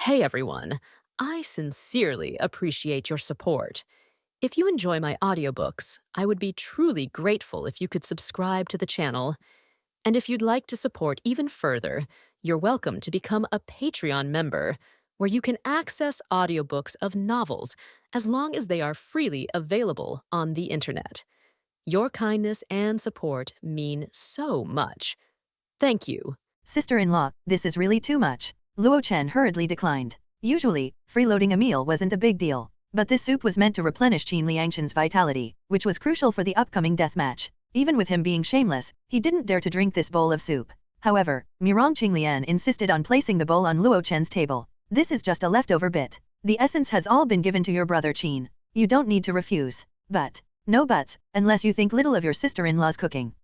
Hey everyone, I sincerely appreciate your support. If you enjoy my audiobooks, I would be truly grateful if you could subscribe to the channel. And if you'd like to support even further, you're welcome to become a Patreon member, where you can access audiobooks of novels as long as they are freely available on the internet. Your kindness and support mean so much. Thank you. Sister-in-law, this is really too much. Luo Chen hurriedly declined. Usually, freeloading a meal wasn't a big deal. But this soup was meant to replenish Qin Liangshan's vitality, which was crucial for the upcoming death match. Even with him being shameless, he didn't dare to drink this bowl of soup. However, Mirong Qinglian insisted on placing the bowl on Luo Chen's table. This is just a leftover bit. The essence has all been given to your brother Qin. You don't need to refuse. But, no buts, unless you think little of your sister-in-law's cooking.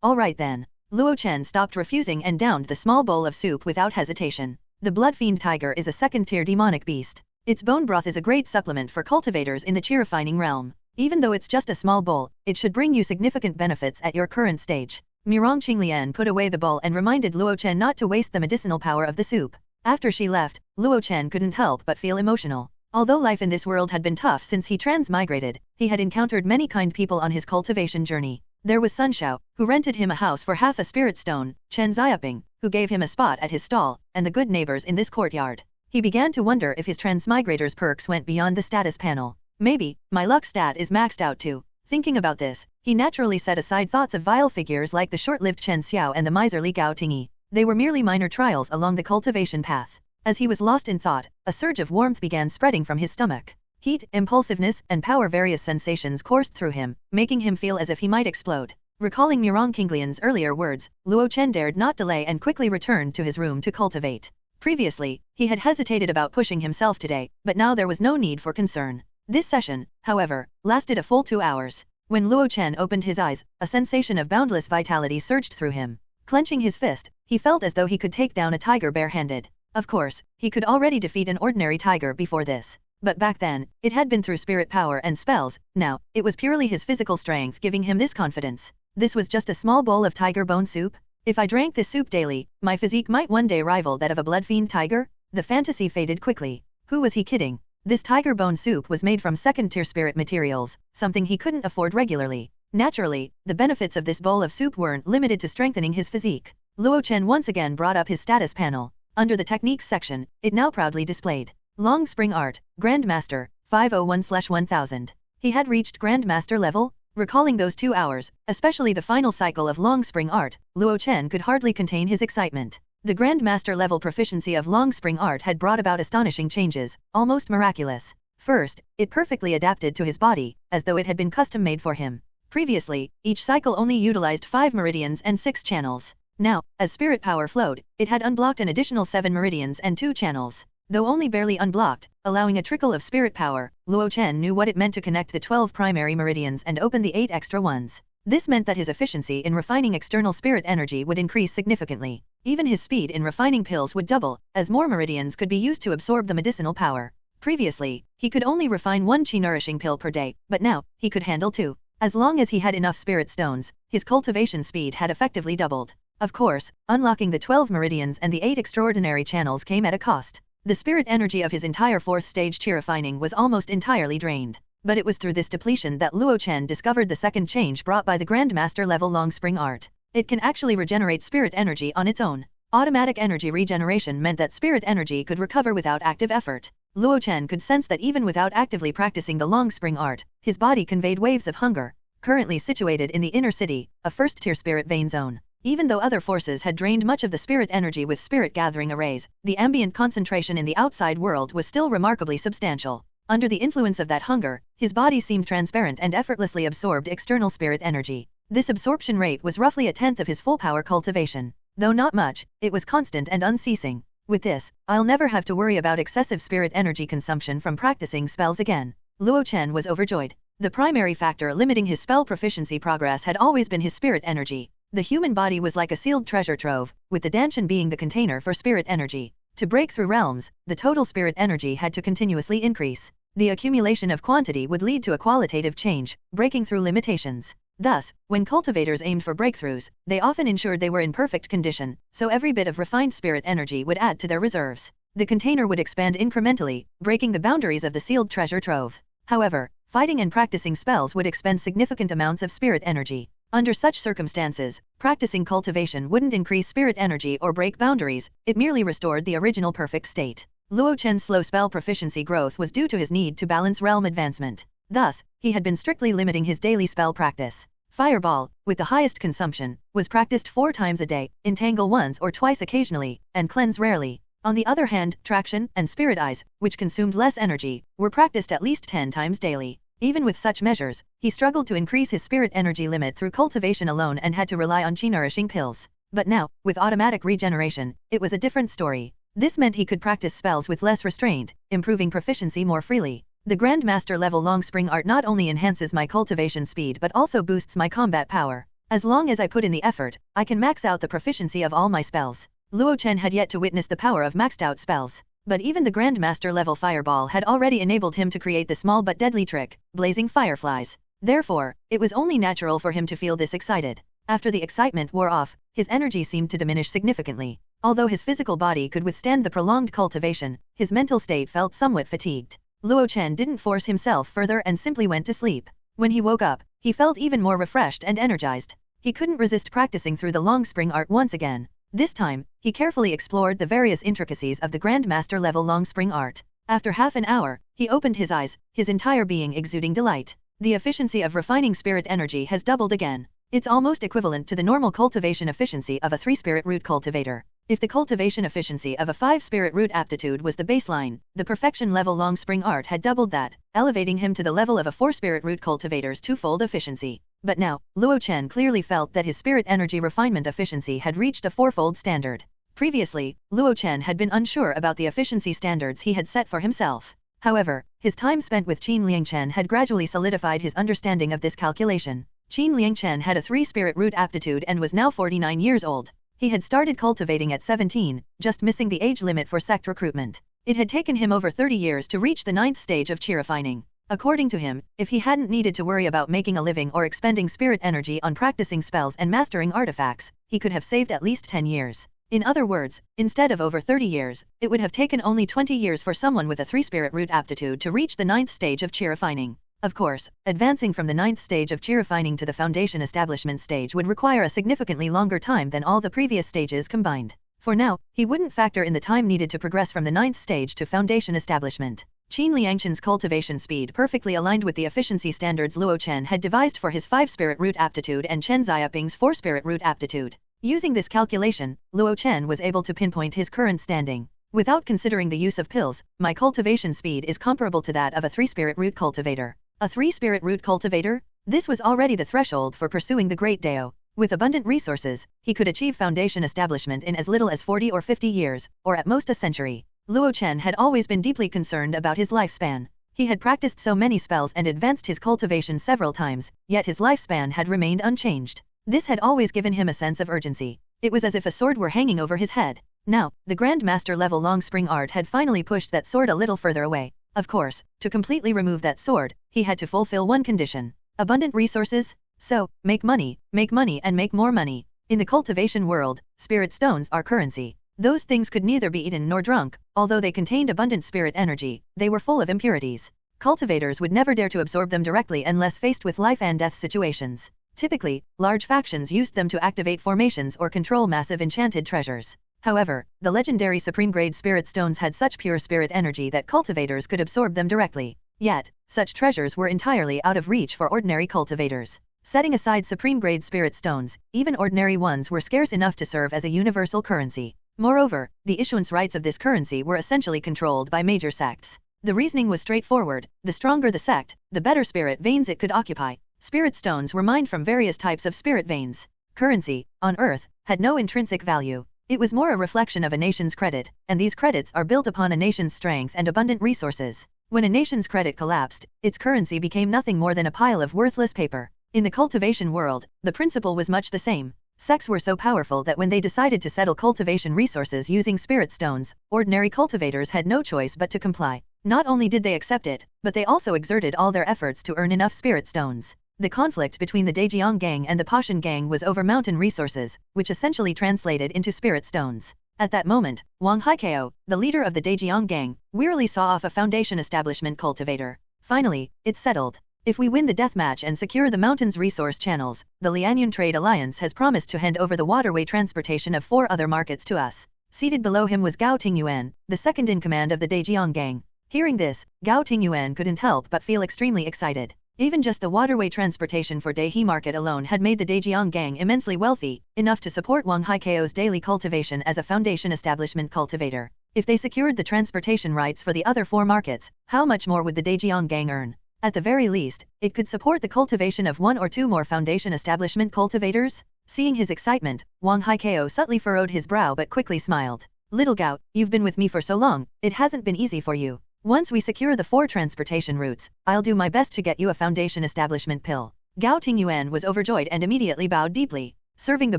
Alright then. Luo Chen stopped refusing and downed the small bowl of soup without hesitation. The blood fiend tiger is a second-tier demonic beast. Its bone broth is a great supplement for cultivators in the chi-refining realm. Even though it's just a small bowl, it should bring you significant benefits at your current stage. Mirong Qinglian put away the bowl and reminded Luo Chen not to waste the medicinal power of the soup. After she left, Luo Chen couldn't help but feel emotional. Although life in this world had been tough since he transmigrated, he had encountered many kind people on his cultivation journey. There was Sun Shao, who rented him a house for half a spirit stone, Chen Xiaoping, who gave him a spot at his stall, and the good neighbors in this courtyard. He began to wonder if his transmigrator's perks went beyond the status panel. Maybe, my luck stat is maxed out too. Thinking about this, he naturally set aside thoughts of vile figures like the short-lived Chen Xiao and the miserly Gao Tingyi. They were merely minor trials along the cultivation path. As he was lost in thought, a surge of warmth began spreading from his stomach. Heat, impulsiveness, and power, various sensations coursed through him, making him feel as if he might explode. Recalling Mirong Qinglian's earlier words, Luo Chen dared not delay and quickly returned to his room to cultivate. Previously, he had hesitated about pushing himself today, but now there was no need for concern. This session, however, lasted a full 2 hours. When Luo Chen opened his eyes, a sensation of boundless vitality surged through him. Clenching his fist, he felt as though he could take down a tiger barehanded. Of course, he could already defeat an ordinary tiger before this. But back then, it had been through spirit power and spells. Now, it was purely his physical strength giving him this confidence. This was just a small bowl of tiger bone soup? If I drank this soup daily, my physique might one day rival that of a blood fiend tiger? The fantasy faded quickly. Who was he kidding? This tiger bone soup was made from second-tier spirit materials, something he couldn't afford regularly. Naturally, the benefits of this bowl of soup weren't limited to strengthening his physique. Luo Chen once again brought up his status panel. Under the techniques section, it now proudly displayed Long Spring Art, Grandmaster, 501/1000. He had reached Grandmaster level? Recalling those 2 hours, especially the final cycle of Long Spring Art, Luo Chen could hardly contain his excitement. The Grandmaster level proficiency of Long Spring Art had brought about astonishing changes, almost miraculous. First, it perfectly adapted to his body, as though it had been custom-made for him. Previously, each cycle only utilized 5 meridians and 6 channels. Now, as spirit power flowed, it had unblocked an additional 7 meridians and 2 channels. Though only barely unblocked, allowing a trickle of spirit power, Luo Chen knew what it meant to connect the 12 primary meridians and open the 8 extra ones. This meant that his efficiency in refining external spirit energy would increase significantly. Even his speed in refining pills would double, as more meridians could be used to absorb the medicinal power. Previously, he could only refine 1 chi-nourishing pill per day, but now, he could handle 2. As long as he had enough spirit stones, his cultivation speed had effectively doubled. Of course, unlocking the 12 meridians and the 8 extraordinary channels came at a cost. The spirit energy of his entire 4th stage chi-refining was almost entirely drained. But it was through this depletion that Luo Chen discovered the second change brought by the Grandmaster level Long Spring Art. It can actually regenerate spirit energy on its own. Automatic energy regeneration meant that spirit energy could recover without active effort. Luo Chen could sense that even without actively practicing the Long Spring Art, his body conveyed waves of hunger. Currently situated in the inner city, a first-tier spirit vein zone. Even though other forces had drained much of the spirit energy with spirit gathering arrays, the ambient concentration in the outside world was still remarkably substantial. Under the influence of that hunger, his body seemed transparent and effortlessly absorbed external spirit energy. This absorption rate was roughly 1/10 of his full power cultivation. Though not much, it was constant and unceasing. With this, I'll never have to worry about excessive spirit energy consumption from practicing spells again. Luo Chen was overjoyed. The primary factor limiting his spell proficiency progress had always been his spirit energy. The human body was like a sealed treasure trove, with the Danshan being the container for spirit energy. To break through realms, the total spirit energy had to continuously increase. The accumulation of quantity would lead to a qualitative change, breaking through limitations. Thus, when cultivators aimed for breakthroughs, they often ensured they were in perfect condition, so every bit of refined spirit energy would add to their reserves. the container would expand incrementally, breaking the boundaries of the sealed treasure trove. However, fighting and practicing spells would expend significant amounts of spirit energy. Under such circumstances, practicing cultivation wouldn't increase spirit energy or break boundaries, it merely restored the original perfect state. Luo Chen's slow spell proficiency growth was due to his need to balance realm advancement. Thus, he had been strictly limiting his daily spell practice. Fireball, with the highest consumption, was practiced 4 times a day, entangle once or twice occasionally, and cleanse rarely. On the other hand, traction and spirit eyes, which consumed less energy, were practiced at least 10 times daily. Even with such measures, he struggled to increase his spirit energy limit through cultivation alone and had to rely on chi-nourishing pills. But now, with automatic regeneration, it was a different story. This meant he could practice spells with less restraint, improving proficiency more freely. The Grandmaster level Long Spring Art not only enhances my cultivation speed but also boosts my combat power. As long as I put in the effort, I can max out the proficiency of all my spells. Luo Chen had yet to witness the power of maxed out spells. But even the Grandmaster level Fireball had already enabled him to create the small but deadly trick, blazing fireflies. Therefore, it was only natural for him to feel this excited. After the excitement wore off, his energy seemed to diminish significantly. Although his physical body could withstand the prolonged cultivation, his mental state felt somewhat fatigued. Luo Chen didn't force himself further and simply went to sleep. When he woke up, he felt even more refreshed and energized. He couldn't resist practicing through the Long Spring Art once again. This time, he carefully explored the various intricacies of the Grandmaster level Long Spring Art. After half an hour, he opened his eyes, his entire being exuding delight. The efficiency of refining spirit energy has doubled again. It's almost equivalent to the normal cultivation efficiency of a 3-spirit root cultivator. If the cultivation efficiency of a 5-spirit root aptitude was the baseline, the perfection level Long Spring Art had doubled that, elevating him to the level of a 4-spirit root cultivator's 2-fold efficiency. But now, Luo Chen clearly felt that his spirit energy refinement efficiency had reached a 4-fold standard. Previously, Luo Chen had been unsure about the efficiency standards he had set for himself. However, his time spent with Qin Liangchen had gradually solidified his understanding of this calculation. Qin Liangchen had a 3-spirit root aptitude and was now 49 years old. He had started cultivating at 17, just missing the age limit for sect recruitment. It had taken him over 30 years to reach the 9th stage of chi refining. According to him, if he hadn't needed to worry about making a living or expending spirit energy on practicing spells and mastering artifacts, he could have saved at least 10 years. In other words, instead of over 30 years, it would have taken only 20 years for someone with a 3-spirit root aptitude to reach the 9th stage of chi refining. Of course, advancing from the 9th stage of chi refining to the foundation establishment stage would require a significantly longer time than all the previous stages combined. For now, he wouldn't factor in the time needed to progress from the 9th stage to foundation establishment. Qin Liangchen's cultivation speed perfectly aligned with the efficiency standards Luo Chen had devised for his 5-spirit root aptitude and Chen Xiaoping's 4-spirit root aptitude. Using this calculation, Luo Chen was able to pinpoint his current standing. Without considering the use of pills, my cultivation speed is comparable to that of a 3-spirit root cultivator. A 3-spirit root cultivator? This was already the threshold for pursuing the Great Dao. With abundant resources, he could achieve foundation establishment in as little as 40 or 50 years, or at most a century. Luo Chen had always been deeply concerned about his lifespan. He had practiced so many spells and advanced his cultivation several times, yet his lifespan had remained unchanged. This had always given him a sense of urgency. It was as if a sword were hanging over his head. Now, the Grandmaster level Long Spring Art had finally pushed that sword a little further away. Of course, to completely remove that sword, he had to fulfill one condition. Abundant resources? So, make money and make more money. In the cultivation world, spirit stones are currency. Those things could neither be eaten nor drunk, although they contained abundant spirit energy, they were full of impurities. Cultivators would never dare to absorb them directly unless faced with life and death situations. Typically, large factions used them to activate formations or control massive enchanted treasures. However, the legendary supreme-grade spirit stones had such pure spirit energy that cultivators could absorb them directly. Yet, such treasures were entirely out of reach for ordinary cultivators. Setting aside supreme-grade spirit stones, even ordinary ones were scarce enough to serve as a universal currency. Moreover, the issuance rights of this currency were essentially controlled by major sects. The reasoning was straightforward: the stronger the sect, the better spirit veins it could occupy. Spirit stones were mined from various types of spirit veins. Currency, on Earth, had no intrinsic value. It was more a reflection of a nation's credit, and these credits are built upon a nation's strength and abundant resources. When a nation's credit collapsed, its currency became nothing more than a pile of worthless paper. In the cultivation world, the principle was much the same. Sects were so powerful that when they decided to settle cultivation resources using spirit stones, ordinary cultivators had no choice but to comply. Not only did they accept it, but they also exerted all their efforts to earn enough spirit stones. The conflict between the Dejiang gang and the Pashan gang was over mountain resources, which essentially translated into spirit stones. At that moment, Wang Haikao, the leader of the Daejiang gang, wearily saw off a foundation establishment cultivator. Finally, it's settled. If we win the deathmatch and secure the mountain's resource channels, the Lianyun Trade Alliance has promised to hand over the waterway transportation of 4 other markets to us. Seated below him was Gao Tingyuan, the second in command of the Daejiang gang. Hearing this, Gao Tingyuan couldn't help but feel extremely excited. Even just the waterway transportation for Daehe Market alone had made the Daejiang gang immensely wealthy, enough to support Wang Haikao's daily cultivation as a foundation establishment cultivator. If they secured the transportation rights for the other 4 markets, how much more would the Daejiang gang earn? At the very least, it could support the cultivation of 1 or 2 more foundation establishment cultivators. Seeing his excitement, Wang Haikao subtly furrowed his brow but quickly smiled. Little Gao, you've been with me for so long, it hasn't been easy for you. Once we secure the 4 transportation routes, I'll do my best to get you a foundation establishment pill. Gao Tingyuan was overjoyed and immediately bowed deeply. Serving the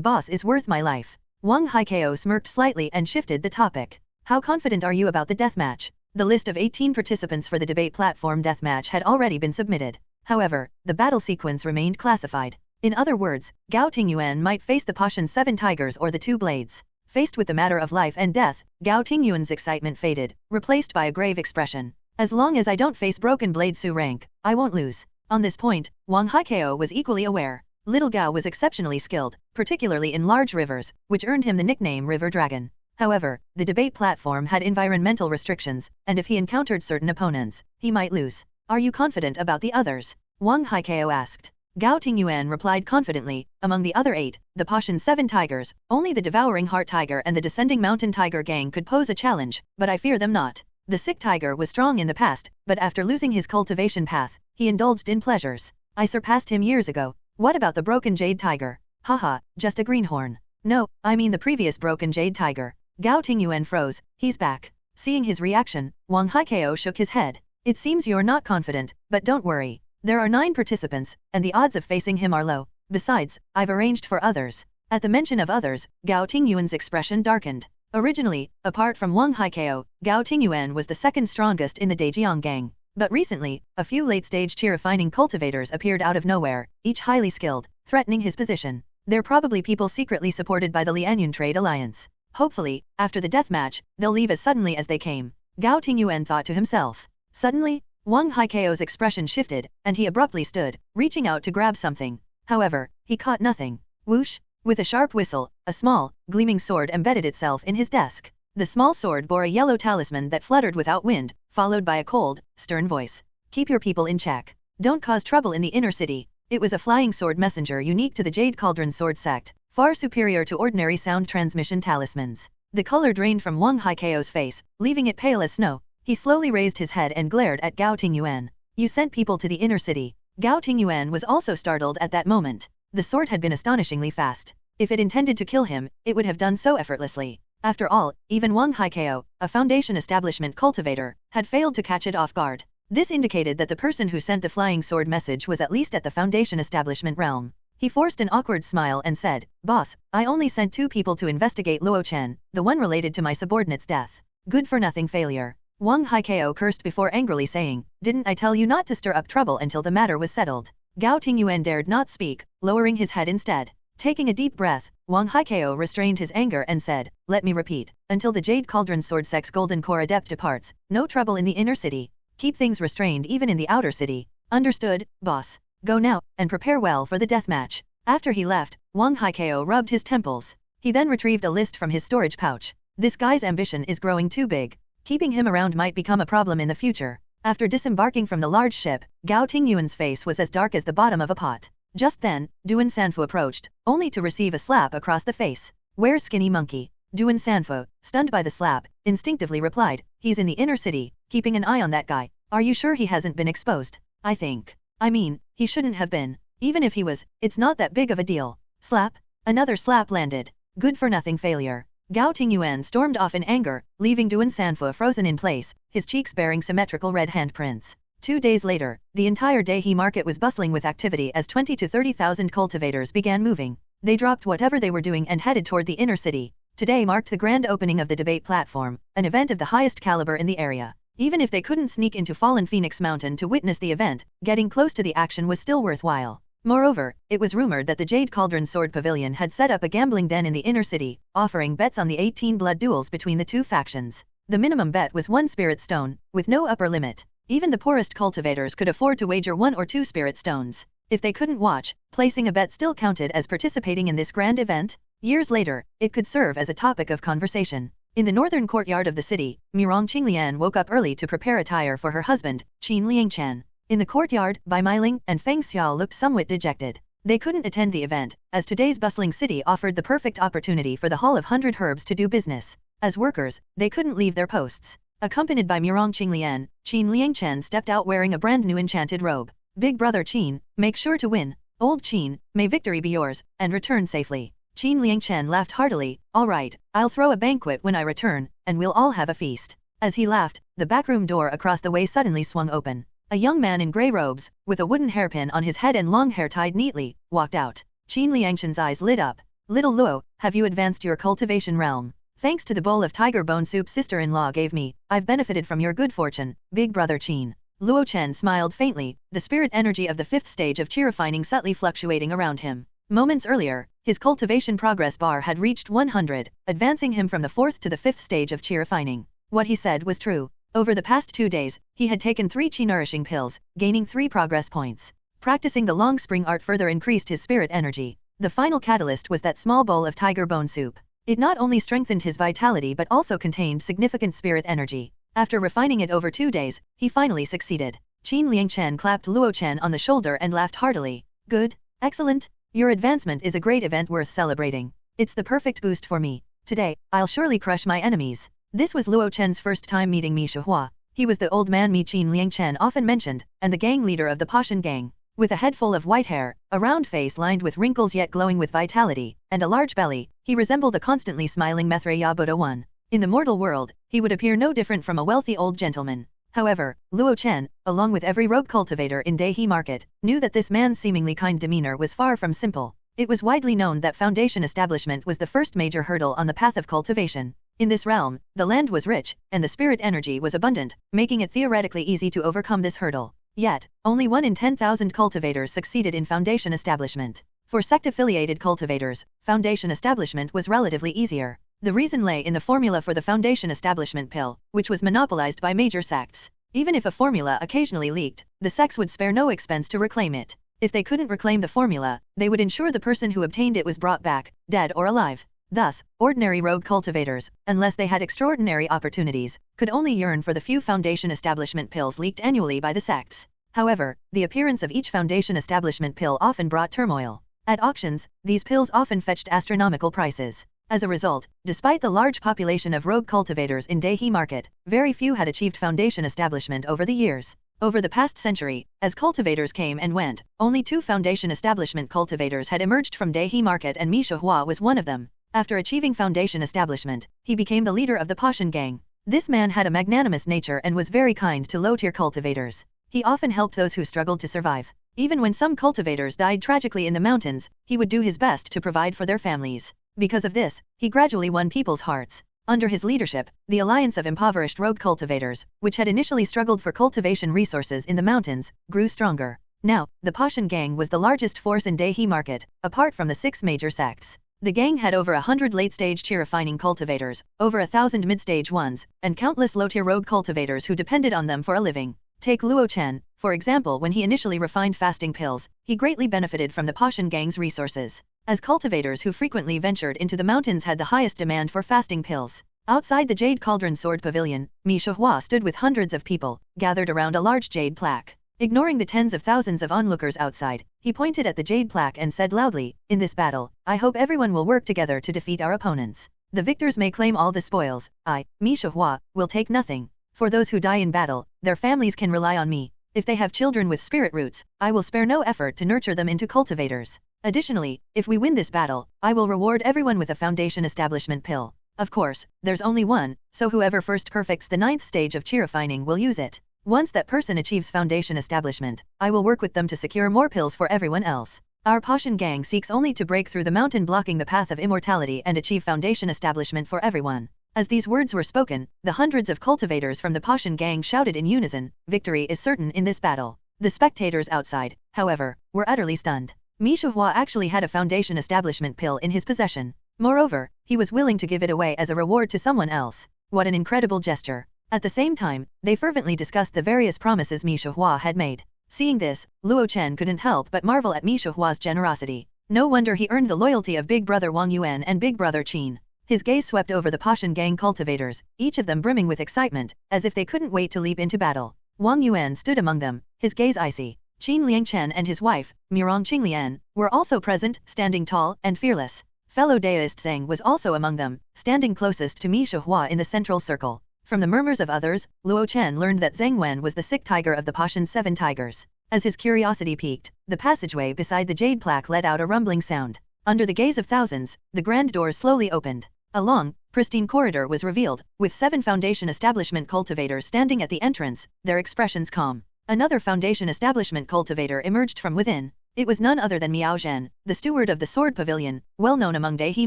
boss is worth my life. Wang Haikao smirked slightly and shifted the topic. How confident are you about the deathmatch? The list of 18 participants for the debate platform deathmatch had already been submitted. However, the battle sequence remained classified. In other words, Gao Tingyuan might face the Pashan 7 tigers or the 2 blades. Faced with the matter of life and death, Gao Tingyuan's excitement faded, replaced by a grave expression. As long as I don't face Broken Blade Su rank, I won't lose. On this point, Wang Haikao was equally aware. Little Gao was exceptionally skilled, particularly in large rivers, which earned him the nickname River Dragon. However, the debate platform had environmental restrictions, and if he encountered certain opponents, he might lose. Are you confident about the others? Wang Haikao asked. Gao Tingyuan replied confidently, among the other 8, the Pashan 7 tigers, only the Devouring Heart Tiger and the Descending Mountain Tiger gang could pose a challenge, but I fear them not. The sick tiger was strong in the past, but after losing his cultivation path, he indulged in pleasures. I surpassed him years ago. What about the Broken Jade Tiger? Haha, just a greenhorn. No, I mean the previous Broken Jade Tiger. Gao Tingyuan froze. He's back. Seeing his reaction, Wang Haikao shook his head. It seems you're not confident, but don't worry. There are 9 participants, and the odds of facing him are low. Besides, I've arranged for others. At the mention of others, Gao Tingyuan's expression darkened. Originally, apart from Wang Haikao, Gao Tingyuan was the second strongest in the Daejiang gang. But recently, a few late-stage chi-refining cultivators appeared out of nowhere, each highly skilled, threatening his position. They're probably people secretly supported by the Lianyun Trade Alliance. Hopefully, after the deathmatch, they'll leave as suddenly as they came. Gao Tingyuan thought to himself. Suddenly, Wang Haikao's expression shifted, and he abruptly stood, reaching out to grab something. However, he caught nothing. Whoosh! With a sharp whistle, a small, gleaming sword embedded itself in his desk. The small sword bore a yellow talisman that fluttered without wind, followed by a cold, stern voice. Keep your people in check. Don't cause trouble in the inner city. It was a flying sword messenger unique to the Jade Cauldron sword sect, far superior to ordinary sound transmission talismans. The color drained from Wang Haikao's face, leaving it pale as snow. He slowly raised his head and glared at Gao Tingyuan. You sent people to the inner city. Gao Tingyuan was also startled at that moment. The sword had been astonishingly fast. If it intended to kill him, it would have done so effortlessly. After all, even Wang Haikao, a foundation establishment cultivator, had failed to catch it off guard. This indicated that the person who sent the flying sword message was at least at the foundation establishment realm. He forced an awkward smile and said, Boss, I only sent 2 people to investigate Luo Chen, the one related to my subordinate's death. Good for nothing failure. Wang Haikao cursed before angrily saying, Didn't I tell you not to stir up trouble until the matter was settled? Gao Tingyuan dared not speak, lowering his head instead. Taking a deep breath, Wang Haikao restrained his anger and said, Let me repeat, until the Jade Cauldron Sword Sect's Golden Core Adept departs, no trouble in the inner city. Keep things restrained even in the outer city. Understood, boss. Go now, and prepare well for the deathmatch. After he left, Wang Haikao rubbed his temples. He then retrieved a list from his storage pouch. This guy's ambition is growing too big. Keeping him around might become a problem in the future. After disembarking from the large ship, Gao Tingyuan's face was as dark as the bottom of a pot. Just then, Duan Sanfu approached, only to receive a slap across the face. Where's Skinny Monkey? Duan Sanfu, stunned by the slap, instinctively replied, He's in the inner city, keeping an eye on that guy. Are you sure he hasn't been exposed? I mean, he shouldn't have been. Even if he was, it's not that big of a deal. Slap? Another slap landed. Good for nothing failure. Gao Tingyuan stormed off in anger, leaving Duan Sanfu frozen in place, his cheeks bearing symmetrical red handprints. 2 days later, the entire Daehe market was bustling with activity as 20 to 30,000 cultivators began moving. They dropped whatever they were doing and headed toward the inner city. Today marked the grand opening of the debate platform, an event of the highest caliber in the area. Even if they couldn't sneak into Fallen Phoenix Mountain to witness the event, getting close to the action was still worthwhile. Moreover, it was rumored that the Jade Cauldron Sword Pavilion had set up a gambling den in the inner city, offering bets on the 18 blood duels between the two factions. The minimum bet was 1 spirit stone, with no upper limit. Even the poorest cultivators could afford to wager 1 or 2 spirit stones. If they couldn't watch, placing a bet still counted as participating in this grand event. Years later, it could serve as a topic of conversation. In the northern courtyard of the city, Mirong Qinglian woke up early to prepare attire for her husband, Qin Liangchan. In the courtyard, Bai Meiling and Feng Xiao looked somewhat dejected. They couldn't attend the event, as today's bustling city offered the perfect opportunity for the Hall of 100 Herbs to do business. As workers, they couldn't leave their posts. Accompanied by Mirong Qinglian, Qin Liangchen stepped out wearing a brand new enchanted robe. Big brother Qin, make sure to win. Old Qin, may victory be yours, and return safely. Qin Liangchen laughed heartily. All right, I'll throw a banquet when I return, and we'll all have a feast. As he laughed, the backroom door across the way suddenly swung open. A young man in grey robes, with a wooden hairpin on his head and long hair tied neatly, walked out. Qin Liangchen's eyes lit up. Little Luo, have you advanced your cultivation realm? Thanks to the bowl of tiger bone soup sister-in-law gave me, I've benefited from your good fortune, big brother Qin. Luo Chen smiled faintly, the spirit energy of the 5th stage of chi refining subtly fluctuating around him. Moments earlier, his cultivation progress bar had reached 100, advancing him from the 4th to the 5th stage of chi refining. What he said was true. Over the past 2 days, he had taken 3 chi nourishing pills, gaining 3 progress points. Practicing the long spring art further increased his spirit energy. The final catalyst was that small bowl of tiger bone soup. It not only strengthened his vitality but also contained significant spirit energy. After refining it over 2 days, he finally succeeded. Qin Liangchen clapped Luo Chen on the shoulder and laughed heartily. Good, excellent. Your advancement is a great event worth celebrating. It's the perfect boost for me. Today, I'll surely crush my enemies. This was Luo Chen's first time meeting Mi Shihua. He was the old man Mi Qin Liangchen often mentioned, and the gang leader of the Pashan gang. With a head full of white hair, a round face lined with wrinkles yet glowing with vitality, and a large belly, he resembled a constantly smiling Mithreya Buddha one. In the mortal world, he would appear no different from a wealthy old gentleman. However, Luo Chen, along with every rogue cultivator in Dehi Market, knew that this man's seemingly kind demeanor was far from simple. It was widely known that foundation establishment was the first major hurdle on the path of cultivation. In this realm, the land was rich, and the spirit energy was abundant, making it theoretically easy to overcome this hurdle. Yet, only 1 in 10,000 cultivators succeeded in foundation establishment. For sect-affiliated cultivators, foundation establishment was relatively easier. The reason lay in the formula for the foundation establishment pill, which was monopolized by major sects. Even if a formula occasionally leaked, the sects would spare no expense to reclaim it. If they couldn't reclaim the formula, they would ensure the person who obtained it was brought back, dead or alive. Thus, ordinary rogue cultivators, unless they had extraordinary opportunities, could only yearn for the few foundation establishment pills leaked annually by the sects. However, the appearance of each foundation establishment pill often brought turmoil. At auctions, these pills often fetched astronomical prices. As a result, despite the large population of rogue cultivators in Dehi Market, very few had achieved foundation establishment over the years. Over the past century, as cultivators came and went, only 2 foundation establishment cultivators had emerged from Dehi Market, and Mi Shihua was one of them. After achieving foundation establishment, he became the leader of the Pashan gang. This man had a magnanimous nature and was very kind to low-tier cultivators. He often helped those who struggled to survive. Even when some cultivators died tragically in the mountains, he would do his best to provide for their families. Because of this, he gradually won people's hearts. Under his leadership, the alliance of impoverished rogue cultivators, which had initially struggled for cultivation resources in the mountains, grew stronger. Now, the Pashan gang was the largest force in Dehi Market, apart from the 6 major sects. The gang had over 100 late-stage chi refining cultivators, over 1,000 mid-stage ones, and countless low-tier rogue cultivators who depended on them for a living. Take Luo Chen, for example. When he initially refined fasting pills, he greatly benefited from the Pashan gang's resources. As cultivators who frequently ventured into the mountains had the highest demand for fasting pills. Outside the Jade Cauldron Sword Pavilion, Mi Shihua stood with hundreds of people, gathered around a large jade plaque. Ignoring the tens of thousands of onlookers outside, he pointed at the jade plaque and said loudly, "In this battle, I hope everyone will work together to defeat our opponents. The victors may claim all the spoils. I, Mi Shihua, will take nothing. For those who die in battle, their families can rely on me. If they have children with spirit roots, I will spare no effort to nurture them into cultivators. Additionally, if we win this battle, I will reward everyone with a foundation establishment pill. Of course, there's only one, so whoever first perfects the 9th stage of chi refining will use it. Once that person achieves foundation establishment, I will work with them to secure more pills for everyone else. Our Pashan gang seeks only to break through the mountain blocking the path of immortality and achieve foundation establishment for everyone." As these words were spoken, the hundreds of cultivators from the Pashan gang shouted in unison, "Victory is certain in this battle." The spectators outside, however, were utterly stunned. Mi Shuhua actually had a foundation establishment pill in his possession. Moreover, he was willing to give it away as a reward to someone else. What an incredible gesture. At the same time, they fervently discussed the various promises Mi Shuhua had made. Seeing this, Luo Chen couldn't help but marvel at Mi Shuhua's generosity. No wonder he earned the loyalty of Big Brother Wang Yuan and Big Brother Qin. His gaze swept over the Pashan gang cultivators, each of them brimming with excitement, as if they couldn't wait to leap into battle. Wang Yuan stood among them, his gaze icy. Qin Liangchen and his wife, Mirong Qinglian, were also present, standing tall and fearless. Fellow Daoist Zhang was also among them, standing closest to Mi Shuhua in the central circle. From the murmurs of others, Luo Chen learned that Zhang Wen was the sick tiger of the Pashan 7 tigers. As his curiosity piqued, the passageway beside the jade plaque let out a rumbling sound. Under the gaze of thousands, the grand doors slowly opened. A long, pristine corridor was revealed, with 7 foundation establishment cultivators standing at the entrance, their expressions calm. Another foundation establishment cultivator emerged from within. It was none other than Miao Zhen, the steward of the Sword Pavilion, well known among Daihe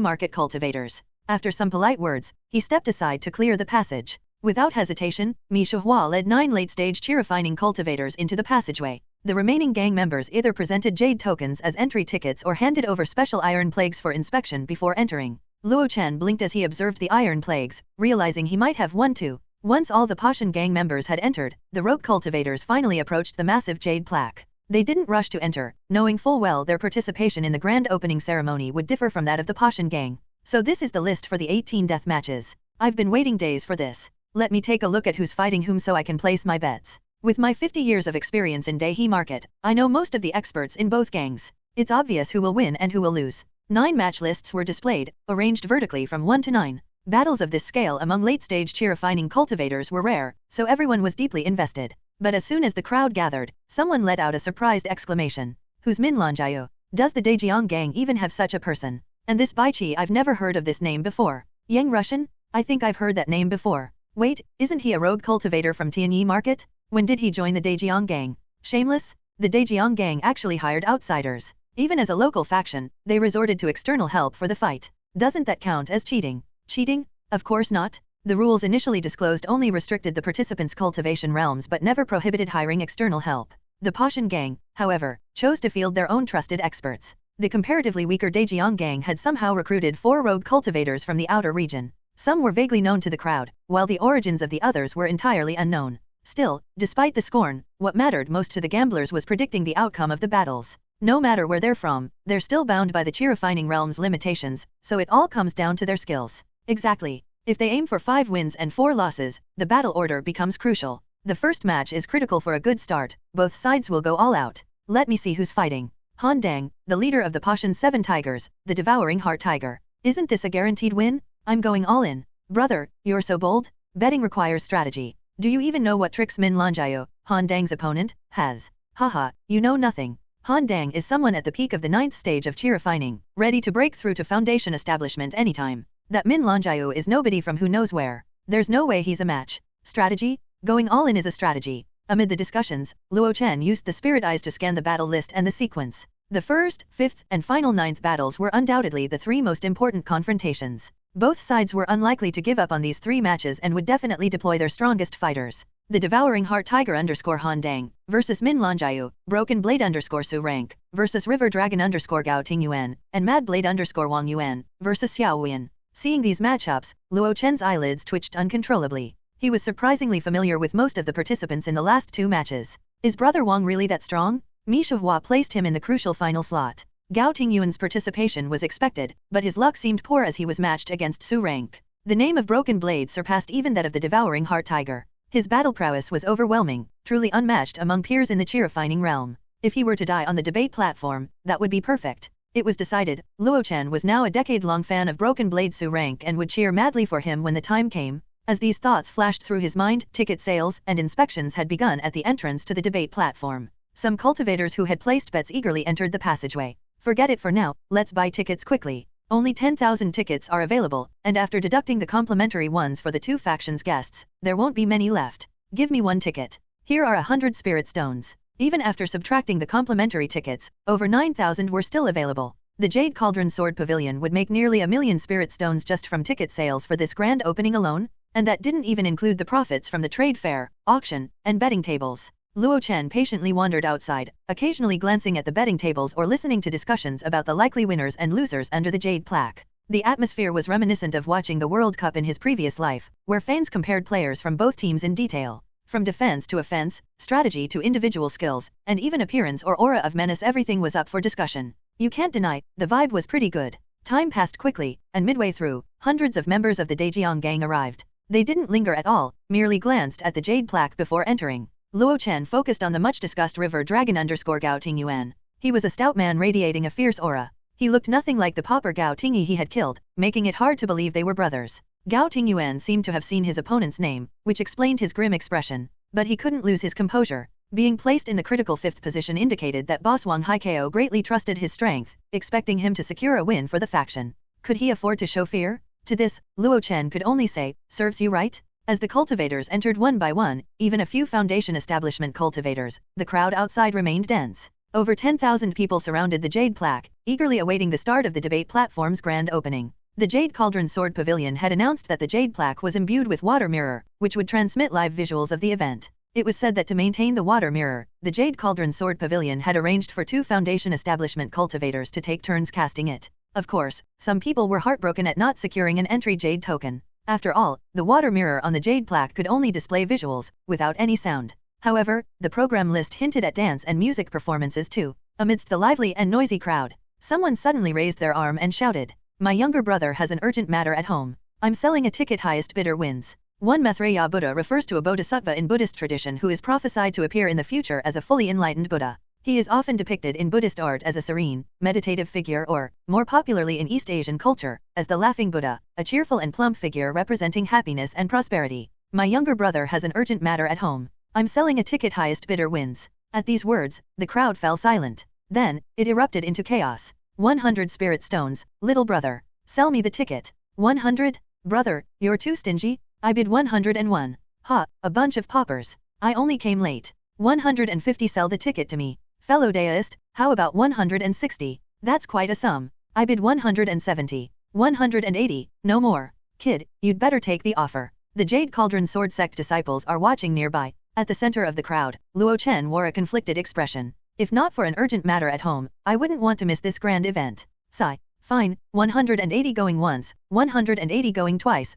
market cultivators. After some polite words, he stepped aside to clear the passage. Without hesitation, Mi Shuhua led 9 late-stage chi-refining cultivators into the passageway. The remaining gang members either presented jade tokens as entry tickets or handed over special iron plagues for inspection before entering. Luo Chen blinked as he observed the iron plagues, realizing he might have one too. Once all the Pashan gang members had entered, the rogue cultivators finally approached the massive jade plaque. They didn't rush to enter, knowing full well their participation in the grand opening ceremony would differ from that of the Pashan gang. So this is the list for the 18 death matches. I've been waiting days for this. Let me take a look at who's fighting whom so I can place my bets. With my 50 years of experience in Daihe market, I know most of the experts in both gangs. It's obvious who will win and who will lose. 9 match lists were displayed, arranged vertically from 1 to 9. Battles of this scale among late-stage chi-refining cultivators were rare, so everyone was deeply invested. But as soon as the crowd gathered, someone let out a surprised exclamation. Who's Min Lanjiao? Does the Daejiang gang even have such a person? And this Baichi, I've never heard of this name before. Yang Russian? I think I've heard that name before. Wait, isn't he a rogue cultivator from Tianyi market? When did he join the Daejiang gang? Shameless? The Daejiang gang actually hired outsiders. Even as a local faction, they resorted to external help for the fight. Doesn't that count as cheating? Cheating? Of course not. The rules initially disclosed only restricted the participants' cultivation realms but never prohibited hiring external help. The Pashan gang, however, chose to field their own trusted experts. The comparatively weaker Daejiang gang had somehow recruited 4 rogue cultivators from the outer region. Some were vaguely known to the crowd, while the origins of the others were entirely unknown. Still, despite the scorn, what mattered most to the gamblers was predicting the outcome of the battles. No matter where they're from, they're still bound by the chi-refining realm's limitations, so it all comes down to their skills. Exactly. If they aim for 5 wins and 4 losses, the battle order becomes crucial. The first match is critical for a good start, both sides will go all out. Let me see who's fighting. Han Dang, the leader of the Pashan 7 Tigers, the Devouring Heart Tiger. Isn't this a guaranteed win? I'm going all in. Brother, you're so bold? Betting requires strategy. Do you even know what tricks Min Lanjiao, Han Dang's opponent, has? Haha, you know nothing. Han Dang is someone at the peak of the 9th stage of chi-refining, ready to break through to foundation establishment anytime. That Min Lanjiao is nobody from who knows where. There's no way he's a match. Strategy? Going all in is a strategy. Amid the discussions, Luo Chen used the spirit eyes to scan the battle list and the sequence. The 1st, 5th, and final 9th battles were undoubtedly the 3 most important confrontations. Both sides were unlikely to give up on these 3 matches and would definitely deploy their strongest fighters. The Devouring Heart Tiger _Han Dang versus Min Lanjiao, Broken Blade _Su Rank versus River Dragon Gao Ting Yuan, and Mad Blade _Wang Yuan versus Xiao Wuyan. Seeing these matchups, Luo Chen's eyelids twitched uncontrollably. He was surprisingly familiar with most of the participants in the last 2 matches. Is Brother Wang really that strong? Mi Shuhua placed him in the crucial final slot. Gao Tingyuan's participation was expected, but his luck seemed poor as he was matched against Su Rank. The name of Broken Blade surpassed even that of the Devouring Heart Tiger. His battle prowess was overwhelming, truly unmatched among peers in the chi-refining realm. If he were to die on the debate platform, that would be perfect. It was decided, Luo Chen was now a decade-long fan of Broken Blade Su Rank and would cheer madly for him when the time came. As these thoughts flashed through his mind, ticket sales and inspections had begun at the entrance to the debate platform. Some cultivators who had placed bets eagerly entered the passageway. Forget it for now, let's buy tickets quickly. Only 10,000 tickets are available, and after deducting the complimentary ones for the 2 factions' guests, there won't be many left. Give me 1 ticket. Here are 100 spirit stones. Even after subtracting the complimentary tickets, over 9,000 were still available. The Jade Cauldron Sword Pavilion would make nearly 1,000,000 spirit stones just from ticket sales for this grand opening alone, and that didn't even include the profits from the trade fair, auction, and betting tables. Luo Chen patiently wandered outside, occasionally glancing at the betting tables or listening to discussions about the likely winners and losers under the jade plaque. The atmosphere was reminiscent of watching the World Cup in his previous life, where fans compared players from both teams in detail. From defense to offense, strategy to individual skills, and even appearance or aura of menace, everything was up for discussion. You can't deny, the vibe was pretty good. Time passed quickly, and midway through, hundreds of members of the Daejeong gang arrived. They didn't linger at all, merely glanced at the jade plaque before entering. Luo Chen focused on the much-discussed river dragon Gao Tingyuan. He was a stout man radiating a fierce aura. He looked nothing like the pauper Gao Tingyi he had killed, making it hard to believe they were brothers. Gao Tingyuan seemed to have seen his opponent's name, which explained his grim expression. But he couldn't lose his composure. Being placed in the critical 5th position indicated that boss Wang Haikao greatly trusted his strength, expecting him to secure a win for the faction. Could he afford to show fear? To this, Luo Chen could only say, "Serves you right?" As the cultivators entered one by one, even a few Foundation establishment cultivators, the crowd outside remained dense. Over 10,000 people surrounded the jade plaque, eagerly awaiting the start of the debate platform's grand opening. The Jade Cauldron Sword Pavilion had announced that the jade plaque was imbued with water mirror, which would transmit live visuals of the event. It was said that to maintain the water mirror, the Jade Cauldron Sword Pavilion had arranged for 2 Foundation establishment cultivators to take turns casting it. Of course, some people were heartbroken at not securing an entry jade token. After all, the water mirror on the jade plaque could only display visuals, without any sound. However, the program list hinted at dance and music performances too. Amidst the lively and noisy crowd, someone suddenly raised their arm and shouted, "My younger brother has an urgent matter at home. I'm selling a ticket, highest bidder wins." One Maitreya Buddha refers to a bodhisattva in Buddhist tradition who is prophesied to appear in the future as a fully enlightened Buddha. He is often depicted in Buddhist art as a serene, meditative figure or, more popularly in East Asian culture, as the Laughing Buddha, a cheerful and plump figure representing happiness and prosperity. "My younger brother has an urgent matter at home. I'm selling a ticket, highest bidder wins." At these words, the crowd fell silent. Then, it erupted into chaos. 100 spirit stones, little brother. Sell me the ticket. 100? Brother, you're too stingy? I bid 101. Ha, a bunch of paupers. I only came late. 150, sell the ticket to me. Fellow Daoist, how about 160? That's quite a sum. I bid 170. 180, no more. Kid, you'd better take the offer. The Jade Cauldron Sword Sect disciples are watching nearby. At the center of the crowd, Luo Chen wore a conflicted expression. If not for an urgent matter at home, I wouldn't want to miss this grand event. Sigh. Fine, 180 going once, 180 going twice,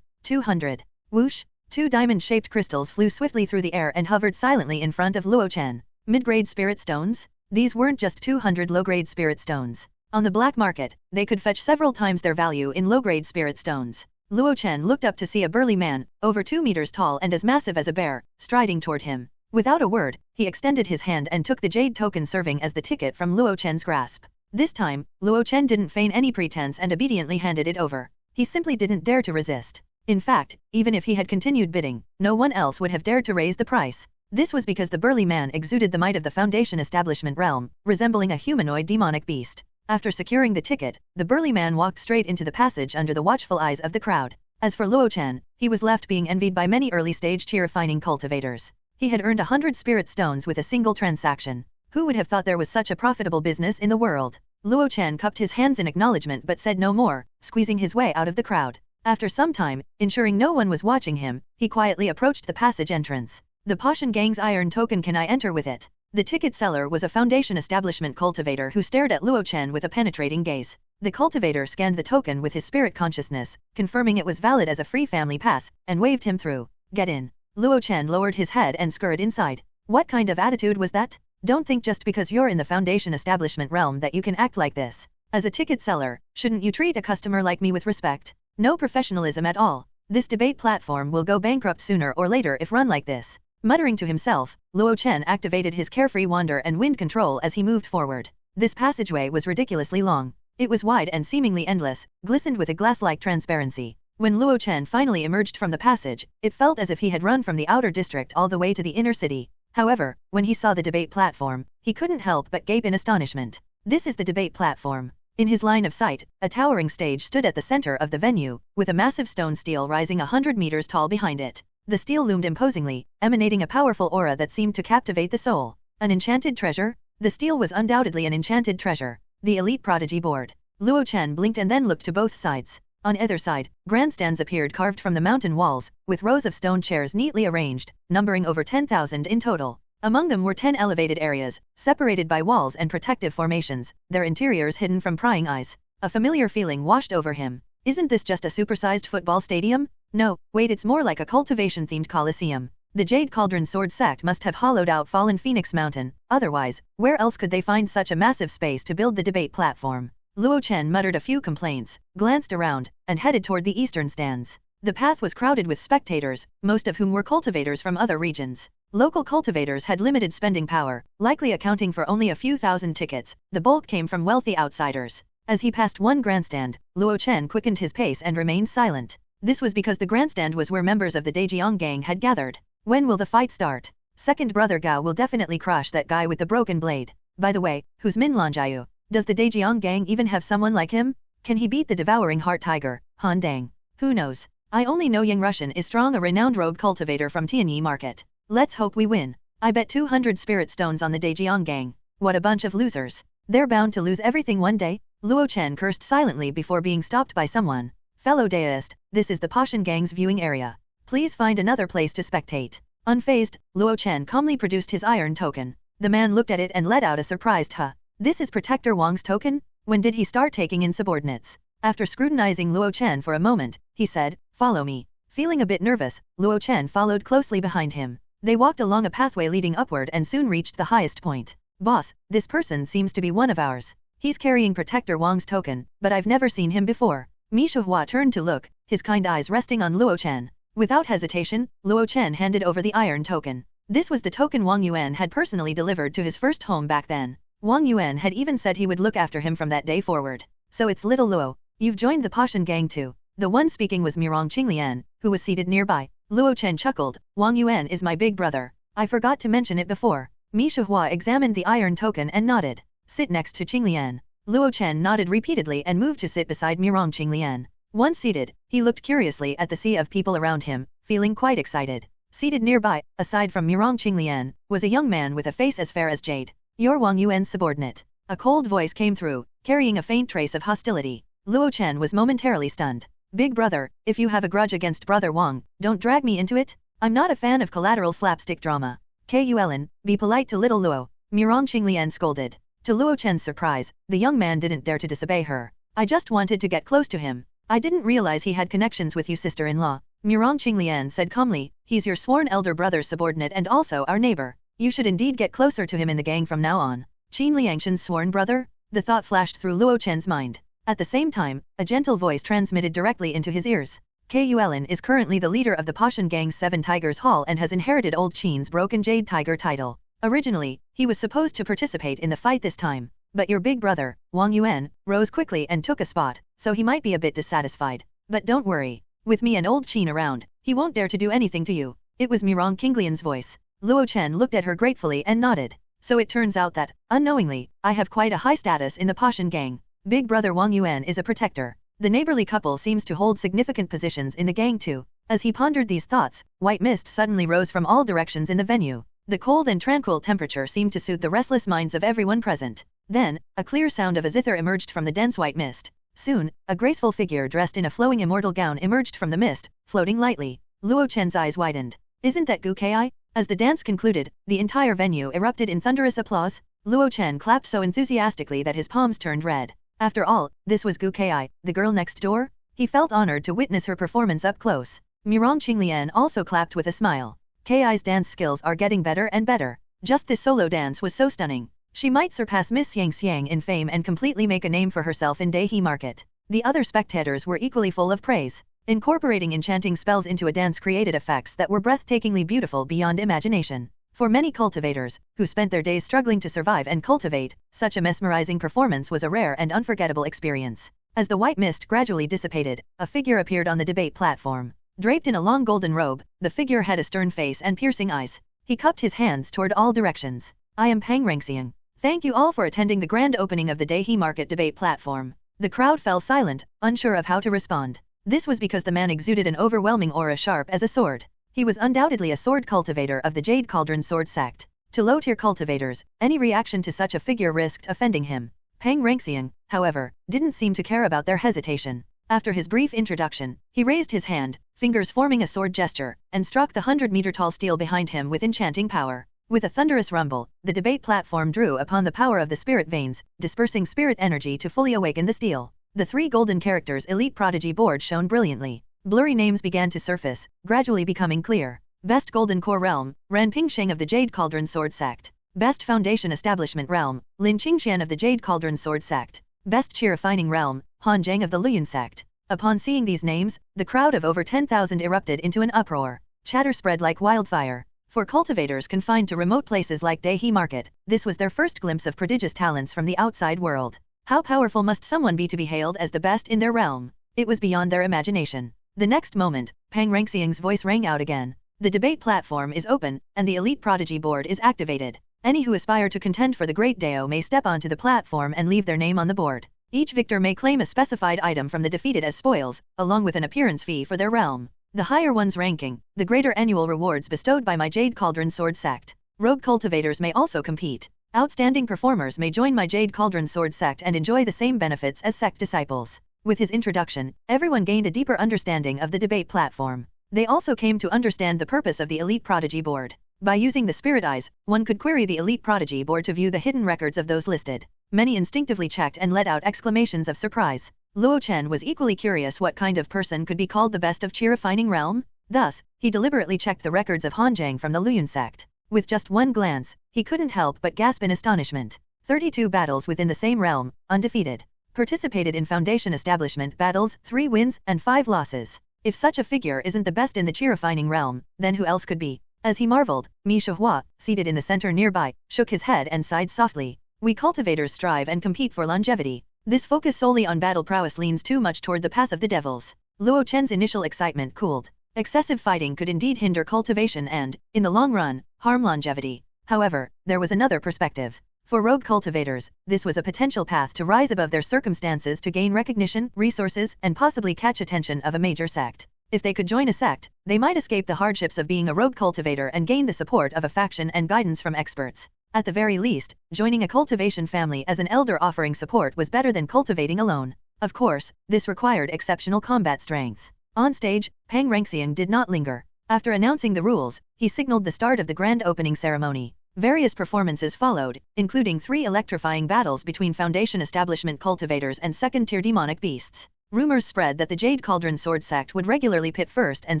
200. Whoosh! 2 diamond-shaped crystals flew swiftly through the air and hovered silently in front of Luo Chen. Mid-grade spirit stones? These weren't just 200 low-grade spirit stones. On the black market, they could fetch several times their value in low-grade spirit stones. Luo Chen looked up to see a burly man, over 2 meters tall and as massive as a bear, striding toward him. Without a word, he extended his hand and took the jade token serving as the ticket from Luo Chen's grasp. This time, Luo Chen didn't feign any pretense and obediently handed it over. He simply didn't dare to resist. In fact, even if he had continued bidding, no one else would have dared to raise the price. This was because the burly man exuded the might of the Foundation establishment realm, resembling a humanoid demonic beast. After securing the ticket, the burly man walked straight into the passage under the watchful eyes of the crowd. As for Luo Chen, he was left being envied by many early-stage chi-refining cultivators. He had earned 100 spirit stones with a single transaction. Who would have thought there was such a profitable business in the world? Luo Chen cupped his hands in acknowledgement but said no more, squeezing his way out of the crowd. After some time, ensuring no one was watching him, he quietly approached the passage entrance. "The Pashan Gang's iron token, can I enter with it?" The ticket seller was a Foundation establishment cultivator who stared at Luo Chen with a penetrating gaze. The cultivator scanned the token with his spirit consciousness, confirming it was valid as a free family pass, and waved him through. "Get in." Luo Chen lowered his head and scurried inside. What kind of attitude was that? Don't think just because you're in the Foundation establishment realm that you can act like this. As a ticket seller, shouldn't you treat a customer like me with respect? No professionalism at all. This debate platform will go bankrupt sooner or later if run like this. Muttering to himself, Luo Chen activated his carefree wander and wind control as he moved forward. This passageway was ridiculously long. It was wide and seemingly endless, glistened with a glass-like transparency. When Luo Chen finally emerged from the passage, it felt as if he had run from the outer district all the way to the inner city. However, when he saw the debate platform, he couldn't help but gape in astonishment. This is the debate platform. In his line of sight, a towering stage stood at the center of the venue, with a massive stone stele rising 100 meters tall behind it. The stele loomed imposingly, emanating a powerful aura that seemed to captivate the soul. An enchanted treasure? The stele was undoubtedly an enchanted treasure. The elite prodigy board. Luo Chen blinked and then looked to both sides. On either side, grandstands appeared carved from the mountain walls, with rows of stone chairs neatly arranged, numbering over 10,000 in total. Among them were 10 elevated areas, separated by walls and protective formations, their interiors hidden from prying eyes. A familiar feeling washed over him. Isn't this just a supersized football stadium? No, wait, it's more like a cultivation-themed coliseum. The Jade Cauldron Sword sect must have hollowed out fallen Phoenix Mountain, otherwise, where else could they find such a massive space to build the debate platform? Luo Chen muttered a few complaints, glanced around, and headed toward the eastern stands. The path was crowded with spectators, most of whom were cultivators from other regions. Local cultivators had limited spending power, likely accounting for only a few thousand tickets. The bulk came from wealthy outsiders. As he passed one grandstand, Luo Chen quickened his pace and remained silent. This was because the grandstand was where members of the Daejeong gang had gathered. When will the fight start? Second brother Gao will definitely crush that guy with the broken blade. By the way, who's Min Lanjiao? Does the Daejeong gang even have someone like him? Can he beat the devouring heart tiger, Han Dang? Who knows? I only know Yang Russian is strong, a renowned rogue cultivator from Tianyi Market. Let's hope we win. I bet 200 spirit stones on the Daejeong gang. What a bunch of losers. They're bound to lose everything one day. Luo Chen cursed silently before being stopped by someone. Fellow Daoist, this is the Pashan gang's viewing area. Please find another place to spectate. Unfazed, Luo Chen calmly produced his iron token. The man looked at it and let out a surprised huh. This is Protector Wang's token? When did he start taking in subordinates? After scrutinizing Luo Chen for a moment, he said, "Follow me." Feeling a bit nervous, Luo Chen followed closely behind him. They walked along a pathway leading upward and soon reached the highest point. Boss, this person seems to be one of ours. He's carrying Protector Wang's token, but I've never seen him before. Mi Shuhua turned to look, his kind eyes resting on Luo Chen. Without hesitation, Luo Chen handed over the iron token. This was the token Wang Yuan had personally delivered to his first home back then. Wang Yuan had even said he would look after him from that day forward. So it's little Luo. You've joined the Pashan gang too. The one speaking was Mirong Qinglian, who was seated nearby. Luo Chen chuckled. Wang Yuan is my big brother. I forgot to mention it before. Mi Shuhua examined the iron token and nodded. Sit next to Qinglian. Luo Chen nodded repeatedly and moved to sit beside Mirong Qinglian. Once seated, he looked curiously at the sea of people around him, feeling quite excited. Seated nearby, aside from Mirong Qinglian, was a young man with a face as fair as jade. You're Wang Yuan's subordinate. A cold voice came through, carrying a faint trace of hostility. Luo Chen was momentarily stunned. Big brother, if you have a grudge against brother Wang, don't drag me into it. I'm not a fan of collateral slapstick drama. Kulin, be polite to little Luo, Mirong Qinglian scolded. To Luo Chen's surprise, the young man didn't dare to disobey her. I just wanted to get close to him. I didn't realize he had connections with you, sister-in-law. Mirong Qinglian said calmly, he's your sworn elder brother's subordinate and also our neighbor. You should indeed get closer to him in the gang from now on. Qin Liangshan's sworn brother? The thought flashed through Luo Chen's mind. At the same time, a gentle voice transmitted directly into his ears. Kulin is currently the leader of the Pashan gang's Seven Tigers Hall and has inherited old Qin's Broken Jade Tiger title. Originally, he was supposed to participate in the fight this time, but your big brother, Wang Yuan, rose quickly and took a spot, so he might be a bit dissatisfied. But don't worry. With me and old Qin around, he won't dare to do anything to you. It was Mirong Qinglian's voice. Luo Chen looked at her gratefully and nodded. So it turns out that, unknowingly, I have quite a high status in the Pashan gang. Big brother Wang Yuan is a protector. The neighborly couple seems to hold significant positions in the gang too. As he pondered these thoughts, white mist suddenly rose from all directions in the venue. The cold and tranquil temperature seemed to soothe the restless minds of everyone present. Then, a clear sound of a zither emerged from the dense white mist. Soon, a graceful figure dressed in a flowing immortal gown emerged from the mist, floating lightly. Luo Chen's eyes widened. Isn't that Gu Kai? As the dance concluded, the entire venue erupted in thunderous applause. Luo Chen clapped so enthusiastically that his palms turned red. After all, this was Gu Kai, the girl next door? He felt honored to witness her performance up close. Mirong Qinglian also clapped with a smile. Kai's dance skills are getting better and better. Just this solo dance was so stunning. She might surpass Miss Yang Xiang in fame and completely make a name for herself in Daehe Market. The other spectators were equally full of praise. Incorporating enchanting spells into a dance created effects that were breathtakingly beautiful beyond imagination. For many cultivators, who spent their days struggling to survive and cultivate, such a mesmerizing performance was a rare and unforgettable experience. As the white mist gradually dissipated, a figure appeared on the debate platform. Draped in a long golden robe, the figure had a stern face and piercing eyes. He cupped his hands toward all directions. I am Pang Rengxiang. Thank you all for attending the grand opening of the Daehe Market debate platform. The crowd fell silent, unsure of how to respond. This was because the man exuded an overwhelming aura sharp as a sword. He was undoubtedly a sword cultivator of the Jade Cauldron Sword sect. To low-tier cultivators, any reaction to such a figure risked offending him. Pang Rengxiang, however, didn't seem to care about their hesitation. After his brief introduction, he raised his hand, fingers forming a sword gesture, and struck the 100-meter-tall steel behind him with enchanting power. With a thunderous rumble, the debate platform drew upon the power of the spirit veins, dispersing spirit energy to fully awaken the steel. The 3 golden characters Elite Prodigy board shone brilliantly. Blurry names began to surface, gradually becoming clear. Best Golden Core Realm, Ran Pingsheng of the Jade Cauldron Sword Sect. Best Foundation Establishment Realm, Lin Qingqian of the Jade Cauldron Sword Sect. Best Chi Refining Realm, Han Zhang of the Luoyuan Sect. Upon seeing these names, the crowd of over 10,000 erupted into an uproar. Chatter spread like wildfire. For cultivators confined to remote places like Dehe Market, this was their first glimpse of prodigious talents from the outside world. How powerful must someone be to be hailed as the best in their realm? It was beyond their imagination. The next moment, Pang Rengxiang's voice rang out again. The debate platform is open, and the Elite Prodigy board is activated. Any who aspire to contend for the Great Dao may step onto the platform and leave their name on the board. Each victor may claim a specified item from the defeated as spoils, along with an appearance fee for their realm. The higher one's ranking, the greater annual rewards bestowed by my Jade Cauldron Sword Sect. Rogue cultivators may also compete. Outstanding performers may join my Jade Cauldron Sword Sect and enjoy the same benefits as sect disciples. With his introduction, everyone gained a deeper understanding of the debate platform. They also came to understand the purpose of the Elite Prodigy board. By using the Spirit Eyes, one could query the Elite Prodigy board to view the hidden records of those listed. Many instinctively checked and let out exclamations of surprise. Luo Chen was equally curious what kind of person could be called the best of Chi Refining Realm. Thus, he deliberately checked the records of Han Zhang from the Luoyuan sect. With just one glance, he couldn't help but gasp in astonishment. 32 battles within the same realm, undefeated. Participated in Foundation Establishment battles, 3 wins and 5 losses. If such a figure isn't the best in the Chi Refining Realm, then who else could be? As he marveled, Mi Shihua, seated in the center nearby, shook his head and sighed softly. We cultivators strive and compete for longevity. This focus solely on battle prowess leans too much toward the path of the devils. Luo Chen's initial excitement cooled. Excessive fighting could indeed hinder cultivation and, in the long run, harm longevity. However, there was another perspective. For rogue cultivators, this was a potential path to rise above their circumstances to gain recognition, resources, and possibly catch attention of a major sect. If they could join a sect, they might escape the hardships of being a rogue cultivator and gain the support of a faction and guidance from experts. At the very least, joining a cultivation family as an elder offering support was better than cultivating alone. Of course, this required exceptional combat strength. On stage, Pang Rengxiang did not linger. After announcing the rules, he signaled the start of the grand opening ceremony. Various performances followed, including 3 electrifying battles between Foundation Establishment cultivators and second-tier demonic beasts. Rumors spread that the Jade Cauldron Sword Sect would regularly pit first- and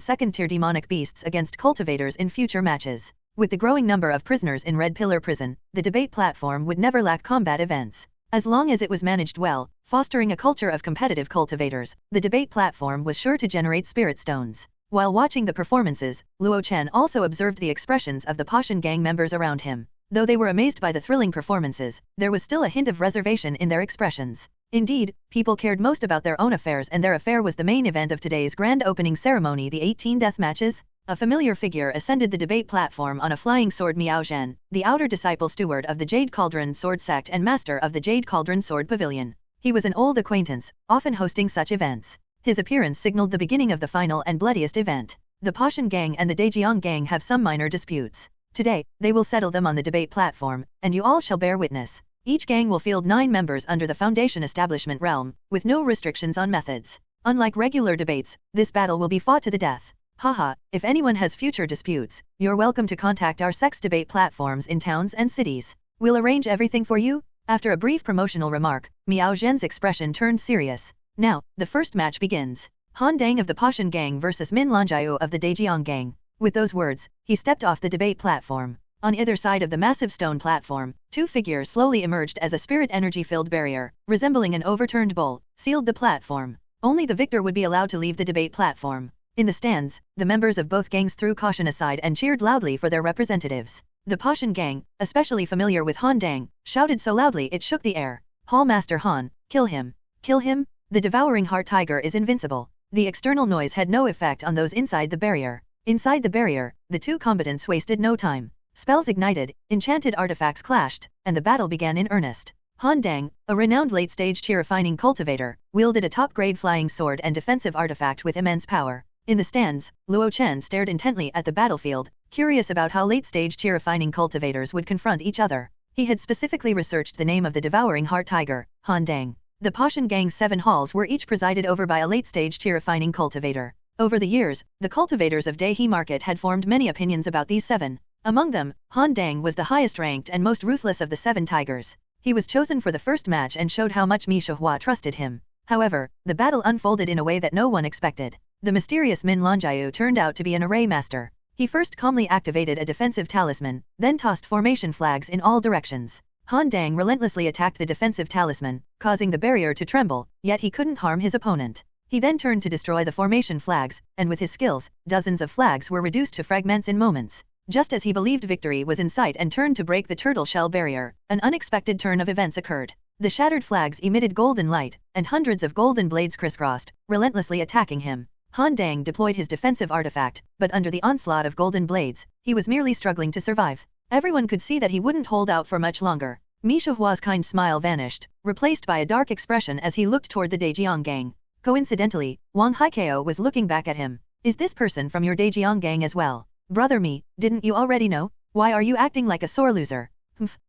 second-tier demonic beasts against cultivators in future matches. With the growing number of prisoners in Red Pillar Prison, the debate platform would never lack combat events. As long as it was managed well, fostering a culture of competitive cultivators, the debate platform was sure to generate spirit stones. While watching the performances, Luo Chen also observed the expressions of the Pashan gang members around him. Though they were amazed by the thrilling performances, there was still a hint of reservation in their expressions. Indeed, people cared most about their own affairs, and their affair was the main event of today's grand opening ceremony, the 18 death matches. A familiar figure ascended the debate platform on a flying sword. Miao Zhen, the outer disciple steward of the Jade Cauldron Sword Sect and master of the Jade Cauldron Sword Pavilion. He was an old acquaintance, often hosting such events. His appearance signaled the beginning of the final and bloodiest event. The Pashan gang and the Dejiang gang have some minor disputes. Today, they will settle them on the debate platform, and you all shall bear witness. Each gang will field 9 members under the Foundation Establishment realm, with no restrictions on methods. Unlike regular debates, this battle will be fought to the death. Haha, if anyone has future disputes, you're welcome to contact our sect's debate platforms in towns and cities. We'll arrange everything for you. After a brief promotional remark, Miao Zhen's expression turned serious. Now, the first match begins. Han Dang of the Pashan gang versus Min Lanjiao of the Dejiang gang. With those words, he stepped off the debate platform. On either side of the massive stone platform, 2 figures slowly emerged as a spirit energy-filled barrier, resembling an overturned bowl, sealed the platform. Only the victor would be allowed to leave the debate platform. In the stands, the members of both gangs threw caution aside and cheered loudly for their representatives. The Pashan gang, especially familiar with Han Dang, shouted so loudly it shook the air. Hall Master Han, kill him! Kill him! The devouring heart tiger is invincible. The external noise had no effect on those inside the barrier. Inside the barrier, the 2 combatants wasted no time. Spells ignited, enchanted artifacts clashed, and the battle began in earnest. Han Dang, a renowned late-stage Chi refining cultivator, wielded a top-grade flying sword and defensive artifact with immense power. In the stands, Luo Chen stared intently at the battlefield, curious about how late-stage Chi refining cultivators would confront each other. He had specifically researched the name of the devouring heart tiger, Han Dang. The Pashan Gang's 7 halls were each presided over by a late-stage chi-refining cultivator. Over the years, the cultivators of Daihe Market had formed many opinions about these 7. Among them, Han Dang was the highest-ranked and most ruthless of the 7 tigers. He was chosen for the first match and showed how much Mi Shihua trusted him. However, the battle unfolded in a way that no one expected. The mysterious Min Lanjiao turned out to be an array master. He first calmly activated a defensive talisman, then tossed formation flags in all directions. Han Dang relentlessly attacked the defensive talisman, causing the barrier to tremble, yet he couldn't harm his opponent. He then turned to destroy the formation flags, and with his skills, dozens of flags were reduced to fragments in moments. Just as he believed victory was in sight and turned to break the turtle shell barrier, an unexpected turn of events occurred. The shattered flags emitted golden light, and hundreds of golden blades crisscrossed, relentlessly attacking him. Han Dang deployed his defensive artifact, but under the onslaught of golden blades, he was merely struggling to survive. Everyone could see that he wouldn't hold out for much longer. Mi Shihua's kind smile vanished, replaced by a dark expression as he looked toward the Daejiang gang. Coincidentally, Wang Haikao was looking back at him. Is this person from your Daejiang gang as well? Brother Mi, didn't you already know? Why are you acting like a sore loser?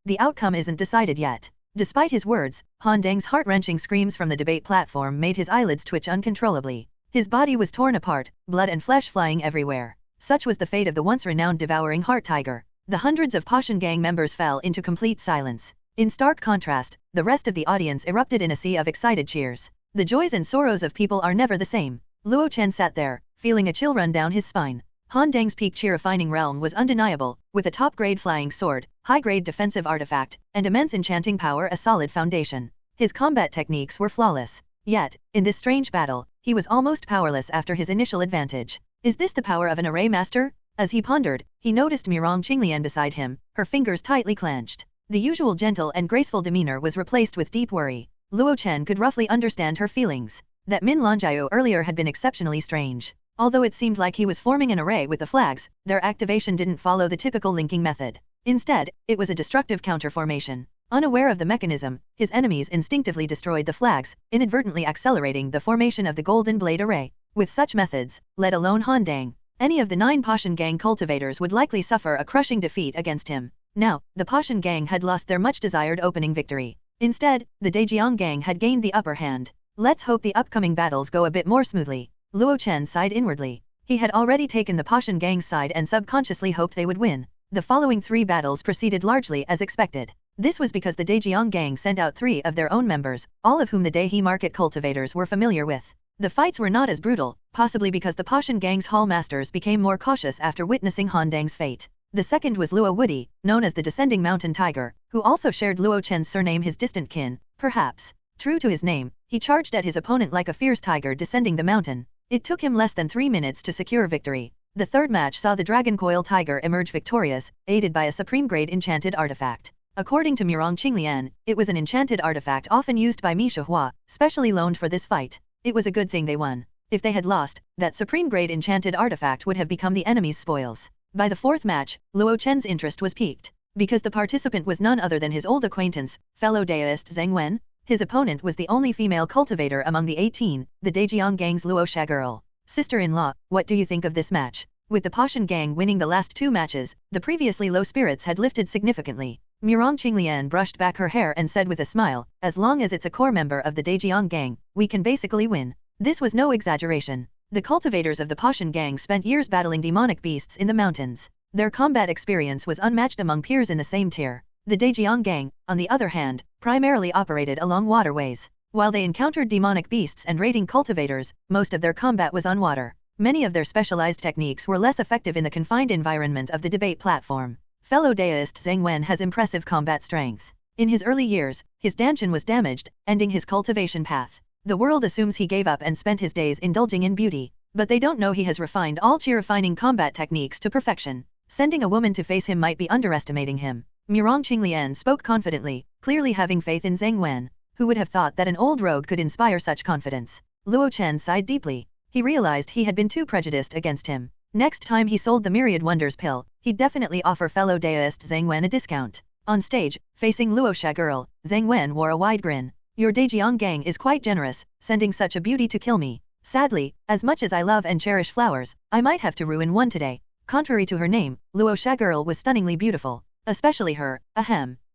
The outcome isn't decided yet. Despite his words, Han Dang's heart-wrenching screams from the debate platform made his eyelids twitch uncontrollably. His body was torn apart, blood and flesh flying everywhere. Such was the fate of the once-renowned devouring heart tiger. The hundreds of Pashan gang members fell into complete silence. In stark contrast, the rest of the audience erupted in a sea of excited cheers. The joys and sorrows of people are never the same. Luo Chen sat there, feeling a chill run down his spine. Han Dang's peak chi-refining realm was undeniable, with a top-grade flying sword, high-grade defensive artifact, and immense enchanting power a solid foundation. His combat techniques were flawless. Yet, in this strange battle, he was almost powerless after his initial advantage. Is this the power of an array master? As he pondered, he noticed Mirong Qinglian beside him, her fingers tightly clenched. The usual gentle and graceful demeanor was replaced with deep worry. Luo Chen could roughly understand her feelings. That Min Lanjiao earlier had been exceptionally strange. Although it seemed like he was forming an array with the flags, their activation didn't follow the typical linking method. Instead, it was a destructive counterformation. Unaware of the mechanism, his enemies instinctively destroyed the flags, inadvertently accelerating the formation of the Golden Blade Array. With such methods, let alone Han Dang, any of the 9 Pashan gang cultivators would likely suffer a crushing defeat against him. Now, the Pashan gang had lost their much-desired opening victory. Instead, the Daejiang gang had gained the upper hand. Let's hope the upcoming battles go a bit more smoothly. Luo Chen sighed inwardly. He had already taken the Pashan gang's side and subconsciously hoped they would win. The following 3 battles proceeded largely as expected. This was because the Daejiang gang sent out 3 of their own members, all of whom the Daihe market cultivators were familiar with. The fights were not as brutal, possibly because the Pashan gang's hall masters became more cautious after witnessing Han Dang's fate. The second was Luo Woody, known as the Descending Mountain Tiger, who also shared Luo Chen's surname, his distant kin, perhaps. True to his name, he charged at his opponent like a fierce tiger descending the mountain. It took him less than 3 minutes to secure victory. The third match saw the Dragon Coil Tiger emerge victorious, aided by a supreme-grade enchanted artifact. According to Mirong Qinglian, it was an enchanted artifact often used by Mi Shihua, specially loaned for this fight. It was a good thing they won. If they had lost, that supreme-grade enchanted artifact would have become the enemy's spoils. By the 4th match, Luo Chen's interest was piqued. Because the participant was none other than his old acquaintance, fellow Daoist Zheng Wen. His opponent was the only female cultivator among the 18, the Daejiang gang's Luo Sha girl. Sister-in-law, what do you think of this match? With the Pashan gang winning the last 2 matches, the previously low spirits had lifted significantly. Mirong Qinglian brushed back her hair and said with a smile, as long as it's a core member of the Daejiang gang, we can basically win. This was no exaggeration. The cultivators of the Pashan gang spent years battling demonic beasts in the mountains. Their combat experience was unmatched among peers in the same tier. The Daejiang gang, on the other hand, primarily operated along waterways. While they encountered demonic beasts and raiding cultivators, most of their combat was on water. Many of their specialized techniques were less effective in the confined environment of the debate platform. Fellow Daoist Zheng Wen has impressive combat strength. In his early years, his danshan was damaged, ending his cultivation path. The world assumes he gave up and spent his days indulging in beauty. But they don't know he has refined all chi-refining combat techniques to perfection. Sending a woman to face him might be underestimating him. Mirong Qinglian spoke confidently, clearly having faith in Zheng Wen. Who would have thought that an old rogue could inspire such confidence? Luo Chen sighed deeply. He realized he had been too prejudiced against him. Next time he sold the Myriad Wonders pill, he'd definitely offer fellow Daoist Zheng Wen a discount. On stage, facing Luo Sha girl, Zheng Wen wore a wide grin. Your Daejiang gang is quite generous, sending such a beauty to kill me. Sadly, as much as I love and cherish flowers, I might have to ruin one today. Contrary to her name, Luo Sha girl was stunningly beautiful. Especially her,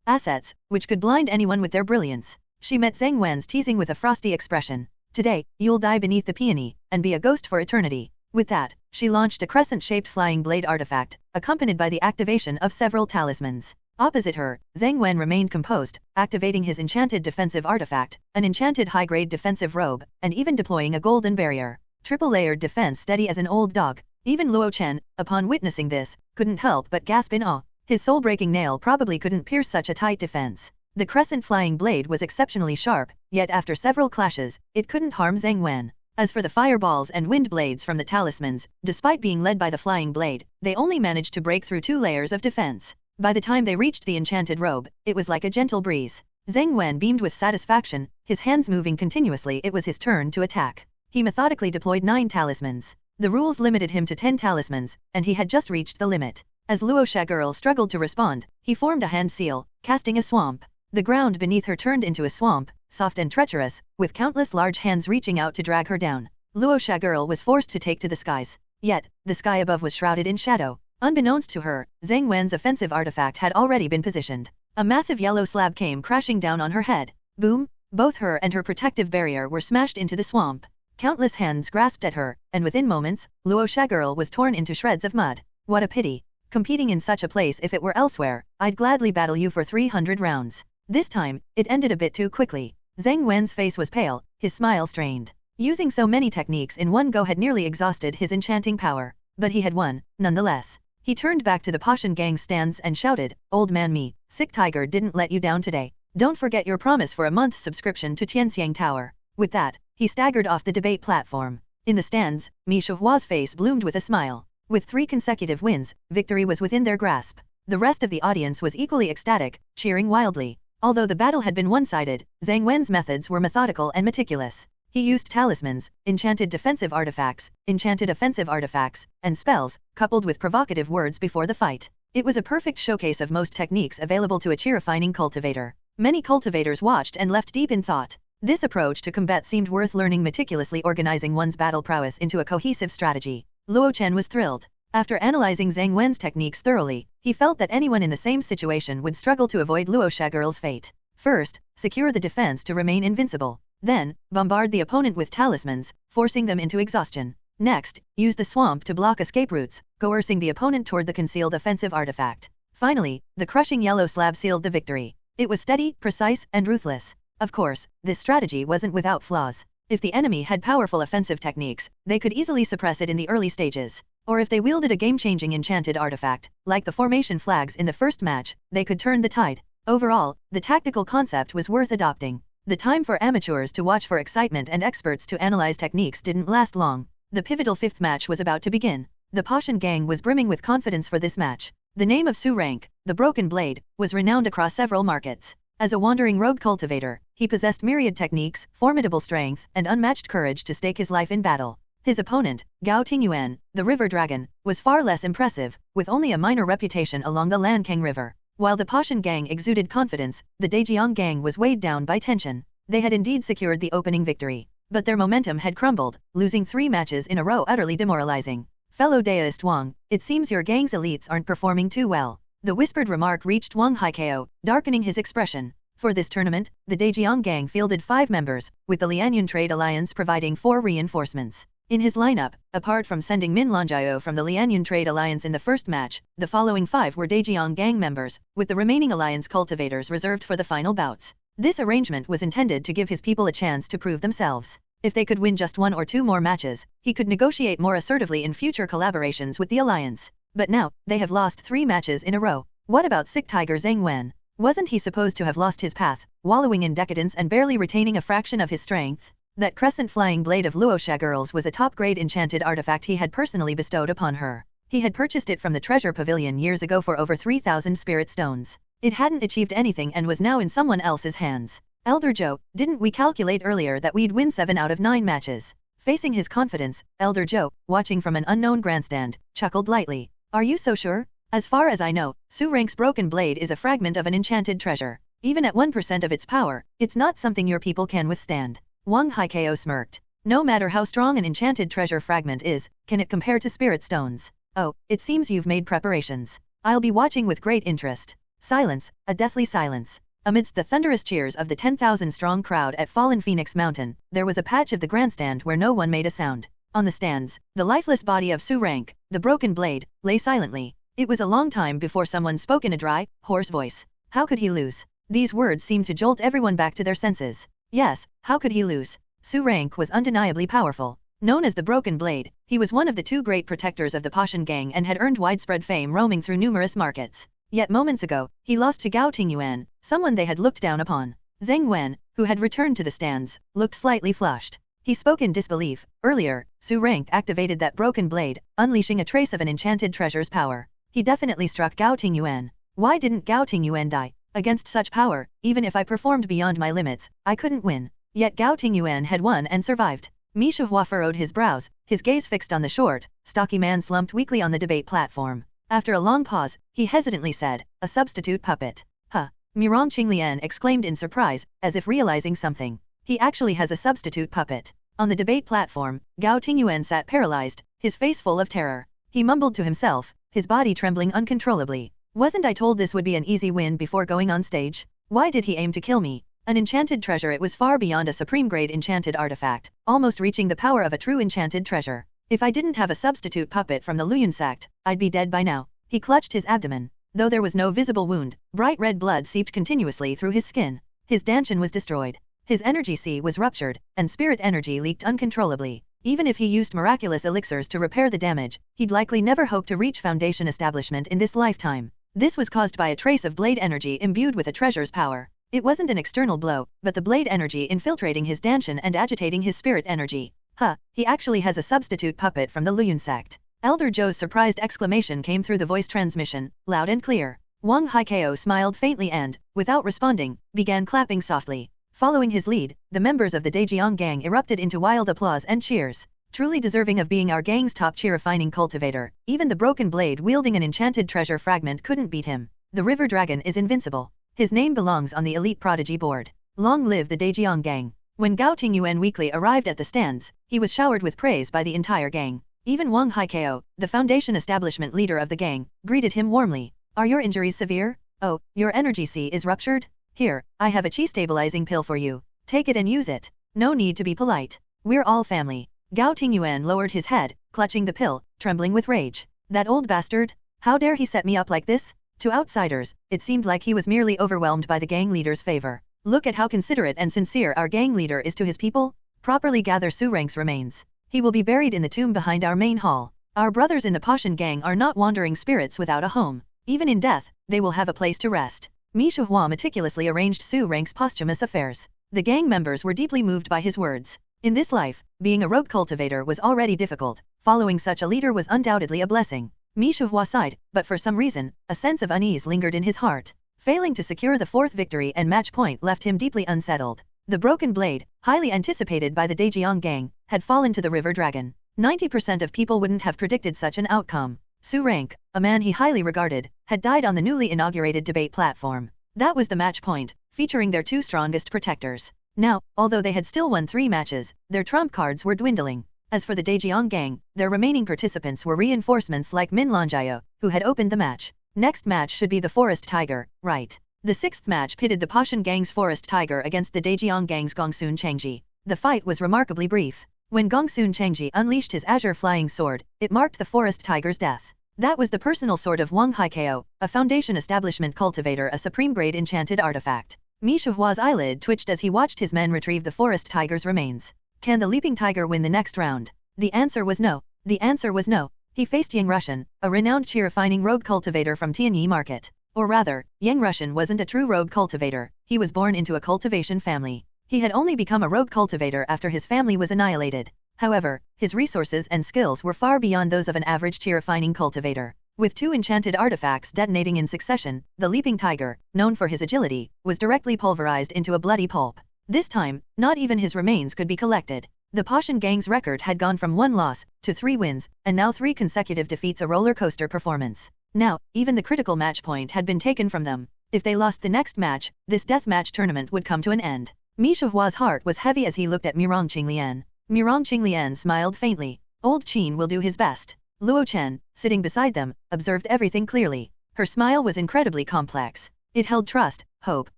assets, which could blind anyone with their brilliance. She met Zhang Wen's teasing with a frosty expression. Today, you'll die beneath the peony, and be a ghost for eternity. With that, she launched a crescent-shaped flying blade artifact, accompanied by the activation of several talismans. Opposite her, Zhang Wen remained composed, activating his enchanted defensive artifact, an enchanted high-grade defensive robe, and even deploying a golden barrier. Triple-layered defense steady as an old dog. Even Luo Chen, upon witnessing this, couldn't help but gasp in awe. His soul-breaking nail probably couldn't pierce such a tight defense. The crescent flying blade was exceptionally sharp, yet after several clashes, it couldn't harm Zhang Wen. As for the fireballs and wind blades from the talismans, despite being led by the flying blade, they only managed to break through 2 layers of defense. By the time they reached the enchanted robe, it was like a gentle breeze. Zhang Wen beamed with satisfaction, his hands moving continuously. It was his turn to attack. He methodically deployed 9 talismans. The rules limited him to 10 talismans, and he had just reached the limit. As Luo Chen struggled to respond, he formed a hand seal, casting a swamp. The ground beneath her turned into a swamp, soft and treacherous, with countless large hands reaching out to drag her down. Luo Chen was forced to take to the skies. Yet, the sky above was shrouded in shadow. Unbeknownst to her, Zhang Wen's offensive artifact had already been positioned. A massive yellow slab came crashing down on her head. Boom! Both her and her protective barrier were smashed into the swamp. Countless hands grasped at her, and within moments, Luo Chen was torn into shreds of mud. What a pity. Competing in such a place, if it were elsewhere, I'd gladly battle you for 300 rounds. This time, it ended a bit too quickly. Zhang Wen's face was pale, his smile strained. Using so many techniques in one go had nearly exhausted his enchanting power. But he had won, nonetheless. He turned back to the Pashan gang's stands and shouted, "Old man me, Sick Tiger didn't let you down today. Don't forget your promise for a month's subscription to Tianxiang Tower." With that, he staggered off the debate platform. In the stands, Mi Shuhua's face bloomed with a smile. With 3 consecutive wins, victory was within their grasp. The rest of the audience was equally ecstatic, cheering wildly. Although the battle had been one-sided, Zhang Wen's methods were methodical and meticulous. He used talismans, enchanted defensive artifacts, enchanted offensive artifacts, and spells, coupled with provocative words before the fight. It was a perfect showcase of most techniques available to a cheer-refining cultivator. Many cultivators watched and left deep in thought. This approach to combat seemed worth learning, meticulously organizing one's battle prowess into a cohesive strategy. Luo Chen was thrilled. After analyzing Zhang Wen's techniques thoroughly, he felt that anyone in the same situation would struggle to avoid Luo Chen fate. First, secure the defense to remain invincible. Then, bombard the opponent with talismans, forcing them into exhaustion. Next, use the swamp to block escape routes, coercing the opponent toward the concealed offensive artifact. Finally, the crushing yellow slab sealed the victory. It was steady, precise, and ruthless. Of course, this strategy wasn't without flaws. If the enemy had powerful offensive techniques, they could easily suppress it in the early stages. Or if they wielded a game-changing enchanted artifact, like the formation flags in the first match, they could turn the tide. Overall, the tactical concept was worth adopting. The time for amateurs to watch for excitement and experts to analyze techniques didn't last long. The pivotal 5th match was about to begin. The Pashan gang was brimming with confidence for this match. The name of Su Rank, the Broken Blade, was renowned across several markets. As a wandering rogue cultivator, he possessed myriad techniques, formidable strength, and unmatched courage to stake his life in battle. His opponent, Gao Tingyuan, the River Dragon, was far less impressive, with only a minor reputation along the Lankang River. While the Pashan gang exuded confidence, the Dejiang gang was weighed down by tension. They had indeed secured the opening victory, but their momentum had crumbled, losing 3 matches in a row utterly demoralizing. "Fellow Daoist Wang, it seems your gang's elites aren't performing too well." The whispered remark reached Wang Haikao, darkening his expression. For this tournament, the Dejiang gang fielded 5 members, with the Lianyun Trade Alliance providing 4 reinforcements. In his lineup, apart from sending Min Lanjiao from the Lianyun Trade Alliance in the first match, the following 5 were Dejiang gang members, with the remaining alliance cultivators reserved for the final bouts. This arrangement was intended to give his people a chance to prove themselves. If they could win just 1 or 2 more matches, he could negotiate more assertively in future collaborations with the alliance. But now, they have lost 3 matches in a row. What about Sick Tiger Zhang Wen? Wasn't he supposed to have lost his path, wallowing in decadence and barely retaining a fraction of his strength? That crescent flying blade of Luo Chen was a top-grade enchanted artifact he had personally bestowed upon her. He had purchased it from the treasure pavilion years ago for over 3,000 spirit stones. It hadn't achieved anything and was now in someone else's hands. Elder Zhou, didn't we calculate earlier that we'd win 7 out of 9 matches? Facing his confidence, Elder Zhou, watching from an unknown grandstand, chuckled lightly. Are you so sure? As far as I know, Su Rank's broken blade is a fragment of an enchanted treasure. Even at 1% of its power, it's not something your people can withstand. Wang Haikao smirked. No matter how strong an enchanted treasure fragment is, can it compare to spirit stones? Oh, it seems you've made preparations. I'll be watching with great interest. Silence, a deathly silence. Amidst the thunderous cheers of the 10,000-strong crowd at Fallen Phoenix Mountain, there was a patch of the grandstand where no one made a sound. On the stands, the lifeless body of Su Rank, the broken blade, lay silently. It was a long time before someone spoke in a dry, hoarse voice. How could he lose? These words seemed to jolt everyone back to their senses. Yes, how could he lose? Su Rank was undeniably powerful. Known as the Broken Blade, he was one of the two great protectors of the Pashan gang and had earned widespread fame roaming through numerous markets. Yet moments ago, he lost to Gao Tingyuan, someone they had looked down upon. Zheng Wen, who had returned to the stands, looked slightly flushed. He spoke in disbelief. Earlier, Su Rank activated that broken blade, unleashing a trace of an enchanted treasure's power. He definitely struck Gao Tingyuan. Why didn't Gao Tingyuan die? Against such power, even if I performed beyond my limits, I couldn't win. Yet Gao Tingyuan had won and survived. Mi Shihua furrowed his brows, his gaze fixed on the short, stocky man slumped weakly on the debate platform. After a long pause, he hesitantly said, "A substitute puppet." Huh. Mirong Qinglian exclaimed in surprise, as if realizing something. He actually has a substitute puppet. On the debate platform, Gao Tingyuan sat paralyzed, his face full of terror. He mumbled to himself, his body trembling uncontrollably. Wasn't I told this would be an easy win before going on stage? Why did he aim to kill me? An enchanted treasure. It was far beyond a supreme-grade enchanted artifact, almost reaching the power of a true enchanted treasure. If I didn't have a substitute puppet from the Luoyun sect, I'd be dead by now. He clutched his abdomen. Though there was no visible wound, bright red blood seeped continuously through his skin. His dantian was destroyed. His energy sea was ruptured, and spirit energy leaked uncontrollably. Even if he used miraculous elixirs to repair the damage, he'd likely never hope to reach foundation establishment in this lifetime. This was caused by a trace of blade energy imbued with a treasure's power. It wasn't an external blow, but the blade energy infiltrating his dantian and agitating his spirit energy. Huh, he actually has a substitute puppet from the Luoyun sect. Elder Zhou's surprised exclamation came through the voice transmission, loud and clear. Wang Haikao smiled faintly and, without responding, began clapping softly. Following his lead, the members of the Dejiang gang erupted into wild applause and cheers. Truly deserving of being our gang's top cheer-refining cultivator, even the broken blade wielding an enchanted treasure fragment couldn't beat him. The river dragon is invincible. His name belongs on the elite prodigy board. Long live the Dejiang gang. When Gao Tingyuan weakly arrived at the stands, he was showered with praise by the entire gang. Even Wang Haikao, the foundation establishment leader of the gang, greeted him warmly. Are your injuries severe? Oh, your energy sea is ruptured? Here, I have a chi-stabilizing pill for you. Take it and use it. No need to be polite. We're all family. Gao Tingyuan lowered his head, clutching the pill, trembling with rage. That old bastard? How dare he set me up like this? To outsiders, it seemed like he was merely overwhelmed by the gang leader's favor. Look at how considerate and sincere our gang leader is to his people. Properly gather Su Rank's remains. He will be buried in the tomb behind our main hall. Our brothers in the Pashan gang are not wandering spirits without a home. Even in death, they will have a place to rest. Mi Shihua meticulously arranged Su Rank's posthumous affairs. The gang members were deeply moved by his words. In this life, being a rogue cultivator was already difficult. Following such a leader was undoubtedly a blessing. Mi Shihua sighed, but for some reason, a sense of unease lingered in his heart. Failing to secure the fourth victory and match point left him deeply unsettled. The broken blade, highly anticipated by the Dejiang gang, had fallen to the river dragon. 90% of people wouldn't have predicted such an outcome. Su Rank, a man he highly regarded, had died on the newly inaugurated debate platform. That was the match point, featuring their two strongest protectors. Now, although they had still won 3 matches, their trump cards were dwindling. As for the Dejiang gang, their remaining participants were reinforcements like Min Lanjiao, who had opened the match. Next match should be the Forest Tiger, right? The 6th match pitted the Pashan gang's Forest Tiger against the Dejiang gang's Gongsun Chengji. The fight was remarkably brief. When Gongsun Chengji unleashed his azure flying sword, it marked the Forest Tiger's death. That was the personal sword of Wang Haikao, a foundation establishment cultivator, a supreme-grade enchanted artifact. Mi Shihua's eyelid twitched as he watched his men retrieve the Forest Tiger's remains. Can the Leaping Tiger win the next round? The answer was no. The answer was no. He faced Yang Rushan, a renowned chi-refining rogue cultivator from Tianyi Market. Or rather, Yang Rushan wasn't a true rogue cultivator, he was born into a cultivation family. He had only become a rogue cultivator after his family was annihilated. However, his resources and skills were far beyond those of an average chi-refining cultivator. With 2 enchanted artifacts detonating in succession, the Leaping Tiger, known for his agility, was directly pulverized into a bloody pulp. This time, not even his remains could be collected. The Pashan gang's record had gone from 1 loss to 3 wins, and now 3 consecutive defeats, a roller coaster performance. Now, even the critical match point had been taken from them. If they lost the next match, this deathmatch tournament would come to an end. Mi Shihua's heart was heavy as he looked at Mirong Qinglian. Mirong Qinglian smiled faintly. Old Qin will do his best. Luo Chen, sitting beside them, observed everything clearly. Her smile was incredibly complex. It held trust, hope,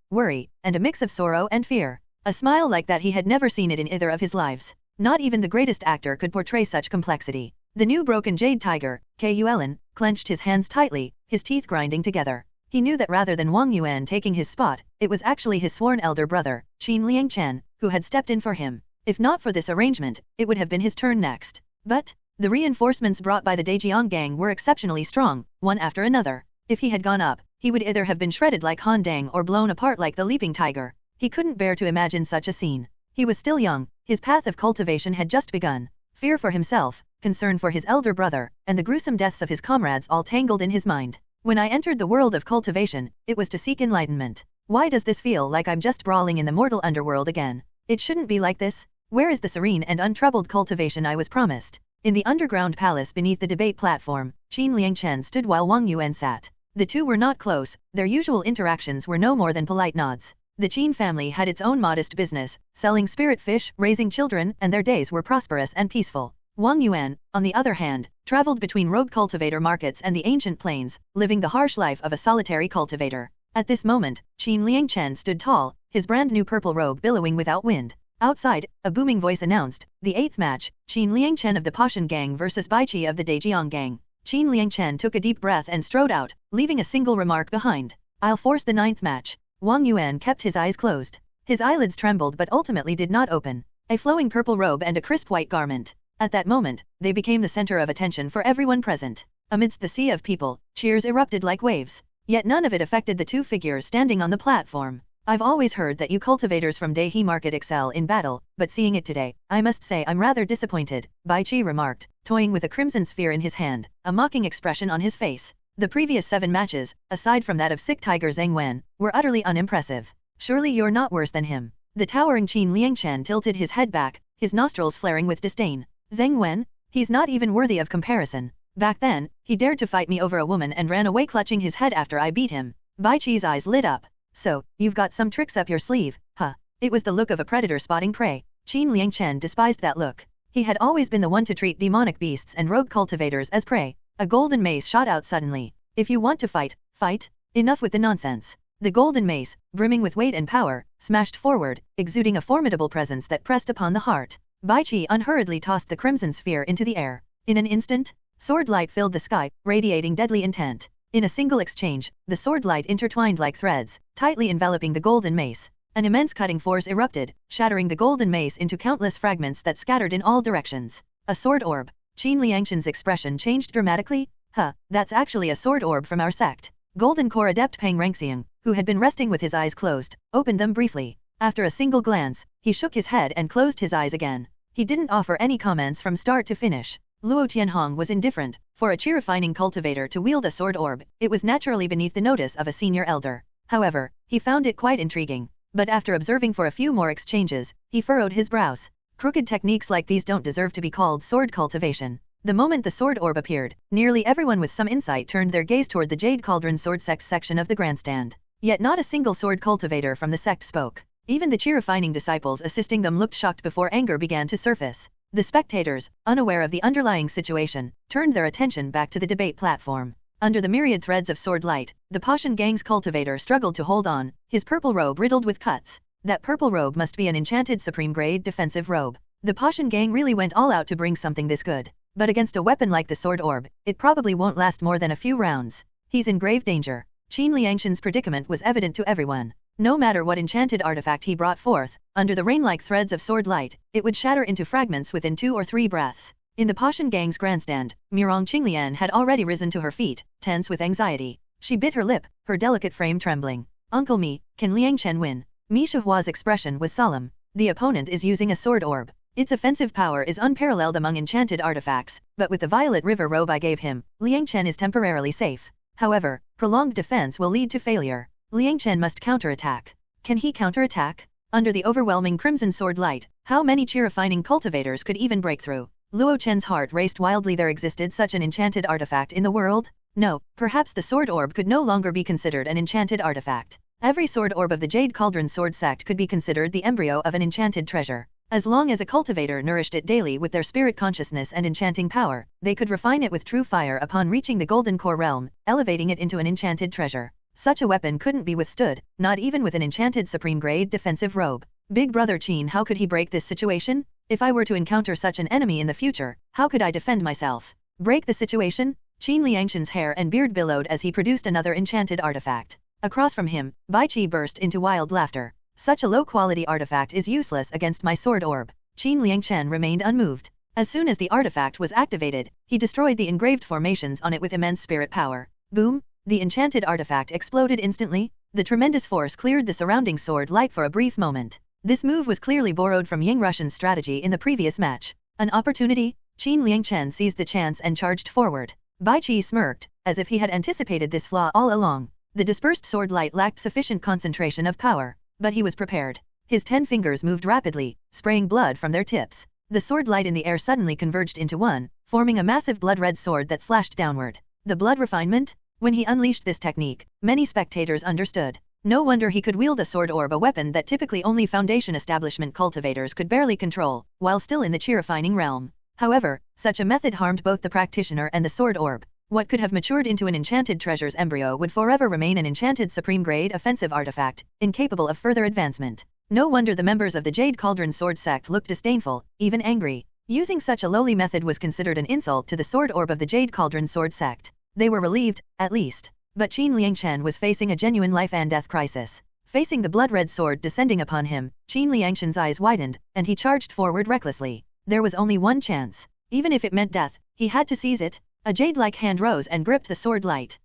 worry, and a mix of sorrow and fear. A smile like that he had never seen it in either of his lives. Not even the greatest actor could portray such complexity. The new broken jade tiger, Kuln, clenched his hands tightly, his teeth grinding together. He knew that rather than Wang Yuan taking his spot, it was actually his sworn elder brother, Qin Liangchen, who had stepped in for him. If not for this arrangement, it would have been his turn next. But the reinforcements brought by the Dejiang gang were exceptionally strong, one after another. If he had gone up, he would either have been shredded like Han Dang or blown apart like the leaping tiger. He couldn't bear to imagine such a scene. He was still young, his path of cultivation had just begun. Fear for himself, concern for his elder brother, and the gruesome deaths of his comrades all tangled in his mind. When I entered the world of cultivation, it was to seek enlightenment. Why does this feel like I'm just brawling in the mortal underworld again? It shouldn't be like this. Where is the serene and untroubled cultivation I was promised? In the underground palace beneath the debate platform, Qin Liangchen stood while Wang Yuan sat. The two were not close, their usual interactions were no more than polite nods. The Qin family had its own modest business, selling spirit fish, raising children, and their days were prosperous and peaceful. Wang Yuan, on the other hand, traveled between rogue cultivator markets and the ancient plains, living the harsh life of a solitary cultivator. At this moment, Qin Liangchen stood tall, his brand new purple robe billowing without wind. Outside, a booming voice announced, the 8th match, Qin Liangchen of the Pashan gang versus Baiqi of the Dejiang gang. Qin Liangchen took a deep breath and strode out, leaving a single remark behind. I'll force the 9th match. Wang Yuan kept his eyes closed. His eyelids trembled but ultimately did not open. A flowing purple robe and a crisp white garment. At that moment, they became the center of attention for everyone present. Amidst the sea of people, cheers erupted like waves. Yet none of it affected the two figures standing on the platform. I've always heard that you cultivators from Dehi Market excel in battle, but seeing it today, I must say I'm rather disappointed, Baiqi remarked, toying with a crimson sphere in his hand, a mocking expression on his face. The previous 7 matches, aside from that of sick tiger Zheng Wen, were utterly unimpressive. Surely you're not worse than him. The towering Qin Liangchen tilted his head back, his nostrils flaring with disdain. Zheng Wen? He's not even worthy of comparison. Back then, he dared to fight me over a woman and ran away clutching his head after I beat him. Baiqi's eyes lit up. So, you've got some tricks up your sleeve, huh? It was the look of a predator spotting prey. Qin Liangchen despised that look. He had always been the one to treat demonic beasts and rogue cultivators as prey. A golden mace shot out suddenly. If you want to fight, fight. Enough with the nonsense. The golden mace, brimming with weight and power, smashed forward, exuding a formidable presence that pressed upon the heart. Baiqi unhurriedly tossed the crimson sphere into the air. In an instant, sword light filled the sky, radiating deadly intent. In a single exchange, the sword light intertwined like threads, tightly enveloping the golden mace. An immense cutting force erupted, shattering the golden mace into countless fragments that scattered in all directions. A sword orb. Qin Liangchen's expression changed dramatically. Huh, that's actually a sword orb from our sect. Golden Core Adept Pang Rangxiang, who had been resting with his eyes closed, opened them briefly. After a single glance, he shook his head and closed his eyes again. He didn't offer any comments from start to finish. Luo Tianhong was indifferent. For a chi-refining cultivator to wield a sword orb, it was naturally beneath the notice of a senior elder. However, he found it quite intriguing. But after observing for a few more exchanges, he furrowed his brows. Crooked techniques like these don't deserve to be called sword cultivation. The moment the sword orb appeared, nearly everyone with some insight turned their gaze toward the Jade Cauldron Sword Sect section of the grandstand. Yet not a single sword cultivator from the sect spoke. Even the chi-refining disciples assisting them looked shocked before anger began to surface. The spectators, unaware of the underlying situation, turned their attention back to the debate platform. Under the myriad threads of sword light, the Pashan gang's cultivator struggled to hold on, his purple robe riddled with cuts. That purple robe must be an enchanted supreme-grade defensive robe. The Pashan gang really went all out to bring something this good. But against a weapon like the sword orb, it probably won't last more than a few rounds. He's in grave danger. Qin Liangchen's predicament was evident to everyone. No matter what enchanted artifact he brought forth, under the rain-like threads of sword light, it would shatter into fragments within 2 or 3 breaths. In the Pashan gang's grandstand, Murong Qinglian had already risen to her feet, tense with anxiety. She bit her lip, her delicate frame trembling. Uncle Mi, can Liangchen win? Mi Shahua's expression was solemn. The opponent is using a sword orb. Its offensive power is unparalleled among enchanted artifacts, but with the Violet River robe I gave him, Liangchen is temporarily safe. However, prolonged defense will lead to failure. Liangchen must counterattack. Can he counterattack? Under the overwhelming crimson sword light, how many chi-refining cultivators could even break through? Luo Chen's heart raced wildly. There existed such an enchanted artifact in the world? No, perhaps the sword orb could no longer be considered an enchanted artifact. Every sword orb of the Jade Cauldron Sword Sect could be considered the embryo of an enchanted treasure. As long as a cultivator nourished it daily with their spirit consciousness and enchanting power, they could refine it with true fire upon reaching the Golden Core realm, elevating it into an enchanted treasure. Such a weapon couldn't be withstood, not even with an enchanted supreme grade defensive robe. Big brother Qin, how could he break this situation? If I were to encounter such an enemy in the future, how could I defend myself? Break the situation? Qin Liangshan's hair and beard billowed as he produced another enchanted artifact. Across from him, Bai Qi burst into wild laughter. Such a low-quality artifact is useless against my sword orb. Qin Liangshan remained unmoved. As soon as the artifact was activated, he destroyed the engraved formations on it with immense spirit power. Boom! The enchanted artifact exploded instantly. The tremendous force cleared the surrounding sword light for a brief moment. This move was clearly borrowed from Ying Rushan's strategy in the previous match. An opportunity? Qin Liangshan seized the chance and charged forward. Bai Qi smirked, as if he had anticipated this flaw all along. The dispersed sword light lacked sufficient concentration of power, but he was prepared. His 10 fingers moved rapidly, spraying blood from their tips. The sword light in the air suddenly converged into one, forming a massive blood-red sword that slashed downward. The blood refinement? When he unleashed this technique, many spectators understood. No wonder he could wield a sword orb, a weapon that typically only Foundation establishment cultivators could barely control, while still in the chi-refining realm. However, such a method harmed both the practitioner and the sword orb. What could have matured into an enchanted treasure's embryo would forever remain an enchanted supreme-grade offensive artifact, incapable of further advancement. No wonder the members of the Jade Cauldron Sword sect looked disdainful, even angry. Using such a lowly method was considered an insult to the sword orb of the Jade Cauldron Sword sect. They were relieved, at least. But Qin Liangshan was facing a genuine life and death crisis. Facing the blood-red sword descending upon him, Qin Liangshan's eyes widened, and he charged forward recklessly. There was only one chance. Even if it meant death, he had to seize it. A jade-like hand rose and gripped the sword light.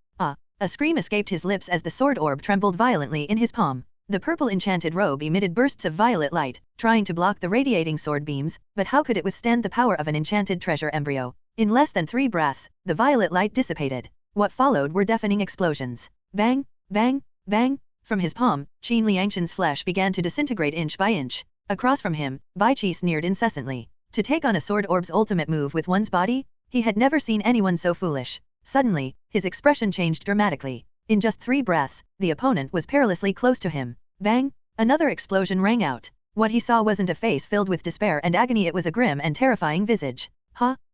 A scream escaped his lips as the sword orb trembled violently in his palm. The purple enchanted robe emitted bursts of violet light, trying to block the radiating sword beams, but how could it withstand the power of an enchanted treasure embryo? In less than 3 breaths, the violet light dissipated. What followed were deafening explosions. Bang, bang, bang. From his palm, Qin Liangshan's flesh began to disintegrate inch by inch. Across from him, Bai Qi sneered incessantly. To take on a sword orb's ultimate move with one's body? He had never seen anyone so foolish. Suddenly, his expression changed dramatically. In just 3 breaths, the opponent was perilously close to him. Bang! Another explosion rang out. What he saw wasn't a face filled with despair and agony, it was a grim and terrifying visage.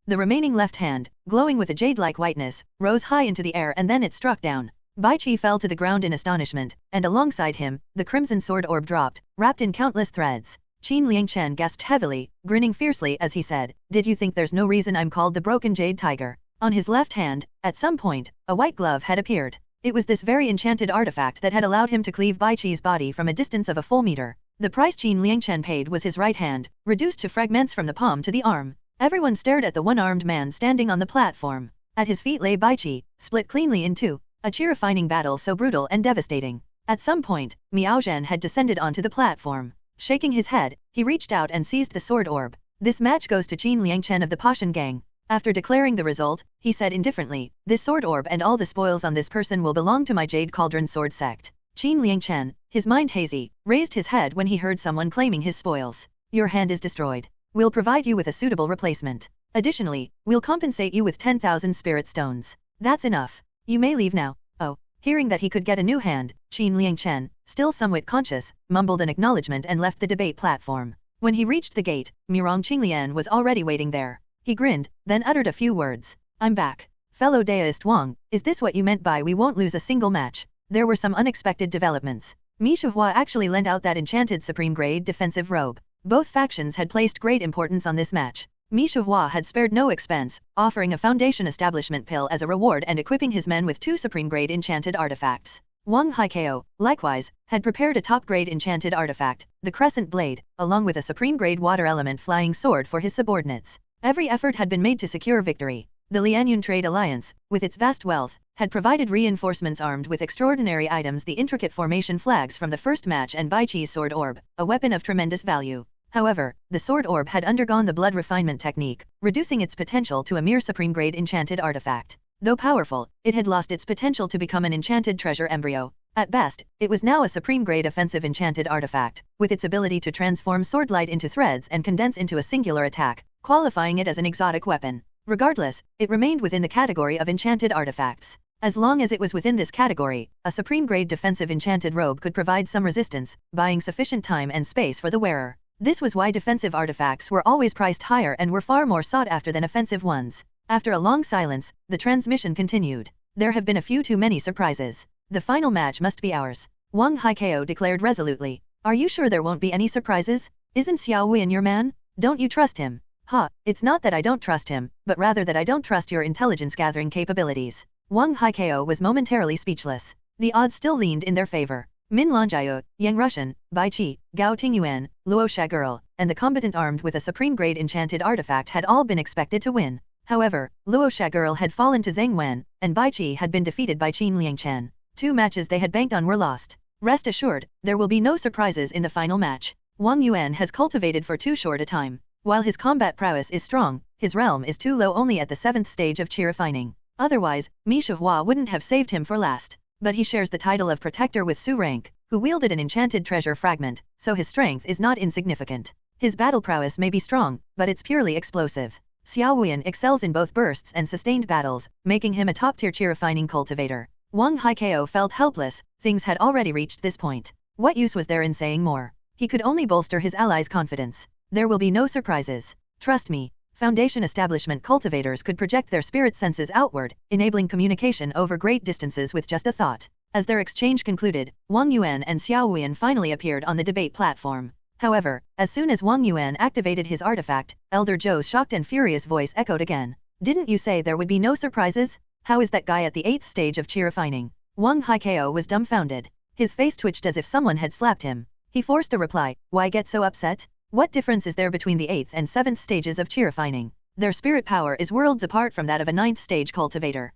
The remaining left hand, glowing with a jade-like whiteness, rose high into the air and then it struck down. Bai Qi fell to the ground in astonishment, and alongside him, the crimson sword orb dropped, wrapped in countless threads. Qin Liangshan gasped heavily, grinning fiercely as he said, "Did you think there's no reason I'm called the Broken Jade Tiger?" On his left hand, at some point, a white glove had appeared. It was this very enchanted artifact that had allowed him to cleave Bai Qi's body from a distance of a full meter. The price Qin Liangshan paid was his right hand, reduced to fragments from the palm to the arm. Everyone stared at the one-armed man standing on the platform. At his feet lay Bai Qi, split cleanly in two, a chi-refining battle so brutal and devastating. At some point, Miao Zhen had descended onto the platform. Shaking his head, he reached out and seized the sword orb. "This match goes to Qin Liangshan of the Pashan gang." After declaring the result, he said indifferently, "This sword orb and all the spoils on this person will belong to my Jade Cauldron Sword sect." Qin Liangshan, his mind hazy, raised his head when he heard someone claiming his spoils. "Your hand is destroyed. We'll provide you with a suitable replacement. Additionally, we'll compensate you with 10,000 spirit stones. That's enough. You may leave now." Oh. Hearing that he could get a new hand, Qin Liangshan, still somewhat conscious, mumbled an acknowledgement and left the debate platform. When he reached the gate, Mirong Qinglian was already waiting there. He grinned, then uttered a few words. "I'm back. Fellow Daoist Wang, is this what you meant by we won't lose a single match?" There were some unexpected developments. Mi Shuhua actually lent out that enchanted supreme grade defensive robe. Both factions had placed great importance on this match. Mi Shuhua had spared no expense, offering a Foundation establishment pill as a reward and equipping his men with 2 supreme-grade enchanted artifacts. Wang Haikao, likewise, had prepared a top-grade enchanted artifact, the Crescent Blade, along with a supreme-grade water element flying sword for his subordinates. Every effort had been made to secure victory. The Lianyun Trade Alliance, with its vast wealth, had provided reinforcements armed with extraordinary items, the intricate formation flags from the first match and Bai Qi's sword orb, a weapon of tremendous value. However, the sword orb had undergone the blood refinement technique, reducing its potential to a mere supreme-grade enchanted artifact. Though powerful, it had lost its potential to become an enchanted treasure embryo. At best, it was now a supreme-grade offensive enchanted artifact, with its ability to transform sword light into threads and condense into a singular attack, qualifying it as an exotic weapon. Regardless, it remained within the category of enchanted artifacts. As long as it was within this category, a supreme-grade defensive enchanted robe could provide some resistance, buying sufficient time and space for the wearer. This was why defensive artifacts were always priced higher and were far more sought after than offensive ones. After a long silence, the transmission continued. "There have been a few too many surprises. The final match must be ours. Wang Haikao declared resolutely. Are you sure there won't be any surprises? Isn't Xiao Wuyan your man? Don't you trust him? Ha, it's not that I don't trust him, but rather that I don't trust your intelligence-gathering capabilities. Wang Haikao was momentarily speechless. The odds still leaned in their favor. Min Lanjiao, Yang Rushan, Bai Qi, Gao Tingyuan, Luo Shagirl, and the combatant armed with a supreme-grade enchanted artifact had all been expected to win. However, Luo Shagirl had fallen to Zhang Wen, and Bai Qi had been defeated by Qin Liangchen. 2 matches they had banked on were lost. Rest assured, there will be no surprises in the final match. Wang Yuan has cultivated for too short a time. While his combat prowess is strong, his realm is too low only at the 7th stage of qi refining. Otherwise, Mi Shihua wouldn't have saved him for last. But he shares the title of protector with Su Rank, who wielded an enchanted treasure fragment, so his strength is not insignificant. His battle prowess may be strong, but it's purely explosive. Xiao Wuyan excels in both bursts and sustained battles, making him a top-tier qi refining cultivator. Wang Haikao felt helpless. Things had already reached this point. What use was there in saying more? He could only bolster his allies' confidence. There will be no surprises. Trust me. Foundation establishment cultivators could project their spirit senses outward, enabling communication over great distances with just a thought. As their exchange concluded, Wang Yuan and Xiao Wuyan finally appeared on the debate platform. However, as soon as Wang Yuan activated his artifact, Elder Zhou's shocked and furious voice echoed again. Didn't you say there would be no surprises? How is that guy at the 8th stage of qi refining? Wang Haikao was dumbfounded. His face twitched as if someone had slapped him. He forced a reply. Why get so upset? What difference is there between the 8th and 7th stages of qi refining? Their spirit power is worlds apart from that of a 9th stage cultivator.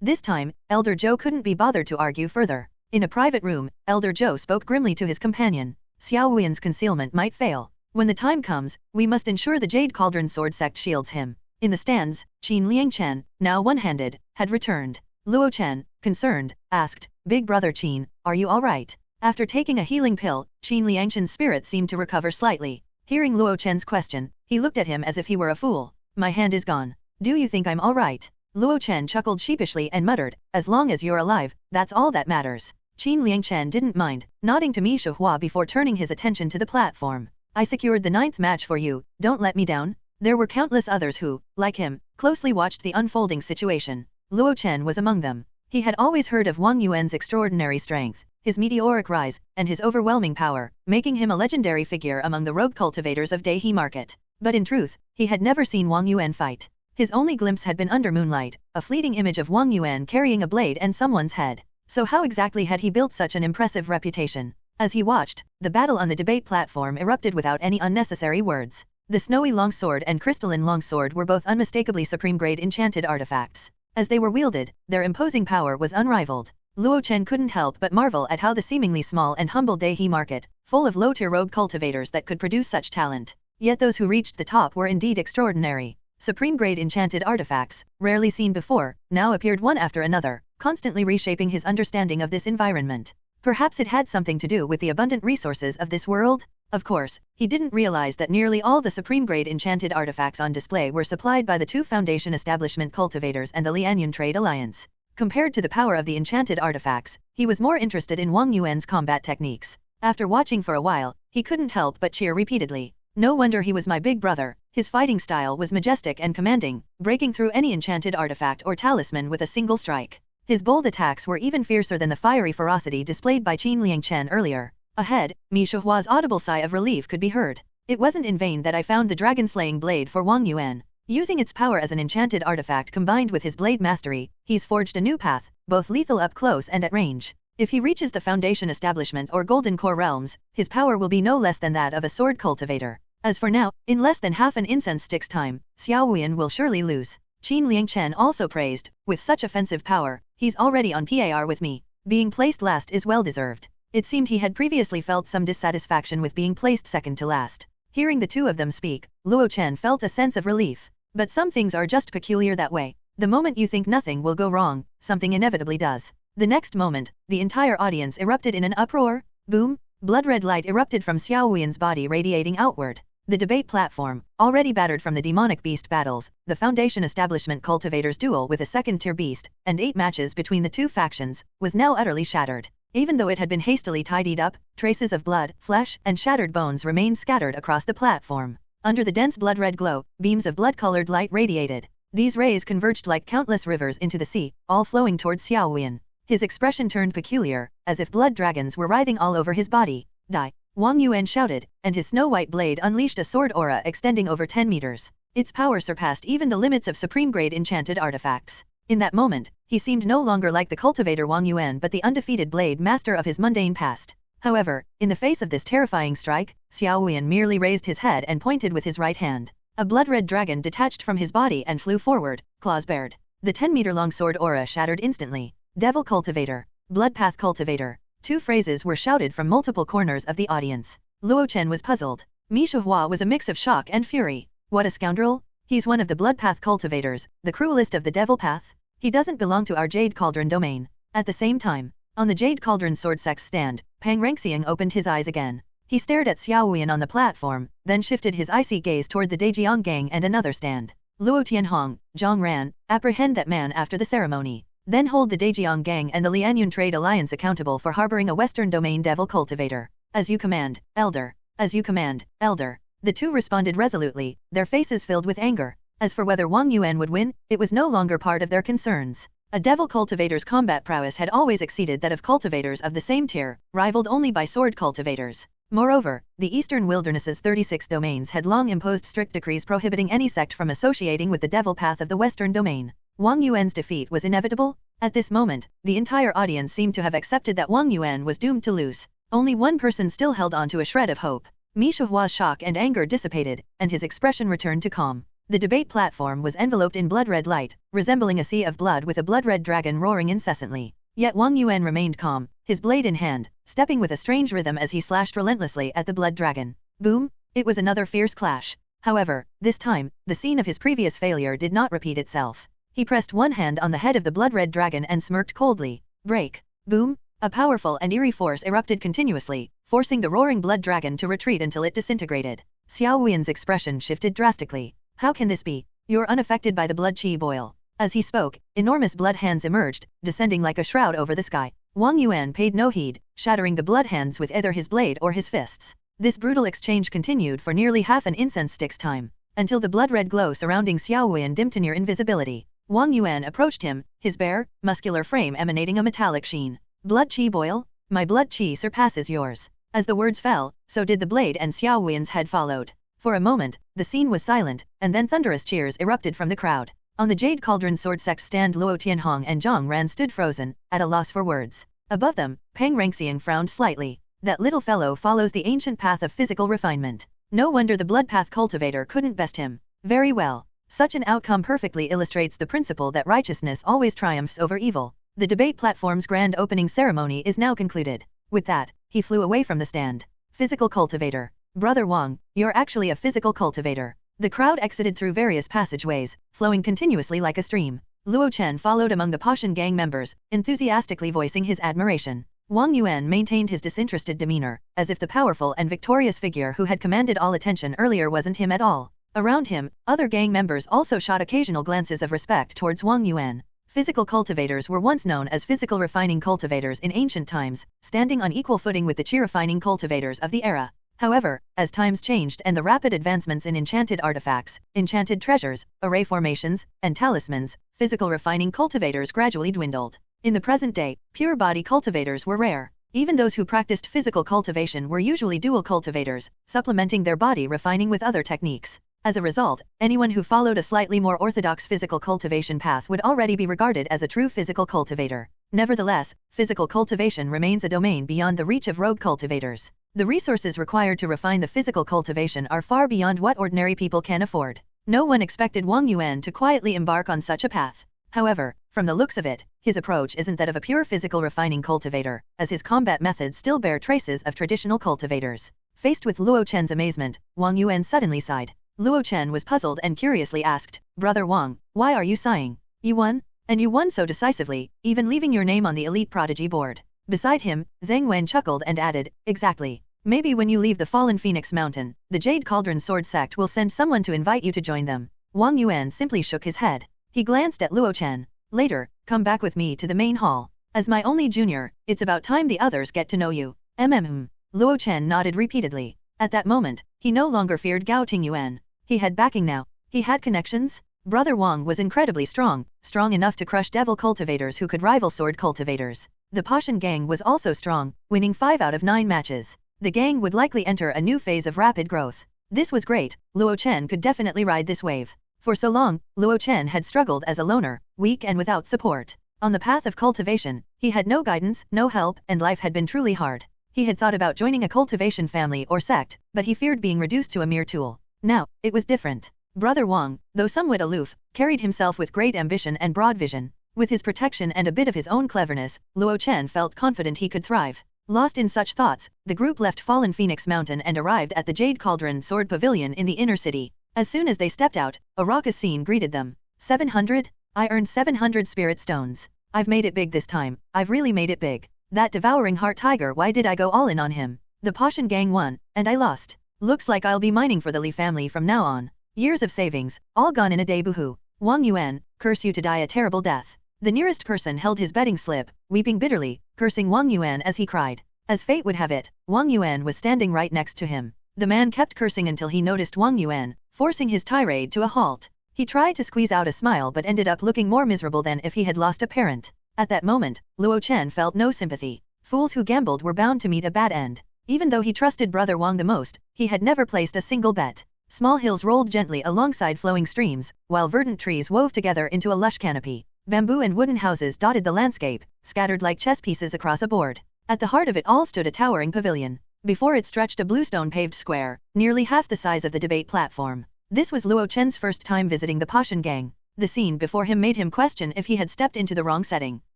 This time, Elder Zhou couldn't be bothered to argue further. In a private room, Elder Zhou spoke grimly to his companion. Xiao Wuyan's concealment might fail. When the time comes, we must ensure the Jade Cauldron Sword Sect shields him. In the stands, Qin Liangchen, now one-handed, had returned. Luo Chen, concerned, asked, Big brother Qin, are you alright? After taking a healing pill, Qin Liangchen's spirit seemed to recover slightly. Hearing Luo Chen's question, he looked at him as if he were a fool. My hand is gone. Do you think I'm alright? Luo Chen chuckled sheepishly and muttered, as long as you're alive, that's all that matters. Qin Liangchen didn't mind, nodding to Mi Shihua before turning his attention to the platform. I secured the 9th match for you, don't let me down. There were countless others who, like him, closely watched the unfolding situation. Luo Chen was among them. He had always heard of Wang Yuan's extraordinary strength, his meteoric rise, and his overwhelming power, making him a legendary figure among the rogue cultivators of Daihe Market. But in truth, he had never seen Wang Yuan fight. His only glimpse had been under moonlight, a fleeting image of Wang Yuan carrying a blade and someone's head. So how exactly had he built such an impressive reputation? As he watched, the battle on the debate platform erupted without any unnecessary words. The snowy longsword and crystalline longsword were both unmistakably supreme-grade enchanted artifacts. As they were wielded, their imposing power was unrivaled. Luo Chen couldn't help but marvel at how the seemingly small and humble Daihe market, full of low-tier rogue cultivators that could produce such talent. Yet those who reached the top were indeed extraordinary. Supreme-grade enchanted artifacts, rarely seen before, now appeared one after another, constantly reshaping his understanding of this environment. Perhaps it had something to do with the abundant resources of this world? Of course, he didn't realize that nearly all the supreme-grade enchanted artifacts on display were supplied by the 2 Foundation establishment cultivators and the Lianyun Trade Alliance. Compared to the power of the enchanted artifacts, he was more interested in Wang Yuan's combat techniques. After watching for a while, he couldn't help but cheer repeatedly. No wonder he was my big brother. His fighting style was majestic and commanding, breaking through any enchanted artifact or talisman with a single strike. His bold attacks were even fiercer than the fiery ferocity displayed by Qin Liangchen earlier. Ahead, Mi Shihua's audible sigh of relief could be heard. It wasn't in vain that I found the dragon-slaying blade for Wang Yuan. Using its power as an enchanted artifact combined with his blade mastery, he's forged a new path, both lethal up close and at range. If he reaches the Foundation establishment or Golden Core realms, his power will be no less than that of a sword cultivator. As for now, in less than half an incense stick's time, Xiao Wuyan will surely lose. Qin Liangchen also praised, with such offensive power, he's already on par with me. Being placed last is well deserved. It seemed he had previously felt some dissatisfaction with being placed second to last. Hearing the two of them speak, Luo Chen felt a sense of relief. But some things are just peculiar that way. The moment you think nothing will go wrong, something inevitably does. The next moment, the entire audience erupted in an uproar. Boom! Blood-red light erupted from Xiao Wuyan's body radiating outward. The debate platform, already battered from the demonic beast battles, the Foundation establishment cultivators duel with a second-tier beast, and 8 matches between the 2 factions, was now utterly shattered. Even though it had been hastily tidied up, traces of blood, flesh, and shattered bones remained scattered across the platform. Under the dense blood-red glow, beams of blood-colored light radiated. These rays converged like countless rivers into the sea, all flowing towards Xiao Wuyan. His expression turned peculiar, as if blood dragons were writhing all over his body. Die! Wang Yuan shouted, and his snow-white blade unleashed a sword aura extending over 10 meters. Its power surpassed even the limits of supreme-grade enchanted artifacts. In that moment, he seemed no longer like the cultivator Wang Yuan but the undefeated blade master of his mundane past. However, in the face of this terrifying strike, Xiao Wuyan merely raised his head and pointed with his right hand. A blood-red dragon detached from his body and flew forward, claws bared. The 10-meter-long sword aura shattered instantly. Devil Cultivator. Bloodpath Cultivator. 2 phrases were shouted from multiple corners of the audience. Luo Chen was puzzled. Mi Shihua was a mix of shock and fury. What a scoundrel! He's one of the Bloodpath cultivators, the cruelest of the Devil Path. He doesn't belong to our Jade Cauldron domain. At the same time, on the Jade Cauldron sword sect's stand, Pang Rengxiang opened his eyes again. He stared at Xiao Wuyan on the platform, then shifted his icy gaze toward the Dejiang Gang and another stand. Luo Tianhong, Zhang Ran, apprehend that man after the ceremony. Then hold the Dejiang Gang and the Lianyun Trade Alliance accountable for harboring a Western Domain Devil Cultivator. As you command, Elder. As you command, Elder. The 2 responded resolutely, their faces filled with anger. As for whether Wang Yuan would win, it was no longer part of their concerns. A Devil Cultivator's combat prowess had always exceeded that of cultivators of the same tier, rivaled only by sword cultivators. Moreover, the Eastern Wilderness's 36 domains had long imposed strict decrees prohibiting any sect from associating with the Devil Path of the Western Domain. Wang Yuan's defeat was inevitable? At this moment, the entire audience seemed to have accepted that Wang Yuan was doomed to lose. Only one person still held on to a shred of hope. Mi Shihua's shock and anger dissipated, and his expression returned to calm. The debate platform was enveloped in blood-red light, resembling a sea of blood with a blood-red dragon roaring incessantly. Yet Wang Yuan remained calm, his blade in hand, stepping with a strange rhythm as he slashed relentlessly at the blood dragon. Boom! It was another fierce clash. However, this time, the scene of his previous failure did not repeat itself. He pressed one hand on the head of the blood-red dragon and smirked coldly. Break! Boom! A powerful and eerie force erupted continuously, forcing the roaring blood dragon to retreat until it disintegrated. Xiao Wuyan's expression shifted drastically. How can this be? You're unaffected by the blood chi boil. As he spoke, enormous blood hands emerged, descending like a shroud over the sky. Wang Yuan paid no heed, shattering the blood hands with either his blade or his fists. This brutal exchange continued for nearly half an incense stick's time, until the blood-red glow surrounding Xiao Wuyan dimmed to near invisibility. Wang Yuan approached him, his bare, muscular frame emanating a metallic sheen. Blood chi boil? My blood chi surpasses yours. As the words fell, so did the blade and Xiao Wuyan's head followed. For a moment, the scene was silent, and then thunderous cheers erupted from the crowd. On the Jade Cauldron sword sect's stand Luo Tianhong and Zhang Ran stood frozen, at a loss for words. Above them, Pang Rengxiang frowned slightly. That little fellow follows the ancient path of physical refinement. No wonder the Bloodpath cultivator couldn't best him. Very well. Such an outcome perfectly illustrates the principle that righteousness always triumphs over evil. The debate platform's grand opening ceremony is now concluded. With that, he flew away from the stand. Physical cultivator. Brother Wang, you're actually a physical cultivator. The crowd exited through various passageways, flowing continuously like a stream. Luo Chen followed among the Pashan gang members, enthusiastically voicing his admiration. Wang Yuan maintained his disinterested demeanor, as if the powerful and victorious figure who had commanded all attention earlier wasn't him at all. Around him, other gang members also shot occasional glances of respect towards Wang Yuan. Physical cultivators were once known as physical refining cultivators in ancient times, standing on equal footing with the chi refining cultivators of the era. However, as times changed and the rapid advancements in enchanted artifacts, enchanted treasures, array formations, and talismans, physical refining cultivators gradually dwindled. In the present day, pure body cultivators were rare. Even those who practiced physical cultivation were usually dual cultivators, supplementing their body refining with other techniques. As a result, anyone who followed a slightly more orthodox physical cultivation path would already be regarded as a true physical cultivator. Nevertheless, physical cultivation remains a domain beyond the reach of rogue cultivators. The resources required to refine the physical cultivation are far beyond what ordinary people can afford. No one expected Wang Yuan to quietly embark on such a path. However, from the looks of it, his approach isn't that of a pure physical refining cultivator, as his combat methods still bear traces of traditional cultivators. Faced with Luo Chen's amazement, Wang Yuan suddenly sighed. Luo Chen was puzzled and curiously asked, Brother Wang, why are you sighing? You won? And you won so decisively, even leaving your name on the elite prodigy board. Beside him, Zhang Wen chuckled and added, exactly. Maybe when you leave the fallen Phoenix Mountain, the Jade Cauldron Sword Sect will send someone to invite you to join them. Wang Yuan simply shook his head. He glanced at Luo Chen. Later, come back with me to the main hall. As my only junior, it's about time the others get to know you. Luo Chen nodded repeatedly. At that moment, he no longer feared Gao Tingyuan. He had backing now. He had connections. Brother Wang was incredibly strong enough to crush devil cultivators who could rival sword cultivators. The Pashan gang was also strong, winning 5 out of 9 matches. The gang would likely enter a new phase of rapid growth. This was great. Luo Chen could definitely ride this wave. For so long, Luo Chen had struggled as a loner, weak and without support. On the path of cultivation, he had no guidance, no help, and life had been truly hard. He had thought about joining a cultivation family or sect, but he feared being reduced to a mere tool. Now, it was different. Brother Wang, though somewhat aloof, carried himself with great ambition and broad vision. With his protection and a bit of his own cleverness, Luo Chen felt confident he could thrive. Lost in such thoughts, the group left Fallen Phoenix Mountain and arrived at the Jade Cauldron Sword Pavilion in the inner city. As soon as they stepped out, a raucous scene greeted them. 700? I earned 700 spirit stones. I've made it big this time. I've really made it big. That devouring heart tiger, why did I go all in on him? The Pashan gang won, and I lost. Looks like I'll be mining for the Li family from now on. Years of savings, all gone in a day, boohoo. Wang Yuan, curse you to die a terrible death. The nearest person held his betting slip, weeping bitterly, cursing Wang Yuan as he cried. As fate would have it, Wang Yuan was standing right next to him. The man kept cursing until he noticed Wang Yuan, forcing his tirade to a halt. He tried to squeeze out a smile but ended up looking more miserable than if he had lost a parent. At that moment, Luo Chen felt no sympathy. Fools who gambled were bound to meet a bad end. Even though he trusted Brother Wang the most, he had never placed a single bet. Small hills rolled gently alongside flowing streams, while verdant trees wove together into a lush canopy. Bamboo and wooden houses dotted the landscape, scattered like chess pieces across a board. At the heart of it all stood a towering pavilion. Before it stretched a bluestone paved square, nearly half the size of the debate platform. This was Luo Chen's first time visiting the Pashan gang. The scene before him made him question if he had stepped into the wrong setting.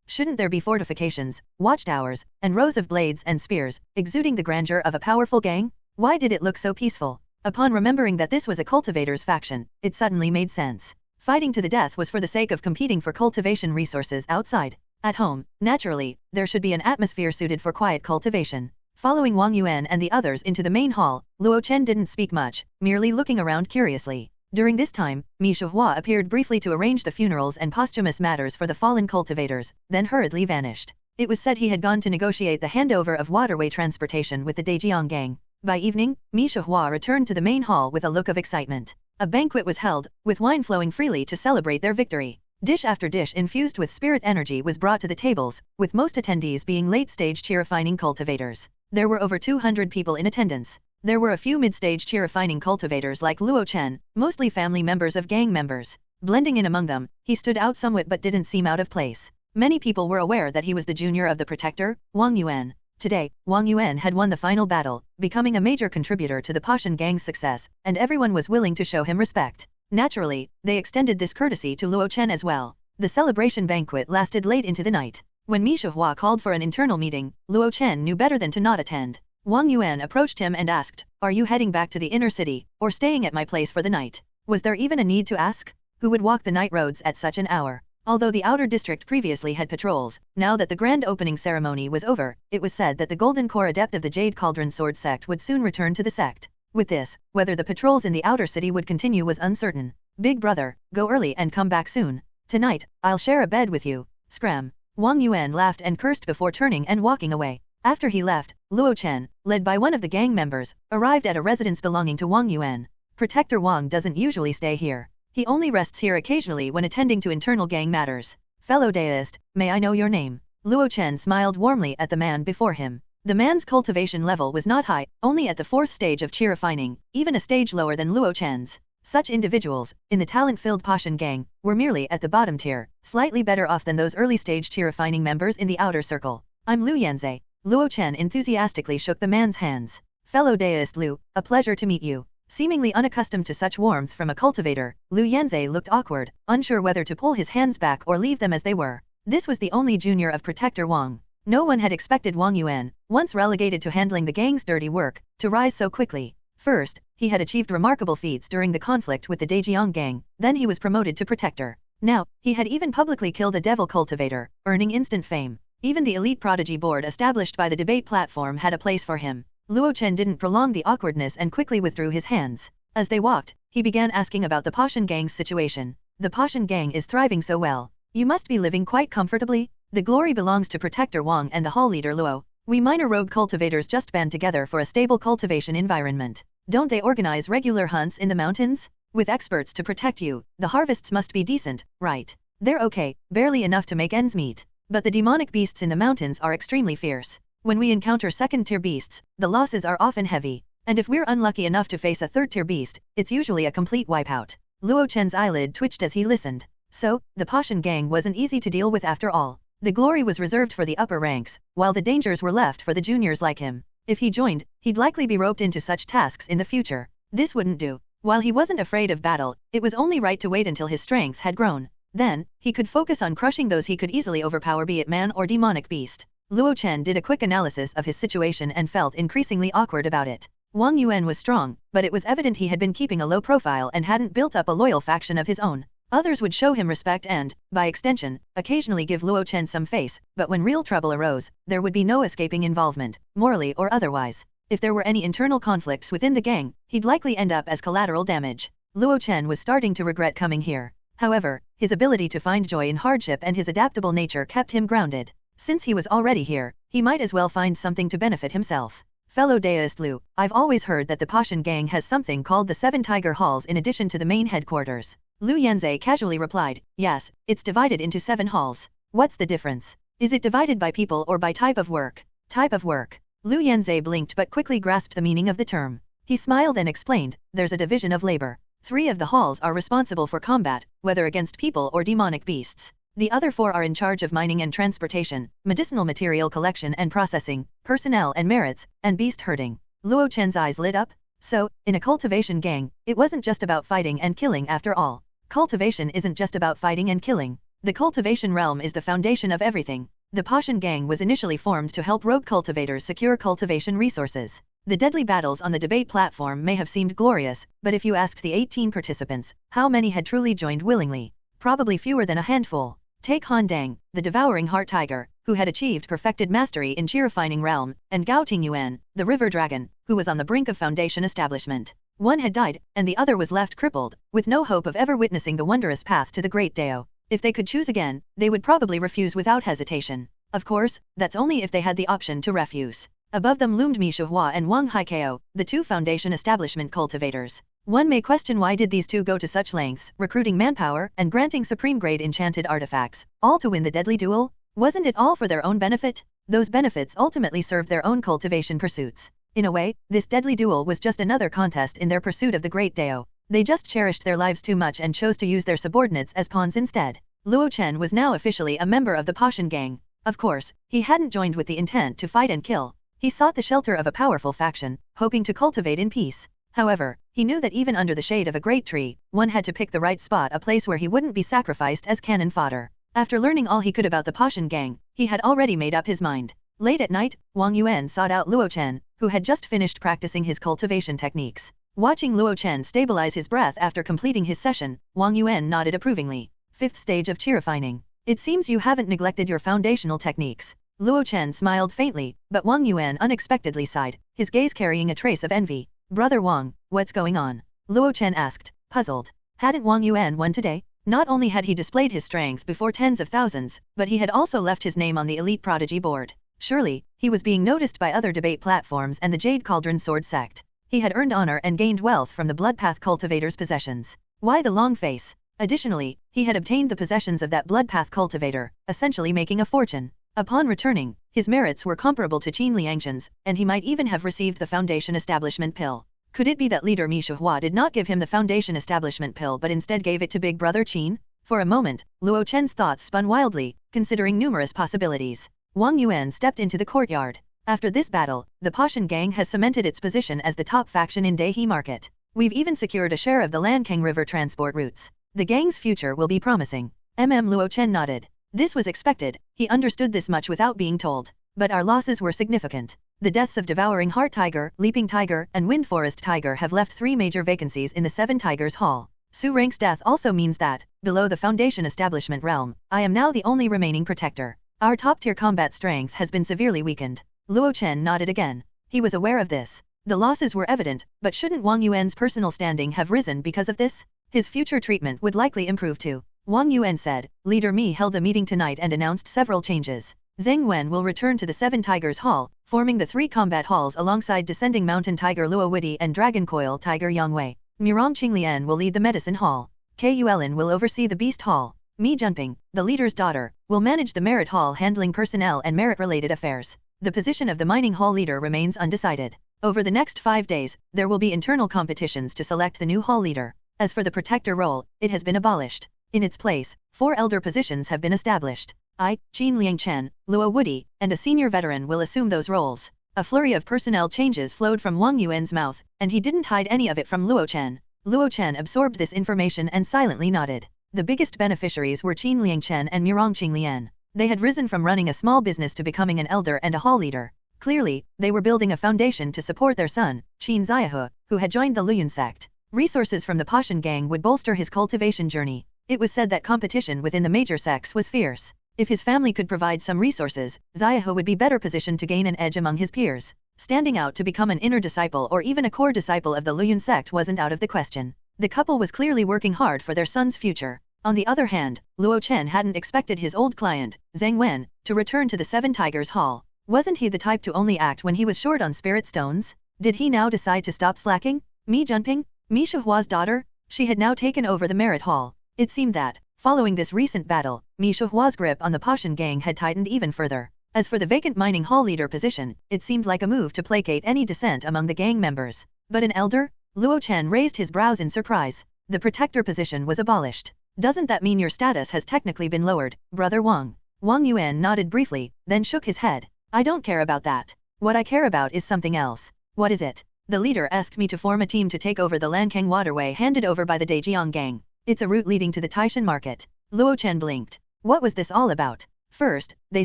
Shouldn't there be fortifications, watchtowers, and rows of blades and spears, exuding the grandeur of a powerful gang? Why did it look so peaceful? Upon remembering that this was a cultivator's faction, it suddenly made sense. Fighting to the death was for the sake of competing for cultivation resources outside. At home, naturally, there should be an atmosphere suited for quiet cultivation. Following Wang Yuan and the others into the main hall, Luo Chen didn't speak much, merely looking around curiously. During this time, Mi Shuhua appeared briefly to arrange the funerals and posthumous matters for the fallen cultivators, then hurriedly vanished. It was said he had gone to negotiate the handover of waterway transportation with the Dejiang gang. By evening, Mi Shuhua returned to the main hall with a look of excitement. A banquet was held, with wine flowing freely to celebrate their victory. Dish after dish infused with spirit energy was brought to the tables, with most attendees being late-stage chi-refining cultivators. There were over 200 people in attendance. There were a few mid-stage chi-refining cultivators like Luo Chen, mostly family members of gang members. Blending in among them, he stood out somewhat but didn't seem out of place. Many people were aware that he was the junior of the protector, Wang Yuan. Today, Wang Yuan had won the final battle, becoming a major contributor to the Pashan gang's success, and everyone was willing to show him respect. Naturally, they extended this courtesy to Luo Chen as well. The celebration banquet lasted late into the night. When Mi Shuhua called for an internal meeting, Luo Chen knew better than to not attend. Wang Yuan approached him and asked, "Are you heading back to the inner city, or staying at my place for the night?" Was there even a need to ask? Who would walk the night roads at such an hour? Although the outer district previously had patrols, now that the grand opening ceremony was over, it was said that the Golden Core adept of the Jade Cauldron Sword sect would soon return to the sect. With this, whether the patrols in the outer city would continue was uncertain. "Big brother, go early and come back soon. Tonight, I'll share a bed with you." Scram. Wang Yuan laughed and cursed before turning and walking away. After he left, Luo Chen, led by one of the gang members, arrived at a residence belonging to Wang Yuan. Protector Wang doesn't usually stay here. He only rests here occasionally when attending to internal gang matters. "Fellow deist, may I know your name?" Luo Chen smiled warmly at the man before him. The man's cultivation level was not high, only at the 4th stage of chi-refining, even a stage lower than Luo Chen's. Such individuals, in the talent-filled Pashan gang, were merely at the bottom tier, slightly better off than those early-stage chi-refining members in the outer circle. "I'm Lu Yanzhe." Luo Chen enthusiastically shook the man's hands. "Fellow deist Lu, a pleasure to meet you." Seemingly unaccustomed to such warmth from a cultivator, Lu Yanzhe looked awkward, unsure whether to pull his hands back or leave them as they were. This was the only junior of Protector Wang. No one had expected Wang Yuan, once relegated to handling the gang's dirty work, to rise so quickly. First, he had achieved remarkable feats during the conflict with the Dejiang gang, then he was promoted to Protector. Now, he had even publicly killed a devil cultivator, earning instant fame. Even the elite prodigy board established by the debate platform had a place for him. Luo Chen didn't prolong the awkwardness and quickly withdrew his hands. As they walked, he began asking about the Pashan gang's situation. "The Pashan gang is thriving so well. You must be living quite comfortably?" "The glory belongs to Protector Wang and the hall leader Luo. We minor rogue cultivators just band together for a stable cultivation environment. Don't they organize regular hunts in the mountains?" With experts to protect you, the harvests must be decent, right? They're okay, barely enough to make ends meet. But the demonic beasts in the mountains are extremely fierce. When we encounter second-tier beasts, the losses are often heavy. And if we're unlucky enough to face a third-tier beast, it's usually a complete wipeout. Luo Chen's eyelid twitched as he listened. So, the Pashan gang wasn't easy to deal with after all. The glory was reserved for the upper ranks, while the dangers were left for the juniors like him. If he joined, he'd likely be roped into such tasks in the future. This wouldn't do. While he wasn't afraid of battle, it was only right to wait until his strength had grown. Then, he could focus on crushing those he could easily overpower, be it man or demonic beast. Luo Chen did a quick analysis of his situation and felt increasingly awkward about it. Wang Yuan was strong, but it was evident he had been keeping a low profile and hadn't built up a loyal faction of his own. Others would show him respect and, by extension, occasionally give Luo Chen some face, but when real trouble arose, there would be no escaping involvement, morally or otherwise. If there were any internal conflicts within the gang, he'd likely end up as collateral damage. Luo Chen was starting to regret coming here. However, his ability to find joy in hardship and his adaptable nature kept him grounded. Since he was already here, he might as well find something to benefit himself. Fellow Daoist Lu, I've always heard that the Pashan gang has something called the 7 Tiger Halls in addition to the main headquarters. Lu Yanzhe casually replied, yes, it's divided into 7 halls. What's the difference? Is it divided by people or by type of work? Type of work. Lu Yanzhe blinked but quickly grasped the meaning of the term. He smiled and explained, there's a division of labor. 3 of the halls are responsible for combat, whether against people or demonic beasts. The other 4 are in charge of mining and transportation, medicinal material collection and processing, personnel and merits, and beast herding. Luo Chen's eyes lit up. So, in a cultivation gang, it wasn't just about fighting and killing after all. Cultivation isn't just about fighting and killing. The cultivation realm is the foundation of everything. The Pashan gang was initially formed to help rogue cultivators secure cultivation resources. The deadly battles on the debate platform may have seemed glorious, but if you asked the 18 participants, how many had truly joined willingly? Probably fewer than a handful. Take Han Dang, the devouring heart tiger, who had achieved perfected mastery in chi-refining realm, and Gao Tingyuan, the river dragon, who was on the brink of foundation establishment. One had died, and the other was left crippled, with no hope of ever witnessing the wondrous path to the Great Dao. If they could choose again, they would probably refuse without hesitation. Of course, that's only if they had the option to refuse. Above them loomed Mi Shuhua and Wang Haikao, the 2 foundation establishment cultivators. One may question why did these 2 go to such lengths, recruiting manpower and granting supreme-grade enchanted artifacts, all to win the deadly duel? Wasn't it all for their own benefit? Those benefits ultimately served their own cultivation pursuits. In a way, this deadly duel was just another contest in their pursuit of the Great Dao. They just cherished their lives too much and chose to use their subordinates as pawns instead. Luo Chen was now officially a member of the Pashan gang. Of course, he hadn't joined with the intent to fight and kill. He sought the shelter of a powerful faction, hoping to cultivate in peace. However, he knew that even under the shade of a great tree, one had to pick the right spot, a place where he wouldn't be sacrificed as cannon fodder. After learning all he could about the Pashan gang, he had already made up his mind. Late at night, Wang Yuan sought out Luo Chen, who had just finished practicing his cultivation techniques. Watching Luo Chen stabilize his breath after completing his session, Wang Yuan nodded approvingly. 5th stage of chi-refining. It seems you haven't neglected your foundational techniques. Luo Chen smiled faintly, but Wang Yuan unexpectedly sighed, his gaze carrying a trace of envy. Brother Wang, what's going on? Luo Chen asked, puzzled. Hadn't Wang Yuan won today? Not only had he displayed his strength before tens of thousands, but he had also left his name on the elite prodigy board. Surely, he was being noticed by other debate platforms and the Jade Cauldron Sword sect. He had earned honor and gained wealth from the Bloodpath cultivator's possessions. Why the long face? Additionally, he had obtained the possessions of that Bloodpath cultivator, essentially making a fortune. Upon returning, his merits were comparable to Qin Liangchen's, and he might even have received the Foundation Establishment Pill. Could it be that leader Mi Shuhua did not give him the Foundation Establishment Pill but instead gave it to Big Brother Qin? For a moment, Luo Chen's thoughts spun wildly, considering numerous possibilities. Wang Yuan stepped into the courtyard. After this battle, the Pashan gang has cemented its position as the top faction in Daihe Market. We've even secured a share of the Lankang River transport routes. The gang's future will be promising. Luo Chen nodded. This was expected, he understood this much without being told. But our losses were significant. The deaths of Devouring Heart Tiger, Leaping Tiger, and Wind Forest Tiger have left 3 major vacancies in the 7 Tigers Hall. Su Rank's death also means that, below the Foundation Establishment realm, I am now the only remaining protector. Our top-tier combat strength has been severely weakened. Luo Chen nodded again. He was aware of this. The losses were evident, but shouldn't Wang Yuan's personal standing have risen because of this? His future treatment would likely improve too. Wang Yuan said, Leader Mi held a meeting tonight and announced several changes. Zheng Wen will return to the 7 Tigers Hall, forming the 3 combat halls alongside Descending Mountain Tiger Luo Widi and Dragon Coil Tiger Yang Wei. Murong Qinglian will lead the medicine hall. Kulin will oversee the beast hall. Mi Junping, the leader's daughter, will manage the merit hall handling personnel and merit-related affairs. The position of the mining hall leader remains undecided. Over the next 5 days, there will be internal competitions to select the new hall leader. As for the protector role, it has been abolished. In its place, 4 elder positions have been established. Qin Liangchen, Luo Woody, and a senior veteran will assume those roles. A flurry of personnel changes flowed from Wang Yuan's mouth, and he didn't hide any of it from Luo Chen. Luo Chen absorbed this information and silently nodded. The biggest beneficiaries were Qin Liangchen and Murong Qinglian. They had risen from running a small business to becoming an elder and a hall leader. Clearly, they were building a foundation to support their son, Qin Ziahe, who had joined the Luyun sect. Resources from the Pashan gang would bolster his cultivation journey. It was said that competition within the major sects was fierce. If his family could provide some resources, Ziahe would be better positioned to gain an edge among his peers. Standing out to become an inner disciple or even a core disciple of the Luyun sect wasn't out of the question. The couple was clearly working hard for their son's future. On the other hand, Luo Chen hadn't expected his old client, Zhang Wen, to return to the Seven Tigers Hall. Wasn't he the type to only act when he was short on spirit stones? Did he now decide to stop slacking? Mi Junping, Mi Shuhua's daughter? She had now taken over the merit hall. It seemed that, following this recent battle, Mi Shuhua's grip on the Pashan gang had tightened even further. As for the vacant mining hall leader position, it seemed like a move to placate any dissent among the gang members. But an elder? Luo Chen raised his brows in surprise. The protector position was abolished. Doesn't that mean your status has technically been lowered, Brother Wang? Wang Yuan nodded briefly, then shook his head. I don't care about that. What I care about is something else. What is it? The leader asked me to form a team to take over the Lankang waterway handed over by the Dejiang gang. It's a route leading to the Taishan market. Luo Chen blinked. What was this all about? First, they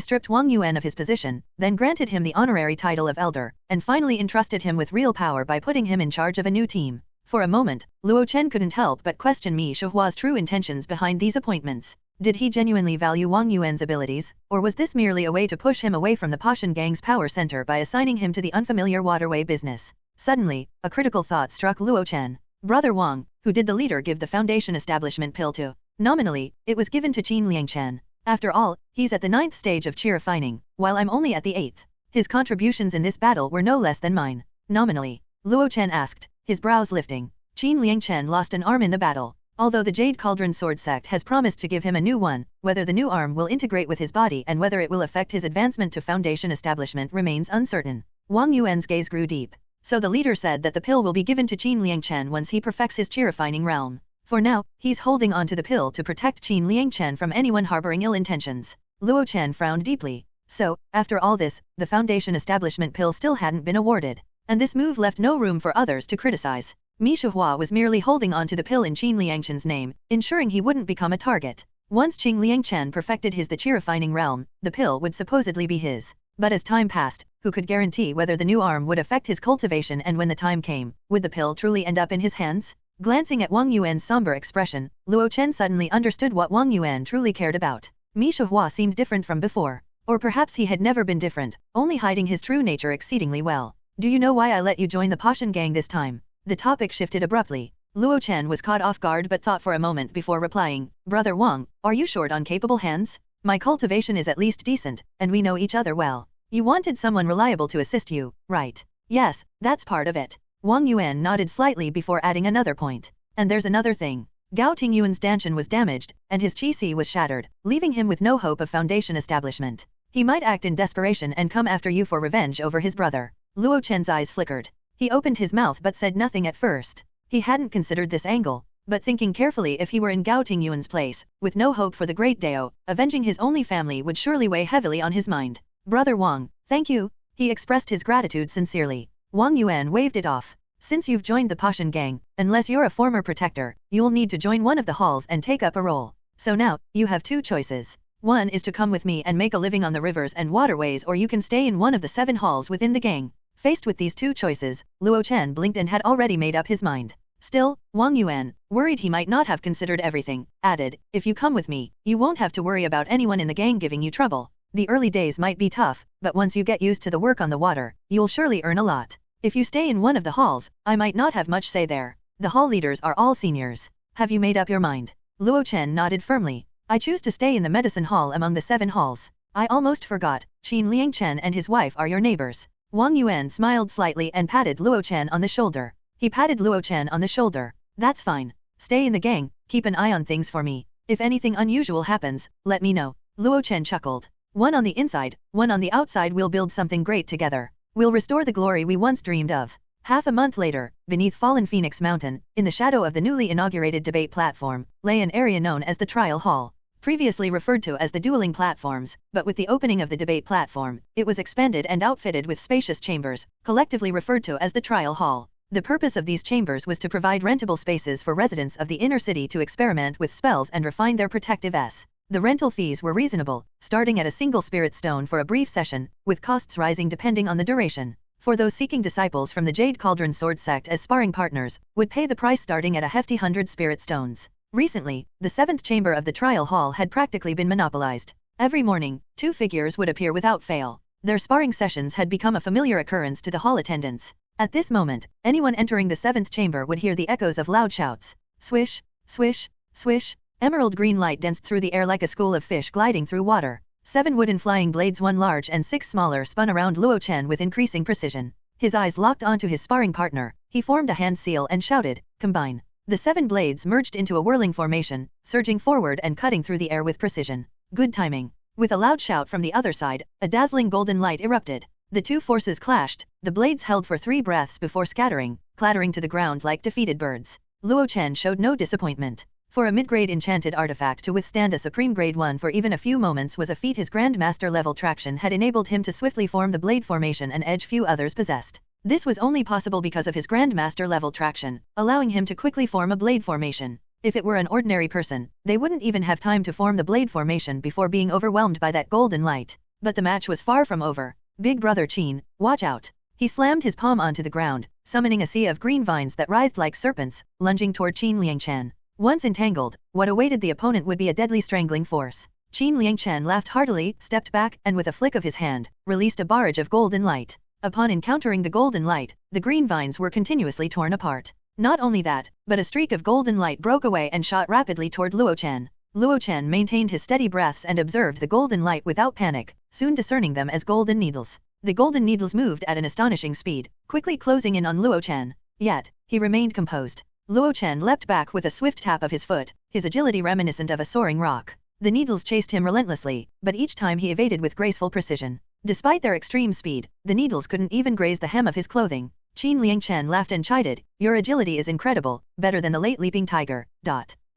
stripped Wang Yuan of his position, then granted him the honorary title of elder, and finally entrusted him with real power by putting him in charge of a new team. For a moment, Luo Chen couldn't help but question Mi Shuhua's true intentions behind these appointments. Did he genuinely value Wang Yuan's abilities, or was this merely a way to push him away from the Pashan gang's power center by assigning him to the unfamiliar waterway business? Suddenly, a critical thought struck Luo Chen. Brother Wang, who did the leader give the foundation establishment pill to? Nominally, it was given to Qin Liangchen. After all, he's at the 9th stage of chi refining, while I'm only at the 8th. His contributions in this battle were no less than mine. Nominally, Luo Chen asked, his brows lifting. Qin Liangchen lost an arm in the battle. Although the Jade Cauldron Sword sect has promised to give him a new one, whether the new arm will integrate with his body and whether it will affect his advancement to foundation establishment remains uncertain. Wang Yuan's gaze grew deep. So the leader said that the pill will be given to Qin Liangchen once he perfects his chi refining realm. For now, he's holding on to the pill to protect Qin Liangchen from anyone harboring ill intentions. Luo Chen frowned deeply. So, after all this, the foundation establishment pill still hadn't been awarded. And this move left no room for others to criticize. Mi Shuhua was merely holding on to the pill in Qin Liangchen's name, ensuring he wouldn't become a target. Once Qin Liangchen perfected his the chi refining realm, the pill would supposedly be his. But as time passed, who could guarantee whether the new arm would affect his cultivation, and when the time came, would the pill truly end up in his hands? Glancing at Wang Yuan's somber expression, Luo Chen suddenly understood what Wang Yuan truly cared about. Mi Shuhua seemed different from before. Or perhaps he had never been different, only hiding his true nature exceedingly well. Do you know why I let you join the Pashan gang this time? The topic shifted abruptly. Luo Chen was caught off guard but thought for a moment before replying. Brother Wang, are you short on capable hands? My cultivation is at least decent, and we know each other well. You wanted someone reliable to assist you, right? Yes, that's part of it. Wang Yuan nodded slightly before adding another point. And there's another thing. Gao Tingyuan's Danshan was damaged, and his Qi was shattered, leaving him with no hope of foundation establishment. He might act in desperation and come after you for revenge over his brother. Luo Chen's eyes flickered. He opened his mouth but said nothing at first. He hadn't considered this angle, but thinking carefully, if he were in Gao Tingyuan's place, with no hope for the Great Dao, avenging his only family would surely weigh heavily on his mind. Brother Wang, thank you. He expressed his gratitude sincerely. Wang Yuan waved it off. Since you've joined the Pashan gang, unless you're a former protector, you'll need to join one of the halls and take up a role. So now, you have 2 choices. One is to come with me and make a living on the rivers and waterways, or you can stay in one of the 7 halls within the gang. Faced with these 2 choices, Luo Chen blinked and had already made up his mind. Still, Wang Yuan, worried he might not have considered everything, added, if you come with me, you won't have to worry about anyone in the gang giving you trouble. The early days might be tough, but once you get used to the work on the water, you'll surely earn a lot. If you stay in one of the halls, I might not have much say there. The hall leaders are all seniors. Have you made up your mind? Luo Chen nodded firmly. I choose to stay in the medicine hall among the 7 halls. I almost forgot, Qin Liangchen and his wife are your neighbors. Wang Yuan smiled slightly and patted Luo Chen on the shoulder. He patted Luo Chen on the shoulder. That's fine. Stay in the gang, keep an eye on things for me. If anything unusual happens, let me know. Luo Chen chuckled. One on the inside, one on the outside, we'll build something great together. We'll restore the glory we once dreamed of. Half a month later, beneath fallen Phoenix Mountain, in the shadow of the newly inaugurated debate platform, lay an area known as the Trial Hall. Previously referred to as the dueling platforms, but with the opening of the debate platform, it was expanded and outfitted with spacious chambers, collectively referred to as the Trial Hall. The purpose of these chambers was to provide rentable spaces for residents of the inner city to experiment with spells and refine their protective S. The rental fees were reasonable, starting at a single spirit stone for a brief session, with costs rising depending on the duration. For those seeking disciples from the Jade Cauldron Sword sect as sparring partners, would pay the price starting at a hefty 100 spirit stones. Recently, the 7th chamber of the trial hall had practically been monopolized. Every morning, 2 figures would appear without fail. Their sparring sessions had become a familiar occurrence to the hall attendants. At this moment, anyone entering the 7th chamber would hear the echoes of loud shouts. Swish, swish, swish. Emerald green light danced through the air like a school of fish gliding through water. 7 wooden flying blades, 1 large and 6 smaller, spun around Luo Chen with increasing precision. His eyes locked onto his sparring partner. He formed a hand seal and shouted, "Combine." The 7 blades merged into a whirling formation, surging forward and cutting through the air with precision. Good timing. With a loud shout from the other side, a dazzling golden light erupted. The 2 forces clashed. The blades held for 3 breaths before scattering, clattering to the ground like defeated birds. Luo Chen showed no disappointment. For a mid-grade enchanted artifact to withstand a supreme grade 1 for even a few moments was a feat his grandmaster level traction had enabled him to swiftly form the blade formation, an edge few others possessed. This was only possible because of his grandmaster level traction, allowing him to quickly form a blade formation. If it were an ordinary person, they wouldn't even have time to form the blade formation before being overwhelmed by that golden light. But the match was far from over. Big brother Qin, watch out. He slammed his palm onto the ground, summoning a sea of green vines that writhed like serpents, lunging toward Qin Liangchen. Once entangled, what awaited the opponent would be a deadly strangling force. Qin Liangchen laughed heartily, stepped back, and with a flick of his hand, released a barrage of golden light. Upon encountering the golden light, the green vines were continuously torn apart. Not only that, but a streak of golden light broke away and shot rapidly toward Luo Chen. Luo Chen maintained his steady breaths and observed the golden light without panic, soon discerning them as golden needles. The golden needles moved at an astonishing speed, quickly closing in on Luo Chen. Yet, he remained composed. Luo Chen leapt back with a swift tap of his foot, his agility reminiscent of a soaring rock. The needles chased him relentlessly, but each time he evaded with graceful precision. Despite their extreme speed, the needles couldn't even graze the hem of his clothing. Qin Liangchen laughed and chided, "Your agility is incredible, better than the late leaping tiger."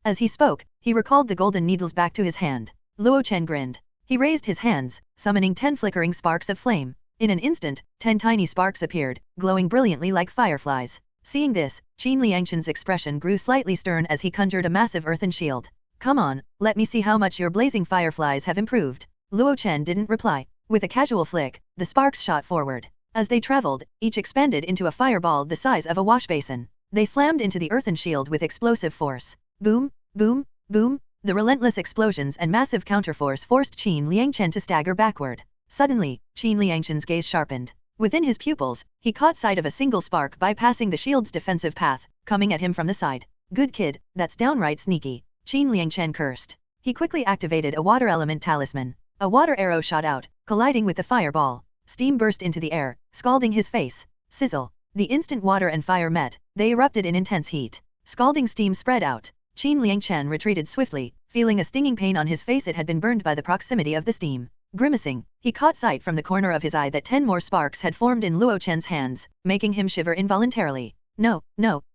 As he spoke, he recalled the golden needles back to his hand. Luo Chen grinned. He raised his hands, summoning 10 flickering sparks of flame. In an instant, 10 tiny sparks appeared, glowing brilliantly like fireflies. Seeing this, Qin Liangchen's expression grew slightly stern as he conjured a massive earthen shield. "Come on, let me see how much your blazing fireflies have improved." Luo Chen didn't reply. With a casual flick, the sparks shot forward. As they traveled, each expanded into a fireball the size of a wash basin. They slammed into the earthen shield with explosive force. Boom, boom, boom. The relentless explosions and massive counterforce forced Qin Liangchen to stagger backward. Suddenly, Qin Liangchen's gaze sharpened. Within his pupils, he caught sight of a single spark bypassing the shield's defensive path, coming at him from the side. "Good kid, that's downright sneaky," Qin Liangchen cursed. He quickly activated a water element talisman. A water arrow shot out, colliding with the fireball. Steam burst into the air, scalding his face. Sizzle. The instant water and fire met, they erupted in intense heat. Scalding steam spread out. Qin Liangchen retreated swiftly, feeling a stinging pain on his face. It had been burned by the proximity of the steam. Grimacing, he caught sight from the corner of his eye that 10 more sparks had formed in Luo Chen's hands, making him shiver involuntarily. No,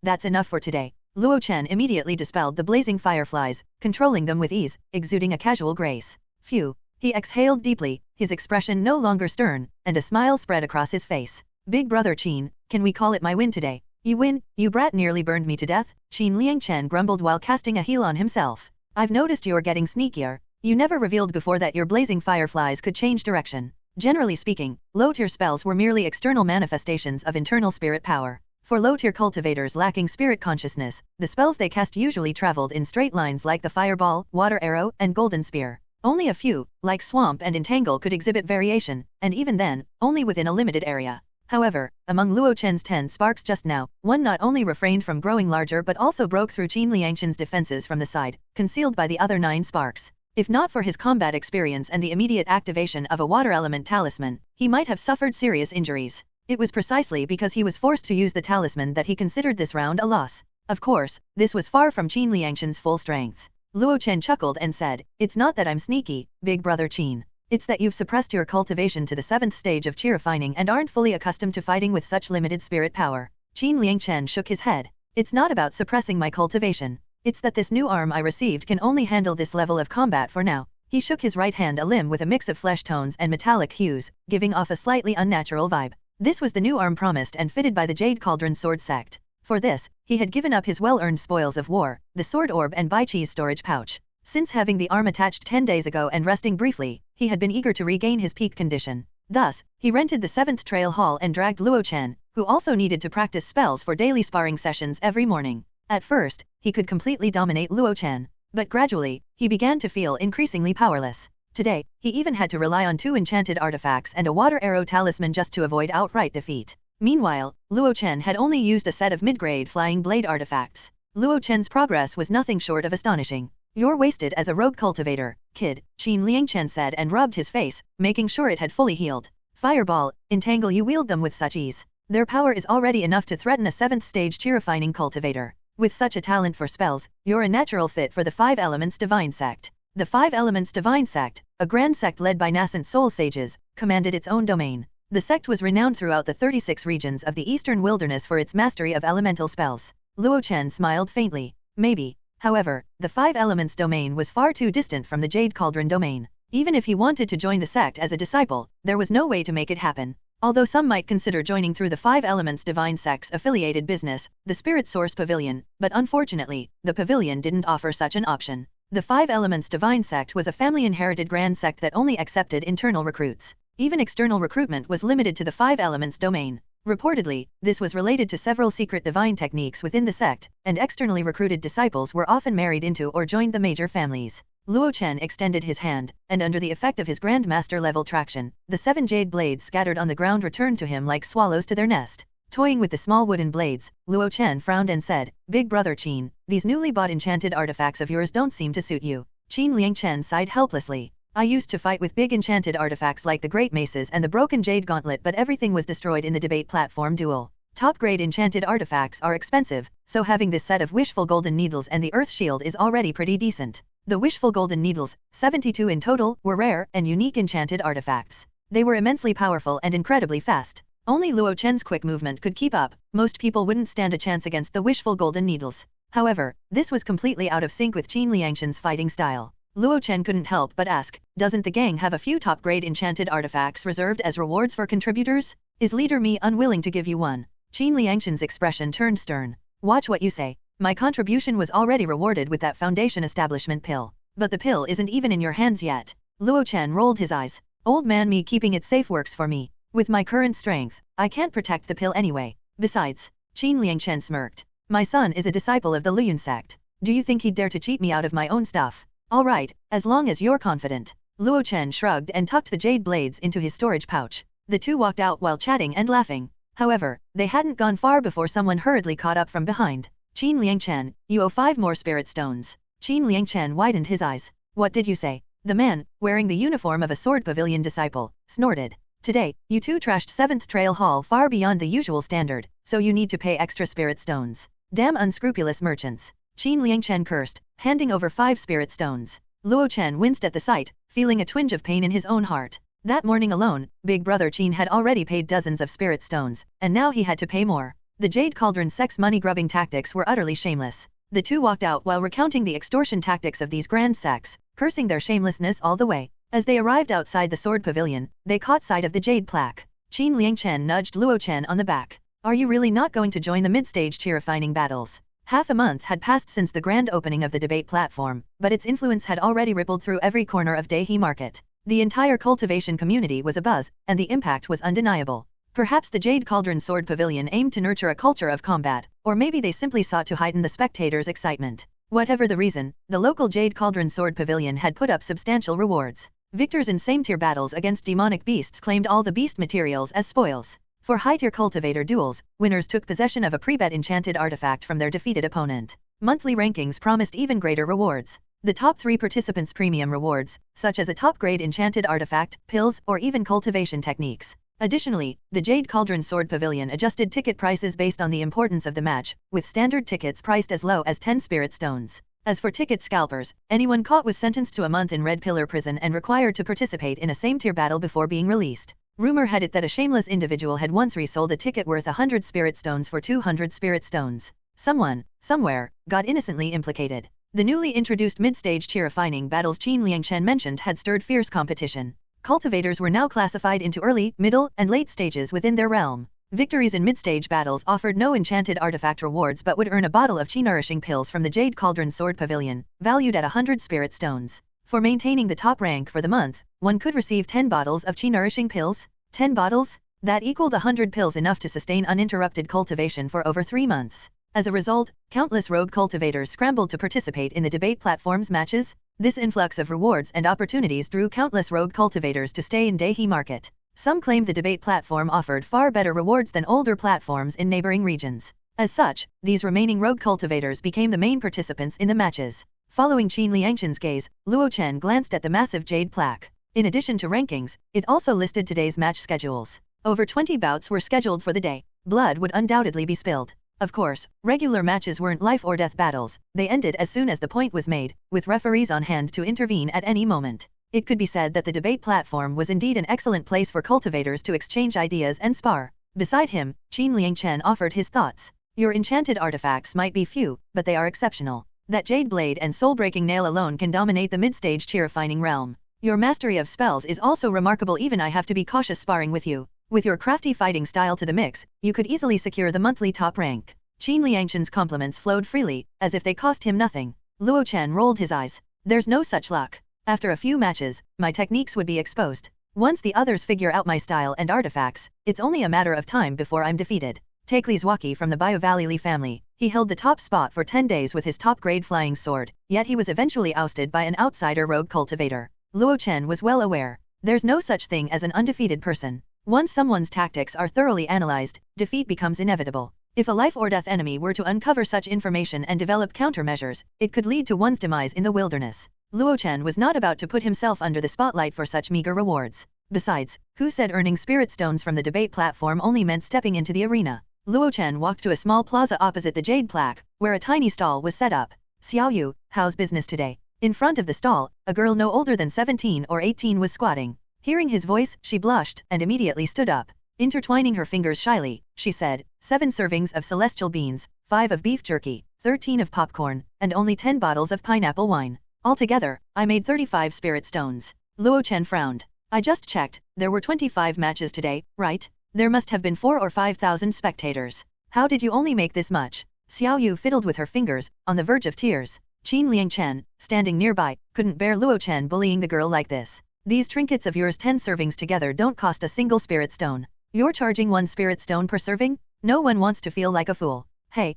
that's enough for today." Luo Chen immediately dispelled the blazing fireflies, controlling them with ease, exuding a casual grace. Phew. He exhaled deeply, his expression no longer stern, and a smile spread across his face. "Big brother Qin, can we call it my win today?" "You win, you brat, nearly burned me to death," Qin Liangchen grumbled while casting a heel on himself. "I've noticed you're getting sneakier. You never revealed before that your blazing fireflies could change direction." Generally speaking, low-tier spells were merely external manifestations of internal spirit power. For low-tier cultivators lacking spirit consciousness, the spells they cast usually traveled in straight lines like the fireball, water arrow, and golden spear. Only a few, like Swamp and Entangle, could exhibit variation, and even then, only within a limited area. However, among Luo Chen's 10 sparks just now, one not only refrained from growing larger but also broke through Qin Liangchen's defenses from the side, concealed by the other 9 sparks. If not for his combat experience and the immediate activation of a water element talisman, he might have suffered serious injuries. It was precisely because he was forced to use the talisman that he considered this round a loss. Of course, this was far from Qin Liangshan's full strength. Luo Chen chuckled and said, "It's not that I'm sneaky, big brother Qin. It's that you've suppressed your cultivation to the 7th stage of chi refining and aren't fully accustomed to fighting with such limited spirit power." Qin Liangshan shook his head. "It's not about suppressing my cultivation. It's that this new arm I received can only handle this level of combat for now." He shook his right hand, a limb with a mix of flesh tones and metallic hues, giving off a slightly unnatural vibe. This was the new arm promised and fitted by the Jade Cauldron Sword Sect. For this, he had given up his well-earned spoils of war, the sword orb and Bai Chi's storage pouch. Since having the arm attached 10 days ago and resting briefly, he had been eager to regain his peak condition. Thus, he rented the 7th Trail Hall and dragged Luo Chen, who also needed to practice spells for daily sparring sessions every morning. At first, he could completely dominate Luo Chen, but gradually, he began to feel increasingly powerless. Today, he even had to rely on 2 enchanted artifacts and a water arrow talisman just to avoid outright defeat. Meanwhile, Luo Chen had only used a set of mid-grade flying blade artifacts. Luo Chen's progress was nothing short of astonishing. "You're wasted as a rogue cultivator, kid," Qin Liangshan said and rubbed his face, making sure it had fully healed. "Fireball, entangle, you wield them with such ease. Their power is already enough to threaten a 7th stage chi refining cultivator. With such a talent for spells, you're a natural fit for the 5 Elements Divine Sect." The 5 Elements Divine Sect, a grand sect led by nascent soul sages, commanded its own domain. The sect was renowned throughout the 36 regions of the eastern wilderness for its mastery of elemental spells. Luo Chen smiled faintly. Maybe. However, the 5 Elements domain was far too distant from the Jade Cauldron domain. Even if he wanted to join the sect as a disciple, there was no way to make it happen. Although some might consider joining through the 5 Elements Divine Sect's affiliated business, the Spirit Source Pavilion, but unfortunately, the pavilion didn't offer such an option. The 5 Elements Divine Sect was a family-inherited grand sect that only accepted internal recruits. Even external recruitment was limited to the 5 Elements domain. Reportedly, this was related to several secret divine techniques within the sect, and externally recruited disciples were often married into or joined the major families. Luo Chen extended his hand, and under the effect of his Grand Master level traction, the 7 jade blades scattered on the ground returned to him like swallows to their nest. Toying with the small wooden blades, Luo Chen frowned and said, "Big brother Qin, these newly bought enchanted artifacts of yours don't seem to suit you." Qin Liangshan sighed helplessly. "I used to fight with big enchanted artifacts like the Great Maces and the Broken Jade Gauntlet, but everything was destroyed in the debate platform duel. Top-grade enchanted artifacts are expensive, so having this set of Wishful Golden Needles and the Earth Shield is already pretty decent." The Wishful Golden Needles, 72 in total, were rare and unique enchanted artifacts. They were immensely powerful and incredibly fast. Only Luo Chen's quick movement could keep up. Most people wouldn't stand a chance against the Wishful Golden Needles. However, this was completely out of sync with Qin Liangshan's fighting style. Luo Chen couldn't help but ask, "Doesn't the gang have a few top-grade enchanted artifacts reserved as rewards for contributors? Is Leader Me unwilling to give you one?" Qin Liangshan's expression turned stern. "Watch what you say. My contribution was already rewarded with that Foundation Establishment pill. But the pill isn't even in your hands yet." Luo Chen rolled his eyes. "Old man, me keeping it safe works for me. With my current strength, I can't protect the pill anyway. Besides," Qin Liangshan smirked, "my son is a disciple of the Luyun sect. Do you think he'd dare to cheat me out of my own stuff?" "All right, as long as you're confident." Luo Chen shrugged and tucked the jade blades into his storage pouch. The two walked out while chatting and laughing. However, they hadn't gone far before someone hurriedly caught up from behind. "Qin Liangshan, you owe 5 more spirit stones." Qin Liangshan widened his eyes. "What did you say?" The man, wearing the uniform of a sword pavilion disciple, snorted. "Today, you two trashed 7th Trail Hall far beyond the usual standard, so you need to pay extra spirit stones. Damn unscrupulous merchants." Qin Liangshan cursed, handing over 5 spirit stones. Luo Chen winced at the sight, feeling a twinge of pain in his own heart. That morning alone, Big Brother Qin had already paid dozens of spirit stones, and now he had to pay more. The Jade Cauldron sect's money-grubbing tactics were utterly shameless. The two walked out while recounting the extortion tactics of these grand sects, cursing their shamelessness all the way. As they arrived outside the sword pavilion, they caught sight of the jade plaque. Qin Liangshan nudged Luo Chen on the back. "Are you really not going to join the mid-stage chi refining battles?" Half a month had passed since the grand opening of the debate platform, but its influence had already rippled through every corner of Daihe Market. The entire cultivation community was abuzz, and the impact was undeniable. Perhaps the Jade Cauldron Sword Pavilion aimed to nurture a culture of combat, or maybe they simply sought to heighten the spectators' excitement. Whatever the reason, the local Jade Cauldron Sword Pavilion had put up substantial rewards. Victors in same-tier battles against demonic beasts claimed all the beast materials as spoils. For high-tier cultivator duels, winners took possession of a pre-bet enchanted artifact from their defeated opponent. Monthly rankings promised even greater rewards. The top 3 participants' premium rewards, such as a top-grade enchanted artifact, pills, or even cultivation techniques, Additionally, the Jade Cauldron Sword Pavilion adjusted ticket prices based on the importance of the match, with standard tickets priced as low as 10 spirit stones. As for ticket scalpers, anyone caught was sentenced to a month in Red Pillar Prison and required to participate in a same-tier battle before being released. Rumor had it that a shameless individual had once resold a ticket worth 100 spirit stones for 200 spirit stones. Someone, somewhere, got innocently implicated. The newly introduced mid-stage cheer-refining battles Yin-Yang Chen mentioned had stirred fierce competition. Cultivators were now classified into early, middle, and late stages within their realm. Victories in mid-stage battles offered no enchanted artifact rewards but would earn a bottle of chi-nourishing pills from the Jade Cauldron Sword Pavilion, valued at 100 spirit stones. For maintaining the top rank for the month, one could receive 10 bottles of chi-nourishing pills. 10 bottles? That equaled 100 pills, enough to sustain uninterrupted cultivation for over 3 months. As a result, countless rogue cultivators scrambled to participate in the debate platform's matches. This influx of rewards and opportunities drew countless rogue cultivators to stay in Dehi Market. Some claimed the debate platform offered far better rewards than older platforms in neighboring regions. As such, these remaining rogue cultivators became the main participants in the matches. Following Yin-Yang Chen's gaze, Luo Chen glanced at the massive jade plaque. In addition to rankings, it also listed today's match schedules. Over 20 bouts were scheduled for the day. Blood would undoubtedly be spilled. Of course, regular matches weren't life-or-death battles. They ended as soon as the point was made, with referees on hand to intervene at any moment. It could be said that the debate platform was indeed an excellent place for cultivators to exchange ideas and spar. Beside him, Yin-Yang Chen offered his thoughts. Your enchanted artifacts might be few, but they are exceptional. That jade blade and soul-breaking nail alone can dominate the mid-stage cheer-refining realm. Your mastery of spells is also remarkable. Even I have to be cautious sparring with you. With your crafty fighting style to the mix, you could easily secure the monthly top rank. Yin-Yang Chen's compliments flowed freely, as if they cost him nothing. Luo Chen rolled his eyes. There's no such luck. After a few matches, my techniques would be exposed. Once the others figure out my style and artifacts, it's only a matter of time before I'm defeated. Take Li Zwaki from the Bio Valley Li family. He held the top spot for 10 days with his top-grade flying sword, yet he was eventually ousted by an outsider rogue cultivator. Luo Chen was well aware. There's no such thing as an undefeated person. Once someone's tactics are thoroughly analyzed, defeat becomes inevitable. If a life-or-death enemy were to uncover such information and develop countermeasures, it could lead to one's demise in the wilderness. Luo Chen was not about to put himself under the spotlight for such meager rewards. Besides, who said earning spirit stones from the debate platform only meant stepping into the arena? Luo Chen walked to a small plaza opposite the jade plaque, where a tiny stall was set up. Xiao Yu, how's business today? In front of the stall, a girl no older than 17 or 18 was squatting. Hearing his voice, she blushed and immediately stood up. Intertwining her fingers shyly, she said, 7 servings of celestial beans, 5 of beef jerky, 13 of popcorn, and only 10 bottles of pineapple wine. Altogether, I made 35 spirit stones. Luo Chen frowned. I just checked, there were 25 matches today, right? There must have been 4 or 5,000 spectators. How did you only make this much? Xiao Yu fiddled with her fingers, on the verge of tears. Yin-Yang Chen, standing nearby, couldn't bear Luo Chen bullying the girl like this. These trinkets of yours, 10 servings together, don't cost a single spirit stone. You're charging 1 spirit stone per serving? No one wants to feel like a fool. Hey,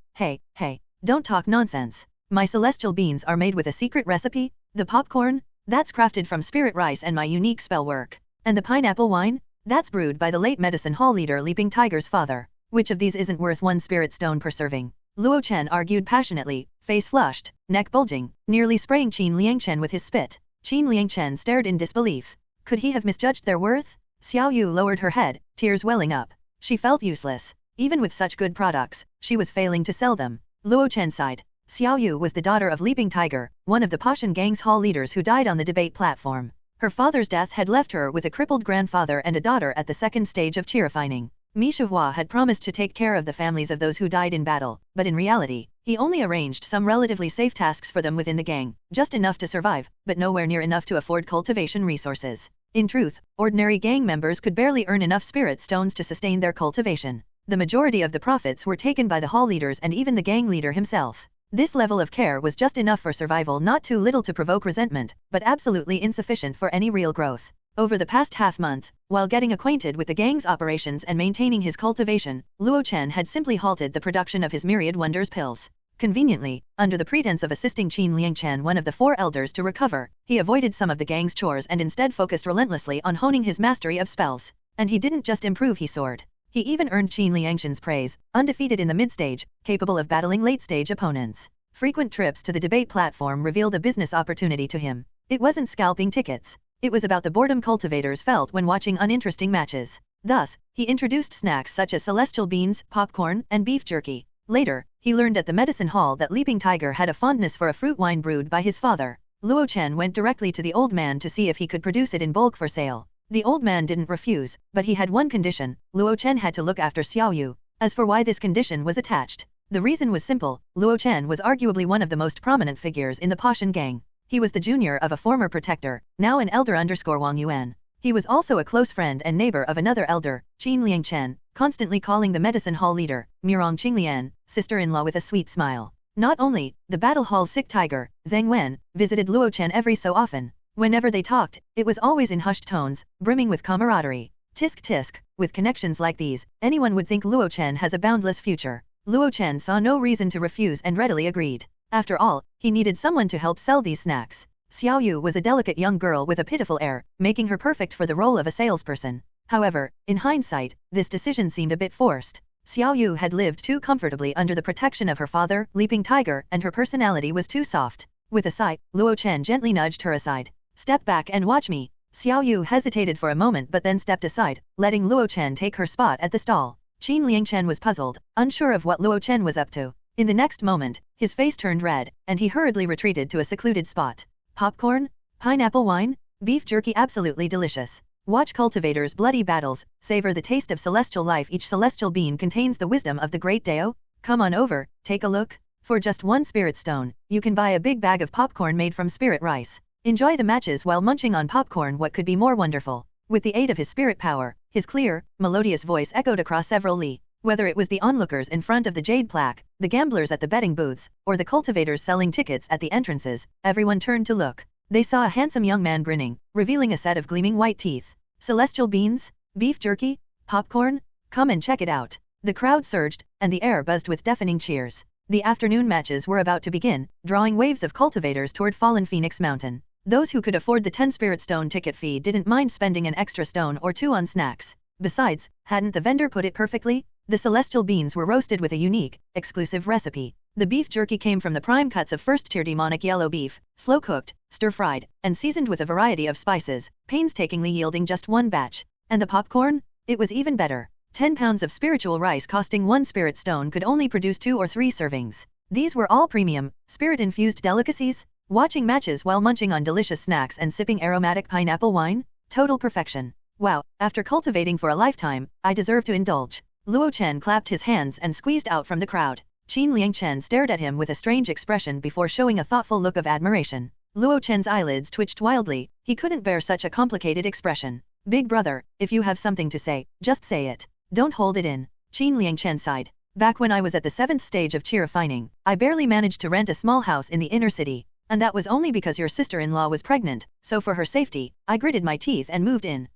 don't talk nonsense. My celestial beans are made with a secret recipe? The popcorn? That's crafted from spirit rice and my unique spell work. And the pineapple wine? That's brewed by the late medicine hall leader Leaping Tiger's father. Which of these isn't worth 1 spirit stone per serving? Luo Chen argued passionately, face flushed, neck bulging, nearly spraying Yin-Yang Chen with his spit. Yin-Yang Chen stared in disbelief. Could he have misjudged their worth? Xiao Yu lowered her head, tears welling up. She felt useless. Even with such good products, she was failing to sell them. Luo Chen sighed. Xiao Yu was the daughter of Leaping Tiger, one of the Pashan gang's hall leaders who died on the debate platform. Her father's death had left her with a crippled grandfather and a daughter at the second stage of cheer-refining. Mi Shihua had promised to take care of the families of those who died in battle, but in reality, he only arranged some relatively safe tasks for them within the gang, just enough to survive, but nowhere near enough to afford cultivation resources. In truth, ordinary gang members could barely earn enough spirit stones to sustain their cultivation. The majority of the profits were taken by the hall leaders and even the gang leader himself. This level of care was just enough for survival, not too little to provoke resentment, but absolutely insufficient for any real growth. Over the past half-month, while getting acquainted with the gang's operations and maintaining his cultivation, Luo Chen had simply halted the production of his myriad wonders pills. Conveniently, under the pretense of assisting Yin-Yang Chen, one of the 4 elders, to recover, he avoided some of the gang's chores and instead focused relentlessly on honing his mastery of spells. And he didn't just improve, he soared. He even earned Yin-Yang Chen's praise, undefeated in the mid-stage, capable of battling late-stage opponents. Frequent trips to the debate platform revealed a business opportunity to him. It wasn't scalping tickets. It was about the boredom cultivators felt when watching uninteresting matches. Thus, he introduced snacks such as celestial beans, popcorn, and beef jerky. Later, he learned at the medicine hall that Leaping Tiger had a fondness for a fruit wine brewed by his father. Luo Chen went directly to the old man to see if he could produce it in bulk for sale. The old man didn't refuse, but he had one condition: Luo Chen had to look after Xiao Yu. As for why this condition was attached, the reason was simple. Luo Chen was arguably one of the most prominent figures in the Pashan gang. He was the junior of a former protector, now an elder Wang Yuan. He was also a close friend and neighbor of another elder, Qin Liang Chen, constantly calling the medicine hall leader, Mirong Qinglian, sister-in-law with a sweet smile. Not only, the battle hall's sick tiger, Zhang Wen, visited Luo Chen every so often. Whenever they talked, it was always in hushed tones, brimming with camaraderie. Tisk tisk, with connections like these, anyone would think Luo Chen has a boundless future. Luo Chen saw no reason to refuse and readily agreed. After all, he needed someone to help sell these snacks. Xiao Yu was a delicate young girl with a pitiful air, making her perfect for the role of a salesperson. However, in hindsight, this decision seemed a bit forced. Xiao Yu had lived too comfortably under the protection of her father, Leaping Tiger, and her personality was too soft. With a sigh, Luo Chen gently nudged her aside. "Step back and watch me." Xiao Yu hesitated for a moment but then stepped aside, letting Luo Chen take her spot at the stall. Qin Liangchen was puzzled, unsure of what Luo Chen was up to. In the next moment, his face turned red, and he hurriedly retreated to a secluded spot. Popcorn? Pineapple wine? Beef jerky absolutely delicious. Watch cultivators' bloody battles, savor the taste of celestial life. Each celestial bean contains the wisdom of the Great Dao. Come on over, take a look. For just one spirit stone, you can buy a big bag of popcorn made from spirit rice. Enjoy the matches while munching on popcorn. What could be more wonderful? With the aid of his spirit power, his clear, melodious voice echoed across several li. Whether it was the onlookers in front of the jade plaque, the gamblers at the betting booths, or the cultivators selling tickets at the entrances, everyone turned to look. They saw a handsome young man grinning, revealing a set of gleaming white teeth. Celestial beans? Beef jerky? Popcorn? Come and check it out. The crowd surged, and the air buzzed with deafening cheers. The afternoon matches were about to begin, drawing waves of cultivators toward Fallen Phoenix Mountain. Those who could afford the 10 spirit stone ticket fee didn't mind spending an extra stone or two on snacks. Besides, hadn't the vendor put it perfectly? The celestial beans were roasted with a unique, exclusive recipe. The beef jerky came from the prime cuts of first-tier demonic yellow beef, slow-cooked, stir-fried, and seasoned with a variety of spices, painstakingly yielding just one batch. And the popcorn? It was even better. 10 pounds of spiritual rice costing 1 spirit stone could only produce 2 or 3 servings. These were all premium, spirit-infused delicacies. Watching matches while munching on delicious snacks and sipping aromatic pineapple wine? Total perfection. Wow, after cultivating for a lifetime, I deserve to indulge. Luo Chen clapped his hands and squeezed out from the crowd. Qin Liangchen stared at him with a strange expression before showing a thoughtful look of admiration. Luo Chen's eyelids twitched wildly, he couldn't bear such a complicated expression. Big brother, if you have something to say, just say it. Don't hold it in. Qin Liangchen sighed. Back when I was at the 7th stage of chi refining, I barely managed to rent a small house in the inner city. And that was only because your sister-in-law was pregnant, so for her safety, I gritted my teeth and moved in.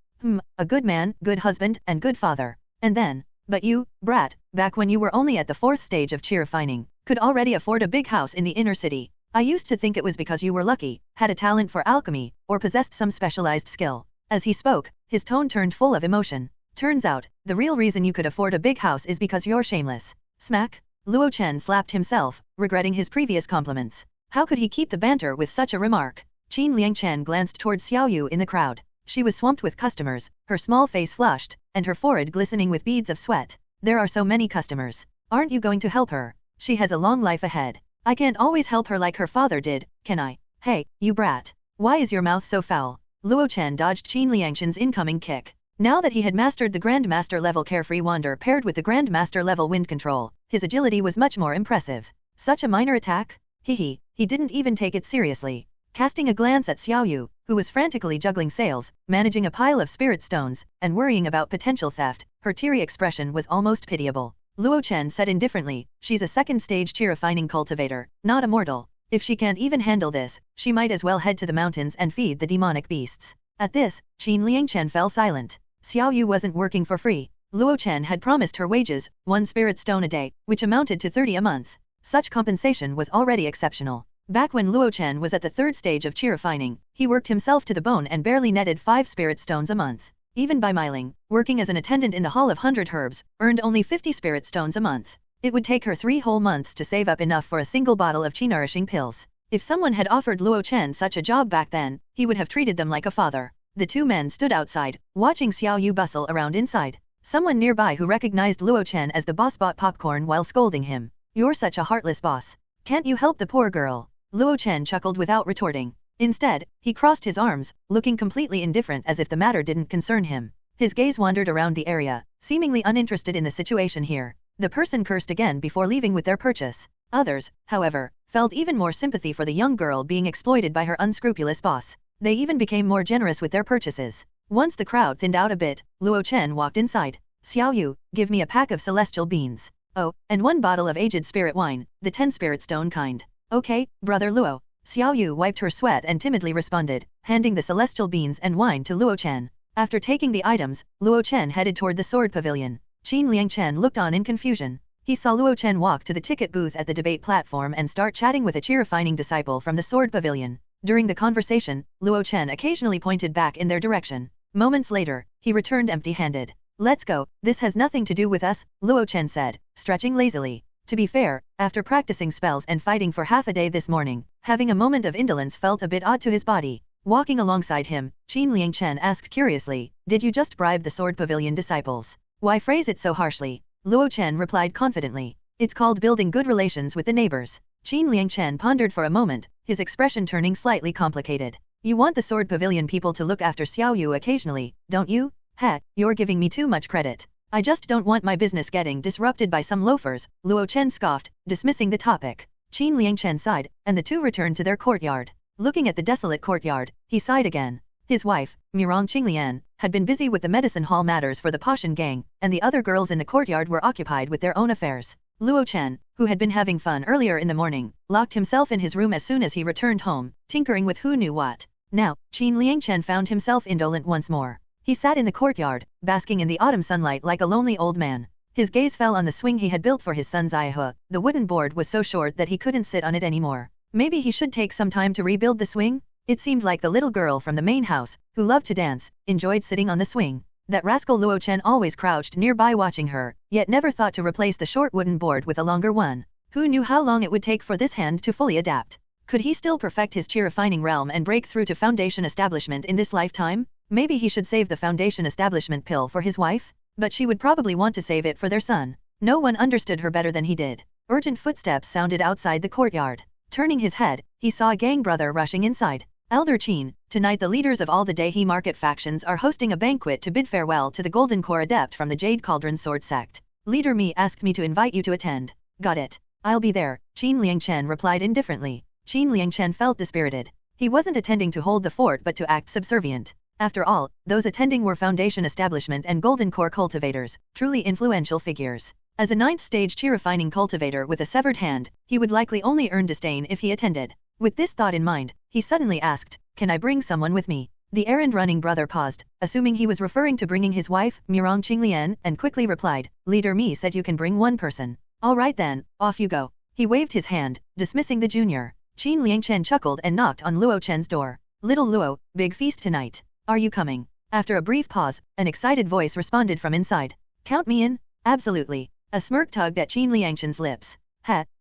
A good man, good husband, and good father. And then, but you, brat, back when you were only at the 4th stage of chi refining, could already afford a big house in the inner city. I used to think it was because you were lucky, had a talent for alchemy, or possessed some specialized skill. As he spoke, his tone turned full of emotion. Turns out, the real reason you could afford a big house is because you're shameless. Smack. Luo Chen slapped himself, regretting his previous compliments. How could he keep the banter with such a remark? Qin Liangchen glanced toward Xiao Yu in the crowd. She was swamped with customers, her small face flushed, and her forehead glistening with beads of sweat. There are so many customers. Aren't you going to help her? She has a long life ahead. I can't always help her like her father did, can I? Hey, you brat. Why is your mouth so foul? Luo Chen dodged Qin Liangchen's incoming kick. Now that he had mastered the Grandmaster level Carefree Wander paired with the Grandmaster level Wind Control, his agility was much more impressive. Such a minor attack? He didn't even take it seriously. Casting a glance at Xiao Yu, who was frantically juggling sales, managing a pile of spirit stones, and worrying about potential theft, her teary expression was almost pitiable. Luo Chen said indifferently, she's a 2nd stage chi refining cultivator, not a mortal. If she can't even handle this, she might as well head to the mountains and feed the demonic beasts. At this, Qin Liangchen fell silent. Xiao Yu wasn't working for free. Luo Chen had promised her wages, 1 spirit stone a day, which amounted to 30 a month. Such compensation was already exceptional. Back when Luo Chen was at the 3rd stage of chi refining, he worked himself to the bone and barely netted 5 spirit stones a month. Even by miling, working as an attendant in the Hall of 100 Herbs, earned only 50 spirit stones a month. It would take her 3 whole months to save up enough for a single bottle of chi-nourishing pills. If someone had offered Luo Chen such a job back then, he would have treated them like a father. The two men stood outside, watching Xiao Yu bustle around inside. Someone nearby who recognized Luo Chen as the boss bought popcorn while scolding him. "You're such a heartless boss. Can't you help the poor girl?" Luo Chen chuckled without retorting. Instead, he crossed his arms, looking completely indifferent as if the matter didn't concern him. His gaze wandered around the area, seemingly uninterested in the situation here. The person cursed again before leaving with their purchase. Others, however, felt even more sympathy for the young girl being exploited by her unscrupulous boss. They even became more generous with their purchases. Once the crowd thinned out a bit, Luo Chen walked inside. "Xiao Yu, give me a pack of celestial beans. Oh, and 1 bottle of aged spirit wine, the 10 spirit stone kind." "Okay, brother Luo." Xiao Yu wiped her sweat and timidly responded, handing the celestial beans and wine to Luo Chen. After taking the items, Luo Chen headed toward the sword pavilion. Qin Liangchen looked on in confusion. He saw Luo Chen walk to the ticket booth at the debate platform and start chatting with a chi-refining disciple from the sword pavilion. During the conversation, Luo Chen occasionally pointed back in their direction. Moments later, he returned empty-handed. "Let's go, this has nothing to do with us," Luo Chen said, stretching lazily. To be fair, after practicing spells and fighting for half a day this morning, having a moment of indolence felt a bit odd to his body. Walking alongside him, Qin Liangchen asked curiously, "Did you just bribe the sword pavilion disciples? Why phrase it so harshly?" Luo Chen replied confidently, "It's called building good relations with the neighbors." Qin Liangchen pondered for a moment, his expression turning slightly complicated. "You want the sword pavilion people to look after Xiao Yu occasionally, don't you? Heh, you're giving me too much credit. I just don't want my business getting disrupted by some loafers," Luo Chen scoffed, dismissing the topic. Qin Liangchen sighed, and the two returned to their courtyard. Looking at the desolate courtyard, he sighed again. His wife, Mirong Qinglian, had been busy with the medicine hall matters for the Pashan gang, and the other girls in the courtyard were occupied with their own affairs. Luo Chen, who had been having fun earlier in the morning, locked himself in his room as soon as he returned home, tinkering with who knew what. Now, Qin Liangchen found himself indolent once more. He sat in the courtyard, basking in the autumn sunlight like a lonely old man. His gaze fell on the swing he had built for his son Zaihe. The wooden board was so short that he couldn't sit on it anymore. Maybe he should take some time to rebuild the swing? It seemed like the little girl from the main house, who loved to dance, enjoyed sitting on the swing. That rascal Luo Chen always crouched nearby watching her, yet never thought to replace the short wooden board with a longer one. Who knew how long it would take for this hand to fully adapt? Could he still perfect his chi-refining realm and break through to foundation establishment in this lifetime? Maybe he should save the foundation establishment pill for his wife? But she would probably want to save it for their son. No one understood her better than he did. Urgent footsteps sounded outside the courtyard. Turning his head, he saw a gang brother rushing inside. "Elder Qin, tonight the leaders of all the Dahe market factions are hosting a banquet to bid farewell to the Golden Core adept from the Jade Cauldron Sword sect. Leader Mi asked me to invite you to attend." "Got it. I'll be there," Qin Liangchen replied indifferently. Qin Liangchen felt dispirited. He wasn't attending to hold the fort but to act subservient. After all, those attending were Foundation Establishment and Golden Core cultivators, truly influential figures. As a 9th stage chi-refining cultivator with a severed hand, he would likely only earn disdain if he attended. With this thought in mind, he suddenly asked, "Can I bring someone with me?" The errand-running brother paused, assuming he was referring to bringing his wife, Mirong Qinglian, and quickly replied, "Leader Mi said you can bring one person." "All right then, off you go." He waved his hand, dismissing the junior. Qin Liangchen chuckled and knocked on Luo Chen's door. "Little Luo, big feast tonight. Are you coming?" After a brief pause, an excited voice responded from inside. "Count me in?" "Absolutely." A smirk tugged at Qin Liangchen's lips.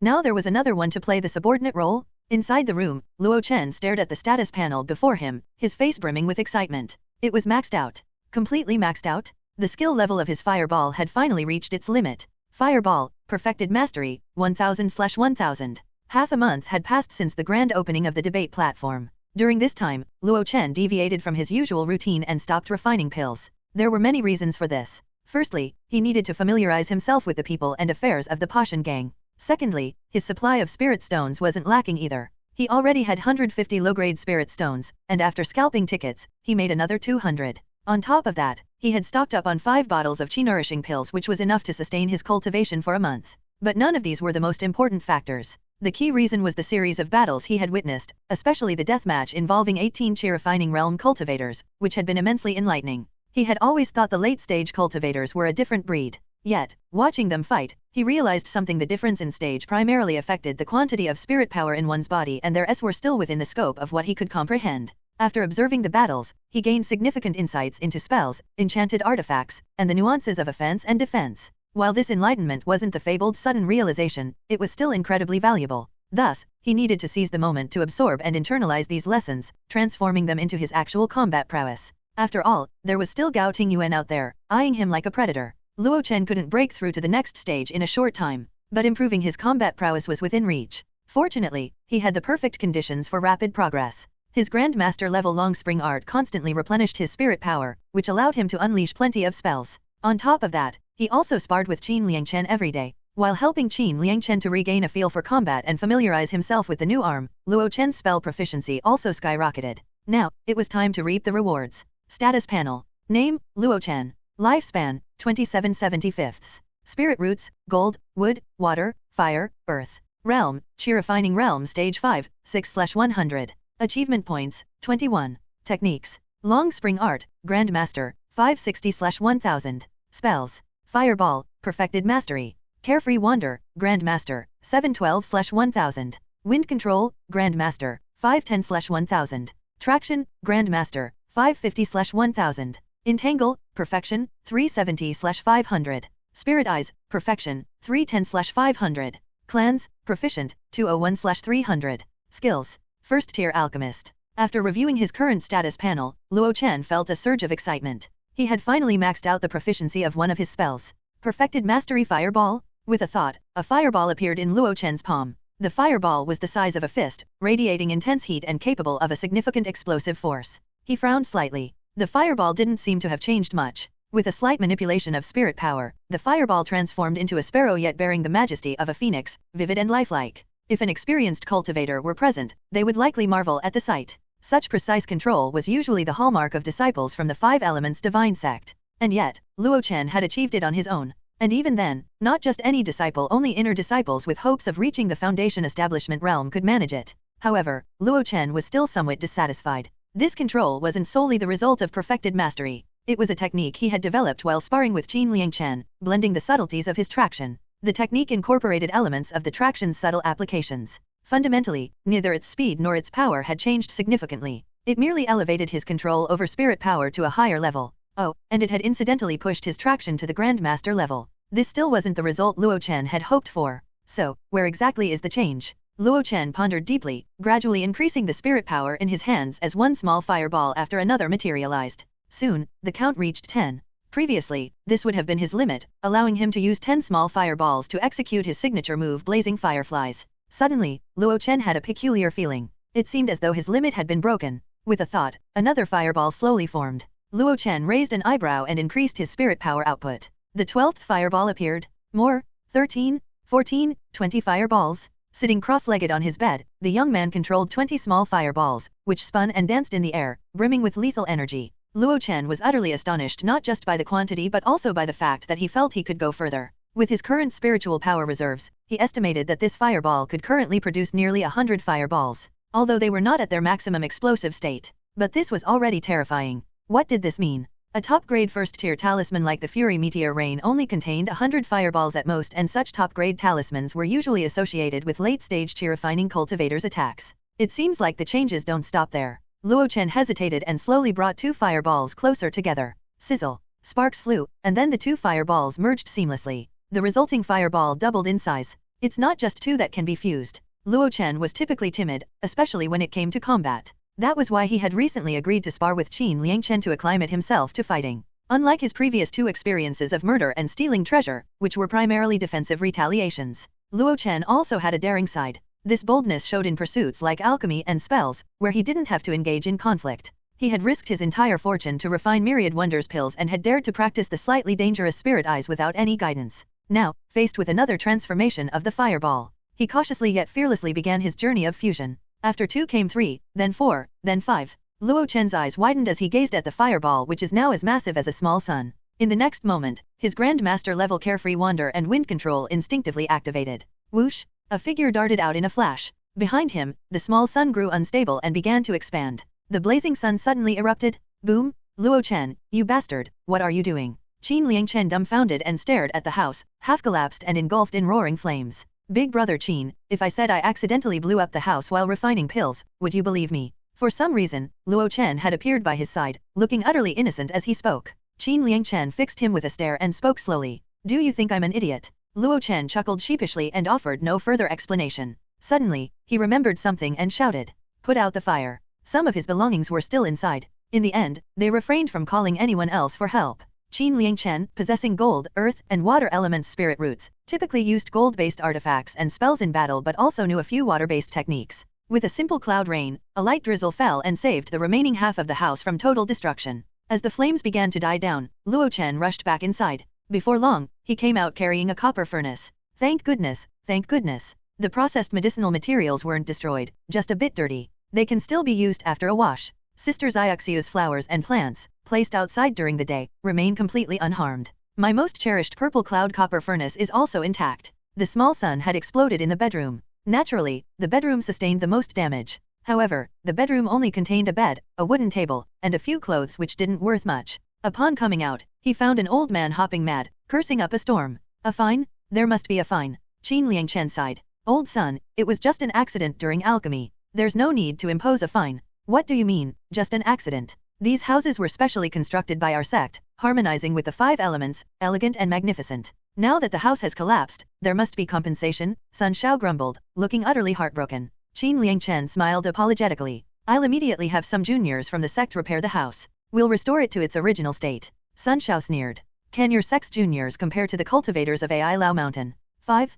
Now there was another one to play the subordinate role? Inside the room, Luo Chen stared at the status panel before him, his face brimming with excitement. It was maxed out. Completely maxed out? The skill level of his fireball had finally reached its limit. Fireball, perfected mastery, 1000/1000. Half a month had passed since the grand opening of the debate platform. During this time, Luo Chen deviated from his usual routine and stopped refining pills. There were many reasons for this. Firstly, he needed to familiarize himself with the people and affairs of the Pashan gang. Secondly, his supply of spirit stones wasn't lacking either. He already had 150 low-grade spirit stones, and after scalping tickets, he made another 200. On top of that, he had stocked up on 5 bottles of chi-nourishing pills, which was enough to sustain his cultivation for a month. But none of these were the most important factors. The key reason was the series of battles he had witnessed, especially the deathmatch involving 18 chi-refining realm cultivators, which had been immensely enlightening. He had always thought the late-stage cultivators were a different breed. Yet, watching them fight, he realized something: the difference in stage primarily affected the quantity of spirit power in one's body, and their S were still within the scope of what he could comprehend. After observing the battles, he gained significant insights into spells, enchanted artifacts, and the nuances of offense and defense. While this enlightenment wasn't the fabled sudden realization, it was still incredibly valuable. Thus, he needed to seize the moment to absorb and internalize these lessons, transforming them into his actual combat prowess. After all, there was still Gao Tingyuan out there, eyeing him like a predator. Luo Chen couldn't break through to the next stage in a short time, but improving his combat prowess was within reach. Fortunately, he had the perfect conditions for rapid progress. His Grandmaster level long spring art constantly replenished his spirit power, which allowed him to unleash plenty of spells. On top of that, he also sparred with Qin Liangchen every day. While helping Qin Liangchen to regain a feel for combat and familiarize himself with the new arm, Luo Chen's spell proficiency also skyrocketed. Now, it was time to reap the rewards. Status panel. Name, Luo Chen. Lifespan, 27/75. Spirit roots, gold, wood, water, fire, earth. Realm, Chi Refining Realm Stage 5, 6/100. Achievement points, 21. Techniques. Long Spring Art, Grandmaster, 560/1000. Spells. Fireball, Perfected Mastery. Carefree Wander, Grandmaster, 712/1000. Wind Control, Grandmaster, 510/1000. Traction, Grandmaster, 550/1000. Entangle, Perfection, 370/500. Spirit Eyes, Perfection, 310/500. Clans, Proficient, 201/300. Skills. First Tier Alchemist. After reviewing his current status panel, Luo Chen felt a surge of excitement. He had finally maxed out the proficiency of one of his spells. Perfected Mastery Fireball? With a thought, a fireball appeared in Luo Chen's palm. The fireball was the size of a fist, radiating intense heat and capable of a significant explosive force. He frowned slightly. The fireball didn't seem to have changed much. With a slight manipulation of spirit power, the fireball transformed into a sparrow yet bearing the majesty of a phoenix, vivid and lifelike. If an experienced cultivator were present, they would likely marvel at the sight. Such precise control was usually the hallmark of disciples from the Five Elements Divine sect. And yet, Luo Chen had achieved it on his own. And even then, not just any disciple, only inner disciples with hopes of reaching the Foundation establishment realm could manage it. However, Luo Chen was still somewhat dissatisfied. This control wasn't solely the result of perfected mastery. It was a technique he had developed while sparring with Qin Liangchen, blending the subtleties of his traction. The technique incorporated elements of the traction's subtle applications. Fundamentally, neither its speed nor its power had changed significantly. It merely elevated his control over spirit power to a higher level. Oh, and it had incidentally pushed his traction to the Grandmaster level. This still wasn't the result Luo Chen had hoped for. So, where exactly is the change? Luo Chen pondered deeply, gradually increasing the spirit power in his hands as one small fireball after another materialized. Soon, the count reached 10. Previously, this would have been his limit, allowing him to use 10 small fireballs to execute his signature move Blazing Fireflies. Suddenly, Luo Chen had a peculiar feeling. It seemed as though his limit had been broken. With a thought, another fireball slowly formed. Luo Chen raised an eyebrow and increased his spirit power output. The 12th fireball appeared. More? 13? 14? 20 fireballs? Sitting cross-legged on his bed, the young man controlled 20 small fireballs, which spun and danced in the air, brimming with lethal energy. Luo Chen was utterly astonished not just by the quantity but also by the fact that he felt he could go further. With his current spiritual power reserves, he estimated that this fireball could currently produce nearly 100 fireballs, although they were not at their maximum explosive state. But this was already terrifying. What did this mean? A top-grade first-tier talisman like the Fury Meteor Rain only contained 100 fireballs at most, and such top-grade talismans were usually associated with late-stage chi-refining cultivators' attacks. It seems like the changes don't stop there. Luo Chen hesitated and slowly brought 2 fireballs closer together. Sizzle. Sparks flew, and then the 2 fireballs merged seamlessly. The resulting fireball doubled in size. It's not just 2 that can be fused. Luo Chen was typically timid, especially when it came to combat. That was why he had recently agreed to spar with Qin Liangchen to acclimate himself to fighting. Unlike his previous 2 experiences of murder and stealing treasure, which were primarily defensive retaliations, Luo Chen also had a daring side. This boldness showed in pursuits like alchemy and spells, where he didn't have to engage in conflict. He had risked his entire fortune to refine myriad wonders pills and had dared to practice the slightly dangerous spirit eyes without any guidance. Now, faced with another transformation of the fireball, he cautiously yet fearlessly began his journey of fusion. After 2 came 3, then 4, then 5. Luo Chen's eyes widened as he gazed at the fireball, which is now as massive as a small sun. In the next moment, his Grandmaster level Carefree Wander and Wind Control instinctively activated. Whoosh! A figure darted out in a flash. Behind him, the small sun grew unstable and began to expand. The blazing sun suddenly erupted. Boom! Luo Chen, you bastard, what are you doing? Qin Liangchen, dumbfounded and stared at the house, half collapsed and engulfed in roaring flames. Big brother Qin, if I said I accidentally blew up the house while refining pills, would you believe me? For some reason, Luo Chen had appeared by his side, looking utterly innocent as he spoke. Qin Liangchen fixed him with a stare and spoke slowly. Do you think I'm an idiot? Luo Chen chuckled sheepishly and offered no further explanation. Suddenly, he remembered something and shouted. Put out the fire. Some of his belongings were still inside. In the end, they refrained from calling anyone else for help. Qin Chen, possessing gold, earth, and water elements spirit roots, typically used gold-based artifacts and spells in battle but also knew a few water-based techniques. With a simple cloud rain, a light drizzle fell and saved the remaining half of the house from total destruction. As the flames began to die down, Luo Chen rushed back inside. Before long, he came out carrying a copper furnace. Thank goodness, thank goodness. The processed medicinal materials weren't destroyed, just a bit dirty. They can still be used after a wash. Sister Xiaoxiu's flowers and plants, placed outside during the day, remain completely unharmed. My most cherished purple cloud copper furnace is also intact. The small sun had exploded in the bedroom. Naturally, the bedroom sustained the most damage. However, the bedroom only contained a bed, a wooden table, and a few clothes which didn't worth much. Upon coming out, he found an old man hopping mad, cursing up a storm. A fine? There must be a fine. Qin Chen sighed. Old son, it was just an accident during alchemy. There's no need to impose a fine. What do you mean, just an accident? These houses were specially constructed by our sect, harmonizing with the 5 elements, elegant and magnificent. Now that the house has collapsed, there must be compensation, Sun Shao grumbled, looking utterly heartbroken. Qin Chen smiled apologetically. I'll immediately have some juniors from the sect repair the house. We'll restore it to its original state. Sun Shao sneered. Can your sect's juniors compare to the cultivators of Ai Lao Mountain? 5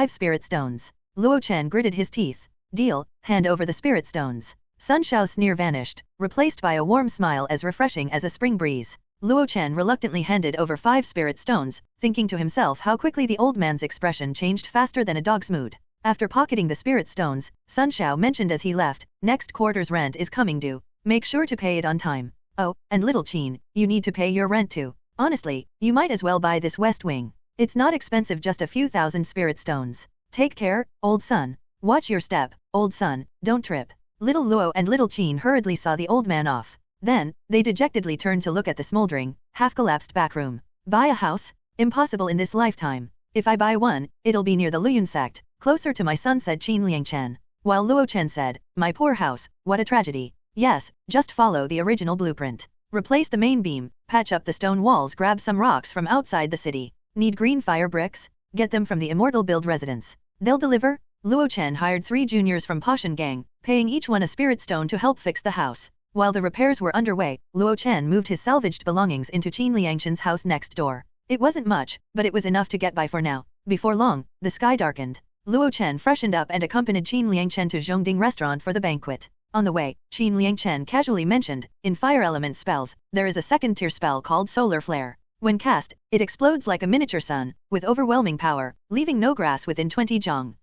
spirit stones. Luo Chen gritted his teeth. Deal, hand over the spirit stones. Sun Shao's sneer vanished, replaced by a warm smile as refreshing as a spring breeze. Luo Chen reluctantly handed over 5 spirit stones, thinking to himself how quickly the old man's expression changed faster than a dog's mood. After pocketing the spirit stones, Sun Shao mentioned as he left, next quarter's rent is coming due. Make sure to pay it on time. Oh, and little Qin, you need to pay your rent too. Honestly, you might as well buy this west wing. It's not expensive, just a few thousand spirit stones. Take care, old son. Watch your step, old son, don't trip. Little Luo and little Qin hurriedly saw the old man off. Then, they dejectedly turned to look at the smoldering, half-collapsed back room. Buy a house? Impossible in this lifetime. If I buy one, it'll be near the Luyun sect, closer to my son, said Qin Chen. While Luo Chen said, my poor house, what a tragedy. Yes, just follow the original blueprint. Replace the main beam, patch up the stone walls, grab some rocks from outside the city. Need green fire bricks? Get them from the Immortal Build residence. They'll deliver? Luo Chen hired 3 juniors from Pashan Gang, paying each one a spirit stone to help fix the house. While the repairs were underway, Luo Chen moved his salvaged belongings into Qin Chen's house next door. It wasn't much, but it was enough to get by for now. Before long, the sky darkened. Luo Chen freshened up and accompanied Qin Chen to Zhongding restaurant for the banquet. On the way, Qin Chen casually mentioned, in fire element spells, there is a second-tier spell called Solar Flare. When cast, it explodes like a miniature sun, with overwhelming power, leaving no grass within 20 zhang.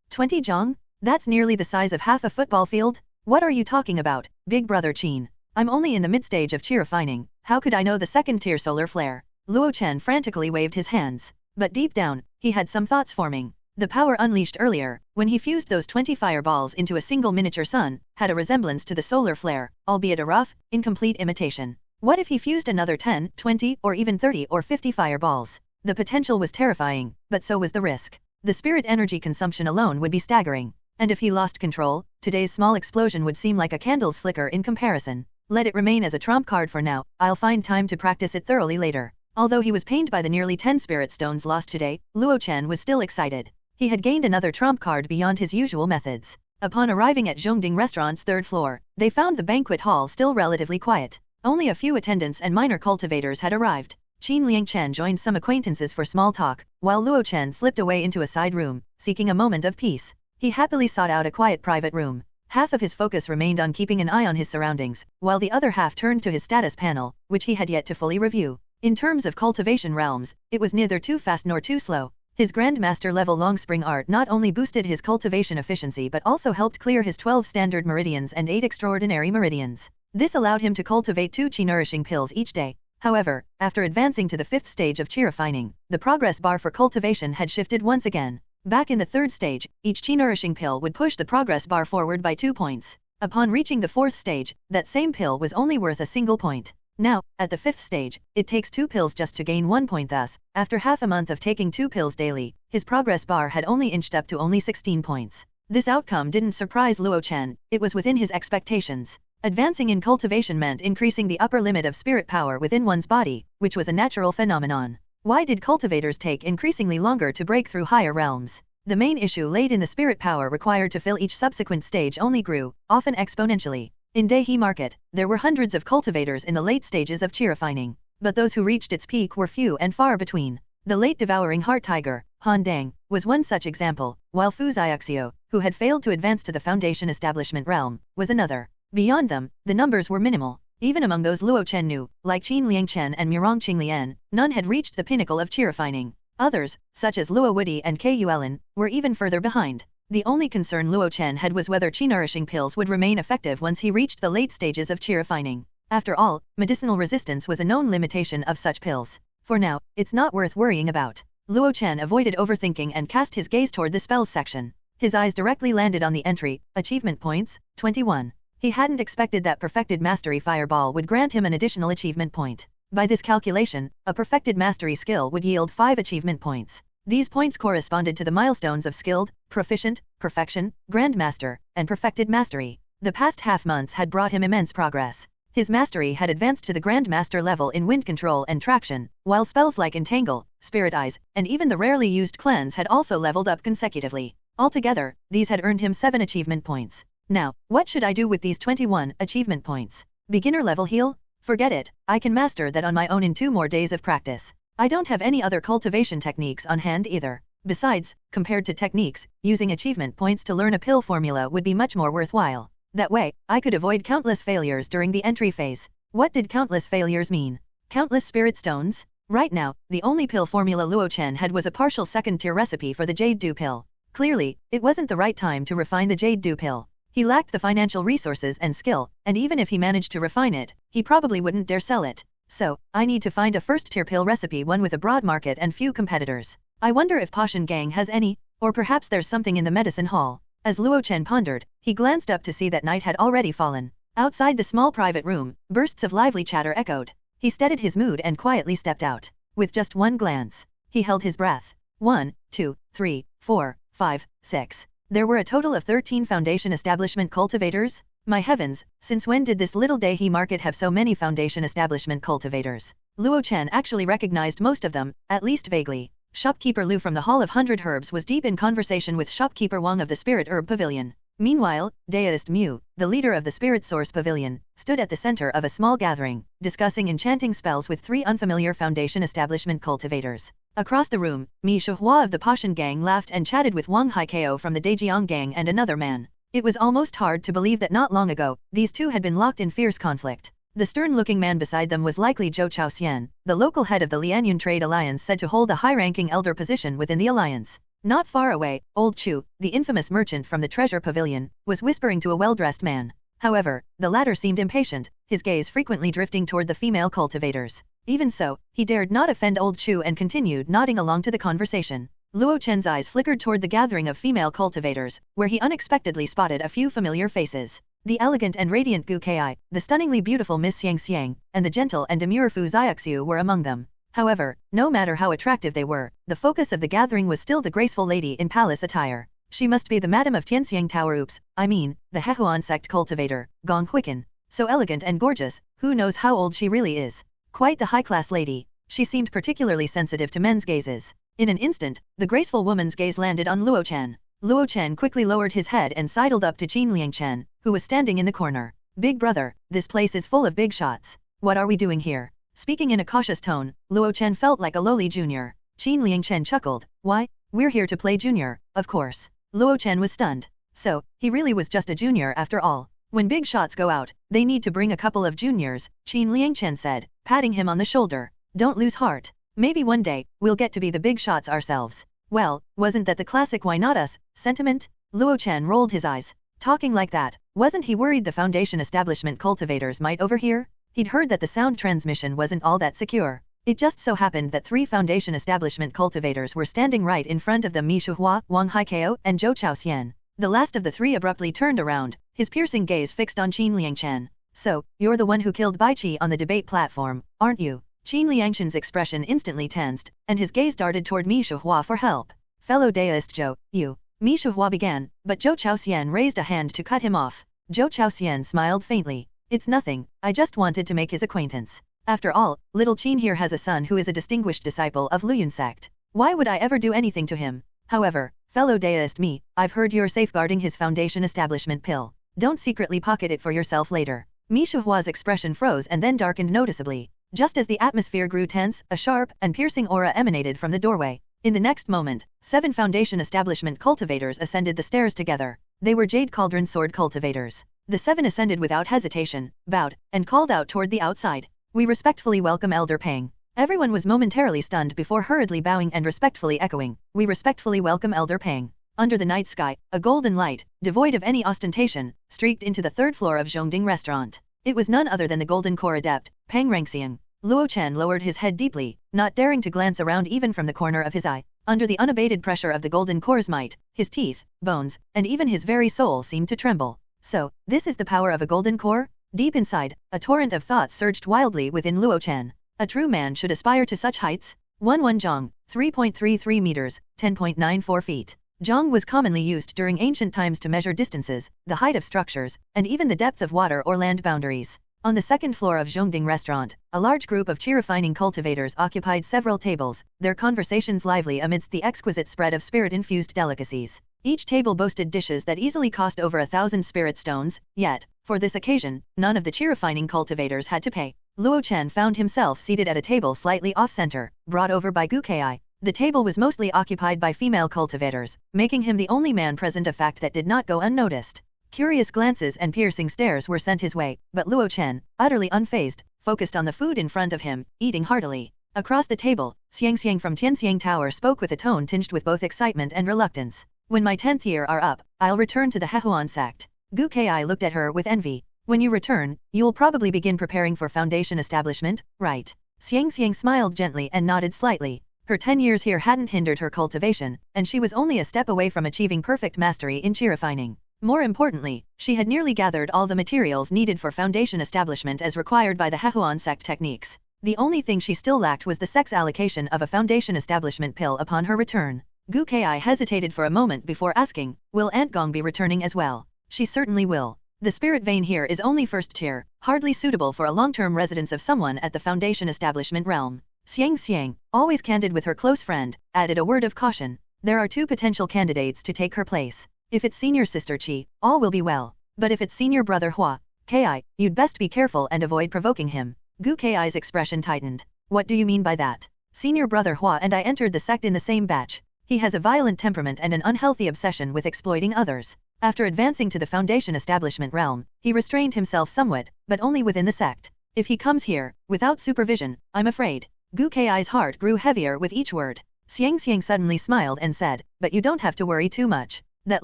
20 zhang? That's nearly the size of half a football field? What are you talking about, big brother Qin? I'm only in the mid-stage of chi refining. How could I know the second-tier solar flare? Luo Chen frantically waved his hands. But deep down, he had some thoughts forming. The power unleashed earlier, when he fused those 20 fireballs into a single miniature sun, had a resemblance to the solar flare, albeit a rough, incomplete imitation. What if he fused another 10, 20, or even 30 or 50 fireballs? The potential was terrifying, but so was the risk. The spirit energy consumption alone would be staggering. And if he lost control, today's small explosion would seem like a candle's flicker in comparison. Let it remain as a trump card for now, I'll find time to practice it thoroughly later. Although he was pained by the nearly 10 spirit stones lost today, Luo Chen was still excited. He had gained another trump card beyond his usual methods. Upon arriving at Zhongding Restaurant's 3rd floor, they found the banquet hall still relatively quiet. Only a few attendants and minor cultivators had arrived. Qin Chen joined some acquaintances for small talk, while Luo Chen slipped away into a side room, seeking a moment of peace. He happily sought out a quiet private room. Half of his focus remained on keeping an eye on his surroundings, while the other half turned to his status panel, which he had yet to fully review. In terms of cultivation realms, it was neither too fast nor too slow. His Grandmaster level Longspring art not only boosted his cultivation efficiency but also helped clear his 12 standard meridians and 8 extraordinary meridians. This allowed him to cultivate 2 chi nourishing pills each day. However, after advancing to the 5th stage of chi refining, the progress bar for cultivation had shifted once again. Back in the 3rd stage, each chi nourishing pill would push the progress bar forward by 2 points. Upon reaching the 4th stage, that same pill was only worth a single point. Now, at the 5th stage, it takes 2 pills just to gain 1 point. Thus, after half a month of taking 2 pills daily, his progress bar had only inched up to only 16 points. This outcome didn't surprise Luo Chen, it was within his expectations. Advancing in cultivation meant increasing the upper limit of spirit power within one's body, which was a natural phenomenon. Why did cultivators take increasingly longer to break through higher realms? The main issue laid in the spirit power required to fill each subsequent stage only grew, often exponentially. In Dehi Market, there were hundreds of cultivators in the late stages of chi refining, but those who reached its peak were few and far between. The late devouring heart tiger, Han Dang, was one such example, while Fu Xiaoxiu, who had failed to advance to the foundation establishment realm, was another. Beyond them, the numbers were minimal. Even among those Luo Chen knew, like Qin Liangchen and Murong Qinglian, none had reached the pinnacle of chi refining. Others, such as Luo Woody and Ku Yuelin, were even further behind. The only concern Luo Chen had was whether chi-nourishing pills would remain effective once he reached the late stages of chi refining. After all, medicinal resistance was a known limitation of such pills. For now, it's not worth worrying about. Luo Chen avoided overthinking and cast his gaze toward the spells section. His eyes directly landed on the entry, Achievement Points, 21. He hadn't expected that Perfected Mastery Fireball would grant him an additional achievement point. By this calculation, a Perfected Mastery skill would yield 5 achievement points. These points corresponded to the milestones of Skilled, Proficient, Perfection, Grandmaster, and Perfected Mastery. The past half-month had brought him immense progress. His mastery had advanced to the Grandmaster level in wind control and traction, while spells like Entangle, Spirit Eyes, and even the rarely used Cleanse had also leveled up consecutively. Altogether, these had earned him 7 achievement points. Now, what should I do with these 21 achievement points? Beginner level heal? Forget it, I can master that on my own in 2 more days of practice. I don't have any other cultivation techniques on hand either. Besides, compared to techniques, using achievement points to learn a pill formula would be much more worthwhile. That way, I could avoid countless failures during the entry phase. What did countless failures mean? Countless spirit stones? Right now, the only pill formula Luo Chen had was a partial second-tier recipe for the Jade Dew pill. Clearly, it wasn't the right time to refine the Jade Dew pill. He lacked the financial resources and skill, and even if he managed to refine it, he probably wouldn't dare sell it. So, I need to find a first-tier pill recipe, one with a broad market and few competitors. I wonder if Pashan Gang has any, or perhaps there's something in the medicine hall. As Luo Chen pondered, he glanced up to see that night had already fallen. Outside the small private room, bursts of lively chatter echoed. He steadied his mood and quietly stepped out. With just one glance, he held his breath. 1, 2, 3, 4, 5, 6. There were a total of 13 foundation establishment cultivators? My heavens, since when did this little Dehi market have so many foundation establishment cultivators? Luo Chen actually recognized most of them, at least vaguely. Shopkeeper Lu from the Hall of 100 Herbs was deep in conversation with Shopkeeper Wang of the Spirit Herb Pavilion. Meanwhile, Daoist Mu, the leader of the Spirit Source Pavilion, stood at the center of a small gathering, discussing enchanting spells with 3 unfamiliar foundation establishment cultivators. Across the room, Mi Shuhua of the Pashan Gang laughed and chatted with Wang Haikao from the Dejiang Gang and another man. It was almost hard to believe that not long ago, these two had been locked in fierce conflict. The stern-looking man beside them was likely Zhou Chaoxian, the local head of the Lianyun Trade Alliance, said to hold a high-ranking elder position within the alliance. Not far away, Old Chu, the infamous merchant from the Treasure Pavilion, was whispering to a well-dressed man. However, the latter seemed impatient, his gaze frequently drifting toward the female cultivators. Even so, he dared not offend Old Chu and continued nodding along to the conversation. Luo Chen's eyes flickered toward the gathering of female cultivators, where he unexpectedly spotted a few familiar faces. The elegant and radiant Gu Kai, the stunningly beautiful Miss Xiang Xiang, and the gentle and demure Fu Xiaoxiu were among them. However, no matter how attractive they were, the focus of the gathering was still the graceful lady in palace attire. She must be the Madam of Tianxiang Tower. The Hehuan sect cultivator, Gong Huiken. So elegant and gorgeous, who knows how old she really is. Quite the high-class lady. She seemed particularly sensitive to men's gazes. In an instant, the graceful woman's gaze landed on Luo Chen. Luo Chen quickly lowered his head and sidled up to Qin Liangchen, who was standing in the corner. Big brother, this place is full of big shots. What are we doing here? Speaking in a cautious tone, Luo Chen felt like a lowly junior. Qin Liangchen chuckled. Why? We're here to play junior, of course. Luo Chen was stunned. So, he really was just a junior after all. When big shots go out, they need to bring a couple of juniors, Qin Liangchen said, patting him on the shoulder. Don't lose heart. Maybe one day, we'll get to be the big shots ourselves. Well, wasn't that the classic why not us sentiment? Luo Chen rolled his eyes. Talking like that, wasn't he worried the foundation establishment cultivators might overhear? He'd heard that the sound transmission wasn't all that secure. It just so happened that 3 foundation establishment cultivators were standing right in front of them: Mi Shuhua, Wang Haikao, and Zhou Chaoxian. The last of the 3 abruptly turned around, his piercing gaze fixed on Qin Liangchen. So, you're the one who killed Bai Qi on the debate platform, aren't you? Qin Liangchen's expression instantly tensed, and his gaze darted toward Mi Shuhua for help. Fellow Daoist Zhou, you. Mi Shuhua began, but Zhou Chaoxian raised a hand to cut him off. Zhou Chaoxian smiled faintly. It's nothing, I just wanted to make his acquaintance. After all, little Qin here has a son who is a distinguished disciple of Luyun sect. Why would I ever do anything to him? However, fellow Daoist me, I've heard you're safeguarding his foundation establishment pill. Don't secretly pocket it for yourself later. Mi Shihua's expression froze and then darkened noticeably. Just as the atmosphere grew tense, a sharp and piercing aura emanated from the doorway. In the next moment, 7 Foundation Establishment cultivators ascended the stairs together. They were Jade Cauldron Sword cultivators. The 7 ascended without hesitation, bowed, and called out toward the outside. We respectfully welcome Elder Pang. Everyone was momentarily stunned before hurriedly bowing and respectfully echoing, "We respectfully welcome Elder Pang." Under the night sky, a golden light, devoid of any ostentation, streaked into the 3rd floor of Zhongding Restaurant. It was none other than the Golden Core Adept, Pang Rangxiang. Luo Chen lowered his head deeply, not daring to glance around even from the corner of his eye. Under the unabated pressure of the Golden Core's might, his teeth, bones, and even his very soul seemed to tremble. So, this is the power of a Golden Core? Deep inside, a torrent of thoughts surged wildly within Luo Chen. A true man should aspire to such heights. 11 Zhang, 3.33 meters, 10.94 feet. Zhang was commonly used during ancient times to measure distances, the height of structures, and even the depth of water or land boundaries. On the 2nd floor of Zhongding Restaurant, a large group of chi-refining cultivators occupied several tables, their conversations lively amidst the exquisite spread of spirit-infused delicacies. Each table boasted dishes that easily cost over 1,000 spirit stones, yet, for this occasion, none of the chi-refining cultivators had to pay. Luo Chen found himself seated at a table slightly off-center, brought over by Gu Ki. The table was mostly occupied by female cultivators, making him the only man present, a fact that did not go unnoticed. Curious glances and piercing stares were sent his way, but Luo Chen, utterly unfazed, focused on the food in front of him, eating heartily. Across the table, Xiang from Tianxiang Tower spoke with a tone tinged with both excitement and reluctance. "When my 10th year are up, I'll return to the Hehuan sect." Gu Ki looked at her with envy. "When you return, you'll probably begin preparing for Foundation establishment, right?" Xiang smiled gently and nodded slightly. Her 10 years here hadn't hindered her cultivation, and she was only a step away from achieving perfect mastery in chi-refining. More importantly, she had nearly gathered all the materials needed for Foundation establishment as required by the Hehuan sect techniques. The only thing she still lacked was the sect's allocation of a Foundation establishment pill upon her return. Gu Ki hesitated for a moment before asking, "Will Aunt Gong be returning as well?" "She certainly will. The spirit vein here is only 1st tier, hardly suitable for a long-term residence of someone at the Foundation establishment realm." Xiang, always candid with her close friend, added a word of caution. "There are 2 potential candidates to take her place. If it's senior sister Qi, all will be well. But if it's senior brother Hua, Ki, you'd best be careful and avoid provoking him." Gu Ki's expression tightened. "What do you mean by that?" "Senior brother Hua and I entered the sect in the same batch. He has a violent temperament and an unhealthy obsession with exploiting others. After advancing to the Foundation establishment realm, he restrained himself somewhat, but only within the sect. If he comes here, without supervision, I'm afraid." Gu Ki's heart grew heavier with each word. Xiang suddenly smiled and said, "But you don't have to worry too much. That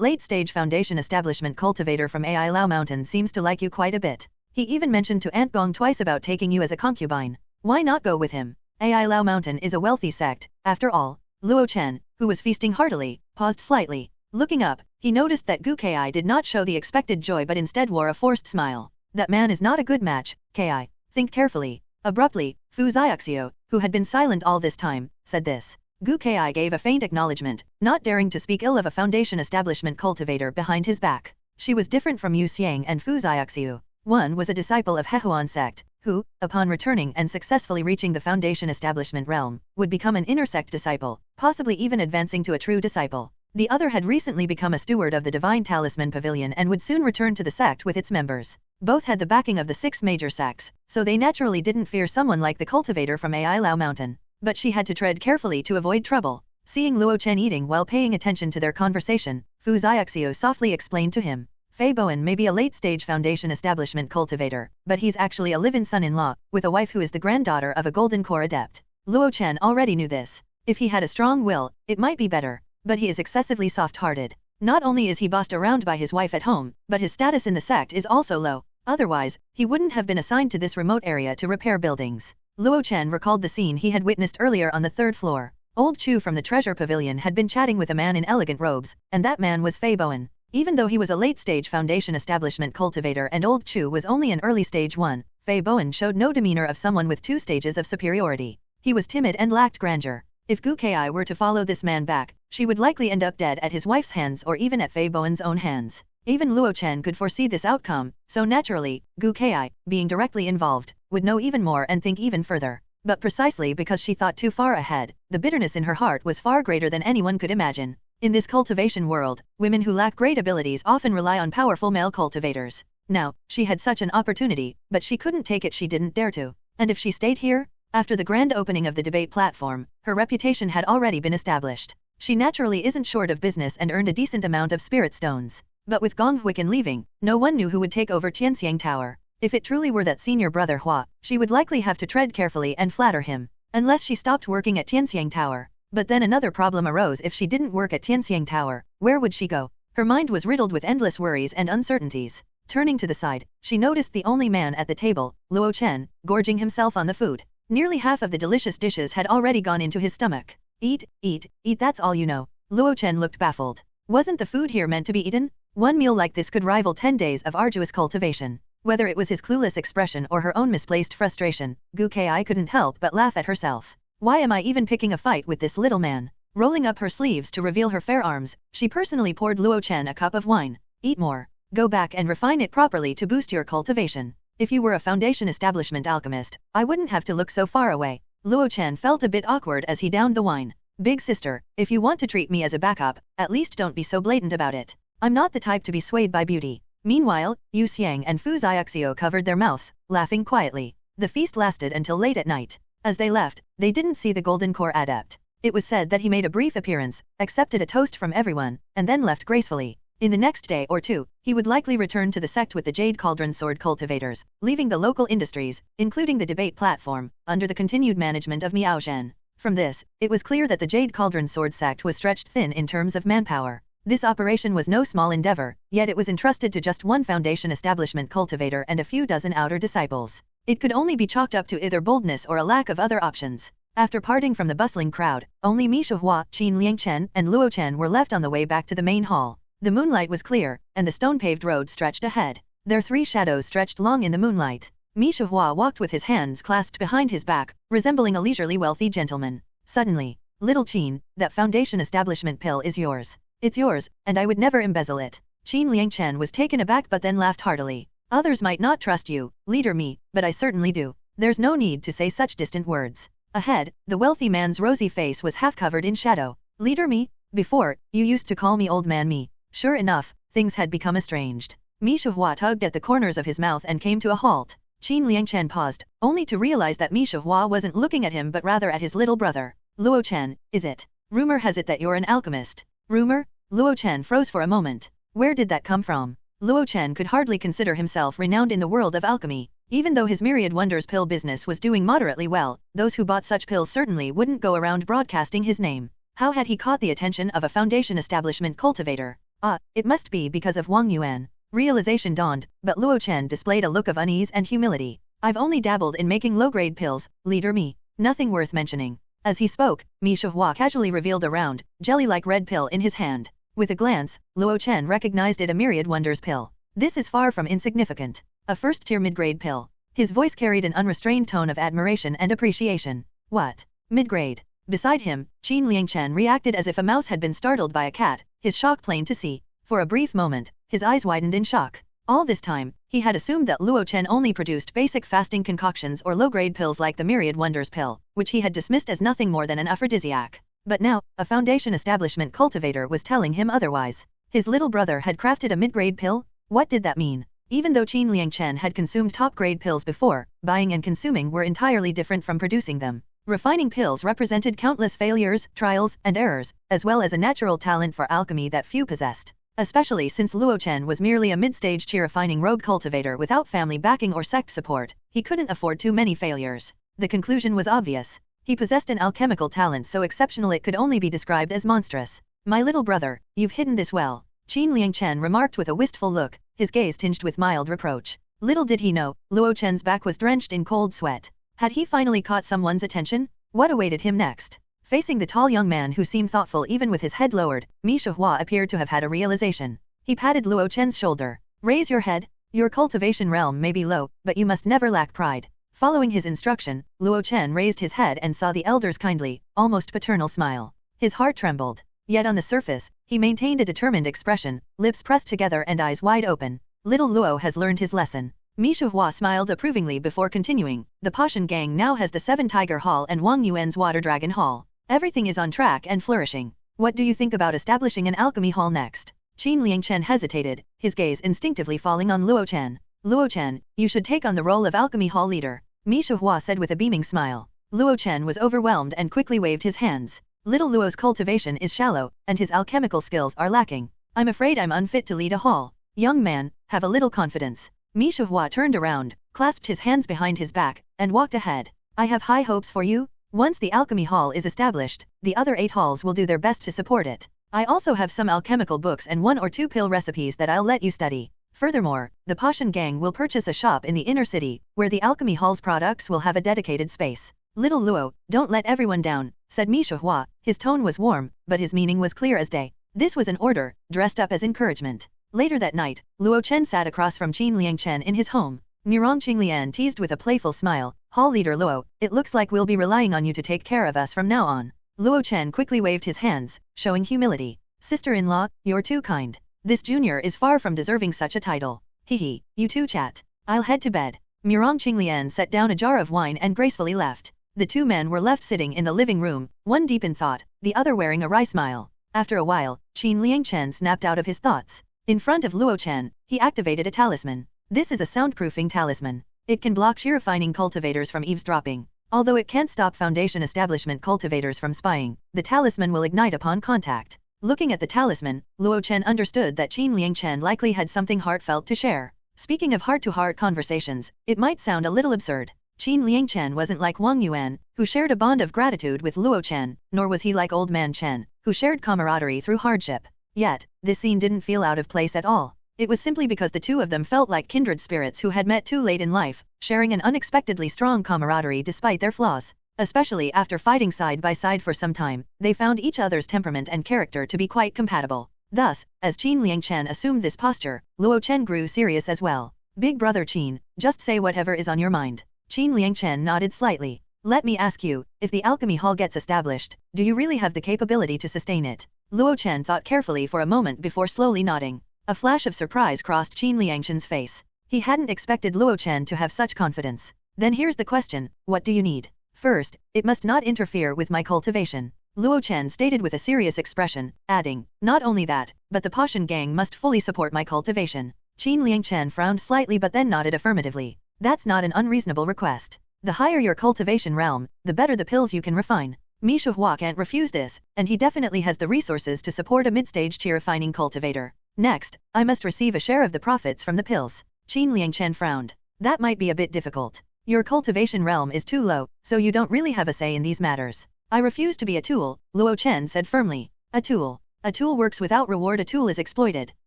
late-stage Foundation establishment cultivator from Ai Lao Mountain seems to like you quite a bit. He even mentioned to Aunt Gong twice about taking you as a concubine. Why not go with him? Ai Lao Mountain is a wealthy sect, after all." Luo Chen, who was feasting heartily, paused slightly. Looking up, he noticed that Gu Ki did not show the expected joy but instead wore a forced smile. "That man is not a good match, Ki. Think carefully." Abruptly, Fu Xiaoxiu, who had been silent all this time, said this. Gu Ki gave a faint acknowledgement, not daring to speak ill of a Foundation establishment cultivator behind his back. She was different from Yu Xiang and Fu Xiaoxiu. One was a disciple of Hehuan sect, who, upon returning and successfully reaching the Foundation establishment realm, would become an inner sect disciple, possibly even advancing to a true disciple. The other had recently become a steward of the Divine Talisman Pavilion and would soon return to the sect with its members. Both had the backing of the 6 major sects, so they naturally didn't fear someone like the cultivator from Ai Lao Mountain. But she had to tread carefully to avoid trouble. Seeing Luo Chen eating while paying attention to their conversation, Fu Xiaoxiu softly explained to him. Fei Bowen may be a late-stage Foundation establishment cultivator, but he's actually a live-in son-in-law, with a wife who is the granddaughter of a Golden Core adept. Luo Chen already knew this. If he had a strong will, it might be better. But he is excessively soft-hearted. Not only is he bossed around by his wife at home, but his status in the sect is also low. Otherwise, he wouldn't have been assigned to this remote area to repair buildings. Luo Chen recalled the scene he had witnessed earlier on the 3rd floor. Old Chu from the Treasure Pavilion had been chatting with a man in elegant robes, and that man was Fei Bowen. Even though he was a late-stage Foundation establishment cultivator and Old Chu was only an early-stage one, Fei Bowen showed no demeanor of someone with 2 stages of superiority. He was timid and lacked grandeur. If Gu Ki were to follow this man back, she would likely end up dead at his wife's hands or even at Fei Bowen's own hands. Even Luo Chen could foresee this outcome, so naturally, Gu Ki, being directly involved, would know even more and think even further. But precisely because she thought too far ahead, the bitterness in her heart was far greater than anyone could imagine. In this cultivation world, women who lack great abilities often rely on powerful male cultivators. Now, she had such an opportunity, but she couldn't take it. She didn't dare to. And if she stayed here? After the grand opening of the debate platform, her reputation had already been established. She naturally isn't short of business and earned a decent amount of spirit stones. But with Gong Huican leaving, no one knew who would take over Qianxiang Tower. If it truly were that senior brother Hua, she would likely have to tread carefully and flatter him. Unless she stopped working at Qianxiang Tower. But then another problem arose. If she didn't work at Qianxiang Tower, where would she go? Her mind was riddled with endless worries and uncertainties. Turning to the side, she noticed the only man at the table, Luo Chen, gorging himself on the food. Nearly half of the delicious dishes had already gone into his stomach. Eat, eat, eat, that's all you know. Luo Chen looked baffled. Wasn't the food here meant to be eaten? One meal like this could rival 10 days of arduous cultivation. Whether it was his clueless expression or her own misplaced frustration, Gu Kai couldn't help but laugh at herself. Why am I even picking a fight with this little man? Rolling up her sleeves to reveal her fair arms, she personally poured Luo Chen a cup of wine. Eat more. Go back and refine it properly to boost your cultivation. If you were a foundation establishment alchemist, I wouldn't have to look so far away. Luo Chen felt a bit awkward as he downed the wine. Big sister, if you want to treat me as a backup, at least don't be so blatant about it. I'm not the type to be swayed by beauty. Meanwhile, Yu Xiang and Fu Xiaoxiu covered their mouths, laughing quietly. The feast lasted until late at night. As they left, they didn't see the Golden Core adept. It was said that he made a brief appearance, accepted a toast from everyone, and then left gracefully. In the next day or two, he would likely return to the sect with the Jade Cauldron Sword cultivators, leaving the local industries, including the debate platform, under the continued management of Miao Zhen. From this, it was clear that the Jade Cauldron Sword sect was stretched thin in terms of manpower. This operation was no small endeavor, yet it was entrusted to just one foundation establishment cultivator and a few dozen outer disciples. It could only be chalked up to either boldness or a lack of other options. After parting from the bustling crowd, only Mi Shihua, Qin Liangchen, and Luo Chen were left on the way back to the main hall. The moonlight was clear, and the stone-paved road stretched ahead. Their three shadows stretched long in the moonlight. Mi Shihua walked with his hands clasped behind his back, resembling a leisurely wealthy gentleman. Suddenly, little Qin, that foundation establishment pill is yours. It's yours, and I would never embezzle it. Qin Liangchen was taken aback but then laughed heartily. Others might not trust you, leader me, but I certainly do. There's no need to say such distant words. Ahead, the wealthy man's rosy face was half covered in shadow. Leader me? Before, you used to call me old man me. Sure enough, things had become estranged. Mi Shihua tugged at the corners of his mouth and came to a halt. Qin Liangchen paused, only to realize that Mi Shihua wasn't looking at him but rather at his little brother. Luo Chen, is it? Rumor has it that you're an alchemist. Rumor? Luo Chen froze for a moment. Where did that come from? Luo Chen could hardly consider himself renowned in the world of alchemy. Even though his Myriad Wonders pill business was doing moderately well, those who bought such pills certainly wouldn't go around broadcasting his name. How had he caught the attention of a foundation establishment cultivator? Ah, it must be because of Wang Yuan. Realization dawned, but Luo Chen displayed a look of unease and humility. I've only dabbled in making low-grade pills, leader me. Nothing worth mentioning. As he spoke, Mi Shihua casually revealed a round, jelly-like red pill in his hand. With a glance, Luo Chen recognized it a Myriad Wonders pill. This is far from insignificant. A first-tier mid-grade pill. His voice carried an unrestrained tone of admiration and appreciation. What? Mid-grade? Beside him, Qin Liangchen reacted as if a mouse had been startled by a cat, his shock plain to see. For a brief moment, his eyes widened in shock. All this time, he had assumed that Luo Chen only produced basic fasting concoctions or low-grade pills like the Myriad Wonders pill, which he had dismissed as nothing more than an aphrodisiac. But now, a foundation establishment cultivator was telling him otherwise. His little brother had crafted a mid-grade pill? What did that mean? Even though Qin Liangchen had consumed top-grade pills before, buying and consuming were entirely different from producing them. Refining pills represented countless failures, trials, and errors, as well as a natural talent for alchemy that few possessed. Especially since Luo Chen was merely a mid-stage chi-refining rogue cultivator without family backing or sect support, he couldn't afford too many failures. The conclusion was obvious. He possessed an alchemical talent so exceptional it could only be described as monstrous. My little brother, you've hidden this well. Qin Liangchen remarked with a wistful look, his gaze tinged with mild reproach. Little did he know, Luo Chen's back was drenched in cold sweat. Had he finally caught someone's attention? What awaited him next? Facing the tall young man who seemed thoughtful even with his head lowered, Mi Shihua appeared to have had a realization. He patted Luo Chen's shoulder. Raise your head. Your cultivation realm may be low, but you must never lack pride. Following his instruction, Luo Chen raised his head and saw the elder's kindly, almost paternal smile. His heart trembled. Yet on the surface, he maintained a determined expression, lips pressed together and eyes wide open. Little Luo has learned his lesson. Mi Shihua smiled approvingly before continuing. The Pashan gang now has the 7 Tiger Hall and Wang Yuan's Water Dragon Hall. Everything is on track and flourishing. What do you think about establishing an alchemy hall next? Qin Liangchen hesitated, his gaze instinctively falling on Luo Chen. Luo Chen, you should take on the role of alchemy hall leader, Mi Shuhua said with a beaming smile. Luo Chen was overwhelmed and quickly waved his hands. Little Luo's cultivation is shallow, and his alchemical skills are lacking. I'm afraid I'm unfit to lead a hall. Young man, have a little confidence. Mi Shuhua turned around, clasped his hands behind his back, and walked ahead. I have high hopes for you. Once the alchemy hall is established, the other 8 halls will do their best to support it. I also have some alchemical books and 1 or 2 pill recipes that I'll let you study. Furthermore, the Pashan gang will purchase a shop in the inner city, where the alchemy hall's products will have a dedicated space. Little Luo, don't let everyone down, said Mi Shuhua. His tone was warm, but his meaning was clear as day. This was an order, dressed up as encouragement. Later that night, Luo Chen sat across from Qin Liangchen in his home. Nirong Qinglian teased with a playful smile, Hall Leader Luo, it looks like we'll be relying on you to take care of us from now on. Luo Chen quickly waved his hands, showing humility. Sister-in-law, you're too kind. This junior is far from deserving such a title. Hehe, you two chat. I'll head to bed. Nirong Qinglian set down a jar of wine and gracefully left. The 2 men were left sitting in the living room, one deep in thought, the other wearing a wry smile. After a while, Qin Liangchen snapped out of his thoughts. In front of Luo Chen, he activated a talisman. This is a soundproofing talisman. It can block sheer-refining cultivators from eavesdropping. Although it can't stop Foundation establishment cultivators from spying, the talisman will ignite upon contact. Looking at the talisman, Luo Chen understood that Qin Liangchen likely had something heartfelt to share. Speaking of heart-to-heart conversations, it might sound a little absurd. Qin Liangchen wasn't like Wang Yuan, who shared a bond of gratitude with Luo Chen, nor was he like Old Man Chen, who shared camaraderie through hardship. Yet, this scene didn't feel out of place at all. It was simply because the 2 of them felt like kindred spirits who had met too late in life, sharing an unexpectedly strong camaraderie despite their flaws. Especially after fighting side by side for some time, they found each other's temperament and character to be quite compatible. Thus, as Qin Liangchen assumed this posture, Luo Chen grew serious as well. Big brother Qin, just say whatever is on your mind. Qin Liangchen nodded slightly. Let me ask you, if the alchemy hall gets established, do you really have the capability to sustain it? Luo Chen thought carefully for a moment before slowly nodding. A flash of surprise crossed Qin Liangchen's face. He hadn't expected Luo Chen to have such confidence. Then here's the question, what do you need? First, it must not interfere with my cultivation. Luo Chen stated with a serious expression, adding, not only that, but the Pashan gang must fully support my cultivation. Qin Liangchen frowned slightly but then nodded affirmatively. That's not an unreasonable request. The higher your cultivation realm, the better the pills you can refine. Mi Shuhua can't refuse this, and he definitely has the resources to support a mid-stage chi-refining cultivator. Next, I must receive a share of the profits from the pills. Qin Liangchen frowned. That might be a bit difficult. Your cultivation realm is too low, so you don't really have a say in these matters. I refuse to be a tool, Luo Chen said firmly. A tool. A tool works without reward, a tool is exploited.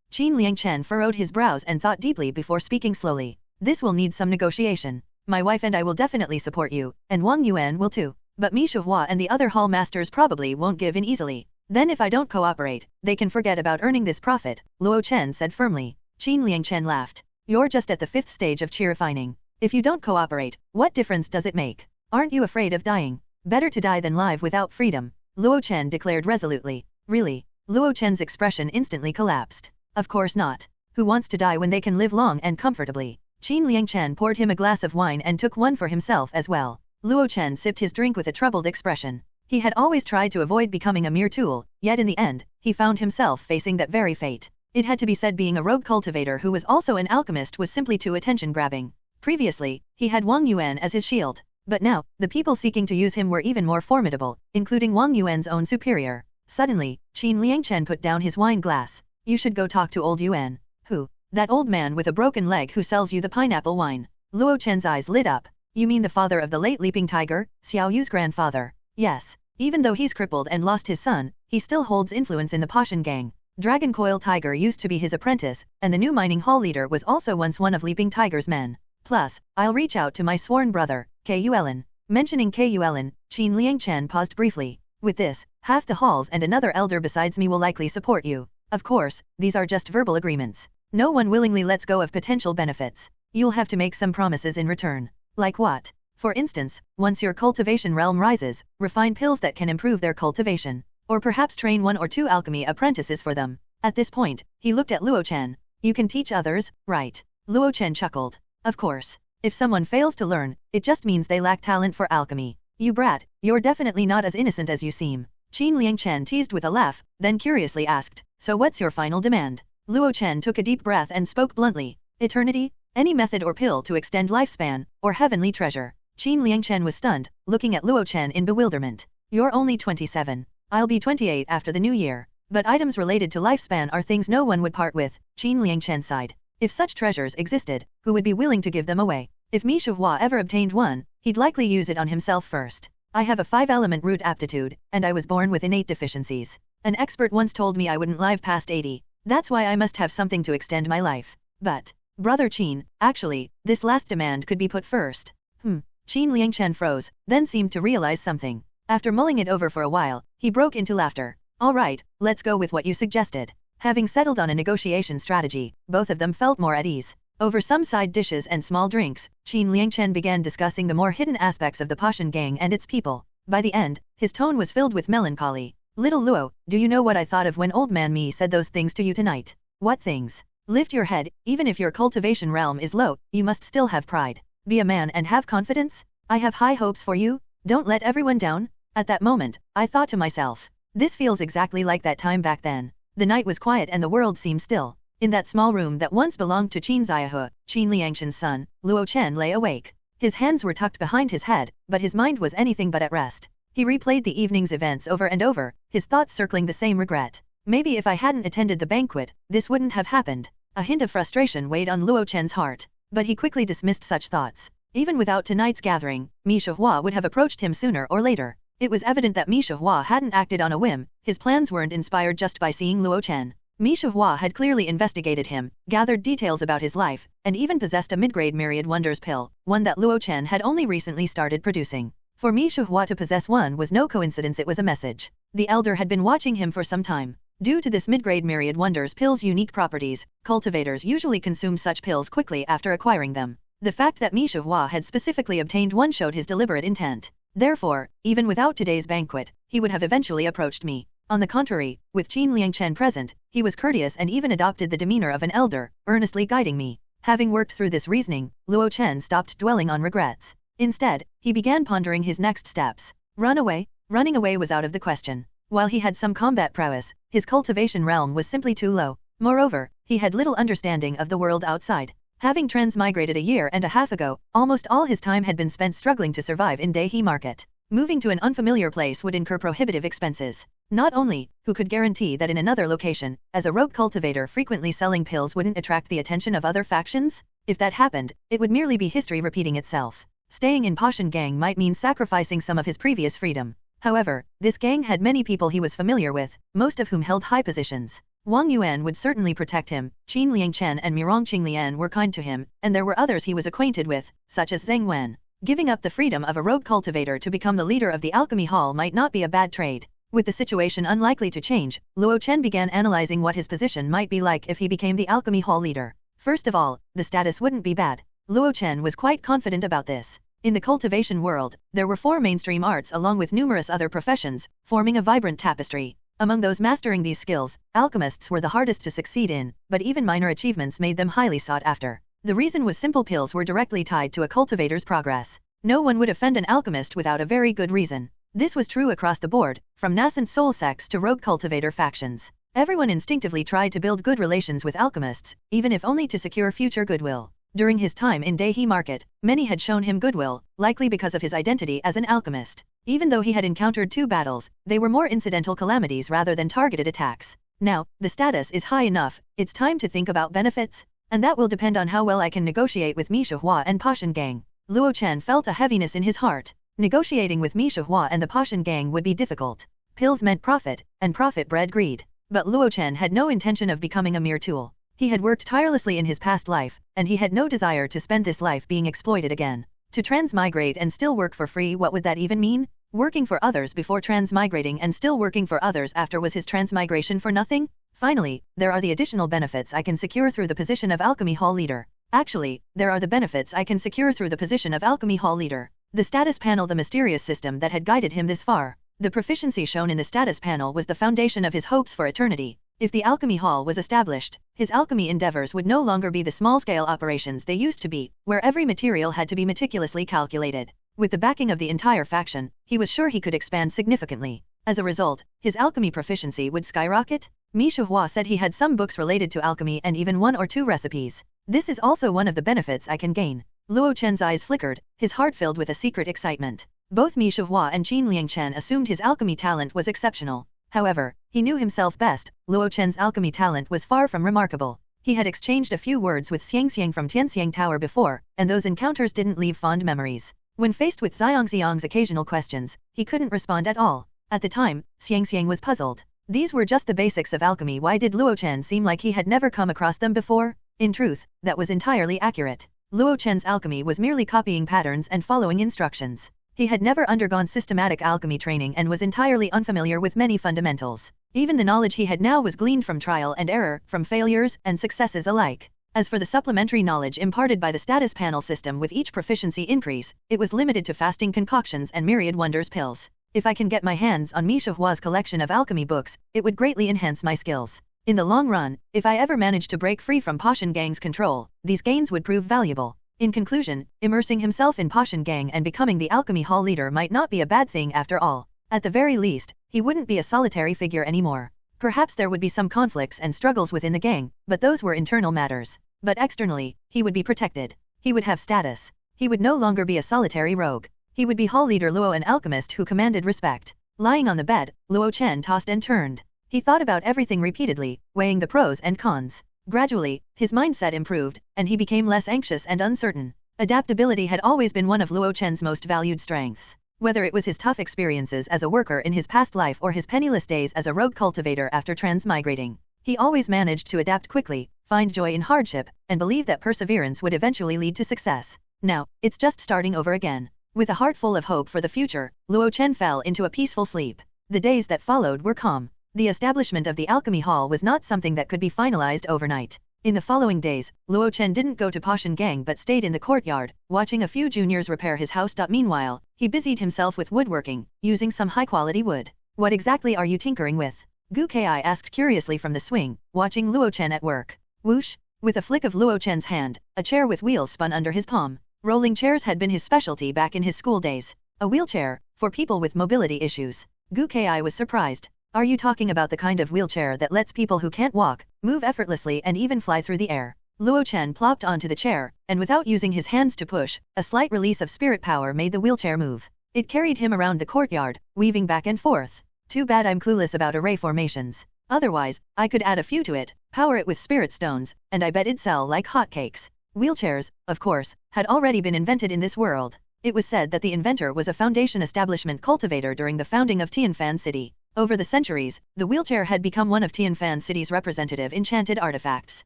Qin Liangchen furrowed his brows and thought deeply before speaking slowly. This will need some negotiation. My wife and I will definitely support you, and Wang Yuan will too. But Mi Shuhua and the other hall masters probably won't give in easily. Then if I don't cooperate, they can forget about earning this profit, Luo Chen said firmly. Qin Liangchen laughed. You're just at the 5th stage of chi-refining. If you don't cooperate, what difference does it make? Aren't you afraid of dying? Better to die than live without freedom, Luo Chen declared resolutely. Really? Luo Chen's expression instantly collapsed. Of course not. Who wants to die when they can live long and comfortably? Qin Liangchen poured him a glass of wine and took one for himself as well. Luo Chen sipped his drink with a troubled expression. He had always tried to avoid becoming a mere tool, yet in the end, he found himself facing that very fate. It had to be said being a rogue cultivator who was also an alchemist was simply too attention-grabbing. Previously, he had Wang Yuan as his shield. But now, the people seeking to use him were even more formidable, including Wang Yuan's own superior. Suddenly, Qin Liangchen put down his wine glass. You should go talk to old Yuan. Who? That old man with a broken leg who sells you the pineapple wine. Luo Chen's eyes lit up. You mean the father of the late leaping tiger, Xiao Yu's grandfather? Yes. Even though he's crippled and lost his son, he still holds influence in the Pashan gang. Dragon Coil Tiger used to be his apprentice, and the new mining hall leader was also once one of Leaping Tiger's men. Plus, I'll reach out to my sworn brother, Kuelen. Mentioning Kuelen, Qin Liangchen paused briefly. With this, half the halls and another elder besides me will likely support you. Of course, these are just verbal agreements. No one willingly lets go of potential benefits. You'll have to make some promises in return. Like what? For instance, once your cultivation realm rises, refine pills that can improve their cultivation. Or perhaps train 1 or 2 alchemy apprentices for them. At this point, he looked at Luo Chen. You can teach others, right? Luo Chen chuckled. Of course. If someone fails to learn, it just means they lack talent for alchemy. You brat, you're definitely not as innocent as you seem. Qin Liangchen teased with a laugh, then curiously asked, "So what's your final demand?" Luo Chen took a deep breath and spoke bluntly, "Eternity? Any method or pill to extend lifespan, or heavenly treasure?" Qin Liangchen was stunned, looking at Luo Chen in bewilderment. "You're only 27. I'll be 28 after the new year. But items related to lifespan are things no one would part with," Qin Liangchen sighed. "If such treasures existed, who would be willing to give them away? If Mi Shihua ever obtained one, he'd likely use it on himself first. I have a 5-element root aptitude, and I was born with innate deficiencies. An expert once told me I wouldn't live past 80. That's why I must have something to extend my life. But, Brother Qin, actually, this last demand could be put first." Qin Liangchen froze, then seemed to realize something. After mulling it over for a while, he broke into laughter. "All right, let's go with what you suggested." Having settled on a negotiation strategy, both of them felt more at ease. Over some side dishes and small drinks, Qin Liangchen began discussing the more hidden aspects of the Pashan gang and its people. By the end, his tone was filled with melancholy. "Little Luo, do you know what I thought of when old man Mi said those things to you tonight?" "What things?" "Lift your head, even if your cultivation realm is low, you must still have pride. Be a man and have confidence. I have high hopes for you. Don't let everyone down." At that moment, I thought to myself, this feels exactly like that time back then. The night was quiet and the world seemed still. In that small room that once belonged to Qin Ziahe, Qin Liangchen's son, Luo Chen lay awake. His hands were tucked behind his head, but his mind was anything but at rest. He replayed the evening's events over and over, his thoughts circling the same regret. Maybe if I hadn't attended the banquet, this wouldn't have happened. A hint of frustration weighed on Luo Chen's heart, but he quickly dismissed such thoughts. Even without tonight's gathering, Mi Shihua would have approached him sooner or later. It was evident that Mi Shihua hadn't acted on a whim, his plans weren't inspired just by seeing Luo Chen. Mi Shihua had clearly investigated him, gathered details about his life, and even possessed a mid-grade myriad wonders pill, one that Luo Chen had only recently started producing. For Mi Shihua to possess one was no coincidence, it was a message. The elder had been watching him for some time. Due to this mid-grade myriad wonders pill's unique properties, cultivators usually consume such pills quickly after acquiring them. The fact that Mi Shihua had specifically obtained one showed his deliberate intent. Therefore, even without today's banquet, he would have eventually approached me. On the contrary, with Qin Liangchen present, he was courteous and even adopted the demeanor of an elder, earnestly guiding me. Having worked through this reasoning, Luo Chen stopped dwelling on regrets. Instead, he began pondering his next steps. Run away? Running away was out of the question. While he had some combat prowess, his cultivation realm was simply too low. Moreover, he had little understanding of the world outside. Having transmigrated a year and a half ago, almost all his time had been spent struggling to survive in Daihe Market. Moving to an unfamiliar place would incur prohibitive expenses. Not only, who could guarantee that in another location, as a rogue cultivator frequently selling pills wouldn't attract the attention of other factions? If that happened, it would merely be history repeating itself. Staying in Pashan gang might mean sacrificing some of his previous freedom. However, this gang had many people he was familiar with, most of whom held high positions. Wang Yuan would certainly protect him, Qin Liangchen and Mirong Qinglian were kind to him, and there were others he was acquainted with, such as Zheng Wen. Giving up the freedom of a rogue cultivator to become the leader of the alchemy hall might not be a bad trade. With the situation unlikely to change, Luo Chen began analyzing what his position might be like if he became the alchemy hall leader. First of all, the status wouldn't be bad. Luo Chen was quite confident about this. In the cultivation world, there were 4 mainstream arts along with numerous other professions, forming a vibrant tapestry. Among those mastering these skills, alchemists were the hardest to succeed in, but even minor achievements made them highly sought after. The reason was simple: pills were directly tied to a cultivator's progress. No one would offend an alchemist without a very good reason. This was true across the board, from nascent soul sects to rogue cultivator factions. Everyone instinctively tried to build good relations with alchemists, even if only to secure future goodwill. During his time in Daihe Market, many had shown him goodwill, likely because of his identity as an alchemist. Even though he had encountered 2 battles, they were more incidental calamities rather than targeted attacks. Now, the status is high enough, it's time to think about benefits. And that will depend on how well I can negotiate with Mi Shihua and Pashan gang. Luo Chen felt a heaviness in his heart. Negotiating with Mi Shihua and the Pashan gang would be difficult. Pills meant profit, and profit bred greed. But Luo Chen had no intention of becoming a mere tool. He had worked tirelessly in his past life, and he had no desire to spend this life being exploited again. To transmigrate and still work for free, what would that even mean? Working for others before transmigrating and still working for others after, was his transmigration for nothing? Finally, there are the additional benefits I can secure through the position of Alchemy Hall Leader. Actually, there are the benefits I can secure through the position of Alchemy Hall Leader. The status panel, the mysterious system that had guided him this far. The proficiency shown in the status panel was the foundation of his hopes for eternity. If the Alchemy Hall was established, his alchemy endeavors would no longer be the small-scale operations they used to be, where every material had to be meticulously calculated. With the backing of the entire faction, he was sure he could expand significantly. As a result, his alchemy proficiency would skyrocket. Mi Shihua said he had some books related to alchemy and even 1 or 2 recipes. This is also one of the benefits I can gain. Luo Chen's eyes flickered, his heart filled with a secret excitement. Both Mi Shihua and Qin Liangchen assumed his alchemy talent was exceptional. However, he knew himself best. Luo Chen's alchemy talent was far from remarkable. He had exchanged a few words with Xiangxiang from Tianxiang Tower before, and those encounters didn't leave fond memories. When faced with Xiangxiang's occasional questions, he couldn't respond at all. At the time, Xiangxiang was puzzled. These were just the basics of alchemy. Why did Luo Chen seem like he had never come across them before? In truth, that was entirely accurate. Luo Chen's alchemy was merely copying patterns and following instructions. He had never undergone systematic alchemy training and was entirely unfamiliar with many fundamentals. Even the knowledge he had now was gleaned from trial and error, from failures and successes alike. As for the supplementary knowledge imparted by the status panel system with each proficiency increase, it was limited to fasting concoctions and myriad wonders pills. If I can get my hands on Mi Shihua's collection of alchemy books, it would greatly enhance my skills. In the long run, if I ever managed to break free from Pashan Gang's control, these gains would prove valuable. In conclusion, immersing himself in Pashan Gang and becoming the alchemy hall leader might not be a bad thing after all. At the very least, he wouldn't be a solitary figure anymore. Perhaps there would be some conflicts and struggles within the gang, but those were internal matters. But externally, he would be protected. He would have status. He would no longer be a solitary rogue. He would be hall leader Luo, an alchemist who commanded respect. Lying on the bed, Luo Chen tossed and turned. He thought about everything repeatedly, weighing the pros and cons. Gradually, his mindset improved, and he became less anxious and uncertain. Adaptability had always been one of Luo Chen's most valued strengths. Whether it was his tough experiences as a worker in his past life or his penniless days as a rogue cultivator after transmigrating, he always managed to adapt quickly, find joy in hardship, and believe that perseverance would eventually lead to success. Now, it's just starting over again. With a heart full of hope for the future, Luo Chen fell into a peaceful sleep. The days that followed were calm. The establishment of the alchemy hall was not something that could be finalized overnight. In the following days, Luo Chen didn't go to Pashan Gang but stayed in the courtyard, watching a few juniors repair his house. Meanwhile, he busied himself with woodworking, using some high-quality wood. What exactly are you tinkering with? Gu Ki asked curiously from the swing, watching Luo Chen at work. Whoosh! With a flick of Luo Chen's hand, a chair with wheels spun under his palm. Rolling chairs had been his specialty back in his school days. A wheelchair, for people with mobility issues. Gu Ki was surprised. Are you talking about the kind of wheelchair that lets people who can't walk, move effortlessly and even fly through the air? Luo Chen plopped onto the chair, and without using his hands to push, a slight release of spirit power made the wheelchair move. It carried him around the courtyard, weaving back and forth. Too bad I'm clueless about array formations. Otherwise, I could add a few to it, power it with spirit stones, and I bet it'd sell like hotcakes. Wheelchairs, of course, had already been invented in this world. It was said that the inventor was a Foundation establishment cultivator during the founding of Tianfan City. Over the centuries, the wheelchair had become one of Tianfan City's representative enchanted artifacts.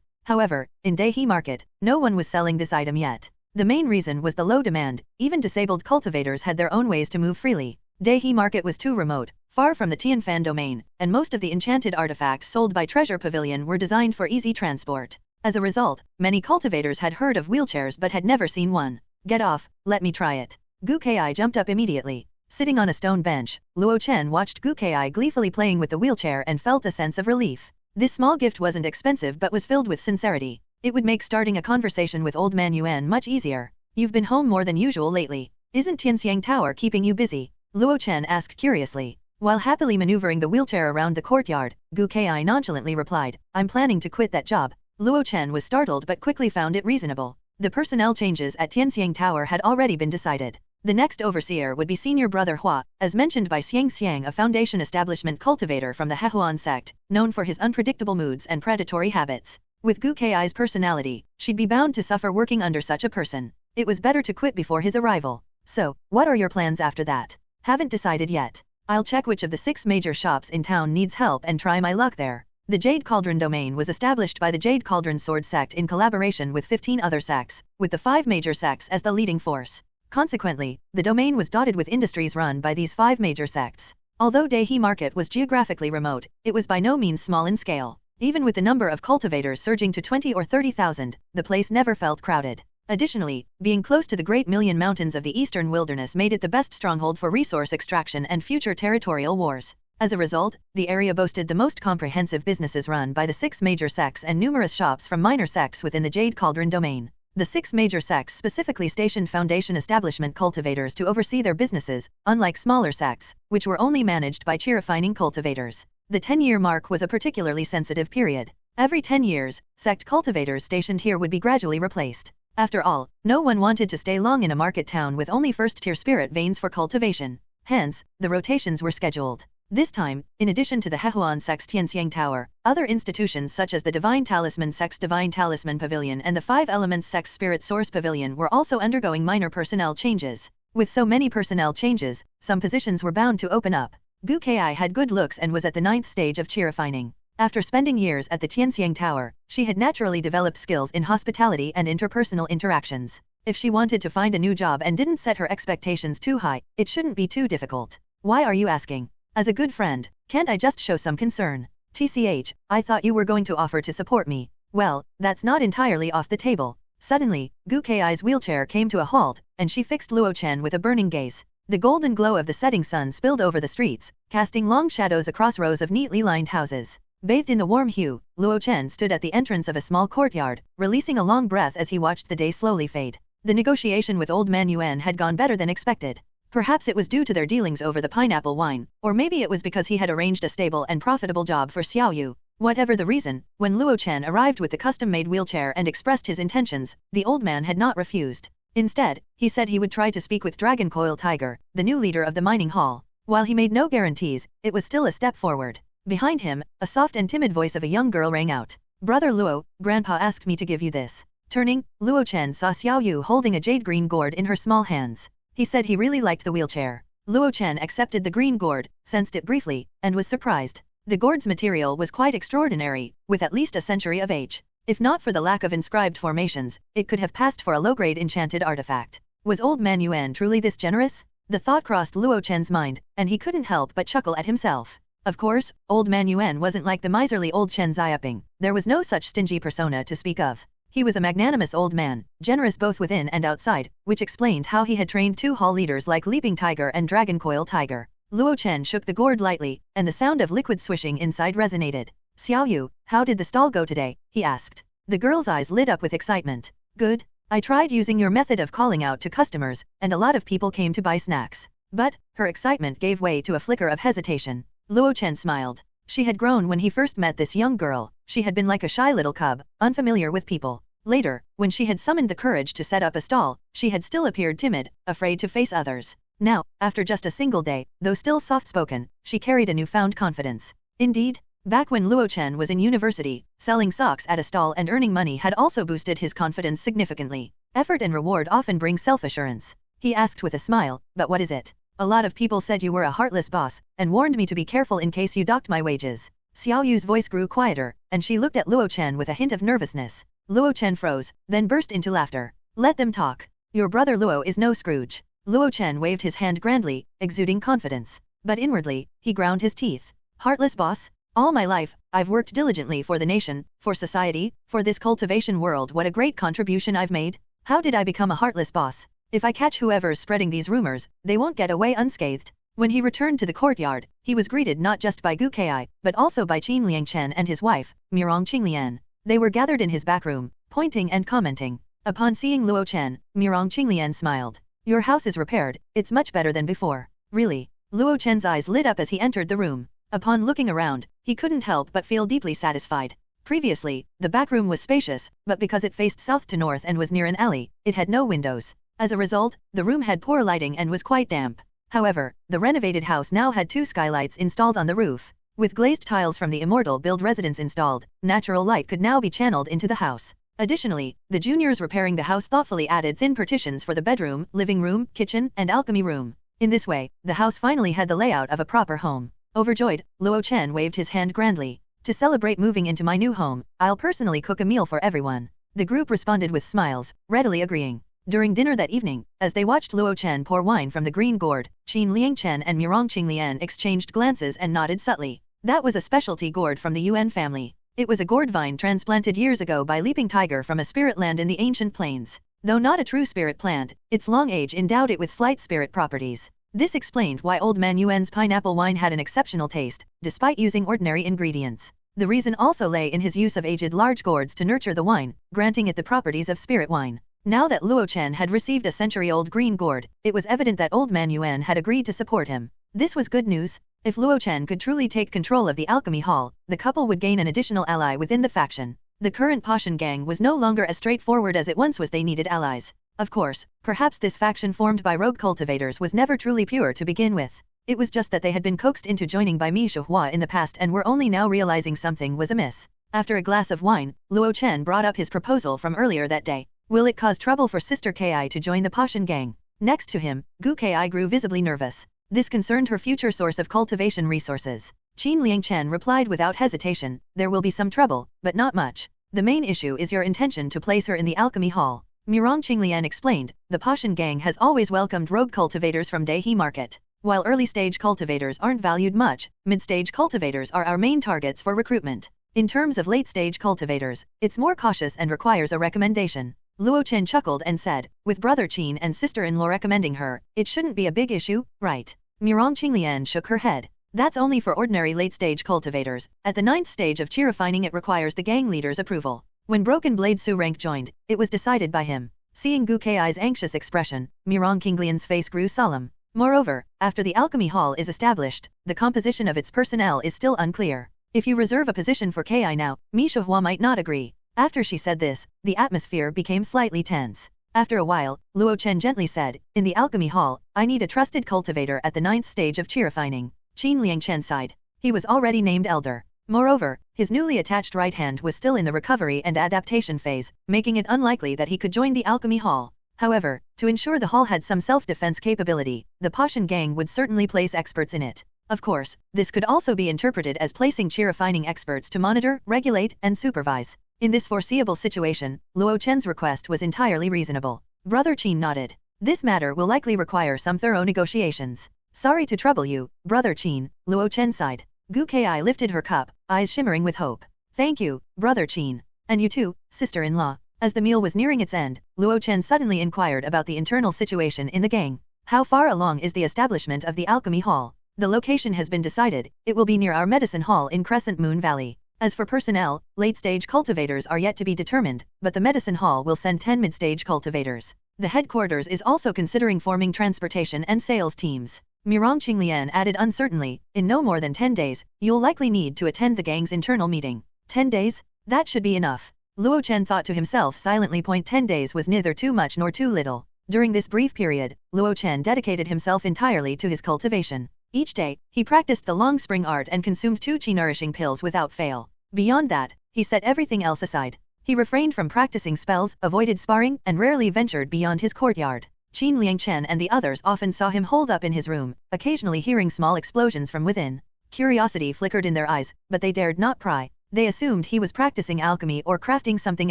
However, in Daihe Market, no one was selling this item yet. The main reason was the low demand. Even disabled cultivators had their own ways to move freely. Daihe Market was too remote, far from the Tianfan domain, and most of the enchanted artifacts sold by Treasure Pavilion were designed for easy transport. As a result, many cultivators had heard of wheelchairs but had never seen one. Get off, let me try it. Gu Ki jumped up immediately. Sitting on a stone bench, Luo Chen watched Gu Ki gleefully playing with the wheelchair and felt a sense of relief. This small gift wasn't expensive but was filled with sincerity. It would make starting a conversation with Old Man Yuan much easier. You've been home more than usual lately. Isn't Tianxiang Tower keeping you busy? Luo Chen asked curiously. While happily maneuvering the wheelchair around the courtyard, Gu Ki nonchalantly replied, I'm planning to quit that job. Luo Chen was startled but quickly found it reasonable. The personnel changes at Tianxiang Tower had already been decided. The next overseer would be senior brother Hua, as mentioned by Xiangxiang, a Foundation establishment cultivator from the Hehuan sect, known for his unpredictable moods and predatory habits. With Gu Ki's personality, she'd be bound to suffer working under such a person. It was better to quit before his arrival. So, what are your plans after that? Haven't decided yet. I'll check which of the 6 major shops in town needs help and try my luck there. The Jade Cauldron domain was established by the Jade Cauldron Sword sect in collaboration with 15 other sects, with the 5 major sects as the leading force. Consequently, the domain was dotted with industries run by these 5 major sects. Although Daihe Market was geographically remote, it was by no means small in scale. Even with the number of cultivators surging to 20 or 30,000, the place never felt crowded. Additionally, being close to the Great Million Mountains of the Eastern Wilderness made it the best stronghold for resource extraction and future territorial wars. As a result, the area boasted the most comprehensive businesses run by the 6 major sects and numerous shops from minor sects within the Jade Cauldron domain. The 6 major sects specifically stationed foundation establishment cultivators to oversee their businesses, unlike smaller sects, which were only managed by refining cultivators. The 10-year mark was a particularly sensitive period. Every 10 years, sect cultivators stationed here would be gradually replaced. After all, no one wanted to stay long in a market town with only first-tier spirit veins for cultivation. Hence, the rotations were scheduled. This time, in addition to the Hehuan sect's Tianxiang Tower, other institutions such as the Divine Talisman sect's Divine Talisman Pavilion and the 5 Elements sect's Spirit Source Pavilion were also undergoing minor personnel changes. With so many personnel changes, some positions were bound to open up. Gu Ki had good looks and was at the 9th stage of chi refining. After spending years at the Tianxiang Tower, she had naturally developed skills in hospitality and interpersonal interactions. If she wanted to find a new job and didn't set her expectations too high, it shouldn't be too difficult. Why are you asking? As a good friend, can't I just show some concern? TCH, I thought you were going to offer to support me. Well, that's not entirely off the table. Suddenly, Gu Ki's wheelchair came to a halt, and she fixed Luo Chen with a burning gaze. The golden glow of the setting sun spilled over the streets, casting long shadows across rows of neatly lined houses. Bathed in the warm hue, Luo Chen stood at the entrance of a small courtyard, releasing a long breath as he watched the day slowly fade. The negotiation with Old Man Yuan had gone better than expected. Perhaps it was due to their dealings over the pineapple wine, or maybe it was because he had arranged a stable and profitable job for Xiao Yu. Whatever the reason, when Luo Chen arrived with the custom-made wheelchair and expressed his intentions, the old man had not refused. Instead, he said he would try to speak with Dragon Coil Tiger, the new leader of the mining hall. While he made no guarantees, it was still a step forward. Behind him, a soft and timid voice of a young girl rang out. Brother Luo, Grandpa asked me to give you this. Turning, Luo Chen saw Xiao Yu holding a jade green gourd in her small hands. He said he really liked the wheelchair. Luo Chen accepted the green gourd, sensed it briefly, and was surprised. The gourd's material was quite extraordinary, with at least a century of age. If not for the lack of inscribed formations, it could have passed for a low-grade enchanted artifact. Was Old Man Yuan truly this generous? The thought crossed Luo Chen's mind, and he couldn't help but chuckle at himself. Of course, Old Man Yuan wasn't like the miserly old Chen Xiaoping. There was no such stingy persona to speak of. He was a magnanimous old man, generous both within and outside, which explained how he had trained 2 hall leaders like Leaping Tiger and Dragon Coil Tiger. Luo Chen shook the gourd lightly, and the sound of liquid swishing inside resonated. Xiao Yu, how did the stall go today? He asked. The girl's eyes lit up with excitement. Good. I tried using your method of calling out to customers, and a lot of people came to buy snacks. But, her excitement gave way to a flicker of hesitation. Luo Chen smiled. She had grown when he first met this young girl. She had been like a shy little cub, unfamiliar with people. Later, when she had summoned the courage to set up a stall, she had still appeared timid, afraid to face others. Now, after just a single day, though still soft-spoken, she carried a newfound confidence. Indeed, back when Luo Chen was in university, selling socks at a stall and earning money had also boosted his confidence significantly. Effort and reward often bring self-assurance. He asked with a smile, but what is it? A lot of people said you were a heartless boss, and warned me to be careful in case you docked my wages. Xiao Yu's voice grew quieter, and she looked at Luo Chen with a hint of nervousness. Luo Chen froze, then burst into laughter. Let them talk. Your brother Luo is no Scrooge. Luo Chen waved his hand grandly, exuding confidence. But inwardly, he ground his teeth. Heartless boss? All my life, I've worked diligently for the nation, for society, for this cultivation world. What a great contribution I've made. How did I become a heartless boss? If I catch whoever's spreading these rumors, they won't get away unscathed. When he returned to the courtyard, he was greeted not just by Gu Ki, but also by Qin Liangchen and his wife, Mirong Qinglian. They were gathered in his back room, pointing and commenting. Upon seeing Luo Chen, Mirong Qinglian smiled. Your house is repaired, it's much better than before. Really? Luo Chen's eyes lit up as he entered the room. Upon looking around, he couldn't help but feel deeply satisfied. Previously, the back room was spacious, but because it faced south to north and was near an alley, it had no windows. As a result, the room had poor lighting and was quite damp. However, the renovated house now had 2 skylights installed on the roof. With glazed tiles from the immortal build residence installed, natural light could now be channeled into the house. Additionally, the juniors repairing the house thoughtfully added thin partitions for the bedroom, living room, kitchen, and alchemy room. In this way, the house finally had the layout of a proper home. Overjoyed, Luo Chen waved his hand grandly. To celebrate moving into my new home, I'll personally cook a meal for everyone. The group responded with smiles, readily agreeing. During dinner that evening, as they watched Luo Chen pour wine from the green gourd, Qin Liangchen and Mirong Qinglian exchanged glances and nodded subtly. That was a specialty gourd from the Yuan family. It was a gourd vine transplanted years ago by Leaping Tiger from a spirit land in the ancient plains. Though not a true spirit plant, its long age endowed it with slight spirit properties. This explained why Old Man Yuan's pineapple wine had an exceptional taste, despite using ordinary ingredients. The reason also lay in his use of aged large gourds to nurture the wine, granting it the properties of spirit wine. Now that Luo Chen had received a century-old green gourd, it was evident that old man Yuan had agreed to support him. This was good news. If Luo Chen could truly take control of the alchemy hall, the couple would gain an additional ally within the faction. The current Passion gang was no longer as straightforward as it once was. They needed allies. Of course, perhaps this faction formed by rogue cultivators was never truly pure to begin with. It was just that they had been coaxed into joining by Mi Shuhua in the past and were only now realizing something was amiss. After a glass of wine, Luo Chen brought up his proposal from earlier that day. Will it cause trouble for Sister Ki to join the Passion gang? Next to him, Gu Ki grew visibly nervous. This concerned her future source of cultivation resources. Qin Liangchen replied without hesitation, there will be some trouble, but not much. The main issue is your intention to place her in the alchemy hall. Mirong Qinglian explained, the Passion gang has always welcomed rogue cultivators from Daihe market. While early-stage cultivators aren't valued much, mid-stage cultivators are our main targets for recruitment. In terms of late-stage cultivators, it's more cautious and requires a recommendation. Luo Chen chuckled and said, with brother Qin and sister-in-law recommending her, it shouldn't be a big issue, right? Mirong Qinglian shook her head. That's only for ordinary late-stage cultivators. At the 9th stage of chi refining it requires the gang leader's approval. When Broken Blade Su rank joined, it was decided by him. Seeing Gu Ki's anxious expression, Mirong Qinglian's face grew solemn. Moreover, after the alchemy hall is established, the composition of its personnel is still unclear. If you reserve a position for Ki now, Mi Shuhua might not agree. After she said this, the atmosphere became slightly tense. After a while, Luo Chen gently said, in the alchemy hall, I need a trusted cultivator at the 9th stage of chi refining. Qin Liangchen sighed. He was already named elder. Moreover, his newly attached right hand was still in the recovery and adaptation phase, making it unlikely that he could join the alchemy hall. However, to ensure the hall had some self-defense capability, the Passion gang would certainly place experts in it. Of course, this could also be interpreted as placing chi refining experts to monitor, regulate, and supervise. In this foreseeable situation, Luo Chen's request was entirely reasonable. Brother Qin nodded. This matter will likely require some thorough negotiations. Sorry to trouble you, Brother Qin, Luo Chen sighed. Gu Ki lifted her cup, eyes shimmering with hope. Thank you, Brother Qin. And you too, sister-in-law. As the meal was nearing its end, Luo Chen suddenly inquired about the internal situation in the gang. How far along is the establishment of the alchemy hall? The location has been decided. It will be near our medicine hall in Crescent Moon Valley. As for personnel, late-stage cultivators are yet to be determined, but the medicine hall will send 10 mid-stage cultivators. The headquarters is also considering forming transportation and sales teams. Mirong Qinglian added uncertainly, in no more than 10 days, you'll likely need to attend the gang's internal meeting. 10 days? That should be enough. Luo Chen thought to himself silently. 10 days was neither too much nor too little. During this brief period, Luo Chen dedicated himself entirely to his cultivation. Each day, he practiced the long spring art and consumed 2 chi-nourishing pills without fail. Beyond that, he set everything else aside. He refrained from practicing spells, avoided sparring, and rarely ventured beyond his courtyard. Qin Liangchen and the others often saw him holed up in his room, occasionally hearing small explosions from within. Curiosity flickered in their eyes, but they dared not pry. They assumed he was practicing alchemy or crafting something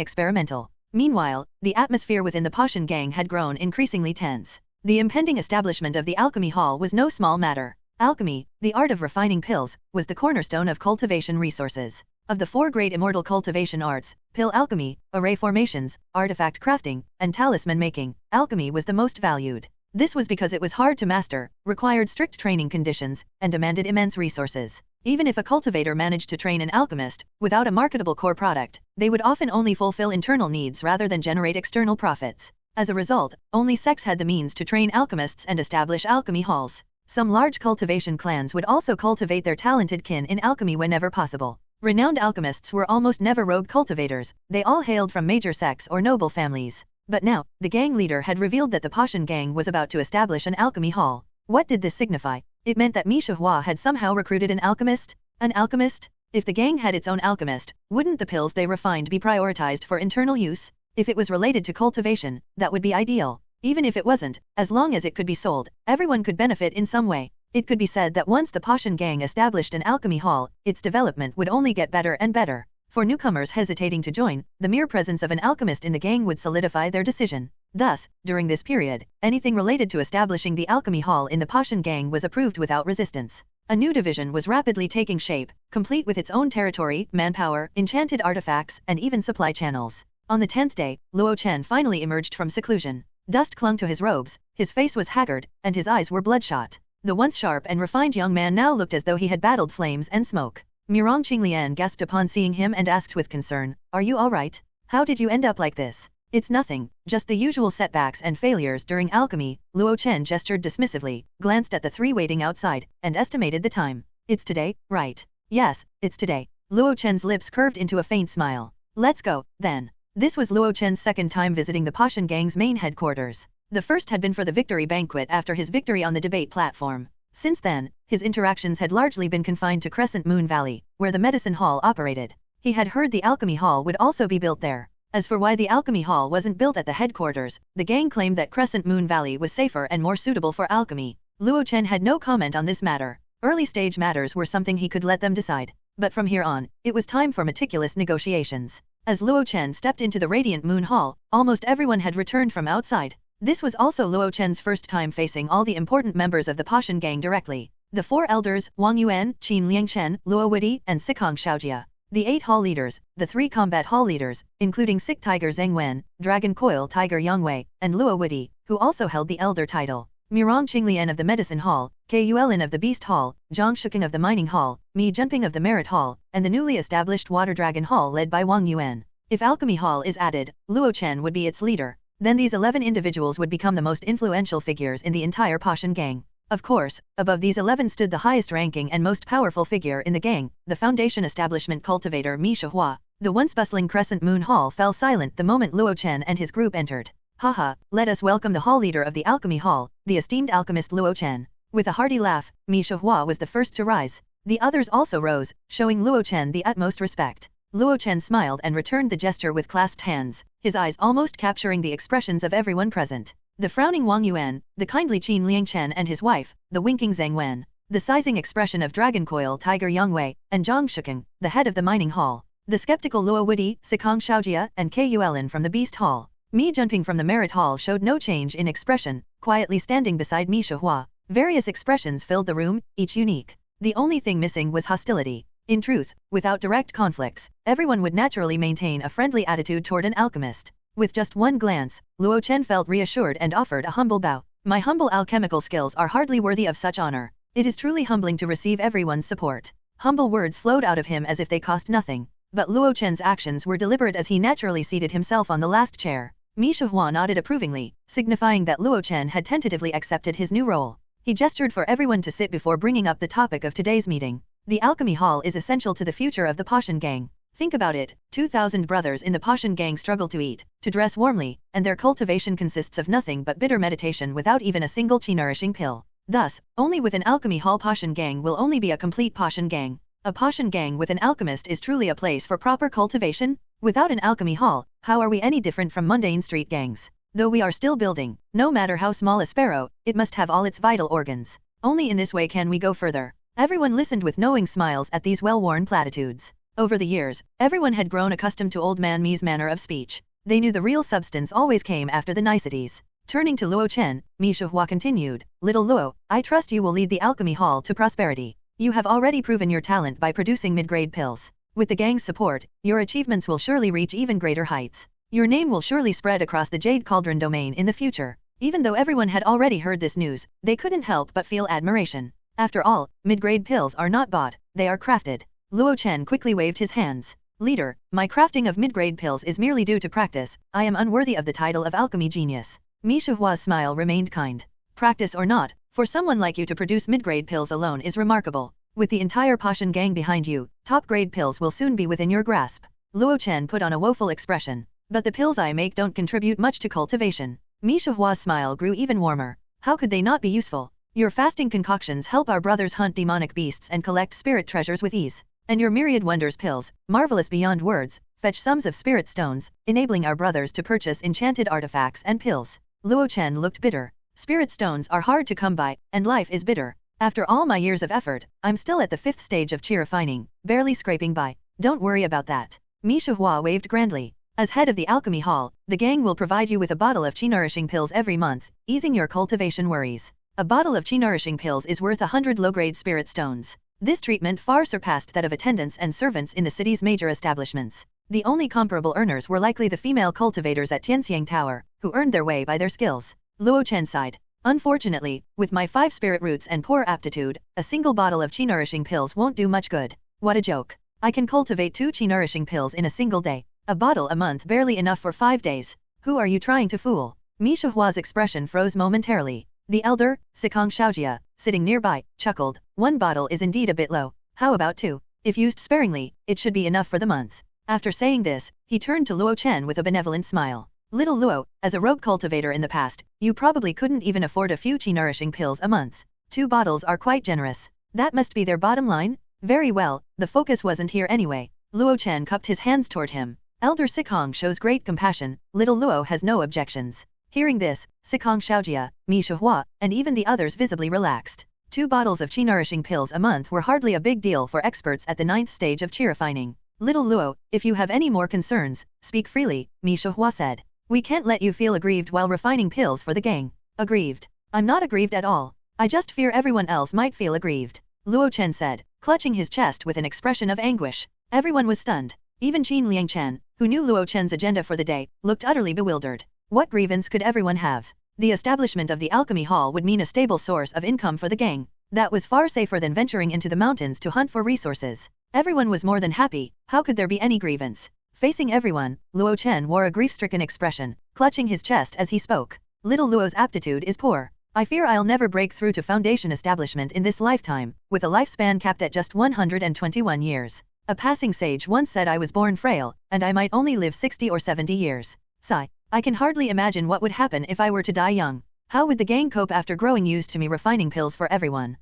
experimental. Meanwhile, the atmosphere within the Passion gang had grown increasingly tense. The impending establishment of the alchemy hall was no small matter. Alchemy, the art of refining pills, was the cornerstone of cultivation resources. Of the 4 great immortal cultivation arts, pill alchemy, array formations, artifact crafting, and talisman making, alchemy was the most valued. This was because it was hard to master, required strict training conditions, and demanded immense resources. Even if a cultivator managed to train an alchemist, without a marketable core product, they would often only fulfill internal needs rather than generate external profits. As a result, only sects had the means to train alchemists and establish alchemy halls. Some large cultivation clans would also cultivate their talented kin in alchemy whenever possible. Renowned alchemists were almost never rogue cultivators, they all hailed from major sects or noble families. But now, the gang leader had revealed that the Passion gang was about to establish an alchemy hall. What did this signify? It meant that Mi Shuhua had somehow recruited an alchemist? An alchemist? If the gang had its own alchemist, wouldn't the pills they refined be prioritized for internal use? If it was related to cultivation, that would be ideal. Even if it wasn't, as long as it could be sold, everyone could benefit in some way. It could be said that once the Passion gang established an alchemy hall, its development would only get better and better. For newcomers hesitating to join, the mere presence of an alchemist in the gang would solidify their decision. Thus, during this period, anything related to establishing the alchemy hall in the Passion gang was approved without resistance. A new division was rapidly taking shape, complete with its own territory, manpower, enchanted artifacts, and even supply channels. On the 10th day, Luo Chen finally emerged from seclusion. Dust clung to his robes, his face was haggard, and his eyes were bloodshot. The once sharp and refined young man now looked as though he had battled flames and smoke. Mirong Qinglian gasped upon seeing him and asked with concern, "Are you alright? How did you end up like this?" "It's nothing, just the usual setbacks and failures during alchemy." Luo Chen gestured dismissively, glanced at the three waiting outside, and estimated the time. "It's today, right?" "Yes, it's today." Luo Chen's lips curved into a faint smile. "Let's go, then." This was Luo Chen's second time visiting the Pashan Gang's main headquarters. The first had been for the victory banquet after his victory on the debate platform. Since then, his interactions had largely been confined to Crescent Moon Valley, where the medicine hall operated. He had heard the alchemy hall would also be built there. As for why the alchemy hall wasn't built at the headquarters, the gang claimed that Crescent Moon Valley was safer and more suitable for alchemy. Luo Chen had no comment on this matter. Early stage matters were something he could let them decide. But from here on, it was time for meticulous negotiations. As Luo Chen stepped into the Radiant Moon Hall, almost everyone had returned from outside. This was also Luo Chen's first time facing all the important members of the Pashan Gang directly. The four elders, Wang Yuan, Qin Liangchen, Luo Wudi, and Sikong Shaojia. The 8 hall leaders, the 3 combat hall leaders, including Sick Tiger Zheng Wen, Dragon Coil Tiger Yang Wei, and Luo Wudi, who also held the elder title. Mirong Qinglian of the Medicine Hall, Kuelin of the Beast Hall, Zhang Shuking of the Mining Hall, Mi Junping of the Merit Hall, and the newly established Water Dragon Hall led by Wang Yuan. If Alchemy Hall is added, Luo Chen would be its leader. Then these 11 individuals would become the most influential figures in the entire Pashan Gang. Of course, above these 11 stood the highest ranking and most powerful figure in the gang, the Foundation Establishment cultivator Mi Shihua. The once bustling Crescent Moon Hall fell silent the moment Luo Chen and his group entered. "Haha, let us welcome the hall leader of the Alchemy Hall, the esteemed alchemist Luo Chen." With a hearty laugh, Mi Shihua was the first to rise. The others also rose, showing Luo Chen the utmost respect. Luo Chen smiled and returned the gesture with clasped hands, his eyes almost capturing the expressions of everyone present. The frowning Wang Yuan, the kindly Qin Liangchen and his wife, the winking Zheng Wen, the sizing expression of Dragon Coil Tiger Yang Wei, and Zhang Shuking, the head of the mining hall, the skeptical Luo Wudi, Sikong Shaojia, and Kuelin from the Beast Hall. Mi Junping from the Merit Hall showed no change in expression, quietly standing beside Mi Shihua. Various expressions filled the room, each unique. The only thing missing was hostility. In truth, without direct conflicts, everyone would naturally maintain a friendly attitude toward an alchemist. With just one glance, Luo Chen felt reassured and offered a humble bow. "My humble alchemical skills are hardly worthy of such honor. It is truly humbling to receive everyone's support." Humble words flowed out of him as if they cost nothing. But Luo Chen's actions were deliberate as he naturally seated himself on the last chair. Mi Shihua nodded approvingly, signifying that Luo Chen had tentatively accepted his new role. He gestured for everyone to sit before bringing up the topic of today's meeting. The Alchemy Hall is essential to the future of the Pashan Gang. Think about it, 2,000 brothers in the Pashan Gang struggle to eat, to dress warmly, and their cultivation consists of nothing but bitter meditation without even a single chi-nourishing pill. Thus, only with an Alchemy Hall Pashan Gang will only be a complete Pashan Gang. A Pashan Gang with an alchemist is truly a place for proper cultivation. Without an Alchemy Hall, how are we any different from mundane street gangs? Though we are still building, no matter how small a sparrow, it must have all its vital organs. Only in this way can we go further. Everyone listened with knowing smiles at these well-worn platitudes. Over the years, everyone had grown accustomed to Old Man Mi's manner of speech. They knew the real substance always came after the niceties. Turning to Luo Chen, Mi Shihua continued, "Little Luo, I trust you will lead the Alchemy Hall to prosperity. You have already proven your talent by producing mid-grade pills. With the gang's support, your achievements will surely reach even greater heights. Your name will surely spread across the Jade Cauldron domain in the future." Even though everyone had already heard this news, they couldn't help but feel admiration. After all, mid-grade pills are not bought, they are crafted. Luo Chen quickly waved his hands. "Leader, my crafting of mid-grade pills is merely due to practice. I am unworthy of the title of alchemy genius." Mi Shihua's smile remained kind. "Practice or not, for someone like you to produce mid-grade pills alone is remarkable. With the entire Pashan Gang behind you, top-grade pills will soon be within your grasp." Luo Chen put on a woeful expression. "But the pills I make don't contribute much to cultivation." Mi Shihua's smile grew even warmer. "How could they not be useful? Your fasting concoctions help our brothers hunt demonic beasts and collect spirit treasures with ease. And your myriad wonders pills, marvelous beyond words, fetch sums of spirit stones, enabling our brothers to purchase enchanted artifacts and pills." Luo Chen looked bitter. "Spirit stones are hard to come by, and life is bitter. After all my years of effort, I'm still at the 5th stage of chi refining, barely scraping by. Don't worry about that." Mi Shihua waved grandly. "As head of the Alchemy Hall, the gang will provide you with a bottle of chi-nourishing pills every month, easing your cultivation worries. A bottle of chi-nourishing pills is worth 100 low-grade spirit stones. This treatment far surpassed that of attendants and servants in the city's major establishments. The only comparable earners were likely the female cultivators at Tianxiang Tower, who earned their way by their skills." Luo Chen sighed. "Unfortunately, with my 5 spirit roots and poor aptitude, a single bottle of chi-nourishing pills won't do much good. What a joke. I can cultivate 2 chi nourishing pills in a single day. A bottle a month, barely enough for 5 days. Who are you trying to fool? Mi Shuhua's expression froze momentarily. The elder, Sikong Shaojia, sitting nearby, chuckled. 1 bottle is indeed a bit low. How about 2? If used sparingly, it should be enough for the month. After saying this, he turned to Luo Chen with a benevolent smile. Little Luo, as a rogue cultivator in the past, you probably couldn't even afford a few chi nourishing pills a month. 2 bottles are quite generous. That must be their bottom line? Very well, the focus wasn't here anyway. Luo Chen cupped his hands toward him. Elder Sikong shows great compassion, little Luo has no objections. Hearing this, Sikong Shaojia, Mi Shuhua, and even the others visibly relaxed. 2 bottles of chi nourishing pills a month were hardly a big deal for experts at the 9th stage of chi refining. Little Luo, if you have any more concerns, speak freely, Mi Shuhua said. We can't let you feel aggrieved while refining pills for the gang. Aggrieved? I'm not aggrieved at all. I just fear everyone else might feel aggrieved. Luo Chen said, clutching his chest with an expression of anguish. Everyone was stunned. Even Qin Liangchen, who knew Luo Chen's agenda for the day, looked utterly bewildered. What grievance could everyone have? The establishment of the alchemy hall would mean a stable source of income for the gang. That was far safer than venturing into the mountains to hunt for resources. Everyone was more than happy. How could there be any grievance? Facing everyone, Luo Chen wore a grief-stricken expression, clutching his chest as he spoke. Little Luo's aptitude is poor. I fear I'll never break through to foundation establishment in this lifetime, with a lifespan capped at just 121 years. A passing sage once said I was born frail, and I might only live 60 or 70 years. Sigh. I can hardly imagine what would happen if I were to die young. How would the gang cope after growing used to me refining pills for everyone?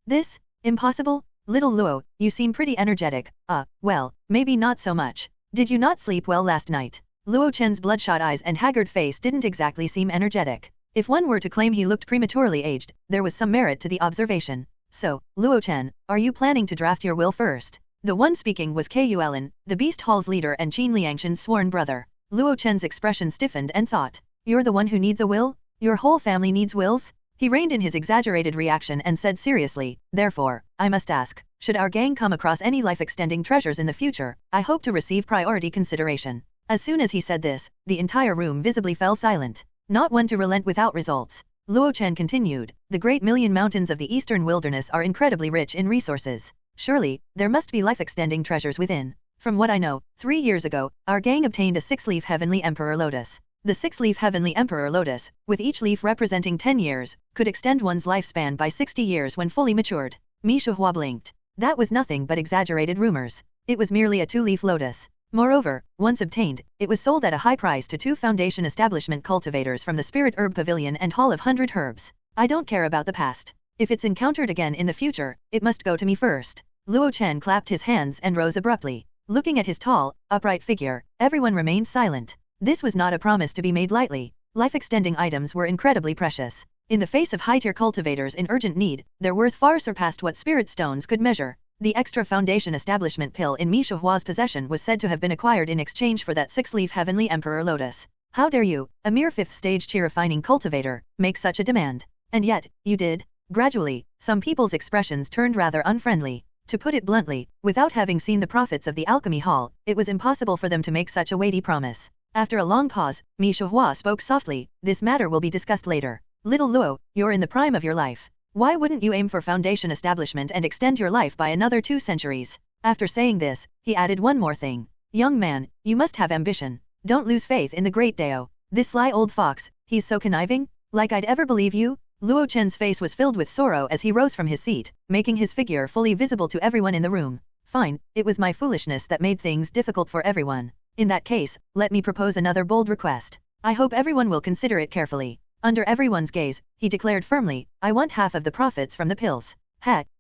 This? Impossible? Little Luo, you seem pretty energetic. Well, maybe not so much. Did you not sleep well last night? Luo Chen's bloodshot eyes and haggard face didn't exactly seem energetic. If one were to claim he looked prematurely aged, there was some merit to the observation. So, Luo Chen, are you planning to draft your will first? The one speaking was Kuelin, the Beast Hall's leader and Qin Liangshan's sworn brother. Luo Chen's expression stiffened and thought, you're the one who needs a will? Your whole family needs wills? He reined in his exaggerated reaction and said seriously, therefore, I must ask, should our gang come across any life-extending treasures in the future, I hope to receive priority consideration. As soon as he said this, the entire room visibly fell silent. Not one to relent without results. Luo Chen continued, the great million mountains of the eastern wilderness are incredibly rich in resources. Surely, there must be life-extending treasures within. From what I know, 3 years ago, our gang obtained a 6-leaf Heavenly Emperor Lotus. The 6-leaf Heavenly Emperor Lotus, with each leaf representing 10 years, could extend one's lifespan by 60 years when fully matured. Mi Shuhua blinked. That was nothing but exaggerated rumors. It was merely a 2-leaf lotus. Moreover, once obtained, it was sold at a high price to 2 foundation establishment cultivators from the Spirit Herb Pavilion and Hall of 100 Herbs. I don't care about the past. If it's encountered again in the future, it must go to me first. Luo Chen clapped his hands and rose abruptly. Looking at his tall, upright figure, everyone remained silent. This was not a promise to be made lightly. Life-extending items were incredibly precious. In the face of high-tier cultivators in urgent need, their worth far surpassed what spirit stones could measure. The extra foundation establishment pill in Mi Shuhua's possession was said to have been acquired in exchange for that 6-leaf Heavenly Emperor Lotus. How dare you, a mere 5th-stage chi refining cultivator, make such a demand? And yet, you did. Gradually, some people's expressions turned rather unfriendly. To put it bluntly, without having seen the profits of the alchemy hall, it was impossible for them to make such a weighty promise. After a long pause, Mi Shuhua spoke softly, this matter will be discussed later. Little Luo, you're in the prime of your life. Why wouldn't you aim for foundation establishment and extend your life by another 2 centuries? After saying this, he added one more thing. Young man, you must have ambition. Don't lose faith in the Great Dao. This sly old fox, he's so conniving? Like I'd ever believe you? Luo Chen's face was filled with sorrow as he rose from his seat, making his figure fully visible to everyone in the room. Fine, it was my foolishness that made things difficult for everyone. In that case, let me propose another bold request. I hope everyone will consider it carefully. Under everyone's gaze, he declared firmly, I want half of the profits from the pills.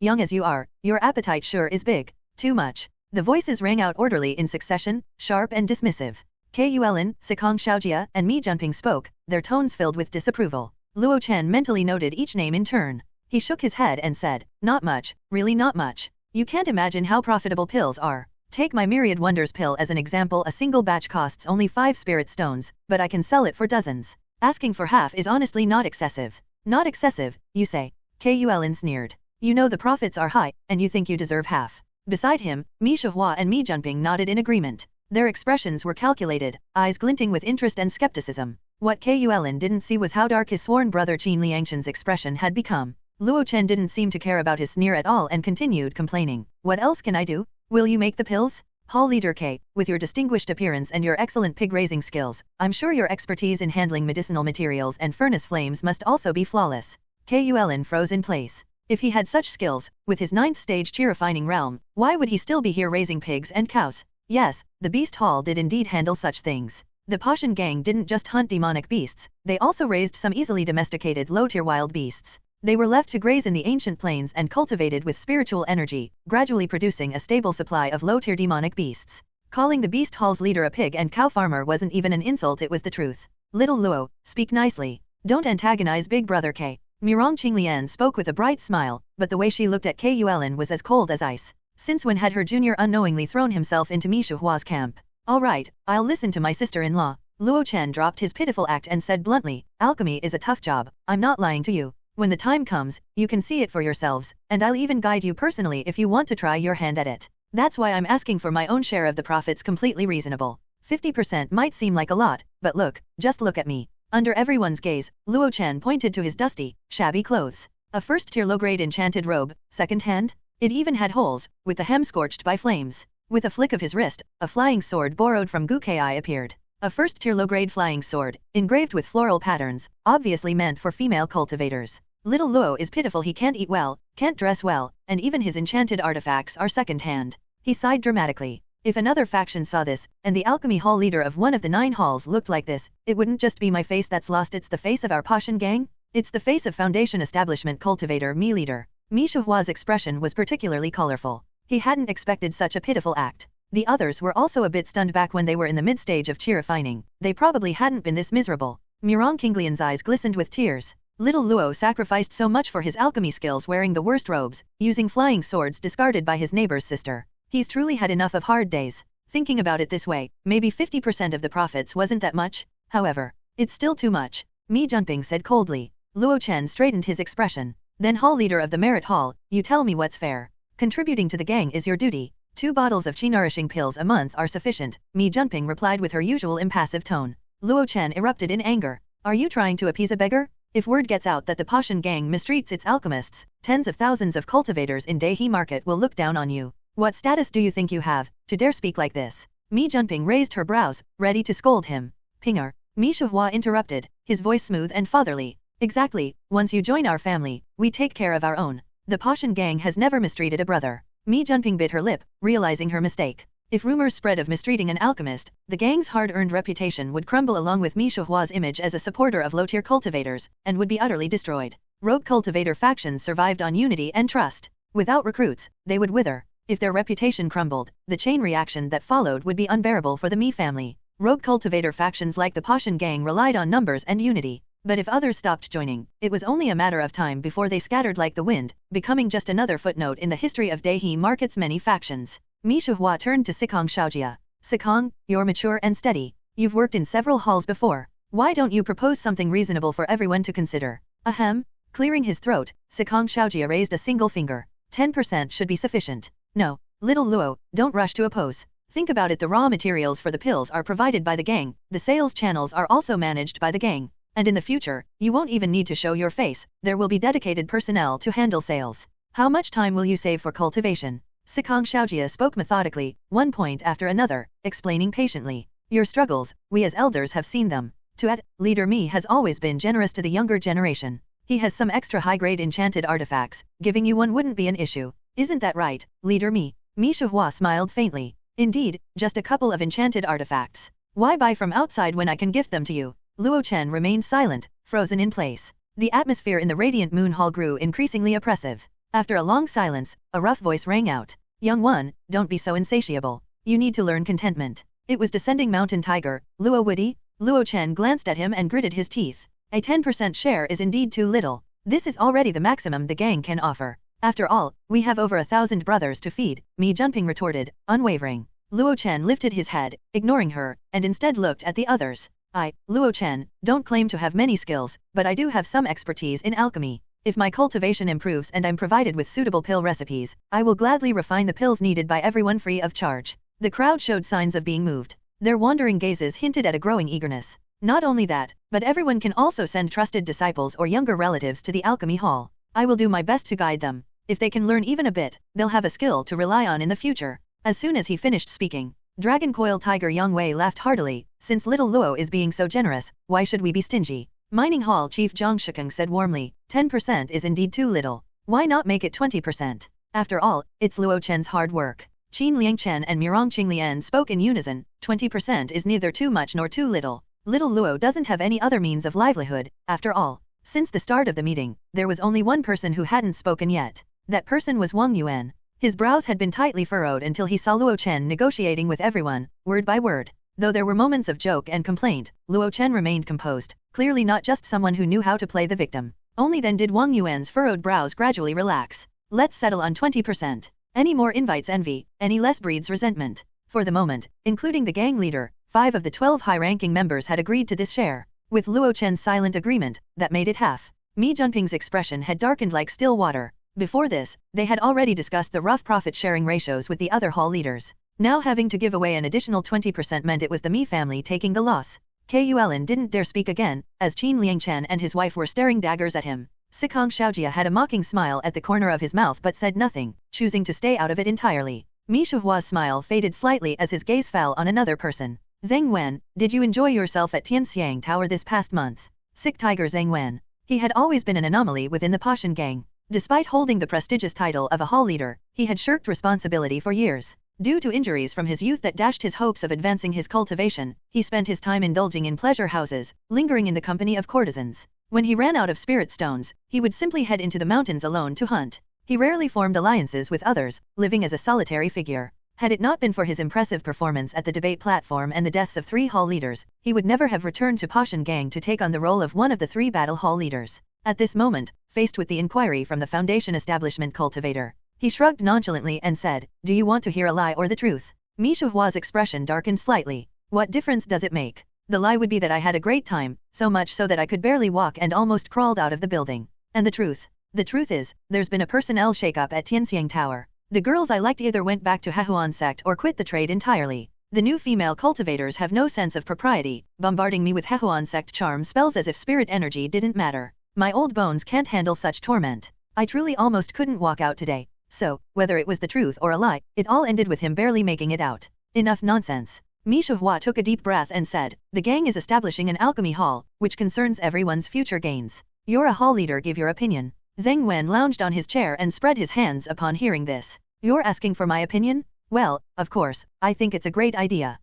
Young as you are, your appetite sure is big. Too much. The voices rang out orderly in succession, sharp and dismissive. Kuelin, Sikong Shaojia, and Mi Junping spoke, their tones filled with disapproval. Luo Chen mentally noted each name in turn. He shook his head and said, not much, really not much. You can't imagine how profitable pills are. Take my Myriad Wonders pill as an example, a single batch costs only 5 spirit stones, but I can sell it for dozens. Asking for half is honestly not excessive. Not excessive, you say? Kuelin sneered. You know the profits are high, and you think you deserve half. Beside him, Mi Shuhua and Mi Junping nodded in agreement. Their expressions were calculated, eyes glinting with interest and skepticism. What Kuelin didn't see was how dark his sworn brother Qin Liangshan's expression had become. Luo Chen didn't seem to care about his sneer at all and continued complaining. What else can I do? Will you make the pills? Hall Leader K, with your distinguished appearance and your excellent pig-raising skills, I'm sure your expertise in handling medicinal materials and furnace flames must also be flawless. Kulin froze in place. If he had such skills, with his 9th stage chi refining realm, why would he still be here raising pigs and cows? Yes, the Beast Hall did indeed handle such things. The Pashan gang didn't just hunt demonic beasts, they also raised some easily domesticated low-tier wild beasts. They were left to graze in the ancient plains and cultivated with spiritual energy, gradually producing a stable supply of low-tier demonic beasts. Calling the Beast Hall's leader a pig and cow farmer wasn't even an insult, it was the truth. Little Luo, speak nicely. Don't antagonize Big Brother K. Mirong Qinglian spoke with a bright smile, but the way she looked at Kulin was as cold as ice. Since when had her junior unknowingly thrown himself into Mishu Hua's camp? Alright, I'll listen to my sister-in-law. Luo Chen dropped his pitiful act and said bluntly, alchemy is a tough job, I'm not lying to you. When the time comes, you can see it for yourselves, and I'll even guide you personally if you want to try your hand at it. That's why I'm asking for my own share of the profits. Completely reasonable. 50% might seem like a lot, but look, just look at me. Under everyone's gaze, Luo Chen pointed to his dusty, shabby clothes. A first-tier low-grade enchanted robe, second-hand? It even had holes, with the hem scorched by flames. With a flick of his wrist, a flying sword borrowed from Gukai appeared. A first-tier low-grade flying sword, engraved with floral patterns, obviously meant for female cultivators. Little Luo is pitiful. He can't eat well, can't dress well, and even his enchanted artifacts are second-hand. He sighed dramatically. If another faction saw this, and the alchemy hall leader of one of the 9 halls looked like this, it wouldn't just be my face that's lost, it's the face of our Pashan gang? It's the face of Foundation Establishment Cultivator Me leader. Mi Shuhua's expression was particularly colorful. He hadn't expected such a pitiful act. The others were also a bit stunned. Back when they were in the mid-stage of chi refining, they probably hadn't been this miserable. Mirong Qinglian's eyes glistened with tears. Little Luo sacrificed so much for his alchemy skills, wearing the worst robes, using flying swords discarded by his neighbor's sister. He's truly had enough of hard days. Thinking about it this way, maybe 50% of the profits wasn't that much. However, it's still too much. Mi Junping said coldly. Luo Chen straightened his expression. Then hall leader of the Merit Hall, you tell me what's fair. Contributing to the gang is your duty. 2 bottles of chi-nourishing pills a month are sufficient, Mi Junping replied with her usual impassive tone. Luo Chen erupted in anger. Are you trying to appease a beggar? If word gets out that the Pashan gang mistreats its alchemists, tens of thousands of cultivators in Daihe Market will look down on you. What status do you think you have, to dare speak like this? Mi Junping raised her brows, ready to scold him. Pinger. Mi Shuhua interrupted, his voice smooth and fatherly. Exactly, once you join our family, we take care of our own. The Pashan gang has never mistreated a brother. Mi Junping bit her lip, realizing her mistake. If rumors spread of mistreating an alchemist, the gang's hard-earned reputation would crumble along with Mi Shuhua's image as a supporter of low-tier cultivators, and would be utterly destroyed. Rogue cultivator factions survived on unity and trust. Without recruits, they would wither. If their reputation crumbled, the chain reaction that followed would be unbearable for the Mi family. Rogue cultivator factions like the Pashan gang relied on numbers and unity. But if others stopped joining, it was only a matter of time before they scattered like the wind, becoming just another footnote in the history of Daihe Market's many factions. Mi Shuhua turned to Sikong Shaojia. Sikong, you're mature and steady. You've worked in several halls before. Why don't you propose something reasonable for everyone to consider? Ahem. Clearing his throat, Sikong Shaojia raised a single finger. 10% should be sufficient. No, little Luo, don't rush to oppose. Think about it. The raw materials for the pills are provided by the gang, the sales channels are also managed by the gang. And in the future, you won't even need to show your face, there will be dedicated personnel to handle sales. How much time will you save for cultivation? Sikong Shaojia spoke methodically, one point after another, explaining patiently. Your struggles, we as elders have seen them. To add, Leader Mi has always been generous to the younger generation. He has some extra high-grade enchanted artifacts, giving you one wouldn't be an issue. Isn't that right, Leader Mi? Mi Shuhua smiled faintly. Indeed, just a couple of enchanted artifacts. Why buy from outside when I can gift them to you? Luo Chen remained silent, frozen in place. The atmosphere in the radiant moon hall grew increasingly oppressive. After a long silence, a rough voice rang out. Young one, don't be so insatiable. You need to learn contentment. It was descending mountain tiger, Luo Woody. Luo Chen glanced at him and gritted his teeth. A 10% share is indeed too little. This is already the maximum the gang can offer. After all, we have over 1,000 brothers to feed, Mi Junping retorted, unwavering. Luo Chen lifted his head, ignoring her, and instead looked at the others. Luo Chen, don't claim to have many skills, but I do have some expertise in alchemy. If my cultivation improves and I'm provided with suitable pill recipes, I will gladly refine the pills needed by everyone free of charge. The crowd showed signs of being moved. Their wandering gazes hinted at a growing eagerness. Not only that, but everyone can also send trusted disciples or younger relatives to the alchemy hall. I will do my best to guide them. If they can learn even a bit, they'll have a skill to rely on in the future. As soon as he finished speaking, Dragon Coil Tiger Yangwei laughed heartily. Since little Luo is being so generous, why should we be stingy? Mining Hall Chief Zhang Shikeng said warmly, 10% is indeed too little. Why not make it 20%? After all, it's Luo Chen's hard work. Qin Liangchen and Mirong Qinglian spoke in unison, 20% is neither too much nor too little. Little Luo doesn't have any other means of livelihood, after all. Since the start of the meeting, there was only one person who hadn't spoken yet. That person was Wang Yuan. His brows had been tightly furrowed until he saw Luo Chen negotiating with everyone, word by word. Though there were moments of joke and complaint, Luo Chen remained composed, clearly not just someone who knew how to play the victim. Only then did Wang Yuan's furrowed brows gradually relax. Let's settle on 20%. Any more invites envy, any less breeds resentment. For the moment, including the gang leader, 5 of the 12 high-ranking members had agreed to this share. With Luo Chen's silent agreement, that made it half. Mi Junping's expression had darkened like still water. Before this, they had already discussed the rough profit-sharing ratios with the other hall leaders. Now having to give away an additional 20% meant it was the Mi family taking the loss. Kuelin didn't dare speak again, as Qin Liangchen and his wife were staring daggers at him. Sikong Xiaojia had a mocking smile at the corner of his mouth but said nothing, choosing to stay out of it entirely. Mi Shuhua's smile faded slightly as his gaze fell on another person. Zheng Wen, did you enjoy yourself at Tianxiang Tower this past month? Sick Tiger Zheng Wen. He had always been an anomaly within the Pashan gang. Despite holding the prestigious title of a hall leader, he had shirked responsibility for years. Due to injuries from his youth that dashed his hopes of advancing his cultivation, he spent his time indulging in pleasure houses, lingering in the company of courtesans. When he ran out of spirit stones, he would simply head into the mountains alone to hunt. He rarely formed alliances with others, living as a solitary figure. Had it not been for his impressive performance at the debate platform and the deaths of 3 hall leaders, he would never have returned to Pashan gang to take on the role of one of the 3 battle hall leaders. At this moment, faced with the inquiry from the Foundation establishment cultivator, he shrugged nonchalantly and said, do you want to hear a lie or the truth? Mi Shuhua's expression darkened slightly. What difference does it make? The lie would be that I had a great time, so much so that I could barely walk and almost crawled out of the building. And the truth? The truth is, there's been a personnel shakeup at Tianxiang Tower. The girls I liked either went back to Hehuan sect or quit the trade entirely. The new female cultivators have no sense of propriety, bombarding me with Hehuan sect charm spells as if spirit energy didn't matter. My old bones can't handle such torment. I truly almost couldn't walk out today. So, whether it was the truth or a lie, it all ended with him barely making it out. Enough nonsense. Mi Shuhua took a deep breath and said, the gang is establishing an alchemy hall, which concerns everyone's future gains. You're a hall leader, give your opinion. Zheng Wen lounged on his chair and spread his hands upon hearing this. You're asking for my opinion? Well, of course, I think it's a great idea.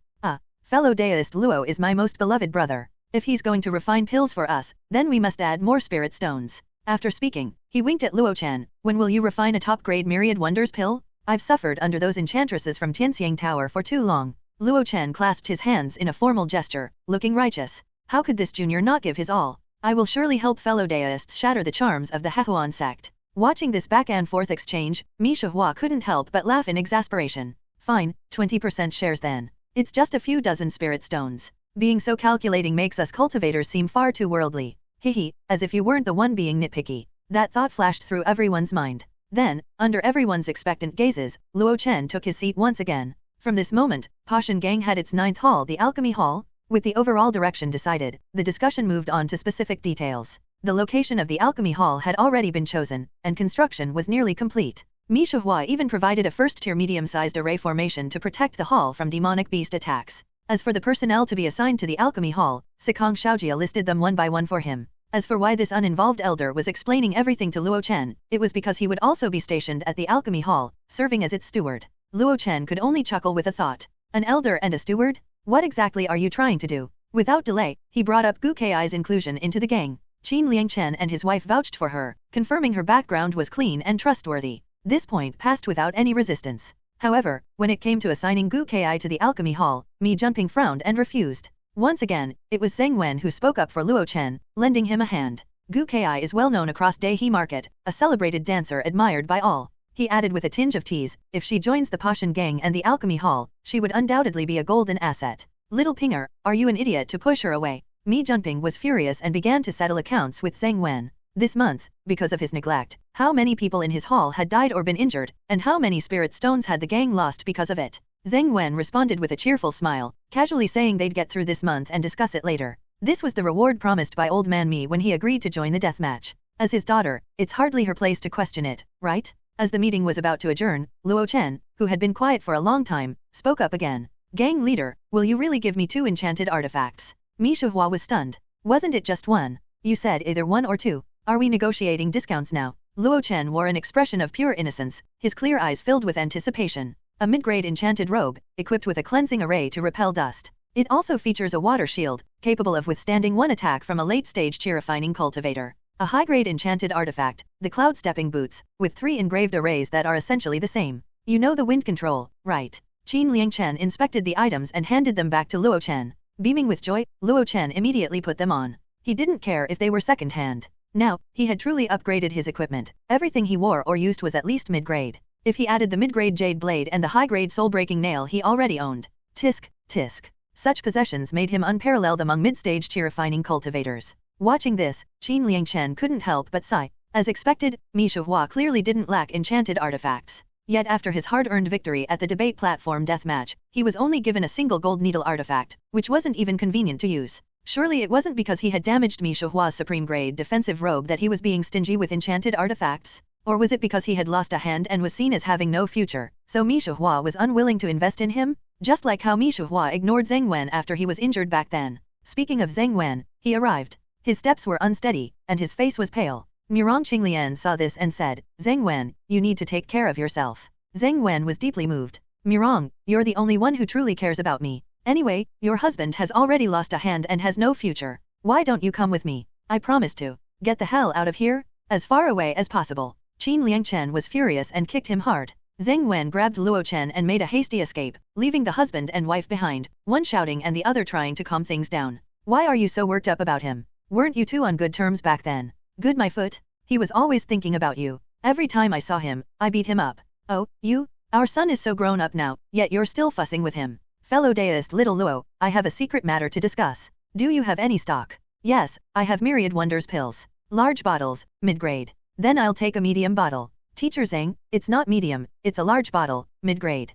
Fellow deist Luo is my most beloved brother. If he's going to refine pills for us, then we must add more spirit stones. After speaking, he winked at Luo Chen. When will you refine a top-grade myriad wonders pill? I've suffered under those enchantresses from Tianxiang Tower for too long. Luo Chen clasped his hands in a formal gesture, looking righteous. How could this junior not give his all? I will surely help fellow deists shatter the charms of the Hehuan sect. Watching this back-and-forth exchange, Mi Shuhua couldn't help but laugh in exasperation. Fine, 20% shares then. It's just a few dozen spirit stones. Being so calculating makes us cultivators seem far too worldly. Hihi, as if you weren't the one being nitpicky. That thought flashed through everyone's mind. Then, under everyone's expectant gazes, Luo Chen took his seat once again. From this moment, Pashan Gang had its 9th hall, the Alchemy Hall. With the overall direction decided, the discussion moved on to specific details. The location of the Alchemy Hall had already been chosen, and construction was nearly complete. Mi Shuhua even provided a first-tier medium-sized array formation to protect the hall from demonic beast attacks. As for the personnel to be assigned to the Alchemy Hall, Sikong Xiaojia listed them one by one for him. As for why this uninvolved elder was explaining everything to Luo Chen, it was because he would also be stationed at the Alchemy Hall, serving as its steward. Luo Chen could only chuckle with a thought. An elder and a steward? What exactly are you trying to do? Without delay, he brought up Gu Kai's inclusion into the gang. Qin Liangchen and his wife vouched for her, confirming her background was clean and trustworthy. This point passed without any resistance. However, when it came to assigning Gu Kai to the Alchemy Hall, Mi Junping frowned and refused. Once again, it was Zheng Wen who spoke up for Luo Chen, lending him a hand. Gu Kai is well known across Daihe Market, a celebrated dancer admired by all. He added with a tinge of tease, if she joins the Pashan Gang and the Alchemy Hall, she would undoubtedly be a golden asset. Little Pinger, are you an idiot to push her away? Mi Junping was furious and began to settle accounts with Zheng Wen. This month, because of his neglect, how many people in his hall had died or been injured, and how many spirit stones had the gang lost because of it? Zheng Wen responded with a cheerful smile, casually saying they'd get through this month and discuss it later. This was the reward promised by old man Mi when he agreed to join the deathmatch. As his daughter, it's hardly her place to question it, right? As the meeting was about to adjourn, Luo Chen, who had been quiet for a long time, spoke up again. Gang leader, will you really give me 2 enchanted artifacts? Mi Shihua was stunned. Wasn't it just one? You said either 1 or 2. Are we negotiating discounts now? Luo Chen wore an expression of pure innocence, his clear eyes filled with anticipation. A mid-grade enchanted robe, equipped with a cleansing array to repel dust. It also features a water shield, capable of withstanding 1 attack from a late-stage chi-refining cultivator. A high-grade enchanted artifact, the cloud-stepping boots, with 3 engraved arrays that are essentially the same. You know the wind control, right? Qin Liangchen inspected the items and handed them back to Luo Chen. Beaming with joy, Luo Chen immediately put them on. He didn't care if they were second-hand. Now, he had truly upgraded his equipment. Everything he wore or used was at least mid-grade. If he added the mid-grade jade blade and the high-grade soul-breaking nail he already owned. Tisk, tisk. Such possessions made him unparalleled among mid-stage chi-refining cultivators. Watching this, Qin Liangchen couldn't help but sigh. As expected, Mi Shihua clearly didn't lack enchanted artifacts. Yet after his hard-earned victory at the debate platform deathmatch, he was only given a single gold needle artifact, which wasn't even convenient to use. Surely it wasn't because he had damaged Mi Shihua's supreme-grade defensive robe that he was being stingy with enchanted artifacts? Or was it because he had lost a hand and was seen as having no future, so Mi Shihua was unwilling to invest in him? Just like how Mi Shihua ignored Zheng Wen after he was injured back then. Speaking of Zheng Wen, he arrived. His steps were unsteady, and his face was pale. Murong Qinglian saw this and said, Zheng Wen, you need to take care of yourself. Zheng Wen was deeply moved. Murong, you're the only one who truly cares about me. Anyway, your husband has already lost a hand and has no future. Why don't you come with me? I promise to. Get the hell out of here, as far away as possible. Qin Liangchen was furious and kicked him hard. Zheng Wen grabbed Luo Chen and made a hasty escape, leaving the husband and wife behind, one shouting and the other trying to calm things down. Why are you so worked up about him? Weren't you two on good terms back then? Good my foot. He was always thinking about you. Every time I saw him, I beat him up. Oh, you? Our son is so grown up now, yet you're still fussing with him. Fellow deist little Luo, I have a secret matter to discuss. Do you have any stock? Yes, I have Myriad Wonders pills. Large bottles, mid-grade. Then I'll take a medium bottle. Teacher Zhang, it's not medium, it's a large bottle, mid-grade.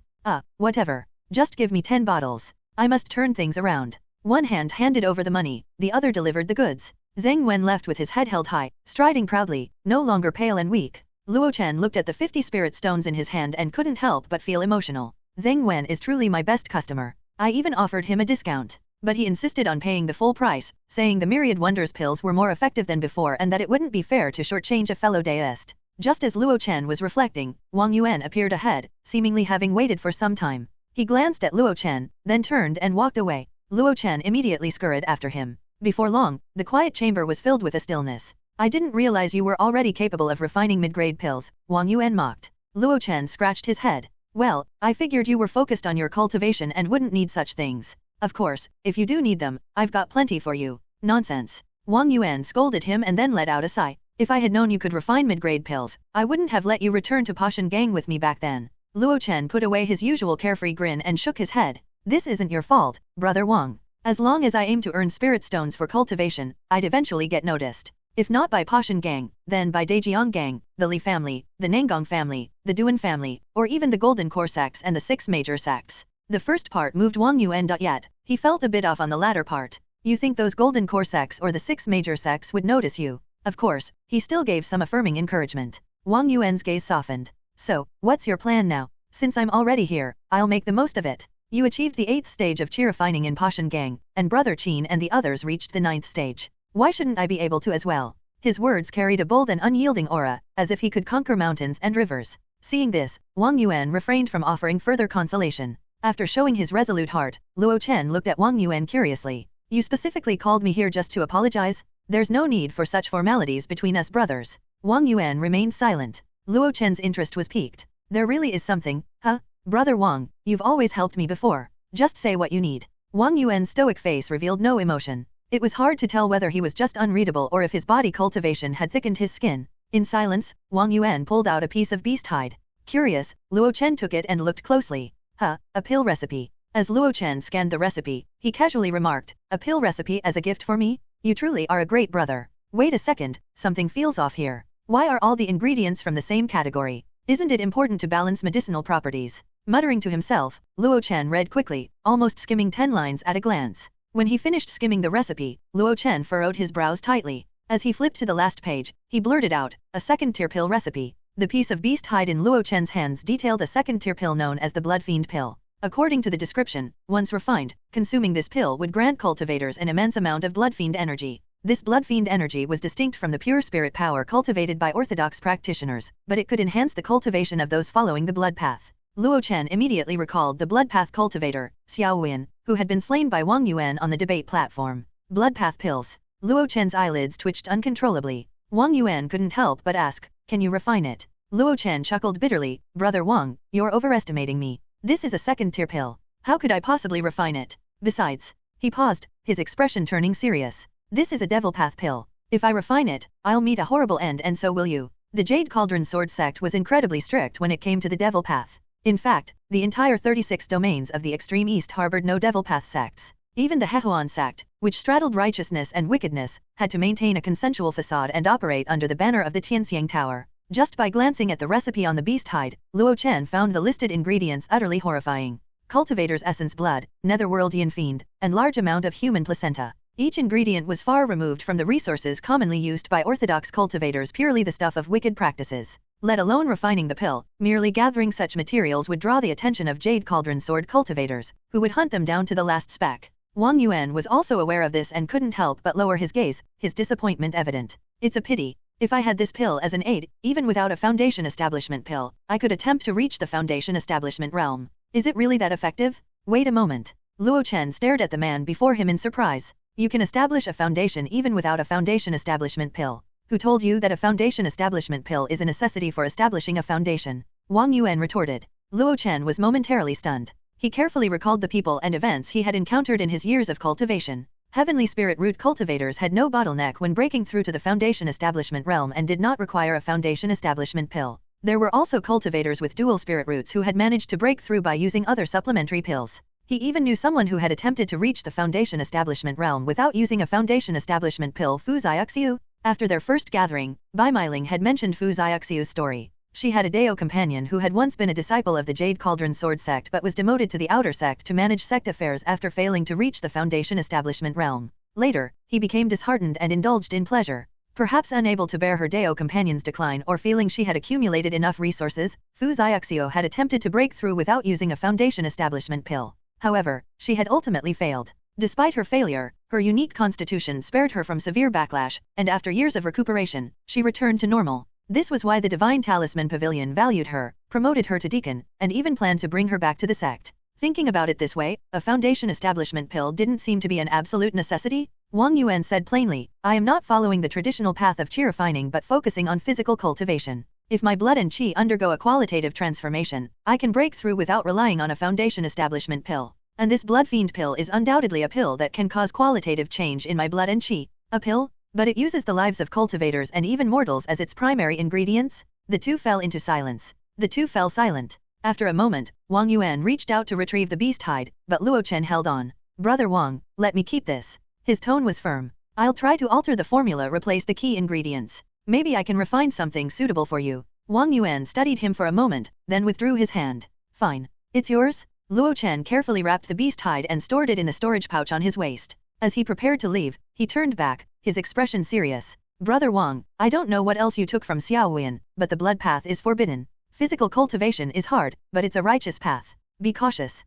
Whatever. Just give me 10 bottles. I must turn things around. One hand handed over the money, the other delivered the goods. Zheng Wen left with his head held high, striding proudly, no longer pale and weak. Luo Chen looked at the 50 spirit stones in his hand and couldn't help but feel emotional. Zheng Wen is truly my best customer. I even offered him a discount. But he insisted on paying the full price, saying the Myriad Wonders pills were more effective than before and that it wouldn't be fair to shortchange a fellow deist. Just as Luo Chen was reflecting, Wang Yuan appeared ahead, seemingly having waited for some time. He glanced at Luo Chen, then turned and walked away. Luo Chen immediately scurried after him. Before long, the quiet chamber was filled with a stillness. I didn't realize you were already capable of refining mid-grade pills, Wang Yuan mocked. Luo Chen scratched his head. Well, I figured you were focused on your cultivation and wouldn't need such things. Of course, if you do need them, I've got plenty for you. Nonsense. Wang Yuan scolded him and then let out a sigh. If I had known you could refine mid-grade pills, I wouldn't have let you return to Pashan Gang with me back then. Luo Chen put away his usual carefree grin and shook his head. This isn't your fault, brother Wang. As long as I aim to earn spirit stones for cultivation, I'd eventually get noticed. If not by Pashan Gang, then by Dejiang Gang, the Li family, the Nangong family, the Duan family, or even the Golden Core sects and the 6 major sects. The first part moved Wang Yuan. Yet, he felt a bit off on the latter part. You think those Golden Core sects or the 6 major sects would notice you? Of course, he still gave some affirming encouragement. Wang Yuan's gaze softened. So, what's your plan now? Since I'm already here, I'll make the most of it. You achieved the 8th stage of chi-refining in Pashan Gang, and Brother Qin and the others reached the 9th stage. Why shouldn't I be able to as well? His words carried a bold and unyielding aura, as if he could conquer mountains and rivers. Seeing this, Wang Yuan refrained from offering further consolation. After showing his resolute heart, Luo Chen looked at Wang Yuan curiously. You specifically called me here just to apologize? There's no need for such formalities between us brothers. Wang Yuan remained silent. Luo Chen's interest was piqued. There really is something, huh? Brother Wang, you've always helped me before. Just say what you need. Wang Yuan's stoic face revealed no emotion. It was hard to tell whether he was just unreadable or if his body cultivation had thickened his skin. In silence, Wang Yuan pulled out a piece of beast hide. Curious, Luo Chen took it and looked closely. A pill recipe. As Luo Chen scanned the recipe, he casually remarked, a pill recipe as a gift for me? You truly are a great brother. Wait a second, something feels off here. Why are all the ingredients from the same category? Isn't it important to balance medicinal properties? Muttering to himself, Luo Chen read quickly, almost skimming 10 lines at a glance. When he finished skimming the recipe, Luo Chen furrowed his brows tightly. As he flipped to the last page, he blurted out, a second-tier pill recipe. The piece of beast hide in Luo Chen's hands detailed a second-tier pill known as the Blood Fiend Pill. According to the description, once refined, consuming this pill would grant cultivators an immense amount of Blood Fiend energy. This Blood Fiend energy was distinct from the pure spirit power cultivated by orthodox practitioners, but it could enhance the cultivation of those following the blood path. Luo Chen immediately recalled the blood path cultivator, Xiao Wen, who had been slain by Wang Yuan on the debate platform. Blood path pills. Luo Chen's eyelids twitched uncontrollably. Wang Yuan couldn't help but ask, "Can you refine it?" Luo Chen chuckled bitterly, "Brother Wang, you're overestimating me. This is a second-tier pill. How could I possibly refine it? Besides," he paused, his expression turning serious. "This is a devil path pill. If I refine it, I'll meet a horrible end and so will you." The Jade Cauldron Sword sect was incredibly strict when it came to the devil path. In fact, the entire 36 domains of the extreme east harbored no devil path sects. Even the Hehuan sect, which straddled righteousness and wickedness, had to maintain a consensual facade and operate under the banner of the Tianxiang Tower. Just by glancing at the recipe on the beast hide, Luo Chen found the listed ingredients utterly horrifying. Cultivator's essence blood, netherworld yin fiend, and large amount of human placenta. Each ingredient was far removed from the resources commonly used by orthodox cultivators, purely the stuff of wicked practices. Let alone refining the pill, merely gathering such materials would draw the attention of Jade Cauldron Sword cultivators, who would hunt them down to the last speck. Wang Yuan was also aware of this and couldn't help but lower his gaze, his disappointment evident. "It's a pity. If I had this pill as an aid, even without a foundation establishment pill, I could attempt to reach the foundation establishment realm. Is it really that effective?" "Wait a moment." Luo Chen stared at the man before him in surprise. "You can establish a foundation even without a foundation establishment pill. Who told you that a foundation establishment pill is a necessity for establishing a foundation?" Wang Yuan retorted. Luo Chen was momentarily stunned. He carefully recalled the people and events he had encountered in his years of cultivation. Heavenly Spirit Root cultivators had no bottleneck when breaking through to the foundation establishment realm and did not require a foundation establishment pill. There were also cultivators with dual spirit roots who had managed to break through by using other supplementary pills. He even knew someone who had attempted to reach the foundation establishment realm without using a foundation establishment pill. Fu Xiaoxiu. After their first gathering, Bai Meiling had mentioned Fu Xiaoxiu's story. She had a Dao companion who had once been a disciple of the Jade Cauldron Sword sect but was demoted to the outer sect to manage sect affairs after failing to reach the foundation establishment realm. Later, he became disheartened and indulged in pleasure. Perhaps unable to bear her Dao companion's decline or feeling she had accumulated enough resources, Fu Xiaoxiu had attempted to break through without using a foundation establishment pill. However, she had ultimately failed. Despite her failure, her unique constitution spared her from severe backlash, and after years of recuperation, she returned to normal. This was why the Divine Talisman Pavilion valued her, promoted her to deacon, and even planned to bring her back to the sect. Thinking about it this way, a foundation establishment pill didn't seem to be an absolute necessity. Wang Yuan said plainly, "I am not following the traditional path of qi refining but focusing on physical cultivation. If my blood and qi undergo a qualitative transformation, I can break through without relying on a foundation establishment pill. And this Blood Fiend pill is undoubtedly a pill that can cause qualitative change in my blood and qi." "A pill? But it uses the lives of cultivators and even mortals as its primary ingredients?" The two fell into silence. The two fell silent. After a moment, Wang Yuan reached out to retrieve the beast hide, but Luo Chen held on. "Brother Wang, let me keep this." His tone was firm. "I'll try to alter the formula, replace the key ingredients. Maybe I can refine something suitable for you." Wang Yuan studied him for a moment, then withdrew his hand. "Fine. It's yours?" Luo Chen carefully wrapped the beast hide and stored it in the storage pouch on his waist. As he prepared to leave, he turned back, his expression serious. "Brother Wang, I don't know what else you took from Xiao Wen, but the blood path is forbidden. Physical cultivation is hard, but it's a righteous path. Be cautious."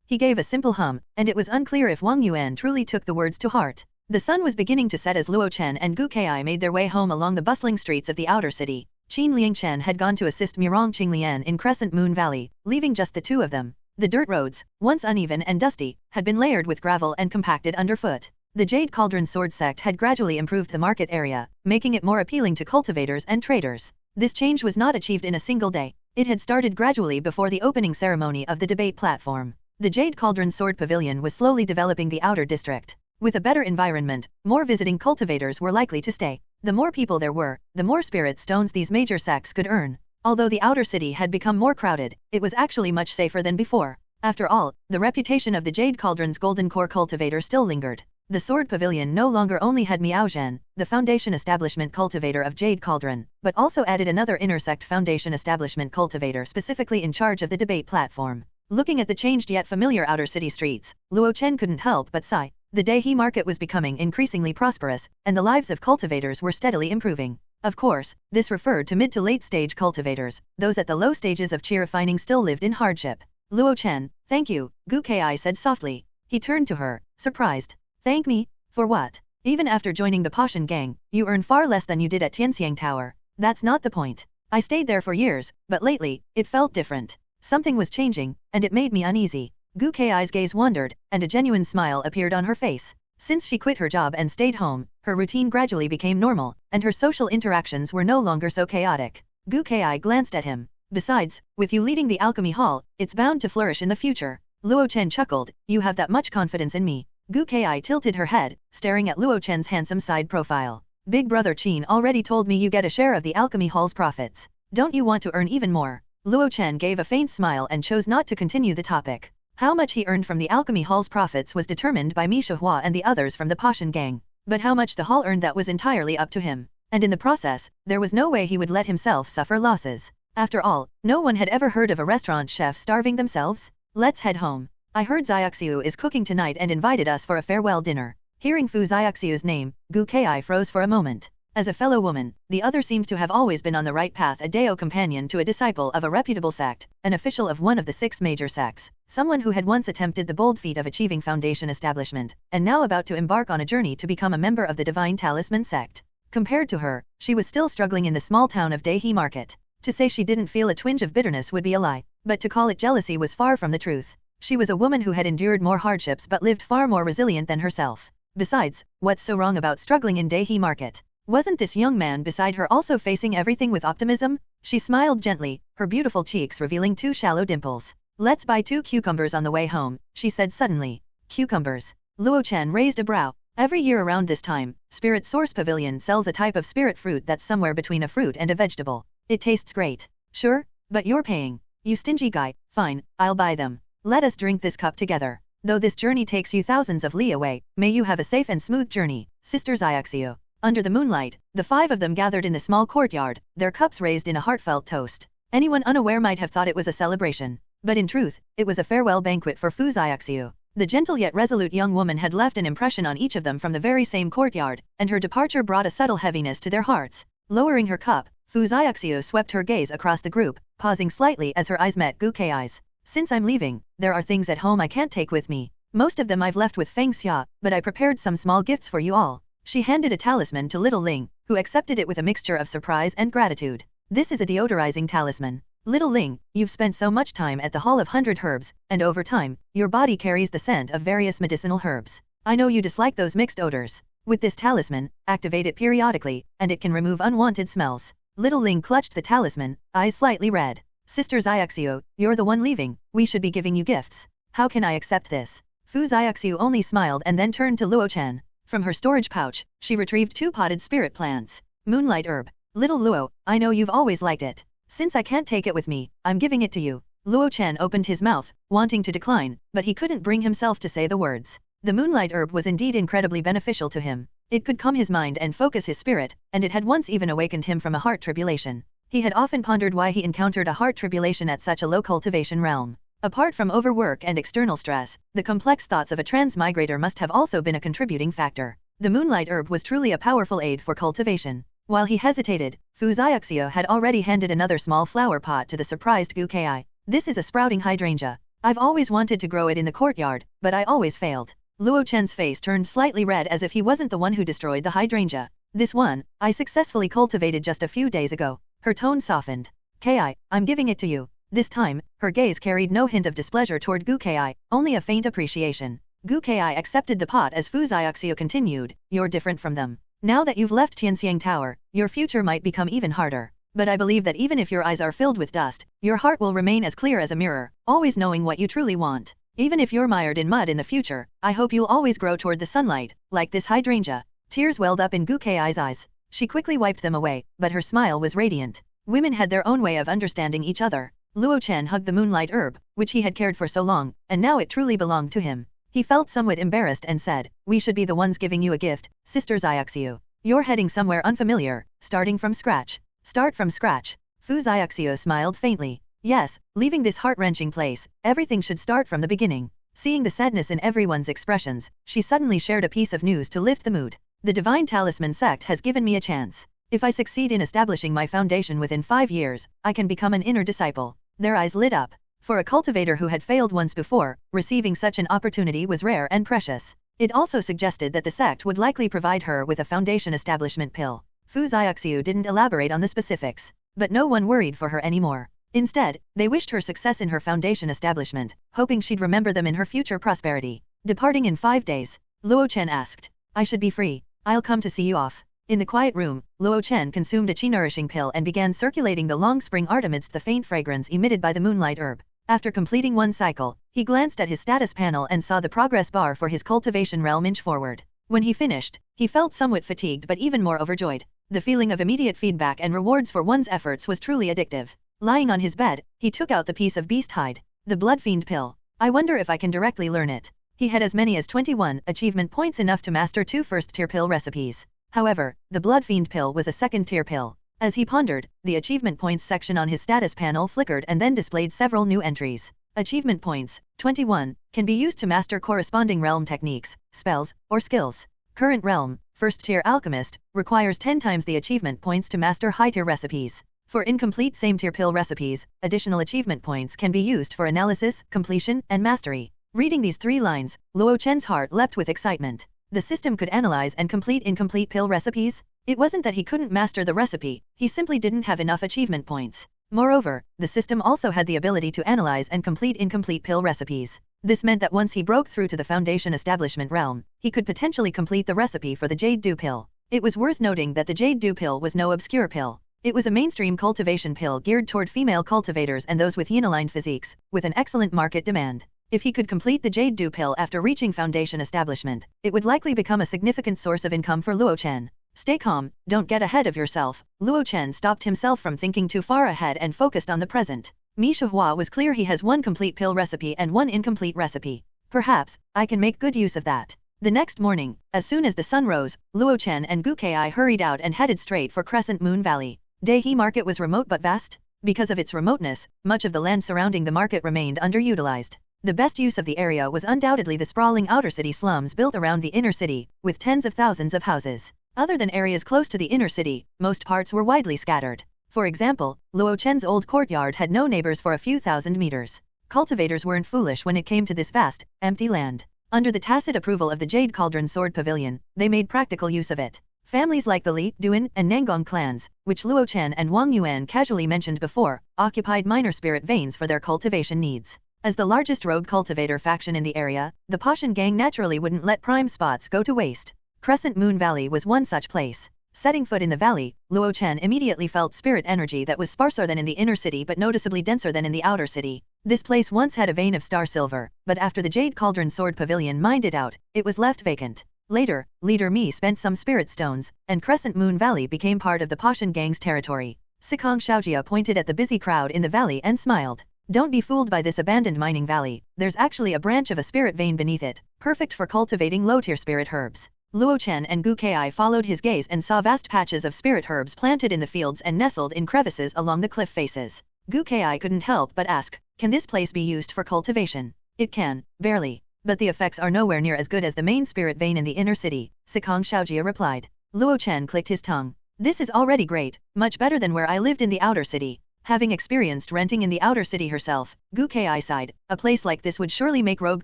He gave a simple hum, and it was unclear if Wang Yuan truly took the words to heart. The sun was beginning to set as Luo Chen and Gu Kai made their way home along the bustling streets of the outer city. Qin Liangchen had gone to assist Murong Qinglian in Crescent Moon Valley, leaving just the two of them. The dirt roads, once uneven and dusty, had been layered with gravel and compacted underfoot. The Jade Cauldron Sword sect had gradually improved the market area, making it more appealing to cultivators and traders. This change was not achieved in a single day. It had started gradually before the opening ceremony of the debate platform. The Jade Cauldron Sword Pavilion was slowly developing the outer district. With a better environment, more visiting cultivators were likely to stay. The more people there were, the more spirit stones these major sects could earn. Although the outer city had become more crowded, it was actually much safer than before. After all, the reputation of the Jade Cauldron's Golden Core cultivator still lingered. The Sword Pavilion no longer only had Miao Zhen, the foundation establishment cultivator of Jade Cauldron, but also added another intersect foundation establishment cultivator specifically in charge of the debate platform. Looking at the changed yet familiar outer city streets, Luo Chen couldn't help but sigh. The Dai market was becoming increasingly prosperous, and the lives of cultivators were steadily improving. Of course, this referred to mid to late stage cultivators, those at the low stages of chi refining still lived in hardship. Luo Chen, thank you, Gu Kai said softly. He turned to her, surprised. Thank me? For what? Even after joining the Pashan gang, you earn far less than you did at Tianxiang Tower. That's not the point. I stayed there for years, but lately, it felt different. Something was changing, and it made me uneasy. Gu Kai's gaze wandered, and a genuine smile appeared on her face. Since she quit her job and stayed home, her routine gradually became normal, and her social interactions were no longer so chaotic. Gu Kai glanced at him. Besides, with you leading the alchemy hall, it's bound to flourish in the future. Luo Chen chuckled, you have that much confidence in me. Gu Kai tilted her head, staring at Luo Chen's handsome side profile. Big brother Qin already told me you get a share of the alchemy hall's profits. Don't you want to earn even more? Luo Chen gave a faint smile and chose not to continue the topic. How much he earned from the alchemy hall's profits was determined by Mi Shihua and the others from the Pashan gang. But how much the hall earned, that was entirely up to him. And in the process, there was no way he would let himself suffer losses. After all, no one had ever heard of a restaurant chef starving themselves. Let's head home. I heard Xiaoxiu is cooking tonight and invited us for a farewell dinner. Hearing Fu Xiaoxiu's name, Gu Kai froze for a moment. As a fellow woman, the other seemed to have always been on the right path, a Dao companion to a disciple of a reputable sect, an official of one of the 6 major sects, someone who had once attempted the bold feat of achieving foundation establishment, and now about to embark on a journey to become a member of the Divine Talisman sect. Compared to her, she was still struggling in the small town of Daihe Market. To say she didn't feel a twinge of bitterness would be a lie, but to call it jealousy was far from the truth. She was a woman who had endured more hardships but lived far more resilient than herself. Besides, what's so wrong about struggling in Daihe Market? Wasn't this young man beside her also facing everything with optimism? She smiled gently, her beautiful cheeks revealing 2 shallow dimples. Let's buy 2 cucumbers on the way home, she said suddenly. Cucumbers. Luo Chen raised a brow. Every year around this time, Spirit Source Pavilion sells a type of spirit fruit that's somewhere between a fruit and a vegetable. It tastes great. Sure, but you're paying. You stingy guy. Fine, I'll buy them. Let us drink this cup together. Though this journey takes you thousands of li away, may you have a safe and smooth journey, Sister Xiaoxiu. Under the moonlight, the 5 of them gathered in the small courtyard, their cups raised in a heartfelt toast. Anyone unaware might have thought it was a celebration. But in truth, it was a farewell banquet for Fu Xiaoxiu. The gentle yet resolute young woman had left an impression on each of them from the very same courtyard, and her departure brought a subtle heaviness to their hearts. Lowering her cup, Fu Xiaoxiu swept her gaze across the group, pausing slightly as her eyes met Gu Kai's. Since I'm leaving, there are things at home I can't take with me. Most of them I've left with Feng Xia, but I prepared some small gifts for you all. She handed a talisman to Little Ling, who accepted it with a mixture of surprise and gratitude. This is a deodorizing talisman. Little Ling, you've spent so much time at the Hall of 100 Herbs, and over time, your body carries the scent of various medicinal herbs. I know you dislike those mixed odors. With this talisman, activate it periodically, and it can remove unwanted smells. Little Ling clutched the talisman, eyes slightly red. Sister Xiaoxiu, you're the one leaving, we should be giving you gifts. How can I accept this? Fu Xiaoxiu only smiled and then turned to Luo Chen. From her storage pouch, she retrieved 2 potted spirit plants. Moonlight herb. Little Luo, I know you've always liked it. Since I can't take it with me, I'm giving it to you. Luo Chen opened his mouth, wanting to decline, but he couldn't bring himself to say the words. The moonlight herb was indeed incredibly beneficial to him. It could calm his mind and focus his spirit, and it had once even awakened him from a heart tribulation. He had often pondered why he encountered a heart tribulation at such a low cultivation realm. Apart from overwork and external stress, the complex thoughts of a transmigrator must have also been a contributing factor. The moonlight herb was truly a powerful aid for cultivation. While he hesitated, Fu Xiaoxiu had already handed another small flower pot to the surprised Gu Kai. This is a sprouting hydrangea. I've always wanted to grow it in the courtyard, but I always failed. Luo Chen's face turned slightly red as if he wasn't the one who destroyed the hydrangea. This one, I successfully cultivated just a few days ago. Her tone softened. Kai, I'm giving it to you. This time, her gaze carried no hint of displeasure toward Gu Kai, only a faint appreciation. Gu Kai accepted the pot as Fu Xiaoxiu continued, you're different from them. Now that you've left Tianxiang Tower, your future might become even harder. But I believe that even if your eyes are filled with dust, your heart will remain as clear as a mirror, always knowing what you truly want. Even if you're mired in mud in the future, I hope you'll always grow toward the sunlight, like this hydrangea. Tears welled up in Gu Kai's eyes. She quickly wiped them away, but her smile was radiant. Women had their own way of understanding each other. Luo Chen hugged the moonlight herb, which he had cared for so long, and now it truly belonged to him. He felt somewhat embarrassed and said, we should be the ones giving you a gift, Sister Xiaoxiu. You're heading somewhere unfamiliar, starting from scratch. Start from scratch. Fu Xiaoxiu smiled faintly. Yes, leaving this heart-wrenching place, everything should start from the beginning. Seeing the sadness in everyone's expressions, she suddenly shared a piece of news to lift the mood. The Divine Talisman sect has given me a chance. If I succeed in establishing my foundation within 5 years, I can become an inner disciple. Their eyes lit up. For a cultivator who had failed once before, receiving such an opportunity was rare and precious. It also suggested that the sect would likely provide her with a foundation establishment pill. Fu Xiaoxiu didn't elaborate on the specifics, but no one worried for her anymore. Instead, they wished her success in her foundation establishment, hoping she'd remember them in her future prosperity. Departing in 5 days, Luo Chen asked, "I should be free. I'll come to see you off." In the quiet room, Luo Chen consumed a qi-nourishing pill and began circulating the long spring art amidst the faint fragrance emitted by the moonlight herb. After completing one cycle, he glanced at his status panel and saw the progress bar for his cultivation realm inch forward. When he finished, he felt somewhat fatigued but even more overjoyed. The feeling of immediate feedback and rewards for one's efforts was truly addictive. Lying on his bed, he took out the piece of beast hide. The Blood Fiend pill. I wonder if I can directly learn it. He had as many as 21 achievement points, enough to master 2 first-tier pill recipes. However, the Blood Fiend pill was a second-tier pill. As he pondered, the achievement points section on his status panel flickered and then displayed several new entries. Achievement points, 21, can be used to master corresponding realm techniques, spells, or skills. Current realm, first-tier alchemist, requires 10 times the achievement points to master high-tier recipes. For incomplete same-tier pill recipes, additional achievement points can be used for analysis, completion, and mastery. Reading these 3 lines, Luo Chen's heart leapt with excitement. The system could analyze and complete incomplete pill recipes? It wasn't that he couldn't master the recipe, he simply didn't have enough achievement points. Moreover, the system also had the ability to analyze and complete incomplete pill recipes. This meant that once he broke through to the foundation establishment realm, he could potentially complete the recipe for the Jade Dew pill. It was worth noting that the Jade Dew pill was no obscure pill. It was a mainstream cultivation pill geared toward female cultivators and those with yin-aligned physiques, with an excellent market demand. If he could complete the Jade Dew pill after reaching foundation establishment, it would likely become a significant source of income for Luo Chen. Stay calm, don't get ahead of yourself. Luo Chen stopped himself from thinking too far ahead and focused on the present. Mi Shihua was clear he has 1 complete pill recipe and 1 incomplete recipe. Perhaps, I can make good use of that. The next morning, as soon as the sun rose, Luo Chen and Gu Kai hurried out and headed straight for Crescent Moon Valley. Dehe Market was remote but vast. Because of its remoteness, much of the land surrounding the market remained underutilized. The best use of the area was undoubtedly the sprawling outer city slums built around the inner city, with tens of thousands of houses. Other than areas close to the inner city, most parts were widely scattered. For example, Luo Chen's old courtyard had no neighbors for a few thousand meters. Cultivators weren't foolish when it came to this vast, empty land. Under the tacit approval of the Jade Cauldron Sword Pavilion, they made practical use of it. Families like the Li, Duan, and Nangong clans, which Luo Chen and Wang Yuan casually mentioned before, occupied minor spirit veins for their cultivation needs. As the largest rogue cultivator faction in the area, the Pashan gang naturally wouldn't let prime spots go to waste. Crescent Moon Valley was one such place. Setting foot in the valley, Luo Chen immediately felt spirit energy that was sparser than in the inner city but noticeably denser than in the outer city. This place once had a vein of star silver, but after the Jade Cauldron Sword Pavilion mined it out, it was left vacant. Later, Leader Mi spent some spirit stones, and Crescent Moon Valley became part of the Pashan gang's territory. Sikong Xiaojia pointed at the busy crowd in the valley and smiled. Don't be fooled by this abandoned mining valley, there's actually a branch of a spirit vein beneath it, perfect for cultivating low-tier spirit herbs. Luo Chen and Gu Kai followed his gaze and saw vast patches of spirit herbs planted in the fields and nestled in crevices along the cliff faces. Gu Kai couldn't help but ask, can this place be used for cultivation? It can, barely. But the effects are nowhere near as good as the main spirit vein in the inner city, Sikong Xiaojia replied. Luo Chen clicked his tongue. This is already great, much better than where I lived in the outer city. Having experienced renting in the outer city herself, Gu Kai sighed. A place like this would surely make rogue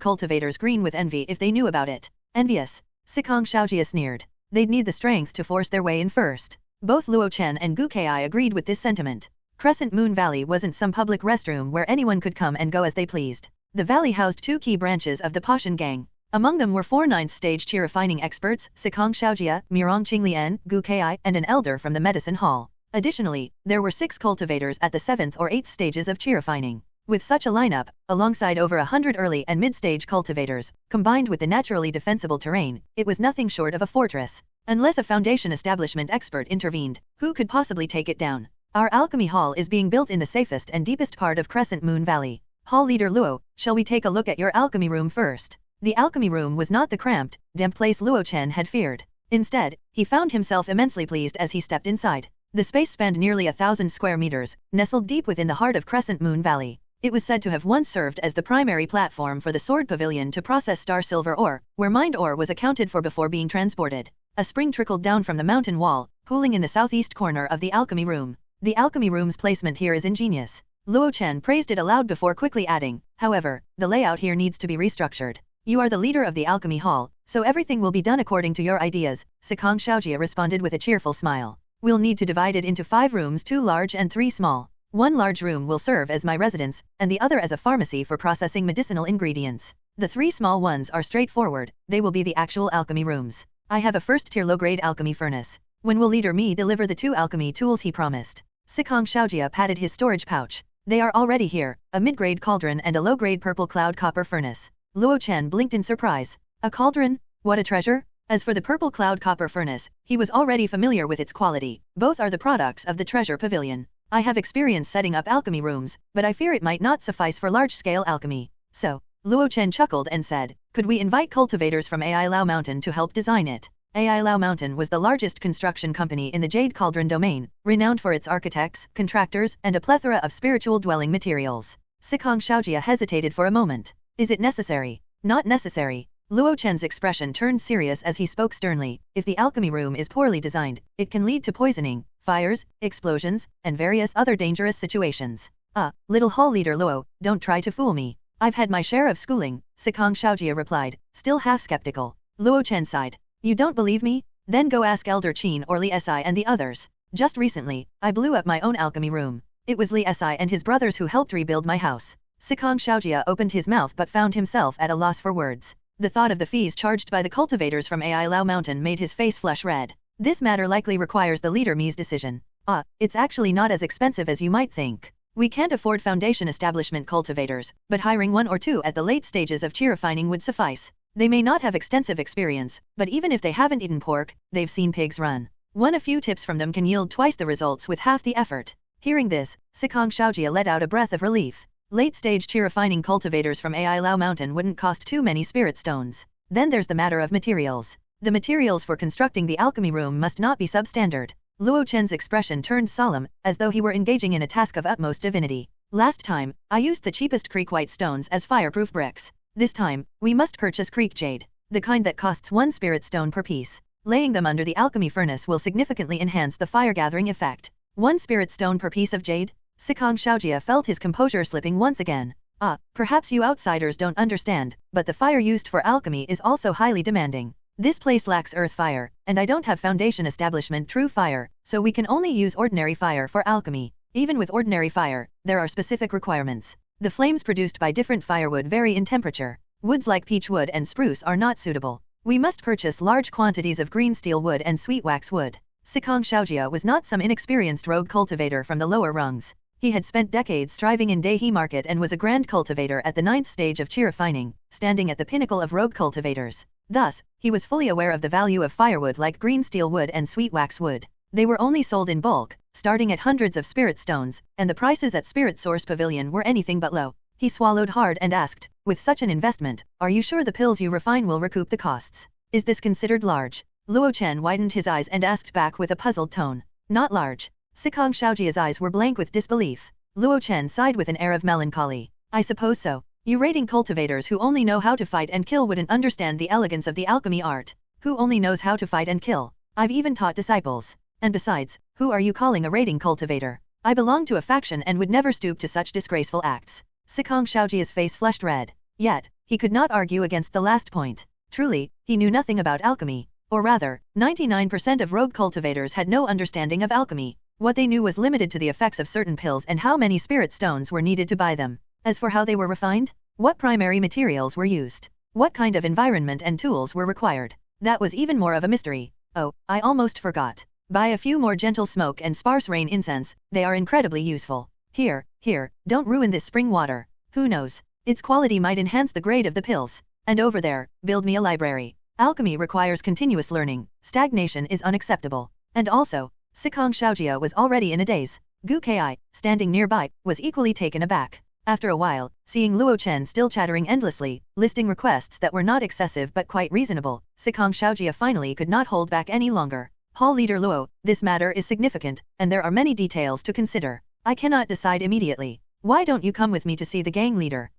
cultivators green with envy if they knew about it. Envious? Sikong Xiaojia sneered. They'd need the strength to force their way in first. Both Luo Chen and Gu Kai agreed with this sentiment. Crescent Moon Valley wasn't some public restroom where anyone could come and go as they pleased. The valley housed 2 key branches of the Pashan gang. Among them were 4 ninth-stage qi refining experts, Sikong Xiaojia, Mirong Qinglian, Gu Kai, and an elder from the medicine hall. Additionally, there were 6 cultivators at the 7th or 8th stages of qi refining. With such a lineup, alongside over 100 early and mid-stage cultivators, combined with the naturally defensible terrain, it was nothing short of a fortress. Unless a foundation establishment expert intervened, who could possibly take it down? Our alchemy hall is being built in the safest and deepest part of Crescent Moon Valley. Hall leader Luo, shall we take a look at your alchemy room first? The alchemy room was not the cramped, damp place Luo Chen had feared. Instead, he found himself immensely pleased as he stepped inside. The space spanned nearly 1,000 square meters, nestled deep within the heart of Crescent Moon Valley. It was said to have once served as the primary platform for the Sword Pavilion to process star silver ore, where mined ore was accounted for before being transported. A spring trickled down from the mountain wall, pooling in the southeast corner of the alchemy room. The alchemy room's placement here is ingenious. Luo Chen praised it aloud before quickly adding, however, the layout here needs to be restructured. You are the leader of the alchemy hall, so everything will be done according to your ideas, Sikong Xiaojia responded with a cheerful smile. We'll need to divide it into 5 rooms, 2 large and 3 small. One large room will serve as my residence, and the other as a pharmacy for processing medicinal ingredients. The 3 small ones are straightforward, they will be the actual alchemy rooms. I have a first-tier low-grade alchemy furnace. When will leader me deliver the 2 alchemy tools he promised? Sikong Xiaojia patted his storage pouch. They are already here, a mid-grade cauldron and a low-grade purple cloud copper furnace. Luo Chen blinked in surprise. A cauldron? What a treasure! As for the purple cloud copper furnace, he was already familiar with its quality. Both are the products of the treasure pavilion. I have experience setting up alchemy rooms, but I fear it might not suffice for large-scale alchemy. So, Luo Chen chuckled and said, could we invite cultivators from AI Lao Mountain to help design it? AI Lao Mountain was the largest construction company in the Jade Cauldron domain, renowned for its architects, contractors, and a plethora of spiritual dwelling materials. Sikong Xiaojia hesitated for a moment. Is it necessary? Not necessary. Luo Chen's expression turned serious as he spoke sternly. If the alchemy room is poorly designed, it can lead to poisoning, fires, explosions, and various other dangerous situations. Little hall leader Luo, don't try to fool me. I've had my share of schooling, Sikong Xiaojia replied, still half skeptical. Luo Chen sighed. You don't believe me? Then go ask Elder Qin or Li Si and the others. Just recently, I blew up my own alchemy room. It was Li Si and his brothers who helped rebuild my house. Sikong Xiaojia opened his mouth but found himself at a loss for words. The thought of the fees charged by the cultivators from AI Lao Mountain made his face flush red. This matter likely requires the leader Mi's decision. It's actually not as expensive as you might think. We can't afford foundation establishment cultivators, but hiring 1 or 2 at the late stages of chi refining would suffice. They may not have extensive experience, but even if they haven't eaten pork, they've seen pigs run. A few tips from them can yield twice the results with half the effort. Hearing this, Sikong Xiaojia let out a breath of relief. Late-stage chi refining cultivators from AI Lao Mountain wouldn't cost too many spirit stones. Then there's the matter of materials. The materials for constructing the alchemy room must not be substandard. Luo Chen's expression turned solemn, as though he were engaging in a task of utmost divinity. Last time, I used the cheapest creek white stones as fireproof bricks. This time, we must purchase creek jade, the kind that costs 1 spirit stone per piece. Laying them under the alchemy furnace will significantly enhance the fire-gathering effect. 1 spirit stone per piece of jade? Sikong Xiaojia felt his composure slipping once again. Perhaps you outsiders don't understand, but the fire used for alchemy is also highly demanding. This place lacks earth fire, and I don't have foundation establishment true fire, so we can only use ordinary fire for alchemy. Even with ordinary fire, there are specific requirements. The flames produced by different firewood vary in temperature. Woods like peach wood and spruce are not suitable. We must purchase large quantities of green steel wood and sweet wax wood. Sikong Xiaojia was not some inexperienced rogue cultivator from the lower rungs. He had spent decades striving in Daihe market and was a grand cultivator at the 9th stage of chi refining, standing at the pinnacle of rogue cultivators. Thus, he was fully aware of the value of firewood like green steel wood and sweet wax wood. They were only sold in bulk, starting at hundreds of spirit stones, and the prices at Spirit Source Pavilion were anything but low. He swallowed hard and asked, with such an investment, are you sure the pills you refine will recoup the costs? Is this considered large? Luo Chen widened his eyes and asked back with a puzzled tone. Not large. Sikong Xiaojia's eyes were blank with disbelief. Luo Chen sighed with an air of melancholy. I suppose so. You raiding cultivators who only know how to fight and kill wouldn't understand the elegance of the alchemy art. Who only knows how to fight and kill? I've even taught disciples. And besides, who are you calling a raiding cultivator? I belong to a faction and would never stoop to such disgraceful acts. Sikong Xiaojia's face flushed red. Yet, he could not argue against the last point. Truly, he knew nothing about alchemy. Or rather, 99% of rogue cultivators had no understanding of alchemy. What they knew was limited to the effects of certain pills and how many spirit stones were needed to buy them. As for how they were refined, what primary materials were used, what kind of environment and tools were required, that was even more of a mystery. Oh, I almost forgot. Buy a few more gentle smoke and sparse rain incense, they are incredibly useful. Here, don't ruin this spring water. Who knows? Its quality might enhance the grade of the pills. And over there, build me a library. Alchemy requires continuous learning. Stagnation is unacceptable. And also, Sikong Xiaojia was already in a daze. Gu Ki, standing nearby, was equally taken aback. After a while, seeing Luo Chen still chattering endlessly, listing requests that were not excessive but quite reasonable, Sikong Xiaojia finally could not hold back any longer. Hall Leader Luo, this matter is significant, and there are many details to consider. I cannot decide immediately. Why don't you come with me to see the gang leader?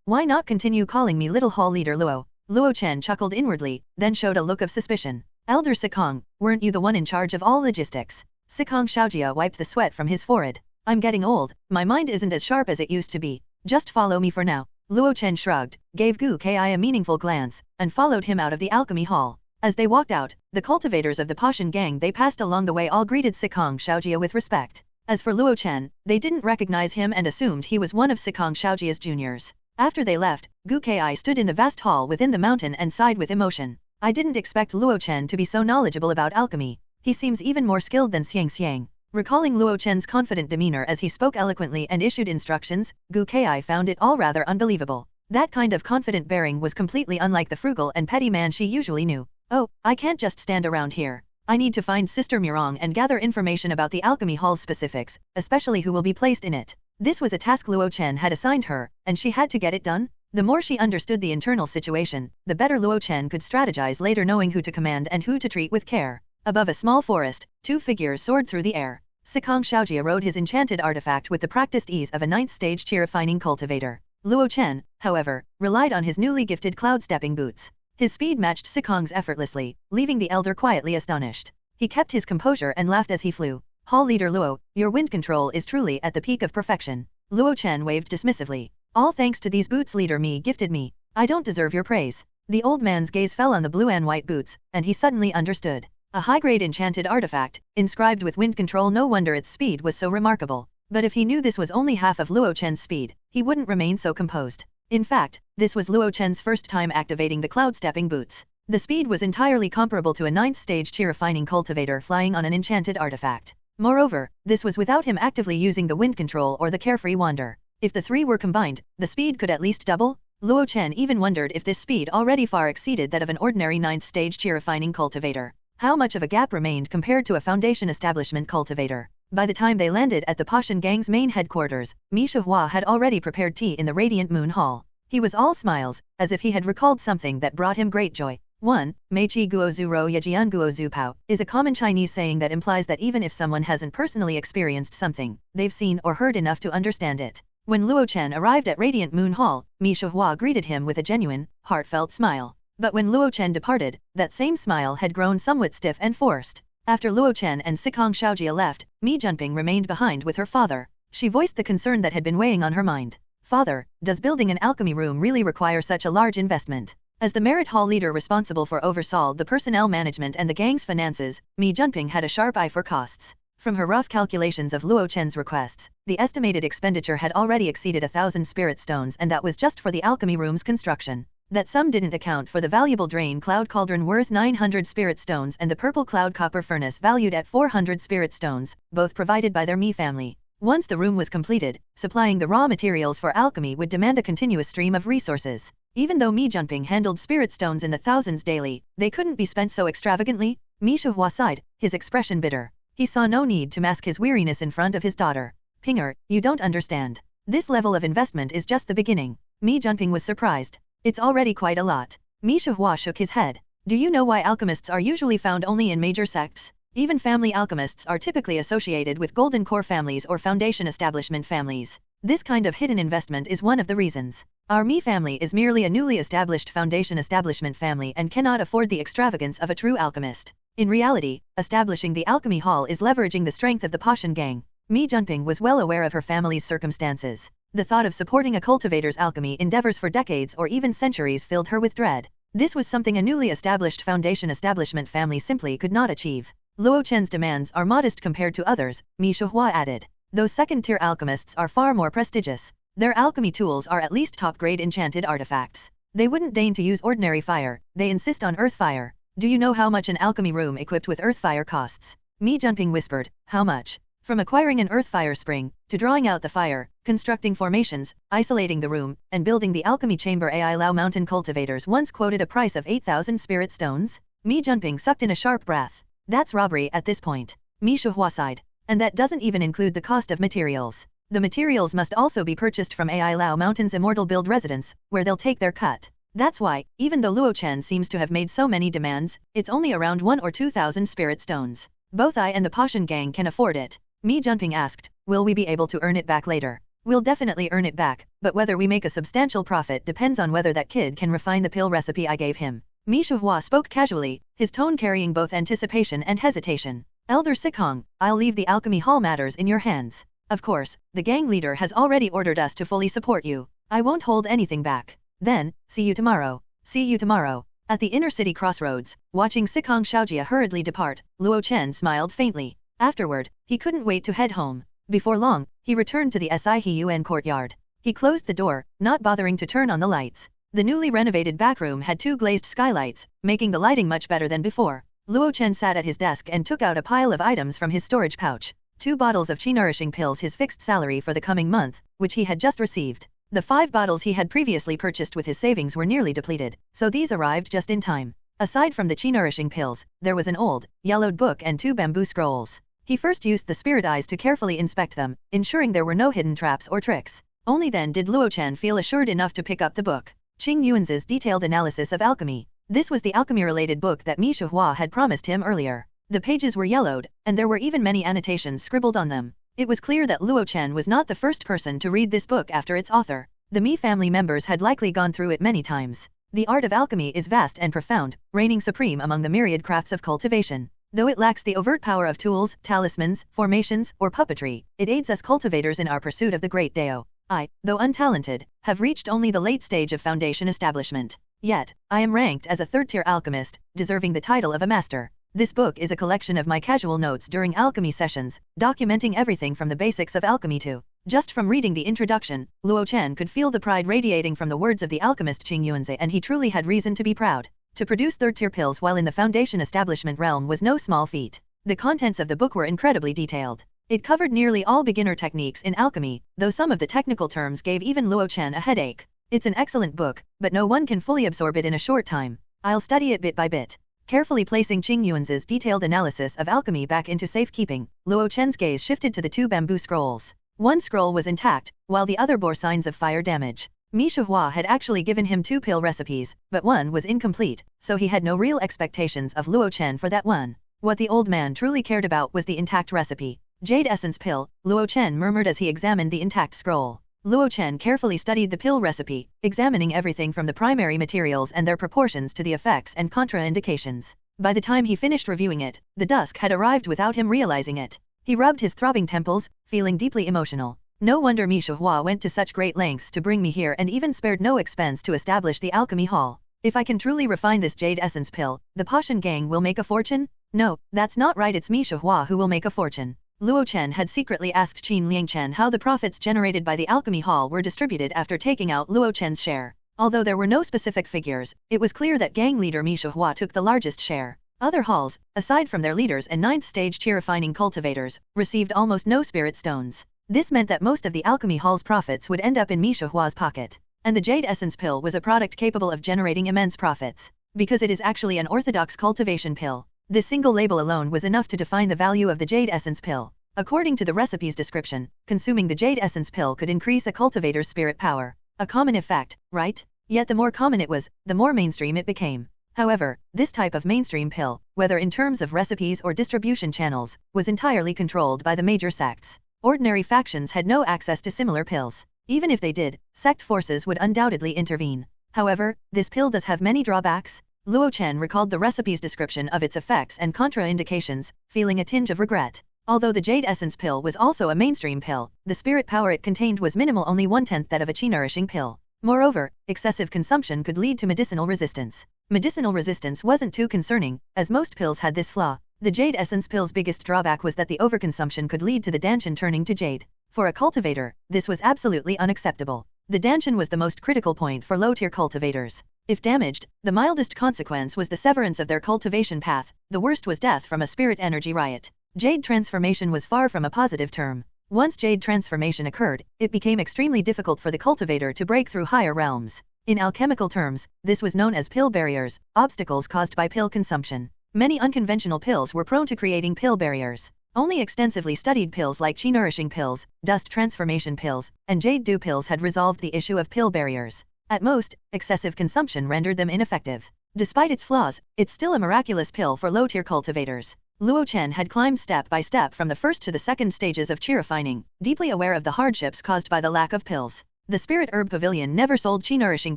Why not continue calling me Little Hall Leader Luo? Luo Chen chuckled inwardly, then showed a look of suspicion. Elder Sikong, weren't you the one in charge of all logistics? Sikong Shaojia wiped the sweat from his forehead. I'm getting old, my mind isn't as sharp as it used to be. Just follow me for now. Luo Chen shrugged, gave Gu Ki a meaningful glance, and followed him out of the alchemy hall. As they walked out, the cultivators of the Pashan gang they passed along the way all greeted Sikong Shaojia with respect. As for Luo Chen, they didn't recognize him and assumed he was one of Sikong Shaojia's juniors. After they left, Gu Ki stood in the vast hall within the mountain and sighed with emotion. I didn't expect Luo Chen to be so knowledgeable about alchemy. He seems even more skilled than Xiang. Recalling Luo Chen's confident demeanor as he spoke eloquently and issued instructions, Gu Ki found it all rather unbelievable. That kind of confident bearing was completely unlike the frugal and petty man she usually knew. Oh, I can't just stand around here. I need to find Sister Murong and gather information about the alchemy hall's specifics, especially who will be placed in it. This was a task Luo Chen had assigned her, and she had to get it done. The more she understood the internal situation, the better Luo Chen could strategize later, knowing who to command and who to treat with care. Above a small forest, two figures soared through the air. Sikong Shaojia rode his enchanted artifact with the practiced ease of a 9th-stage chi-refining cultivator. Luo Chen, however, relied on his newly gifted cloud-stepping boots. His speed matched Sikong's effortlessly, leaving the elder quietly astonished. He kept his composure and laughed as he flew. Hall leader Luo, your wind control is truly at the peak of perfection. Luo Chen waved dismissively. All thanks to these boots leader Mi gifted me. I don't deserve your praise. The old man's gaze fell on the blue and white boots, and he suddenly understood. A high-grade enchanted artifact, inscribed with wind control, no wonder its speed was so remarkable. But if he knew this was only half of Luo Chen's speed, he wouldn't remain so composed. In fact, this was Luo Chen's first time activating the cloud-stepping boots. The speed was entirely comparable to a 9th-stage chi-refining cultivator flying on an enchanted artifact. Moreover, this was without him actively using the wind control or the carefree wander. If the three were combined, the speed could at least double. Luo Chen even wondered if this speed already far exceeded that of an ordinary 9th-stage chi-refining cultivator. How much of a gap remained compared to a foundation establishment cultivator? By the time they landed at the Pashan gang's main headquarters, Mi Shihua had already prepared tea in the Radiant Moon Hall. He was all smiles, as if he had recalled something that brought him great joy. 1. Meiqi guozu ro yajian guozu pao is a common Chinese saying that implies that even if someone hasn't personally experienced something, they've seen or heard enough to understand it. When Luo Chen arrived at Radiant Moon Hall, Mi Shihua greeted him with a genuine, heartfelt smile. But when Luo Chen departed, that same smile had grown somewhat stiff and forced. After Luo Chen and Sikong Shaojia left, Mi Junping remained behind with her father. She voiced the concern that had been weighing on her mind. Father, does building an alchemy room really require such a large investment? As the merit hall leader responsible for oversaw the personnel management and the gang's finances, Mi Junping had a sharp eye for costs. From her rough calculations of Luo Chen's requests, the estimated expenditure had already exceeded 1,000 spirit stones, and that was just for the alchemy room's construction. That sum didn't account for the valuable drain cloud cauldron worth 900 spirit stones and the purple cloud copper furnace valued at 400 spirit stones, both provided by their Mi family. Once the room was completed, supplying the raw materials for alchemy would demand a continuous stream of resources. Even though Mi Junping handled spirit stones in the thousands daily, they couldn't be spent so extravagantly. Mi Shihua sighed, his expression bitter. He saw no need to mask his weariness in front of his daughter. Pinger, you don't understand. This level of investment is just the beginning. Mi Junping was surprised. It's already quite a lot. Mi Shihua shook his head. Do you know why alchemists are usually found only in major sects? Even family alchemists are typically associated with golden core families or foundation establishment families. This kind of hidden investment is one of the reasons. Our Mi family is merely a newly established foundation establishment family and cannot afford the extravagance of a true alchemist. In reality, establishing the alchemy hall is leveraging the strength of the Pashan gang. Mi Junping was well aware of her family's circumstances. The thought of supporting a cultivator's alchemy endeavors for decades or even centuries filled her with dread. This was something a newly established foundation establishment family simply could not achieve. Luo Chen's demands are modest compared to others, Mi Shihua added. Those second-tier alchemists are far more prestigious. Their alchemy tools are at least top-grade enchanted artifacts. They wouldn't deign to use ordinary fire, they insist on earth fire. Do you know how much an alchemy room equipped with earth fire costs? Mi Junping whispered, how much? From acquiring an earth fire spring, to drawing out the fire, constructing formations, isolating the room, and building the alchemy chamber. AI Lao mountain cultivators once quoted a price of 8,000 spirit stones. Mi Junping sucked in a sharp breath. That's robbery at this point. Mi Shihua sighed. And that doesn't even include the cost of materials. The materials must also be purchased from AI Lao Mountain's immortal build residence, where they'll take their cut. That's why, even though Luo Chen seems to have made so many demands, it's only around 1 or 2,000 spirit stones. Both I and the Pashan gang can afford it. Mi Junping asked, will we be able to earn it back later? We'll definitely earn it back, but whether we make a substantial profit depends on whether that kid can refine the pill recipe I gave him. Mi Shuhua spoke casually, his tone carrying both anticipation and hesitation. Elder Sikong, I'll leave the alchemy hall matters in your hands. Of course, the gang leader has already ordered us to fully support you. I won't hold anything back. Then, see you tomorrow. See you tomorrow. At the inner city crossroads, watching Sikong Shaojia hurriedly depart, Luo Chen smiled faintly. Afterward, he couldn't wait to head home. Before long, he returned to the Sihyuan courtyard. He closed the door, not bothering to turn on the lights. The newly renovated backroom had 2 glazed skylights, making the lighting much better than before. Luo Chen sat at his desk and took out a pile of items from his storage pouch. 2 bottles of chi-nourishing pills, his fixed salary for the coming month, which he had just received. The 5 bottles he had previously purchased with his savings were nearly depleted, so these arrived just in time. Aside from the chi-nourishing pills, there was an old, yellowed book and 2 bamboo scrolls. He first used the spirit eyes to carefully inspect them, ensuring there were no hidden traps or tricks. Only then did Luo Chen feel assured enough to pick up the book. Qing Yuan's Detailed Analysis of Alchemy. This was the alchemy-related book that Mi Shuhua had promised him earlier. The pages were yellowed, and there were even many annotations scribbled on them. It was clear that Luo Chen was not the first person to read this book after its author. The Mi family members had likely gone through it many times. The art of alchemy is vast and profound, reigning supreme among the myriad crafts of cultivation. Though it lacks the overt power of tools, talismans, formations, or puppetry, it aids us cultivators in our pursuit of the Great Dao. I, though untalented, have reached only the late stage of foundation establishment. Yet, I am ranked as a 3rd-tier alchemist, deserving the title of a master. This book is a collection of my casual notes during alchemy sessions, documenting everything from the basics of alchemy to. Just from reading the introduction, Luo Chen could feel the pride radiating from the words of the alchemist Qing Yuanze, and he truly had reason to be proud. To produce 3rd-tier pills while in the foundation establishment realm was no small feat. The contents of the book were incredibly detailed. It covered nearly all beginner techniques in alchemy, though some of the technical terms gave even Luo Chen a headache. It's an excellent book, but no one can fully absorb it in a short time. I'll study it bit by bit. Carefully placing Qing Yuan's detailed analysis of alchemy back into safekeeping, Luo Chen's gaze shifted to the 2 bamboo scrolls. One scroll was intact, while the other bore signs of fire damage. Mi Shuhua had actually given him 2 pill recipes, but one was incomplete, so he had no real expectations of Luo Chen for that one. What the old man truly cared about was the intact recipe. Jade Essence Pill, Luo Chen murmured as he examined the intact scroll. Luo Chen carefully studied the pill recipe, examining everything from the primary materials and their proportions to the effects and contraindications. By the time he finished reviewing it, the dusk had arrived without him realizing it. He rubbed his throbbing temples, feeling deeply emotional. No wonder Mi Shuhua went to such great lengths to bring me here and even spared no expense to establish the alchemy hall. If I can truly refine this Jade Essence Pill, the Pashan gang will make a fortune? No, that's not right, it's Mi Shuhua who will make a fortune. Luo Chen had secretly asked Qin Liangchen how the profits generated by the alchemy hall were distributed after taking out Luo Chen's share. Although there were no specific figures, it was clear that gang leader Mi Shuhua took the largest share. Other halls, aside from their leaders and 9th stage chi refining cultivators, received almost no spirit stones. This meant that most of the alchemy hall's profits would end up in Mi Shuhua's pocket. And the Jade Essence Pill was a product capable of generating immense profits. Because it is actually an orthodox cultivation pill. This single label alone was enough to define the value of the Jade Essence Pill. According to the recipe's description, consuming the Jade Essence Pill could increase a cultivator's spirit power. A common effect, right? Yet the more common it was, the more mainstream it became. However, this type of mainstream pill, whether in terms of recipes or distribution channels, was entirely controlled by the major sects. Ordinary factions had no access to similar pills. Even if they did, sect forces would undoubtedly intervene. However, this pill does have many drawbacks. Luo Chen recalled the recipe's description of its effects and contraindications, feeling a tinge of regret. Although the Jade Essence Pill was also a mainstream pill, the spirit power it contained was minimal, only 1/10 that of a chi-nourishing pill. Moreover, excessive consumption could lead to medicinal resistance. Medicinal resistance wasn't too concerning, as most pills had this flaw. The Jade Essence Pill's biggest drawback was that the overconsumption could lead to the danshan turning to jade. For a cultivator, this was absolutely unacceptable. The danshan was the most critical point for low-tier cultivators. If damaged, the mildest consequence was the severance of their cultivation path, the worst was death from a spirit energy riot. Jade transformation was far from a positive term. Once jade transformation occurred, it became extremely difficult for the cultivator to break through higher realms. In alchemical terms, this was known as pill barriers, obstacles caused by pill consumption. Many unconventional pills were prone to creating pill barriers. Only extensively studied pills like chi-nourishing pills, dust transformation pills, and jade dew pills had resolved the issue of pill barriers. At most, excessive consumption rendered them ineffective. Despite its flaws, it's still a miraculous pill for low-tier cultivators. Luo Chen had climbed step by step from the first to the second stages of chi refining, deeply aware of the hardships caused by the lack of pills. The Spirit Herb Pavilion never sold chi-nourishing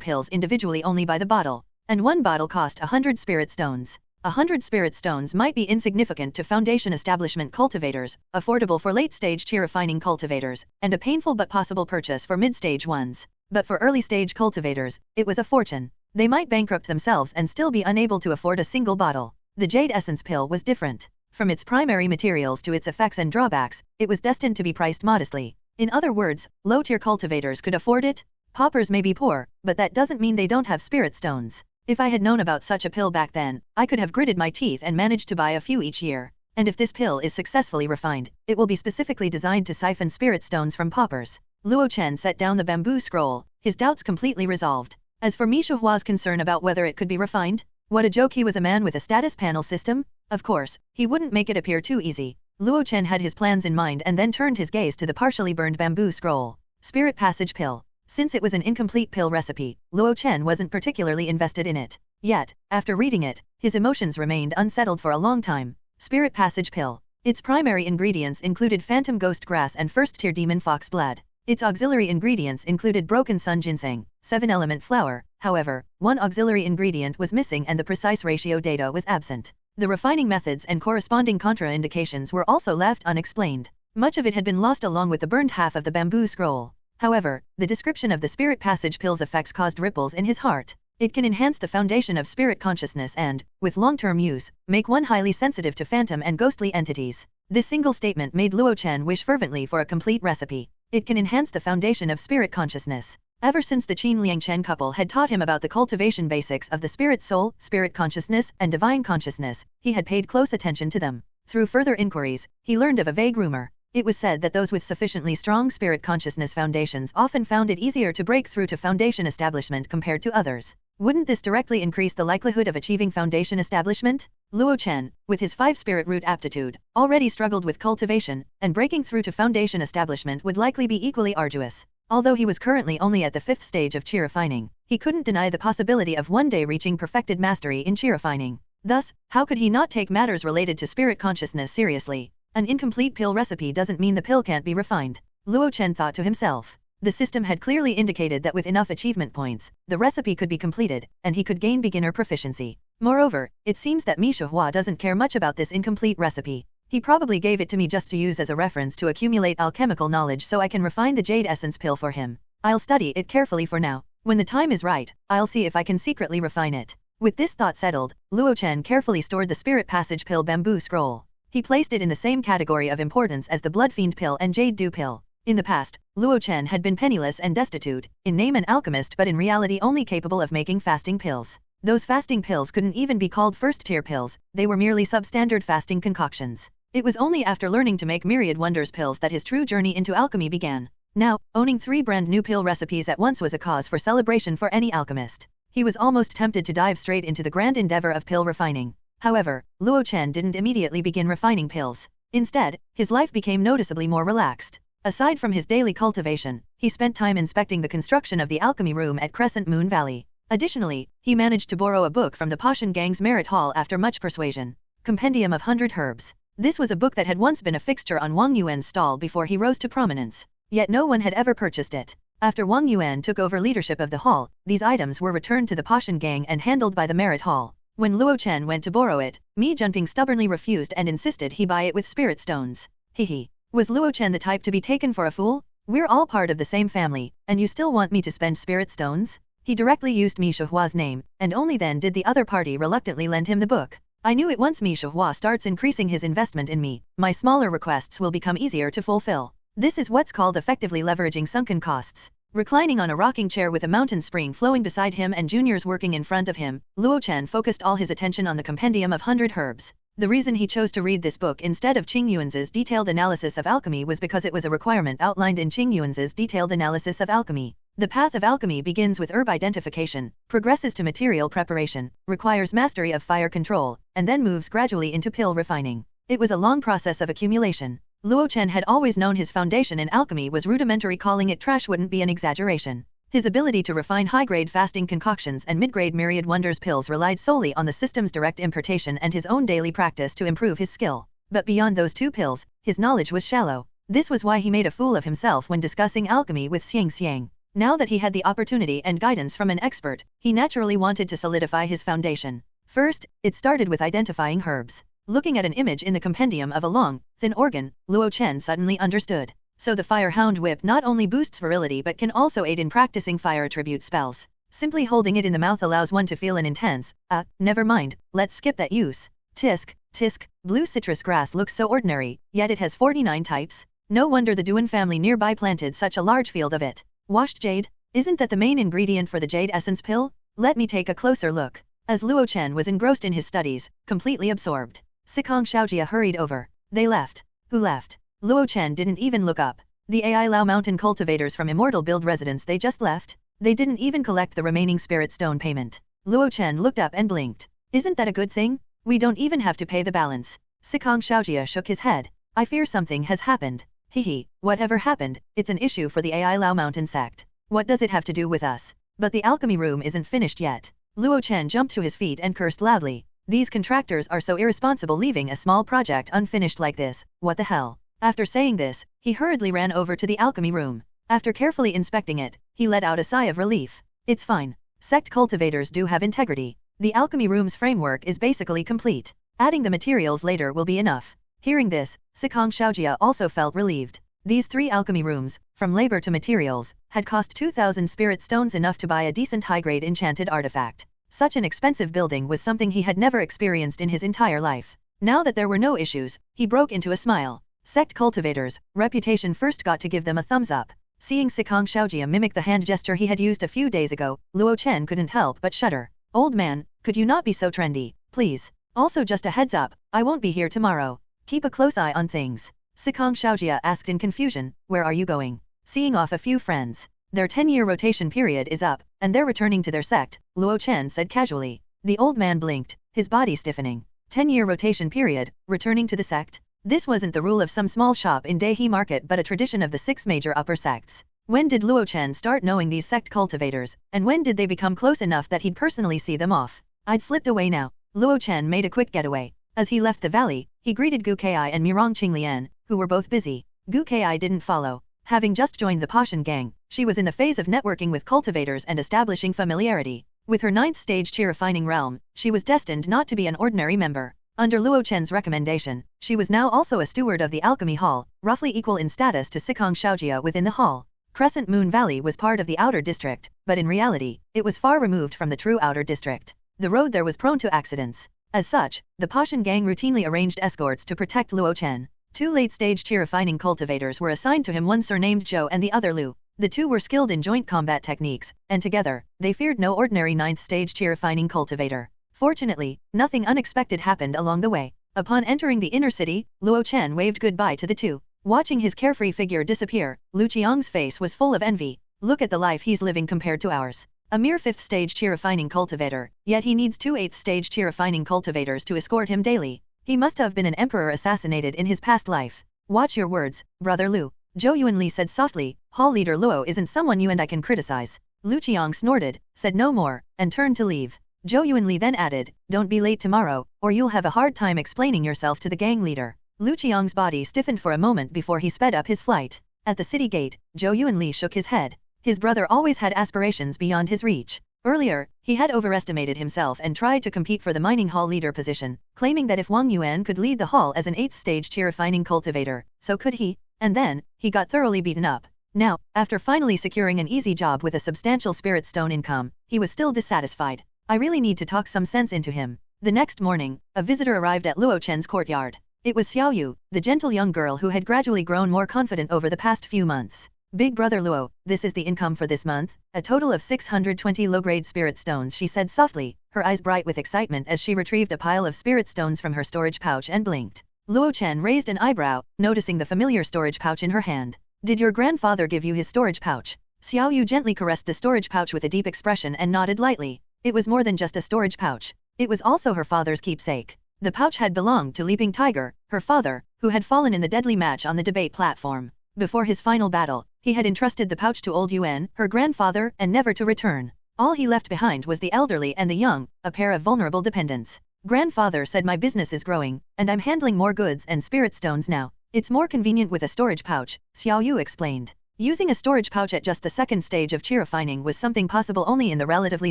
pills individually, only by the bottle. and one bottle cost 100 spirit stones. 100 spirit stones might be insignificant to foundation establishment cultivators, affordable for late-stage chi refining cultivators, and a painful but possible purchase for mid-stage ones. But for early-stage cultivators, it was a fortune. They might bankrupt themselves and still be unable to afford a single bottle. The Jade Essence pill was different. From its primary materials to its effects and drawbacks, it was destined to be priced modestly. In other words, low-tier cultivators could afford it. Paupers may be poor, but that doesn't mean they don't have spirit stones. If I had known about such a pill back then, I could have gritted my teeth and managed to buy a few each year. And if this pill is successfully refined, it will be specifically designed to siphon spirit stones from paupers. Luo Chen set down the bamboo scroll, his doubts completely resolved. As for Misha Hua's concern about whether it could be refined, what a joke, he was a man with a status panel system. Of course, he wouldn't make it appear too easy. Luo Chen had his plans in mind and then turned his gaze to the partially burned bamboo scroll. Spirit Passage Pill. Since it was an incomplete pill recipe, Luo Chen wasn't particularly invested in it. Yet, after reading it, his emotions remained unsettled for a long time. Spirit Passage Pill. Its primary ingredients included phantom ghost grass and first-tier demon fox blood. Its auxiliary ingredients included broken sun ginseng, 7-element flower. However, one auxiliary ingredient was missing and the precise ratio data was absent. The refining methods and corresponding contraindications were also left unexplained. Much of it had been lost along with the burned half of the bamboo scroll. However, the description of the Spirit Passage pill's effects caused ripples in his heart. It can enhance the foundation of spirit consciousness and, with long-term use, make one highly sensitive to phantom and ghostly entities. This single statement made Luo Chen wish fervently for a complete recipe. It can enhance the foundation of spirit consciousness. Ever since the Qin Liang Chen couple had taught him about the cultivation basics of the spirit soul, spirit consciousness, and divine consciousness, he had paid close attention to them. Through further inquiries, he learned of a vague rumor. It was said that those with sufficiently strong spirit consciousness foundations often found it easier to break through to foundation establishment compared to others. Wouldn't this directly increase the likelihood of achieving foundation establishment? Luo Chen, with his 5 spirit root aptitude, already struggled with cultivation, and breaking through to foundation establishment would likely be equally arduous. Although he was currently only at the 5th stage of chi refining, he couldn't deny the possibility of one day reaching perfected mastery in chi refining. Thus, how could he not take matters related to spirit consciousness seriously? An incomplete pill recipe doesn't mean the pill can't be refined, Luo Chen thought to himself. The system had clearly indicated that with enough achievement points, the recipe could be completed, and he could gain beginner proficiency. Moreover, it seems that Misha Hua doesn't care much about this incomplete recipe. He probably gave it to me just to use as a reference to accumulate alchemical knowledge so I can refine the Jade Essence pill for him. I'll study it carefully for now. When the time is right, I'll see if I can secretly refine it. With this thought settled, Luo Chen carefully stored the Spirit Passage pill bamboo scroll. He placed it in the same category of importance as the Blood Fiend pill and Jade Dew pill. In the past, Luo Chen had been penniless and destitute, in name an alchemist but in reality only capable of making fasting pills. Those fasting pills couldn't even be called first-tier pills, they were merely substandard fasting concoctions. It was only after learning to make myriad wonders pills that his true journey into alchemy began. Now, owning 3 brand new pill recipes at once was a cause for celebration for any alchemist. He was almost tempted to dive straight into the grand endeavor of pill refining. However, Luo Chen didn't immediately begin refining pills. Instead, his life became noticeably more relaxed. Aside from his daily cultivation, he spent time inspecting the construction of the alchemy room at Crescent Moon Valley. Additionally, he managed to borrow a book from the Pashan Gang's Merit Hall after much persuasion. Compendium of 100 Herbs. This was a book that had once been a fixture on Wang Yuan's stall before he rose to prominence. Yet no one had ever purchased it. After Wang Yuan took over leadership of the hall, these items were returned to the Pashan Gang and handled by the Merit Hall. When Luo Chen went to borrow it, Mi Junping stubbornly refused and insisted he buy it with spirit stones. Hehe. Was Luo Chen the type to be taken for a fool? We're all part of the same family, and you still want me to spend spirit stones? He directly used Misha Hua's name, and only then did the other party reluctantly lend him the book. I knew it once Misha Hua starts increasing his investment in me, my smaller requests will become easier to fulfill. This is what's called effectively leveraging sunken costs. Reclining on a rocking chair with a mountain spring flowing beside him and juniors working in front of him, Luo Chen focused all his attention on the Compendium of 100 Herbs. The reason he chose to read this book instead of Qing Yuan's detailed analysis of alchemy was because it was a requirement outlined in Qing Yuan's detailed analysis of alchemy. The path of alchemy begins with herb identification, progresses to material preparation, requires mastery of fire control, and then moves gradually into pill refining. It was a long process of accumulation. Luo Chen had always known his foundation in alchemy was rudimentary, calling it trash wouldn't be an exaggeration. His ability to refine high-grade fasting concoctions and mid-grade myriad wonders pills relied solely on the system's direct importation and his own daily practice to improve his skill. But beyond those 2 pills, his knowledge was shallow. This was why he made a fool of himself when discussing alchemy with Xiang Xiang. Now that he had the opportunity and guidance from an expert, he naturally wanted to solidify his foundation. First, it started with identifying herbs. Looking at an image in the compendium of a long, thin organ, Luo Chen suddenly understood. So the Fire Hound Whip not only boosts virility but can also aid in practicing fire attribute spells. Simply holding it in the mouth allows one to feel an intense, never mind, let's skip that use. Tisk, blue citrus grass looks so ordinary, yet it has 49 types. No wonder the Duan family nearby planted such a large field of it. Washed jade? Isn't that the main ingredient for the jade essence pill? Let me take a closer look. As Luo Chen was engrossed in his studies, completely absorbed, Sikong Xiaojia hurried over. They left. Who left? Luo Chen didn't even look up. The AI Lao Mountain cultivators from Immortal Build residence they just left? They didn't even collect the remaining spirit stone payment. Luo Chen looked up and blinked. Isn't that a good thing? We don't even have to pay the balance. Sikong Xiaojia shook his head. I fear something has happened. Hehe, whatever happened, it's an issue for the AI Lao Mountain sect. What does it have to do with us? But the alchemy room isn't finished yet. Luo Chen jumped to his feet and cursed loudly. These contractors are so irresponsible leaving a small project unfinished like this, what the hell? After saying this, he hurriedly ran over to the alchemy room. After carefully inspecting it, he let out a sigh of relief. It's fine. Sect cultivators do have integrity. The alchemy room's framework is basically complete. Adding the materials later will be enough. Hearing this, Sikong Xiaojia also felt relieved. These 3 alchemy rooms, from labor to materials, had cost 2,000 spirit stones, enough to buy a decent high-grade enchanted artifact. Such an expensive building was something he had never experienced in his entire life. Now that there were no issues, he broke into a smile. Sect cultivators, reputation first, got to give them a thumbs up. Seeing Sikong Xiaojia mimic the hand gesture he had used a few days ago, Luo Chen couldn't help but shudder. Old man, could you not be so trendy, please? Also just a heads up, I won't be here tomorrow. Keep a close eye on things. Sikong Xiaojia asked in confusion, where are you going? Seeing off a few friends. Their 10-year rotation period is up, and they're returning to their sect, Luo Chen said casually. The old man blinked, his body stiffening. 10-year rotation period, returning to the sect? This wasn't the rule of some small shop in Daihe Market but a tradition of the 6 major upper sects. When did Luo Chen start knowing these sect cultivators, and when did they become close enough that he'd personally see them off? I'd slipped away now. Luo Chen made a quick getaway. As he left the valley, he greeted Gu Ki and Mirong Qinglian, who were both busy. Gu Ki didn't follow. Having just joined the Pashan gang, she was in the phase of networking with cultivators and establishing familiarity. With her 9th stage chi refining realm, she was destined not to be an ordinary member. Under Luo Chen's recommendation, she was now also a steward of the Alchemy Hall, roughly equal in status to Sikong Xiaojia within the hall. Crescent Moon Valley was part of the outer district, but in reality, it was far removed from the true outer district. The road there was prone to accidents. As such, the Pashan gang routinely arranged escorts to protect Luo Chen. 2 late-stage chi refining cultivators were assigned to him, one surnamed Zhou and the other Lu. The 2 were skilled in joint combat techniques, and together, they feared no ordinary 9th stage chi refining cultivator. Fortunately, nothing unexpected happened along the way. Upon entering the inner city, Luo Chen waved goodbye to the 2. Watching his carefree figure disappear, Lu Qiang's face was full of envy. Look at the life he's living compared to ours. A mere 5th stage chi refining cultivator, yet he needs 2 8th stage chi refining cultivators to escort him daily. He must have been an emperor assassinated in his past life. Watch your words, brother Lu. Zhou Yuanli said softly. Hall leader Luo isn't someone you and I can criticize. Lu Qiang snorted, said no more, and turned to leave. Zhou Yuanli then added, don't be late tomorrow, or you'll have a hard time explaining yourself to the gang leader. Lu Qiang's body stiffened for a moment before he sped up his flight. At the city gate, Zhou Yuanli shook his head. His brother always had aspirations beyond his reach. Earlier, he had overestimated himself and tried to compete for the mining hall leader position, claiming that if Wang Yuan could lead the hall as an 8th stage chi refining cultivator, so could he. And then, he got thoroughly beaten up. Now, after finally securing an easy job with a substantial spirit stone income, he was still dissatisfied. I really need to talk some sense into him. The next morning, a visitor arrived at Luo Chen's courtyard. It was Xiao Yu, the gentle young girl who had gradually grown more confident over the past few months. Big brother Luo, this is the income for this month, a total of 620 low-grade spirit stones, she said softly, her eyes bright with excitement as she retrieved a pile of spirit stones from her storage pouch and blinked. Luo Chen raised an eyebrow, noticing the familiar storage pouch in her hand. Did your grandfather give you his storage pouch? Xiao Yu gently caressed the storage pouch with a deep expression and nodded lightly. It was more than just a storage pouch. It was also her father's keepsake. The pouch had belonged to Leaping Tiger, her father, who had fallen in the deadly match on the debate platform. Before his final battle, he had entrusted the pouch to old Yuan, her grandfather, and never to return. All he left behind was the elderly and the young, a pair of vulnerable dependents. Grandfather said my business is growing, and I'm handling more goods and spirit stones now. It's more convenient with a storage pouch, Xiao Yu explained. Using a storage pouch at just the second stage of chi refining was something possible only in the relatively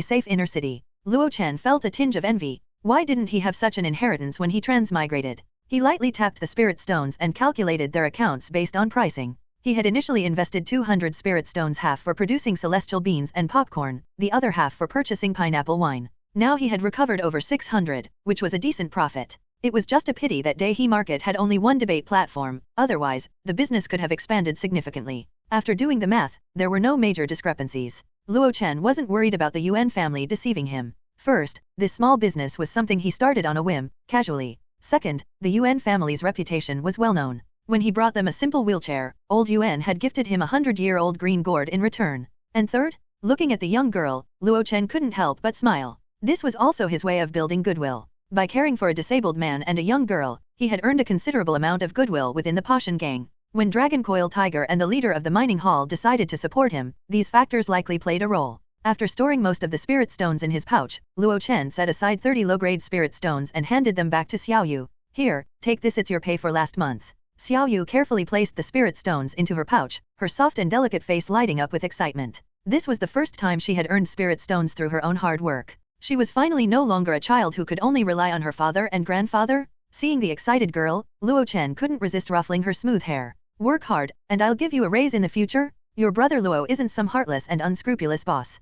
safe inner city. Luo Chen felt a tinge of envy. Why didn't he have such an inheritance when he transmigrated? He lightly tapped the spirit stones and calculated their accounts based on pricing. He had initially invested 200 spirit stones, half for producing celestial beans and popcorn, the other half for purchasing pineapple wine. Now he had recovered over 600, which was a decent profit. It was just a pity that Destined market had only one debate platform, otherwise, the business could have expanded significantly. After doing the math, there were no major discrepancies. Luo Chen wasn't worried about the Yuan family deceiving him. First, this small business was something he started on a whim, casually. Second, the Yuan family's reputation was well known. When he brought them a simple wheelchair, old Yuan had gifted him a 100-year-old green gourd in return. And third, looking at the young girl, Luo Chen couldn't help but smile. This was also his way of building goodwill. By caring for a disabled man and a young girl, he had earned a considerable amount of goodwill within the Passion gang. When Dragon Coil Tiger and the leader of the mining hall decided to support him, these factors likely played a role. After storing most of the spirit stones in his pouch, Luo Chen set aside 30 low-grade spirit stones and handed them back to Xiaoyu. Here, take this, it's your pay for last month. Xiaoyu carefully placed the spirit stones into her pouch, her soft and delicate face lighting up with excitement. This was the first time she had earned spirit stones through her own hard work. She was finally no longer a child who could only rely on her father and grandfather. Seeing the excited girl, Luo Chen couldn't resist ruffling her smooth hair. Work hard, and I'll give you a raise in the future? Your brother Luo isn't some heartless and unscrupulous boss.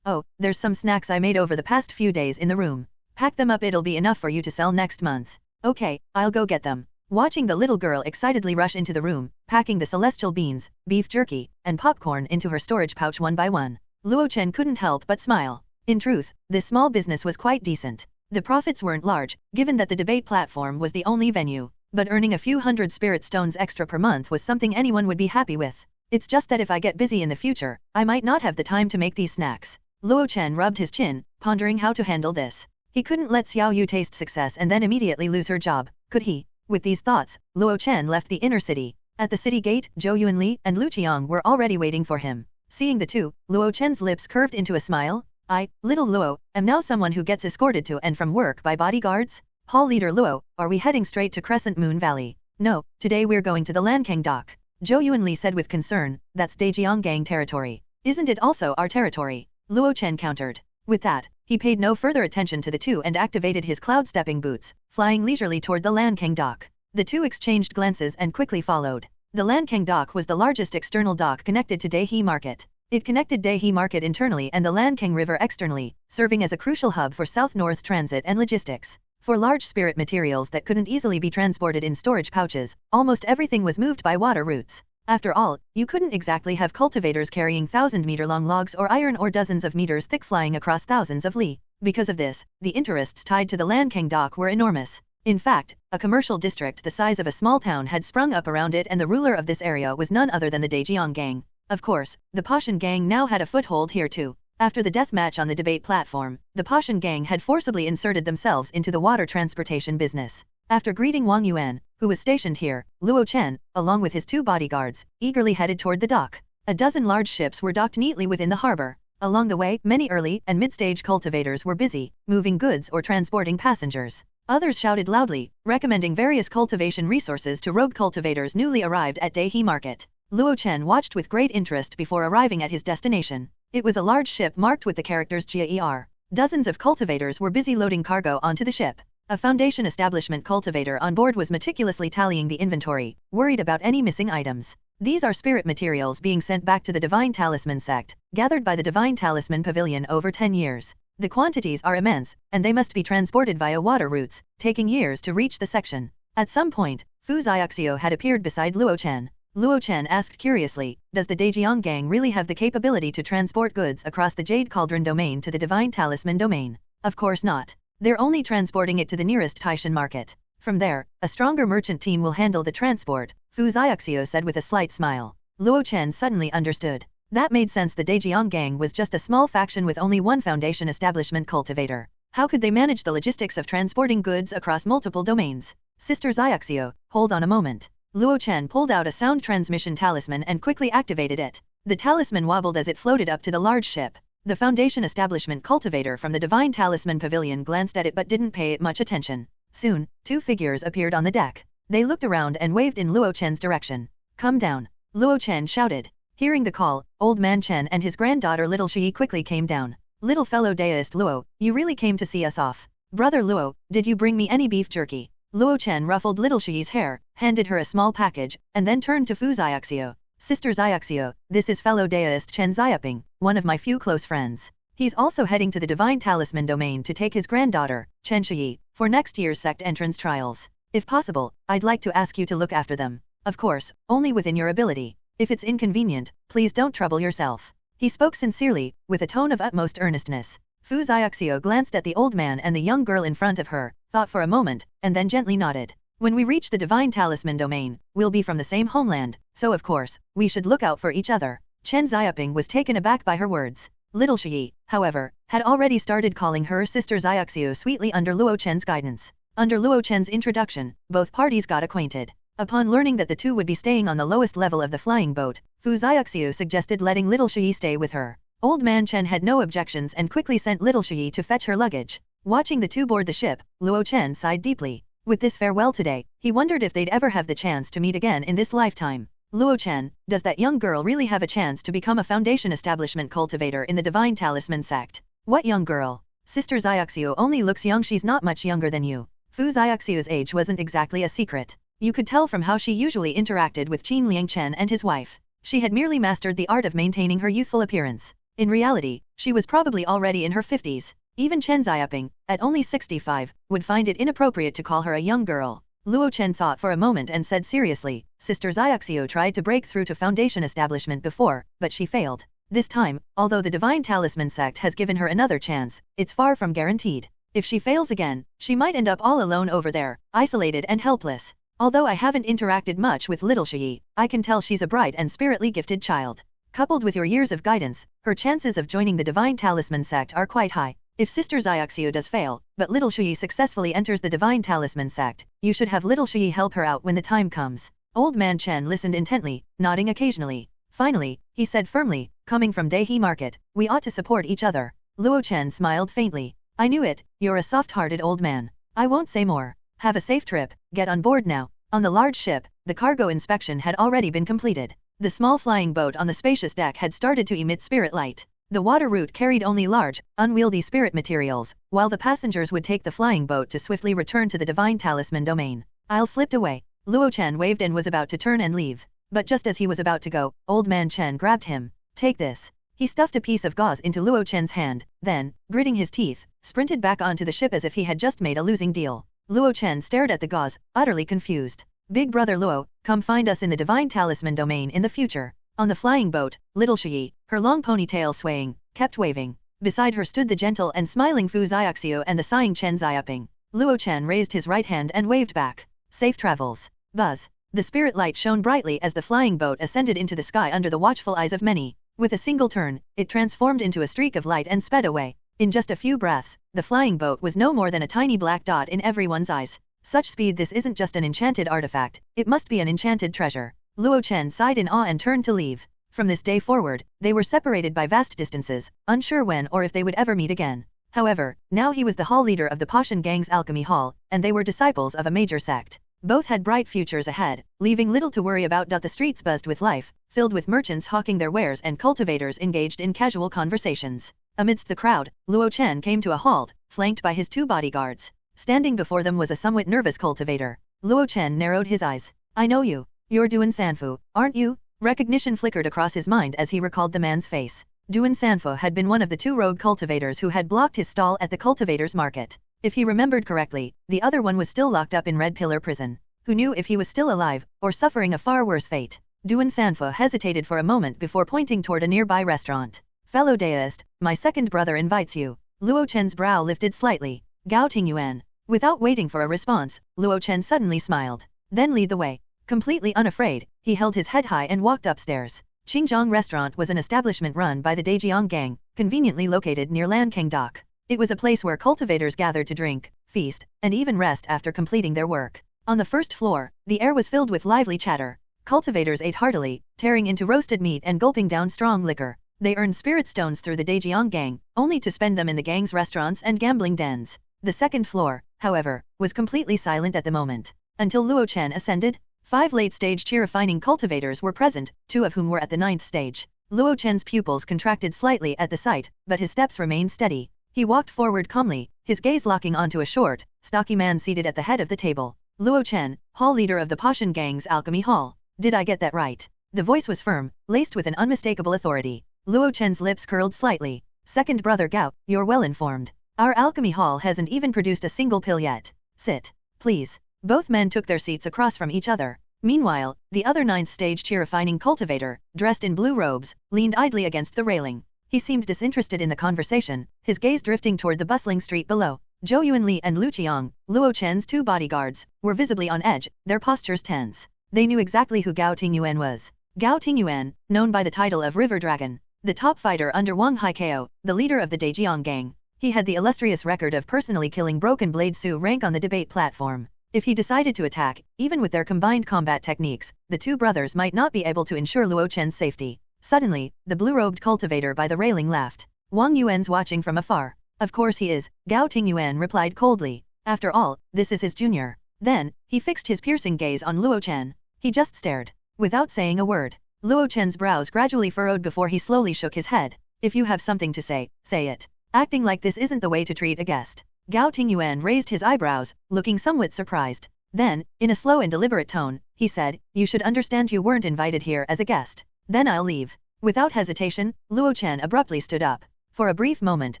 Oh, there's some snacks I made over the past few days in the room. Pack them up, it'll be enough for you to sell next month. Okay, I'll go get them. Watching the little girl excitedly rush into the room, packing the celestial beans, beef jerky, and popcorn into her storage pouch one by one, Luo Chen couldn't help but smile. In truth, this small business was quite decent. The profits weren't large, given that the debate platform was the only venue, but earning a few hundred spirit stones extra per month was something anyone would be happy with. It's just that if I get busy in the future, I might not have the time to make these snacks. Luo Chen rubbed his chin, pondering how to handle this. He couldn't let Xiaoyu taste success and then immediately lose her job, could he? With these thoughts, Luo Chen left the inner city. At the city gate, Zhou Yuanli and Lu Qiang were already waiting for him. Seeing the two, Luo Chen's lips curved into a smile. I, little Luo, am now someone who gets escorted to and from work by bodyguards? Hall leader Luo, are we heading straight to Crescent Moon Valley? No, today we're going to the Lankang dock. Zhou Yuanli said with concern, that's Dejiang gang territory. Isn't it also our territory? Luo Chen countered. With that, he paid no further attention to the two and activated his cloud-stepping boots, flying leisurely toward the Lankang dock. The two exchanged glances and quickly followed. The Lankang dock was the largest external dock connected to Destined market. It connected Destined market internally and the Lankang River externally, serving as a crucial hub for south-north transit and logistics. For large spirit materials that couldn't easily be transported in storage pouches, almost everything was moved by water routes. After all, you couldn't exactly have cultivators carrying 1,000-meter-long logs or iron ore dozens of meters thick flying across thousands of li. Because of this, the interests tied to the Lankang dock were enormous. In fact, a commercial district the size of a small town had sprung up around it, and the ruler of this area was none other than the Dejiang gang. Of course, the Passion gang now had a foothold here too. After the death match on the debate platform, the Passion gang had forcibly inserted themselves into the water transportation business. After greeting Wang Yuan, who was stationed here, Luo Chen, along with his two bodyguards, eagerly headed toward the dock. A dozen large ships were docked neatly within the harbor. Along the way, many early and mid-stage cultivators were busy, moving goods or transporting passengers. Others shouted loudly, recommending various cultivation resources to rogue cultivators newly arrived at Destined market. Luo Chen watched with great interest before arriving at his destination. It was a large ship marked with the characters GAER. Dozens of cultivators were busy loading cargo onto the ship. A Foundation establishment cultivator on board was meticulously tallying the inventory, worried about any missing items. These are spirit materials being sent back to the Divine Talisman sect, gathered by the Divine Talisman Pavilion over 10 years. The quantities are immense, and they must be transported via water routes, taking years to reach the section. At some point, Fu Xiaoxio had appeared beside Luo Chen. Luo Chen asked curiously, does the Dejiang gang really have the capability to transport goods across the Jade Cauldron domain to the Divine Talisman domain? Of course not. They're only transporting it to the nearest Taishan market. From there, a stronger merchant team will handle the transport, Fu Xiaoxio said with a slight smile. Luo Chen suddenly understood. That made sense. The Dejiang gang was just a small faction with only one Foundation establishment cultivator. How could they manage the logistics of transporting goods across multiple domains? Sister Xiaoxio, hold on a moment. Luo Chen pulled out a sound transmission talisman and quickly activated it. The talisman wobbled as it floated up to the large ship. The Foundation establishment cultivator from the Divine Talisman Pavilion glanced at it but didn't pay it much attention. Soon, two figures appeared on the deck. They looked around and waved in Luo Chen's direction. Come down. Luo Chen shouted. Hearing the call, old man Chen and his granddaughter little Shi quickly came down. Little fellow deist Luo, you really came to see us off. Brother Luo, did you bring me any beef jerky? Luo Chen ruffled little Shi's hair, handed her a small package, and then turned to Fu Xiaoxiu. Sister Xiaoxiu, this is fellow deist Chen Xiaoping, one of my few close friends. He's also heading to the Divine Talisman domain to take his granddaughter, Chen Shi, for next year's sect entrance trials. If possible, I'd like to ask you to look after them. Of course, only within your ability. If it's inconvenient, please don't trouble yourself. He spoke sincerely, with a tone of utmost earnestness. Fu Xiaoxiu glanced at the old man and the young girl in front of her, thought for a moment, and then gently nodded. When we reach the Divine Talisman domain, we'll be from the same homeland, so of course, we should look out for each other. Chen Xiaoping was taken aback by her words. Little Shi, however, had already started calling her sister Xiaoxiu sweetly under Luo Chen's guidance. Under Luo Chen's introduction, both parties got acquainted. Upon learning that the two would be staying on the lowest level of the flying boat, Fu Xiaoxiu suggested letting little Shi stay with her. Old man Chen had no objections and quickly sent little Shi to fetch her luggage. Watching the two board the ship, Luo Chen sighed deeply. With this farewell today, he wondered if they'd ever have the chance to meet again in this lifetime. Luo Chen, does that young girl really have a chance to become a foundation establishment cultivator in the Divine Talisman sect? What young girl? Sister Xiaoxiu only looks young, she's not much younger than you. Fu Xiaoxiu's age wasn't exactly a secret. You could tell from how she usually interacted with Qin Liangchen and his wife. She had merely mastered the art of maintaining her youthful appearance. In reality, she was probably already in her 50s. Even Chen Xiaoping, at only 65, would find it inappropriate to call her a young girl. Luo Chen thought for a moment and said seriously, Sister Xiaoxiu tried to break through to foundation establishment before, but she failed. This time, although the Divine Talisman sect has given her another chance, it's far from guaranteed. If she fails again, she might end up all alone over there, isolated and helpless. Although I haven't interacted much with little Shi, I can tell she's a bright and spiritedly gifted child. Coupled with your years of guidance, her chances of joining the Divine Talisman sect are quite high. If Sister Xiaoxiu does fail, but little Shi successfully enters the Divine Talisman sect, you should have little Shi help her out when the time comes. Old man Chen listened intently, nodding occasionally. Finally, he said firmly, coming from Daihe Market, we ought to support each other. Luo Chen smiled faintly. I knew it, you're a soft-hearted old man. I won't say more. Have a safe trip, get on board now. On the large ship, the cargo inspection had already been completed. The small flying boat on the spacious deck had started to emit spirit light. The water route carried only large, unwieldy spirit materials, while the passengers would take the flying boat to swiftly return to the Divine Talisman domain. I'll slipped away. Luo Chen waved and was about to turn and leave. But just as he was about to go, old man Chen grabbed him. Take this. He stuffed a piece of gauze into Luo Chen's hand, then, gritting his teeth, sprinted back onto the ship as if he had just made a losing deal. Luo Chen stared at the gauze, utterly confused. Big brother Luo, come find us in the Divine Talisman domain in the future. On the flying boat, little Shi, her long ponytail swaying, kept waving. Beside her stood the gentle and smiling Fu Xiaoxiu and the sighing Chen Xiaoping. Luo Chen raised his right hand and waved back. Safe travels. Buzz. The spirit light shone brightly as the flying boat ascended into the sky under the watchful eyes of many. With a single turn, it transformed into a streak of light and sped away. In just a few breaths, the flying boat was no more than a tiny black dot in everyone's eyes. Such speed, this isn't just an enchanted artifact, it must be an enchanted treasure. Luo Chen sighed in awe and turned to leave. From this day forward, they were separated by vast distances, unsure when or if they would ever meet again. However, now he was the hall leader of the Pashan Gang's alchemy hall, and they were disciples of a major sect. Both had bright futures ahead, leaving little to worry about. The streets buzzed with life, filled with merchants hawking their wares and cultivators engaged in casual conversations. Amidst the crowd, Luo Chen came to a halt, flanked by his two bodyguards. Standing before them was a somewhat nervous cultivator. Luo Chen narrowed his eyes. I know you. You're Duan Sanfu, aren't you? Recognition flickered across his mind as he recalled the man's face. Duan Sanfu had been one of the two rogue cultivators who had blocked his stall at the cultivators' market. If he remembered correctly, the other one was still locked up in Red Pillar prison. Who knew if he was still alive, or suffering a far worse fate? Duan Sanfu hesitated for a moment before pointing toward a nearby restaurant. Fellow deist, my second brother invites you. Luo Chen's brow lifted slightly. Gao Tingyuan. Without waiting for a response, Luo Chen suddenly smiled. Then lead the way. Completely unafraid, he held his head high and walked upstairs. Qingjiang Restaurant was an establishment run by the Dejiang Gang, conveniently located near Lankang Dock. It was a place where cultivators gathered to drink, feast, and even rest after completing their work. On the first floor, the air was filled with lively chatter. Cultivators ate heartily, tearing into roasted meat and gulping down strong liquor. They earned spirit stones through the Dejiang Gang, only to spend them in the gang's restaurants and gambling dens. The second floor, however, was completely silent at the moment. Until Luo Chen ascended, 5 late-stage chi-refining cultivators were present, 2 of whom were at the 9th stage. Luo Chen's pupils contracted slightly at the sight, but his steps remained steady. He walked forward calmly, his gaze locking onto a short, stocky man seated at the head of the table. Luo Chen, hall leader of the Pashan Gang's Alchemy Hall. Did I get that right? The voice was firm, laced with an unmistakable authority. Luo Chen's lips curled slightly. Second brother Gao, you're well informed. Our Alchemy Hall hasn't even produced a single pill yet. Sit. Please. Both men took their seats across from each other. Meanwhile, the other 9th stage chi-refining cultivator, dressed in blue robes, leaned idly against the railing. He seemed disinterested in the conversation, his gaze drifting toward the bustling street below. Zhou Yuanli and Lu Qiang, Luo Chen's 2 bodyguards, were visibly on edge, their postures tense. They knew exactly who Gao Tingyuan was. Gao Tingyuan, known by the title of River Dragon, the top fighter under Wang Haikao, the leader of the Dejiang gang. He had the illustrious record of personally killing Broken Blade Su rank on the debate platform. If he decided to attack, even with their combined combat techniques, the 2 brothers might not be able to ensure Luo Chen's safety. Suddenly, the blue-robed cultivator by the railing laughed. Wang Yuan's watching from afar. Of course he is, Gao Tingyuan replied coldly. After all, this is his junior. Then, he fixed his piercing gaze on Luo Chen. He just stared. Without saying a word. Luo Chen's brows gradually furrowed before he slowly shook his head. If you have something to say it. Acting like this isn't the way to treat a guest. Gao Tingyuan raised his eyebrows, looking somewhat surprised. Then, in a slow and deliberate tone, he said, you should understand you weren't invited here as a guest. Then I'll leave. Without hesitation, Luo Chen abruptly stood up. For a brief moment,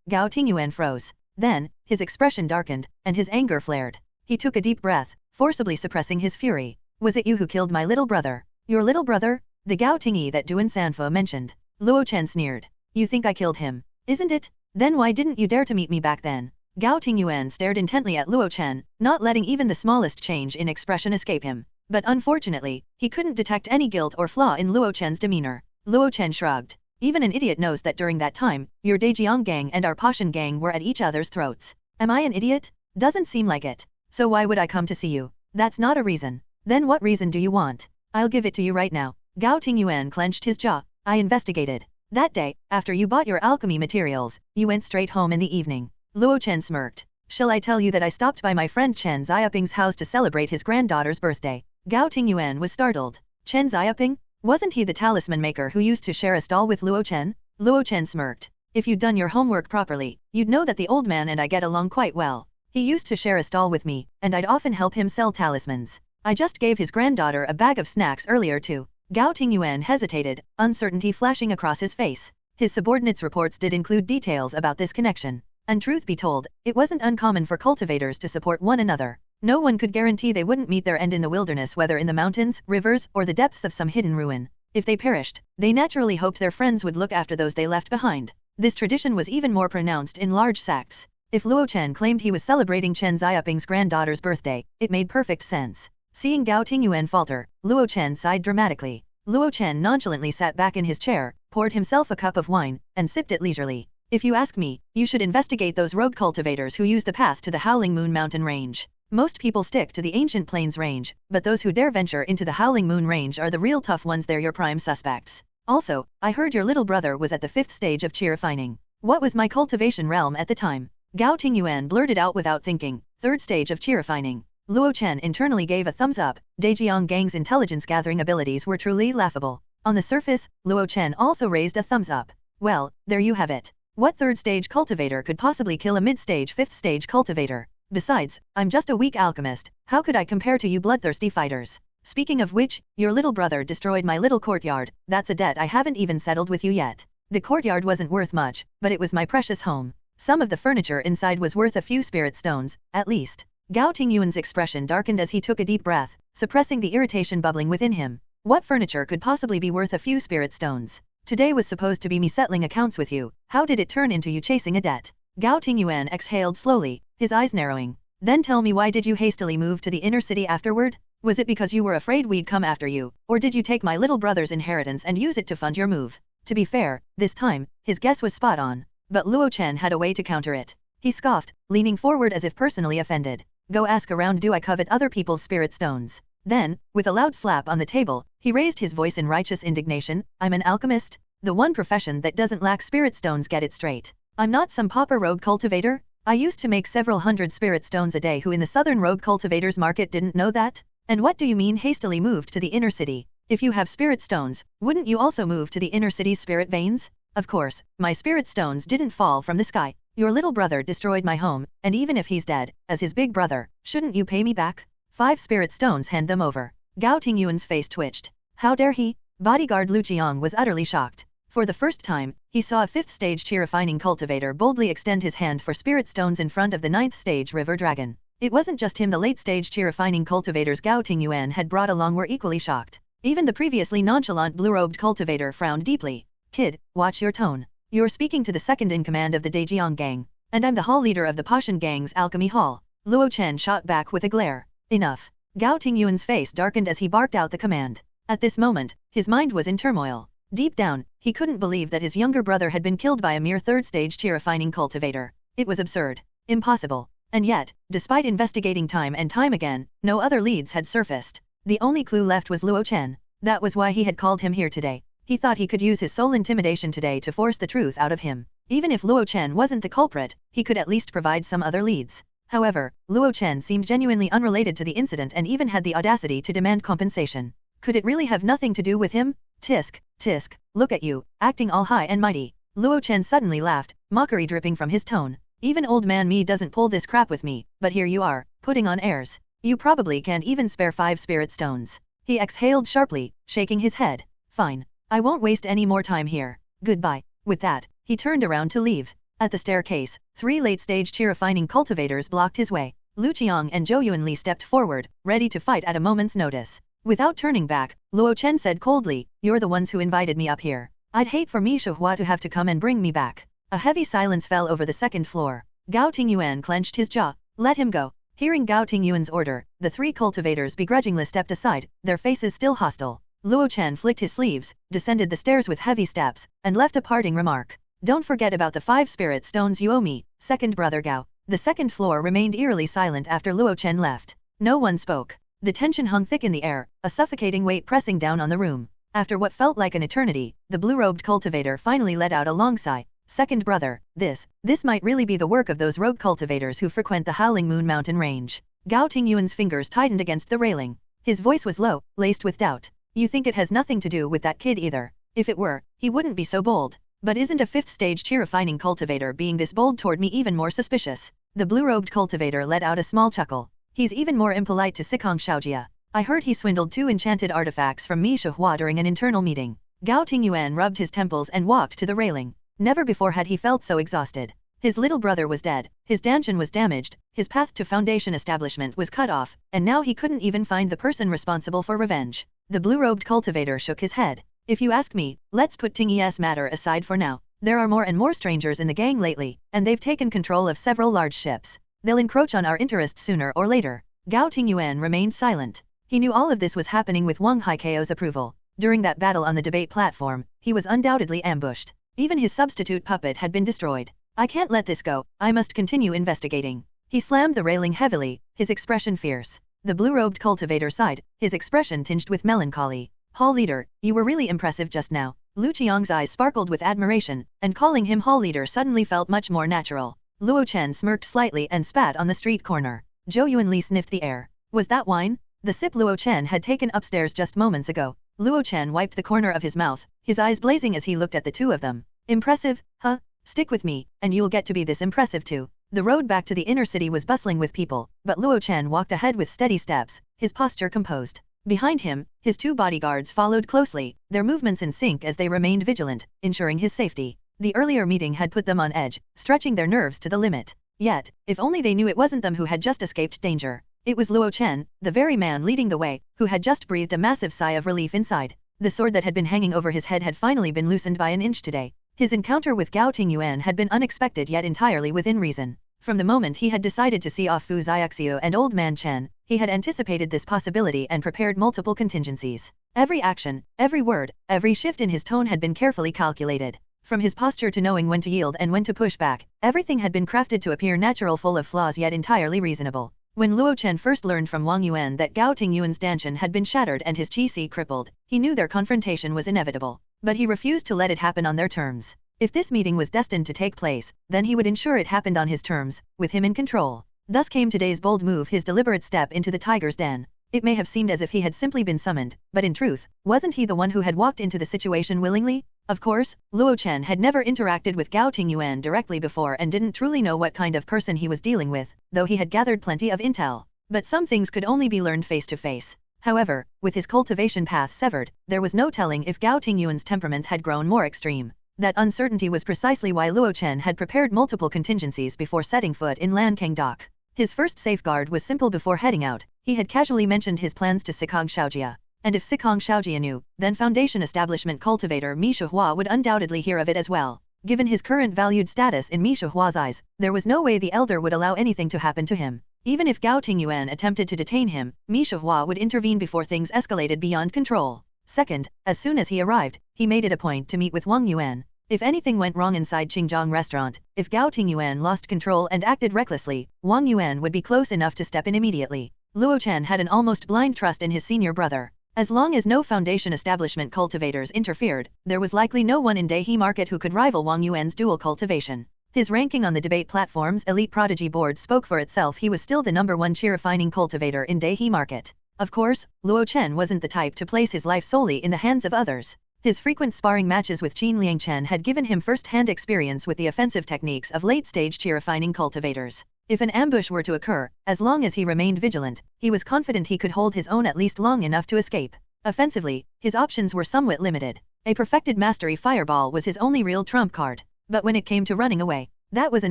Gao Tingyuan froze. Then, his expression darkened, and his anger flared. He took a deep breath, forcibly suppressing his fury. Was it you who killed my little brother? Your little brother? The Gao Tingyi that Duan Sanfa mentioned. Luo Chen sneered. You think I killed him, isn't it? Then why didn't you dare to meet me back then? Gao Tingyuan stared intently at Luo Chen, not letting even the smallest change in expression escape him. But unfortunately, he couldn't detect any guilt or flaw in Luo Chen's demeanor. Luo Chen shrugged. Even an idiot knows that during that time, your Dejiang gang and our Pashan gang were at each other's throats. Am I an idiot? Doesn't seem like it. So why would I come to see you? That's not a reason. Then what reason do you want? I'll give it to you right now. Gao Tingyuan clenched his jaw. I investigated. That day, after you bought your alchemy materials, you went straight home in the evening. Luo Chen smirked. Shall I tell you that I stopped by my friend Chen Xiaoping's house to celebrate his granddaughter's birthday? Gao Tingyuan was startled. Chen Xiaoping? Wasn't he the talisman maker who used to share a stall with Luo Chen? Luo Chen smirked. If you'd done your homework properly, you'd know that the old man and I get along quite well. He used to share a stall with me, and I'd often help him sell talismans. I just gave his granddaughter a bag of snacks earlier too. Gao Tingyuan hesitated, uncertainty flashing across his face. His subordinates' reports did include details about this connection. And truth be told, it wasn't uncommon for cultivators to support one another. No one could guarantee they wouldn't meet their end in the wilderness, whether in the mountains, rivers, or the depths of some hidden ruin. If they perished, they naturally hoped their friends would look after those they left behind. This tradition was even more pronounced in large sects. If Luo Chen claimed he was celebrating Chen Xiaoping's granddaughter's birthday, it made perfect sense. Seeing Gao Tingyuan falter, Luo Chen sighed dramatically. Luo Chen nonchalantly sat back in his chair, poured himself a cup of wine, and sipped it leisurely. If you ask me, you should investigate those rogue cultivators who use the path to the Howling Moon Mountain Range. Most people stick to the Ancient Plains Range, but those who dare venture into the Howling Moon Range are the real tough ones. They're your prime suspects. Also, I heard your little brother was at the 5th stage of chi-refining. What was my cultivation realm at the time? Gao Tingyuan blurted out without thinking. 3rd stage of chi-refining. Luo Chen internally gave a thumbs up. Dejiang Gang's intelligence gathering abilities were truly laughable. On the surface, Luo Chen also raised a thumbs up. Well, there you have it. What 3rd stage cultivator could possibly kill a mid-stage 5th stage cultivator? Besides, I'm just a weak alchemist. How could I compare to you bloodthirsty fighters? Speaking of which, your little brother destroyed my little courtyard. That's a debt I haven't even settled with you yet. The courtyard wasn't worth much, but it was my precious home. Some of the furniture inside was worth a few spirit stones, at least. Gao Tingyuan's expression darkened as he took a deep breath, suppressing the irritation bubbling within him. What furniture could possibly be worth a few spirit stones? Today was supposed to be me settling accounts with you. How did it turn into you chasing a debt? Gao Tingyuan exhaled slowly, his eyes narrowing. Then tell me, why did you hastily move to the inner city afterward? Was it because you were afraid we'd come after you, or did you take my little brother's inheritance and use it to fund your move? To be fair, this time, his guess was spot on. But Luo Chen had a way to counter it. He scoffed, leaning forward as if personally offended. Go ask around, do I covet other people's spirit stones? Then, with a loud slap on the table, he raised his voice in righteous indignation. I'm an alchemist? The one profession that doesn't lack spirit stones, get it straight. I'm not some pauper rogue cultivator. I used to make several hundred spirit stones a day. Who in the southern rogue cultivators market didn't know that? And what do you mean hastily moved to the inner city? If you have spirit stones, wouldn't you also move to the inner city's spirit veins? Of course, my spirit stones didn't fall from the sky. Your little brother destroyed my home, and even if he's dead, as his big brother, shouldn't you pay me back? 5 spirit stones, hand them over. Gao Tingyuan's face twitched. How dare he? Bodyguard Lu Qiang was utterly shocked. For the first time, he saw a 5th stage chi refining cultivator boldly extend his hand for spirit stones in front of the 9th stage river dragon. It wasn't just him, the late stage chi refining cultivators Gao Tingyuan had brought along were equally shocked. Even the previously nonchalant blue-robed cultivator frowned deeply. Kid, watch your tone. You're speaking to the second in command of the Dejiang gang, and I'm the hall leader of the Pashan gang's alchemy hall. Luo Chen shot back with a glare. Enough. Gao Tingyuan's face darkened as he barked out the command. At this moment, his mind was in turmoil. Deep down, he couldn't believe that his younger brother had been killed by a mere 3rd stage chi refining cultivator. It was absurd. Impossible. And yet, despite investigating time and time again, no other leads had surfaced. The only clue left was Luo Chen. That was why he had called him here today. He thought he could use his soul intimidation today to force the truth out of him. Even if Luo Chen wasn't the culprit, he could at least provide some other leads. However, Luo Chen seemed genuinely unrelated to the incident and even had the audacity to demand compensation. Could it really have nothing to do with him? Tisk, tisk, look at you, acting all high and mighty. Luo Chen suddenly laughed, mockery dripping from his tone. Even old man me doesn't pull this crap with me, but here you are, putting on airs. You probably can't even spare 5 spirit stones. He exhaled sharply, shaking his head. Fine. I won't waste any more time here. Goodbye. With that, he turned around to leave. At the staircase, 3 late-stage chi refining cultivators blocked his way. Lu Qiang and Zhou Yunli stepped forward, ready to fight at a moment's notice. Without turning back, Luo Chen said coldly, "You're the ones who invited me up here. I'd hate for Mi Shuhua to have to come and bring me back." A heavy silence fell over the 2nd floor. Gao Tingyuan clenched his jaw. Let him go. Hearing Gao Tingyuan's order, the 3 cultivators begrudgingly stepped aside, their faces still hostile. Luo Chen flicked his sleeves, descended the stairs with heavy steps, and left a parting remark. Don't forget about the 5 spirit stones you owe me, 2nd brother Gao. The 2nd floor remained eerily silent after Luo Chen left. No one spoke. The tension hung thick in the air, a suffocating weight pressing down on the room. After what felt like an eternity, the blue-robed cultivator finally let out a long sigh. 2nd brother, this might really be the work of those rogue cultivators who frequent the Howling Moon Mountain range. Gao Tingyuan's fingers tightened against the railing. His voice was low, laced with doubt. You think it has nothing to do with that kid either. If it were, he wouldn't be so bold. But isn't a 5th stage chi refining cultivator being this bold toward me even more suspicious? The blue-robed cultivator let out a small chuckle. He's even more impolite to Sikong Shaojia. I heard he swindled 2 enchanted artifacts from Mi Shuhua during an internal meeting. Gao Tingyuan rubbed his temples and walked to the railing. Never before had he felt so exhausted. His little brother was dead, his dantian was damaged, his path to foundation establishment was cut off, and now he couldn't even find the person responsible for revenge. The blue-robed cultivator shook his head. If you ask me, let's put Tingyi's matter aside for now. There are more and more strangers in the gang lately, and they've taken control of several large ships. They'll encroach on our interests sooner or later. Gao Tingyuan remained silent. He knew all of this was happening with Wang Haikeo's approval. During that battle on the debate platform, he was undoubtedly ambushed. Even his substitute puppet had been destroyed. I can't let this go, I must continue investigating. He slammed the railing heavily, his expression fierce. The blue-robed cultivator sighed, his expression tinged with melancholy. Hall leader, you were really impressive just now. Lu Qiang's eyes sparkled with admiration, and calling him hall leader suddenly felt much more natural. Luo Chen smirked slightly and spat on the street corner. Zhou Yunli sniffed the air. Was that wine? The sip Luo Chen had taken upstairs just moments ago. Luo Chen wiped the corner of his mouth, his eyes blazing as he looked at the 2 of them. Impressive, huh? Stick with me, and you'll get to be this impressive too. The road back to the inner city was bustling with people, but Luo Chen walked ahead with steady steps, his posture composed. Behind him, his 2 bodyguards followed closely, their movements in sync as they remained vigilant, ensuring his safety. The earlier meeting had put them on edge, stretching their nerves to the limit. Yet, if only they knew it wasn't them who had just escaped danger. It was Luo Chen, the very man leading the way, who had just breathed a massive sigh of relief inside. The sword that had been hanging over his head had finally been loosened by an inch today. His encounter with Gao Tingyuan had been unexpected yet entirely within reason. From the moment he had decided to see off Fu Xiaoxiu and Old Man Chen, he had anticipated this possibility and prepared multiple contingencies. Every action, every word, every shift in his tone had been carefully calculated. From his posture to knowing when to yield and when to push back, everything had been crafted to appear natural, full of flaws yet entirely reasonable. When Luo Chen first learned from Wang Yuan that Gao Tingyuan's dantian had been shattered and his qi crippled, he knew their confrontation was inevitable. But he refused to let it happen on their terms. If this meeting was destined to take place, then he would ensure it happened on his terms, with him in control. Thus came today's bold move, his deliberate step into the tiger's den. It may have seemed as if he had simply been summoned, but in truth, wasn't he the one who had walked into the situation willingly? Of course, Luo Chen had never interacted with Gao Tingyuan directly before and didn't truly know what kind of person he was dealing with, though he had gathered plenty of intel. But some things could only be learned face to face. However, with his cultivation path severed, there was no telling if Gao Tingyuan's temperament had grown more extreme. That uncertainty was precisely why Luo Chen had prepared multiple contingencies before setting foot in Lankang Dock. His first safeguard was simple. Before heading out, he had casually mentioned his plans to Sikong Xiaojia. And if Sikong Xiaojia knew, then Foundation Establishment cultivator Mi Shihua would undoubtedly hear of it as well. Given his current valued status in Mi Shihua's eyes, there was no way the elder would allow anything to happen to him. Even if Gao Tingyuan attempted to detain him, Mi Shihua would intervene before things escalated beyond control. Second, as soon as he arrived, he made it a point to meet with Wang Yuan. If anything went wrong inside Qingjiang restaurant, if Gao Tingyuan lost control and acted recklessly, Wang Yuan would be close enough to step in immediately. Luo Chen had an almost blind trust in his senior brother. As long as no Foundation Establishment cultivators interfered, there was likely no one in Daihe Market who could rival Wang Yuan's dual cultivation. His ranking on the debate platform's elite prodigy board spoke for itself. He was still the #1 chi-refining cultivator in Daihe Market. Of course, Luo Chen wasn't the type to place his life solely in the hands of others. His frequent sparring matches with Qin Liangchen had given him first-hand experience with the offensive techniques of late-stage chi-refining cultivators. If an ambush were to occur, as long as he remained vigilant, he was confident he could hold his own at least long enough to escape. Offensively, his options were somewhat limited. A perfected mastery fireball was his only real trump card. But when it came to running away, that was an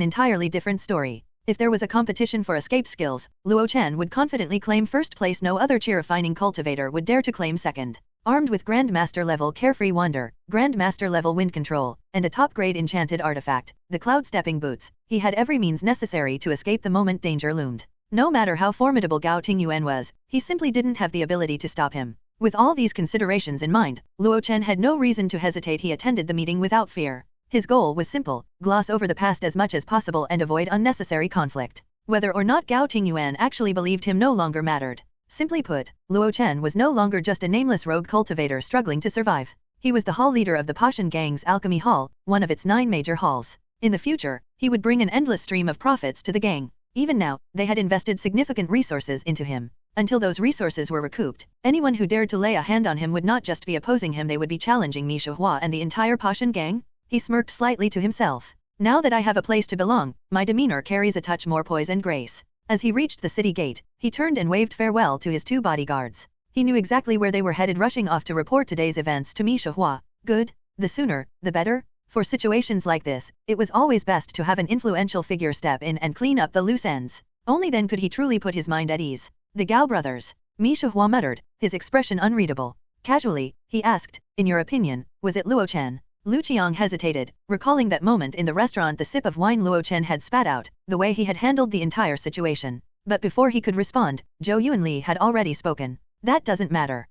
entirely different story. If there was a competition for escape skills, Luo Chen would confidently claim first place. No other chi-refining cultivator would dare to claim second. Armed with Grandmaster level Carefree Wonder, Grandmaster level Wind Control, and a top-grade enchanted artifact, the Cloud Stepping Boots, he had every means necessary to escape the moment danger loomed. No matter how formidable Gao Tingyuan was, he simply didn't have the ability to stop him. With all these considerations in mind, Luo Chen had no reason to hesitate. He attended the meeting without fear. His goal was simple: gloss over the past as much as possible and avoid unnecessary conflict. Whether or not Gao Tingyuan actually believed him no longer mattered. Simply put, Luo Chen was no longer just a nameless rogue cultivator struggling to survive. He was the hall leader of the Pashan Gang's Alchemy Hall, one of its 9 major halls. In the future, he would bring an endless stream of profits to the gang. Even now, they had invested significant resources into him. Until those resources were recouped, anyone who dared to lay a hand on him would not just be opposing him, they would be challenging Mi Shihua and the entire Pashan Gang. He smirked slightly to himself. Now that I have a place to belong, my demeanor carries a touch more poise and grace. As he reached the city gate, he turned and waved farewell to his 2 bodyguards. He knew exactly where they were headed, rushing off to report today's events to Mi Shihua. Good. The sooner, the better. For situations like this, it was always best to have an influential figure step in and clean up the loose ends. Only then could he truly put his mind at ease. The Gao brothers. Mi Shihua muttered, his expression unreadable. Casually, he asked, in your opinion, was it Luo Chen? Lu Qiang hesitated, recalling that moment in the restaurant, the sip of wine Luo Chen had spat out, the way he had handled the entire situation. But before he could respond, Zhou Yuanli had already spoken. That doesn't matter.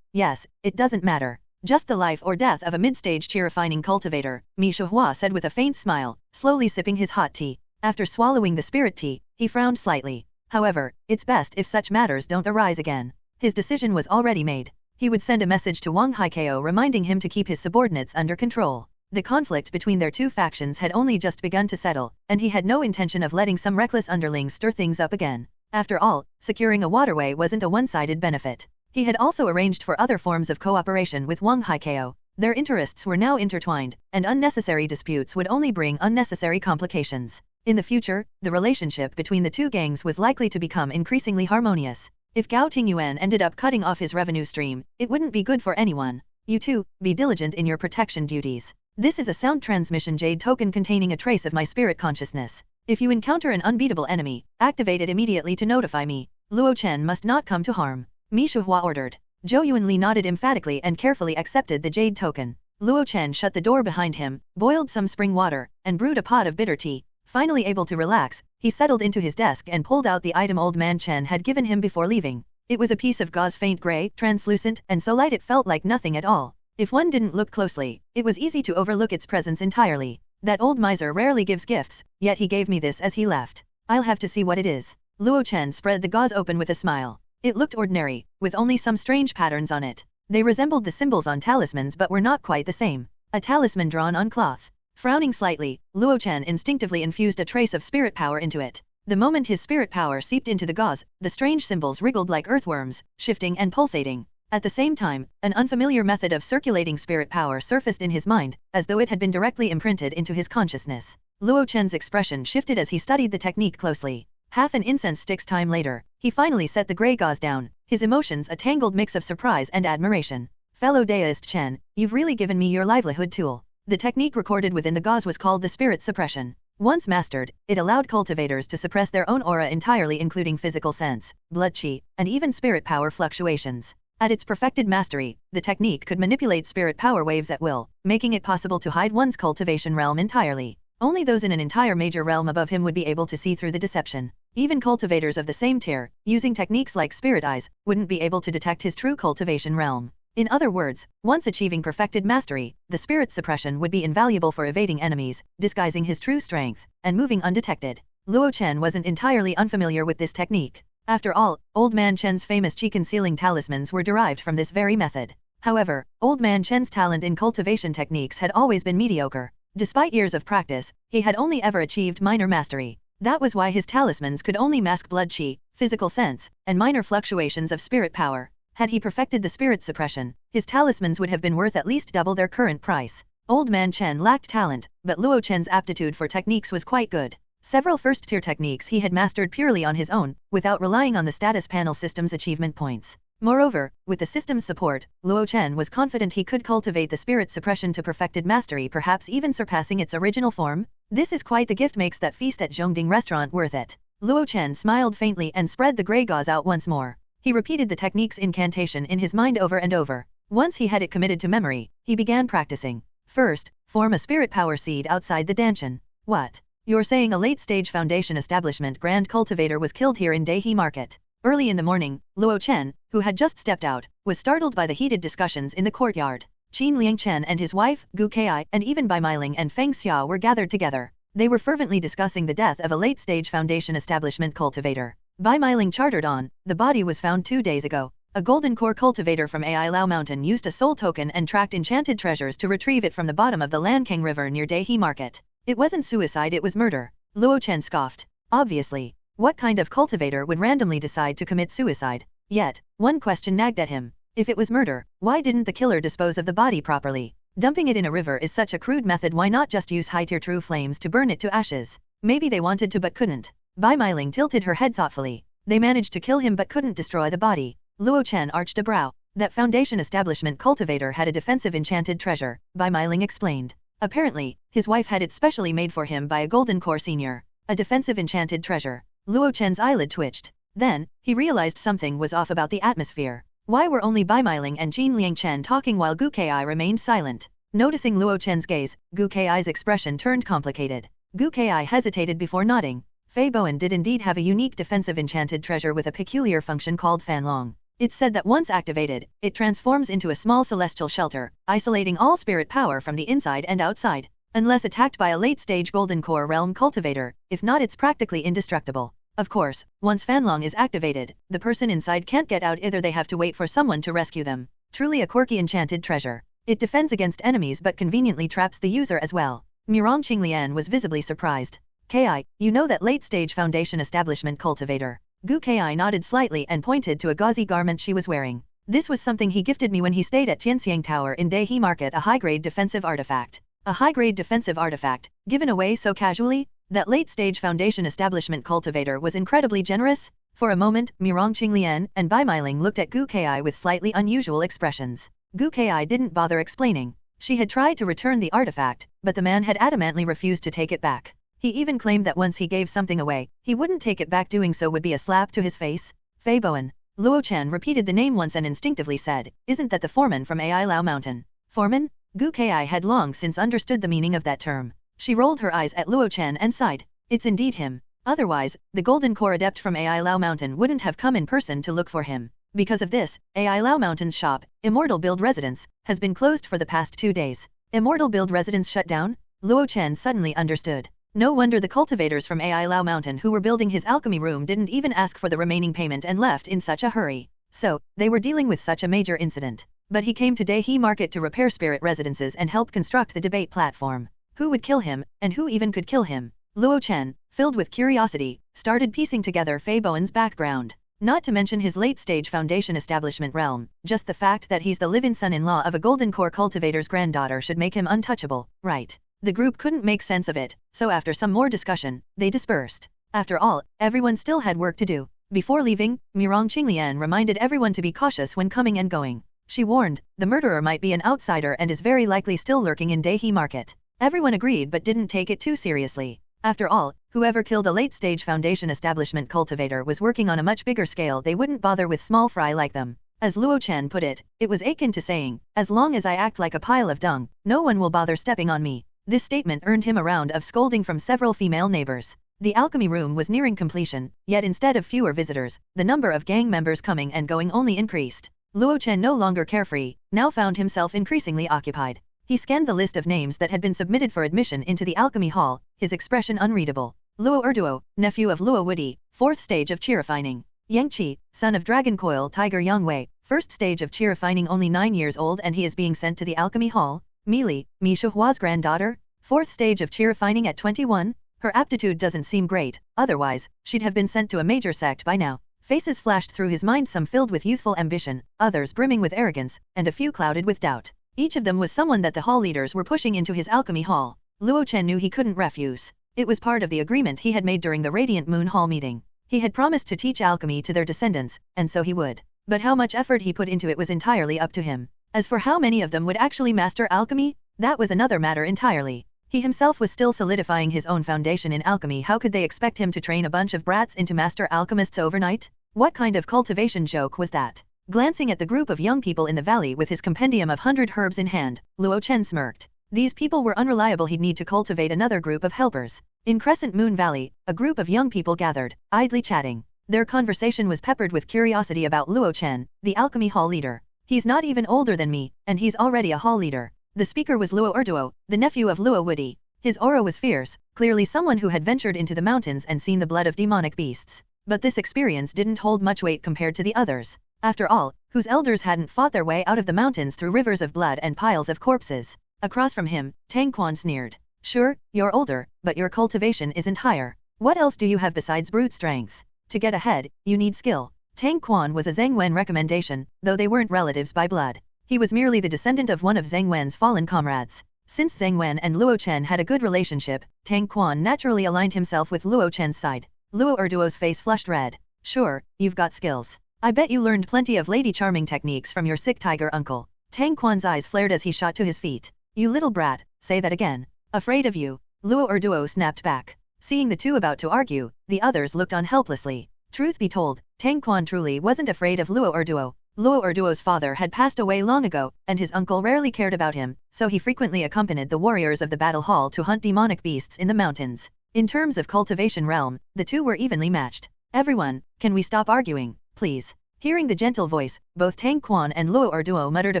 Yes, it doesn't matter. Just the life or death of a mid-stage chi-refining cultivator, Mi Shihua said with a faint smile, slowly sipping his hot tea. After swallowing the spirit tea, he frowned slightly. However, it's best if such matters don't arise again. His decision was already made. He would send a message to Wang Haikao reminding him to keep his subordinates under control. The conflict between their 2 factions had only just begun to settle, and he had no intention of letting some reckless underlings stir things up again. After all, securing a waterway wasn't a one-sided benefit. He had also arranged for other forms of cooperation with Wang Haikao. Their interests were now intertwined, and unnecessary disputes would only bring unnecessary complications. In the future, the relationship between the 2 gangs was likely to become increasingly harmonious. If Gao Tingyuan ended up cutting off his revenue stream, it wouldn't be good for anyone. You too, be diligent in your protection duties. This is a sound transmission jade token containing a trace of my spirit consciousness. If you encounter an unbeatable enemy, activate it immediately to notify me. Luo Chen must not come to harm. Mi Shihua ordered. Zhou Yuanli nodded emphatically and carefully accepted the jade token. Luo Chen shut the door behind him, boiled some spring water, and brewed a pot of bitter tea. Finally able to relax, he settled into his desk and pulled out the item old man Chen had given him before leaving. It was a piece of gauze, faint gray, translucent, and so light it felt like nothing at all. If one didn't look closely, it was easy to overlook its presence entirely. That old miser rarely gives gifts, yet he gave me this as he left. I'll have to see what it is. Luo Chen spread the gauze open with a smile. It looked ordinary, with only some strange patterns on it. They resembled the symbols on talismans but were not quite the same. A talisman drawn on cloth. Frowning slightly, Luo Chen instinctively infused a trace of spirit power into it. The moment his spirit power seeped into the gauze, the strange symbols wriggled like earthworms, shifting and pulsating. At the same time, an unfamiliar method of circulating spirit power surfaced in his mind, as though it had been directly imprinted into his consciousness. Luo Chen's expression shifted as he studied the technique closely. Half an incense stick's time later, he finally set the grey gauze down, his emotions a tangled mix of surprise and admiration. Fellow Daoist Chen, you've really given me your livelihood tool. The technique recorded within the gauze was called the spirit suppression. Once mastered, it allowed cultivators to suppress their own aura entirely, including physical sense, blood qi, and even spirit power fluctuations. At its perfected mastery, the technique could manipulate spirit power waves at will, making it possible to hide one's cultivation realm entirely. Only those in an entire major realm above him would be able to see through the deception. Even cultivators of the same tier, using techniques like spirit eyes, wouldn't be able to detect his true cultivation realm. In other words, once achieving perfected mastery, the spirit suppression would be invaluable for evading enemies, disguising his true strength, and moving undetected. Luo Chen wasn't entirely unfamiliar with this technique. After all, Old Man Chen's famous qi concealing talismans were derived from this very method. However, Old Man Chen's talent in cultivation techniques had always been mediocre. Despite years of practice, he had only ever achieved minor mastery. That was why his talismans could only mask blood qi, physical sense, and minor fluctuations of spirit power. Had he perfected the spirit suppression, his talismans would have been worth at least double their current price. Old Man Chen lacked talent, but Luo Chen's aptitude for techniques was quite good. Several first-tier techniques he had mastered purely on his own, without relying on the status panel system's achievement points. Moreover, with the system's support, Luo Chen was confident he could cultivate the spirit suppression to perfected mastery, perhaps even surpassing its original form. This is quite the gift, makes that feast at Zhongding restaurant worth it. Luo Chen smiled faintly and spread the grey gauze out once more. He repeated the technique's incantation in his mind over and over. Once he had it committed to memory, he began practicing. First, form a spirit power seed outside the Danshan. What? You're saying a late-stage foundation establishment grand cultivator was killed here in Daihe Market? Early in the morning, Luo Chen, who had just stepped out, was startled by the heated discussions in the courtyard. Qin Liangchen and his wife, Gu Kai, and even Bai Meiling and Feng Xia were gathered together. They were fervently discussing the death of a late-stage foundation establishment cultivator. Bai Meiling chartered on, the body was found 2 days ago. A golden core cultivator from Ai Lao Mountain used a soul token and tracked enchanted treasures to retrieve it from the bottom of the Lankang River near Daihe Market. It wasn't suicide, it was murder. Luo Chen scoffed. Obviously. What kind of cultivator would randomly decide to commit suicide? Yet, one question nagged at him. If it was murder, why didn't the killer dispose of the body properly? Dumping it in a river is such a crude method, why not just use high-tier true flames to burn it to ashes? Maybe they wanted to but couldn't. Bai Meiling tilted her head thoughtfully. They managed to kill him but couldn't destroy the body. Luo Chen arched a brow. That foundation establishment cultivator had a defensive enchanted treasure, Bai Meiling explained. Apparently, his wife had it specially made for him by a golden core senior. A defensive enchanted treasure. Luo Chen's eyelid twitched. Then, he realized something was off about the atmosphere. Why were only Bai Meiling and Jin Liangchen talking while Gu Kai remained silent? Noticing Luo Chen's gaze, Gu Kai's expression turned complicated. Gu Kai hesitated before nodding. Fei Bowen did indeed have a unique defensive enchanted treasure with a peculiar function called Fanlong. It's said that once activated, it transforms into a small celestial shelter, isolating all spirit power from the inside and outside. Unless attacked by a late-stage golden core realm cultivator, if not it's practically indestructible. Of course, once Fanlong is activated, the person inside can't get out, either they have to wait for someone to rescue them. Truly a quirky enchanted treasure. It defends against enemies but conveniently traps the user as well. Mirong Qinglian was visibly surprised. Ki, you know that late-stage foundation establishment cultivator? Gu Kai nodded slightly and pointed to a gauzy garment she was wearing. This was something he gifted me when he stayed at Tianxiang Tower in Daihe Market, a high-grade defensive artifact. A high-grade defensive artifact, given away so casually? That late-stage foundation establishment cultivator was incredibly generous. For a moment, Mirong Qinglian and Bai Meiling looked at Gu Kai with slightly unusual expressions. Gu Kai didn't bother explaining. She had tried to return the artifact, but the man had adamantly refused to take it back. He even claimed that once he gave something away, he wouldn't take it back. Doing so would be a slap to his face. Fei Bowen. Luo Chen repeated the name once and instinctively said, "Isn't that the foreman from Ai Lao Mountain?" Foreman? Gu Kai had long since understood the meaning of that term. She rolled her eyes at Luo Chen and sighed. It's indeed him. Otherwise, the Golden Core Adept from Ai Lao Mountain wouldn't have come in person to look for him. Because of this, Ai Lao Mountain's shop, Immortal Build Residence, has been closed for the past 2 days. Immortal Build Residence shut down? Luo Chen suddenly understood. No wonder the cultivators from Ai Lao Mountain who were building his alchemy room didn't even ask for the remaining payment and left in such a hurry. So, they were dealing with such a major incident. But he came to Daihe Market to repair spirit residences and help construct the debate platform. Who would kill him, and who even could kill him? Luo Chen, filled with curiosity, started piecing together Fei Bowen's background. Not to mention his late-stage foundation establishment realm, just the fact that he's the live-in son-in-law of a golden core cultivator's granddaughter should make him untouchable, right? The group couldn't make sense of it, so after some more discussion, they dispersed. After all, everyone still had work to do. Before leaving, Mirong Qinglian reminded everyone to be cautious when coming and going. She warned, the murderer might be an outsider and is very likely still lurking in Daihe Market. Everyone agreed but didn't take it too seriously. After all, whoever killed a late-stage foundation establishment cultivator was working on a much bigger scale. They wouldn't bother with small fry like them. As Luo Chen put it, it was akin to saying, as long as I act like a pile of dung, no one will bother stepping on me. This statement earned him a round of scolding from several female neighbors. The alchemy room was nearing completion, yet instead of fewer visitors, the number of gang members coming and going only increased. Luo Chen, no longer carefree, now found himself increasingly occupied. He scanned the list of names that had been submitted for admission into the alchemy hall, his expression unreadable. Luo Erduo, nephew of Luo Woody, 4th stage of chi refining. Yang Qi, son of Dragon Coil Tiger Yang Wei, 1st stage of chi refining, only 9 years old, and he is being sent to the alchemy hall. Mi Li, Mi Shuhua's granddaughter, 4th stage of chi refining at 21. Her aptitude doesn't seem great, otherwise, she'd have been sent to a major sect by now. Faces flashed through his mind, some filled with youthful ambition, others brimming with arrogance, and a few clouded with doubt. Each of them was someone that the hall leaders were pushing into his alchemy hall. Luo Chen knew he couldn't refuse. It was part of the agreement he had made during the Radiant Moon Hall meeting. He had promised to teach alchemy to their descendants, and so he would. But how much effort he put into it was entirely up to him. As for how many of them would actually master alchemy, that was another matter entirely. He himself was still solidifying his own foundation in alchemy. How could they expect him to train a bunch of brats into master alchemists overnight? What kind of cultivation joke was that? Glancing at the group of young people in the valley with his compendium of 100 herbs in hand, Luo Chen smirked. These people were unreliable. He'd need to cultivate another group of helpers. In Crescent Moon Valley, a group of young people gathered, idly chatting. Their conversation was peppered with curiosity about Luo Chen, the alchemy hall leader. He's not even older than me, and he's already a hall leader. The speaker was Luo Erduo, the nephew of Luo Woody. His aura was fierce, clearly someone who had ventured into the mountains and seen the blood of demonic beasts. But this experience didn't hold much weight compared to the others. After all, whose elders hadn't fought their way out of the mountains through rivers of blood and piles of corpses? Across from him, Tang Quan sneered. Sure, you're older, but your cultivation isn't higher. What else do you have besides brute strength? To get ahead, you need skill. Tang Quan was a Zheng Wen recommendation, though they weren't relatives by blood. He was merely the descendant of one of Zheng Wen's fallen comrades. Since Zheng Wen and Luo Chen had a good relationship, Tang Quan naturally aligned himself with Luo Chen's side. Luo Erduo's face flushed red. Sure, you've got skills. I bet you learned plenty of lady charming techniques from your sick tiger uncle. Tang Quan's eyes flared as he shot to his feet. You little brat, say that again. Afraid of you? Luo Erduo snapped back. Seeing the two about to argue, the others looked on helplessly. Truth be told, Tang Quan truly wasn't afraid of Luo Erduo. Luo Erduo's father had passed away long ago, and his uncle rarely cared about him, so he frequently accompanied the warriors of the battle hall to hunt demonic beasts in the mountains. In terms of cultivation realm, the two were evenly matched. Everyone, can we stop arguing, please? Hearing the gentle voice, both Tang Quan and Luo Erduo muttered a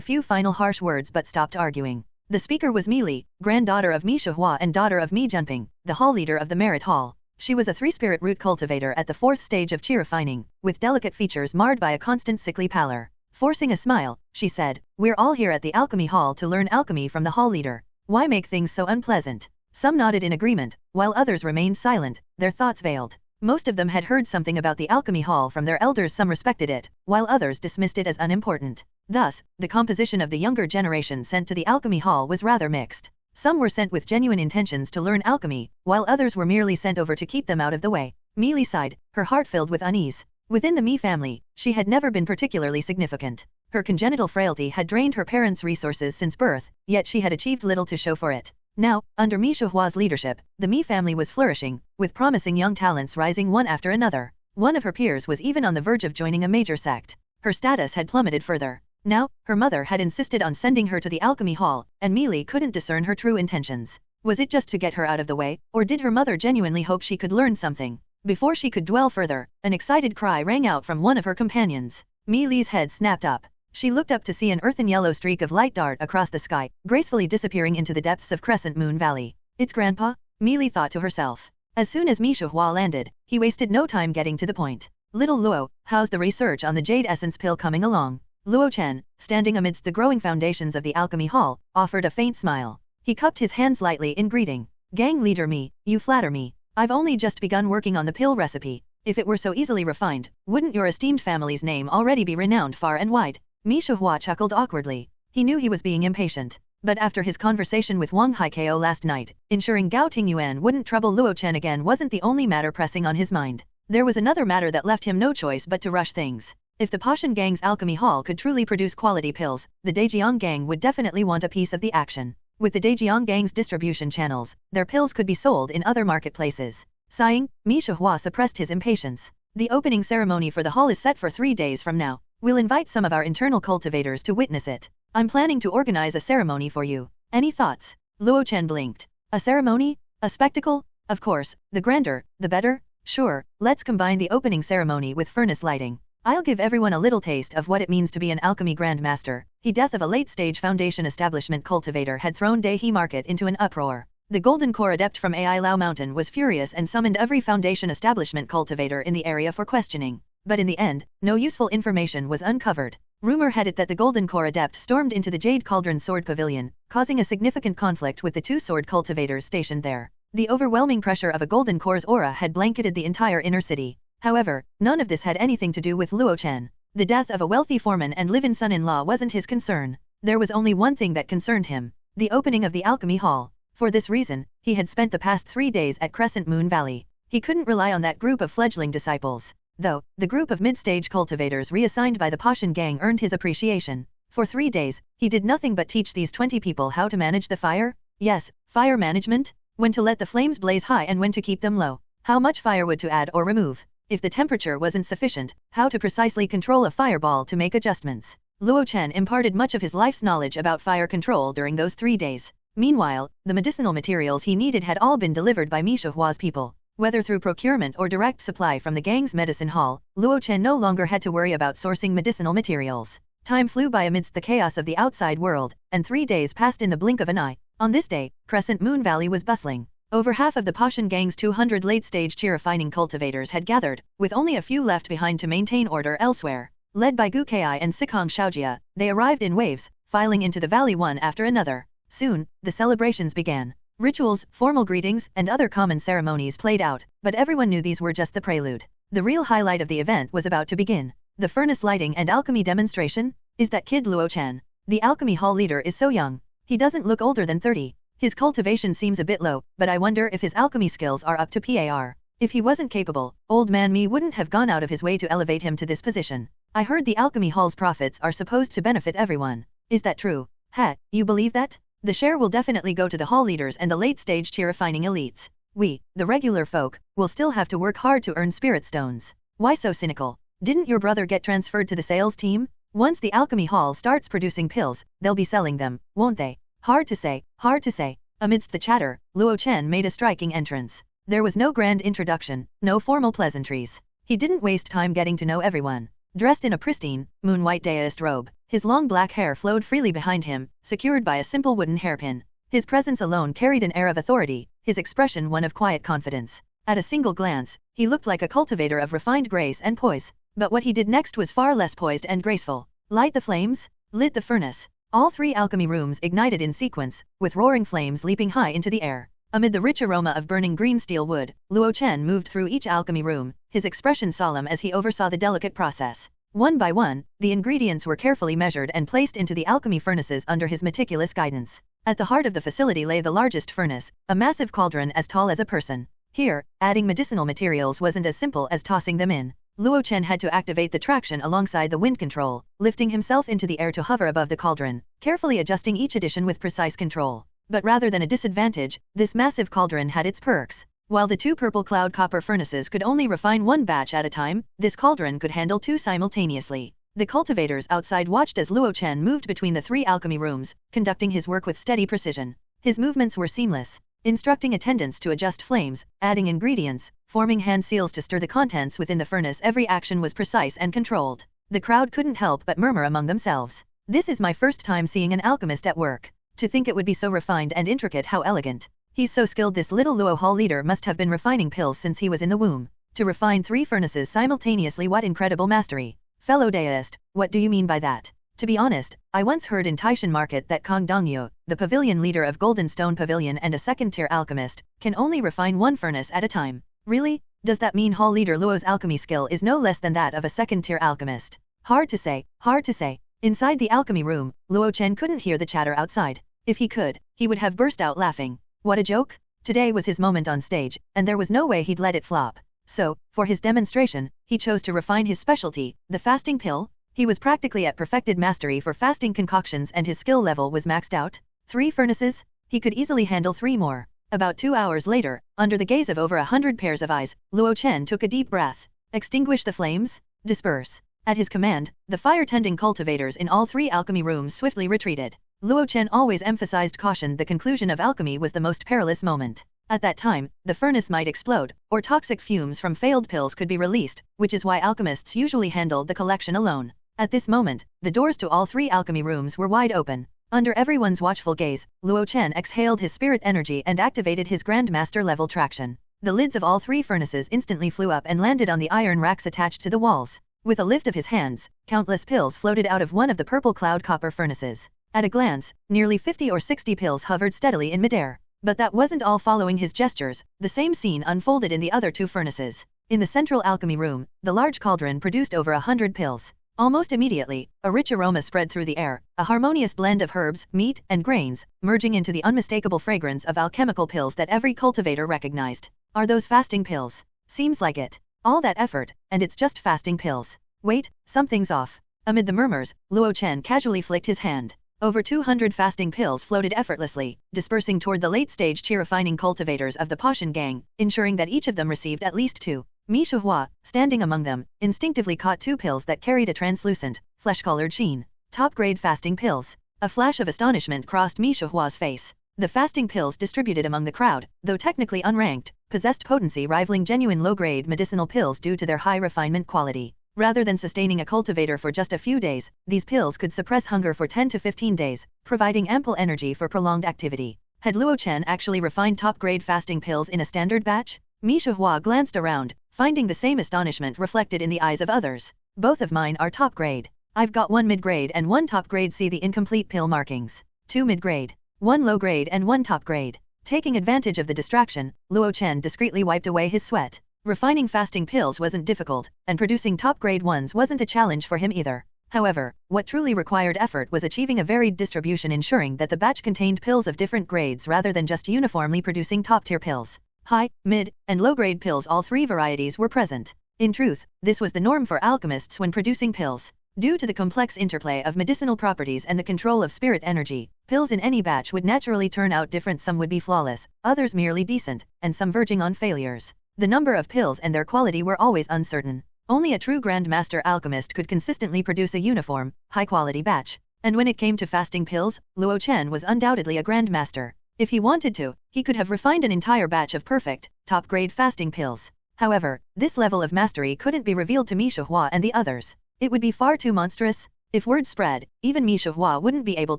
few final harsh words but stopped arguing. The speaker was Mi Li, granddaughter of Mi Shuhua and daughter of Mi Junping, the hall leader of the Merit Hall. She was a 3-spirit root cultivator at the 4th stage of chi refining, with delicate features marred by a constant sickly pallor. Forcing a smile, she said, "We're all here at the alchemy hall to learn alchemy from the hall leader. Why make things so unpleasant?" Some nodded in agreement, while others remained silent, their thoughts veiled. Most of them had heard something about the alchemy hall from their elders. Some respected it, while others dismissed it as unimportant. Thus, the composition of the younger generation sent to the alchemy hall was rather mixed. Some were sent with genuine intentions to learn alchemy, while others were merely sent over to keep them out of the way. Mi Li sighed, her heart filled with unease. Within the Mi family, she had never been particularly significant. Her congenital frailty had drained her parents' resources since birth, yet she had achieved little to show for it. Now, under Mi Shuhua's leadership, the Mi family was flourishing, with promising young talents rising one after another. One of her peers was even on the verge of joining a major sect. Her status had plummeted further. Now, her mother had insisted on sending her to the alchemy hall, and Mi Li couldn't discern her true intentions. Was it just to get her out of the way, or did her mother genuinely hope she could learn something? Before she could dwell further, an excited cry rang out from one of her companions. Mi Li's head snapped up. She looked up to see an earthen yellow streak of light dart across the sky, gracefully disappearing into the depths of Crescent Moon Valley. It's Grandpa? Mi Li thought to herself. As soon as Mi Shuhua landed, he wasted no time getting to the point. Little Luo, how's the research on the Jade Essence pill coming along? Luo Chen, standing amidst the growing foundations of the alchemy hall, offered a faint smile. He cupped his hands lightly in greeting. Gang leader Mi, you flatter me. I've only just begun working on the pill recipe. If it were so easily refined, wouldn't your esteemed family's name already be renowned far and wide? Mi Shihua chuckled awkwardly. He knew he was being impatient. But after his conversation with Wang Haikao last night, ensuring Gao Tingyuan wouldn't trouble Luo Chen again wasn't the only matter pressing on his mind. There was another matter that left him no choice but to rush things. If the Pashan Gang's alchemy hall could truly produce quality pills, the Daejiang Gang would definitely want a piece of the action. With the Daejiang Gang's distribution channels, their pills could be sold in other marketplaces. Sighing, Mi Shihua suppressed his impatience. The opening ceremony for the hall is set for 3 days from now. We'll invite some of our internal cultivators to witness it. I'm planning to organize a ceremony for you. Any thoughts? Luo Chen blinked. A ceremony? A spectacle? Of course, the grander, the better. Sure, let's combine the opening ceremony with furnace lighting. I'll give everyone a little taste of what it means to be an alchemy grandmaster. The death of a late-stage foundation establishment cultivator had thrown Daihe market into an uproar. The Golden Core adept from AI Lao Mountain was furious and summoned every foundation establishment cultivator in the area for questioning. But in the end, no useful information was uncovered. Rumor had it that the Golden Core adept stormed into the Jade Cauldron Sword Pavilion, causing a significant conflict with the 2 sword cultivators stationed there. The overwhelming pressure of a Golden Core's aura had blanketed the entire inner city. However, none of this had anything to do with Luo Chen. The death of a wealthy foreman and live-in son-in-law wasn't his concern. There was only one thing that concerned him: the opening of the alchemy hall. For this reason, he had spent the past 3 days at Crescent Moon Valley. He couldn't rely on that group of fledgling disciples. Though, the group of mid-stage cultivators reassigned by the Pashan Gang earned his appreciation. For 3 days, he did nothing but teach these 20 people how to manage the fire. Yes, fire management. When to let the flames blaze high and when to keep them low. How much firewood to add or remove. If the temperature wasn't sufficient, how to precisely control a fireball to make adjustments. Luo Chen imparted much of his life's knowledge about fire control during those 3 days. Meanwhile, the medicinal materials he needed had all been delivered by Mi Shihua's people. Whether through procurement or direct supply from the gang's medicine hall, Luo Chen no longer had to worry about sourcing medicinal materials. Time flew by amidst the chaos of the outside world, and 3 days passed in the blink of an eye. On this day, Crescent Moon Valley was bustling. Over half of the Pashan Gang's 200 late-stage chi-refining cultivators had gathered, with only a few left behind to maintain order elsewhere. Led by Gu Kai and Sikong Shaojia, they arrived in waves, filing into the valley one after another. Soon, the celebrations began. Rituals, formal greetings, and other common ceremonies played out, but everyone knew these were just the prelude. The real highlight of the event was about to begin. The furnace lighting and alchemy demonstration? Is that kid Luo Chen? The alchemy hall leader is so young. He doesn't look older than 30. His cultivation seems a bit low, but I wonder if his alchemy skills are up to par. If he wasn't capable, old man me wouldn't have gone out of his way to elevate him to this position. I heard the alchemy hall's profits are supposed to benefit everyone. Is that true? Ha, you believe that? The share will definitely go to the hall leaders and the late-stage chi-refining elites. We, the regular folk, will still have to work hard to earn spirit stones. Why so cynical? Didn't your brother get transferred to the sales team? Once the alchemy hall starts producing pills, they'll be selling them, won't they? Hard to say, hard to say. Amidst the chatter, Luo Chen made a striking entrance. There was no grand introduction, no formal pleasantries. He didn't waste time getting to know everyone. Dressed in a pristine, moon-white daoist robe, his long black hair flowed freely behind him, secured by a simple wooden hairpin. His presence alone carried an air of authority, his expression one of quiet confidence. At a single glance, he looked like a cultivator of refined grace and poise. But what he did next was far less poised and graceful. Light the flames? Lit the furnace. All 3 alchemy rooms ignited in sequence, with roaring flames leaping high into the air. Amid the rich aroma of burning green steel wood, Luo Chen moved through each alchemy room, his expression solemn as he oversaw the delicate process. One by one, the ingredients were carefully measured and placed into the alchemy furnaces under his meticulous guidance. At the heart of the facility lay the largest furnace, a massive cauldron as tall as a person. Here, adding medicinal materials wasn't as simple as tossing them in. Luo Chen had to activate the traction alongside the wind control, lifting himself into the air to hover above the cauldron, carefully adjusting each addition with precise control. But rather than a disadvantage, this massive cauldron had its perks. While the 2 purple cloud copper furnaces could only refine 1 batch at a time, this cauldron could handle 2 simultaneously. The cultivators outside watched as Luo Chen moved between the 3 alchemy rooms, conducting his work with steady precision. His movements were seamless. Instructing attendants to adjust flames, adding ingredients, forming hand seals to stir the contents within the furnace, every action was precise and controlled. The crowd couldn't help but murmur among themselves. This is my first time seeing an alchemist at work. To think it would be so refined and intricate, how elegant. He's so skilled. This little Luo hall leader must have been refining pills since he was in the womb. To refine 3 furnaces simultaneously, what incredible mastery. Fellow deist, what do you mean by that? To be honest, I once heard in Taishan Market that Kong Dongyu, the pavilion leader of Golden Stone Pavilion and a second-tier alchemist, can only refine one furnace at a time. Really? Does that mean hall leader Luo's alchemy skill is no less than that of a second-tier alchemist? Hard to say, hard to say. Inside the alchemy room, Luo Chen couldn't hear the chatter outside. If he could, he would have burst out laughing. What a joke! Today was his moment on stage, and there was no way he'd let it flop. So, for his demonstration, he chose to refine his specialty, the fasting pill. He was practically at perfected mastery for fasting concoctions and his skill level was maxed out. 3 furnaces? He could easily handle 3 more. About 2 hours later, under the gaze of over 100 pairs of eyes, Luo Chen took a deep breath. Extinguish the flames? Disperse. At his command, the fire-tending cultivators in all 3 alchemy rooms swiftly retreated. Luo Chen always emphasized caution. The conclusion of alchemy was the most perilous moment. At that time, the furnace might explode, or toxic fumes from failed pills could be released, which is why alchemists usually handled the collection alone. At this moment, the doors to all 3 alchemy rooms were wide open. Under everyone's watchful gaze, Luo Chen exhaled his spirit energy and activated his Grandmaster level traction. The lids of all 3 furnaces instantly flew up and landed on the iron racks attached to the walls. With a lift of his hands, countless pills floated out of one of the purple cloud copper furnaces. At a glance, nearly 50 or 60 pills hovered steadily in midair. But that wasn't all. Following his gestures, the same scene unfolded in the other 2 furnaces. In the central alchemy room, the large cauldron produced over 100 pills. Almost immediately, a rich aroma spread through the air, a harmonious blend of herbs, meat, and grains, merging into the unmistakable fragrance of alchemical pills that every cultivator recognized. Are those fasting pills? Seems like it. All that effort, and it's just fasting pills. Wait, something's off. Amid the murmurs, Luo Chen casually flicked his hand. Over 200 fasting pills floated effortlessly, dispersing toward the late-stage chi-refining cultivators of the Pashan gang, ensuring that each of them received at least 2. Mi Shuhua, standing among them, instinctively caught 2 pills that carried a translucent, flesh-colored sheen. Top-grade fasting pills. A flash of astonishment crossed Mi Shuhua's face. The fasting pills distributed among the crowd, though technically unranked, possessed potency rivaling genuine low-grade medicinal pills due to their high refinement quality. Rather than sustaining a cultivator for just a few days, these pills could suppress hunger for 10 to 15 days, providing ample energy for prolonged activity. Had Luo Chen actually refined top-grade fasting pills in a standard batch? Mi Shuhua glanced around, finding the same astonishment reflected in the eyes of others. Both of mine are top-grade. I've got 1 mid-grade and 1 top-grade. See the incomplete pill markings. 2 mid-grade, 1 low-grade and 1 top-grade. Taking advantage of the distraction, Luo Chen discreetly wiped away his sweat. Refining fasting pills wasn't difficult, and producing top-grade ones wasn't a challenge for him either. However, what truly required effort was achieving a varied distribution, ensuring that the batch contained pills of different grades rather than just uniformly producing top-tier pills. High, mid, and low-grade pills, all 3 varieties were present. In truth, this was the norm for alchemists when producing pills. Due to the complex interplay of medicinal properties and the control of spirit energy, pills in any batch would naturally turn out different. Some would be flawless, others merely decent, and some verging on failures. The number of pills and their quality were always uncertain. Only a true Grandmaster alchemist could consistently produce a uniform, high-quality batch. And when it came to fasting pills, Luo Chen was undoubtedly a Grandmaster. If he wanted to, he could have refined an entire batch of perfect, top-grade fasting pills. However, this level of mastery couldn't be revealed to Mi Shuhua and the others. It would be far too monstrous. If word spread, even Mi Shuhua wouldn't be able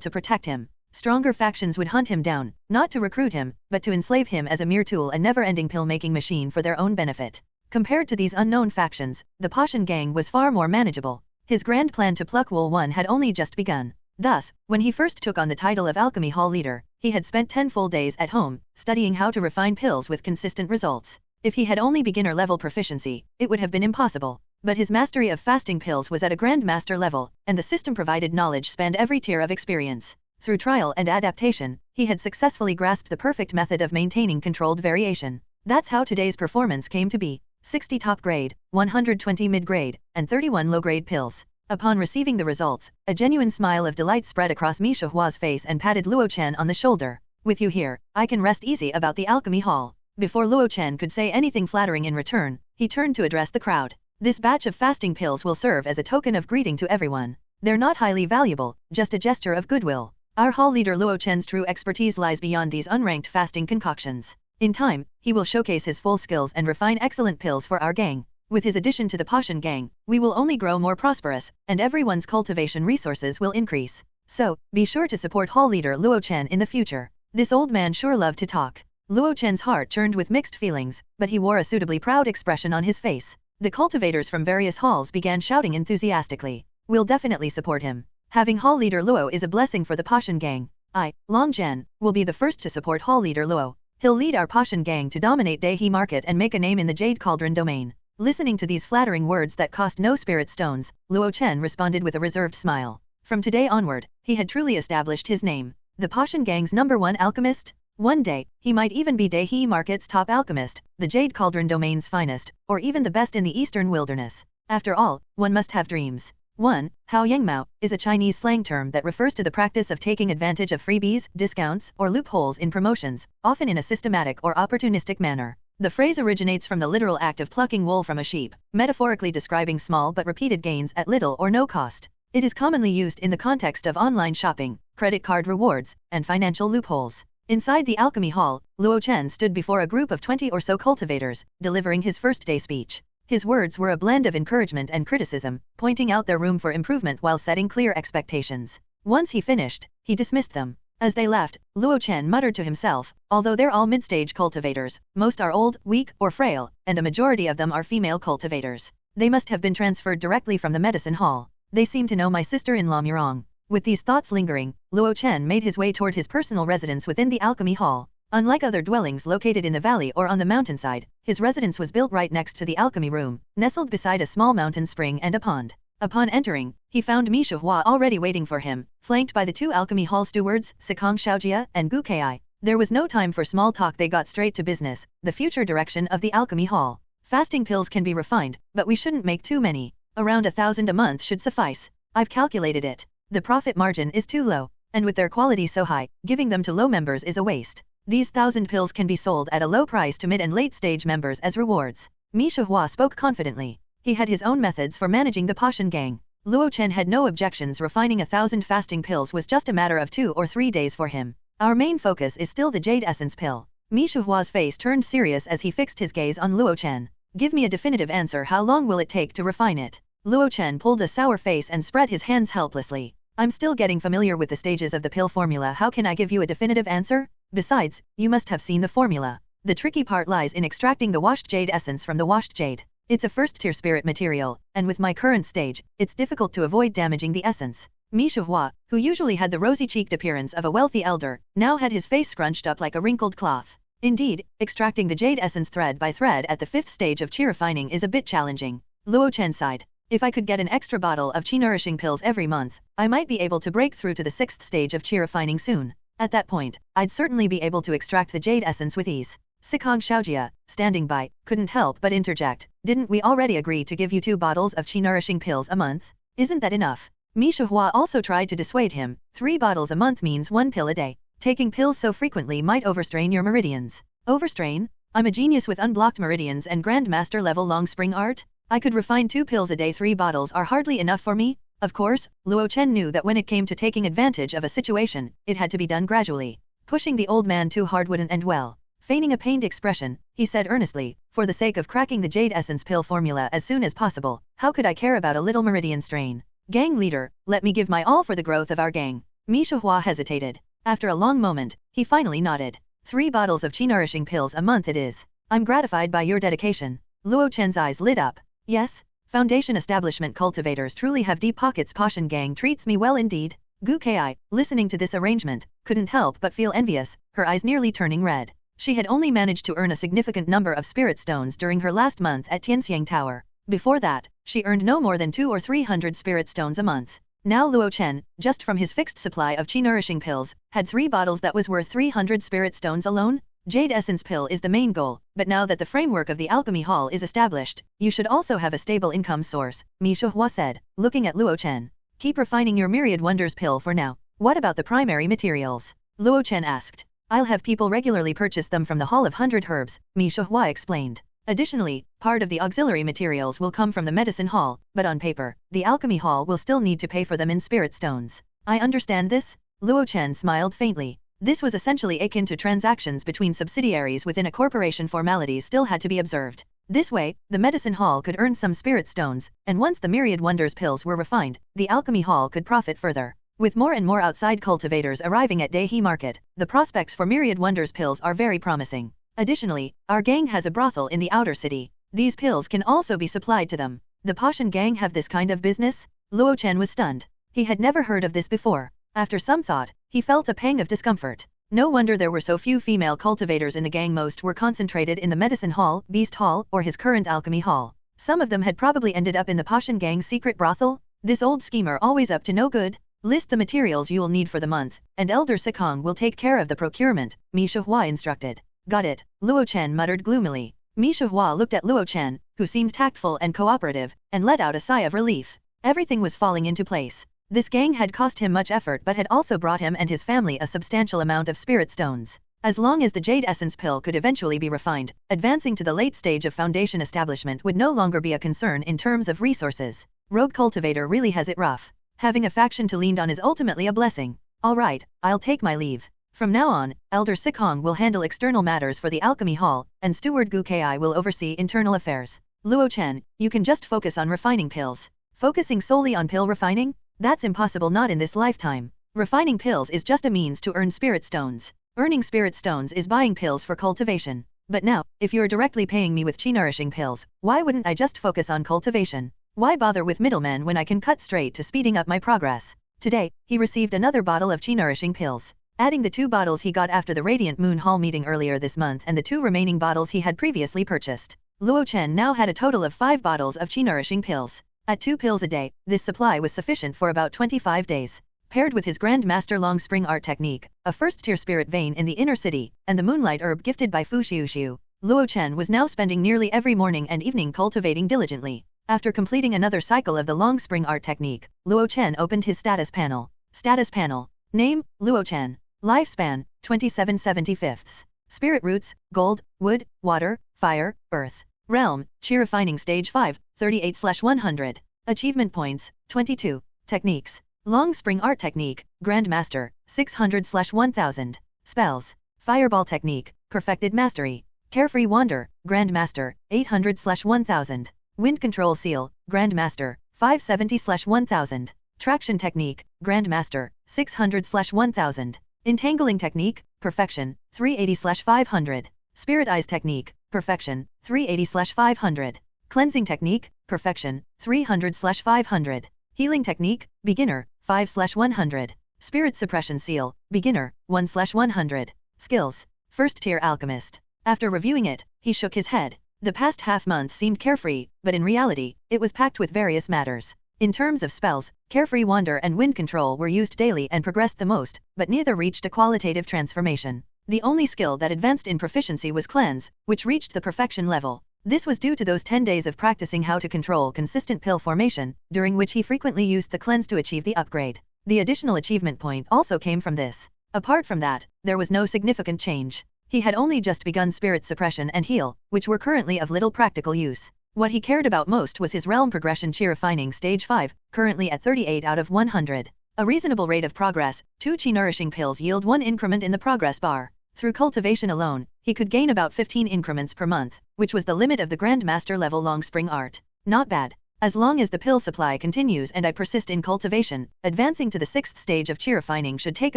to protect him. Stronger factions would hunt him down, not to recruit him, but to enslave him as a mere tool, a never-ending pill-making machine for their own benefit. Compared to these unknown factions, the Pashan gang was far more manageable. His grand plan to pluck Luo Chen had only just begun. Thus, when he first took on the title of Alchemy Hall Leader, he had spent 10 full days at home, studying how to refine pills with consistent results. If he had only beginner-level proficiency, it would have been impossible. But his mastery of fasting pills was at a Grandmaster level, and the system-provided knowledge spanned every tier of experience. Through trial and adaptation, he had successfully grasped the perfect method of maintaining controlled variation. That's how today's performance came to be. 60 top-grade, 120 mid-grade, and 31 low-grade pills. Upon receiving the results, a genuine smile of delight spread across Mi Shuhua's face and patted Luo Chen on the shoulder. With you here, I can rest easy about the alchemy hall. Before Luo Chen could say anything flattering in return, he turned to address the crowd. This batch of fasting pills will serve as a token of greeting to everyone. They're not highly valuable, just a gesture of goodwill. Our hall leader Luo Chen's true expertise lies beyond these unranked fasting concoctions. In time, he will showcase his full skills and refine excellent pills for our gang. With his addition to the Pashan gang, we will only grow more prosperous, and everyone's cultivation resources will increase. So, be sure to support hall leader Luo Chen in the future. This old man sure loved to talk. Luo Chen's heart churned with mixed feelings, but he wore a suitably proud expression on his face. The cultivators from various halls began shouting enthusiastically. We'll definitely support him. Having hall leader Luo is a blessing for the Passion gang. I, Long Zhen, will be the first to support hall leader Luo. He'll lead our Passion gang to dominate Daihe Market and make a name in the Jade Cauldron domain. Listening to these flattering words that cost no spirit stones, Luo Chen responded with a reserved smile. From today onward, he had truly established his name. The Passion gang's #1 alchemist? One day, he might even be Daihe Market's top alchemist, the Jade Cauldron domain's finest, or even the best in the eastern wilderness. After all, one must have dreams. 1. Hao Yangmao is a Chinese slang term that refers to the practice of taking advantage of freebies, discounts, or loopholes in promotions, often in a systematic or opportunistic manner. The phrase originates from the literal act of plucking wool from a sheep, metaphorically describing small but repeated gains at little or no cost. It is commonly used in the context of online shopping, credit card rewards, and financial loopholes. Inside the alchemy hall, Luo Chen stood before a group of 20 or so cultivators, delivering his first day speech. His words were a blend of encouragement and criticism, pointing out their room for improvement while setting clear expectations. Once he finished, he dismissed them. As they left, Luo Chen muttered to himself, although they're all mid-stage cultivators, most are old, weak, or frail, and a majority of them are female cultivators. They must have been transferred directly from the medicine hall. They seem to know my sister-in-law Murong. With these thoughts lingering, Luo Chen made his way toward his personal residence within the alchemy hall. Unlike other dwellings located in the valley or on the mountainside, his residence was built right next to the alchemy room, nestled beside a small mountain spring and a pond. Upon entering, he found Mi Shuhua already waiting for him, flanked by the 2 alchemy hall stewards, Sikong Xiaojia and Gu Kai. There was no time for small talk, they got straight to business, the future direction of the alchemy hall. Fasting pills can be refined, but we shouldn't make too many. Around 1,000 a month should suffice. I've calculated it. The profit margin is too low, and with their quality so high, giving them to low members is a waste. These 1,000 pills can be sold at a low price to mid and late stage members as rewards. Mi Shuhua spoke confidently. He had his own methods for managing the Passion gang. Luo Chen had no objections. Refining 1,000 fasting pills was just a matter of 2 or 3 days for him. Our main focus is still the Jade Essence pill. Mi Shuhua's face turned serious as he fixed his gaze on Luo Chen. Give me a definitive answer. How long will it take to refine it? Luo Chen pulled a sour face and spread his hands helplessly. I'm still getting familiar with the stages of the pill formula. How can I give you a definitive answer? Besides, you must have seen the formula. The tricky part lies in extracting the washed jade essence from the washed jade. It's a first-tier spirit material, and with my current stage, it's difficult to avoid damaging the essence. Mi Shuhua, who usually had the rosy-cheeked appearance of a wealthy elder, now had his face scrunched up like a wrinkled cloth. Indeed, extracting the jade essence thread by thread at the 5th stage of chi refining is a bit challenging. Luo Chen sighed. If I could get an extra bottle of chi nourishing pills every month, I might be able to break through to the 6th stage of chi refining soon. At that point, I'd certainly be able to extract the jade essence with ease. Sikong Xiaojia, standing by, couldn't help but interject. Didn't we already agree to give you 2 bottles of chi nourishing pills a month? Isn't that enough? Mi Shuhua also tried to dissuade him. 3 bottles a month means 1 pill a day. Taking pills so frequently might overstrain your meridians. Overstrain? I'm a genius with unblocked meridians and grandmaster level long spring art. I could refine 2 pills a day. 3 bottles are hardly enough for me. Of course, Luo Chen knew that when it came to taking advantage of a situation, it had to be done gradually. Pushing the old man too hard wouldn't end well. Feigning a pained expression, he said earnestly, for the sake of cracking the jade essence pill formula as soon as possible, how could I care about a little meridian strain? Gang leader, let me give my all for the growth of our gang. Mi Shuhua hesitated. After a long moment, he finally nodded. 3 bottles of chi nourishing pills a month it is. I'm gratified by your dedication. Luo Chen's eyes lit up. Yes, Foundation establishment cultivators truly have deep pockets. Passion gang treats me well indeed. Gu Kai, listening to this arrangement, couldn't help but feel envious, her eyes nearly turning red. She had only managed to earn a significant number of spirit stones during her last month at Tianxiang Tower. Before that, she earned no more than 200 or 300 spirit stones a month. Now Luo Chen, just from his fixed supply of chi nourishing pills, had 3 bottles that was worth 300 spirit stones alone. Jade Essence pill is the main goal, but now that the framework of the alchemy hall is established, you should also have a stable income source, Mi Shuhua said, looking at Luo Chen. Keep refining your Myriad Wonders pill for now. What about the primary materials? Luo Chen asked. I'll have people regularly purchase them from the Hall of 100 Herbs, Mi Shuhua explained. Additionally, part of the auxiliary materials will come from the medicine hall, but on paper, the alchemy hall will still need to pay for them in spirit stones. I understand this? Luo Chen smiled faintly. This was essentially akin to transactions between subsidiaries within a corporation. Formalities still had to be observed. This way, the medicine hall could earn some spirit stones, and once the Myriad Wonders pills were refined, the alchemy hall could profit further. With more and more outside cultivators arriving at Daihe Market, the prospects for Myriad Wonders pills are very promising. Additionally, our gang has a brothel in the outer city. These pills can also be supplied to them. The Passion gang have this kind of business? Luo Chen was stunned. He had never heard of this before. After some thought, he felt a pang of discomfort. No wonder there were so few female cultivators in the gang. Most were concentrated in the medicine hall, beast hall, or his current alchemy hall. Some of them had probably ended up in the Pashan gang's secret brothel. This old schemer always up to no good. List the materials you'll need for the month, and Elder Sikong will take care of the procurement, Mi Shihua instructed. Got it, Luo Chen muttered gloomily. Mi Shihua looked at Luo Chen, who seemed tactful and cooperative, and let out a sigh of relief. Everything was falling into place. This gang had cost him much effort but had also brought him and his family a substantial amount of spirit stones. As long as the Jade Essence pill could eventually be refined, advancing to the late stage of foundation establishment would no longer be a concern in terms of resources. Rogue Cultivator really has it rough. Having a faction to lean on is ultimately a blessing. Alright, I'll take my leave. From now on, Elder Sikong will handle external matters for the Alchemy Hall, and Steward Gu Ki will oversee internal affairs. Luo Chen, you can just focus on refining pills. Focusing solely on pill refining? That's impossible, not in this lifetime. Refining pills is just a means to earn spirit stones. Earning spirit stones is buying pills for cultivation. But now, if you're directly paying me with chi-nourishing pills, why wouldn't I just focus on cultivation? Why bother with middlemen when I can cut straight to speeding up my progress? Today, he received another bottle of chi-nourishing pills. Adding the 2 bottles he got after the Radiant Moon Hall meeting earlier this month and the 2 remaining bottles he had previously purchased, Luo Chen now had a total of 5 bottles of chi-nourishing pills. At 2 pills a day, this supply was sufficient for about 25 days. Paired with his Grand Master Long Spring Art Technique, a first-tier spirit vein in the inner city, and the Moonlight Herb gifted by Fu Xiu, Luo Chen was now spending nearly every morning and evening cultivating diligently. After completing another cycle of the Long Spring Art Technique, Luo Chen opened his status panel. Status panel. Name, Luo Chen. Lifespan, 27/75. Spirit roots, gold, wood, water, fire, earth. Realm, Chi Refining Stage 5, 38/100. Achievement points, 22. Techniques. Long Spring Art Technique, Grandmaster, 600/1000. Spells. Fireball Technique, Perfected Mastery. Carefree Wander, Grandmaster, 800/1000. Wind Control Seal, Grandmaster, 570/1000. Traction Technique, Grandmaster, 600/1000. Entangling Technique, Perfection, 380/500. Spirit Eyes Technique, Perfection, 380/500. Cleansing Technique, Perfection, 300/500. Healing Technique, Beginner, 5/100. Spirit Suppression Seal, Beginner, 1/100. Skills. First Tier Alchemist. After reviewing it, he shook his head. The past half-month seemed carefree, but in reality, it was packed with various matters. In terms of spells, Carefree Wander and Wind Control were used daily and progressed the most, but neither reached a qualitative transformation. The only skill that advanced in proficiency was Cleanse, which reached the perfection level. This was due to those 10 days of practicing how to control consistent pill formation, during which he frequently used the Cleanse to achieve the upgrade. The additional achievement point also came from this. Apart from that, there was no significant change. He had only just begun Spirit Suppression and Heal, which were currently of little practical use. What he cared about most was his realm progression Chi Refining Stage 5, currently at 38 out of 100. A reasonable rate of progress, 2 Chi Nourishing pills yield 1 increment in the progress bar. Through cultivation alone, he could gain about 15 increments per month, which was the limit of the Grand Master level Long Spring Art. Not bad. As long as the pill supply continues and I persist in cultivation, advancing to the 6th stage of Chi Refining should take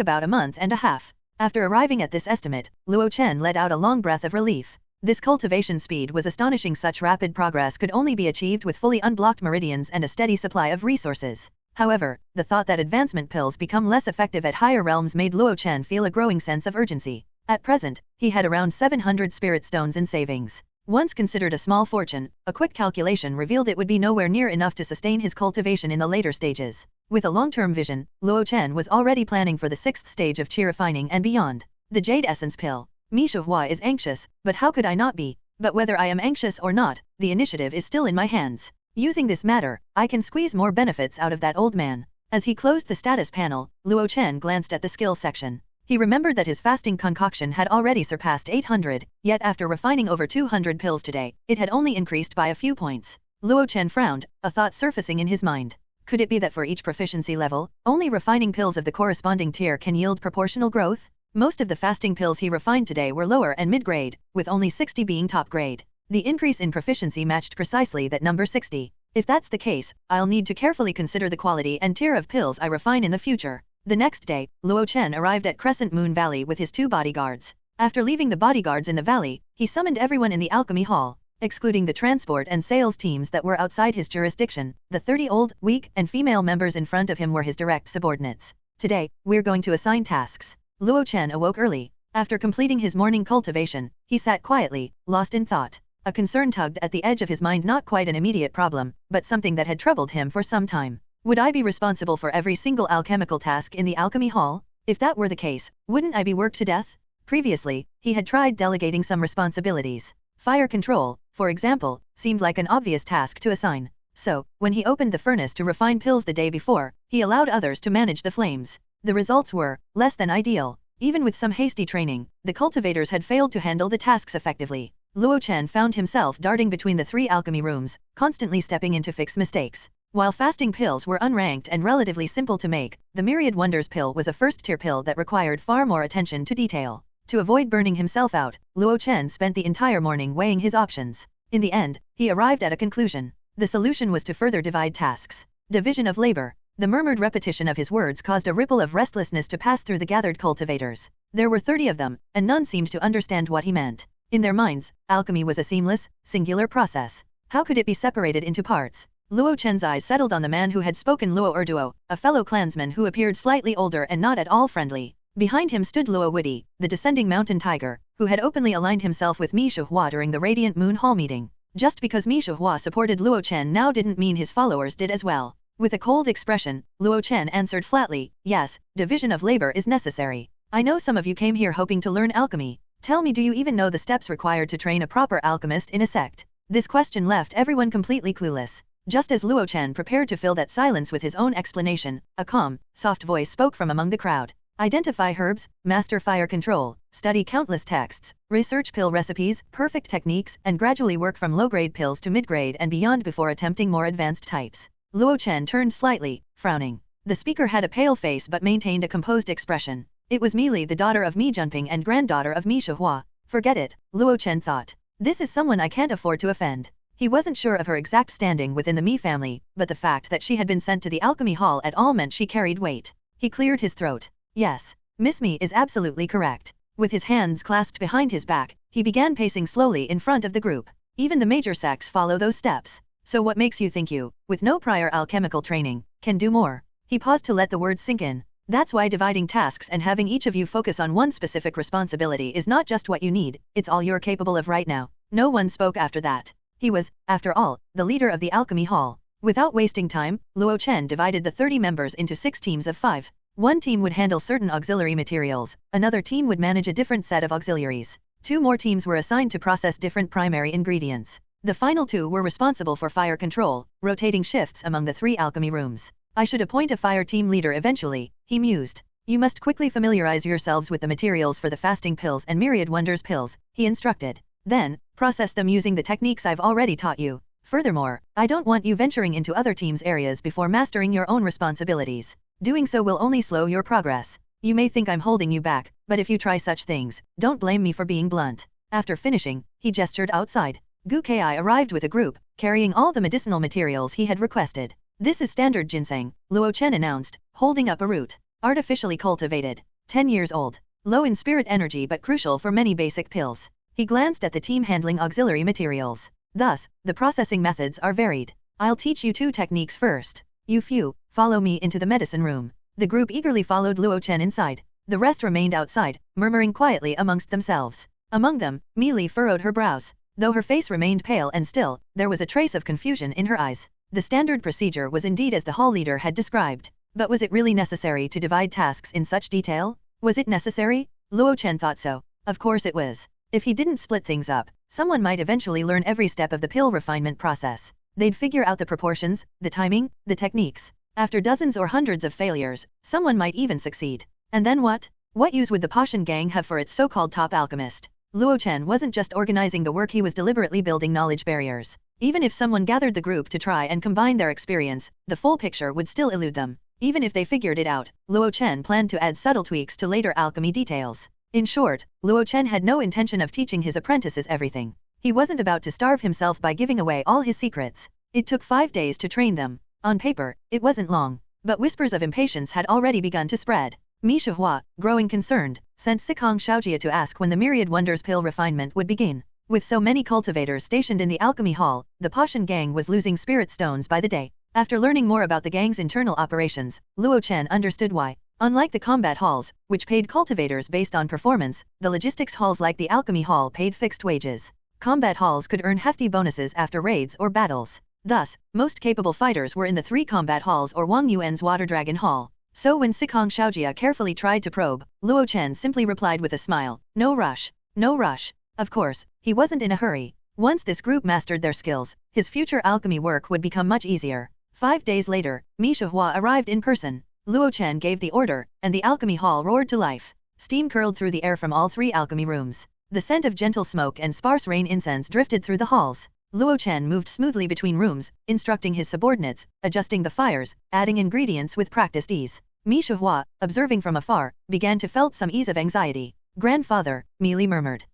about a month and a half. After arriving at this estimate, Luo Chen let out a long breath of relief. This cultivation speed was astonishing. Such rapid progress could only be achieved with fully unblocked meridians and a steady supply of resources. However, the thought that advancement pills become less effective at higher realms made Luo Chen feel a growing sense of urgency. At present, he had around 700 spirit stones in savings. Once considered a small fortune, a quick calculation revealed it would be nowhere near enough to sustain his cultivation in the later stages. With a long-term vision, Luo Chen was already planning for the 6th stage of Chi Refining and beyond. The Jade Essence Pill. Mi Shihua is anxious, but how could I not be? But whether I am anxious or not, the initiative is still in my hands. Using this matter, I can squeeze more benefits out of that old man. As he closed the status panel, Luo Chen glanced at the skill section. He remembered that his fasting concoction had already surpassed 800, yet after refining over 200 pills today, it had only increased by a few points. Luo Chen frowned, a thought surfacing in his mind. Could it be that for each proficiency level, only refining pills of the corresponding tier can yield proportional growth? Most of the fasting pills he refined today were lower and mid-grade, with only 60 being top grade. The increase in proficiency matched precisely that number 60. If that's the case, I'll need to carefully consider the quality and tier of pills I refine in the future. The next day, Luo Chen arrived at Crescent Moon Valley with his 2 bodyguards. After leaving the bodyguards in the valley, he summoned everyone in the Alchemy Hall. Excluding the transport and sales teams that were outside his jurisdiction, the 30 old, weak, and female members in front of him were his direct subordinates. Today, we're going to assign tasks. Luo Chen awoke early. After completing his morning cultivation, he sat quietly, lost in thought. A concern tugged at the edge of his mind, not quite an immediate problem, but something that had troubled him for some time. Would I be responsible for every single alchemical task in the alchemy hall? If that were the case, wouldn't I be worked to death? Previously, he had tried delegating some responsibilities. Fire control, for example, seemed like an obvious task to assign. So, when he opened the furnace to refine pills the day before, he allowed others to manage the flames. The results were less than ideal. Even with some hasty training, the cultivators had failed to handle the tasks effectively. Luo Chen found himself darting between the 3 alchemy rooms, constantly stepping in to fix mistakes. While fasting pills were unranked and relatively simple to make, the Myriad Wonders pill was a first-tier pill that required far more attention to detail. To avoid burning himself out, Luo Chen spent the entire morning weighing his options. In the end, he arrived at a conclusion. The solution was to further divide tasks. Division of labor. The murmured repetition of his words caused a ripple of restlessness to pass through the gathered cultivators. There were 30 of them, and none seemed to understand what he meant. In their minds, alchemy was a seamless, singular process. How could it be separated into parts? Luo Chen's eyes settled on the man who had spoken, Luo Erduo, a fellow clansman who appeared slightly older and not at all friendly. Behind him stood Luo Wudi, the descending mountain tiger, who had openly aligned himself with Mi Shuhua during the Radiant Moon Hall meeting. Just because Mi Shuhua supported Luo Chen now didn't mean his followers did as well. With a cold expression, Luo Chen answered flatly, yes, division of labor is necessary. I know some of you came here hoping to learn alchemy. Tell me, do you even know the steps required to train a proper alchemist in a sect? This question left everyone completely clueless. Just as Luo Chen prepared to fill that silence with his own explanation, a calm, soft voice spoke from among the crowd. Identify herbs, master fire control, study countless texts, research pill recipes, perfect techniques, and gradually work from low-grade pills to mid-grade and beyond before attempting more advanced types. Luo Chen turned slightly, frowning. The speaker had a pale face but maintained a composed expression. It was Mi Li, the daughter of Mi Junping and granddaughter of Mi Shuhua. Forget it, Luo Chen thought. This is someone I can't afford to offend. He wasn't sure of her exact standing within the Mi family, but the fact that she had been sent to the alchemy hall at all meant she carried weight. He cleared his throat. Yes, Miss Mi is absolutely correct. With his hands clasped behind his back, he began pacing slowly in front of the group. Even the major sects follow those steps. So what makes you think you, with no prior alchemical training, can do more? He paused to let the words sink in. That's why dividing tasks and having each of you focus on one specific responsibility is not just what you need, it's all you're capable of right now. No one spoke after that. He was, after all, the leader of the alchemy hall. Without wasting time, Luo Chen divided the 30 members into 6 teams of 5. One team would handle certain auxiliary materials, another team would manage a different set of auxiliaries. 2 more teams were assigned to process different primary ingredients. The final 2 were responsible for fire control, rotating shifts among the 3 alchemy rooms. I should appoint a fire team leader eventually, he mused. You must quickly familiarize yourselves with the materials for the fasting pills and Myriad Wonders pills, he instructed. Then, process them using the techniques I've already taught you. Furthermore, I don't want you venturing into other teams' areas before mastering your own responsibilities. Doing so will only slow your progress. You may think I'm holding you back, but if you try such things, don't blame me for being blunt. After finishing, he gestured outside. Gu Ki arrived with a group, carrying all the medicinal materials he had requested. This is standard ginseng, Luo Chen announced, holding up a root. Artificially cultivated. 10 years old. Low in spirit energy but crucial for many basic pills. He glanced at the team handling auxiliary materials. Thus, the processing methods are varied. I'll teach you 2 techniques first. You few, follow me into the medicine room. The group eagerly followed Luo Chen inside. The rest remained outside, murmuring quietly amongst themselves. Among them, Mi Li furrowed her brows. Though her face remained pale and still, there was a trace of confusion in her eyes. The standard procedure was indeed as the hall leader had described. But was it really necessary to divide tasks in such detail? Was it necessary? Luo Chen thought so. Of course it was. If he didn't split things up, someone might eventually learn every step of the pill refinement process. They'd figure out the proportions, the timing, the techniques. After dozens or hundreds of failures, someone might even succeed. And then what? What use would the Pashan gang have for its so-called top alchemist? Luo Chen wasn't just organizing the work, he was deliberately building knowledge barriers. Even if someone gathered the group to try and combine their experience, the full picture would still elude them. Even if they figured it out, Luo Chen planned to add subtle tweaks to later alchemy details. In short, Luo Chen had no intention of teaching his apprentices everything. He wasn't about to starve himself by giving away all his secrets. It took 5 days to train them. On paper, it wasn't long. But whispers of impatience had already begun to spread. Mi Shuhua, growing concerned, sent Sikong Shaojia to ask when the Myriad Wonders pill refinement would begin. With so many cultivators stationed in the alchemy hall, the Pashan gang was losing spirit stones by the day. After learning more about the gang's internal operations, Luo Chen understood why. Unlike the combat halls, which paid cultivators based on performance, the logistics halls like the alchemy hall paid fixed wages. Combat halls could earn hefty bonuses after raids or battles. Thus, most capable fighters were in the 3 combat halls or Wang Yuan's Water Dragon Hall. So when Sikong Xiaojia carefully tried to probe, Luo Chen simply replied with a smile, "No rush. No rush." Of course, he wasn't in a hurry. Once this group mastered their skills, his future alchemy work would become much easier. 5 days later, Mi Shihua arrived in person. Luo Chen gave the order, and the alchemy hall roared to life. Steam curled through the air from all 3 alchemy rooms. The scent of gentle smoke and sparse rain incense drifted through the halls. Luo Chen moved smoothly between rooms, instructing his subordinates, adjusting the fires, adding ingredients with practiced ease. Mi Shihua, observing from afar, began to felt some ease of anxiety. "Grandfather," Mi Li murmured.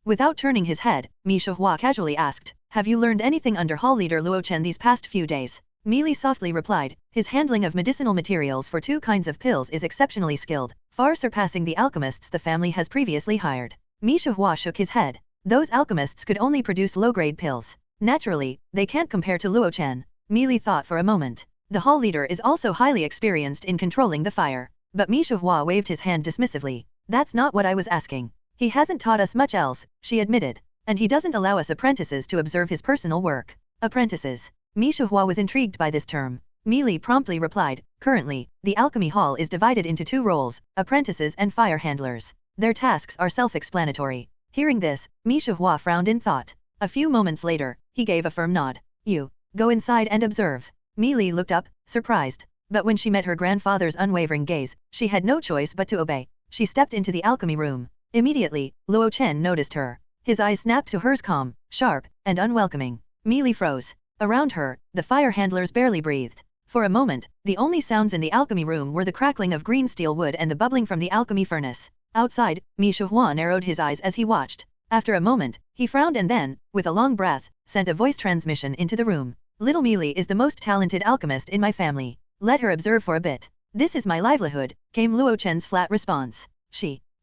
Without turning his head, Mi Shihua casually asked, "Have you learned anything under hall leader Luo Chen these past few days?" Mi Li softly replied, "His handling of medicinal materials for 2 kinds of pills is exceptionally skilled, far surpassing the alchemists the family has previously hired." Mi Shihua shook his head. Those alchemists could only produce low-grade pills. Naturally, they can't compare to Luo Chen. Mi Li thought for a moment. The hall leader is also highly experienced in controlling the fire. But Mi Shihua waved his hand dismissively. "That's not what I was asking. He hasn't taught us much else," she admitted. "And he doesn't allow us apprentices to observe his personal work." Apprentices. Mi Shihua was intrigued by this term. Mi Li promptly replied, "Currently, the alchemy hall is divided into 2 roles, apprentices and fire handlers. Their tasks are self-explanatory." Hearing this, Mi Shihua frowned in thought. A few moments later, he gave a firm nod. "You, go inside and observe." Mi Li looked up, surprised. But when she met her grandfather's unwavering gaze, she had no choice but to obey. She stepped into the alchemy room. Immediately, Luo Chen noticed her. His eyes snapped to hers, calm, sharp, and unwelcoming. Mi Li froze. Around her, the fire handlers barely breathed. For a moment, the only sounds in the alchemy room were the crackling of green steel wood and the bubbling from the alchemy furnace. Outside, Mi Shihua narrowed his eyes as he watched. After a moment, he frowned and then, with a long breath, sent a voice transmission into the room. "Little Mi Li is the most talented alchemist in my family. Let her observe for a bit. This is my livelihood," came Luo Chen's flat response.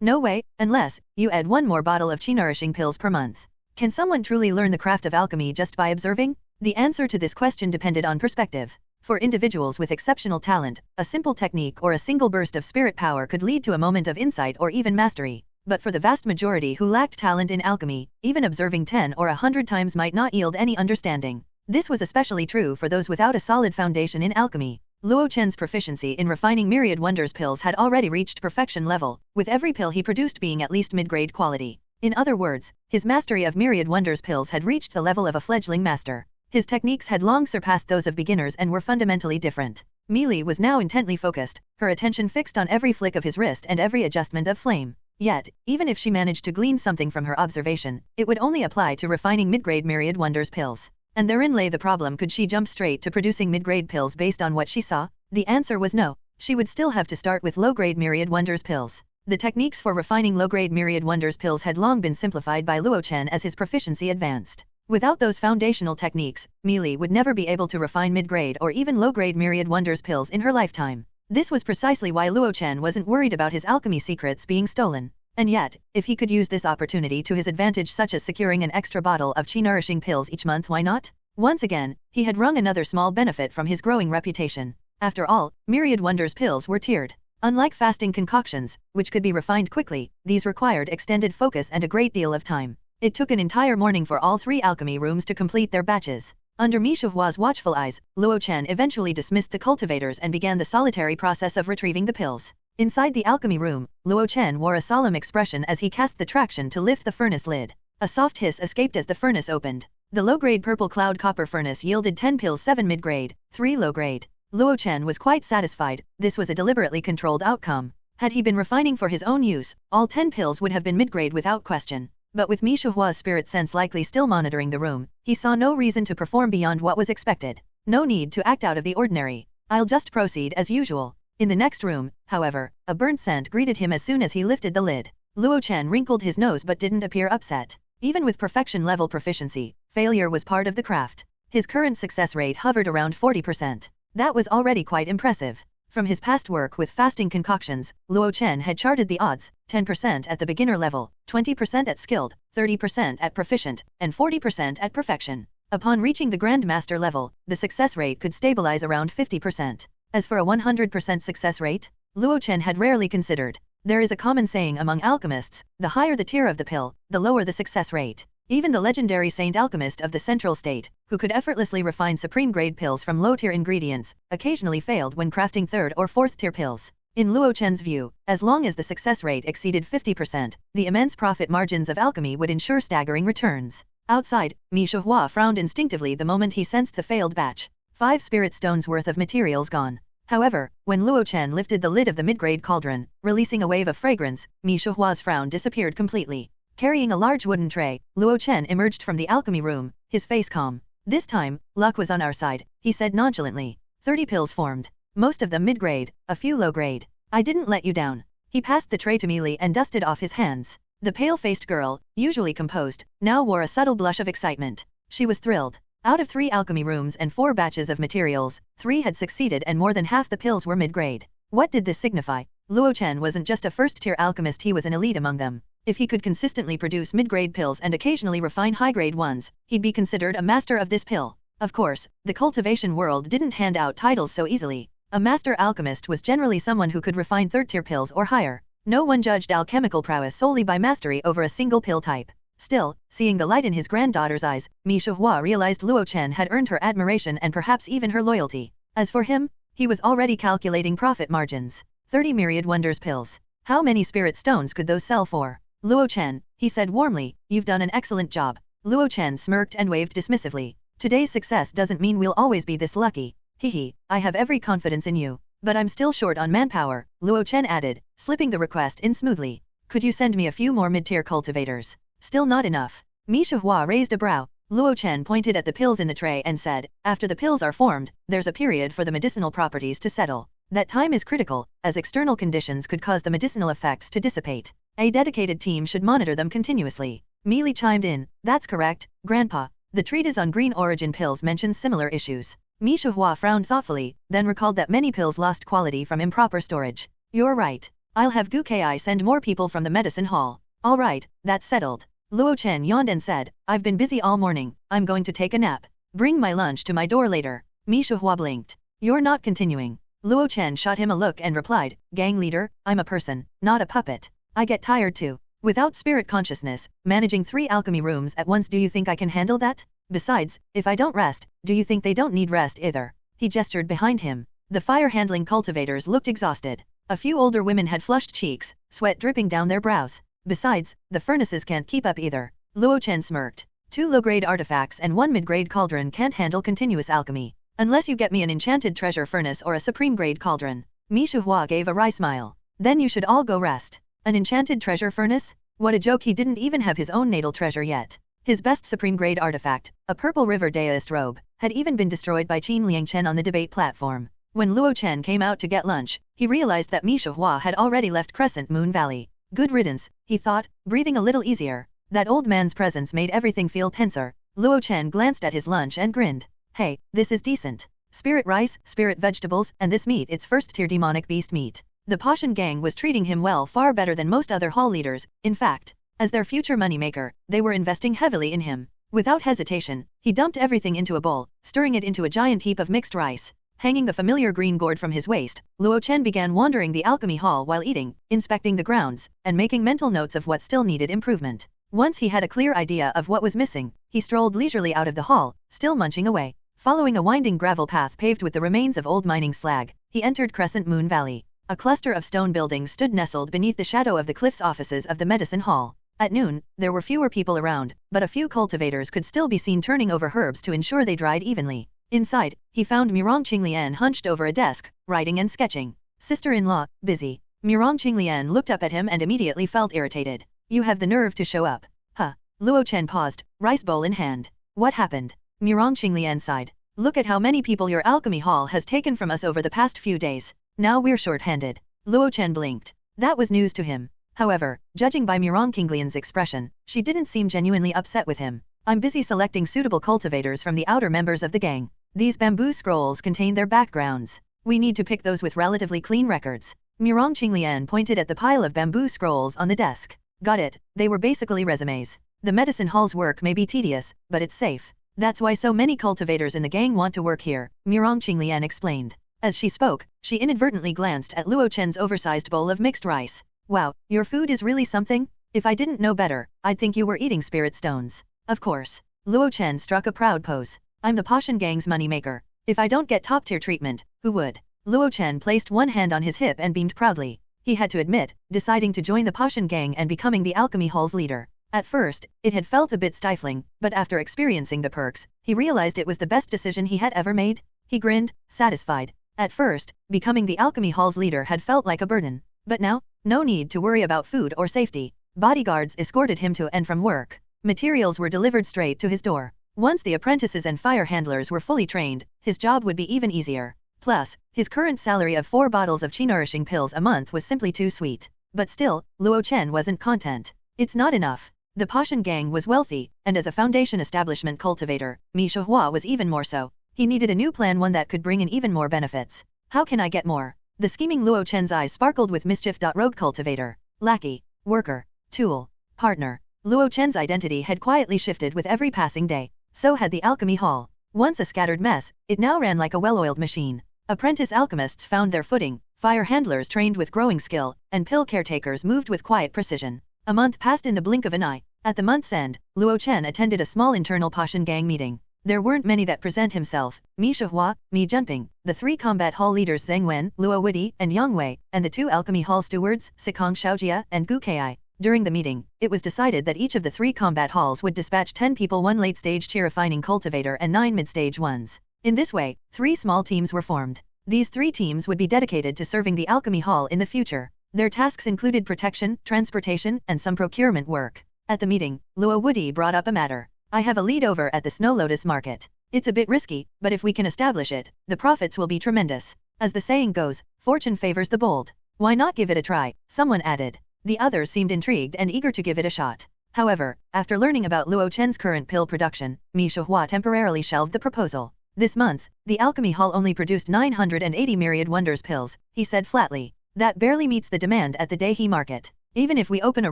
"No way, unless you add 1 more bottle of qi-nourishing pills per month." Can someone truly learn the craft of alchemy just by observing? The answer to this question depended on perspective. For individuals with exceptional talent, a simple technique or a single burst of spirit power could lead to a moment of insight or even mastery. But for the vast majority who lacked talent in alchemy, even observing 10 or 100 times might not yield any understanding. This was especially true for those without a solid foundation in alchemy. Luo Chen's proficiency in refining myriad wonders pills had already reached perfection level, with every pill he produced being at least mid-grade quality. In other words, his mastery of myriad wonders pills had reached the level of a fledgling master. His techniques had long surpassed those of beginners and were fundamentally different. Mi Li was now intently focused, her attention fixed on every flick of his wrist and every adjustment of flame. Yet, even if she managed to glean something from her observation, it would only apply to refining mid-grade myriad wonders pills. And therein lay the problem: could she jump straight to producing mid-grade pills based on what she saw? The answer was no. She would still have to start with low-grade myriad wonders pills. The techniques for refining low-grade myriad wonders pills had long been simplified by Luo Chen as his proficiency advanced. Without those foundational techniques, Mi Li would never be able to refine mid-grade or even low-grade myriad wonders pills in her lifetime. This was precisely why Luo Chen wasn't worried about his alchemy secrets being stolen. And yet, if he could use this opportunity to his advantage, such as securing an extra bottle of qi-nourishing pills each month, why not? Once again, he had wrung another small benefit from his growing reputation. After all, myriad wonders pills were tiered. Unlike fasting concoctions, which could be refined quickly, these required extended focus and a great deal of time. It took an entire morning for all 3 alchemy rooms to complete their batches. Under Mi Shihua's watchful eyes, Luo Chen eventually dismissed the cultivators and began the solitary process of retrieving the pills. Inside the alchemy room, Luo Chen wore a solemn expression as he cast the traction to lift the furnace lid. A soft hiss escaped as the furnace opened. The low-grade purple cloud copper furnace yielded 10 pills, 7 mid-grade, 3 low-grade. Luo Chen was quite satisfied. This was a deliberately controlled outcome. Had he been refining for his own use, all 10 pills would have been mid-grade without question. But with Mi Shihua's spirit sense likely still monitoring the room, he saw no reason to perform beyond what was expected. No need to act out of the ordinary. I'll just proceed as usual. In the next room, however, a burnt scent greeted him as soon as he lifted the lid. Luo Chen wrinkled his nose but didn't appear upset. Even with perfection-level proficiency, failure was part of the craft. His current success rate hovered around 40%. That was already quite impressive. From his past work with fasting concoctions, Luo Chen had charted the odds, 10% at the beginner level, 20% at skilled, 30% at proficient, and 40% at perfection. Upon reaching the Grandmaster level, the success rate could stabilize around 50%. As for a 100% success rate, Luo Chen had rarely considered. There is a common saying among alchemists, the higher the tier of the pill, the lower the success rate. Even the legendary Saint Alchemist of the Central State, who could effortlessly refine supreme-grade pills from low-tier ingredients, occasionally failed when crafting third or fourth-tier pills. In Luo Chen's view, as long as the success rate exceeded 50%, the immense profit margins of alchemy would ensure staggering returns. Outside, Mi Shuhua frowned instinctively the moment he sensed the failed batch. 5 spirit stones worth of materials gone. However, when Luo Chen lifted the lid of the mid-grade cauldron, releasing a wave of fragrance, Mi Shuhua's frown disappeared completely. Carrying a large wooden tray, Luo Chen emerged from the alchemy room, his face calm. This time, luck was on our side, he said nonchalantly. 30 pills formed. Most of them mid-grade, a few low-grade. I didn't let you down. He passed the tray to Meili and dusted off his hands. The pale-faced girl, usually composed, now wore a subtle blush of excitement. She was thrilled. Out of 3 alchemy rooms and 4 batches of materials, 3 had succeeded and more than half the pills were mid-grade. What did this signify? Luo Chen wasn't just a first-tier alchemist, he was an elite among them. If he could consistently produce mid-grade pills and occasionally refine high-grade ones, he'd be considered a master of this pill. Of course, the cultivation world didn't hand out titles so easily. A master alchemist was generally someone who could refine third-tier pills or higher. No one judged alchemical prowess solely by mastery over a single pill type. Still, seeing the light in his granddaughter's eyes, Mi Shuhua realized Luo Chen had earned her admiration and perhaps even her loyalty. As for him, he was already calculating profit margins. 30 myriad wonders pills. How many spirit stones could those sell for? Luo Chen, he said warmly, you've done an excellent job. Luo Chen smirked and waved dismissively. Today's success doesn't mean we'll always be this lucky. Hehe, I have every confidence in you. But I'm still short on manpower, Luo Chen added, slipping the request in smoothly. Could you send me a few more mid-tier cultivators? Still not enough. Mi Shuhua raised a brow. Luo Chen pointed at the pills in the tray and said, after the pills are formed, there's a period for the medicinal properties to settle. That time is critical, as external conditions could cause the medicinal effects to dissipate. A dedicated team should monitor them continuously. Meili chimed in, that's correct, Grandpa. The treatise on green origin pills mentions similar issues. Mi Shuhua frowned thoughtfully, then recalled that many pills lost quality from improper storage. You're right. I'll have Gu Ki send more people from the medicine hall. All right, that's settled. Luo Chen yawned and said, I've been busy all morning, I'm going to take a nap. Bring my lunch to my door later. Mi Shuhua blinked. You're not continuing. Luo Chen shot him a look and replied, gang leader, I'm a person, not a puppet. I get tired too. Without spirit consciousness, managing 3 alchemy rooms at once, do you think I can handle that? Besides, if I don't rest, do you think they don't need rest either? He gestured behind him. The fire-handling cultivators looked exhausted. A few older women had flushed cheeks, sweat dripping down their brows. Besides, the furnaces can't keep up either. Luo Chen smirked. 2 low-grade artifacts and 1 mid-grade cauldron can't handle continuous alchemy. Unless you get me an enchanted treasure furnace or a supreme-grade cauldron. Mi Shuhua gave a wry smile. Then you should all go rest. An enchanted treasure furnace? What a joke, he didn't even have his own natal treasure yet. His best supreme-grade artifact, a purple river daoist robe, had even been destroyed by Qin Liangchen on the debate platform. When Luo Chen came out to get lunch, he realized that Mi Shuhua had already left Crescent Moon Valley. Good riddance, he thought, breathing a little easier. That old man's presence made everything feel tenser. Luo Chen glanced at his lunch and grinned. Hey, this is decent. Spirit rice, spirit vegetables, and this meat, it's first-tier demonic beast meat. The Pashan gang was treating him well, far better than most other hall leaders. In fact, as their future moneymaker, they were investing heavily in him. Without hesitation, he dumped everything into a bowl, stirring it into a giant heap of mixed rice. Hanging the familiar green gourd from his waist, Luo Chen began wandering the alchemy hall while eating, inspecting the grounds, and making mental notes of what still needed improvement. Once he had a clear idea of what was missing, he strolled leisurely out of the hall, still munching away. Following a winding gravel path paved with the remains of old mining slag, he entered Crescent Moon Valley. A cluster of stone buildings stood nestled beneath the shadow of the cliff's offices of the medicine hall. At noon, there were fewer people around, but a few cultivators could still be seen turning over herbs to ensure they dried evenly. Inside, he found Mirong Qinglian hunched over a desk, writing and sketching. Sister-in-law, busy. Mirong Qinglian looked up at him and immediately felt irritated. You have the nerve to show up. Huh. Luo Chen paused, rice bowl in hand. What happened? Mirong Qinglian sighed. Look at how many people your alchemy hall has taken from us over the past few days. Now we're short-handed. Luo Chen blinked. That was news to him. However, judging by Mirong Qinglian's expression, she didn't seem genuinely upset with him. I'm busy selecting suitable cultivators from the outer members of the gang. These bamboo scrolls contain their backgrounds. We need to pick those with relatively clean records. Mirong Qinglian pointed at the pile of bamboo scrolls on the desk. Got it, they were basically resumes. The medicine hall's work may be tedious, but it's safe. That's why so many cultivators in the gang want to work here, Mirong Qinglian explained. As she spoke, she inadvertently glanced at Luo Chen's oversized bowl of mixed rice. Wow, your food is really something? If I didn't know better, I'd think you were eating spirit stones. Of course. Luo Chen struck a proud pose. I'm the Passion Gang's moneymaker. If I don't get top-tier treatment, who would? Luo Chen placed one hand on his hip and beamed proudly. He had to admit, deciding to join the Passion Gang and becoming the Alchemy Hall's leader. At first, it had felt a bit stifling, but after experiencing the perks, he realized it was the best decision he had ever made. He grinned, satisfied. At first, becoming the Alchemy Hall's leader had felt like a burden. But now, no need to worry about food or safety. Bodyguards escorted him to and from work. Materials were delivered straight to his door. Once the apprentices and fire handlers were fully trained, his job would be even easier. Plus, his current salary of 4 bottles of chi-nourishing pills a month was simply too sweet. But still, Luo Chen wasn't content. It's not enough. The Passion Gang was wealthy, and as a foundation establishment cultivator, Mi Shihua was even more so. He needed a new plan, one that could bring in even more benefits. How can I get more? The scheming Luo Chen's eyes sparkled with mischief. Rogue cultivator, lackey, worker, tool, partner. Luo Chen's identity had quietly shifted with every passing day. So had the Alchemy Hall. Once a scattered mess, it now ran like a well-oiled machine. Apprentice alchemists found their footing, fire handlers trained with growing skill, and pill caretakers moved with quiet precision. A month passed in the blink of an eye. At the month's end, Luo Chen attended a small internal Passion Gang meeting. There weren't many that present himself: Mi Shihua, Mi Junping, the 3 combat hall leaders Zheng Wen, Luo Wudi, and Yang Wei, and the 2 alchemy hall stewards, Sikong Xiaojia and Gu Kai. During the meeting, it was decided that each of the 3 combat halls would dispatch 10 people, 1 late-stage chi-refining cultivator and 9 mid-stage ones. In this way, 3 small teams were formed. These 3 teams would be dedicated to serving the Alchemy Hall in the future. Their tasks included protection, transportation, and some procurement work. At the meeting, Luo Wudi brought up a matter. I have a lead over at the Snow Lotus market. It's a bit risky, but if we can establish it, the profits will be tremendous. As the saying goes, fortune favors the bold. Why not give it a try? Someone added. The others seemed intrigued and eager to give it a shot. However, after learning about Luo Chen's current pill production, Mi Shihua temporarily shelved the proposal. This month, the Alchemy Hall only produced 980 Myriad Wonders pills, he said flatly. That barely meets the demand at the Daihe market. Even if we open a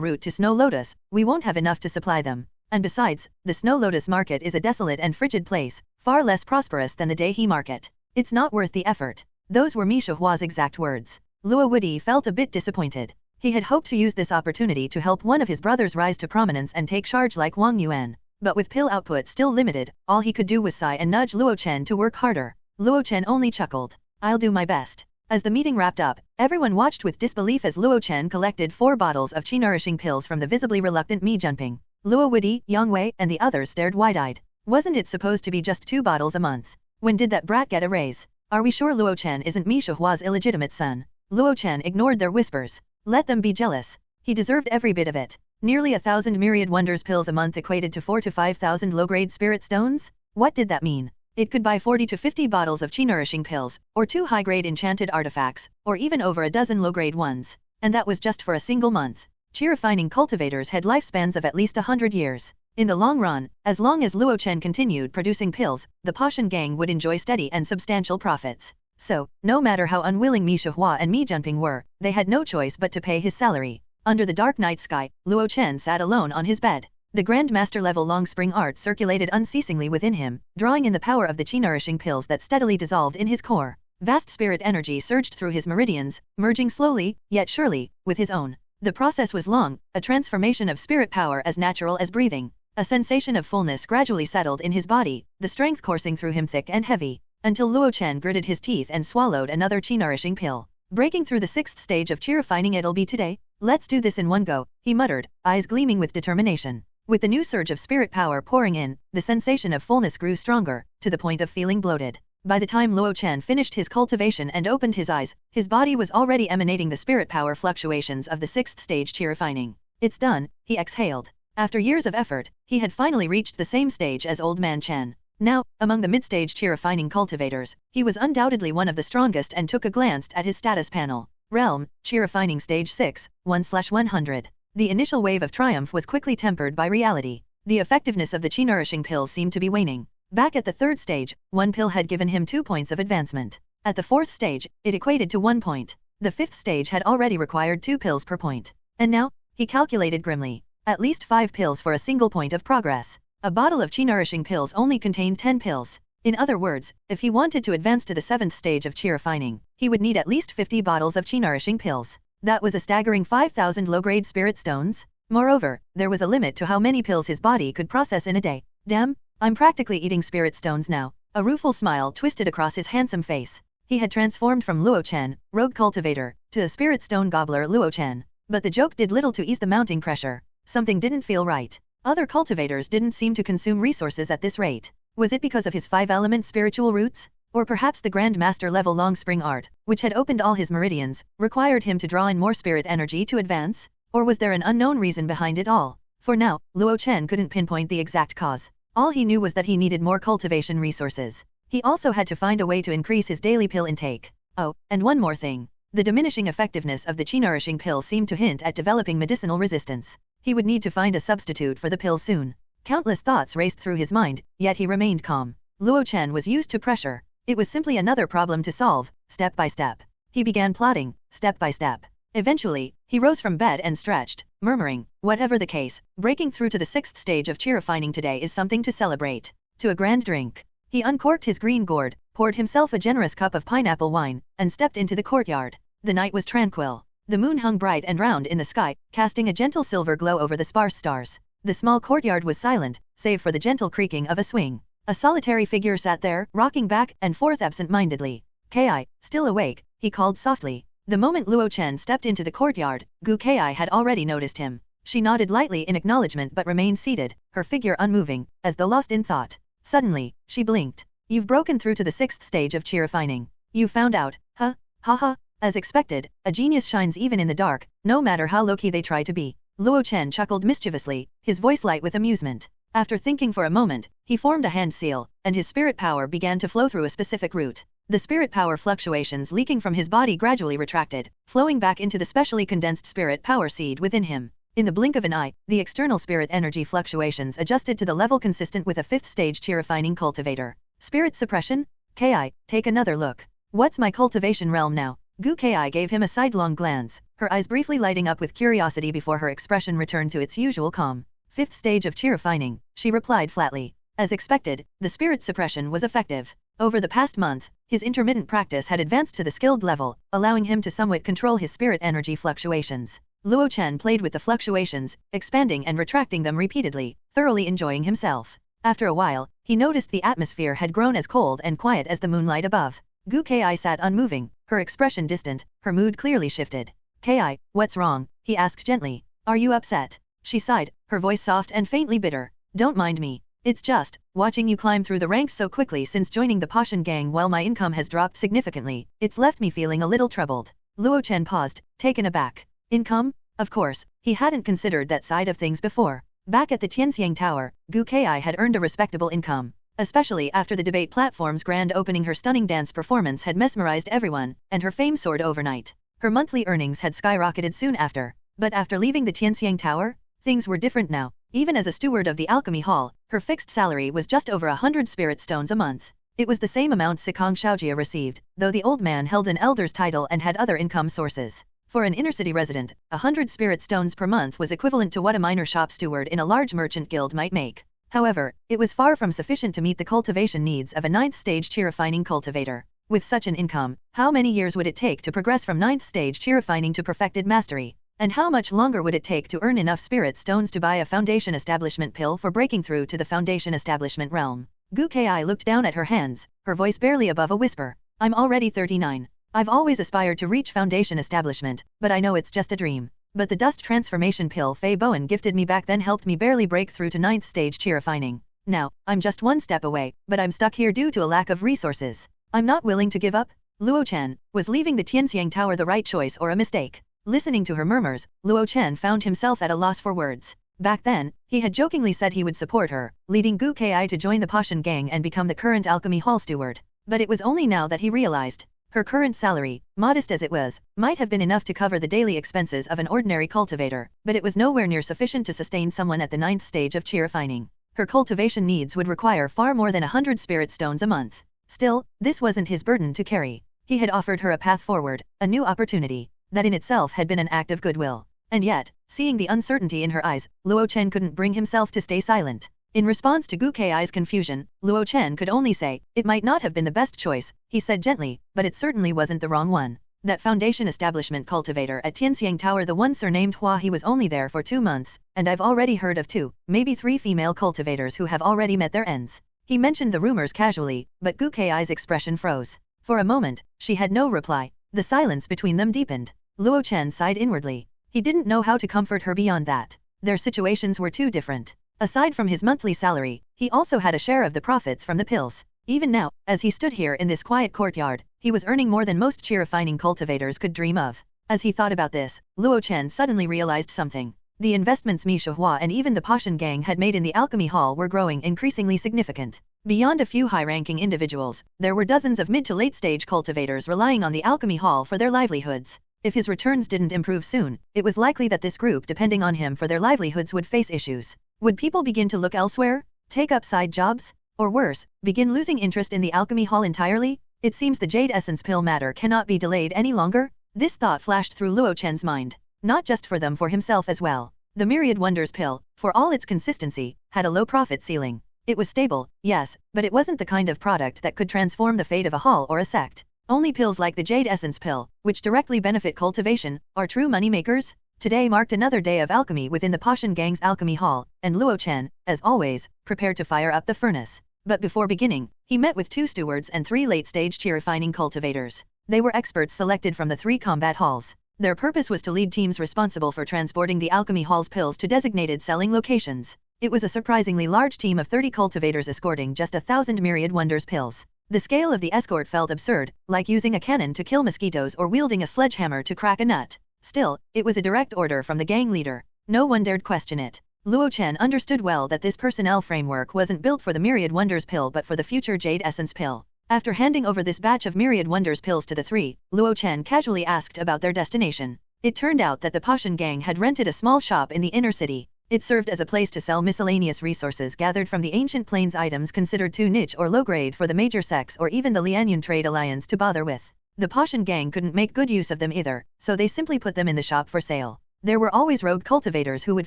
route to Snow Lotus, we won't have enough to supply them. And besides, the Snow Lotus market is a desolate and frigid place, far less prosperous than the Daihe market. It's not worth the effort. Those were Mi Shihua's exact words. Luo Wudi felt a bit disappointed. He had hoped to use this opportunity to help one of his brothers rise to prominence and take charge like Wang Yuan. But with pill output still limited, all he could do was sigh and nudge Luo Chen to work harder. Luo Chen only chuckled. I'll do my best. As the meeting wrapped up, everyone watched with disbelief as Luo Chen collected 4 bottles of chi-nourishing pills from the visibly reluctant Mi Junping. Luo Wudi, Yang Wei, and the others stared wide-eyed. Wasn't it supposed to be just 2 bottles a month? When did that brat get a raise? Are we sure Luo Chen isn't Mi Shihua's illegitimate son? Luo Chen ignored their whispers. Let them be jealous. He deserved every bit of it. Nearly 1,000 Myriad Wonders pills a month equated to 4 to 5,000 low-grade spirit stones? What did that mean? It could buy 40 to 50 bottles of chi-nourishing pills, or 2 high-grade enchanted artifacts, or even over a dozen low-grade ones. And that was just for a single month. Chi-refining cultivators had lifespans of at least 100 years. In the long run, as long as Luo Chen continued producing pills, the Passion Gang would enjoy steady and substantial profits. So, no matter how unwilling Mi Shihua and Mi Junping were, they had no choice but to pay his salary. Under the dark night sky, Luo Chen sat alone on his bed. The Grand Master level Long Spring art circulated unceasingly within him, drawing in the power of the chi-nourishing pills that steadily dissolved in his core. Vast spirit energy surged through his meridians, merging slowly, yet surely, with his own. The process was long, a transformation of spirit power as natural as breathing. A sensation of fullness gradually settled in his body, the strength coursing through him thick and heavy, until Luo Chen gritted his teeth and swallowed another chi-nourishing pill. Breaking through the 6th stage of chi-refining, it'll be today. Let's do this in one go, he muttered, eyes gleaming with determination. With the new surge of spirit power pouring in, the sensation of fullness grew stronger, to the point of feeling bloated. By the time Luo Chen finished his cultivation and opened his eyes, his body was already emanating the spirit power fluctuations of the 6th stage chi-refining. It's done, he exhaled. After years of effort, he had finally reached the same stage as Old Man Chen. Now, among the mid-stage chi-refining cultivators, he was undoubtedly one of the strongest and took a glance at his status panel. Realm, chi-refining stage 6, 1/100. The initial wave of triumph was quickly tempered by reality. The effectiveness of the chi-nourishing pills seemed to be waning. Back at the 3rd stage, 1 pill had given him 2 points of advancement. At the 4th stage, it equated to 1 point. The 5th stage had already required 2 pills per point. And now, he calculated grimly, at least 5 pills for a single point of progress. A bottle of chi-nourishing pills only contained 10 pills. In other words, if he wanted to advance to the 7th stage of chi refining, he would need at least 50 bottles of chi-nourishing pills. That was a staggering 5,000 low-grade spirit stones. Moreover, there was a limit to how many pills his body could process in a day. Damn, I'm practically eating spirit stones now. A rueful smile twisted across his handsome face. He had transformed from Luo Chen, rogue cultivator, to a spirit stone gobbler Luo Chen. But the joke did little to ease the mounting pressure. Something didn't feel right. Other cultivators didn't seem to consume resources at this rate. Was it because of his 5-element spiritual roots? Or perhaps the Grand Master level long spring art, which had opened all his meridians, required him to draw in more spirit energy to advance? Or was there an unknown reason behind it all? For now, Luo Chen couldn't pinpoint the exact cause. All he knew was that he needed more cultivation resources. He also had to find a way to increase his daily pill intake. Oh, and one more thing. The diminishing effectiveness of the chi-nourishing pill seemed to hint at developing medicinal resistance. He would need to find a substitute for the pill soon. Countless thoughts raced through his mind, yet he remained calm. Luo Chen was used to pressure. It was simply another problem to solve, step by step. He began plotting, step by step. Eventually, he rose from bed and stretched, murmuring, whatever the case, breaking through to the 6th stage of chi refining today is something to celebrate. To a grand drink. He uncorked his green gourd, poured himself a generous cup of pineapple wine, and stepped into the courtyard. The night was tranquil. The moon hung bright and round in the sky, casting a gentle silver glow over the sparse stars. The small courtyard was silent, save for the gentle creaking of a swing. A solitary figure sat there, rocking back and forth absent-mindedly. Ki, still awake, he called softly. The moment Luo Chen stepped into the courtyard, Gu Ki had already noticed him. She nodded lightly in acknowledgement but remained seated, her figure unmoving, as though lost in thought. Suddenly, she blinked. You've broken through to the 6th stage of chi refining. You found out, huh? Haha. As expected, a genius shines even in the dark, no matter how low-key they try to be. Luo Chen chuckled mischievously, his voice light with amusement. After thinking for a moment, he formed a hand seal, and his spirit power began to flow through a specific route. The spirit power fluctuations leaking from his body gradually retracted, flowing back into the specially condensed spirit power seed within him. In the blink of an eye, the external spirit energy fluctuations adjusted to the level consistent with a 5th stage chi refining cultivator. Spirit suppression? Ki, take another look. What's my cultivation realm now? Gu Ki gave him a sidelong glance, her eyes briefly lighting up with curiosity before her expression returned to its usual calm. 5th stage of chi refining, she replied flatly. As expected, the spirit suppression was effective. Over the past month, his intermittent practice had advanced to the skilled level, allowing him to somewhat control his spirit energy fluctuations. Luo Chen played with the fluctuations, expanding and retracting them repeatedly, thoroughly enjoying himself. After a while, he noticed the atmosphere had grown as cold and quiet as the moonlight above. Gu Ki sat unmoving, her expression distant, her mood clearly shifted. Ki, what's wrong? He asked gently. Are you upset? She sighed, her voice soft and faintly bitter. Don't mind me. It's just, watching you climb through the ranks so quickly since joining the Pashan gang while my income has dropped significantly, it's left me feeling a little troubled. Luo Chen paused, taken aback. Income? Of course, he hadn't considered that side of things before. Back at the Tianxiang Tower, Gu Ki had earned a respectable income. Especially after the debate platform's grand opening, her stunning dance performance had mesmerized everyone, and her fame soared overnight. Her monthly earnings had skyrocketed soon after. But after leaving the Tianxiang Tower, things were different now. Even as a steward of the Alchemy Hall, her fixed salary was just over 100 spirit stones a month. It was the same amount Sikong Shaojia received, though the old man held an elder's title and had other income sources. For an inner-city resident, 100 spirit stones per month was equivalent to what a minor shop steward in a large merchant guild might make. However, it was far from sufficient to meet the cultivation needs of a 9th stage chi refining cultivator. With such an income, how many years would it take to progress from 9th stage chi refining to perfected mastery? And how much longer would it take to earn enough spirit stones to buy a foundation establishment pill for breaking through to the foundation establishment realm? Gu Ki looked down at her hands, her voice barely above a whisper. I'm already 39. I've always aspired to reach foundation establishment, but I know it's just a dream. But the dust transformation pill Fei Bowen gifted me back then helped me barely break through to 9th stage chi refining. Now, I'm just one step away, but I'm stuck here due to a lack of resources. I'm not willing to give up. Luo Chen, was leaving the Tianxiang Tower the right choice or a mistake? Listening to her murmurs, Luo Chen found himself at a loss for words. Back then, he had jokingly said he would support her, leading Gu Ki to join the Pashan gang and become the current Alchemy Hall steward. But it was only now that he realized. Her current salary, modest as it was, might have been enough to cover the daily expenses of an ordinary cultivator, but it was nowhere near sufficient to sustain someone at the 9th stage of chi refining. Her cultivation needs would require far more than 100 spirit stones a month. Still, this wasn't his burden to carry. He had offered her a path forward, a new opportunity. That in itself had been an act of goodwill. And yet, seeing the uncertainty in her eyes, Luo Chen couldn't bring himself to stay silent. In response to Gu Kai's confusion, Luo Chen could only say, "It might not have been the best choice," he said gently, "but it certainly wasn't the wrong one. That foundation establishment cultivator at Tianxiang Tower, the one surnamed Hua, he was only there for 2 months, and I've already heard of 2, maybe 3 female cultivators who have already met their ends." He mentioned the rumors casually, but Gu Kai's expression froze. For a moment, she had no reply. The silence between them deepened. Luo Chen sighed inwardly. He didn't know how to comfort her beyond that. Their situations were too different. Aside from his monthly salary, he also had a share of the profits from the pills. Even now, as he stood here in this quiet courtyard, he was earning more than most chi-refining cultivators could dream of. As he thought about this, Luo Chen suddenly realized something. The investments Mi Shihua and even the Pashan gang had made in the alchemy hall were growing increasingly significant. Beyond a few high-ranking individuals, there were dozens of mid to late-stage cultivators relying on the alchemy hall for their livelihoods. If his returns didn't improve soon, it was likely that this group depending on him for their livelihoods would face issues. Would people begin to look elsewhere? Take up side jobs? Or worse, begin losing interest in the alchemy hall entirely? It seems the jade essence pill matter cannot be delayed any longer. This thought flashed through Luo Chen's mind. Not just for them, for himself as well. The Myriad Wonders pill, for all its consistency, had a low profit ceiling. It was stable, yes, but it wasn't the kind of product that could transform the fate of a hall or a sect. Only pills like the Jade Essence pill, which directly benefit cultivation, are true money makers. Today marked another day of alchemy within the Pashan gang's alchemy hall, and Luo Chen, as always, prepared to fire up the furnace. But before beginning, he met with 2 stewards and 3 late-stage chi-refining cultivators. They were experts selected from the 3 combat halls. Their purpose was to lead teams responsible for transporting the alchemy hall's pills to designated selling locations. It was a surprisingly large team of 30 cultivators escorting just 1,000 Myriad Wonders pills. The scale of the escort felt absurd, like using a cannon to kill mosquitoes or wielding a sledgehammer to crack a nut. Still, it was a direct order from the gang leader. No one dared question it. Luo Chen understood well that this personnel framework wasn't built for the Myriad Wonders pill but for the future Jade Essence pill. After handing over this batch of Myriad Wonders pills to the 3, Luo Chen casually asked about their destination. It turned out that the Pashan gang had rented a small shop in the inner city. It served as a place to sell miscellaneous resources gathered from the ancient plains, items considered too niche or low-grade for the major sects or even the Lianyun Trade Alliance to bother with. The Pashan gang couldn't make good use of them either, so they simply put them in the shop for sale. There were always rogue cultivators who would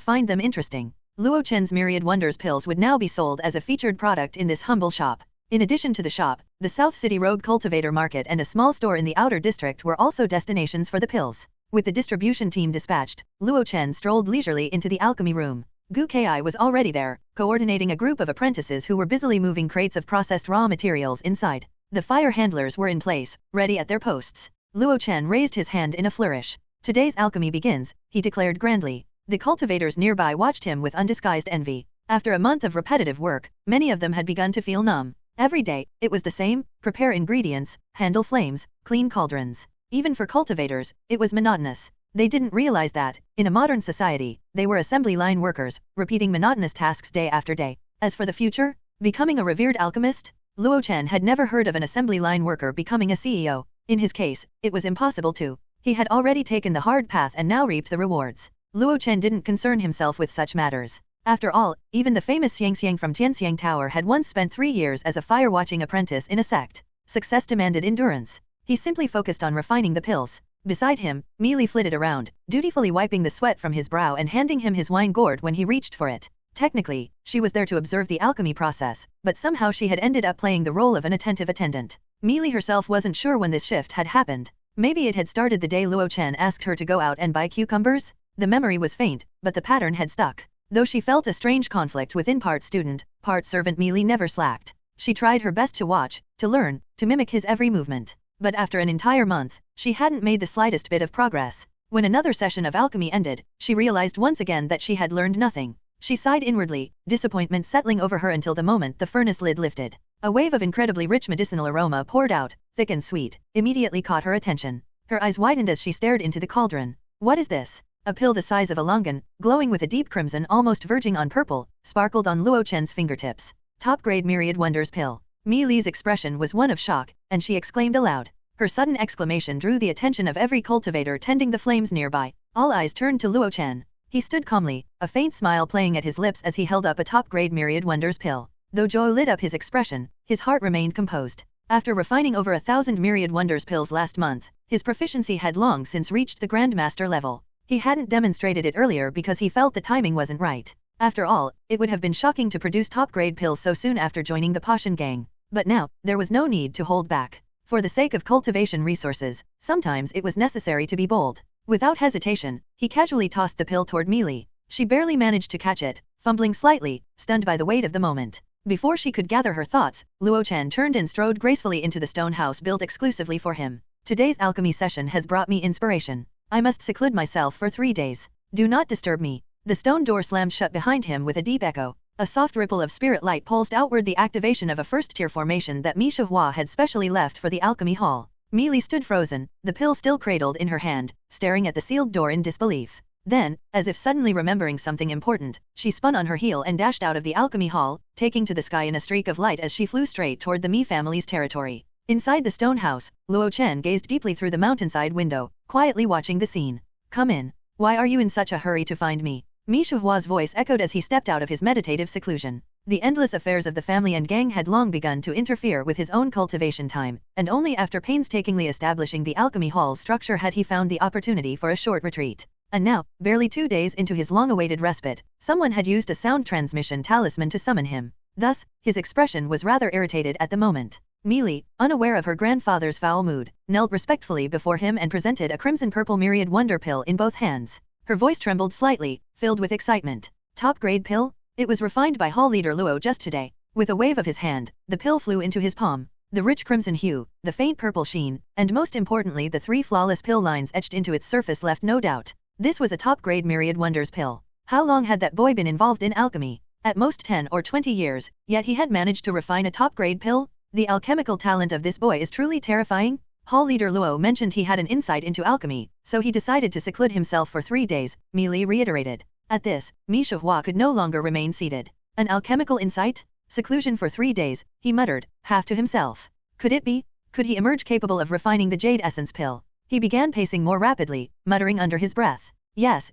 find them interesting. Luo Chen's Myriad Wonders pills would now be sold as a featured product in this humble shop. In addition to the shop, the South City Rogue Cultivator Market and a small store in the outer district were also destinations for the pills. With the distribution team dispatched, Luo Chen strolled leisurely into the alchemy room. Gu Kai was already there, coordinating a group of apprentices who were busily moving crates of processed raw materials inside. The fire handlers were in place, ready at their posts. Luo Chen raised his hand in a flourish. "Today's alchemy begins," he declared grandly. The cultivators nearby watched him with undisguised envy. After a month of repetitive work, many of them had begun to feel numb. Every day, it was the same: prepare ingredients, handle flames, clean cauldrons. Even for cultivators, it was monotonous. They didn't realize that, in a modern society, they were assembly line workers, repeating monotonous tasks day after day. As for the future, becoming a revered alchemist? Luo Chen had never heard of an assembly line worker becoming a CEO. In his case, it was impossible to. He had already taken the hard path and now reaped the rewards. Luo Chen didn't concern himself with such matters. After all, even the famous Xiangxiang from Tianxiang Tower had once spent 3 years as a fire-watching apprentice in a sect. Success demanded endurance. He simply focused on refining the pills. Beside him, Meili flitted around, dutifully wiping the sweat from his brow and handing him his wine gourd when he reached for it. Technically, she was there to observe the alchemy process, but somehow she had ended up playing the role of an attentive attendant. Meili herself wasn't sure when this shift had happened. Maybe it had started the day Luo Chen asked her to go out and buy cucumbers? The memory was faint, but the pattern had stuck. Though she felt a strange conflict within part student, part servant, Meili never slacked. She tried her best to watch, to learn, to mimic his every movement. But after an entire month, she hadn't made the slightest bit of progress. When another session of alchemy ended, she realized once again that she had learned nothing. She sighed inwardly, disappointment settling over her until the moment the furnace lid lifted. A wave of incredibly rich medicinal aroma poured out, thick and sweet, immediately caught her attention. Her eyes widened as she stared into the cauldron. What is this? A pill the size of a longan, glowing with a deep crimson almost verging on purple, sparkled on Luo Chen's fingertips. Top-grade Myriad Wonders pill. Mi Li's expression was one of shock, and she exclaimed aloud. Her sudden exclamation drew the attention of every cultivator tending the flames nearby. All eyes turned to Luo Chen. He stood calmly, a faint smile playing at his lips as he held up a top-grade Myriad Wonders pill. Though joy lit up his expression, his heart remained composed. After refining over 1,000 myriad wonders pills last month, his proficiency had long since reached the Grandmaster level. He hadn't demonstrated it earlier because he felt the timing wasn't right. After all, it would have been shocking to produce top-grade pills so soon after joining the Potion Gang. But now, there was no need to hold back. For the sake of cultivation resources, sometimes it was necessary to be bold. Without hesitation, he casually tossed the pill toward Meili. She barely managed to catch it, fumbling slightly, stunned by the weight of the moment. Before she could gather her thoughts, Luo Chen turned and strode gracefully into the stone house built exclusively for him. Today's alchemy session has brought me inspiration. I must seclude myself for 3 days. Do not disturb me. The stone door slammed shut behind him with a deep echo. A soft ripple of spirit light pulsed outward, the activation of a first-tier formation that Mi Shihua had specially left for the alchemy hall. Meili stood frozen, the pill still cradled in her hand, staring at the sealed door in disbelief. Then, as if suddenly remembering something important, she spun on her heel and dashed out of the alchemy hall, taking to the sky in a streak of light as she flew straight toward the Mi family's territory. Inside the stone house, Luo Chen gazed deeply through the mountainside window, quietly watching the scene. Come in. Why are you in such a hurry to find me? Mi Shihua's voice echoed as he stepped out of his meditative seclusion. The endless affairs of the family and gang had long begun to interfere with his own cultivation time, and only after painstakingly establishing the alchemy hall's structure had he found the opportunity for a short retreat. And now, barely 2 days into his long-awaited respite, someone had used a sound transmission talisman to summon him. Thus, his expression was rather irritated at the moment. Meili, unaware of her grandfather's foul mood, knelt respectfully before him and presented a crimson-purple myriad wonder pill in both hands. Her voice trembled slightly, filled with excitement. Top-grade pill? It was refined by Hall Leader Luo just today. With a wave of his hand, the pill flew into his palm. The rich crimson hue, the faint purple sheen, and most importantly the 3 flawless pill lines etched into its surface left no doubt. This was a top-grade myriad wonders pill. How long had that boy been involved in alchemy? At most 10 or 20 years, yet he had managed to refine a top-grade pill? The alchemical talent of this boy is truly terrifying. Hall Leader Luo mentioned he had an insight into alchemy, so he decided to seclude himself for 3 days, Meili reiterated. At this, Mi Shihua could no longer remain seated. An alchemical insight? Seclusion for 3 days, he muttered, half to himself. Could it be? Could he emerge capable of refining the jade essence pill? He began pacing more rapidly, muttering under his breath. Yes,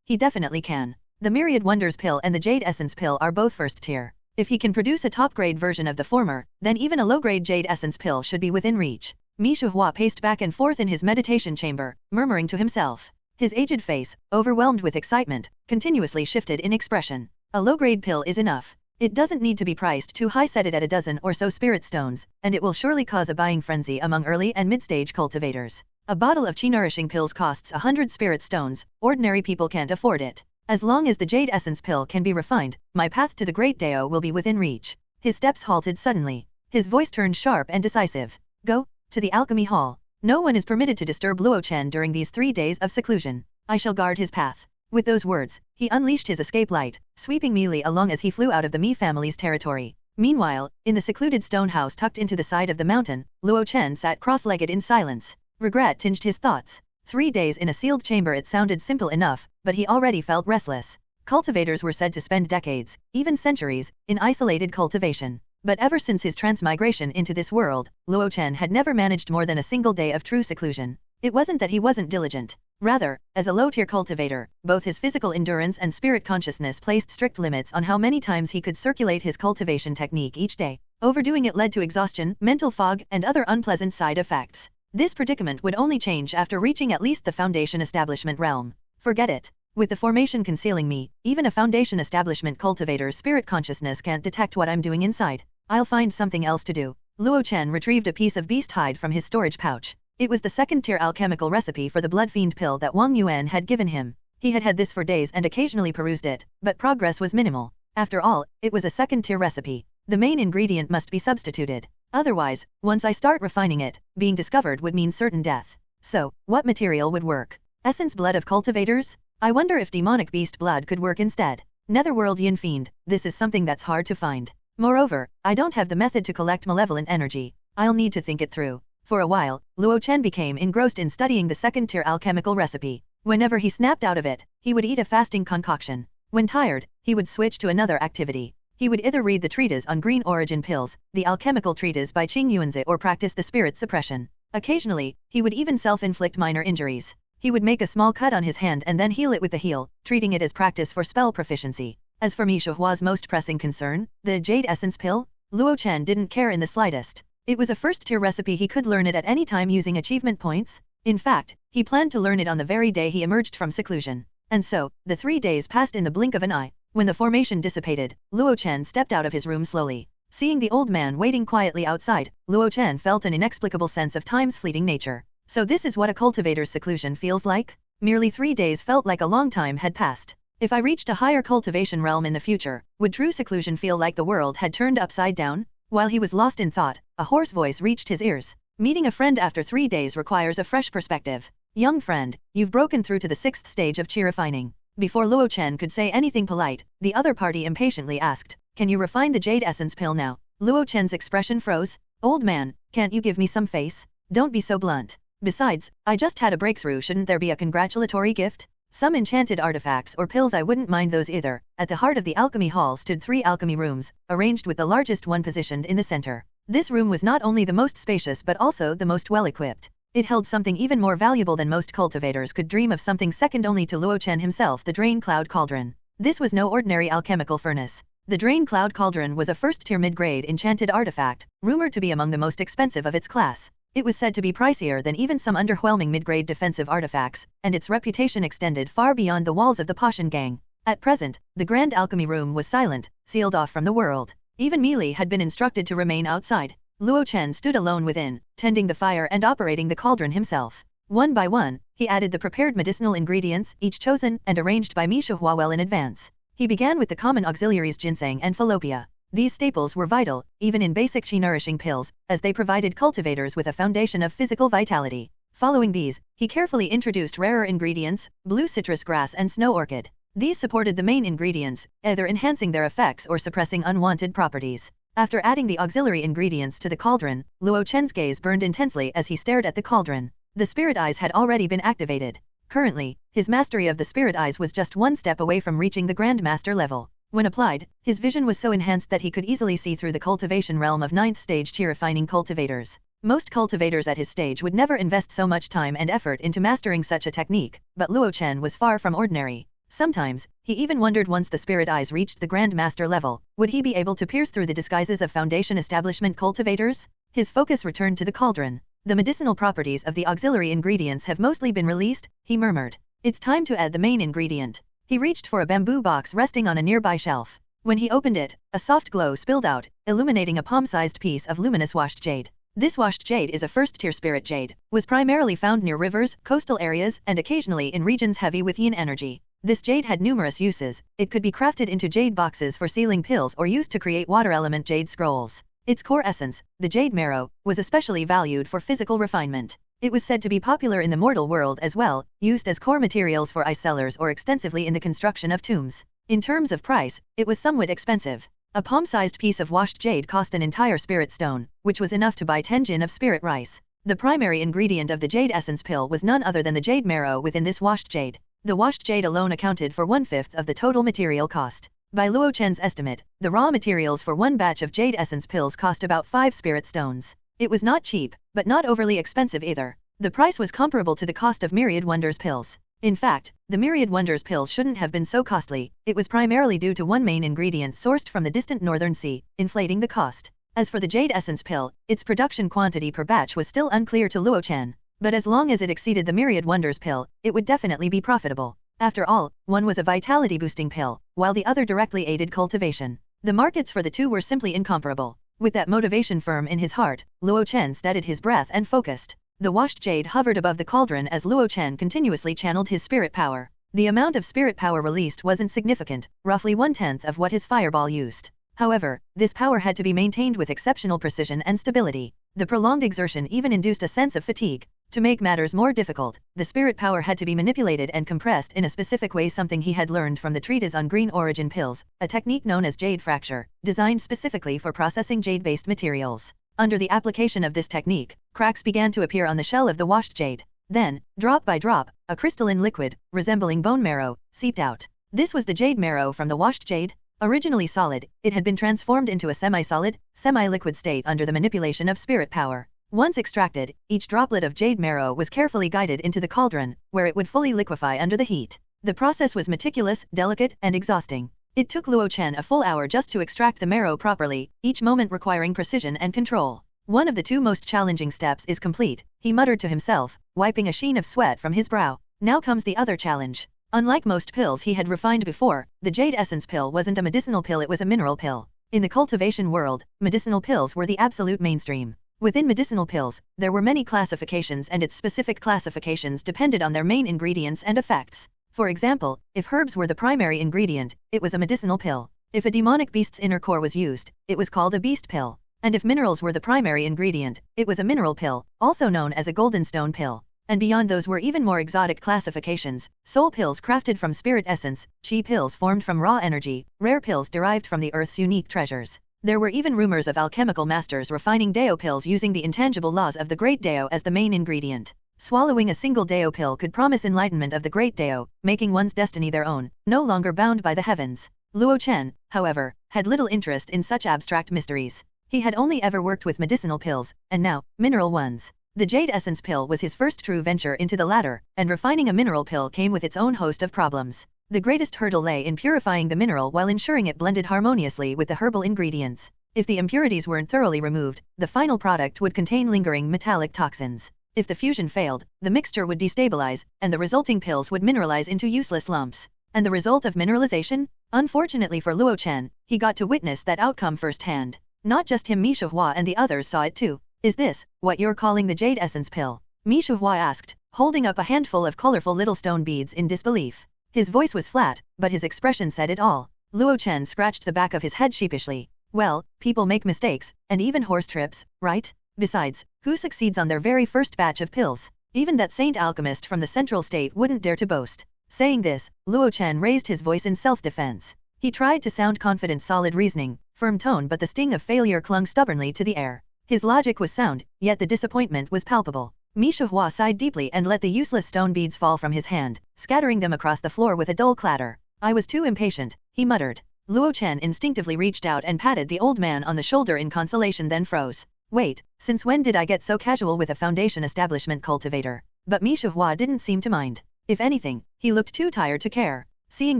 he definitely can. The myriad wonders pill and the jade essence pill are both first tier. If he can produce a top-grade version of the former, then even a low-grade jade essence pill should be within reach. Mi Shihua paced back and forth in his meditation chamber, murmuring to himself. His aged face, overwhelmed with excitement, continuously shifted in expression. A low-grade pill is enough. It doesn't need to be priced too high, set it at a dozen or so spirit stones, and it will surely cause a buying frenzy among early and mid-stage cultivators. A bottle of chi-nourishing pills costs 100 spirit stones, ordinary people can't afford it. As long as the jade essence pill can be refined, my path to the Great Dao will be within reach. His steps halted suddenly. His voice turned sharp and decisive. Go to the alchemy hall. No one is permitted to disturb Luo Chen during these 3 days of seclusion. I shall guard his path. With those words, he unleashed his escape light, sweeping Meili along as he flew out of the Mi family's territory. Meanwhile, in the secluded stone house tucked into the side of the mountain, Luo Chen sat cross-legged in silence. Regret tinged his thoughts. 3 days in a sealed chamber, it sounded simple enough, but he already felt restless. Cultivators were said to spend decades, even centuries, in isolated cultivation. But ever since his transmigration into this world, Luo Chen had never managed more than a single day of true seclusion. It wasn't that he wasn't diligent. Rather, as a low-tier cultivator, both his physical endurance and spirit consciousness placed strict limits on how many times he could circulate his cultivation technique each day. Overdoing it led to exhaustion, mental fog, and other unpleasant side effects. This predicament would only change after reaching at least the Foundation Establishment realm. Forget it. With the formation concealing me, even a Foundation Establishment cultivator's spirit consciousness can't detect what I'm doing inside. I'll find something else to do. Luo Chen retrieved a piece of beast hide from his storage pouch. It was the second-tier alchemical recipe for the blood fiend pill that Wang Yuan had given him. He had had this for days and occasionally perused it, but progress was minimal. After all, it was a second-tier recipe. The main ingredient must be substituted. Otherwise, once I start refining it, being discovered would mean certain death. So, what material would work? Essence blood of cultivators? I wonder if demonic beast blood could work instead. Netherworld yin fiend, this is something that's hard to find. Moreover, I don't have the method to collect malevolent energy. I'll need to think it through. For a while, Luo Chen became engrossed in studying the second-tier alchemical recipe. Whenever he snapped out of it, he would eat a fasting concoction. When tired, he would switch to another activity. He would either read the treatise on green origin pills, the alchemical treatise by Qing Yuanzi, or practice the spirit suppression. Occasionally, he would even self-inflict minor injuries. He would make a small cut on his hand and then heal it with the heel, treating it as practice for spell proficiency. As for Mi Shihua's most pressing concern, the jade essence pill, Luo Chen didn't care in the slightest. It was a first-tier recipe he could learn it at any time using achievement points. In fact, he planned to learn it on the very day he emerged from seclusion. And so, the 3 days passed in the blink of an eye. When the formation dissipated, Luo Chen stepped out of his room slowly. Seeing the old man waiting quietly outside, Luo Chen felt an inexplicable sense of time's fleeting nature. So this is what a cultivator's seclusion feels like? Merely 3 days felt like a long time had passed. If I reached a higher cultivation realm in the future, would true seclusion feel like the world had turned upside down? While he was lost in thought, a hoarse voice reached his ears. Meeting a friend after 3 days requires a fresh perspective. Young friend, you've broken through to the 6th stage of chi refining. Before Luo Chen could say anything polite, the other party impatiently asked, "Can you refine the jade essence pill now?" Luo Chen's expression froze. "Old man, can't you give me some face? Don't be so blunt. Besides, I just had a breakthrough, shouldn't there be a congratulatory gift? Some enchanted artifacts or pills, I wouldn't mind those either." At the heart of the alchemy hall stood 3 alchemy rooms, arranged with the largest one positioned in the center. This room was not only the most spacious but also the most well-equipped. It held something even more valuable than most cultivators could dream of, something second only to Luo Chen himself, the Drain Cloud Cauldron. This was no ordinary alchemical furnace. The Drain Cloud Cauldron was a first-tier mid-grade enchanted artifact, rumored to be among the most expensive of its class. It was said to be pricier than even some underwhelming mid-grade defensive artifacts, and its reputation extended far beyond the walls of the Pashan gang. At present, the Grand Alchemy Room was silent, sealed off from the world. Even Meili had been instructed to remain outside. Luo Chen stood alone within, tending the fire and operating the cauldron himself. One by one, he added the prepared medicinal ingredients, each chosen and arranged by Mi Shuhua well in advance. He began with the common auxiliaries ginseng and falopia. These staples were vital, even in basic chi-nourishing pills, as they provided cultivators with a foundation of physical vitality. Following these, he carefully introduced rarer ingredients, blue citrus grass and snow orchid. These supported the main ingredients, either enhancing their effects or suppressing unwanted properties. After adding the auxiliary ingredients to the cauldron, Luo Chen's gaze burned intensely as he stared at the cauldron. The spirit eyes had already been activated. Currently, his mastery of the spirit eyes was just one step away from reaching the Grand Master level. When applied, his vision was so enhanced that he could easily see through the cultivation realm of 9th stage chi refining cultivators. Most cultivators at his stage would never invest so much time and effort into mastering such a technique, but Luo Chen was far from ordinary. Sometimes, he even wondered, once the spirit eyes reached the Grand Master level, would he be able to pierce through the disguises of Foundation establishment cultivators? His focus returned to the cauldron. "The medicinal properties of the auxiliary ingredients have mostly been released," he murmured. "It's time to add the main ingredient." He reached for a bamboo box resting on a nearby shelf. When he opened it, a soft glow spilled out, illuminating a palm-sized piece of luminous washed jade. This washed jade is a first-tier spirit jade, was primarily found near rivers, coastal areas, and occasionally in regions heavy with yin energy. This jade had numerous uses. It could be crafted into jade boxes for sealing pills or used to create water element jade scrolls. Its core essence, the jade marrow, was especially valued for physical refinement. It was said to be popular in the mortal world as well, used as core materials for ice cellars or extensively in the construction of tombs. In terms of price, it was somewhat expensive. A palm-sized piece of washed jade cost an entire spirit stone, which was enough to buy 10 jin of spirit rice. The primary ingredient of the jade essence pill was none other than the jade marrow within this washed jade. The washed jade alone accounted for 1/5 of the total material cost. By Luo Chen's estimate, the raw materials for one batch of jade essence pills cost about 5 spirit stones. It was not cheap, but not overly expensive either. The price was comparable to the cost of Myriad Wonders pills. In fact, the Myriad Wonders pills shouldn't have been so costly. It was primarily due to one main ingredient sourced from the distant northern sea, inflating the cost. As for the jade essence pill, its production quantity per batch was still unclear to Luo Chen. But as long as it exceeded the Myriad Wonders pill, it would definitely be profitable. After all, one was a vitality-boosting pill, while the other directly aided cultivation. The markets for the two were simply incomparable. With that motivation firm in his heart, Luo Chen steadied his breath and focused. The washed jade hovered above the cauldron as Luo Chen continuously channeled his spirit power. The amount of spirit power released wasn't significant, roughly 1/10 of what his fireball used. However, this power had to be maintained with exceptional precision and stability. The prolonged exertion even induced a sense of fatigue. To make matters more difficult, the spirit power had to be manipulated and compressed in a specific way, something he had learned from the treatise on green origin pills, a technique known as jade fracture, designed specifically for processing jade-based materials. Under the application of this technique, cracks began to appear on the shell of the washed jade. Then, drop by drop, a crystalline liquid, resembling bone marrow, seeped out. This was the jade marrow from the washed jade. Originally solid, it had been transformed into a semi-solid, semi-liquid state under the manipulation of spirit power. Once extracted, each droplet of jade marrow was carefully guided into the cauldron, where it would fully liquefy under the heat. The process was meticulous, delicate, and exhausting. It took Luo Chen a full hour just to extract the marrow properly, each moment requiring precision and control. One of the two most challenging steps is complete, he muttered to himself, wiping a sheen of sweat from his brow. Now comes the other challenge. Unlike most pills he had refined before, the Jade Essence pill wasn't a medicinal pill, it was a mineral pill. In the cultivation world, medicinal pills were the absolute mainstream. Within medicinal pills, there were many classifications and its specific classifications depended on their main ingredients and effects. For example, if herbs were the primary ingredient, it was a medicinal pill. If a demonic beast's inner core was used, it was called a beast pill. And if minerals were the primary ingredient, it was a mineral pill, also known as a golden stone pill. And beyond those were even more exotic classifications: soul pills crafted from spirit essence, chi pills formed from raw energy, rare pills derived from the earth's unique treasures. There were even rumors of alchemical masters refining Dao pills using the intangible laws of the Great Dao as the main ingredient. Swallowing a single Dao pill could promise enlightenment of the Great Dao, making one's destiny their own, no longer bound by the heavens. Luo Chen, however, had little interest in such abstract mysteries. He had only ever worked with medicinal pills, and now, mineral ones. The Jade Essence pill was his first true venture into the latter, and refining a mineral pill came with its own host of problems. The greatest hurdle lay in purifying the mineral while ensuring it blended harmoniously with the herbal ingredients. If the impurities weren't thoroughly removed, the final product would contain lingering metallic toxins. If the fusion failed, the mixture would destabilize, and the resulting pills would mineralize into useless lumps. And the result of mineralization? Unfortunately for Luo Chen, he got to witness that outcome firsthand. Not just him, Mi Shihua and the others saw it too. Is this what you're calling the Jade Essence pill? Mi Shihua asked, holding up a handful of colorful little stone beads in disbelief. His voice was flat, but his expression said it all. Luo Chen scratched the back of his head sheepishly. Well, people make mistakes, and even horse trips, right? Besides, who succeeds on their very first batch of pills? Even that saint alchemist from the central state wouldn't dare to boast. Saying this, Luo Chen raised his voice in self-defense. He tried to sound confident, solid reasoning, firm tone, but the sting of failure clung stubbornly to the air. His logic was sound, yet the disappointment was palpable. Mi Shihua sighed deeply and let the useless stone beads fall from his hand, scattering them across the floor with a dull clatter. I was too impatient, he muttered. Luo Chen instinctively reached out and patted the old man on the shoulder in consolation, then froze. Wait, since when did I get so casual with a foundation establishment cultivator? But Mi Shihua didn't seem to mind. If anything, he looked too tired to care. Seeing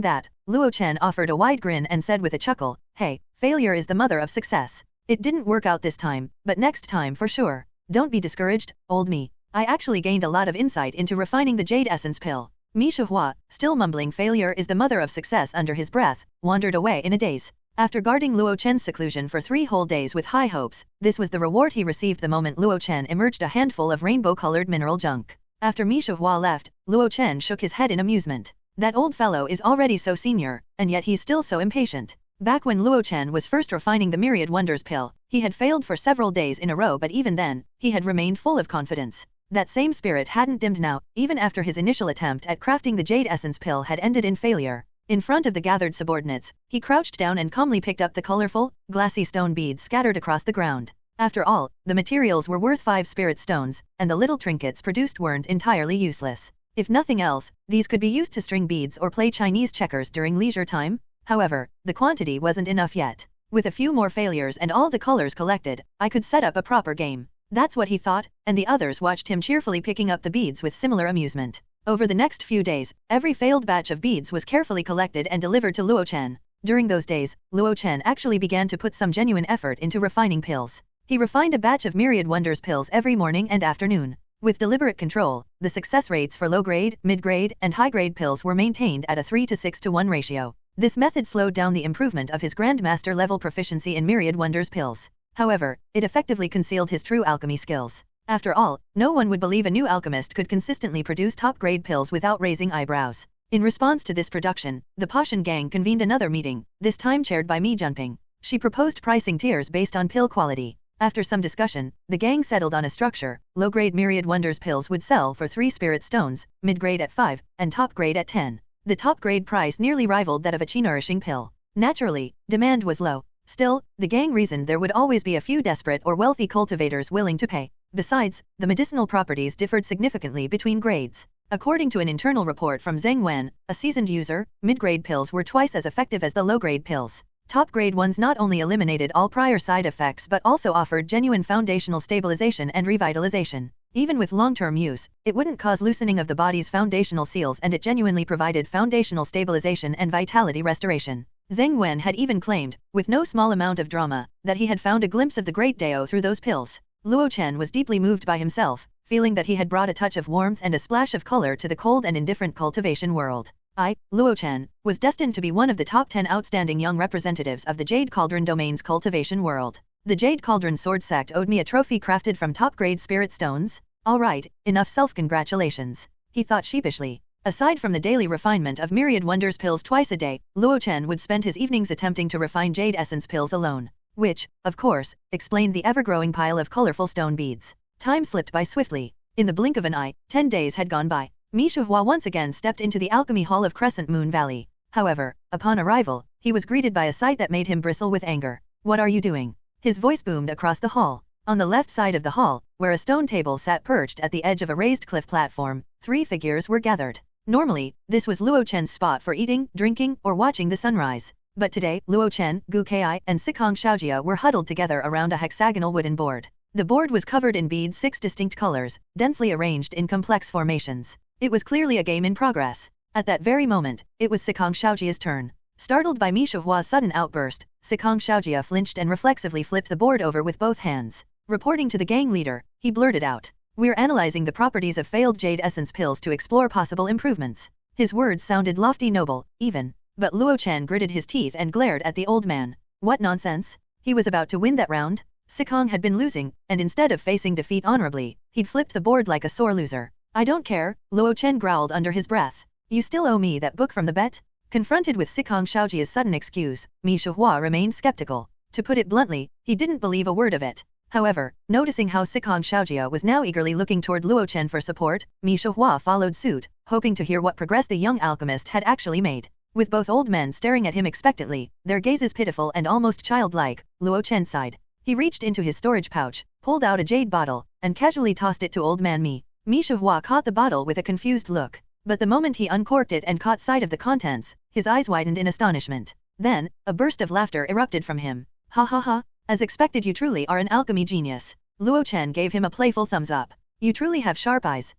that, Luo Chen offered a wide grin and said with a chuckle, hey, failure is the mother of success. It didn't work out this time, but next time for sure. Don't be discouraged, old me. I actually gained a lot of insight into refining the Jade Essence pill. Mi Shihua, still mumbling failure is the mother of success under his breath, wandered away in a daze. After guarding Luo Chen's seclusion for 3 whole days with high hopes, this was the reward he received the moment Luo Chen emerged a handful of rainbow-colored mineral junk. After Mi Shihua left, Luo Chen shook his head in amusement. That old fellow is already so senior, and yet he's still so impatient. Back when Luo Chen was first refining the Myriad Wonders pill, he had failed for several days in a row, but even then, he had remained full of confidence. That same spirit hadn't dimmed now, even after his initial attempt at crafting the Jade Essence pill had ended in failure. In front of the gathered subordinates, he crouched down and calmly picked up the colorful, glassy stone beads scattered across the ground. After all, the materials were worth 5 spirit stones, and the little trinkets produced weren't entirely useless. If nothing else, these could be used to string beads or play Chinese checkers during leisure time. However, the quantity wasn't enough yet. With a few more failures and all the colors collected, I could set up a proper game. That's what he thought, and the others watched him cheerfully picking up the beads with similar amusement. Over the next few days, every failed batch of beads was carefully collected and delivered to Luo Chen. During those days, Luo Chen actually began to put some genuine effort into refining pills. He refined a batch of Myriad Wonders pills every morning and afternoon. With deliberate control, the success rates for low-grade, mid-grade, and high-grade pills were maintained at a 3 to 6 to 1 ratio. This method slowed down the improvement of his Grandmaster level proficiency in Myriad Wonders pills. However, it effectively concealed his true alchemy skills. After all, no one would believe a new alchemist could consistently produce top-grade pills without raising eyebrows. In response to this production, the Pashan gang convened another meeting, this time chaired by Mi Junping. She proposed pricing tiers based on pill quality. After some discussion, the gang settled on a structure. Low-grade Myriad Wonders pills would sell for 3 spirit stones, mid-grade at 5, and top-grade at 10. The top-grade price nearly rivaled that of a chi-nourishing pill. Naturally, demand was low. Still, the gang reasoned there would always be a few desperate or wealthy cultivators willing to pay. Besides, the medicinal properties differed significantly between grades. According to an internal report from Zheng Wen, a seasoned user, mid-grade pills were twice as effective as the low-grade pills. Top-grade ones not only eliminated all prior side effects but also offered genuine foundational stabilization and revitalization. Even with long-term use, it wouldn't cause loosening of the body's foundational seals, and it genuinely provided foundational stabilization and vitality restoration. Zheng Wen had even claimed, with no small amount of drama, that he had found a glimpse of the Great Dao through those pills. Luo Chen was deeply moved by himself, feeling that he had brought a touch of warmth and a splash of color to the cold and indifferent cultivation world. I, Luo Chen, was destined to be one of the top 10 outstanding young representatives of the Jade Cauldron Domain's cultivation world. The Jade Cauldron Sword Sect owed me a trophy crafted from top-grade spirit stones? Alright, enough self-congratulations, he thought sheepishly. Aside from the daily refinement of myriad wonders pills twice a day, Luo Chen would spend his evenings attempting to refine jade essence pills alone. Which, of course, explained the ever-growing pile of colorful stone beads. Time slipped by swiftly. In the blink of an eye, 10 days had gone by. Mishihua once again stepped into the alchemy hall of Crescent Moon Valley. However, upon arrival, he was greeted by a sight that made him bristle with anger. What are you doing? His voice boomed across the hall. On the left side of the hall, where a stone table sat perched at the edge of a raised cliff platform, 3 figures were gathered. Normally, this was Luo Chen's spot for eating, drinking, or watching the sunrise. But today, Luo Chen, Gu Kai, and Sikong Xiaojia were huddled together around a hexagonal wooden board. The board was covered in beads 6 distinct colors, densely arranged in complex formations. It was clearly a game in progress. At that very moment, it was Sikong Xiaojia's turn. Startled by Mishihua's sudden outburst, Sikong Xiaojia flinched and reflexively flipped the board over with both hands. Reporting to the gang leader, he blurted out, "We're analyzing the properties of failed jade essence pills to explore possible improvements." His words sounded lofty, noble, even. But Luo Chen gritted his teeth and glared at the old man. What nonsense? He was about to win that round? Sikong had been losing, and instead of facing defeat honorably, he'd flipped the board like a sore loser. I don't care, Luo Chen growled under his breath. You still owe me that book from the bet? Confronted with Sikong Xiaojia's sudden excuse, Mishihua remained skeptical. To put it bluntly, he didn't believe a word of it. However, noticing how Sikong Xiaojia was now eagerly looking toward Luo Chen for support, Mishihua followed suit, hoping to hear what progress the young alchemist had actually made. With both old men staring at him expectantly, their gazes pitiful and almost childlike, Luo Chen sighed. He reached into his storage pouch, pulled out a jade bottle, and casually tossed it to old man Mi. Mishihua caught the bottle with a confused look. But the moment he uncorked it and caught sight of the contents, his eyes widened in astonishment. Then, a burst of laughter erupted from him. Ha ha ha, as expected, you truly are an alchemy genius. Luo Chen gave him a playful thumbs up. You truly have sharp eyes.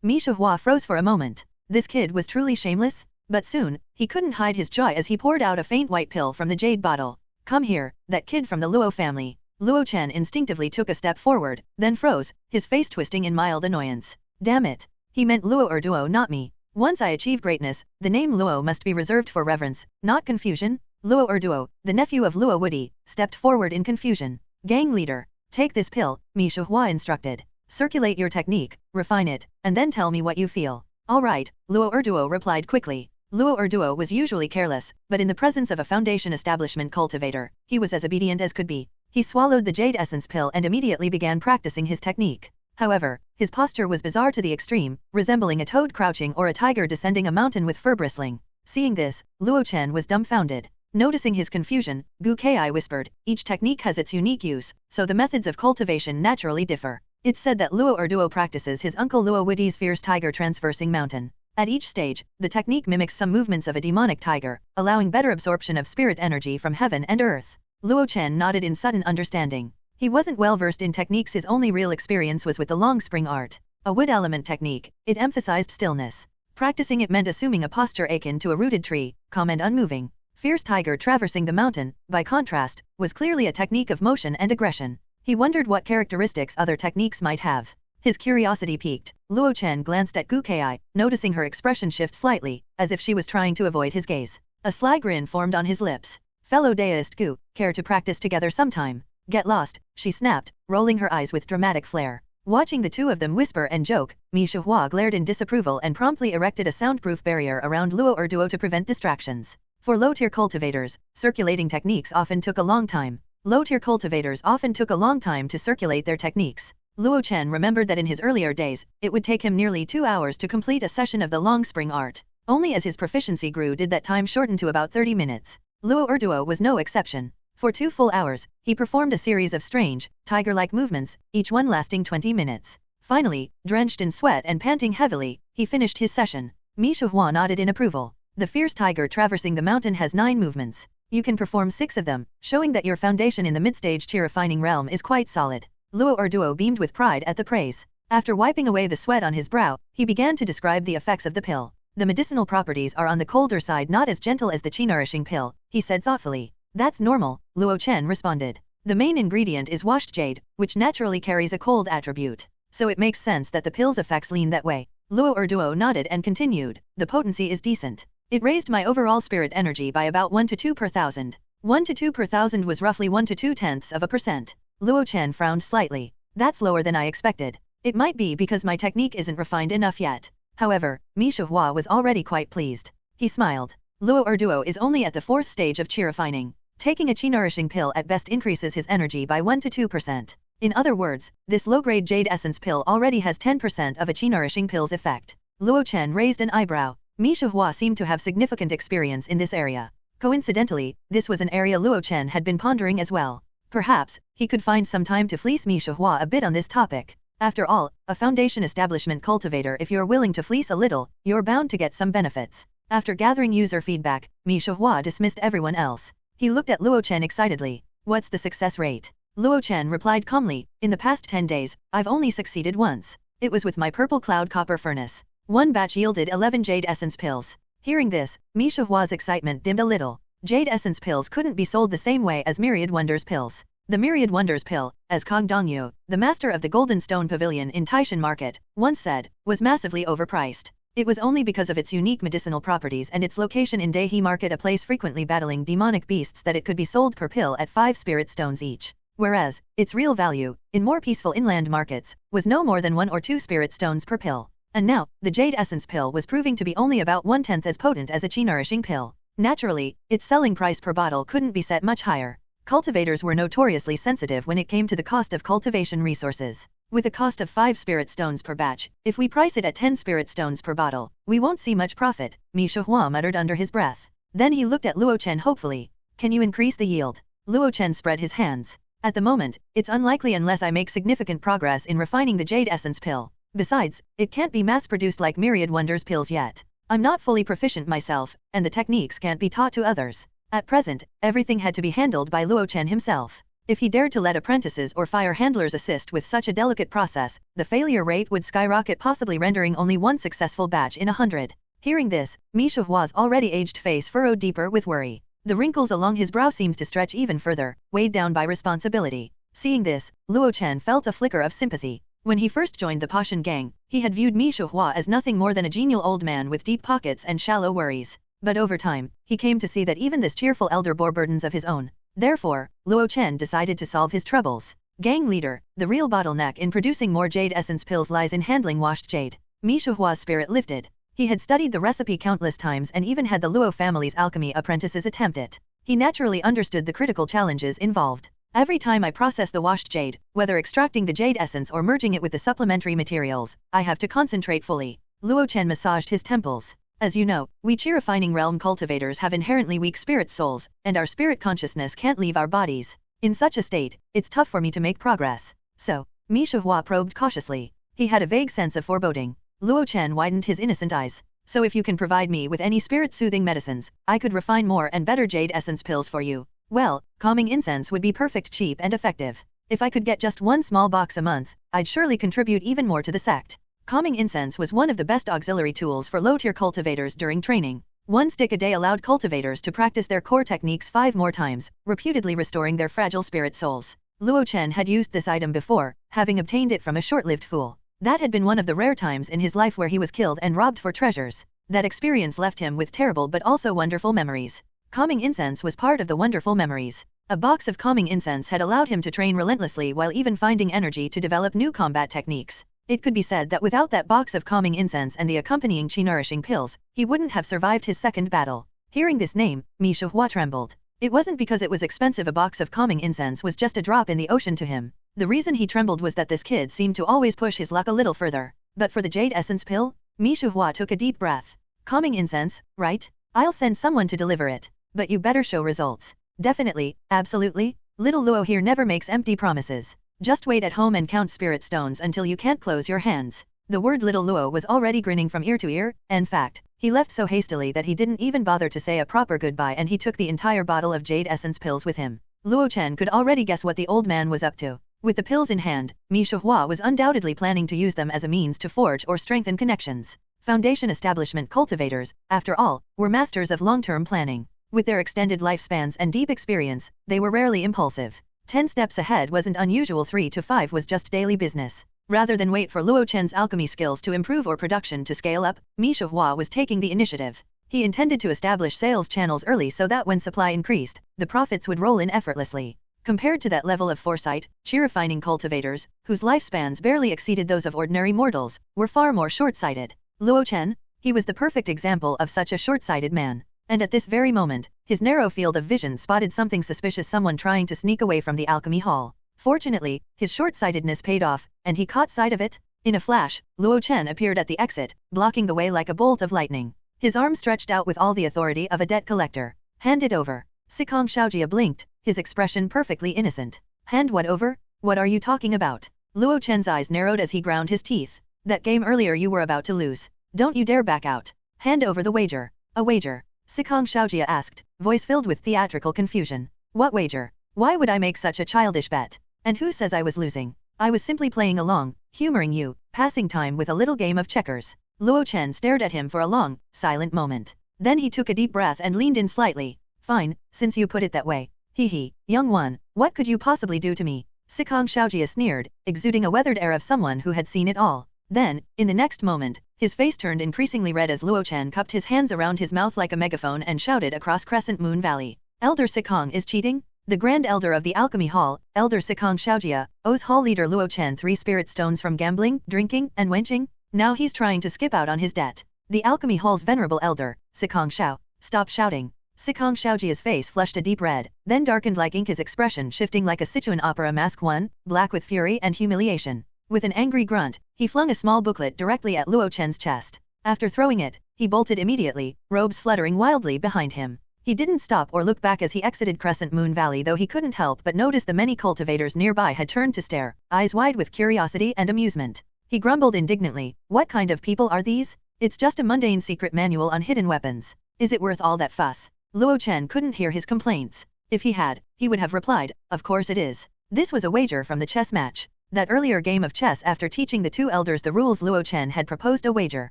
Mishihua froze for a moment. This kid was truly shameless? But soon, he couldn't hide his joy as he poured out a faint white pill from the jade bottle. Come here, that kid from the Luo family. Luo Chen instinctively took a step forward, then froze, his face twisting in mild annoyance. Damn it. He meant Luo Erduo, not me. Once I achieve greatness, the name Luo must be reserved for reverence, not confusion. Luo Erduo, the nephew of Luo Woody, stepped forward in confusion. Gang leader, take this pill, Mishihua instructed. Circulate your technique, refine it, and then tell me what you feel. All right, Luo Erduo replied quickly. Luo Erduo was usually careless, but in the presence of a foundation establishment cultivator, he was as obedient as could be. He swallowed the jade essence pill and immediately began practicing his technique. However, his posture was bizarre to the extreme, resembling a toad crouching or a tiger descending a mountain with fur bristling. Seeing this, Luo Chen was dumbfounded. Noticing his confusion, Gu Kai whispered, each technique has its unique use, so the methods of cultivation naturally differ. It's said that Luo Erduo practices his uncle Luo Woody's fierce tiger transversing mountain. At each stage, the technique mimics some movements of a demonic tiger, allowing better absorption of spirit energy from heaven and earth. Luo Chen nodded in sudden understanding. He wasn't well versed in techniques, his only real experience was with the long spring art. A wood element technique, it emphasized stillness. Practicing it meant assuming a posture akin to a rooted tree, calm and unmoving. Fierce tiger traversing the mountain, by contrast, was clearly a technique of motion and aggression. He wondered what characteristics other techniques might have. His curiosity piqued. Luo Chen glanced at Gu Kai, noticing her expression shift slightly, as if she was trying to avoid his gaze. A sly grin formed on his lips. Fellow deist Gu, care to practice together sometime? Get lost, she snapped, rolling her eyes with dramatic flair. Watching the two of them whisper and joke, Mishihua glared in disapproval and promptly erected a soundproof barrier around Luo Erduo to prevent distractions. For low-tier cultivators, circulating techniques often took a long time. Low-tier cultivators often took a long time to circulate their techniques. Luo Chen remembered that in his earlier days, it would take him nearly 2 hours to complete a session of the long spring art. Only as his proficiency grew did that time shorten to about 30 minutes. Luo Erduo was no exception. For 2 full hours, he performed a series of strange, tiger-like movements, each one lasting 20 minutes. Finally, drenched in sweat and panting heavily, he finished his session. Mishihua nodded in approval. The fierce tiger traversing the mountain has 9 movements. You can perform 6 of them, showing that your foundation in the mid-stage chi refining realm is quite solid. Luo Erduo beamed with pride at the praise. After wiping away the sweat on his brow, he began to describe the effects of the pill. The medicinal properties are on the colder side, not as gentle as the chi-nourishing pill, he said thoughtfully. That's normal, Luo Chen responded. The main ingredient is washed jade, which naturally carries a cold attribute. So it makes sense that the pill's effects lean that way. Luo nodded and continued. The potency is decent. It raised my overall spirit energy by about 1 to 2 per thousand. 1 to 2 per thousand was roughly 1 to 0.2%. Luo Chen frowned slightly. That's lower than I expected. It might be because my technique isn't refined enough yet. However, Mishahua was already quite pleased. He smiled. Luo is only at the 4th stage of chi refining. Taking a chi nourishing pill at best increases his energy by 1 to 2%. In other words, this low-grade jade essence pill already has 10% of a chi nourishing pill's effect. Luo Chen raised an eyebrow. Mishahua seemed to have significant experience in this area. Coincidentally, this was an area Luo Chen had been pondering as well. Perhaps, he could find some time to fleece Mishahua a bit on this topic. After all, a foundation establishment cultivator, if you're willing to fleece a little, you're bound to get some benefits. After gathering user feedback, Mishahua dismissed everyone else. He looked at Luo Chen excitedly. What's the success rate? Luo Chen replied calmly, in the past 10 days, I've only succeeded once. It was with my purple cloud copper furnace. One batch yielded 11 jade essence pills. Hearing this, Mishahua's excitement dimmed a little. Jade essence pills couldn't be sold the same way as Myriad Wonders pills. The Myriad Wonders pill, as Kong Dongyu, the master of the Golden Stone Pavilion in Taishan Market, once said, was massively overpriced. It was only because of its unique medicinal properties and its location in Daihe Market, a place frequently battling demonic beasts, that it could be sold per pill at 5 spirit stones each. Whereas, its real value, in more peaceful inland markets, was no more than 1 or 2 spirit stones per pill. And now, the Jade Essence pill was proving to be only about 1/10 as potent as a chi-nourishing pill. Naturally, its selling price per bottle couldn't be set much higher. Cultivators were notoriously sensitive when it came to the cost of cultivation resources. With a cost of 5 spirit stones per batch, if we price it at 10 spirit stones per bottle, we won't see much profit, Mishahua muttered under his breath. Then he looked at Luo Chen hopefully. Can you increase the yield? Luo Chen spread his hands. At the moment, it's unlikely unless I make significant progress in refining the Jade Essence pill. Besides, it can't be mass-produced like Myriad Wonders pills yet. I'm not fully proficient myself, and the techniques can't be taught to others. At present, everything had to be handled by Luo Chen himself. If he dared to let apprentices or fire handlers assist with such a delicate process, the failure rate would skyrocket, possibly rendering only one successful batch in 100. Hearing this, Mishahua's already aged face furrowed deeper with worry. The wrinkles along his brow seemed to stretch even further, weighed down by responsibility. Seeing this, Luo Chen felt a flicker of sympathy. When he first joined the Pashan gang, he had viewed Mishahua as nothing more than a genial old man with deep pockets and shallow worries. But over time, he came to see that even this cheerful elder bore burdens of his own. Therefore, Luo Chen decided to solve his troubles. Gang leader, the real bottleneck in producing more Jade Essence pills lies in handling washed jade. Mishahua's spirit lifted. He had studied the recipe countless times and even had the Luo family's alchemy apprentices attempt it. He naturally understood the critical challenges involved. Every time I process the washed jade, whether extracting the jade essence or merging it with the supplementary materials, I have to concentrate fully. Luo Chen massaged his temples. As you know, we chi-refining realm cultivators have inherently weak spirit souls, and our spirit consciousness can't leave our bodies. In such a state, it's tough for me to make progress. So, Mishahua probed cautiously. He had a vague sense of foreboding. Luo Chen widened his innocent eyes. So if you can provide me with any spirit-soothing medicines, I could refine more and better jade essence pills for you. Well, calming incense would be perfect, cheap and effective. If I could get just one small box a month, I'd surely contribute even more to the sect. Calming incense was one of the best auxiliary tools for low-tier cultivators during training. 1 stick a day allowed cultivators to practice their core techniques 5 more times, reputedly restoring their fragile spirit souls. Luo Chen had used this item before, having obtained it from a short-lived fool. That had been one of the rare times in his life where he was killed and robbed for treasures. That experience left him with terrible but also wonderful memories. Calming incense was part of the wonderful memories. A box of calming incense had allowed him to train relentlessly while even finding energy to develop new combat techniques. It could be said that without that box of calming incense and the accompanying chi-nourishing pills, he wouldn't have survived his second battle. Hearing this name, Mishahua trembled. It wasn't because it was expensive. A box of calming incense was just a drop in the ocean to him. The reason he trembled was that this kid seemed to always push his luck a little further. But for the Jade Essence pill? Mishahua took a deep breath. Calming incense, right? I'll send someone to deliver it. But you better show results. Definitely, absolutely. Little Luo here never makes empty promises. Just wait at home and count spirit stones until you can't close your hands. The word little Luo was already grinning from ear to ear. In fact, he left so hastily that he didn't even bother to say a proper goodbye, and he took the entire bottle of Jade Essence pills with him. Luo Chen could already guess what the old man was up to. With the pills in hand, Mishahua was undoubtedly planning to use them as a means to forge or strengthen connections. Foundation establishment cultivators, after all, were masters of long-term planning. With their extended lifespans and deep experience, they were rarely impulsive. 10 steps ahead wasn't unusual, 3 to 5 was just daily business. Rather than wait for Luo Chen's alchemy skills to improve or production to scale up, Misha Hua was taking the initiative. He intended to establish sales channels early so that when supply increased, the profits would roll in effortlessly. Compared to that level of foresight, chi-refining cultivators, whose lifespans barely exceeded those of ordinary mortals, were far more short-sighted. Luo Chen, he was the perfect example of such a short-sighted man. And at this very moment, his narrow field of vision spotted something suspicious, someone trying to sneak away from the alchemy hall. Fortunately, his short-sightedness paid off, and he caught sight of it. In a flash, Luo Chen appeared at the exit, blocking the way like a bolt of lightning. His arm stretched out with all the authority of a debt collector. Hand it over. Sikong Xiaojia blinked, his expression perfectly innocent. Hand what over? What are you talking about? Luo Chen's eyes narrowed as he ground his teeth. That game earlier you were about to lose. Don't you dare back out. Hand over the wager. A wager? Sikong Xiaojia asked, voice filled with theatrical confusion. What wager? Why would I make such a childish bet? And who says I was losing? I was simply playing along, humoring you, passing time with a little game of checkers. Luo Chen stared at him for a long, silent moment. Then he took a deep breath and leaned in slightly. Fine, since you put it that way. Hee, young one, what could you possibly do to me? Sikong Xiaojia sneered, exuding a weathered air of someone who had seen it all. Then, in the next moment, his face turned increasingly red as Luo Chen cupped his hands around his mouth like a megaphone and shouted across Crescent Moon Valley. Elder Sikong is cheating? The Grand Elder of the Alchemy Hall, Elder Sikong Xiaojia, owes Hall Leader Luo Chen 3 spirit stones from gambling, drinking, and wenching? Now he's trying to skip out on his debt. The Alchemy Hall's venerable elder, Sikong Xiao, stop shouting. Sikong Xiaojia's face flushed a deep red, then darkened like ink, his expression shifting like a Sichuan opera mask, one, black with fury and humiliation. With an angry grunt, he flung a small booklet directly at Luo Chen's chest. After throwing it, he bolted immediately, robes fluttering wildly behind him. He didn't stop or look back as he exited Crescent Moon Valley, though he couldn't help but notice the many cultivators nearby had turned to stare, eyes wide with curiosity and amusement. He grumbled indignantly, what kind of people are these? It's just a mundane secret manual on hidden weapons. Is it worth all that fuss? Luo Chen couldn't hear his complaints. If he had, he would have replied, of course it is. This was a wager from the chess match. That earlier game of chess, after teaching the two elders the rules, Luo Chen had proposed a wager.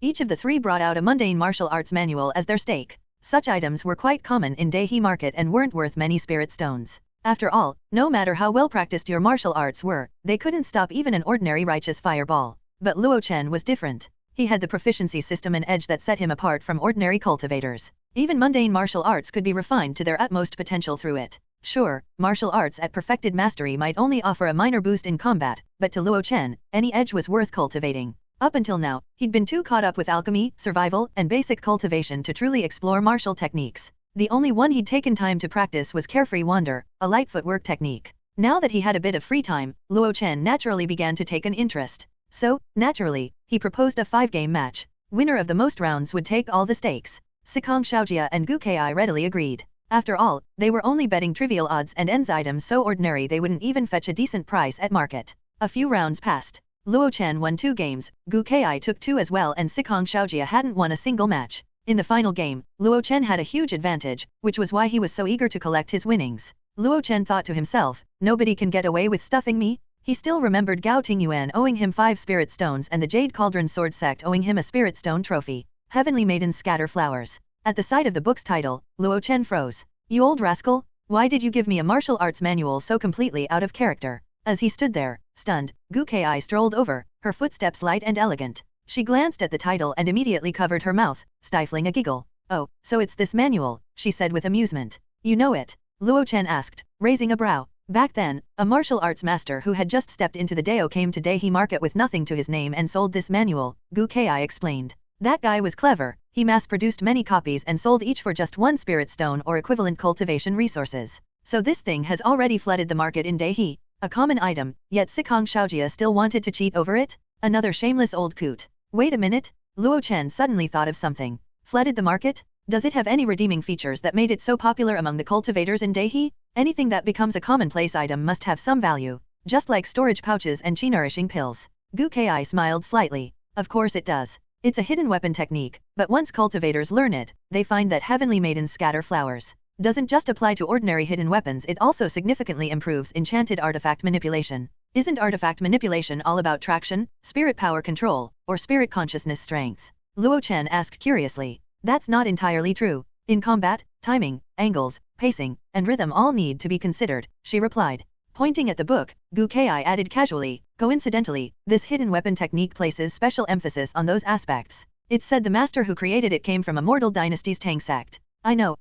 Each of the three brought out a mundane martial arts manual as their stake. Such items were quite common in Dehi market and weren't worth many spirit stones. After all, no matter how well practiced your martial arts were, they couldn't stop even an ordinary righteous fireball. But Luo Chen was different. He had the proficiency system, an edge that set him apart from ordinary cultivators. Even mundane martial arts could be refined to their utmost potential through it. Sure, martial arts at perfected mastery might only offer a minor boost in combat, but to Luo Chen, any edge was worth cultivating. Up until now, he'd been too caught up with alchemy, survival, and basic cultivation to truly explore martial techniques. The only one he'd taken time to practice was Carefree Wander, a light footwork technique. Now that he had a bit of free time, Luo Chen naturally began to take an interest. So, naturally, he proposed a 5-game match. Winner of the most rounds would take all the stakes. Sikong Xiaojia and Gu Kai readily agreed. After all, they were only betting trivial odds and ends, items so ordinary they wouldn't even fetch a decent price at market. A few rounds passed. Luo Chen won 2 games, Gu Kai took 2 as well, and Sikong Xiaojia hadn't won a single match. In the final game, Luo Chen had a huge advantage, which was why he was so eager to collect his winnings. Luo Chen thought to himself, nobody can get away with stuffing me. He still remembered Gao Tingyuan owing him 5 spirit stones and the Jade Cauldron Sword Sect owing him a spirit stone trophy. Heavenly Maidens Scatter Flowers. At the sight of the book's title, Luo Chen froze. You old rascal, why did you give me a martial arts manual so completely out of character? As he stood there, stunned, Gu Kai strolled over, her footsteps light and elegant. She glanced at the title and immediately covered her mouth, stifling a giggle. Oh, so it's this manual, she said with amusement. You know it? Luo Chen asked, raising a brow. Back then, a martial arts master who had just stepped into the Dao came to Dehi market with nothing to his name and sold this manual, Gu Kai explained. That guy was clever. He mass-produced many copies and sold each for just 1 spirit stone or equivalent cultivation resources. So this thing has already flooded the market in Dehi. A common item, yet Sikong Xiaojia still wanted to cheat over it? Another shameless old coot. Wait a minute. Luo Chen suddenly thought of something. Flooded the market? Does it have any redeeming features that made it so popular among the cultivators in Dehi? Anything that becomes a commonplace item must have some value. Just like storage pouches and chi-nourishing pills. Gu Kai smiled slightly. Of course it does. It's a hidden weapon technique, but once cultivators learn it, they find that Heavenly Maidens Scatter Flowers doesn't just apply to ordinary hidden weapons, it also significantly improves enchanted artifact manipulation. Isn't artifact manipulation all about traction, spirit power control, or spirit consciousness strength? Luo Chen asked curiously. That's not entirely true. In combat, timing, angles, pacing, and rhythm all need to be considered, she replied. Pointing at the book, Gu Kai added casually, coincidentally, this hidden weapon technique places special emphasis on those aspects. It said the master who created it came from Immortal Dynasty's Tang sect. I know.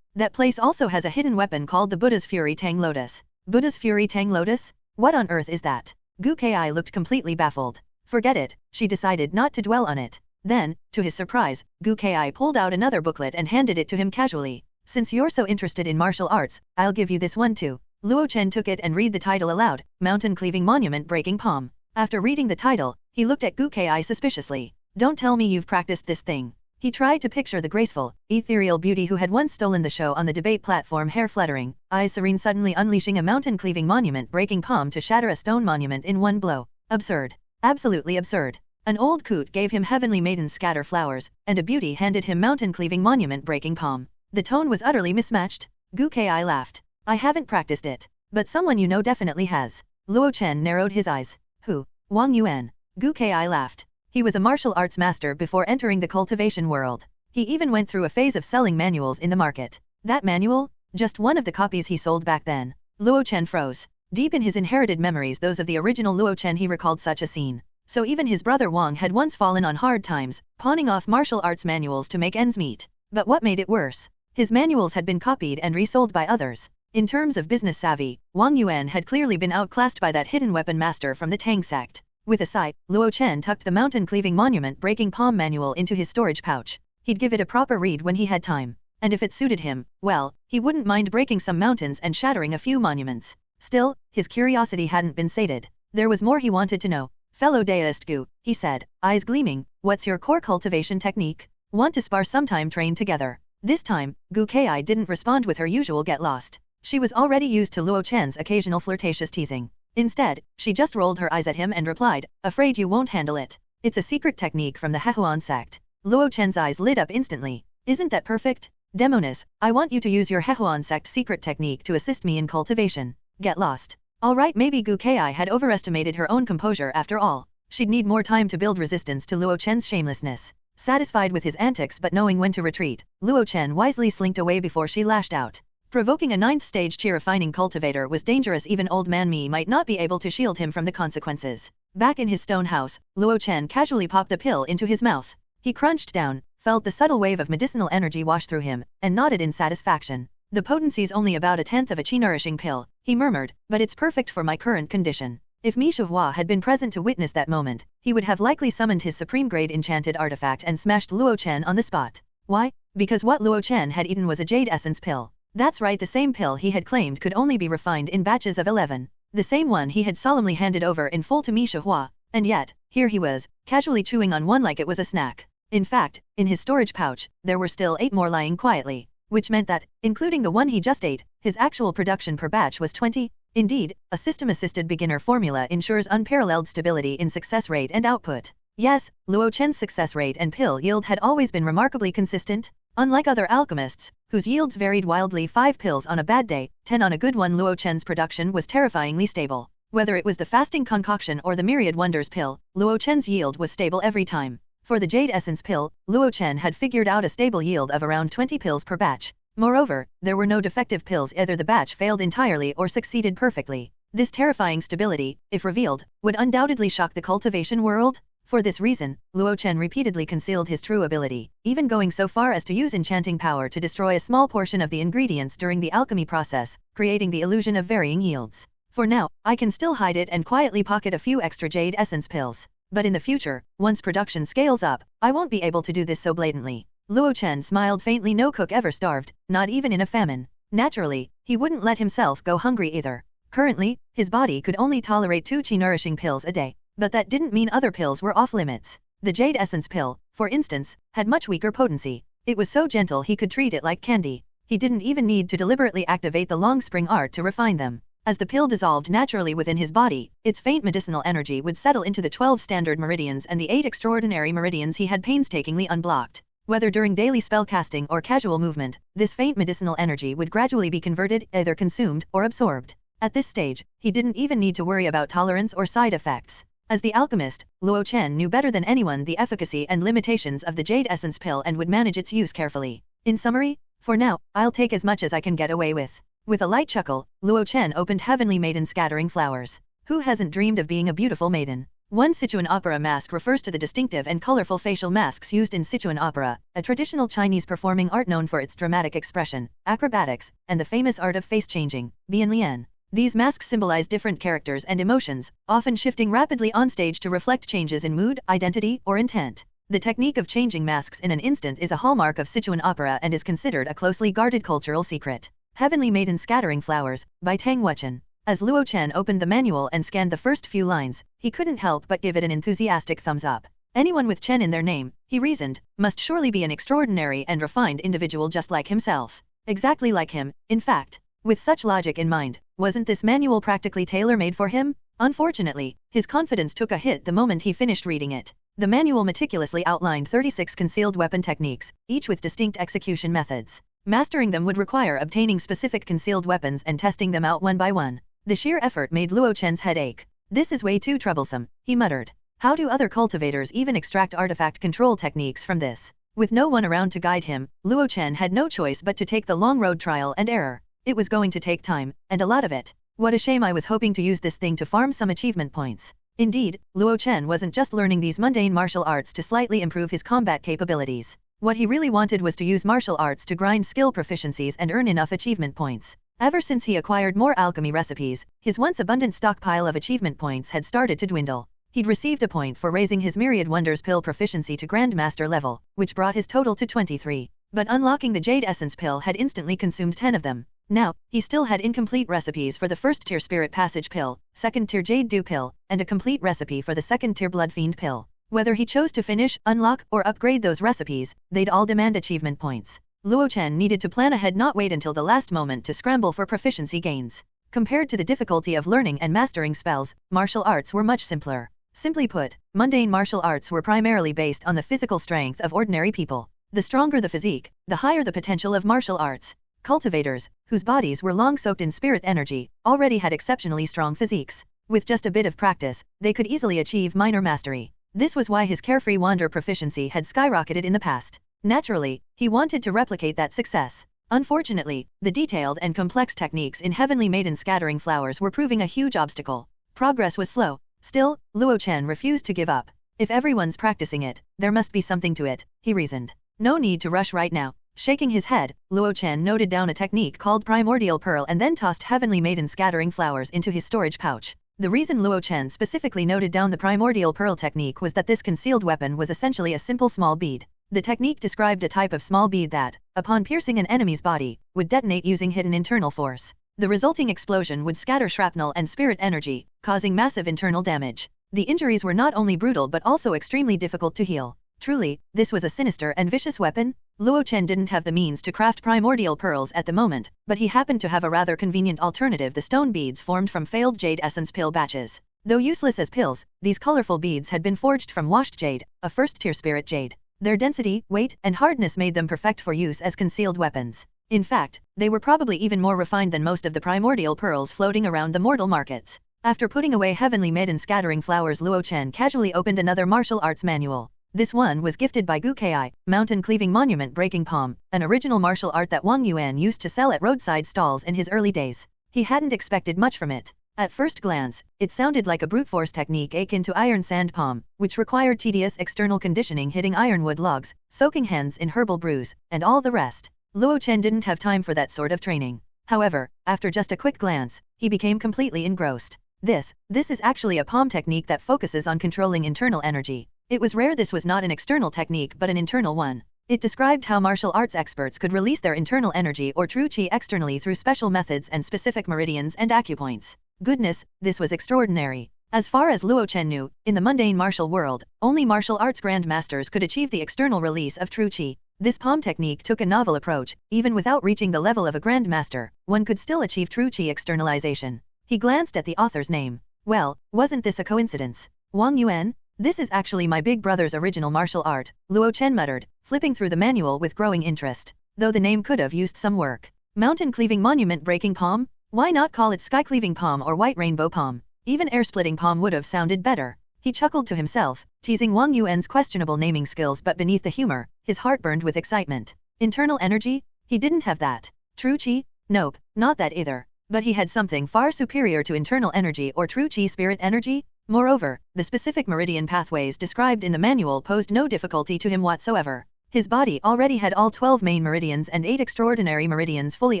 That place also has a hidden weapon called the Buddha's Fury Tang Lotus. Buddha's Fury Tang Lotus? What on earth is that? Gu Kai looked completely baffled. Forget it, she decided not to dwell on it. Then, to his surprise, Gu Kai pulled out another booklet and handed it to him casually. Since you're so interested in martial arts, I'll give you this one too. Luo Chen took it and read the title aloud, Mountain Cleaving Monument Breaking Palm. After reading the title, he looked at Gu Kai suspiciously. Don't tell me you've practiced this thing. He tried to picture the graceful, ethereal beauty who had once stolen the show on the debate platform, hair fluttering, eyes serene, suddenly unleashing a mountain-cleaving monument-breaking palm to shatter a stone monument in one blow. Absurd. Absolutely absurd. An old coot gave him heavenly maidens scatter flowers, and a beauty handed him mountain-cleaving monument-breaking palm. The tone was utterly mismatched. Gu Kai laughed. I haven't practiced it. But someone you know definitely has. Luo Chen narrowed his eyes. Who? Wang Yuan. Gu Kai laughed. He was a martial arts master before entering the cultivation world. He even went through a phase of selling manuals in the market. That manual? Just one of the copies he sold back then. Luo Chen froze. Deep in his inherited memories, those of the original Luo Chen, he recalled such a scene. So even his brother Wang had once fallen on hard times, pawning off martial arts manuals to make ends meet. But what made it worse? His manuals had been copied and resold by others. In terms of business savvy, Wang Yuan had clearly been outclassed by that hidden weapon master from the Tang sect. With a sigh, Luo Chen tucked the mountain-cleaving monument-breaking palm manual into his storage pouch. He'd give it a proper read when he had time. And if it suited him, well, he wouldn't mind breaking some mountains and shattering a few monuments. Still, his curiosity hadn't been sated. There was more he wanted to know. Fellow Daoist Gu, he said, eyes gleaming, what's your core cultivation technique? Want to spar sometime, train together? This time, Gu Kai didn't respond with her usual get lost. She was already used to Luo Chen's occasional flirtatious teasing. Instead, she just rolled her eyes at him and replied, afraid you won't handle it. It's a secret technique from the Hehuan sect. Luo Chen's eyes lit up instantly. Isn't that perfect? Demonis, I want you to use your Hehuan sect secret technique to assist me in cultivation. Get lost. Alright, maybe Gu Kai had overestimated her own composure after all. She'd need more time to build resistance to Luo Chen's shamelessness. Satisfied with his antics but knowing when to retreat, Luo Chen wisely slinked away before she lashed out. Provoking a 9th stage chi refining cultivator was dangerous. Even old man me might not be able to shield him from the consequences. Back in his stone house, Luo Chen casually popped a pill into his mouth. He crunched down, felt the subtle wave of medicinal energy wash through him, and nodded in satisfaction. The potency's only about a tenth of a chi-nourishing pill, he murmured, but it's perfect for my current condition. If Mi Shihua had been present to witness that moment, he would have likely summoned his supreme-grade enchanted artifact and smashed Luo Chen on the spot. Why? Because what Luo Chen had eaten was a jade essence pill. That's right, the same pill he had claimed could only be refined in batches of 11. The same one he had solemnly handed over in full to Mi Shihua. And yet, here he was, casually chewing on one like it was a snack. In fact, in his storage pouch, there were still 8 more lying quietly. Which meant that, including the one he just ate, his actual production per batch was 20. Indeed, a system-assisted beginner formula ensures unparalleled stability in success rate and output. Yes, Luo Chen's success rate and pill yield had always been remarkably consistent. Unlike other alchemists, whose yields varied wildly, 5 pills on a bad day, 10 on a good one, Luo Chen's production was terrifyingly stable. Whether it was the fasting concoction or the myriad wonders pill, Luo Chen's yield was stable every time. For the jade essence pill, Luo Chen had figured out a stable yield of around 20 pills per batch. Moreover, there were no defective pills, either the batch failed entirely or succeeded perfectly. This terrifying stability, if revealed, would undoubtedly shock the cultivation world. For this reason, Luo Chen repeatedly concealed his true ability, even going so far as to use enchanting power to destroy a small portion of the ingredients during the alchemy process, creating the illusion of varying yields. For now, I can still hide it and quietly pocket a few extra jade essence pills. But in the future, once production scales up, I won't be able to do this so blatantly. Luo Chen smiled faintly. No cook ever starved, not even in a famine. Naturally, he wouldn't let himself go hungry either. Currently, his body could only tolerate 2 chi-nourishing pills a day. But that didn't mean other pills were off limits. The jade essence pill, for instance, had much weaker potency. It was so gentle he could treat it like candy. He didn't even need to deliberately activate the long spring art to refine them. As the pill dissolved naturally within his body, its faint medicinal energy would settle into the 12 standard meridians and the 8 extraordinary meridians he had painstakingly unblocked. Whether during daily spell casting or casual movement, this faint medicinal energy would gradually be converted, either consumed or absorbed. At this stage, he didn't even need to worry about tolerance or side effects. As the alchemist, Luo Chen knew better than anyone the efficacy and limitations of the jade essence pill and would manage its use carefully. In summary, for now, I'll take as much as I can get away with. With a light chuckle, Luo Chen opened Heavenly Maiden Scattering Flowers. Who hasn't dreamed of being a beautiful maiden? One Sichuan opera mask refers to the distinctive and colorful facial masks used in Sichuan opera, a traditional Chinese performing art known for its dramatic expression, acrobatics, and the famous art of face changing, Bian Lian. These masks symbolize different characters and emotions, often shifting rapidly on stage to reflect changes in mood, identity, or intent. The technique of changing masks in an instant is a hallmark of Sichuan opera and is considered a closely guarded cultural secret. Heavenly Maiden Scattering Flowers, by Tang Wuchen. As Luo Chen opened the manual and scanned the first few lines, he couldn't help but give it an enthusiastic thumbs up. Anyone with Chen in their name, he reasoned, must surely be an extraordinary and refined individual just like himself. Exactly like him, in fact. With such logic in mind, wasn't this manual practically tailor-made for him? Unfortunately, his confidence took a hit the moment he finished reading it. The manual meticulously outlined 36 concealed weapon techniques, each with distinct execution methods. Mastering them would require obtaining specific concealed weapons and testing them out one by one. The sheer effort made Luo Chen's head ache. This is way too troublesome, he muttered. How do other cultivators even extract artifact control techniques from this? With no one around to guide him, Luo Chen had no choice but to take the long road trial and error. It was going to take time, and a lot of it. What a shame I was hoping to use this thing to farm some achievement points. Indeed, Luo Chen wasn't just learning these mundane martial arts to slightly improve his combat capabilities. What he really wanted was to use martial arts to grind skill proficiencies and earn enough achievement points. Ever since he acquired more alchemy recipes, his once abundant stockpile of achievement points had started to dwindle. He'd received a point for raising his Myriad Wonders pill proficiency to Grandmaster level, which brought his total to 23. But unlocking the Jade Essence pill had instantly consumed 10 of them. Now, he still had incomplete recipes for the first-tier Spirit Passage pill, second-tier Jade Dew pill, and a complete recipe for the second-tier Blood Fiend pill. Whether he chose to finish, unlock, or upgrade those recipes, they'd all demand achievement points. Luo Chen needed to plan ahead, not wait until the last moment to scramble for proficiency gains. Compared to the difficulty of learning and mastering spells, martial arts were much simpler. Simply put, mundane martial arts were primarily based on the physical strength of ordinary people. The stronger the physique, the higher the potential of martial arts. Cultivators, whose bodies were long soaked in spirit energy, already had exceptionally strong physiques. With just a bit of practice, they could easily achieve minor mastery. This was why his carefree wander proficiency had skyrocketed in the past. Naturally, he wanted to replicate that success. Unfortunately, the detailed and complex techniques in Heavenly Maiden Scattering Flowers were proving a huge obstacle. Progress was slow. Still, Luo Chen refused to give up. If everyone's practicing it, there must be something to it, he reasoned. No need to rush right now. Shaking his head, Luo Chen noted down a technique called Primordial Pearl and then tossed Heavenly Maiden Scattering Flowers into his storage pouch. The reason Luo Chen specifically noted down the Primordial Pearl technique was that this concealed weapon was essentially a simple small bead. The technique described a type of small bead that, upon piercing an enemy's body, would detonate using hidden internal force. The resulting explosion would scatter shrapnel and spirit energy, causing massive internal damage. The injuries were not only brutal but also extremely difficult to heal. Truly, this was a sinister and vicious weapon. Luo Chen didn't have the means to craft primordial pearls at the moment, but he happened to have a rather convenient alternative: the stone beads formed from failed jade essence pill batches. Though useless as pills, these colorful beads had been forged from washed jade, a first-tier spirit jade. Their density, weight, and hardness made them perfect for use as concealed weapons. In fact, they were probably even more refined than most of the primordial pearls floating around the mortal markets. After putting away Heavenly Maiden Scattering Flowers, Luo Chen casually opened another martial arts manual. This one was gifted by Gu Ki, Mountain Cleaving Monument Breaking Palm, an original martial art that Wang Yuan used to sell at roadside stalls in his early days. He hadn't expected much from it. At first glance, it sounded like a brute force technique akin to iron sand palm, which required tedious external conditioning, hitting ironwood logs, soaking hands in herbal brews, and all the rest. Luo Chen didn't have time for that sort of training. However, after just a quick glance, he became completely engrossed. This is actually a palm technique that focuses on controlling internal energy. It was rare this was not an external technique but an internal one. It described how martial arts experts could release their internal energy or true qi externally through special methods and specific meridians and acupoints. Goodness, this was extraordinary. As far as Luo Chen knew, in the mundane martial world, only martial arts grandmasters could achieve the external release of true qi. This palm technique took a novel approach. Even without reaching the level of a grandmaster, one could still achieve true qi externalization. He glanced at the author's name. Well, wasn't this a coincidence? Wang Yuan? This is actually my big brother's original martial art, Luo Chen muttered, flipping through the manual with growing interest. Though the name could have used some work. Mountain Cleaving Monument Breaking Palm? Why not call it Sky Cleaving Palm or White Rainbow Palm? Even Air Splitting Palm would have sounded better. He chuckled to himself, teasing Wang Yuan's questionable naming skills, but beneath the humor, his heart burned with excitement. Internal energy? He didn't have that. True qi? Nope, not that either. But he had something far superior to internal energy or true chi spirit energy. Moreover, the specific meridian pathways described in the manual posed no difficulty to him whatsoever. His body already had all 12 main meridians and 8 extraordinary meridians fully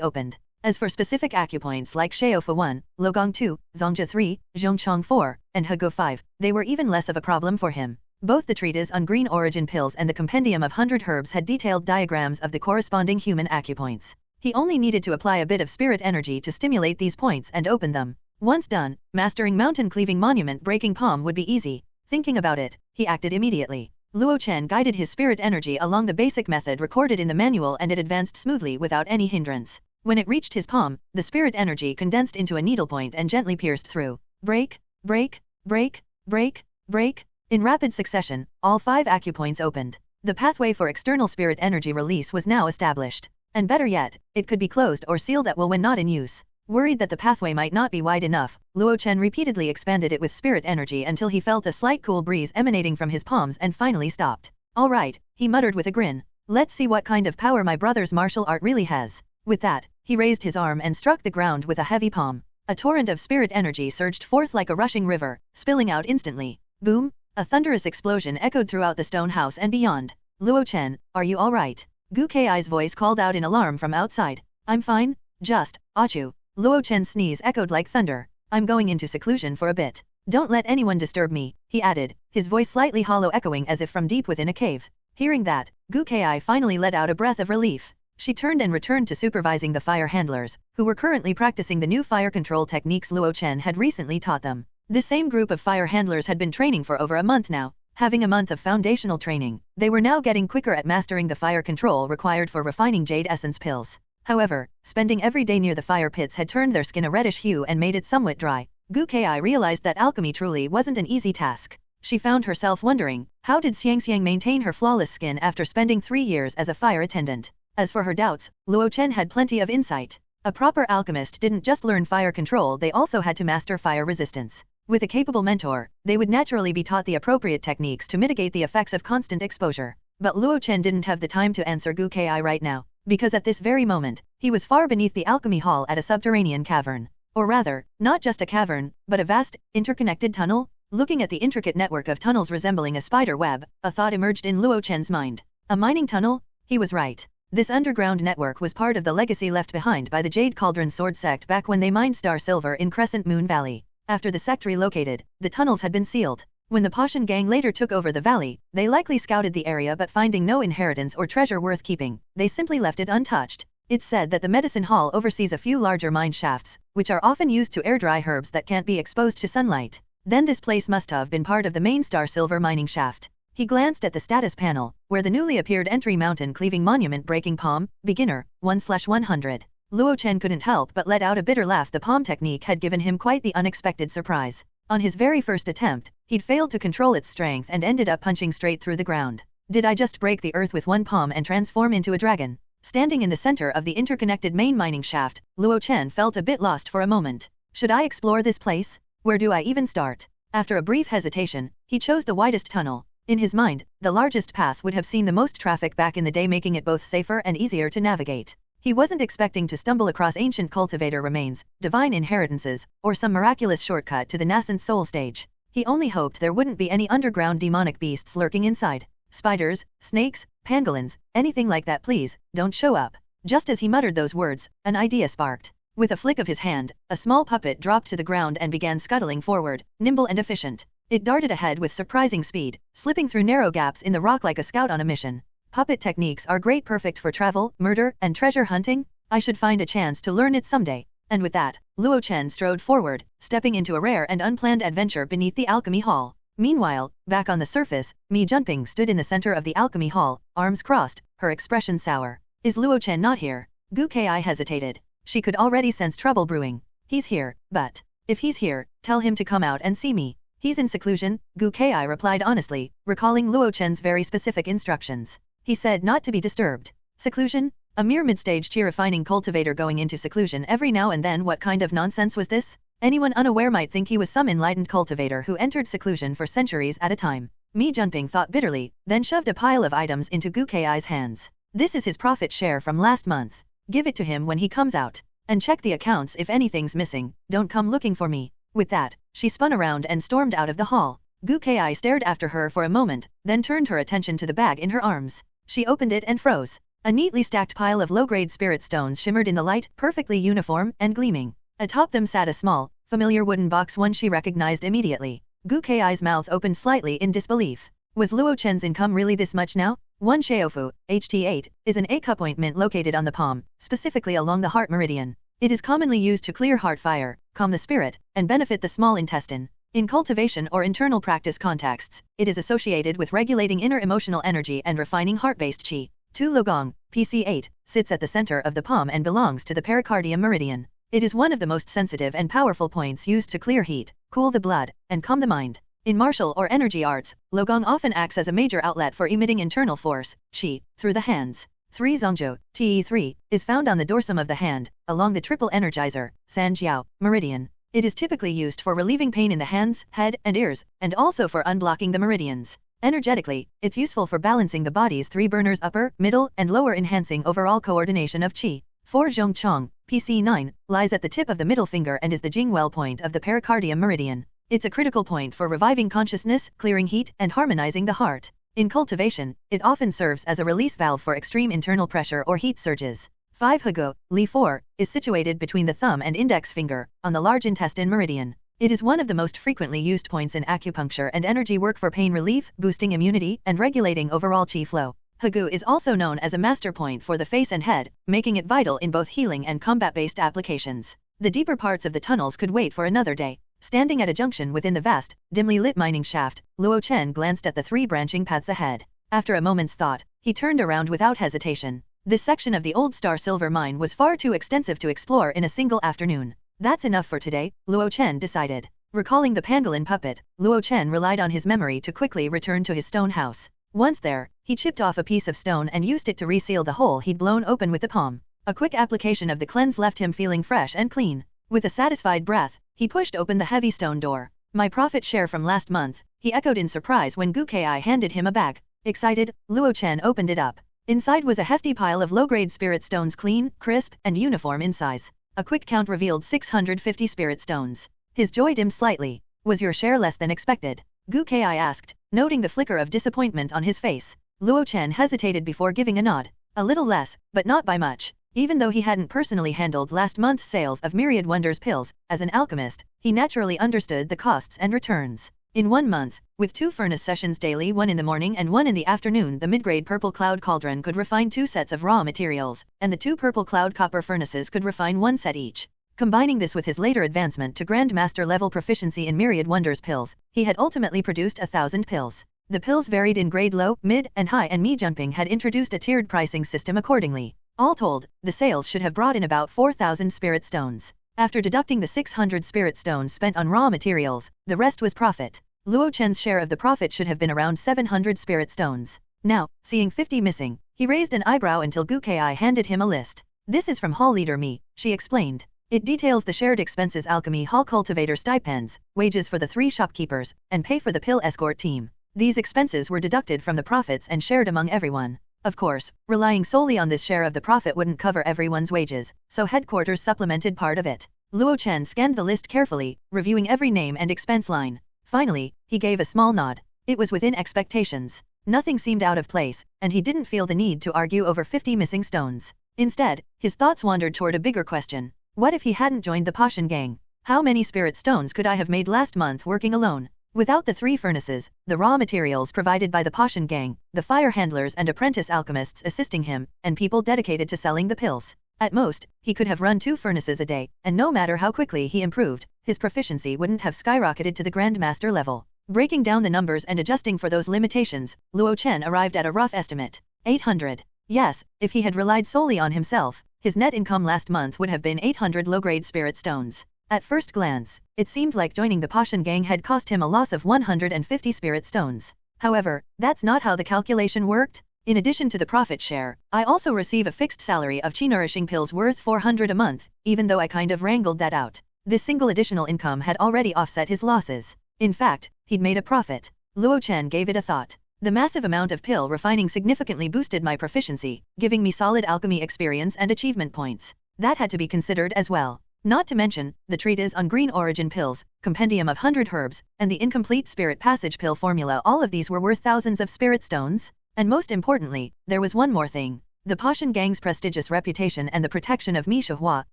opened. As for specific acupoints like Sheofa 1, Logong 2, Zongja 3, Zhongchang 4, and Hego 5, they were even less of a problem for him. Both the treatise on green origin pills and the compendium of 100 herbs had detailed diagrams of the corresponding human acupoints. He only needed to apply a bit of spirit energy to stimulate these points and open them. Once done, mastering mountain-cleaving monument-breaking palm would be easy. Thinking about it, he acted immediately. Luo Chen guided his spirit energy along the basic method recorded in the manual and it advanced smoothly without any hindrance. When it reached his palm, the spirit energy condensed into a needlepoint and gently pierced through. Break, break, break, break, break. In rapid succession, all 5 acupoints opened. The pathway for external spirit energy release was now established. And better yet, it could be closed or sealed at will when not in use. Worried that the pathway might not be wide enough, Luo Chen repeatedly expanded it with spirit energy until he felt a slight cool breeze emanating from his palms and finally stopped. All right, he muttered with a grin. Let's see what kind of power my brother's martial art really has. With that, he raised his arm and struck the ground with a heavy palm. A torrent of spirit energy surged forth like a rushing river, spilling out instantly. Boom! A thunderous explosion echoed throughout the stone house and beyond. Luo Chen, are you all right? Gu Kai's voice called out in alarm from outside. I'm fine, just, Achu. Luo Chen's sneeze echoed like thunder. I'm going into seclusion for a bit. Don't let anyone disturb me, he added, his voice slightly hollow echoing as if from deep within a cave. Hearing that, Gu Kai finally let out a breath of relief. She turned and returned to supervising the fire handlers, who were currently practicing the new fire control techniques Luo Chen had recently taught them. This same group of fire handlers had been training for over a month now. Having a month of foundational training, they were now getting quicker at mastering the fire control required for refining jade essence pills. However, spending every day near the fire pits had turned their skin a reddish hue and made it somewhat dry. Gu Kai realized that alchemy truly wasn't an easy task. She found herself wondering, how did Xiangxiang maintain her flawless skin after spending 3 years as a fire attendant? As for her doubts, Luo Chen had plenty of insight. A proper alchemist didn't just learn fire control, they also had to master fire resistance. With a capable mentor, they would naturally be taught the appropriate techniques to mitigate the effects of constant exposure. But Luo Chen didn't have the time to answer Gu Kai right now, because at this very moment, he was far beneath the alchemy hall at a subterranean cavern. Or rather, not just a cavern, but a vast, interconnected tunnel. Looking at the intricate network of tunnels resembling a spider web, a thought emerged in Luo Chen's mind. A mining tunnel? He was right. This underground network was part of the legacy left behind by the Jade Cauldron Sword sect back when they mined star silver in Crescent Moon Valley. After the sect relocated, the tunnels had been sealed. When the Pashan gang later took over the valley, they likely scouted the area but finding no inheritance or treasure worth keeping, they simply left it untouched. It's said that the medicine hall oversees a few larger mine shafts, which are often used to air dry herbs that can't be exposed to sunlight. Then this place must have been part of the main star silver mining shaft. He glanced at the status panel, where the newly appeared entry mountain cleaving monument breaking palm, beginner, 1/100. Luo Chen couldn't help but let out a bitter laugh. The palm technique had given him quite the unexpected surprise. On his very first attempt, he'd failed to control its strength and ended up punching straight through the ground. Did I just break the earth with one palm and transform into a dragon? Standing in the center of the interconnected main mining shaft, Luo Chen felt a bit lost for a moment. Should I explore this place? Where do I even start? After a brief hesitation, he chose the widest tunnel. In his mind, the largest path would have seen the most traffic back in the day, making it both safer and easier to navigate. He wasn't expecting to stumble across ancient cultivator remains, divine inheritances, or some miraculous shortcut to the nascent soul stage. He only hoped there wouldn't be any underground demonic beasts lurking inside. Spiders, snakes, pangolins, anything like that, please, don't show up. Just as he muttered those words, an idea sparked. With a flick of his hand, a small puppet dropped to the ground and began scuttling forward, nimble and efficient. It darted ahead with surprising speed, slipping through narrow gaps in the rock like a scout on a mission. Puppet techniques are great, perfect for travel, murder, and treasure hunting. I should find a chance to learn it someday. And with that, Luo Chen strode forward, stepping into a rare and unplanned adventure beneath the alchemy hall. Meanwhile, back on the surface, Mi Junping stood in the center of the alchemy hall, arms crossed, her expression sour. Is Luo Chen not here? Gu Ki hesitated. She could already sense trouble brewing. He's here, but if he's here, tell him to come out and see me. He's in seclusion, Gu Ki replied honestly, recalling Luo Chen's very specific instructions. He said not to be disturbed. Seclusion? A mere mid-stage chi refining cultivator going into seclusion every now and then? What kind of nonsense was this? Anyone unaware might think he was some enlightened cultivator who entered seclusion for centuries at a time. Mi Junping thought bitterly, then shoved a pile of items into Gu Ki's hands. This is his profit share from last month. Give it to him when he comes out. and check the accounts if anything's missing. Don't come looking for me. With that, she spun around and stormed out of the hall. Gu Kai stared after her for a moment, then turned her attention to the bag in her arms. She opened it and froze. A neatly stacked pile of low-grade spirit stones shimmered in the light, perfectly uniform and gleaming. Atop them sat a small, familiar wooden box, one she recognized immediately. Gu Kai's mouth opened slightly in disbelief. Was Luo Chen's income really this much now? 1 Xiaofu, HT8, is an acup ointment located on the palm, specifically along the heart meridian. It is commonly used to clear heart fire, calm the spirit, and benefit the small intestine. In cultivation or internal practice contexts, it is associated with regulating inner emotional energy and refining heart-based qi. 2 Logong, PC8, sits at the center of the palm and belongs to the pericardium meridian. It is one of the most sensitive and powerful points used to clear heat, cool the blood, and calm the mind. In martial or energy arts, Logong often acts as a major outlet for emitting internal force, qi, through the hands. 3 Zongzhou, TE3, is found on the dorsum of the hand, along the triple energizer, Sanjiao, meridian. It is typically used for relieving pain in the hands, head, and ears, and also for unblocking the meridians. Energetically, it's useful for balancing the body's 3 burners, upper, middle, and lower, enhancing overall coordination of qi. 4 Zhongchong, PC9, lies at the tip of the middle finger and is the Jingwell point of the pericardium meridian. It's a critical point for reviving consciousness, clearing heat, and harmonizing the heart. In cultivation, it often serves as a release valve for extreme internal pressure or heat surges. 5 Hego, Li 4, is situated between the thumb and index finger, on the large intestine meridian. It is one of the most frequently used points in acupuncture and energy work for pain relief, boosting immunity, and regulating overall qi flow. Hegu is also known as a master point for the face and head, making it vital in both healing and combat-based applications. The deeper parts of the tunnels could wait for another day. Standing at a junction within the vast, dimly lit mining shaft, Luo Chen glanced at the 3 branching paths ahead. After a moment's thought, he turned around without hesitation. This section of the old Star Silver mine was far too extensive to explore in a single afternoon. That's enough for today, Luo Chen decided. Recalling the pangolin puppet, Luo Chen relied on his memory to quickly return to his stone house. Once there, he chipped off a piece of stone and used it to reseal the hole he'd blown open with the palm. A quick application of the cleanse left him feeling fresh and clean. With a satisfied breath, he pushed open the heavy stone door. My profit share from last month, he echoed in surprise when Gu Kai handed him a bag. Excited, Luo Chen opened it up. Inside was a hefty pile of low-grade spirit stones, clean, crisp, and uniform in size. A quick count revealed 650 spirit stones. His joy dimmed slightly. Was your share less than expected? Gu Kai asked, noting the flicker of disappointment on his face. Luo Chen hesitated before giving a nod. A little less, but not by much. Even though he hadn't personally handled last month's sales of Myriad Wonders pills, as an alchemist, he naturally understood the costs and returns. In 1 month, with 2 furnace sessions daily, 1 in the morning and 1 in the afternoon, the mid-grade purple cloud cauldron could refine 2 sets of raw materials, and the 2 purple cloud copper furnaces could refine 1 set each. Combining this with his later advancement to Grandmaster level proficiency in Myriad Wonders pills, he had ultimately produced 1,000 pills. The pills varied in grade low, mid, and high, and Jumping had introduced a tiered pricing system accordingly. All told, the sales should have brought in about 4,000 spirit stones. After deducting the 600 spirit stones spent on raw materials, the rest was profit. Luo Chen's share of the profit should have been around 700 spirit stones. Now, seeing 50 missing, he raised an eyebrow until Gu Kai handed him a list. This is from Hall Leader Me, she explained. It details the shared expenses: alchemy hall cultivator stipends, wages for the 3 shopkeepers, and pay for the pill escort team. These expenses were deducted from the profits and shared among everyone. Of course, relying solely on this share of the profit wouldn't cover everyone's wages, so headquarters supplemented part of it. Luo Chen scanned the list carefully, reviewing every name and expense line. Finally, he gave a small nod. It was within expectations. Nothing seemed out of place, and he didn't feel the need to argue over 50 missing stones. Instead, his thoughts wandered toward a bigger question. What if he hadn't joined the Passion gang? How many spirit stones could I have made last month working alone? Without the 3 furnaces, the raw materials provided by the Passion gang, the fire handlers and apprentice alchemists assisting him, and people dedicated to selling the pills. At most, he could have run 2 furnaces a day, and no matter how quickly he improved, his proficiency wouldn't have skyrocketed to the Grandmaster level. Breaking down the numbers and adjusting for those limitations, Luo Chen arrived at a rough estimate. 800. Yes, if he had relied solely on himself, his net income last month would have been 800 low-grade spirit stones. At first glance, it seemed like joining the Passion gang had cost him a loss of 150 spirit stones. However, that's not how the calculation worked. In addition to the profit share, I also receive a fixed salary of chi-nourishing pills worth 400 a month, even though I kind of wrangled that out. This single additional income had already offset his losses. In fact, he'd made a profit. Luo Chen gave it a thought. The massive amount of pill refining significantly boosted my proficiency, giving me solid alchemy experience and achievement points. That had to be considered as well. Not to mention, the treatise on green origin pills, compendium of 100 herbs, and the incomplete spirit passage pill formula, all of these were worth thousands of spirit stones. And most importantly, there was one more thing. The Pashan Gang's prestigious reputation and the protection of Mi Shihua,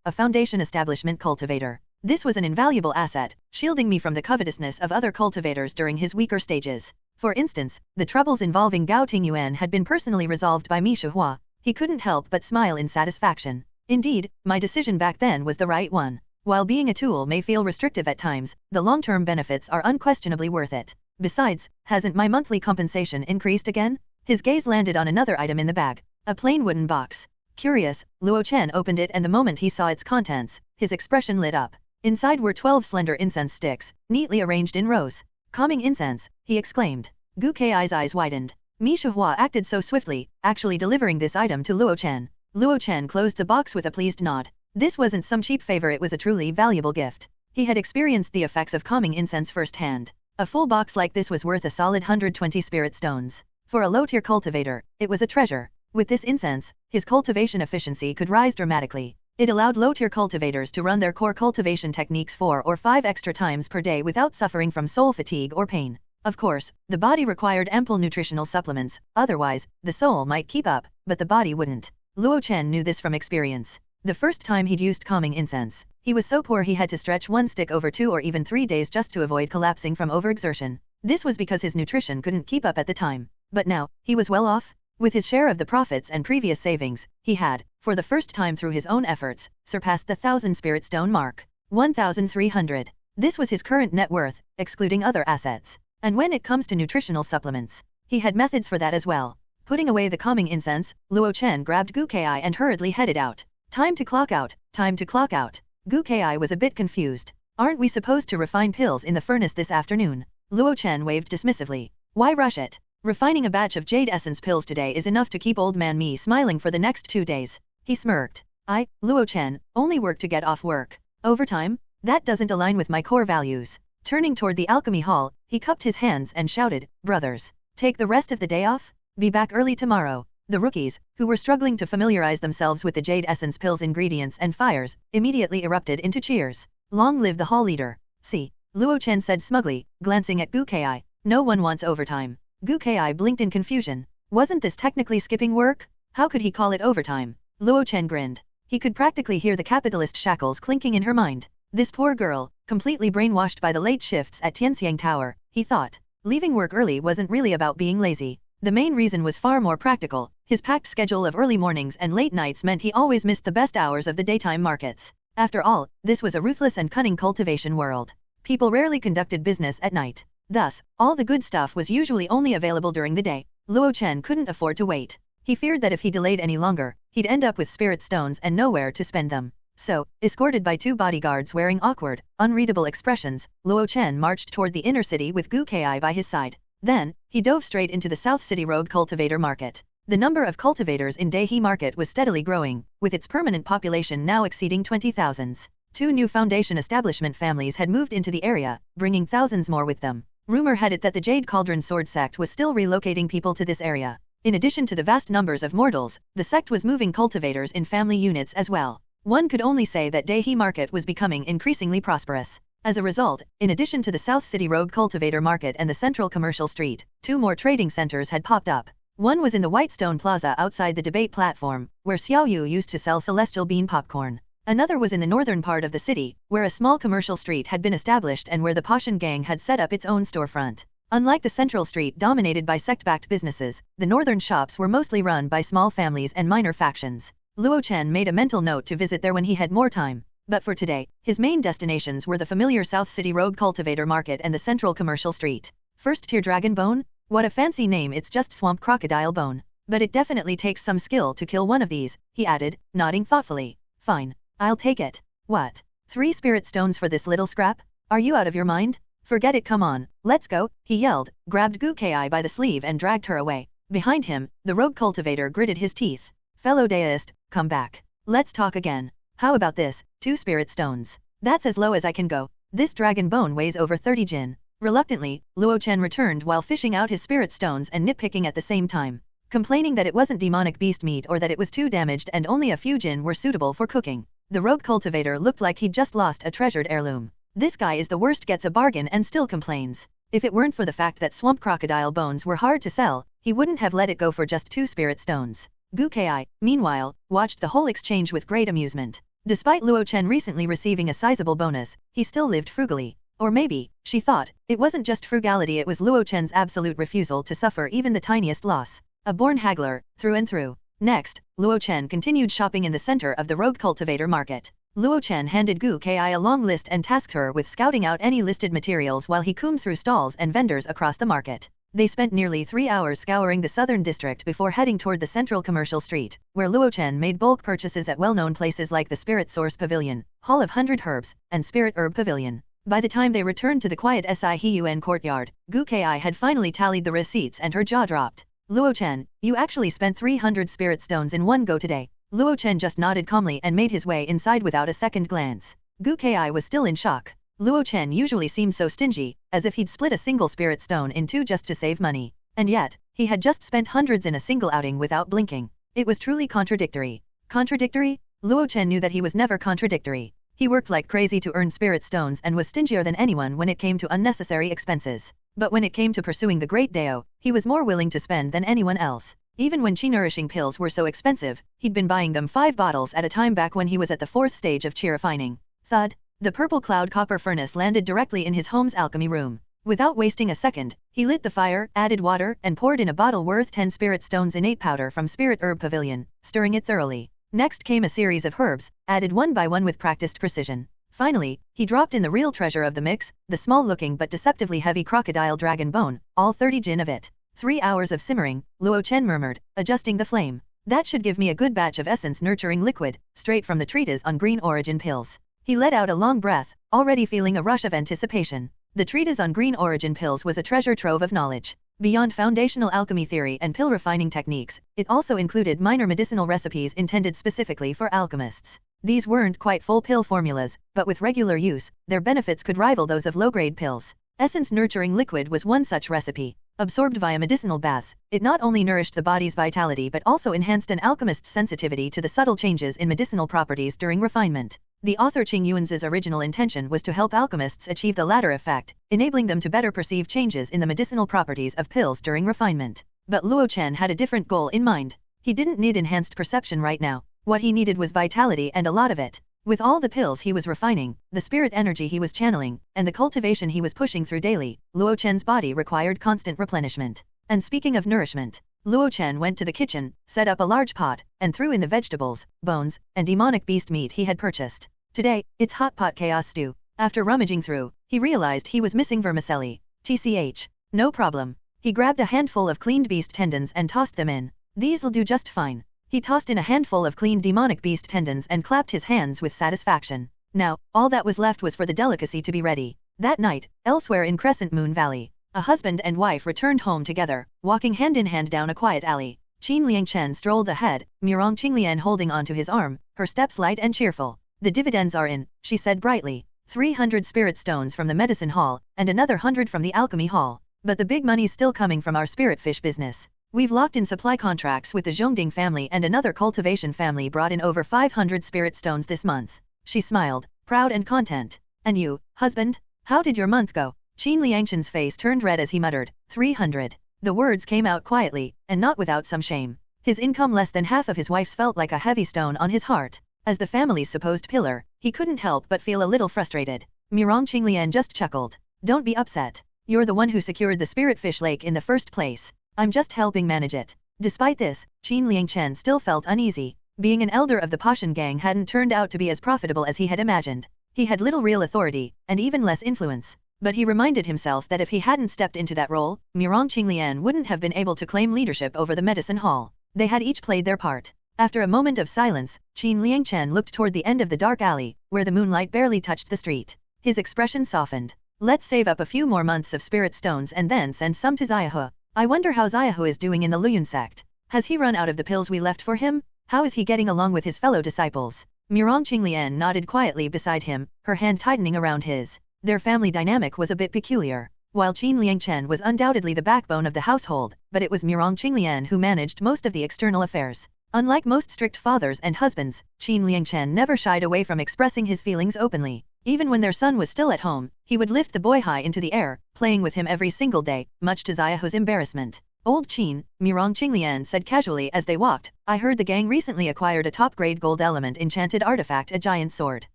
a foundation establishment cultivator. This was an invaluable asset, shielding me from the covetousness of other cultivators during his weaker stages. For instance, the troubles involving Gao Tingyuan had been personally resolved by Mi Shihua. He couldn't help but smile in satisfaction. Indeed, my decision back then was the right one. While being a tool may feel restrictive at times, the long-term benefits are unquestionably worth it. Besides, hasn't my monthly compensation increased again? His gaze landed on another item in the bag, a plain wooden box. Curious, Luo Chen opened it, and the moment he saw its contents, his expression lit up. Inside were 12 slender incense sticks, neatly arranged in rows. Calming incense, he exclaimed. Gu Kai's eyes widened. Mi Shihua acted so swiftly, actually delivering this item to Luo Chen. Luo Chen closed the box with a pleased nod. This wasn't some cheap favor, it was a truly valuable gift. He had experienced the effects of calming incense firsthand. A full box like this was worth a solid 120 spirit stones. For a low-tier cultivator, it was a treasure. With this incense, his cultivation efficiency could rise dramatically. It allowed low-tier cultivators to run their core cultivation techniques 4 or 5 extra times per day without suffering from soul fatigue or pain. Of course, the body required ample nutritional supplements, otherwise, the soul might keep up, but the body wouldn't. Luo Chen knew this from experience. The first time he'd used calming incense, he was so poor he had to stretch one stick over 2 or even 3 days just to avoid collapsing from overexertion. This was because his nutrition couldn't keep up at the time. But now, he was well off. With his share of the profits and previous savings, he had, for the first time through his own efforts, surpassed the 1,000 spirit stone mark. 1,300. This was his current net worth, excluding other assets. And when it comes to nutritional supplements, he had methods for that as well. Putting away the calming incense, Luo Chen grabbed Gu Kai and hurriedly headed out. Time to clock out, time to clock out. Gu Kai was a bit confused. Aren't we supposed to refine pills in the furnace this afternoon? Luo Chen waved dismissively. Why rush it? Refining a batch of jade essence pills today is enough to keep old man me smiling for the next 2 days. He smirked. Luo Chen, only work to get off work. Overtime? That doesn't align with my core values. Turning toward the alchemy hall, he cupped his hands and shouted, brothers, take the rest of the day off? Be back early tomorrow. The rookies, who were struggling to familiarize themselves with the jade essence pills ingredients and fires, immediately erupted into cheers. Long live the hall leader. See, Luo Chen said smugly, glancing at Gu Kai. No one wants overtime. Gu Kai blinked in confusion. Wasn't this technically skipping work? How could he call it overtime? Luo Chen grinned. He could practically hear the capitalist shackles clinking in her mind. This poor girl, completely brainwashed by the late shifts at Tianxiang Tower, he thought. Leaving work early wasn't really about being lazy. The main reason was far more practical. His packed schedule of early mornings and late nights meant he always missed the best hours of the daytime markets. After all, this was a ruthless and cunning cultivation world. People rarely conducted business at night. Thus, all the good stuff was usually only available during the day. Luo Chen couldn't afford to wait. He feared that if he delayed any longer, he'd end up with spirit stones and nowhere to spend them. So, escorted by 2 bodyguards wearing awkward, unreadable expressions, Luo Chen marched toward the inner city with Gu Kai by his side. Then, he dove straight into the South City Road Cultivator Market. The number of cultivators in Dehe Market was steadily growing, with its permanent population now exceeding 20,000. 2 new foundation establishment families had moved into the area, bringing thousands more with them. Rumor had it that the Jade Cauldron Sword sect was still relocating people to this area. In addition to the vast numbers of mortals, the sect was moving cultivators in family units as well. One could only say that Dehe Market was becoming increasingly prosperous. As a result, in addition to the South City Road Cultivator Market and the Central Commercial Street, 2 more trading centers had popped up. One was in the Whitestone Plaza outside the debate platform, where Xiao Yu used to sell celestial bean popcorn. Another was in the northern part of the city, where a small commercial street had been established and where the Pashan gang had set up its own storefront. Unlike the central street dominated by sect-backed businesses, the northern shops were mostly run by small families and minor factions. Luo Chen made a mental note to visit there when he had more time. But for today, his main destinations were the familiar South City Road Cultivator Market and the Central Commercial Street. First tier dragon bone? What a fancy name, it's just swamp crocodile bone. But it definitely takes some skill to kill one of these, he added, nodding thoughtfully. Fine. I'll take it. What? 3 spirit stones for this little scrap? Are you out of your mind? Forget it, come on, let's go, he yelled, grabbed Gu Kai by the sleeve and dragged her away. Behind him, the rogue cultivator gritted his teeth. Fellow deist, come back. Let's talk again. How about this, 2 spirit stones? That's as low as I can go. This dragon bone weighs over 30 jin. Reluctantly, Luo Chen returned while fishing out his spirit stones and nitpicking at the same time. Complaining that it wasn't demonic beast meat or that it was too damaged and only a few jin were suitable for cooking. The rogue cultivator looked like he'd just lost a treasured heirloom. This guy is the worst, gets a bargain and still complains. If it weren't for the fact that swamp crocodile bones were hard to sell, he wouldn't have let it go for just 2 spirit stones. Gu Kai, meanwhile, watched the whole exchange with great amusement. Despite Luo Chen recently receiving a sizable bonus, he still lived frugally. Or maybe, she thought, it wasn't just frugality, it was Luo Chen's absolute refusal to suffer even the tiniest loss. A born haggler, through and through. Next, Luo Chen continued shopping in the center of the rogue cultivator market. Luo Chen handed Gu Kai a long list and tasked her with scouting out any listed materials while he combed through stalls and vendors across the market. They spent nearly 3 hours scouring the southern district before heading toward the central commercial street, where Luo Chen made bulk purchases at well-known places like the Spirit Source Pavilion, Hall of 100 Herbs, and Spirit Herb Pavilion. By the time they returned to the quiet Sihuan courtyard, Gu Kai had finally tallied the receipts and her jaw dropped. Luo Chen, you actually spent 300 spirit stones in one go today. Luo Chen just nodded calmly and made his way inside without a second glance. Gu Kai was still in shock. Luo Chen usually seemed so stingy, as if he'd split a single spirit stone in 2 just to save money. And yet, he had just spent hundreds in a single outing without blinking. It was truly contradictory. Contradictory? Luo Chen knew that he was never contradictory. He worked like crazy to earn spirit stones and was stingier than anyone when it came to unnecessary expenses. But when it came to pursuing the Great Dao, he was more willing to spend than anyone else. Even when chi-nourishing pills were so expensive, he'd been buying them 5 bottles at a time back when he was at the 4th stage of chi refining. Thud. The purple cloud copper furnace landed directly in his home's alchemy room. Without wasting a second, he lit the fire, added water, and poured in a bottle worth 10 spirit stones innate powder from Spirit Herb Pavilion, stirring it thoroughly. Next came a series of herbs, added one by one with practiced precision. Finally, he dropped in the real treasure of the mix, the small-looking but deceptively heavy crocodile dragon bone, all 30 jin of it. 3 hours of simmering, Luo Chen murmured, adjusting the flame. That should give me a good batch of essence-nurturing liquid, straight from the treatise on green origin pills. He let out a long breath, already feeling a rush of anticipation. The treatise on green origin pills was a treasure trove of knowledge. Beyond foundational alchemy theory and pill refining techniques, it also included minor medicinal recipes intended specifically for alchemists. These weren't quite full pill formulas, but with regular use, their benefits could rival those of low-grade pills. Essence-nurturing liquid was one such recipe. Absorbed via medicinal baths, it not only nourished the body's vitality but also enhanced an alchemist's sensitivity to the subtle changes in medicinal properties during refinement. The author Qing Yuan's original intention was to help alchemists achieve the latter effect, enabling them to better perceive changes in the medicinal properties of pills during refinement. But Luo Chen had a different goal in mind. He didn't need enhanced perception right now. What he needed was vitality, and a lot of it. With all the pills he was refining, the spirit energy he was channeling, and the cultivation he was pushing through daily, Luo Chen's body required constant replenishment. And speaking of nourishment, Luo Chen went to the kitchen, set up a large pot, and threw in the vegetables, bones, and demonic beast meat he had purchased. Today, it's hot pot chaos stew. After rummaging through, he realized he was missing vermicelli. TCH. No problem. He grabbed a handful of cleaned beast tendons and tossed them in. These'll do just fine. He tossed in a handful of clean demonic beast tendons and clapped his hands with satisfaction. Now, all that was left was for the delicacy to be ready. That night, elsewhere in Crescent Moon Valley, a husband and wife returned home together, walking hand in hand down a quiet alley. Qin Liangchen strolled ahead, Murong Qinglian holding onto his arm, her steps light and cheerful. The dividends are in, she said brightly. 300 spirit stones from the medicine hall, and another 100 from the alchemy hall. But the big money's still coming from our spirit fish business. We've locked in supply contracts with the Zhongding family, and another cultivation family brought in over 500 spirit stones this month. She smiled, proud and content. And you, husband? How did your month go? Qin Liangchen's face turned red as he muttered, 300. The words came out quietly, and not without some shame. His income less than half of his wife's felt like a heavy stone on his heart. As the family's supposed pillar, he couldn't help but feel a little frustrated. Murong Qinglian just chuckled. Don't be upset. You're the one who secured the spirit fish lake in the first place. I'm just helping manage it. Despite this, Qin Liangchen still felt uneasy. Being an elder of the Pashan gang hadn't turned out to be as profitable as he had imagined. He had little real authority, and even less influence. But he reminded himself that if he hadn't stepped into that role, Murong Qinglian wouldn't have been able to claim leadership over the medicine hall. They had each played their part. After a moment of silence, Qin Liangchen looked toward the end of the dark alley, where the moonlight barely touched the street. His expression softened. Let's save up a few more months of spirit stones and then send some to Xiaohu. I wonder how Xiaohu is doing in the Luyun sect. Has he run out of the pills we left for him? How is he getting along with his fellow disciples? Murong Qinglian nodded quietly beside him, her hand tightening around his. Their family dynamic was a bit peculiar. While Qin Liangchen was undoubtedly the backbone of the household, but it was Murong Qinglian who managed most of the external affairs. Unlike most strict fathers and husbands, Qin Liangchen never shied away from expressing his feelings openly. Even when their son was still at home, he would lift the boy high into the air, playing with him every single day, much to Xiaohu's embarrassment. Old Qin, Mirong Qinglian said casually as they walked, I heard the gang recently acquired a top-grade gold element enchanted artifact, a giant sword.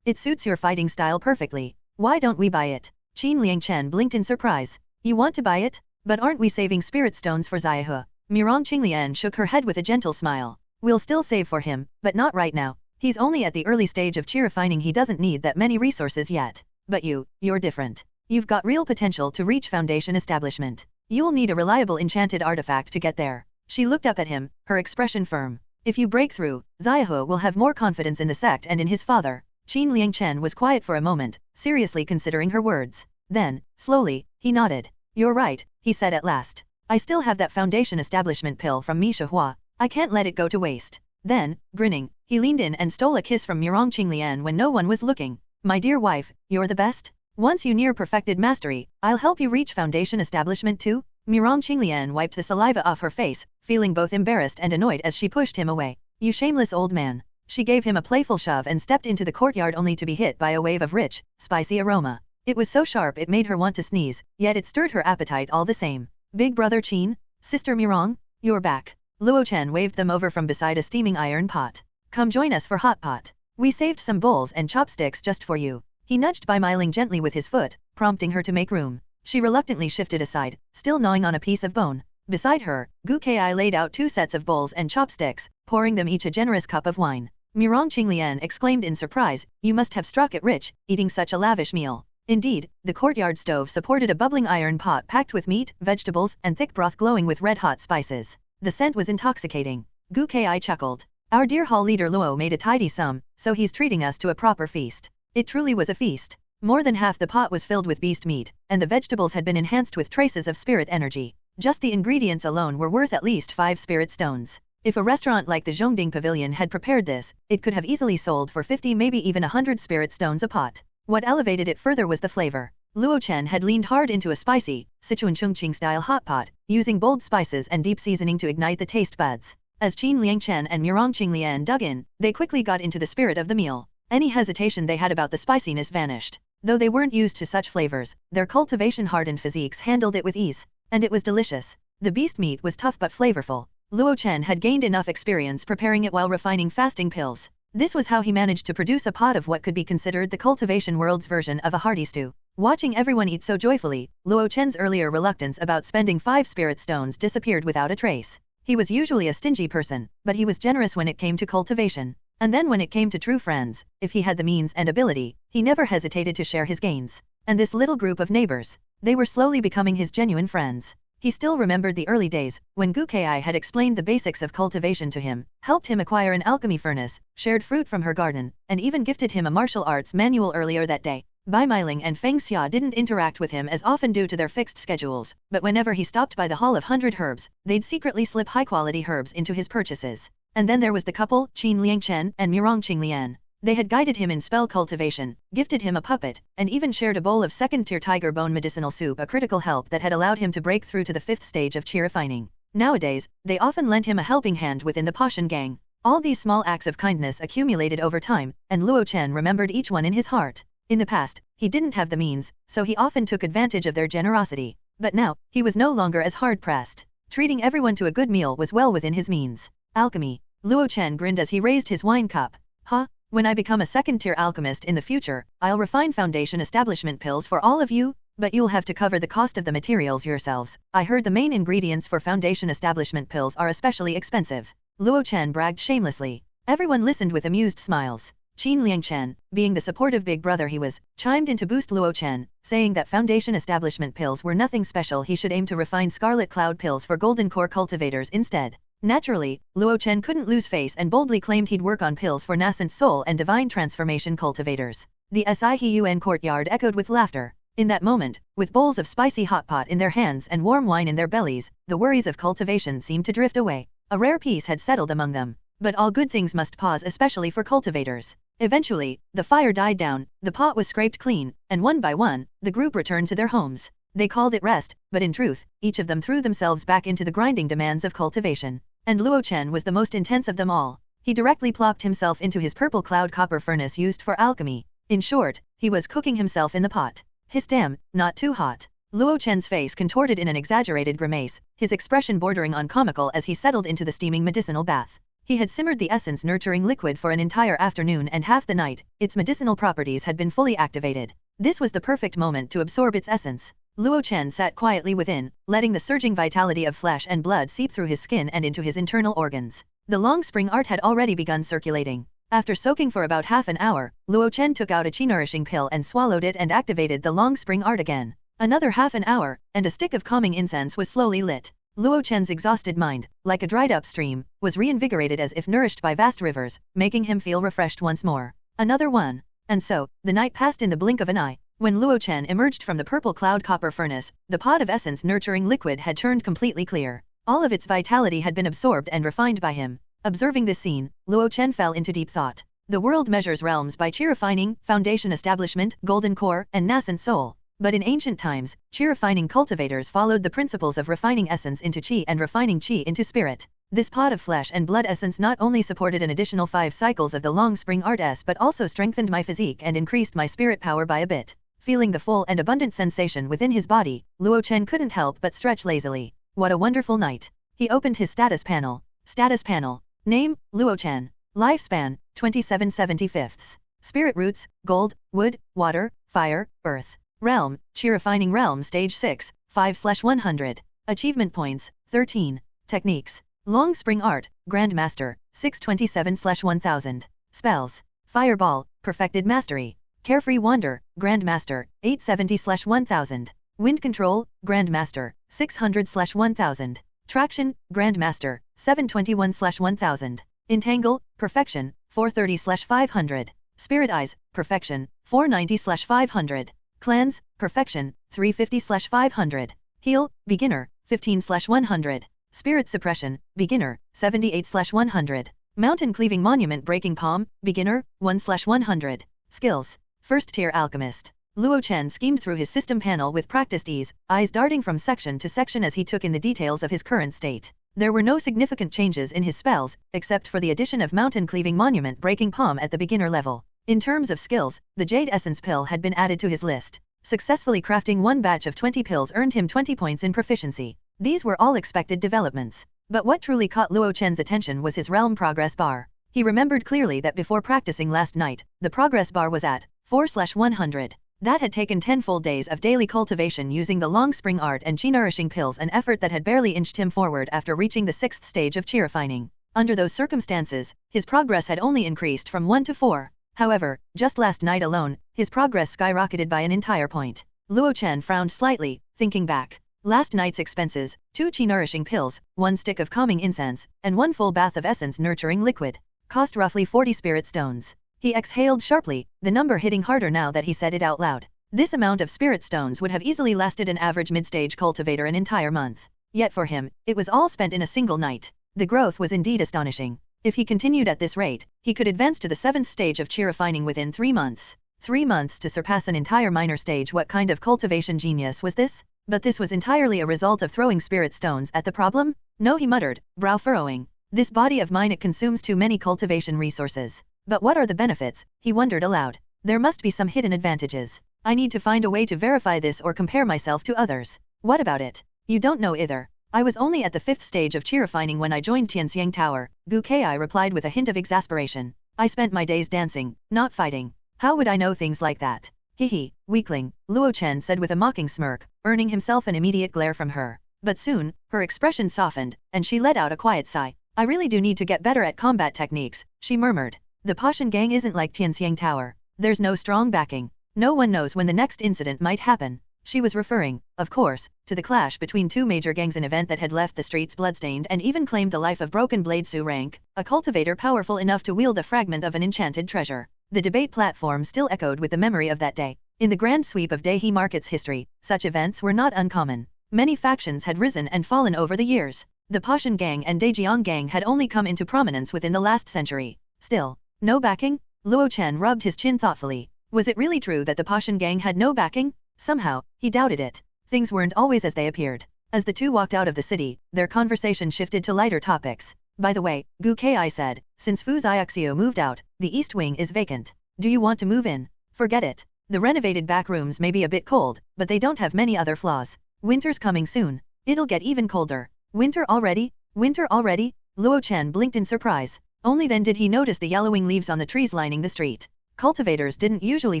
It suits your fighting style perfectly. Why don't we buy it? Qin Liangchen blinked in surprise. You want to buy it? But aren't we saving spirit stones for Xiaohu? Mirong Qinglian shook her head with a gentle smile. We'll still save for him, but not right now. He's only at the early stage of chi refining, he doesn't need that many resources yet. But you're different. You've got real potential to reach foundation establishment. You'll need a reliable enchanted artifact to get there. She looked up at him, her expression firm. If you break through, Xiaohu will have more confidence in the sect and in his father. Qin Liangchen was quiet for a moment, seriously considering her words. Then, slowly, he nodded. You're right, he said at last. I still have that foundation establishment pill from Mi Shihua. I can't let it go to waste. Then, grinning, he leaned in and stole a kiss from Mirong Qinglian when no one was looking. My dear wife, you're the best. Once you near perfected mastery, I'll help you reach foundation establishment too. Mirong Qinglian wiped the saliva off her face, feeling both embarrassed and annoyed as she pushed him away. You shameless old man. She gave him a playful shove and stepped into the courtyard only to be hit by a wave of rich, spicy aroma. It was so sharp it made her want to sneeze, yet it stirred her appetite all the same. Big brother Qin? Sister Mirong? You're back. Luo Chen waved them over from beside a steaming iron pot. Come join us for hot pot. We saved some bowls and chopsticks just for you. He nudged Bai Miling gently with his foot, prompting her to make room. She reluctantly shifted aside, still gnawing on a piece of bone. Beside her, Gu Kai laid out 2 sets of bowls and chopsticks, pouring them each a generous cup of wine. Mirong Qinglian exclaimed in surprise, you must have struck it rich, eating such a lavish meal. Indeed, the courtyard stove supported a bubbling iron pot packed with meat, vegetables, and thick broth glowing with red-hot spices. The scent was intoxicating. Gu Kai chuckled. Our dear hall leader Luo made a tidy sum, so he's treating us to a proper feast. It truly was a feast. More than half the pot was filled with beast meat, and the vegetables had been enhanced with traces of spirit energy. Just the ingredients alone were worth at least 5 spirit stones. If a restaurant like the Zhongding Pavilion had prepared this, it could have easily sold for 50, maybe even 100 spirit stones a pot. What elevated it further was the flavor. Luo Chen had leaned hard into a spicy, Sichuan Chongqing-style hot pot, using bold spices and deep seasoning to ignite the taste buds. As Qin Liangchen and Mirong Qinglian dug in, they quickly got into the spirit of the meal. Any hesitation they had about the spiciness vanished. Though they weren't used to such flavors, their cultivation-hardened physiques handled it with ease. And it was delicious. The beast meat was tough but flavorful. Luo Chen had gained enough experience preparing it while refining fasting pills. This was how he managed to produce a pot of what could be considered the cultivation world's version of a hearty stew. Watching everyone eat so joyfully, Luo Chen's earlier reluctance about spending 5 spirit stones disappeared without a trace. He was usually a stingy person, but he was generous when it came to cultivation. And then when it came to true friends, if he had the means and ability, he never hesitated to share his gains. And this little group of neighbors, they were slowly becoming his genuine friends. He still remembered the early days, when Gu Kai had explained the basics of cultivation to him, helped him acquire an alchemy furnace, shared fruit from her garden, and even gifted him a martial arts manual earlier that day. Bai Miling and Feng Xia didn't interact with him as often due to their fixed schedules, but whenever he stopped by the Hall of 100 Herbs, they'd secretly slip high-quality herbs into his purchases. And then there was the couple, Qin Liangchen and Mirong Qinglian. They had guided him in spell cultivation, gifted him a puppet, and even shared a bowl of second-tier tiger bone medicinal soup, a critical help that had allowed him to break through to the 5th stage of chi refining. Nowadays, they often lent him a helping hand within the Pashan gang. All these small acts of kindness accumulated over time, and Luo Chen remembered each one in his heart. In the past, he didn't have the means, so he often took advantage of their generosity. But now, he was no longer as hard-pressed. Treating everyone to a good meal was well within his means. Alchemy. Luo Chen grinned as he raised his wine cup. Huh? When I become a second-tier alchemist in the future, I'll refine foundation establishment pills for all of you, but you'll have to cover the cost of the materials yourselves. I heard the main ingredients for foundation establishment pills are especially expensive. Luo Chen bragged shamelessly. Everyone listened with amused smiles. Qin Liangchen, being the supportive big brother he was, chimed in to boost Luo Chen, saying that foundation establishment pills were nothing special. He should aim to refine Scarlet Cloud pills for Golden Core cultivators instead. Naturally, Luo Chen couldn't lose face and boldly claimed he'd work on pills for nascent soul and divine transformation cultivators. The Sihyun courtyard echoed with laughter. In that moment, with bowls of spicy hot pot in their hands and warm wine in their bellies, the worries of cultivation seemed to drift away. A rare peace had settled among them. But all good things must pause, especially for cultivators. Eventually, the fire died down, the pot was scraped clean, and one by one, the group returned to their homes. They called it rest, but in truth, each of them threw themselves back into the grinding demands of cultivation. And Luo Chen was the most intense of them all. He directly plopped himself into his purple cloud copper furnace used for alchemy. In short, he was cooking himself in the pot. His damn, not too hot. Luo Chen's face contorted in an exaggerated grimace, his expression bordering on comical as he settled into the steaming medicinal bath. He had simmered the essence-nurturing liquid for an entire afternoon and half the night. Its medicinal properties had been fully activated. This was the perfect moment to absorb its essence. Luo Chen sat quietly within, letting the surging vitality of flesh and blood seep through his skin and into his internal organs. The long spring art had already begun circulating. After soaking for about half an hour, Luo Chen took out a chi-nourishing pill and swallowed it and activated the long spring art again. Another half an hour, and a stick of calming incense was slowly lit. Luo Chen's exhausted mind, like a dried-up stream, was reinvigorated as if nourished by vast rivers, making him feel refreshed once more. Another one. And so, the night passed in the blink of an eye. When Luo Chen emerged from the purple cloud copper furnace, the pot of essence-nurturing liquid had turned completely clear. All of its vitality had been absorbed and refined by him. Observing this scene, Luo Chen fell into deep thought. The world measures realms by chi refining, foundation establishment, golden core, and nascent soul. But in ancient times, chi refining cultivators followed the principles of refining essence into chi and refining chi into spirit. This pot of flesh and blood essence not only supported an additional 5 cycles of the long spring art but also strengthened my physique and increased my spirit power by a bit. Feeling the full and abundant sensation within his body, Luo Chen couldn't help but stretch lazily. What a wonderful night. He opened his status panel. Status panel. Name, Luo Chen. Lifespan, 27/75. Spirit roots, gold, wood, water, fire, earth. Realm, chi refining realm stage 6, 5/100. Achievement points, 13. Techniques. Long spring art, Grandmaster, 627/1000. Spells. Fireball, perfected mastery. Carefree wander, Grandmaster, 870/1000. Wind control, Grandmaster, 600/1000. Traction, Grandmaster, 721/1000. Entangle, perfection, 430/500. Spirit eyes, perfection, 490/500. Cleanse, perfection, 350/500. Heal, beginner, 15/100. Spirit suppression, beginner, 78/100. Mountain cleaving monument breaking palm, beginner, 1/100. Skills. First tier alchemist. Luo Chen schemed through his system panel with practiced ease, eyes darting from section to section as he took in the details of his current state. There were no significant changes in his spells, except for the addition of mountain cleaving monument breaking palm at the beginner level. In terms of skills, the Jade Essence pill had been added to his list. Successfully crafting one batch of 20 pills earned him 20 points in proficiency. These were all expected developments. But what truly caught Luo Chen's attention was his realm progress bar. He remembered clearly that before practicing last night, the progress bar was at 4/100. That had taken 10 full days of daily cultivation using the long spring art and chi nourishing pills, an effort that had barely inched him forward after reaching the 6th stage of chi refining. Under those circumstances, his progress had only increased from 1 to 4. However, just last night alone, his progress skyrocketed by an entire point. Luo Chen frowned slightly, thinking back. Last night's expenses, 2 chi-nourishing pills, 1 stick of calming incense, and 1 full bath of essence-nurturing liquid, cost roughly 40 spirit stones. He exhaled sharply, the number hitting harder now that he said it out loud. This amount of spirit stones would have easily lasted an average mid-stage cultivator an entire month. Yet for him, it was all spent in a single night. The growth was indeed astonishing. If he continued at this rate, he could advance to the 7th stage of chi refining within 3 months. 3 months to surpass an entire minor stage. What kind of cultivation genius was this? But this was entirely a result of throwing spirit stones at the problem? No, he muttered, brow furrowing. This body of mine, it consumes too many cultivation resources. But what are the benefits? He wondered aloud. There must be some hidden advantages. I need to find a way to verify this or compare myself to others. What about it? You don't know either. I was only at the 5th stage of chi refining when I joined Tianxiang Tower, Gu Ki replied with a hint of exasperation. I spent my days dancing, not fighting. How would I know things like that? Hee, weakling, Luo Chen said with a mocking smirk, earning himself an immediate glare from her. But soon, her expression softened, and she let out a quiet sigh. I really do need to get better at combat techniques, she murmured. The Pashan gang isn't like Tianxiang Tower. There's no strong backing. No one knows when the next incident might happen. She was referring, of course, to the clash between 2 major gangs, an event that had left the streets bloodstained and even claimed the life of Broken Blade Su Rank, a cultivator powerful enough to wield a fragment of an enchanted treasure. The debate platform still echoed with the memory of that day. In the grand sweep of Daihe Market's history, such events were not uncommon. Many factions had risen and fallen over the years. The Pashan gang and Daejiang gang had only come into prominence within the last century. Still, no backing? Luo Chen rubbed his chin thoughtfully. Was it really true that the Pashan gang had no backing? Somehow, he doubted it. Things weren't always as they appeared. As the two walked out of the city, their conversation shifted to lighter topics. By the way, Gu Kai said, since Fu Xiaoxiu moved out, the east wing is vacant. Do you want to move in? Forget it. The renovated back rooms may be a bit cold, but they don't have many other flaws. Winter's coming soon. It'll get even colder. Winter already? Winter already? Luo Chen blinked in surprise. Only then did he notice the yellowing leaves on the trees lining the street. Cultivators didn't usually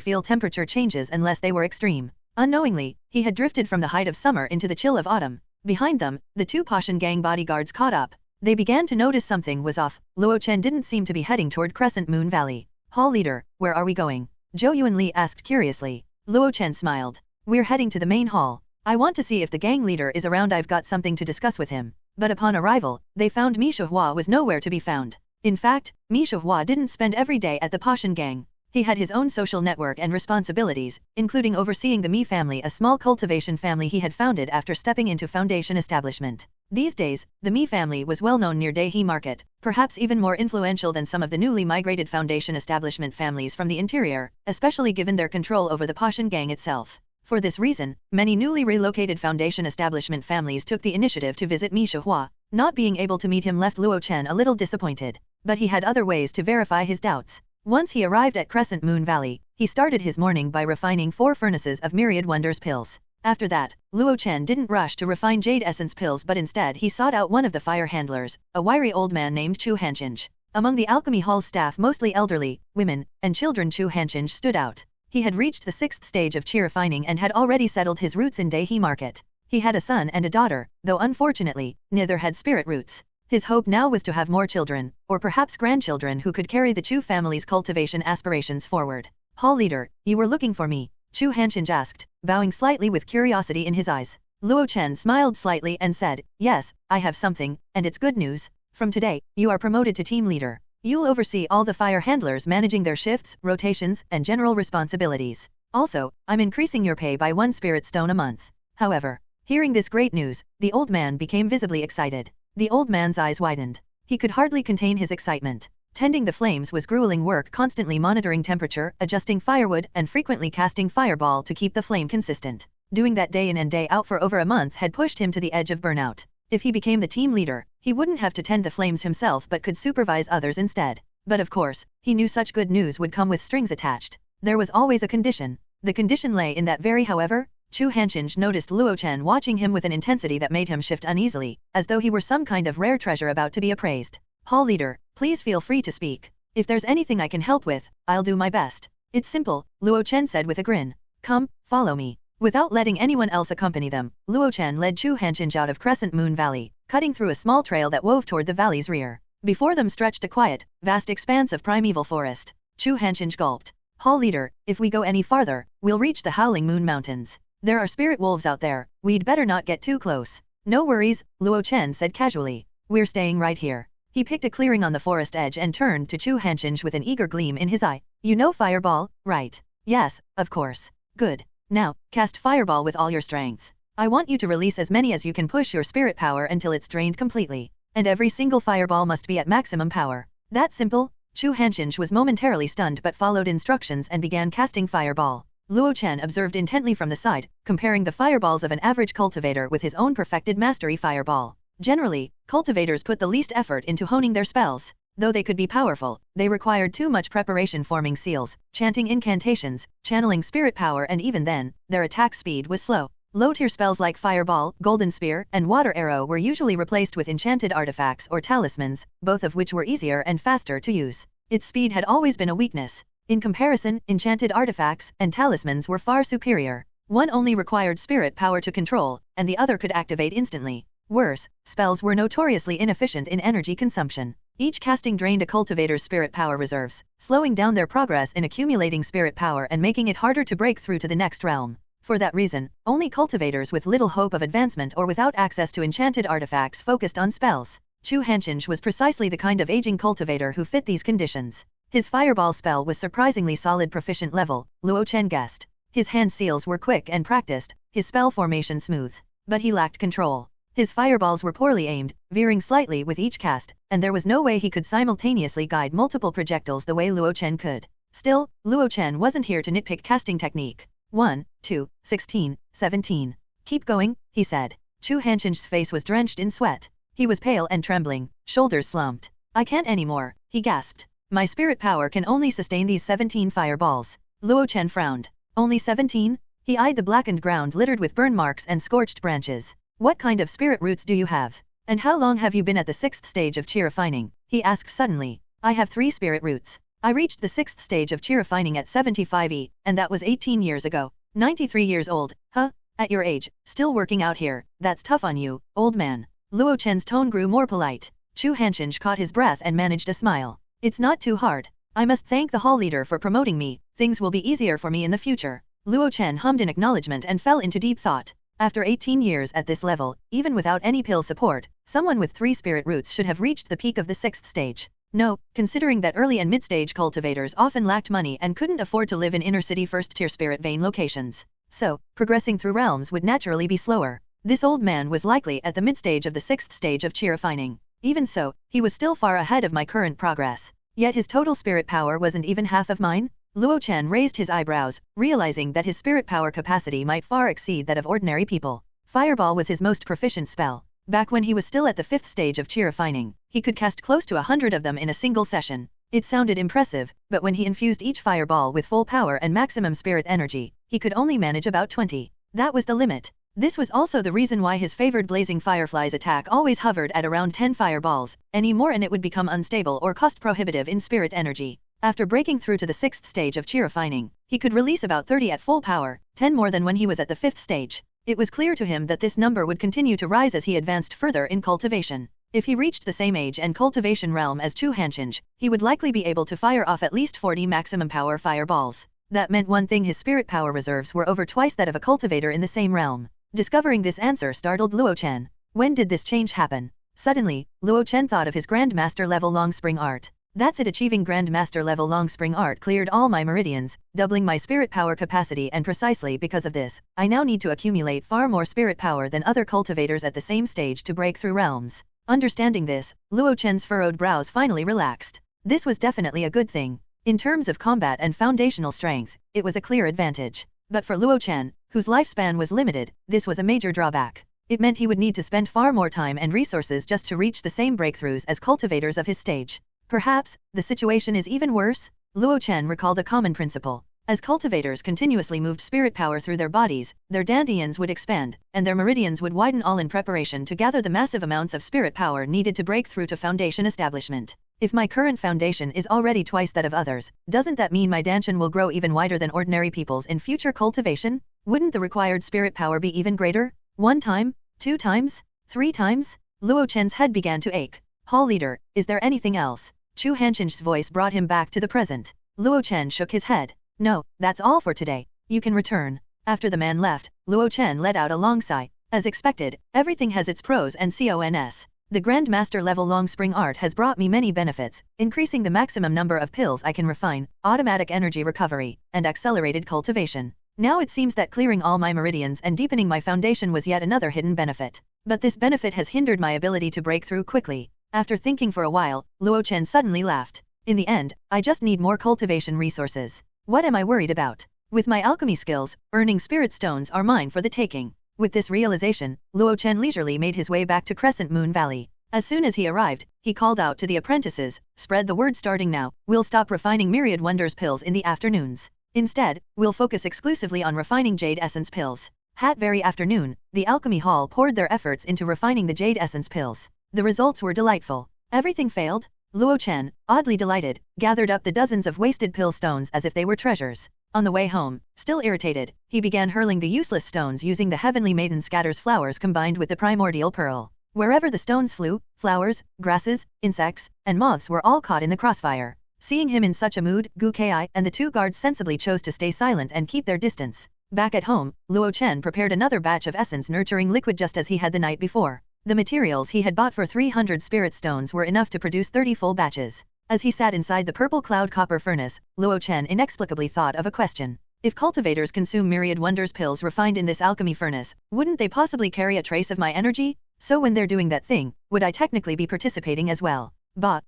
feel temperature changes unless they were extreme. Unknowingly, he had drifted from the height of summer into the chill of autumn. Behind them, the two Pashan gang bodyguards caught up. They began to notice something was off. Luo Chen didn't seem to be heading toward Crescent Moon Valley. Hall leader, where are we going? Zhou Yuanli asked curiously. Luo Chen smiled. We're heading to the main hall. I want to see if the gang leader is around. I've got something to discuss with him. But upon arrival, they found Mi Shihua was nowhere to be found. In fact, Mi Shihua didn't spend every day at the Pashan gang. He had his own social network and responsibilities, including overseeing the Mi family, a small cultivation family he had founded after stepping into foundation establishment. These days, the Mi family was well known near Dehe Market, perhaps even more influential than some of the newly migrated foundation establishment families from the interior, especially given their control over the Pashan gang itself. For this reason, many newly relocated foundation establishment families took the initiative to visit Mi Shihua. Not being able to meet him left Luo Chen a little disappointed, but he had other ways to verify his doubts. Once he arrived at Crescent Moon Valley, he started his morning by refining 4 furnaces of Myriad Wonders pills. After that, Luo Chen didn't rush to refine Jade Essence pills, but instead he sought out one of the fire handlers, a wiry old man named Chu Hanchinj. Among the alchemy hall's staff, mostly elderly, women, and children, Chu Hanchinj stood out. He had reached the 6th stage of chi refining and had already settled his roots in Dehe Market. He had a son and a daughter, though unfortunately, neither had spirit roots. His hope now was to have more children, or perhaps grandchildren, who could carry the Chu family's cultivation aspirations forward. Hall leader, you were looking for me? Chu Hanchinj asked, bowing slightly with curiosity in his eyes. Luo Chen smiled slightly and said, yes, I have something, and it's good news. From today, you are promoted to team leader. You'll oversee all the fire handlers, managing their shifts, rotations, and general responsibilities. Also, I'm increasing your pay by 1 spirit stone a month. However, hearing this great news, the old man became visibly excited. The old man's eyes widened. He could hardly contain his excitement. Tending the flames was grueling work, constantly monitoring temperature, adjusting firewood, and frequently casting fireball to keep the flame consistent. Doing that day in and day out for over a month had pushed him to the edge of burnout. If he became the team leader, he wouldn't have to tend the flames himself but could supervise others instead. But of course, he knew such good news would come with strings attached. There was always a condition. The condition lay in that very however. Chu Hanchinj noticed Luo Chen watching him with an intensity that made him shift uneasily, as though he were some kind of rare treasure about to be appraised. Hall leader, please feel free to speak. If there's anything I can help with, I'll do my best. It's simple, Luo Chen said with a grin. Come, follow me. Without letting anyone else accompany them, Luo Chen led Chu Hanchinj out of Crescent Moon Valley, cutting through a small trail that wove toward the valley's rear. Before them stretched a quiet, vast expanse of primeval forest. Chu Hanchinj gulped. Hall leader, if we go any farther, we'll reach the Howling Moon Mountains. There are spirit wolves out there, we'd better not get too close. No worries, Luo Chen said casually. We're staying right here. He picked a clearing on the forest edge and turned to Chu Hanchinj with an eager gleam in his eye. You know fireball, right? Yes, of course. Good. Now, cast fireball with all your strength. I want you to release as many as you can. Push your spirit power until it's drained completely. And every single fireball must be at maximum power. That simple? Chu Hanchinj was momentarily stunned but followed instructions and began casting fireball. Luo Chen observed intently from the side, comparing the fireballs of an average cultivator with his own perfected mastery fireball. Generally, cultivators put the least effort into honing their spells. Though they could be powerful, they required too much preparation, forming seals, chanting incantations, channeling spirit power, and even then, their attack speed was slow. Low-tier spells like Fireball, Golden Spear, and Water Arrow were usually replaced with enchanted artifacts or talismans, both of which were easier and faster to use. Its speed had always been a weakness. In comparison, enchanted artifacts and talismans were far superior. One only required spirit power to control, and the other could activate instantly. Worse, spells were notoriously inefficient in energy consumption. Each casting drained a cultivator's spirit power reserves, slowing down their progress in accumulating spirit power and making it harder to break through to the next realm. For that reason, only cultivators with little hope of advancement or without access to enchanted artifacts focused on spells. Chu Hanchinj was precisely the kind of aging cultivator who fit these conditions. His fireball spell was surprisingly solid proficient level, Luo Chen guessed. His hand seals were quick and practiced, his spell formation smooth. But he lacked control. His fireballs were poorly aimed, veering slightly with each cast, and there was no way he could simultaneously guide multiple projectiles the way Luo Chen could. Still, Luo Chen wasn't here to nitpick casting technique. 1, 2, 16, 17. Keep going, he said. Chu Hancheng's face was drenched in sweat. He was pale and trembling, shoulders slumped. I can't anymore, he gasped. My spirit power can only sustain these 17 fireballs. Luo Chen frowned. Only 17? He eyed the blackened ground littered with burn marks and scorched branches. What kind of spirit roots do you have? And how long have you been at the 6th stage of chi refining? He asked suddenly. I have 3 spirit roots. I reached the 6th stage of chi refining at 75E, and that was 18 years ago. 93 years old, huh? At your age, still working out here, that's tough on you, old man. Luo Chen's tone grew more polite. Chu Hancheng caught his breath and managed a smile. It's not too hard. I must thank the hall leader for promoting me, things will be easier for me in the future. Luo Chen hummed in acknowledgement and fell into deep thought. After 18 years at this level, even without any pill support, someone with 3 spirit roots should have reached the peak of the 6th stage. No, considering that early and mid-stage cultivators often lacked money and couldn't afford to live in inner-city first-tier spirit vein locations. So, progressing through realms would naturally be slower. This old man was likely at the mid-stage of the 6th stage of chi refining. Even so, he was still far ahead of my current progress. Yet his total spirit power wasn't even half of mine? Luo Chen raised his eyebrows, realizing that his spirit power capacity might far exceed that of ordinary people. Fireball was his most proficient spell. Back when he was still at the 5th stage of chi refining, he could cast close to 100 of them in a single session. It sounded impressive, but when he infused each fireball with full power and maximum spirit energy, he could only manage about 20. That was the limit. This was also the reason why his favored blazing fireflies attack always hovered at around 10 fireballs, any more and it would become unstable or cost prohibitive in spirit energy. After breaking through to the 6th stage of chi refining, he could release about 30 at full power, 10 more than when he was at the 5th stage. It was clear to him that this number would continue to rise as he advanced further in cultivation. If he reached the same age and cultivation realm as Chu Hancheng, he would likely be able to fire off at least 40 maximum power fireballs. That meant one thing: his spirit power reserves were over twice that of a cultivator in the same realm. Discovering this answer startled Luo Chen. When did this change happen? Suddenly, Luo Chen thought of his Grandmaster level Long Spring Art. That's it, achieving Grandmaster level Long Spring Art cleared all my meridians, doubling my spirit power capacity, and precisely because of this, I now need to accumulate far more spirit power than other cultivators at the same stage to break through realms. Understanding this, Luo Chen's furrowed brows finally relaxed. This was definitely a good thing. In terms of combat and foundational strength, it was a clear advantage. But for Luo Chen, whose lifespan was limited, this was a major drawback. It meant he would need to spend far more time and resources just to reach the same breakthroughs as cultivators of his stage. Perhaps, the situation is even worse? Luo Chen recalled a common principle. As cultivators continuously moved spirit power through their bodies, their dantians would expand, and their meridians would widen, all in preparation to gather the massive amounts of spirit power needed to break through to foundation establishment. If my current foundation is already twice that of others, doesn't that mean my dantian will grow even wider than ordinary people's in future cultivation? Wouldn't the required spirit power be even greater? 1 time? 2 times? 3 times? Luo Chen's head began to ache. Hall leader, is there anything else? Chu Hancheng's voice brought him back to the present. Luo Chen shook his head. No, that's all for today. You can return. After the man left, Luo Chen let out a long sigh. As expected, everything has its pros and cons. The Grandmaster level Long Spring Art has brought me many benefits, increasing the maximum number of pills I can refine, automatic energy recovery, and accelerated cultivation. Now it seems that clearing all my meridians and deepening my foundation was yet another hidden benefit. But this benefit has hindered my ability to break through quickly. After thinking for a while, Luo Chen suddenly laughed. In the end, I just need more cultivation resources. What am I worried about? With my alchemy skills, earning spirit stones are mine for the taking. With this realization, Luo Chen leisurely made his way back to Crescent Moon Valley. As soon as he arrived, he called out to the apprentices, "Spread the word, starting now, we'll stop refining Myriad Wonders pills in the afternoons. Instead, we'll focus exclusively on refining Jade Essence pills." That very afternoon, the Alchemy Hall poured their efforts into refining the Jade Essence pills. The results were delightful. Everything failed? Luo Chen, oddly delighted, gathered up the dozens of wasted pill stones as if they were treasures. On the way home, still irritated, he began hurling the useless stones using the Heavenly Maiden scatters flowers combined with the primordial pearl. Wherever the stones flew, flowers, grasses, insects, and moths were all caught in the crossfire. Seeing him in such a mood, Gu Ki and the 2 guards sensibly chose to stay silent and keep their distance. Back at home, Luo Chen prepared another batch of essence nurturing liquid just as he had the night before. The materials he had bought for 300 spirit stones were enough to produce 30 full batches. As he sat inside the purple cloud copper furnace, Luo Chen inexplicably thought of a question. If cultivators consume Myriad Wonders pills refined in this alchemy furnace, wouldn't they possibly carry a trace of my energy? So when they're doing that thing, would I technically be participating as well? Bah.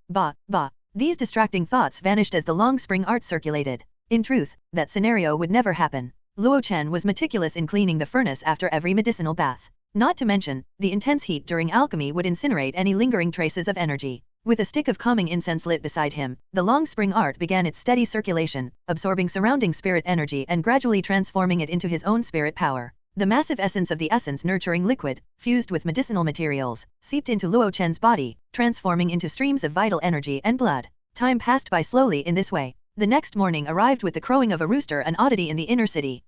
These distracting thoughts vanished as the Long Spring Art circulated. In truth, that scenario would never happen. Luo Chen was meticulous in cleaning the furnace after every medicinal bath. Not to mention, the intense heat during alchemy would incinerate any lingering traces of energy. With a stick of calming incense lit beside him, the long spring art began its steady circulation, absorbing surrounding spirit energy and gradually transforming it into his own spirit power. The massive essence of the essence-nurturing liquid, fused with medicinal materials, seeped into Luo Chen's body, transforming into streams of vital energy and blood. Time passed by slowly in this way. The next morning arrived with the crowing of a rooster, an oddity in the inner city.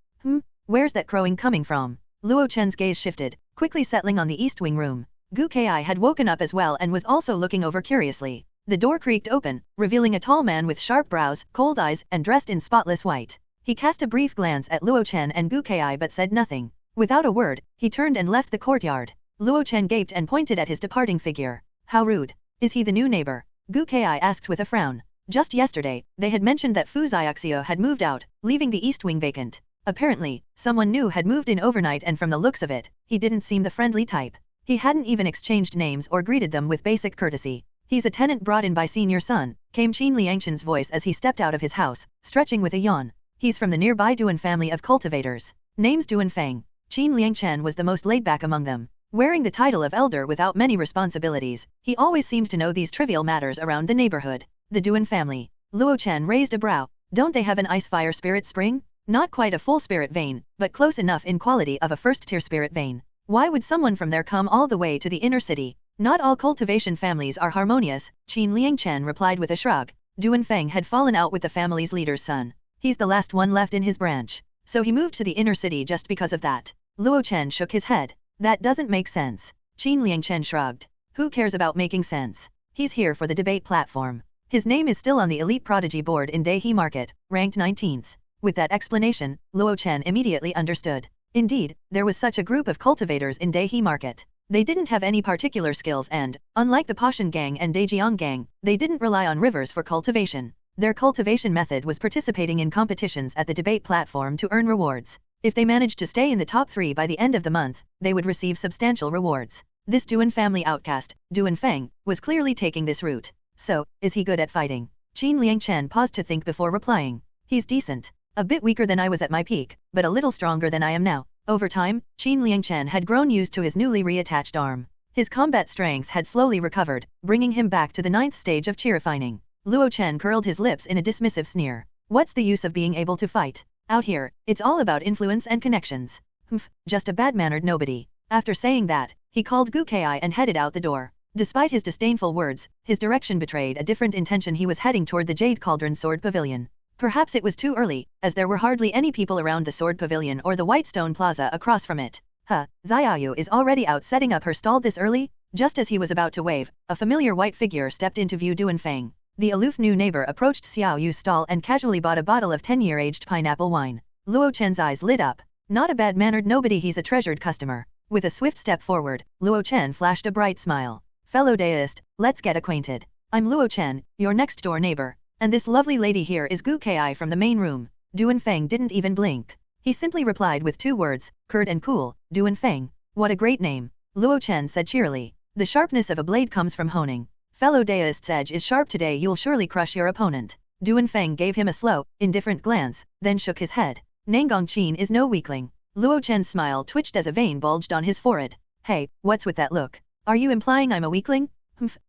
Where's that crowing coming from? Luo Chen's gaze shifted, quickly settling on the east wing room. Gu Kai had woken up as well and was also looking over curiously. The door creaked open, revealing a tall man with sharp brows, cold eyes, and dressed in spotless white. He cast a brief glance at Luo Chen and Gu Kai but said nothing. Without a word, he turned and left the courtyard. Luo Chen gaped and pointed at his departing figure. How rude. Is he the new neighbor? Gu Kai asked with a frown. Just yesterday, they had mentioned that Fu Xiaoxiu had moved out, leaving the east wing vacant. Apparently, someone new had moved in overnight, and from the looks of it, he didn't seem the friendly type. He hadn't even exchanged names or greeted them with basic courtesy. He's a tenant brought in by senior son, came Qin Liangshan's voice as he stepped out of his house, stretching with a yawn. He's from the nearby Duan family of cultivators. Name's Duan Feng. Qin Liangshan was the most laid-back among them. Wearing the title of elder without many responsibilities, he always seemed to know these trivial matters around the neighborhood. The Duan family. Luo Chen raised a brow. Don't they have an ice-fire spirit spring? Not quite a full spirit vein, but close enough in quality of a first-tier spirit vein. Why would someone from there come all the way to the inner city? Not all cultivation families are harmonious, Qin Liangshan replied with a shrug. Duan Feng had fallen out with the family's leader's son. He's the last one left in his branch. So he moved to the inner city just because of that. Luo Chen shook his head. That doesn't make sense. Qin Liangshan shrugged. Who cares about making sense? He's here for the debate platform. His name is still on the elite prodigy board in Daihe Market, ranked 19th. With that explanation, Luo Chen immediately understood. Indeed, there was such a group of cultivators in Daihe Market. They didn't have any particular skills and, unlike the Pashan Gang and Daejiang Gang, they didn't rely on rivers for cultivation. Their cultivation method was participating in competitions at the debate platform to earn rewards. If they managed to stay in the top 3 by the end of the month, they would receive substantial rewards. This Duan family outcast, Duan Feng, was clearly taking this route. So, is he good at fighting? Qin Liangshan paused to think before replying. He's decent. A bit weaker than I was at my peak, but a little stronger than I am now. Over time, Qin Liangshan had grown used to his newly reattached arm. His combat strength had slowly recovered, bringing him back to the 9th stage of chi refining. Luo Chen curled his lips in a dismissive sneer. What's the use of being able to fight? Out here, it's all about influence and connections. Just a bad-mannered nobody. After saying that, he called Gu Kai and headed out the door. Despite his disdainful words, his direction betrayed a different intention. He was heading toward the Jade Cauldron Sword Pavilion. Perhaps it was too early, as there were hardly any people around the Sword Pavilion or the Whitestone Plaza across from it. Xiaoyu is already out setting up her stall this early? Just as he was about to wave, a familiar white figure stepped into view. Duan Feng. The aloof new neighbor approached Xiaoyu's stall and casually bought a bottle of 10-year aged pineapple wine. Luo Chen's eyes lit up. Not a bad-mannered nobody, he's a treasured customer. With a swift step forward, Luo Chen flashed a bright smile. Fellow Daoist, let's get acquainted. I'm Luo Chen, your next-door neighbor. And this lovely lady here is Gu Kai from the main room. Duan Feng didn't even blink. He simply replied with 2 words, curt and cool, Duan Feng. What a great name. Luo Chen said cheerily. The sharpness of a blade comes from honing. Fellow Daoist's edge is sharp today, you'll surely crush your opponent. Duan Feng gave him a slow, indifferent glance, then shook his head. Nangang Qin is no weakling. Luo Chen's smile twitched as a vein bulged on his forehead. Hey, what's with that look? Are you implying I'm a weakling?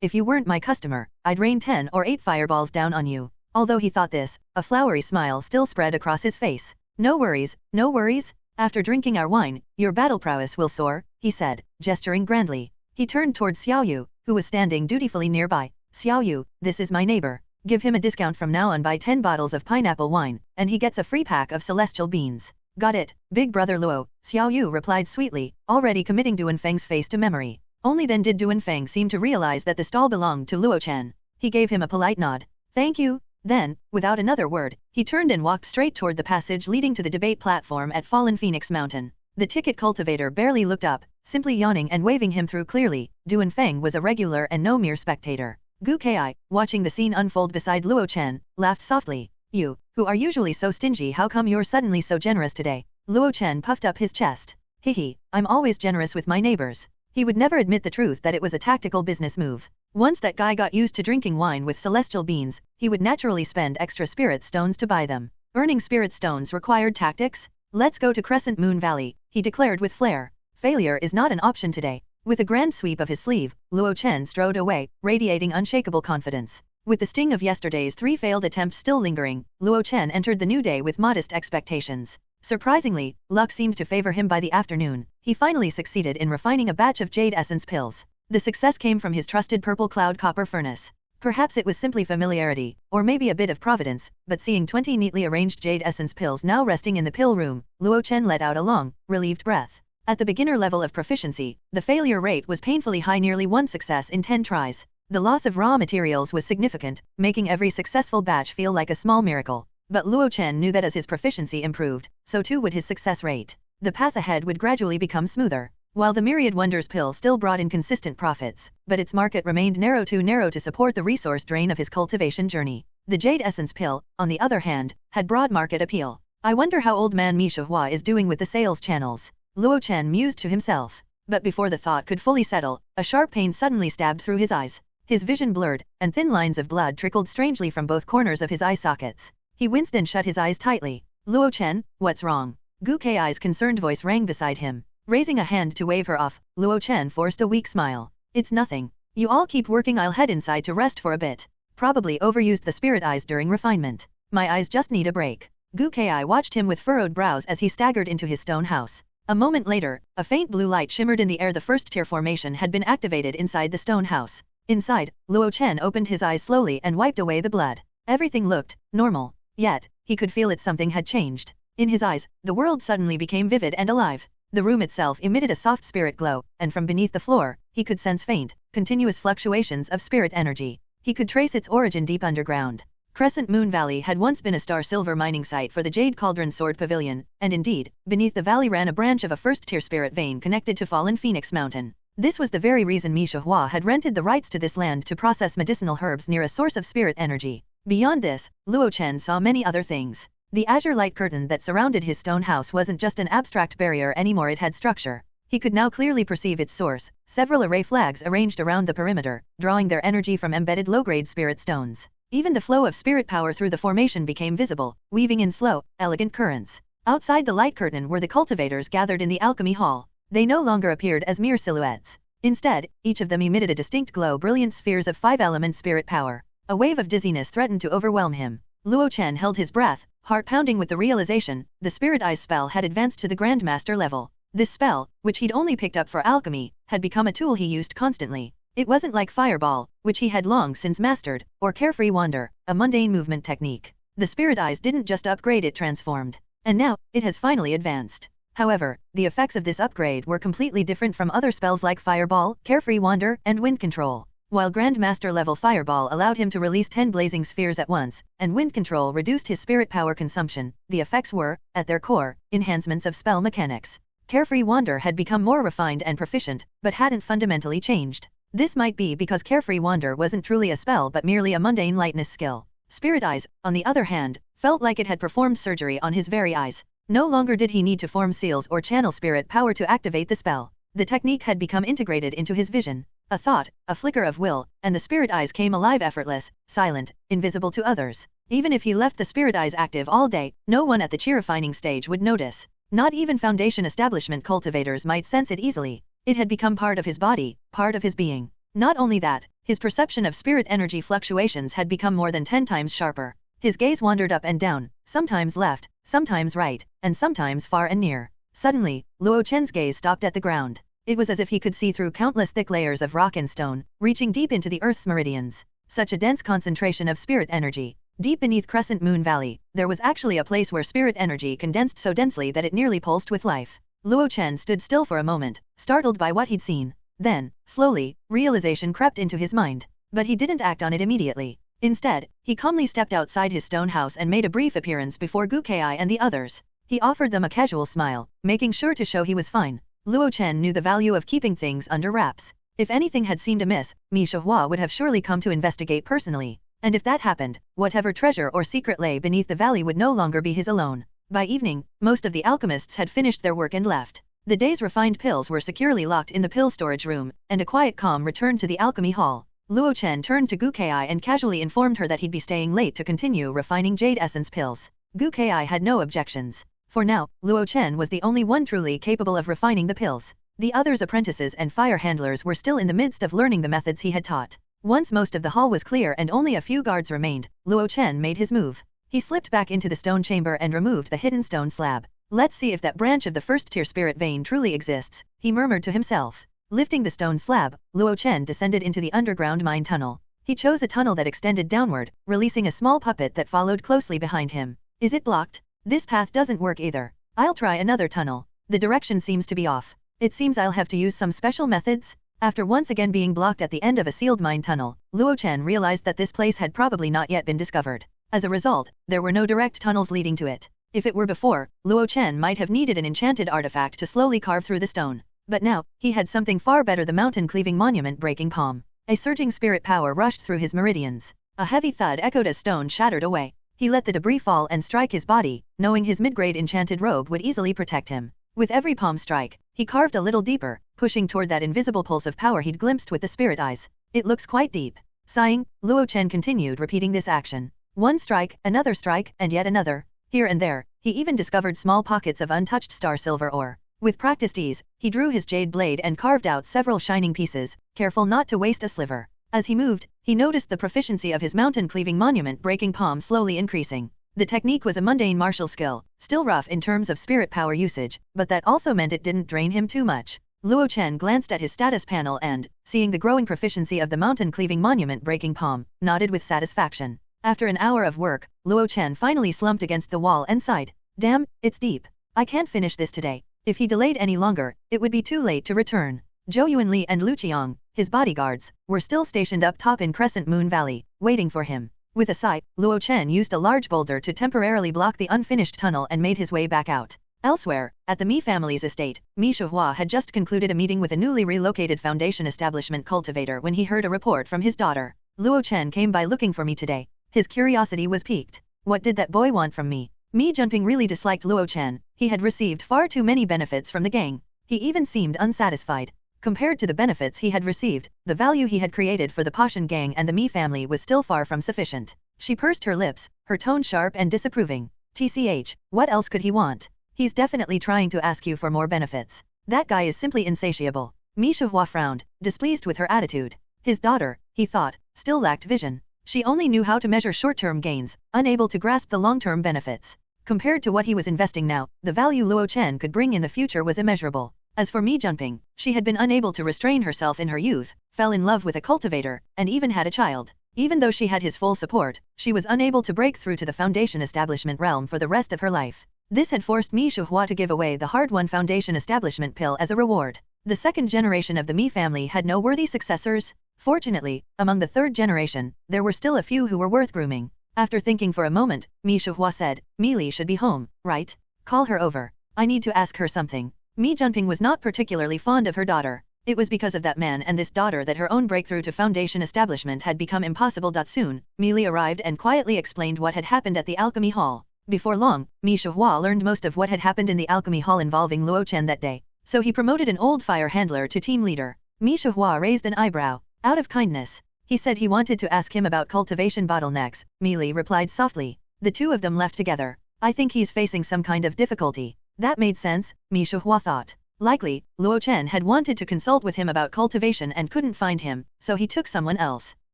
If you weren't my customer, I'd rain 10 or 8 fireballs down on you. Although he thought this, a flowery smile still spread across his face. No worries, no worries. After drinking our wine, your battle prowess will soar, he said, gesturing grandly. He turned towards Xiaoyu, who was standing dutifully nearby. Xiaoyu, this is my neighbor. Give him a discount from now on. Buy 10 bottles of pineapple wine, and he gets a free pack of celestial beans. Got it, big brother Luo, Xiaoyu replied sweetly, already committing Duan Feng's face to memory. Only then did Duan Feng seem to realize that the stall belonged to Luo Chen. He gave him a polite nod. Thank you. Then, without another word, he turned and walked straight toward the passage leading to the debate platform at Fallen Phoenix Mountain. The ticket cultivator barely looked up, simply yawning and waving him through clearly. Duan Feng was a regular and no mere spectator. Gu Kai, watching the scene unfold beside Luo Chen, laughed softly. You, who are usually so stingy, how come you're suddenly so generous today? Luo Chen puffed up his chest. Hihi, I'm always generous with my neighbors. He would never admit the truth that it was a tactical business move. Once that guy got used to drinking wine with celestial beans, he would naturally spend extra spirit stones to buy them. Earning spirit stones required tactics? Let's go to Crescent Moon Valley, he declared with flair. Failure is not an option today. With a grand sweep of his sleeve, Luo Chen strode away, radiating unshakable confidence. With the sting of yesterday's 3 failed attempts still lingering, Luo Chen entered the new day with modest expectations. Surprisingly, luck seemed to favor him by the afternoon. He finally succeeded in refining a batch of jade essence pills. The success came from his trusted purple cloud copper furnace. Perhaps it was simply familiarity, or maybe a bit of providence, but seeing 20 neatly arranged jade essence pills now resting in the pill room, Luo Chen let out a long, relieved breath. At the beginner level of proficiency, the failure rate was painfully high, nearly 1 success in 10 tries. The loss of raw materials was significant, making every successful batch feel like a small miracle. But Luo Chen knew that as his proficiency improved, so too would his success rate. The path ahead would gradually become smoother. While the Myriad Wonders pill still brought in consistent profits, but its market remained narrow to support the resource drain of his cultivation journey. The Jade Essence pill, on the other hand, had broad market appeal. I wonder how old man Mi Shihua is doing with the sales channels. Luo Chen mused to himself. But before the thought could fully settle, a sharp pain suddenly stabbed through his eyes. His vision blurred, and thin lines of blood trickled strangely from both corners of his eye sockets. He winced and shut his eyes tightly. Luo Chen, what's wrong? Gu Kai's concerned voice rang beside him. Raising a hand to wave her off, Luo Chen forced a weak smile. It's nothing. You all keep working, I'll head inside to rest for a bit. Probably overused the spirit eyes during refinement. My eyes just need a break. Gu Kai watched him with furrowed brows as he staggered into his stone house. A moment later, a faint blue light shimmered in the air. The first tier formation had been activated inside the stone house. Inside, Luo Chen opened his eyes slowly and wiped away the blood. Everything looked normal. Yet, he could feel that something had changed. In his eyes, the world suddenly became vivid and alive. The room itself emitted a soft spirit glow, and from beneath the floor, he could sense faint, continuous fluctuations of spirit energy. He could trace its origin deep underground. Crescent Moon Valley had once been a star-silver mining site for the Jade Cauldron Sword Pavilion, and indeed, beneath the valley ran a branch of a first-tier spirit vein connected to fallen Phoenix Mountain. This was the very reason Mi Shihua had rented the rights to this land to process medicinal herbs near a source of spirit energy. Beyond this, Luo Chen saw many other things. The azure light curtain that surrounded his stone house wasn't just an abstract barrier anymore, it had structure. He could now clearly perceive its source, several array flags arranged around the perimeter, drawing their energy from embedded low-grade spirit stones. Even the flow of spirit power through the formation became visible, weaving in slow, elegant currents. Outside the light curtain were the cultivators gathered in the alchemy hall. They no longer appeared as mere silhouettes. Instead, each of them emitted a distinct glow, brilliant spheres of 5-element spirit power. A wave of dizziness threatened to overwhelm him. Luo Chen held his breath, heart pounding with the realization, the Spirit Eyes spell had advanced to the Grandmaster level. This spell, which he'd only picked up for alchemy, had become a tool he used constantly. It wasn't like Fireball, which he had long since mastered, or Carefree Wander, a mundane movement technique. The Spirit Eyes didn't just upgrade, it transformed. And now, it has finally advanced. However, the effects of this upgrade were completely different from other spells like Fireball, Carefree Wander, and Wind Control. While Grandmaster level Fireball allowed him to release 10 blazing spheres at once, and Wind Control reduced his spirit power consumption, the effects were, at their core, enhancements of spell mechanics. Carefree Wander had become more refined and proficient, but hadn't fundamentally changed. This might be because Carefree Wander wasn't truly a spell but merely a mundane lightness skill. Spirit Eyes, on the other hand, felt like it had performed surgery on his very eyes. No longer did he need to form seals or channel spirit power to activate the spell. The technique had become integrated into his vision. A thought, a flicker of will, and the Spirit Eyes came alive, effortless, silent, invisible to others. Even if he left the Spirit Eyes active all day, no one at the chi refining stage would notice. Not even Foundation establishment cultivators might sense it easily. It had become part of his body, part of his being. Not only that, his perception of spirit energy fluctuations had become more than 10 times sharper. His gaze wandered up and down, sometimes left, sometimes right, and sometimes far and near. Suddenly, Luo Chen's gaze stopped at the ground. It was as if he could see through countless thick layers of rock and stone, reaching deep into the Earth's meridians. Such a dense concentration of spirit energy. Deep beneath Crescent Moon Valley, there was actually a place where spirit energy condensed so densely that it nearly pulsed with life. Luo Chen stood still for a moment, startled by what he'd seen. Then, slowly, realization crept into his mind. But he didn't act on it immediately. Instead, he calmly stepped outside his stone house and made a brief appearance before Gu Kai and the others. He offered them a casual smile, making sure to show he was fine. Luo Chen knew the value of keeping things under wraps. If anything had seemed amiss, Mi Shihua would have surely come to investigate personally. And if that happened, whatever treasure or secret lay beneath the valley would no longer be his alone. By evening, most of the alchemists had finished their work and left. The day's refined pills were securely locked in the pill storage room, and a quiet calm returned to the alchemy hall. Luo Chen turned to Gu Kai and casually informed her that he'd be staying late to continue refining jade essence pills. Gu Kai had no objections. For now, Luo Chen was the only one truly capable of refining the pills. The others' apprentices and fire handlers were still in the midst of learning the methods he had taught. Once most of the hall was clear and only a few guards remained, Luo Chen made his move. He slipped back into the stone chamber and removed the hidden stone slab. Let's see if that branch of the first-tier spirit vein truly exists, he murmured to himself. Lifting the stone slab, Luo Chen descended into the underground mine tunnel. He chose a tunnel that extended downward, releasing a small puppet that followed closely behind him. Is it blocked? This path doesn't work either. I'll try another tunnel. The direction seems to be off. It seems I'll have to use some special methods. After once again being blocked at the end of a sealed mine tunnel, Luo Chen realized that this place had probably not yet been discovered. As a result, there were no direct tunnels leading to it. If it were before, Luo Chen might have needed an enchanted artifact to slowly carve through the stone. But now, he had something far better: the mountain-cleaving monument-breaking palm. A surging spirit power rushed through his meridians. A heavy thud echoed as stone shattered away. He let the debris fall and strike his body, knowing his mid-grade enchanted robe would easily protect him. With every palm strike, he carved a little deeper, pushing toward that invisible pulse of power he'd glimpsed with the spirit eyes. It looks quite deep. Sighing, Luo Chen continued repeating this action. One strike, and yet another. Here and there, he even discovered small pockets of untouched star silver ore. With practiced ease, he drew his jade blade and carved out several shining pieces, careful not to waste a sliver. As he moved, he noticed the proficiency of his mountain-cleaving monument-breaking palm slowly increasing. The technique was a mundane martial skill, still rough in terms of spirit power usage, but that also meant it didn't drain him too much. Luo Chen glanced at his status panel and, seeing the growing proficiency of the mountain-cleaving monument-breaking palm, nodded with satisfaction. After an hour of work, Luo Chen finally slumped against the wall and sighed. Damn, it's deep. I can't finish this today. If he delayed any longer, it would be too late to return. Zhou Yuanli and Lu Qiang, his bodyguards, were still stationed up top in Crescent Moon Valley, waiting for him. With a sigh, Luo Chen used a large boulder to temporarily block the unfinished tunnel and made his way back out. Elsewhere, at the Mi family's estate, Mi Shuhua had just concluded a meeting with a newly relocated foundation establishment cultivator when he heard a report from his daughter. Luo Chen came by looking for me today. His curiosity was piqued. What did that boy want from me? Mi Junping really disliked Luo Chen. He had received far too many benefits from the gang. He even seemed unsatisfied. Compared to the benefits he had received, the value he had created for the Pashan gang and the Mi family was still far from sufficient. She pursed her lips, her tone sharp and disapproving. TCH, what else could he want? He's definitely trying to ask you for more benefits. That guy is simply insatiable. Mi Shuhua frowned, displeased with her attitude. His daughter, he thought, still lacked vision. She only knew how to measure short-term gains, unable to grasp the long-term benefits. Compared to what he was investing now, the value Luo Chen could bring in the future was immeasurable. As for Mi Junping, she had been unable to restrain herself in her youth, fell in love with a cultivator, and even had a child. Even though she had his full support, she was unable to break through to the foundation establishment realm for the rest of her life. This had forced Mi Shuhua to give away the hard-won foundation establishment pill as a reward. The second generation of the Mi family had no worthy successors. Fortunately, among the third generation, there were still a few who were worth grooming. After thinking for a moment, Mi Shuhua said, Mi Li should be home, right? Call her over. I need to ask her something. Mi Junping was not particularly fond of her daughter. It was because of that man and this daughter that her own breakthrough to foundation establishment had become impossible. Soon, Mi Li arrived and quietly explained what had happened at the alchemy hall. Before long, Mi Shuhua learned most of what had happened in the alchemy hall involving Luo Chen that day. So he promoted an old fire handler to team leader. Mi Shuhua raised an eyebrow. Out of kindness, he said he wanted to ask him about cultivation bottlenecks. Mi Li replied softly. The two of them left together. I think he's facing some kind of difficulty. That made sense, Mi Shuhua thought. Likely, Luo Chen had wanted to consult with him about cultivation and couldn't find him, so he took someone else.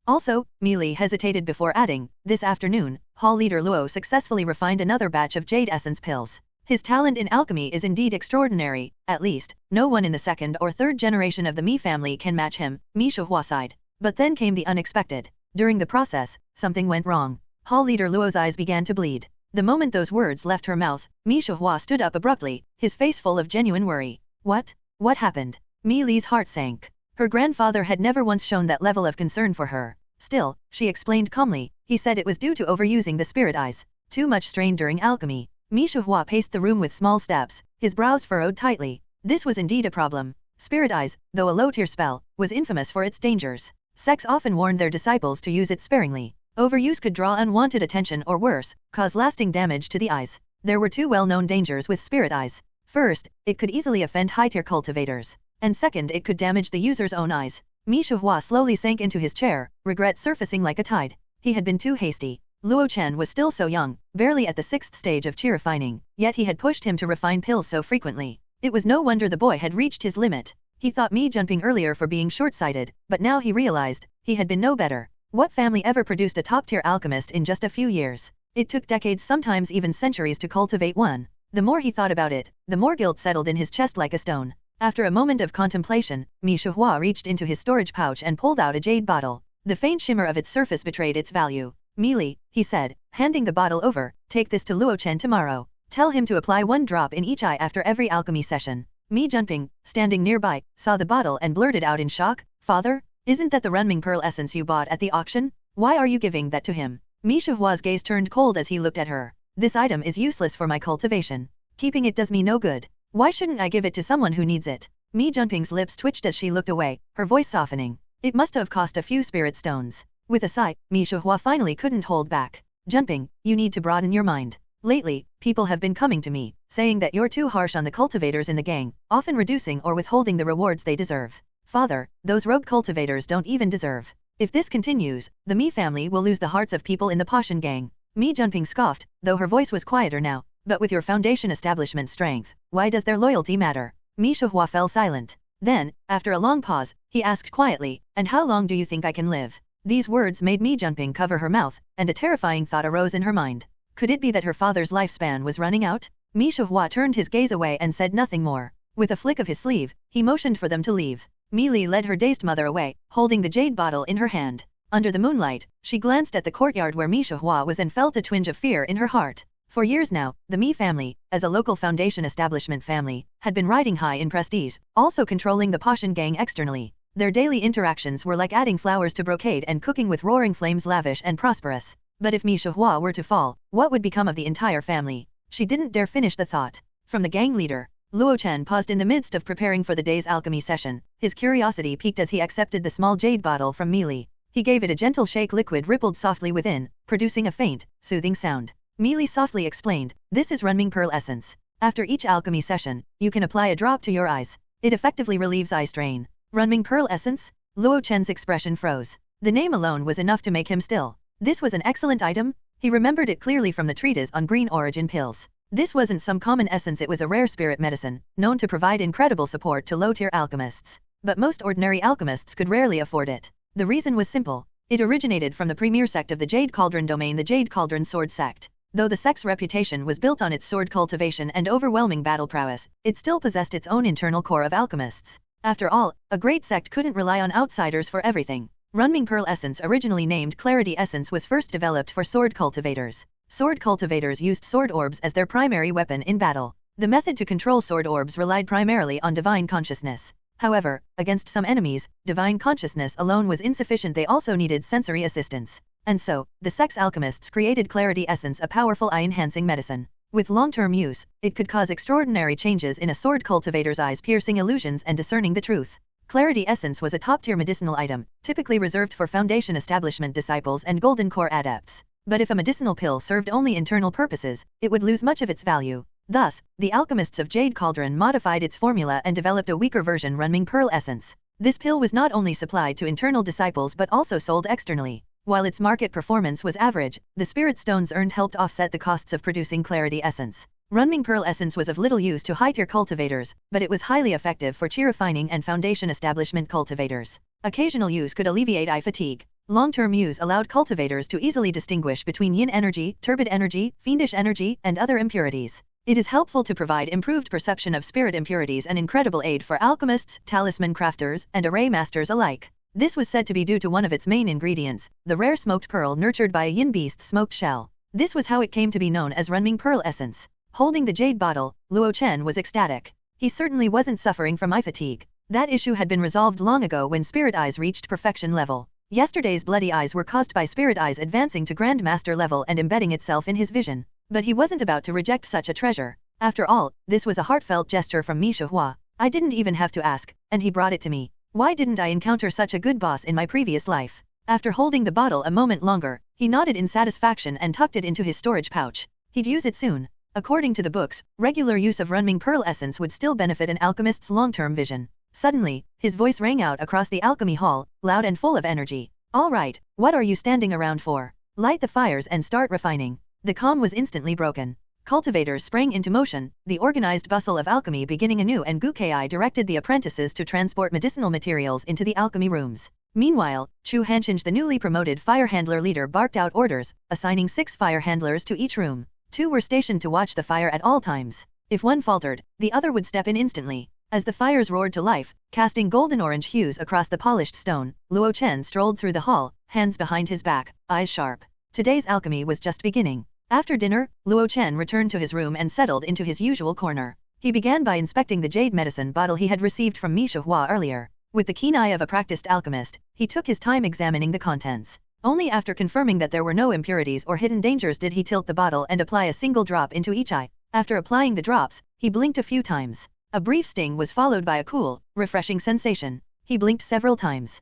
Also, Mi Li hesitated before adding, this afternoon, Hall leader Luo successfully refined another batch of jade essence pills. His talent in alchemy is indeed extraordinary. At least, no one in the second or third generation of the Mi family can match him, Mi Shuhua sighed. But then came the unexpected. During the process, something went wrong. Hall leader Luo's eyes began to bleed. The moment those words left her mouth, Mi Shuhua stood up abruptly, his face full of genuine worry. What? What happened? Mi Li's heart sank. Her grandfather had never once shown that level of concern for her. Still, she explained calmly, he said it was due to overusing the spirit eyes. Too much strain during alchemy. Mi Shuhua paced the room with small steps, his brows furrowed tightly. This was indeed a problem. Spirit eyes, though a low-tier spell, was infamous for its dangers. Sects often warned their disciples to use it sparingly. Overuse could draw unwanted attention or worse, cause lasting damage to the eyes. There were two well-known dangers with spirit eyes. First, it could easily offend high-tier cultivators. And second, it could damage the user's own eyes. Mi Shuhua slowly sank into his chair, regret surfacing like a tide. He had been too hasty. Luo Chen was still so young, barely at the 6th stage of chi refining, yet he had pushed him to refine pills so frequently. It was no wonder the boy had reached his limit. He thought me jumping earlier for being short-sighted, but now he realized, he had been no better. What family ever produced a top-tier alchemist in just a few years? It took decades, sometimes even centuries, to cultivate one. The more he thought about it, the more guilt settled in his chest like a stone. After a moment of contemplation, Mi Shihua reached into his storage pouch and pulled out a jade bottle. The faint shimmer of its surface betrayed its value. "Mealy," he said, handing the bottle over, "take this to Luo Chen tomorrow. Tell him to apply 1 drop in each eye after every alchemy session." Mi Junping, standing nearby, saw the bottle and blurted out in shock, "Father, isn't that the Runming Pearl essence you bought at the auction? Why are you giving that to him?" Mi Shihua's gaze turned cold as he looked at her. "This item is useless for my cultivation. Keeping it does me no good. Why shouldn't I give it to someone who needs it?" Mi Junping's lips twitched as she looked away, her voice softening. "It must have cost a few spirit stones." With a sigh, Mi Shihua finally couldn't hold back. "Junping, you need to broaden your mind. Lately, people have been coming to me, saying that you're too harsh on the cultivators in the gang, often reducing or withholding the rewards they deserve. Father, those rogue cultivators don't even deserve. If this continues, the Mi family will lose the hearts of people in the Pashan gang." Mi Junping scoffed, though her voice was quieter now. "But with your foundation establishment strength, why does their loyalty matter?" Mi Shihua fell silent. Then, after a long pause, he asked quietly, "And how long do you think I can live?" These words made Mi Junping cover her mouth, and a terrifying thought arose in her mind. Could it be that her father's lifespan was running out? Mi Shihua turned his gaze away and said nothing more. With a flick of his sleeve, he motioned for them to leave. Mi Li led her dazed mother away, holding the jade bottle in her hand. Under the moonlight, she glanced at the courtyard where Mi Shihua was and felt a twinge of fear in her heart. For years now, the Mi family, as a local foundation establishment family, had been riding high in prestige, also controlling the Pashan gang externally. Their daily interactions were like adding flowers to brocade and cooking with roaring flames, lavish and prosperous. But if Mi Shihua were to fall, what would become of the entire family? She didn't dare finish the thought. From the gang leader, Luo Chen paused in the midst of preparing for the day's alchemy session. His curiosity piqued as he accepted the small jade bottle from Mi Li. He gave it a gentle shake. Liquid rippled softly within, producing a faint, soothing sound. Mi Li softly explained, "This is Runming Pearl essence. After each alchemy session, you can apply a drop to your eyes. It effectively relieves eye strain." Runming Pearl essence? Luo Chen's expression froze. The name alone was enough to make him still. This was an excellent item? He remembered it clearly from the treatise on green origin pills. This wasn't some common essence, it was a rare spirit medicine, known to provide incredible support to low-tier alchemists. But most ordinary alchemists could rarely afford it. The reason was simple. It originated from the premier sect of the Jade Cauldron domain, the Jade Cauldron Sword Sect. Though the sect's reputation was built on its sword cultivation and overwhelming battle prowess, it still possessed its own internal core of alchemists. After all, a great sect couldn't rely on outsiders for everything. Runming Pearl Essence, originally named Clarity Essence, was first developed for sword cultivators. Sword cultivators used sword orbs as their primary weapon in battle. The method to control sword orbs relied primarily on divine consciousness. However, against some enemies, divine consciousness alone was insufficient. They also needed sensory assistance. And so, the sect's alchemists created Clarity Essence, a powerful eye-enhancing medicine. With long-term use, it could cause extraordinary changes in a sword cultivator's eyes, piercing illusions and discerning the truth. Clarity Essence was a top-tier medicinal item, typically reserved for foundation establishment disciples and golden core adepts. But if a medicinal pill served only internal purposes, it would lose much of its value. Thus, the alchemists of Jade Cauldron modified its formula and developed a weaker version, Runming Pearl Essence. This pill was not only supplied to internal disciples but also sold externally. While its market performance was average, the spirit stones earned helped offset the costs of producing Clarity Essence. Runming Pearl Essence was of little use to high-tier cultivators, but it was highly effective for chi refining and foundation establishment cultivators. Occasional use could alleviate eye fatigue. Long-term use allowed cultivators to easily distinguish between yin energy, turbid energy, fiendish energy, and other impurities. It is helpful to provide improved perception of spirit impurities, an incredible aid for alchemists, talisman crafters, and array masters alike. This was said to be due to one of its main ingredients, the rare smoked pearl nurtured by a yin beast's smoked shell. This was how it came to be known as Runming Pearl Essence. Holding the jade bottle, Luo Chen was ecstatic. He certainly wasn't suffering from eye fatigue. That issue had been resolved long ago when spirit eyes reached perfection level. Yesterday's bloody eyes were caused by spirit eyes advancing to Grand Master level and embedding itself in his vision. But he wasn't about to reject such a treasure. After all, this was a heartfelt gesture from Mi Shihua. I didn't even have to ask, and he brought it to me. Why didn't I encounter such a good boss in my previous life? After holding the bottle a moment longer, he nodded in satisfaction and tucked it into his storage pouch. He'd use it soon. According to the books, regular use of Runming Pearl Essence would still benefit an alchemist's long-term vision. Suddenly, his voice rang out across the alchemy hall, loud and full of energy. "All right, what are you standing around for? Light the fires and start refining." The calm was instantly broken. Cultivators sprang into motion, the organized bustle of alchemy beginning anew, and Gukai directed the apprentices to transport medicinal materials into the alchemy rooms. Meanwhile, Chu Hanchange, the newly promoted fire handler leader, barked out orders, assigning 6 fire handlers to each room. 2 were stationed to watch the fire at all times. If one faltered, the other would step in instantly. As the fires roared to life, casting golden-orange hues across the polished stone, Luo Chen strolled through the hall, hands behind his back, eyes sharp. Today's alchemy was just beginning. After dinner, Luo Chen returned to his room and settled into his usual corner. He began by inspecting the jade medicine bottle he had received from Mi Hua earlier. With the keen eye of a practiced alchemist, he took his time examining the contents. Only after confirming that there were no impurities or hidden dangers did he tilt the bottle and apply a single drop into each eye. After applying the drops, he blinked a few times. A brief sting was followed by a cool, refreshing sensation. He blinked several times.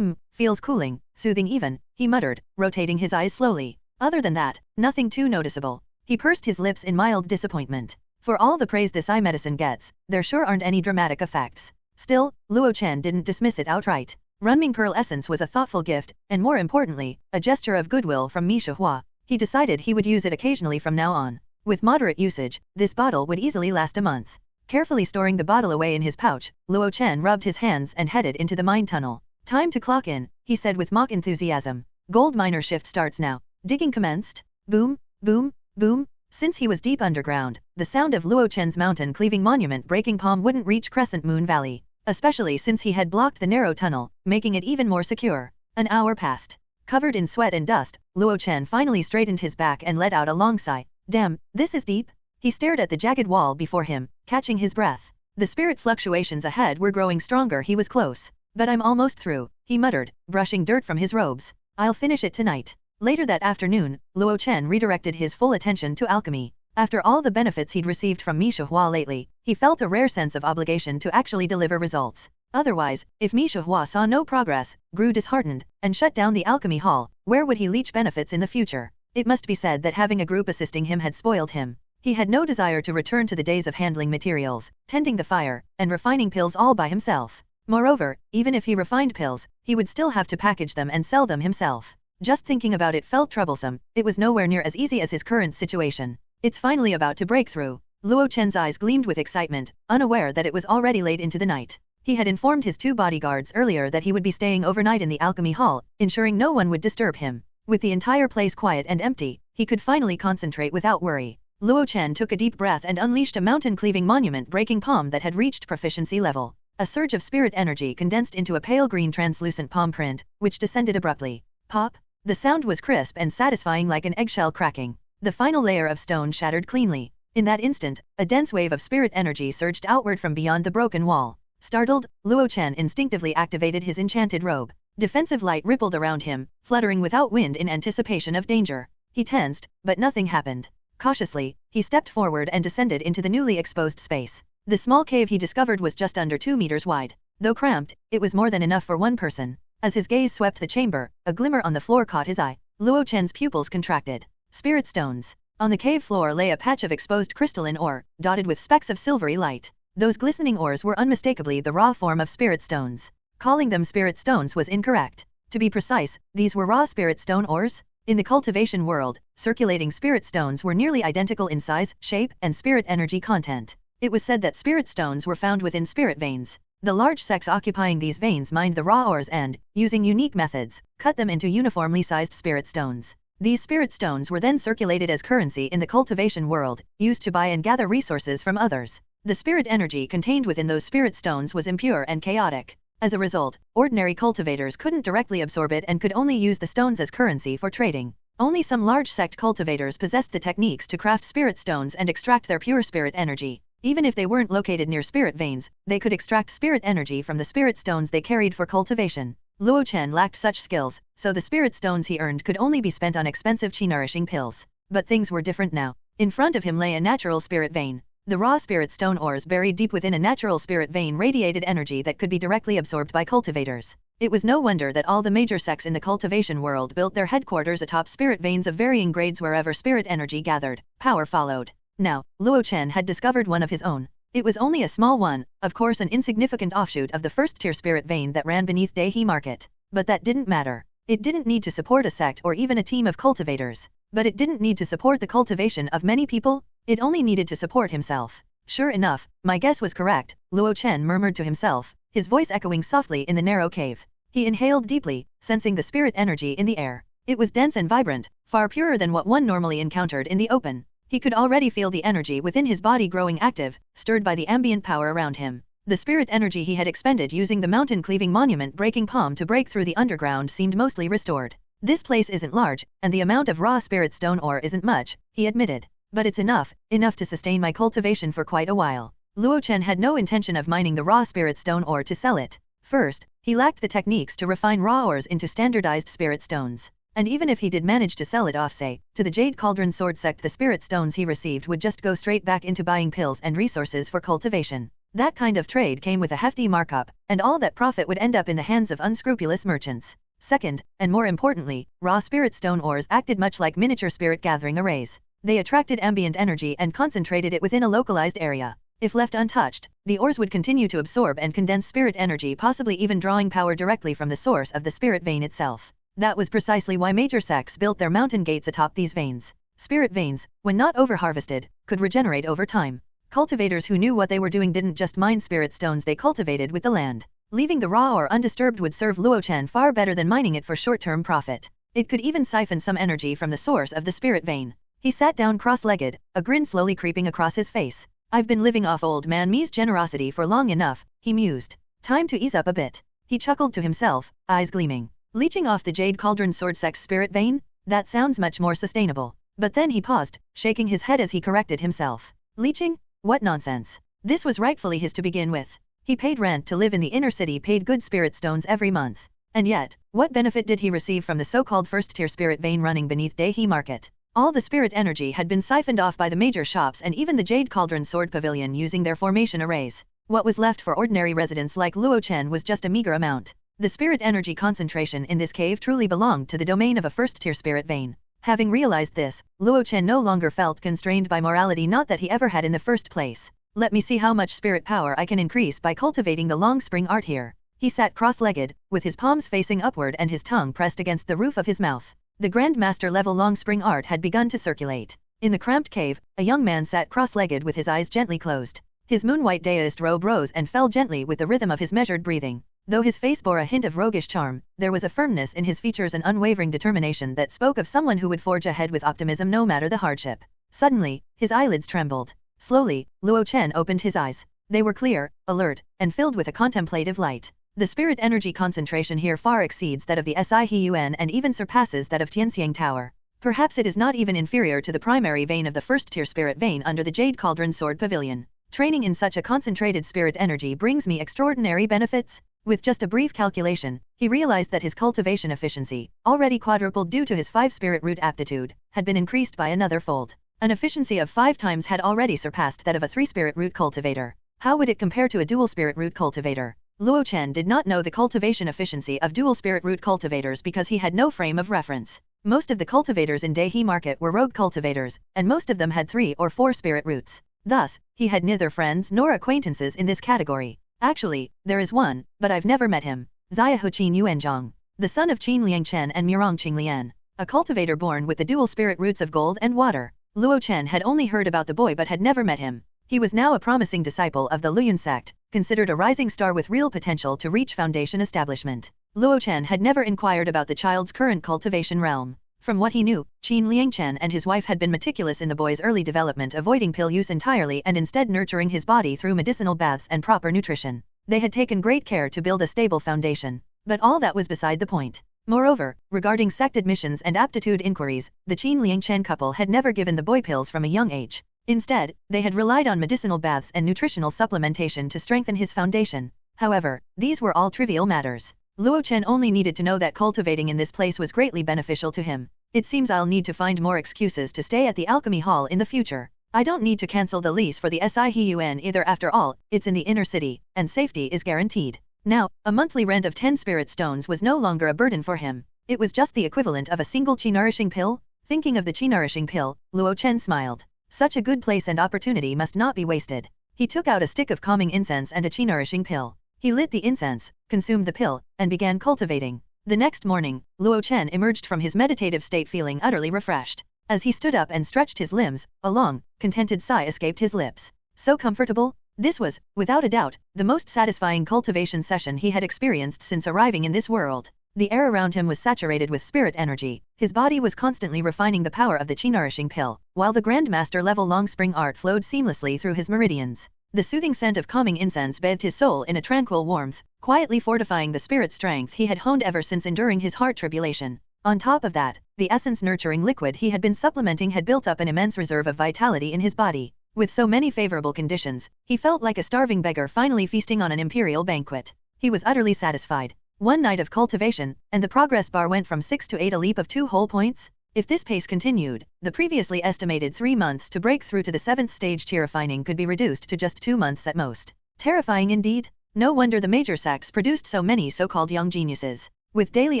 Feels cooling, soothing even, he muttered, rotating his eyes slowly. Other than that, nothing too noticeable. He pursed his lips in mild disappointment. For all the praise this eye medicine gets, there sure aren't any dramatic effects. Still, Luo Chen didn't dismiss it outright. Runming Pearl Essence was a thoughtful gift, and more importantly, a gesture of goodwill from Mi Hua. He decided he would use it occasionally from now on. With moderate usage, this bottle would easily last a month. Carefully storing the bottle away in his pouch, Luo Chen rubbed his hands and headed into the mine tunnel. Time to clock in, he said with mock enthusiasm. Gold miner shift starts now. Digging commenced. Boom, boom, boom. Since he was deep underground, the sound of Luo Chen's mountain-cleaving monument-breaking palm wouldn't reach Crescent Moon Valley, especially since he had blocked the narrow tunnel, making it even more secure. An hour passed. Covered in sweat and dust, Luo Chen finally straightened his back and let out a long sigh. Damn, this is deep. He stared at the jagged wall before him, catching his breath. The spirit fluctuations ahead were growing stronger. He was close. But I'm almost through, he muttered, brushing dirt from his robes. I'll finish it tonight. Later that afternoon, Luo Chen redirected his full attention to alchemy. After all the benefits he'd received from Mi Hua lately, he felt a rare sense of obligation to actually deliver results. Otherwise, if Mi Hua saw no progress, grew disheartened, and shut down the alchemy hall, where would he leech benefits in the future? It must be said that having a group assisting him had spoiled him. He had no desire to return to the days of handling materials, tending the fire, and refining pills all by himself. Moreover, even if he refined pills, he would still have to package them and sell them himself. Just thinking about it felt troublesome. It was nowhere near as easy as his current situation. It's finally about to break through. Luo Chen's eyes gleamed with excitement, unaware that it was already late into the night. He had informed his 2 bodyguards earlier that he would be staying overnight in the alchemy hall, ensuring no one would disturb him. With the entire place quiet and empty, he could finally concentrate without worry. Luo Chen took a deep breath and unleashed a mountain-cleaving monument-breaking palm that had reached proficiency level. A surge of spirit energy condensed into a pale green translucent palm print, which descended abruptly. Pop! The sound was crisp and satisfying like an eggshell cracking. The final layer of stone shattered cleanly. In that instant, a dense wave of spirit energy surged outward from beyond the broken wall. Startled, Luo Chen instinctively activated his enchanted robe. Defensive light rippled around him, fluttering without wind in anticipation of danger. He tensed, but nothing happened. Cautiously, he stepped forward and descended into the newly exposed space. The small cave he discovered was just under 2 meters wide. Though cramped, it was more than enough for one person. As his gaze swept the chamber, a glimmer on the floor caught his eye. Luo Chen's pupils contracted. Spirit stones. On the cave floor lay a patch of exposed crystalline ore, dotted with specks of silvery light. Those glistening ores were unmistakably the raw form of spirit stones. Calling them spirit stones was incorrect. To be precise, these were raw spirit stone ores. In the cultivation world, circulating spirit stones were nearly identical in size, shape, and spirit energy content. It was said that spirit stones were found within spirit veins. The large sects occupying these veins mined the raw ores and, using unique methods, cut them into uniformly sized spirit stones. These spirit stones were then circulated as currency in the cultivation world, used to buy and gather resources from others. The spirit energy contained within those spirit stones was impure and chaotic. As a result, ordinary cultivators couldn't directly absorb it and could only use the stones as currency for trading. Only some large sect cultivators possessed the techniques to craft spirit stones and extract their pure spirit energy. Even if they weren't located near spirit veins, they could extract spirit energy from the spirit stones they carried for cultivation. Luo Chen lacked such skills, so the spirit stones he earned could only be spent on expensive chi-nourishing pills. But things were different now. In front of him lay a natural spirit vein. The raw spirit stone ores buried deep within a natural spirit vein radiated energy that could be directly absorbed by cultivators. It was no wonder that all the major sects in the cultivation world built their headquarters atop spirit veins of varying grades wherever spirit energy gathered. Power followed. Now, Luo Chen had discovered one of his own. It was only a small one, of course an insignificant offshoot of the first-tier spirit vein that ran beneath Daihe Market. But that didn't matter. It didn't need to support a sect or even a team of cultivators. But it didn't need to support the cultivation of many people. It only needed to support himself. Sure enough, my guess was correct, Luo Chen murmured to himself, his voice echoing softly in the narrow cave. He inhaled deeply, sensing the spirit energy in the air. It was dense and vibrant, far purer than what one normally encountered in the open. He could already feel the energy within his body growing active, stirred by the ambient power around him. The spirit energy he had expended using the mountain-cleaving monument-breaking palm to break through the underground seemed mostly restored. This place isn't large, and the amount of raw spirit stone ore isn't much, he admitted. But it's enough to sustain my cultivation for quite a while. Luo Chen had no intention of mining the raw spirit stone ore to sell it. First, he lacked the techniques to refine raw ores into standardized spirit stones. And even if he did manage to sell it off, say, to the Jade Cauldron Sword sect, the spirit stones he received would just go straight back into buying pills and resources for cultivation. That kind of trade came with a hefty markup, and all that profit would end up in the hands of unscrupulous merchants. Second, and more importantly, raw spirit stone ores acted much like miniature spirit gathering arrays. They attracted ambient energy and concentrated it within a localized area. If left untouched, the ores would continue to absorb and condense spirit energy, possibly even drawing power directly from the source of the spirit vein itself. That was precisely why major sects built their mountain gates atop these veins. Spirit veins, when not over-harvested, could regenerate over time. Cultivators who knew what they were doing didn't just mine spirit stones, they cultivated with the land. Leaving the raw ore undisturbed would serve Luo Chen far better than mining it for short-term profit. It could even siphon some energy from the source of the spirit vein. He sat down cross-legged, a grin slowly creeping across his face. I've been living off old man Mi's generosity for long enough, he mused. Time to ease up a bit. He chuckled to himself, eyes gleaming. Leeching off the Jade Cauldron Sword sect's spirit vein? That sounds much more sustainable. But then he paused, shaking his head as he corrected himself. Leeching? What nonsense. This was rightfully his to begin with. He paid rent to live in the inner city, paid good spirit stones every month. And yet, what benefit did he receive from the so-called first-tier spirit vein running beneath Dehi Market? All the spirit energy had been siphoned off by the major shops and even the Jade Cauldron Sword Pavilion using their formation arrays. What was left for ordinary residents like Luo Chen was just a meager amount. The spirit energy concentration in this cave truly belonged to the domain of a first-tier spirit vein. Having realized this, Luo Chen no longer felt constrained by morality, not that he ever had in the first place. Let me see how much spirit power I can increase by cultivating the long spring art here. He sat cross-legged, with his palms facing upward and his tongue pressed against the roof of his mouth. The Grandmaster level long spring art had begun to circulate. In the cramped cave, a young man sat cross-legged with his eyes gently closed. His moon-white daoist robe rose and fell gently with the rhythm of his measured breathing. Though his face bore a hint of roguish charm, there was a firmness in his features, an unwavering determination that spoke of someone who would forge ahead with optimism no matter the hardship. Suddenly, his eyelids trembled. Slowly, Luo Chen opened his eyes. They were clear, alert, and filled with a contemplative light. The spirit energy concentration here far exceeds that of the Sihun and even surpasses that of Tianxiang Tower. Perhaps it is not even inferior to the primary vein of the first-tier spirit vein under the Jade Cauldron Sword Pavilion. Training in such a concentrated spirit energy brings me extraordinary benefits. With just a brief calculation, he realized that his cultivation efficiency, already quadrupled due to his 5 spirit root aptitude, had been increased by another fold. An efficiency of 5 times had already surpassed that of a 3 spirit root cultivator. How would it compare to a dual spirit root cultivator? Luo Chen did not know the cultivation efficiency of dual spirit root cultivators because he had no frame of reference. Most of the cultivators in Dehi Market were rogue cultivators, and most of them had 3 or 4 spirit roots. Thus, he had neither friends nor acquaintances in this category. Actually, there is one, but I've never met him. Xia Huqin Yuanzhang, the son of Qin Liangchen and Murong Qinglian, a cultivator born with the dual spirit roots of gold and water. Luo Chen had only heard about the boy but had never met him. He was now a promising disciple of the Luyun sect, considered a rising star with real potential to reach foundation establishment. Luo Chen had never inquired about the child's current cultivation realm. From what he knew, Qin Liangchen and his wife had been meticulous in the boy's early development, avoiding pill use entirely and instead nurturing his body through medicinal baths and proper nutrition. They had taken great care to build a stable foundation. But all that was beside the point. Moreover, regarding sect admissions and aptitude inquiries, the Qin Liangchen couple had never given the boy pills from a young age. Instead, they had relied on medicinal baths and nutritional supplementation to strengthen his foundation. However, these were all trivial matters. Luo Chen only needed to know that cultivating in this place was greatly beneficial to him. It seems I'll need to find more excuses to stay at the alchemy hall in the future. I don't need to cancel the lease for the Sihun either, after all, it's in the inner city, and safety is guaranteed. Now, a monthly rent of 10 spirit stones was no longer a burden for him. It was just the equivalent of a single chi-nourishing pill. Thinking of the chi-nourishing pill, Luo Chen smiled. Such a good place and opportunity must not be wasted. He took out a stick of calming incense and a chi-nourishing pill. He lit the incense, consumed the pill, and began cultivating. The next morning, Luo Chen emerged from his meditative state feeling utterly refreshed. As he stood up and stretched his limbs, a long, contented sigh escaped his lips. So comfortable? This was, without a doubt, the most satisfying cultivation session he had experienced since arriving in this world. The air around him was saturated with spirit energy, his body was constantly refining the power of the chi-nourishing pill, while the Grandmaster level long spring art flowed seamlessly through his meridians. The soothing scent of calming incense bathed his soul in a tranquil warmth, quietly fortifying the spirit strength he had honed ever since enduring his heart tribulation. On top of that, the essence-nurturing liquid he had been supplementing had built up an immense reserve of vitality in his body. With so many favorable conditions, he felt like a starving beggar finally feasting on an imperial banquet. He was utterly satisfied. One night of cultivation, and the progress bar went from 6 to 8, a leap of 2 whole points. If this pace continued, the previously estimated 3 months to break through to the 7th stage chi refining could be reduced to just 2 months at most. Terrifying indeed. No wonder the major sects produced so many so-called young geniuses. With daily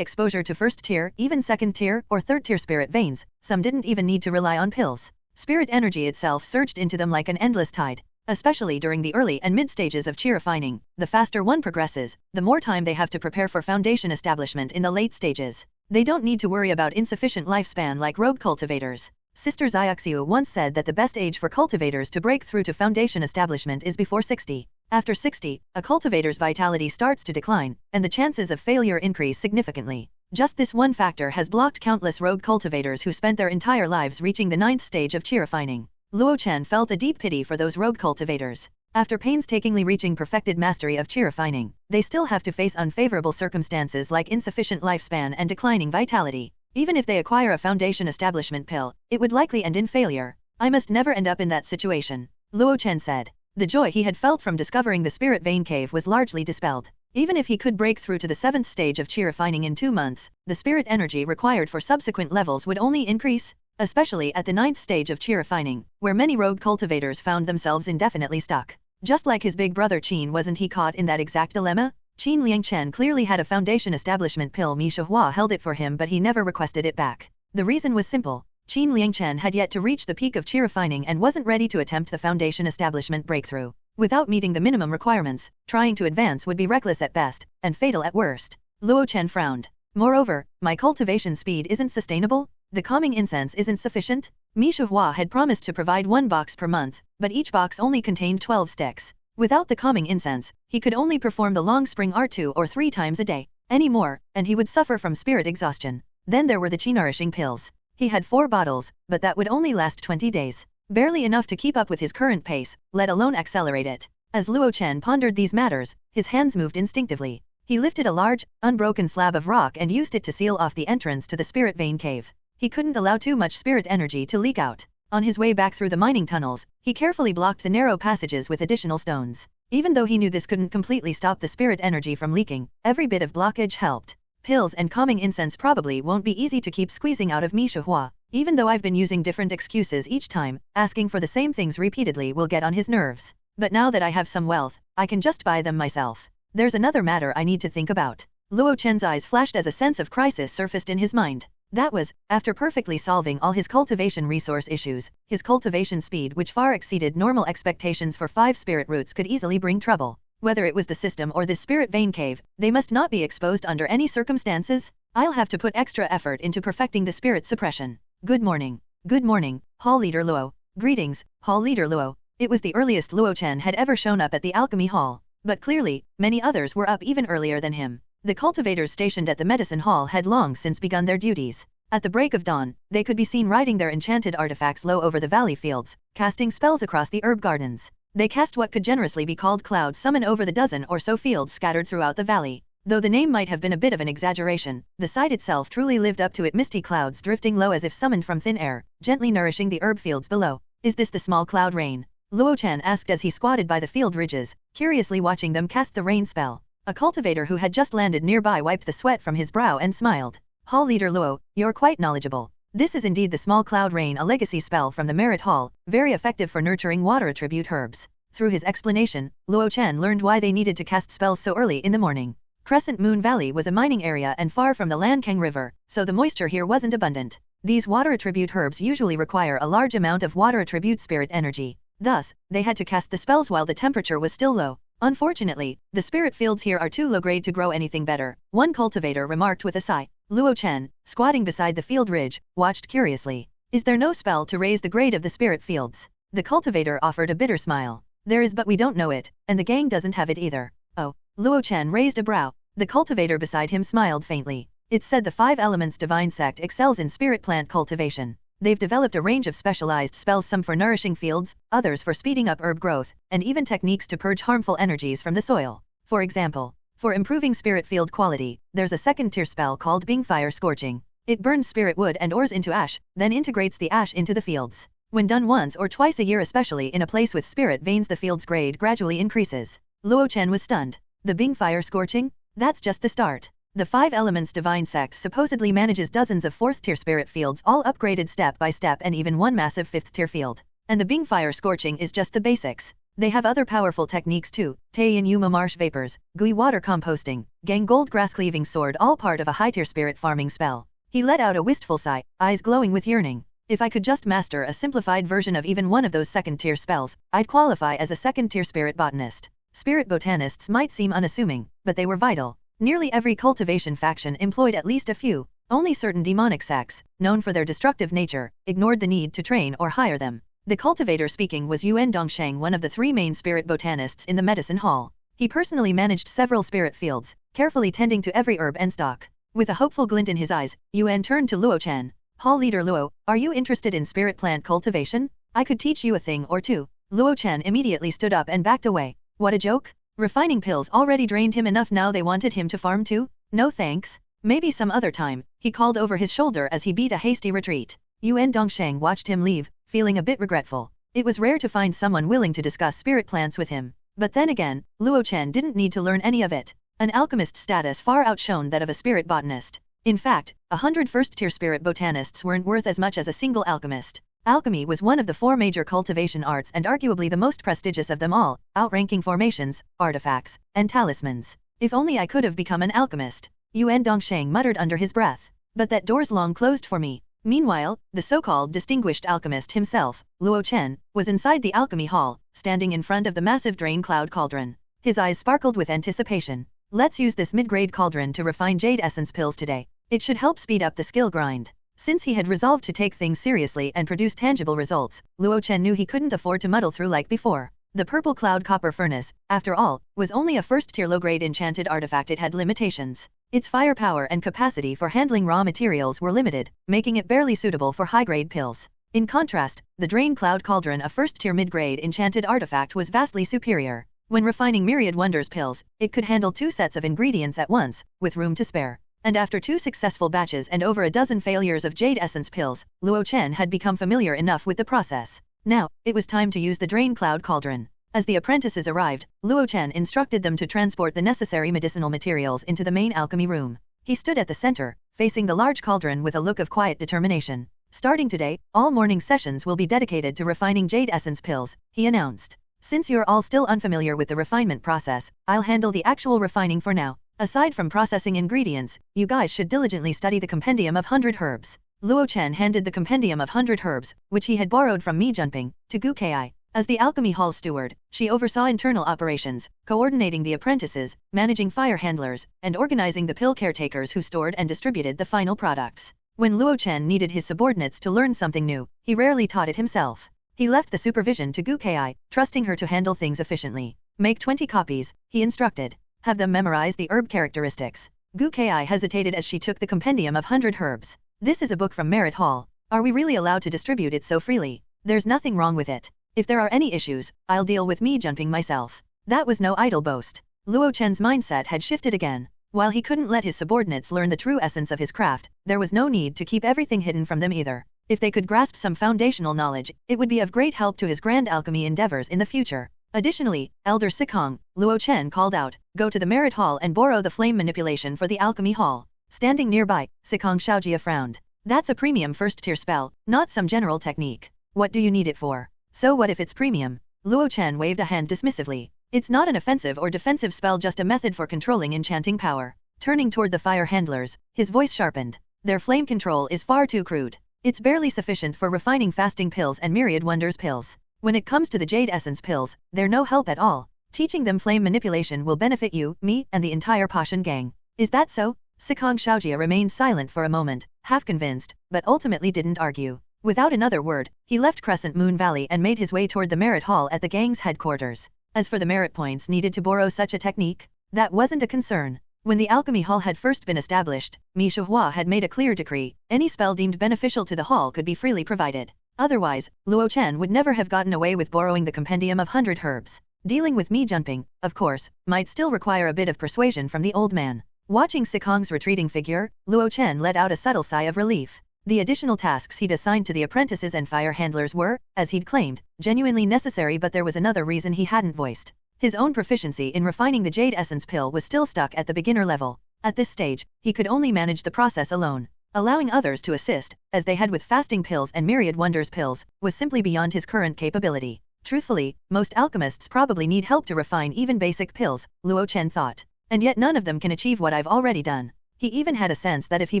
exposure to first tier, even second tier, or third tier spirit veins, some didn't even need to rely on pills. Spirit energy itself surged into them like an endless tide. Especially during the early and mid stages of chi refining, the faster one progresses, the more time they have to prepare for foundation establishment in the late stages. They don't need to worry about insufficient lifespan like rogue cultivators. Sister Xiaoxiu once said that the best age for cultivators to break through to foundation establishment is before 60. After 60, a cultivator's vitality starts to decline, and the chances of failure increase significantly. Just this one factor has blocked countless rogue cultivators who spent their entire lives reaching the 9th stage of chi refining. Luo Chen felt a deep pity for those rogue cultivators. After painstakingly reaching perfected mastery of chi refining, they still have to face unfavorable circumstances like insufficient lifespan and declining vitality. Even if they acquire a foundation establishment pill, it would likely end in failure. I must never end up in that situation, Luo Chen said. The joy he had felt from discovering the spirit vein cave was largely dispelled. Even if he could break through to the 7th stage of chi refining in 2 months, the spirit energy required for subsequent levels would only increase, especially at the 9th stage of chi refining, where many rogue cultivators found themselves indefinitely stuck. Just like his big brother Qin, wasn't he caught in that exact dilemma? Qin Liangchen clearly had a foundation establishment pill. Mi Shihua held it for him, but he never requested it back. The reason was simple. Qin Liangchen had yet to reach the peak of chi refining and wasn't ready to attempt the foundation establishment breakthrough. Without meeting the minimum requirements, trying to advance would be reckless at best, and fatal at worst. Luo Chen frowned. Moreover, my cultivation speed isn't sustainable? The calming incense isn't sufficient? Mi Shihua had promised to provide 1 box per month, but each box only contained 12 sticks. Without the calming incense, he could only perform the long spring art 2 or 3 times a day. Any more, and he would suffer from spirit exhaustion. Then there were the chi-nourishing pills. He had 4 bottles, but that would only last 20 days. Barely enough to keep up with his current pace, let alone accelerate it. As Luo Chen pondered these matters, his hands moved instinctively. He lifted a large, unbroken slab of rock and used it to seal off the entrance to the spirit vein cave. He couldn't allow too much spirit energy to leak out. On his way back through the mining tunnels, he carefully blocked the narrow passages with additional stones. Even though he knew this couldn't completely stop the spirit energy from leaking, every bit of blockage helped. Pills and calming incense probably won't be easy to keep squeezing out of Mi Shihua. Even though I've been using different excuses each time, asking for the same things repeatedly will get on his nerves. But now that I have some wealth, I can just buy them myself. There's another matter I need to think about. Luo Chen's eyes flashed as a sense of crisis surfaced in his mind. That was, after perfectly solving all his cultivation resource issues, his cultivation speed, which far exceeded normal expectations for 5 spirit roots, could easily bring trouble. Whether it was the system or this spirit vein cave, they must not be exposed under any circumstances. I'll have to put extra effort into perfecting the spirit suppression. Good morning. Good morning, Hall Leader Luo. Greetings, Hall Leader Luo. It was the earliest Luo Chen had ever shown up at the Alchemy Hall. But clearly, many others were up even earlier than him. The cultivators stationed at the medicine hall had long since begun their duties. At the break of dawn, they could be seen riding their enchanted artifacts low over the valley fields, casting spells across the herb gardens. They cast what could generously be called cloud summon over the dozen or so fields scattered throughout the valley. Though the name might have been a bit of an exaggeration, the sight itself truly lived up to it. Misty clouds drifting low as if summoned from thin air, gently nourishing the herb fields below. Is this the small cloud rain? Luo Chen asked as he squatted by the field ridges, curiously watching them cast the rain spell. A cultivator who had just landed nearby wiped the sweat from his brow and smiled. Hall Leader Luo, you're quite knowledgeable. This is indeed the small cloud rain, a legacy spell from the Merit Hall, very effective for nurturing water attribute herbs. Through his explanation, Luo Chen learned why they needed to cast spells so early in the morning. Crescent Moon Valley was a mining area and far from the Lankang River, so the moisture here wasn't abundant. These water attribute herbs usually require a large amount of water attribute spirit energy. Thus, they had to cast the spells while the temperature was still low. Unfortunately, the spirit fields here are too low grade to grow anything better, one cultivator remarked with a sigh. Luo Chen, squatting beside the field ridge, watched curiously. Is there no spell to raise the grade of the spirit fields? The cultivator offered a bitter smile. There is, but we don't know it, and the gang doesn't have it either. Oh, Luo Chen raised a brow. The cultivator beside him smiled faintly. It's said the 5 Elements Divine Sect excels in spirit plant cultivation. They've developed a range of specialized spells, some for nourishing fields, others for speeding up herb growth, and even techniques to purge harmful energies from the soil. For example, for improving spirit field quality, there's a second-tier spell called Bing Fire Scorching. It burns spirit wood and ores into ash, then integrates the ash into the fields. When done once or twice a year, especially in a place with spirit veins, the field's grade gradually increases. Luo Chen was stunned. The Bing Fire Scorching? That's just the start. The 5 Elements Divine Sect supposedly manages dozens of 4th-tier spirit fields, all upgraded step by step, and even one massive 5th-tier field. And the Bing Fire Scorching is just the basics. They have other powerful techniques too: Taiyin Yuma marsh vapors, Gui water composting, Gang gold grass cleaving sword, all part of a high-tier spirit farming spell. He let out a wistful sigh, eyes glowing with yearning. If I could just master a simplified version of even one of those second-tier spells, I'd qualify as a second-tier spirit botanist. Spirit botanists might seem unassuming, but they were vital. Nearly every cultivation faction employed at least a few. Only certain demonic sects, known for their destructive nature, ignored the need to train or hire them. The cultivator speaking was Yuan Dongsheng, one of the 3 main spirit botanists in the medicine hall. He personally managed several spirit fields, carefully tending to every herb and stock. With a hopeful glint in his eyes, Yuan turned to Luo Chen. Hall leader Luo, are you interested in spirit plant cultivation? I could teach you a thing or two. Luo Chen immediately stood up and backed away. What a joke? Refining pills already drained him enough, now they wanted him to farm too? No thanks. Maybe some other time, he called over his shoulder as he beat a hasty retreat. Yuan Dongsheng watched him leave, feeling a bit regretful. It was rare to find someone willing to discuss spirit plants with him. But then again, Luo Chen didn't need to learn any of it. An alchemist status far outshone that of a spirit botanist. In fact, 100 first-tier spirit botanists weren't worth as much as a single alchemist. Alchemy was one of the 4 major cultivation arts and arguably the most prestigious of them all, outranking formations, artifacts, and talismans. If only I could have become an alchemist, Yuan Dongsheng muttered under his breath. But that door's long closed for me. Meanwhile, the so-called distinguished alchemist himself, Luo Chen, was inside the alchemy hall, standing in front of the massive drain cloud cauldron. His eyes sparkled with anticipation. Let's use this mid-grade cauldron to refine jade essence pills today. It should help speed up the skill grind. Since he had resolved to take things seriously and produce tangible results, Luo Chen knew he couldn't afford to muddle through like before. The purple cloud copper furnace, after all, was only a first-tier low-grade enchanted artifact. It had limitations. Its firepower and capacity for handling raw materials were limited, making it barely suitable for high-grade pills. In contrast, the Drain Cloud Cauldron, a first-tier mid-grade enchanted artifact, was vastly superior. When refining Myriad Wonders pills, it could handle 2 sets of ingredients at once, with room to spare. And after 2 successful batches and over a dozen failures of jade essence pills, Luo Chen had become familiar enough with the process. Now, it was time to use the Drain Cloud Cauldron. As the apprentices arrived, Luo Chen instructed them to transport the necessary medicinal materials into the main alchemy room. He stood at the center, facing the large cauldron with a look of quiet determination. Starting today, all morning sessions will be dedicated to refining jade essence pills, he announced. Since you're all still unfamiliar with the refinement process, I'll handle the actual refining for now. Aside from processing ingredients, you guys should diligently study the Compendium of 100 Herbs. Luo Chen handed the Compendium of 100 Herbs, which he had borrowed from Mi Junping, to Gu Kai. As the alchemy hall steward, she oversaw internal operations, coordinating the apprentices, managing fire handlers, and organizing the pill caretakers who stored and distributed the final products. When Luo Chen needed his subordinates to learn something new, he rarely taught it himself. He left the supervision to Gu Kai, trusting her to handle things efficiently. Make 20 copies, he instructed. Have them memorize the herb characteristics. Gu Kai hesitated as she took the Compendium of 100 Herbs. This is a book from Merit Hall. Are we really allowed to distribute it so freely? There's nothing wrong with it. If there are any issues, I'll deal with Mi Junping myself. That was no idle boast. Luo Chen's mindset had shifted again. While he couldn't let his subordinates learn the true essence of his craft, there was no need to keep everything hidden from them either. If they could grasp some foundational knowledge, it would be of great help to his grand alchemy endeavors in the future. Additionally, Elder Sikong, Luo Chen called out, go to the Merit Hall and borrow the flame manipulation for the alchemy hall. Standing nearby, Sikong Shaojia frowned. That's a premium first-tier spell, not some general technique. What do you need it for? So what if it's premium? Luo Chen waved a hand dismissively. It's not an offensive or defensive spell, just a method for controlling enchanting power. Turning toward the fire handlers, his voice sharpened. Their flame control is far too crude. It's barely sufficient for refining fasting pills and Myriad Wonders pills. When it comes to the jade essence pills, they're no help at all. Teaching them flame manipulation will benefit you, me, and the entire Pashan gang. Is that so? Sikong Shaojia remained silent for a moment, half convinced, but ultimately didn't argue. Without another word, he left Crescent Moon Valley and made his way toward the merit hall at the gang's headquarters. As for the merit points needed to borrow such a technique, that wasn't a concern. When the alchemy hall had first been established, Mi Shihua had made a clear decree: any spell deemed beneficial to the hall could be freely provided. Otherwise, Luo Chen would never have gotten away with borrowing the compendium of 100 herbs. Dealing with Mi Junping, of course, might still require a bit of persuasion from the old man. Watching Sikong's retreating figure, Luo Chen let out a subtle sigh of relief. The additional tasks he'd assigned to the apprentices and fire handlers were, as he'd claimed, genuinely necessary, but there was another reason he hadn't voiced. His own proficiency in refining the Jade Essence pill was still stuck at the beginner level. At this stage, he could only manage the process alone. Allowing others to assist, as they had with fasting pills and myriad wonders pills, was simply beyond his current capability. Truthfully, most alchemists probably need help to refine even basic pills, Luo Chen thought. And yet none of them can achieve what I've already done. He even had a sense that if he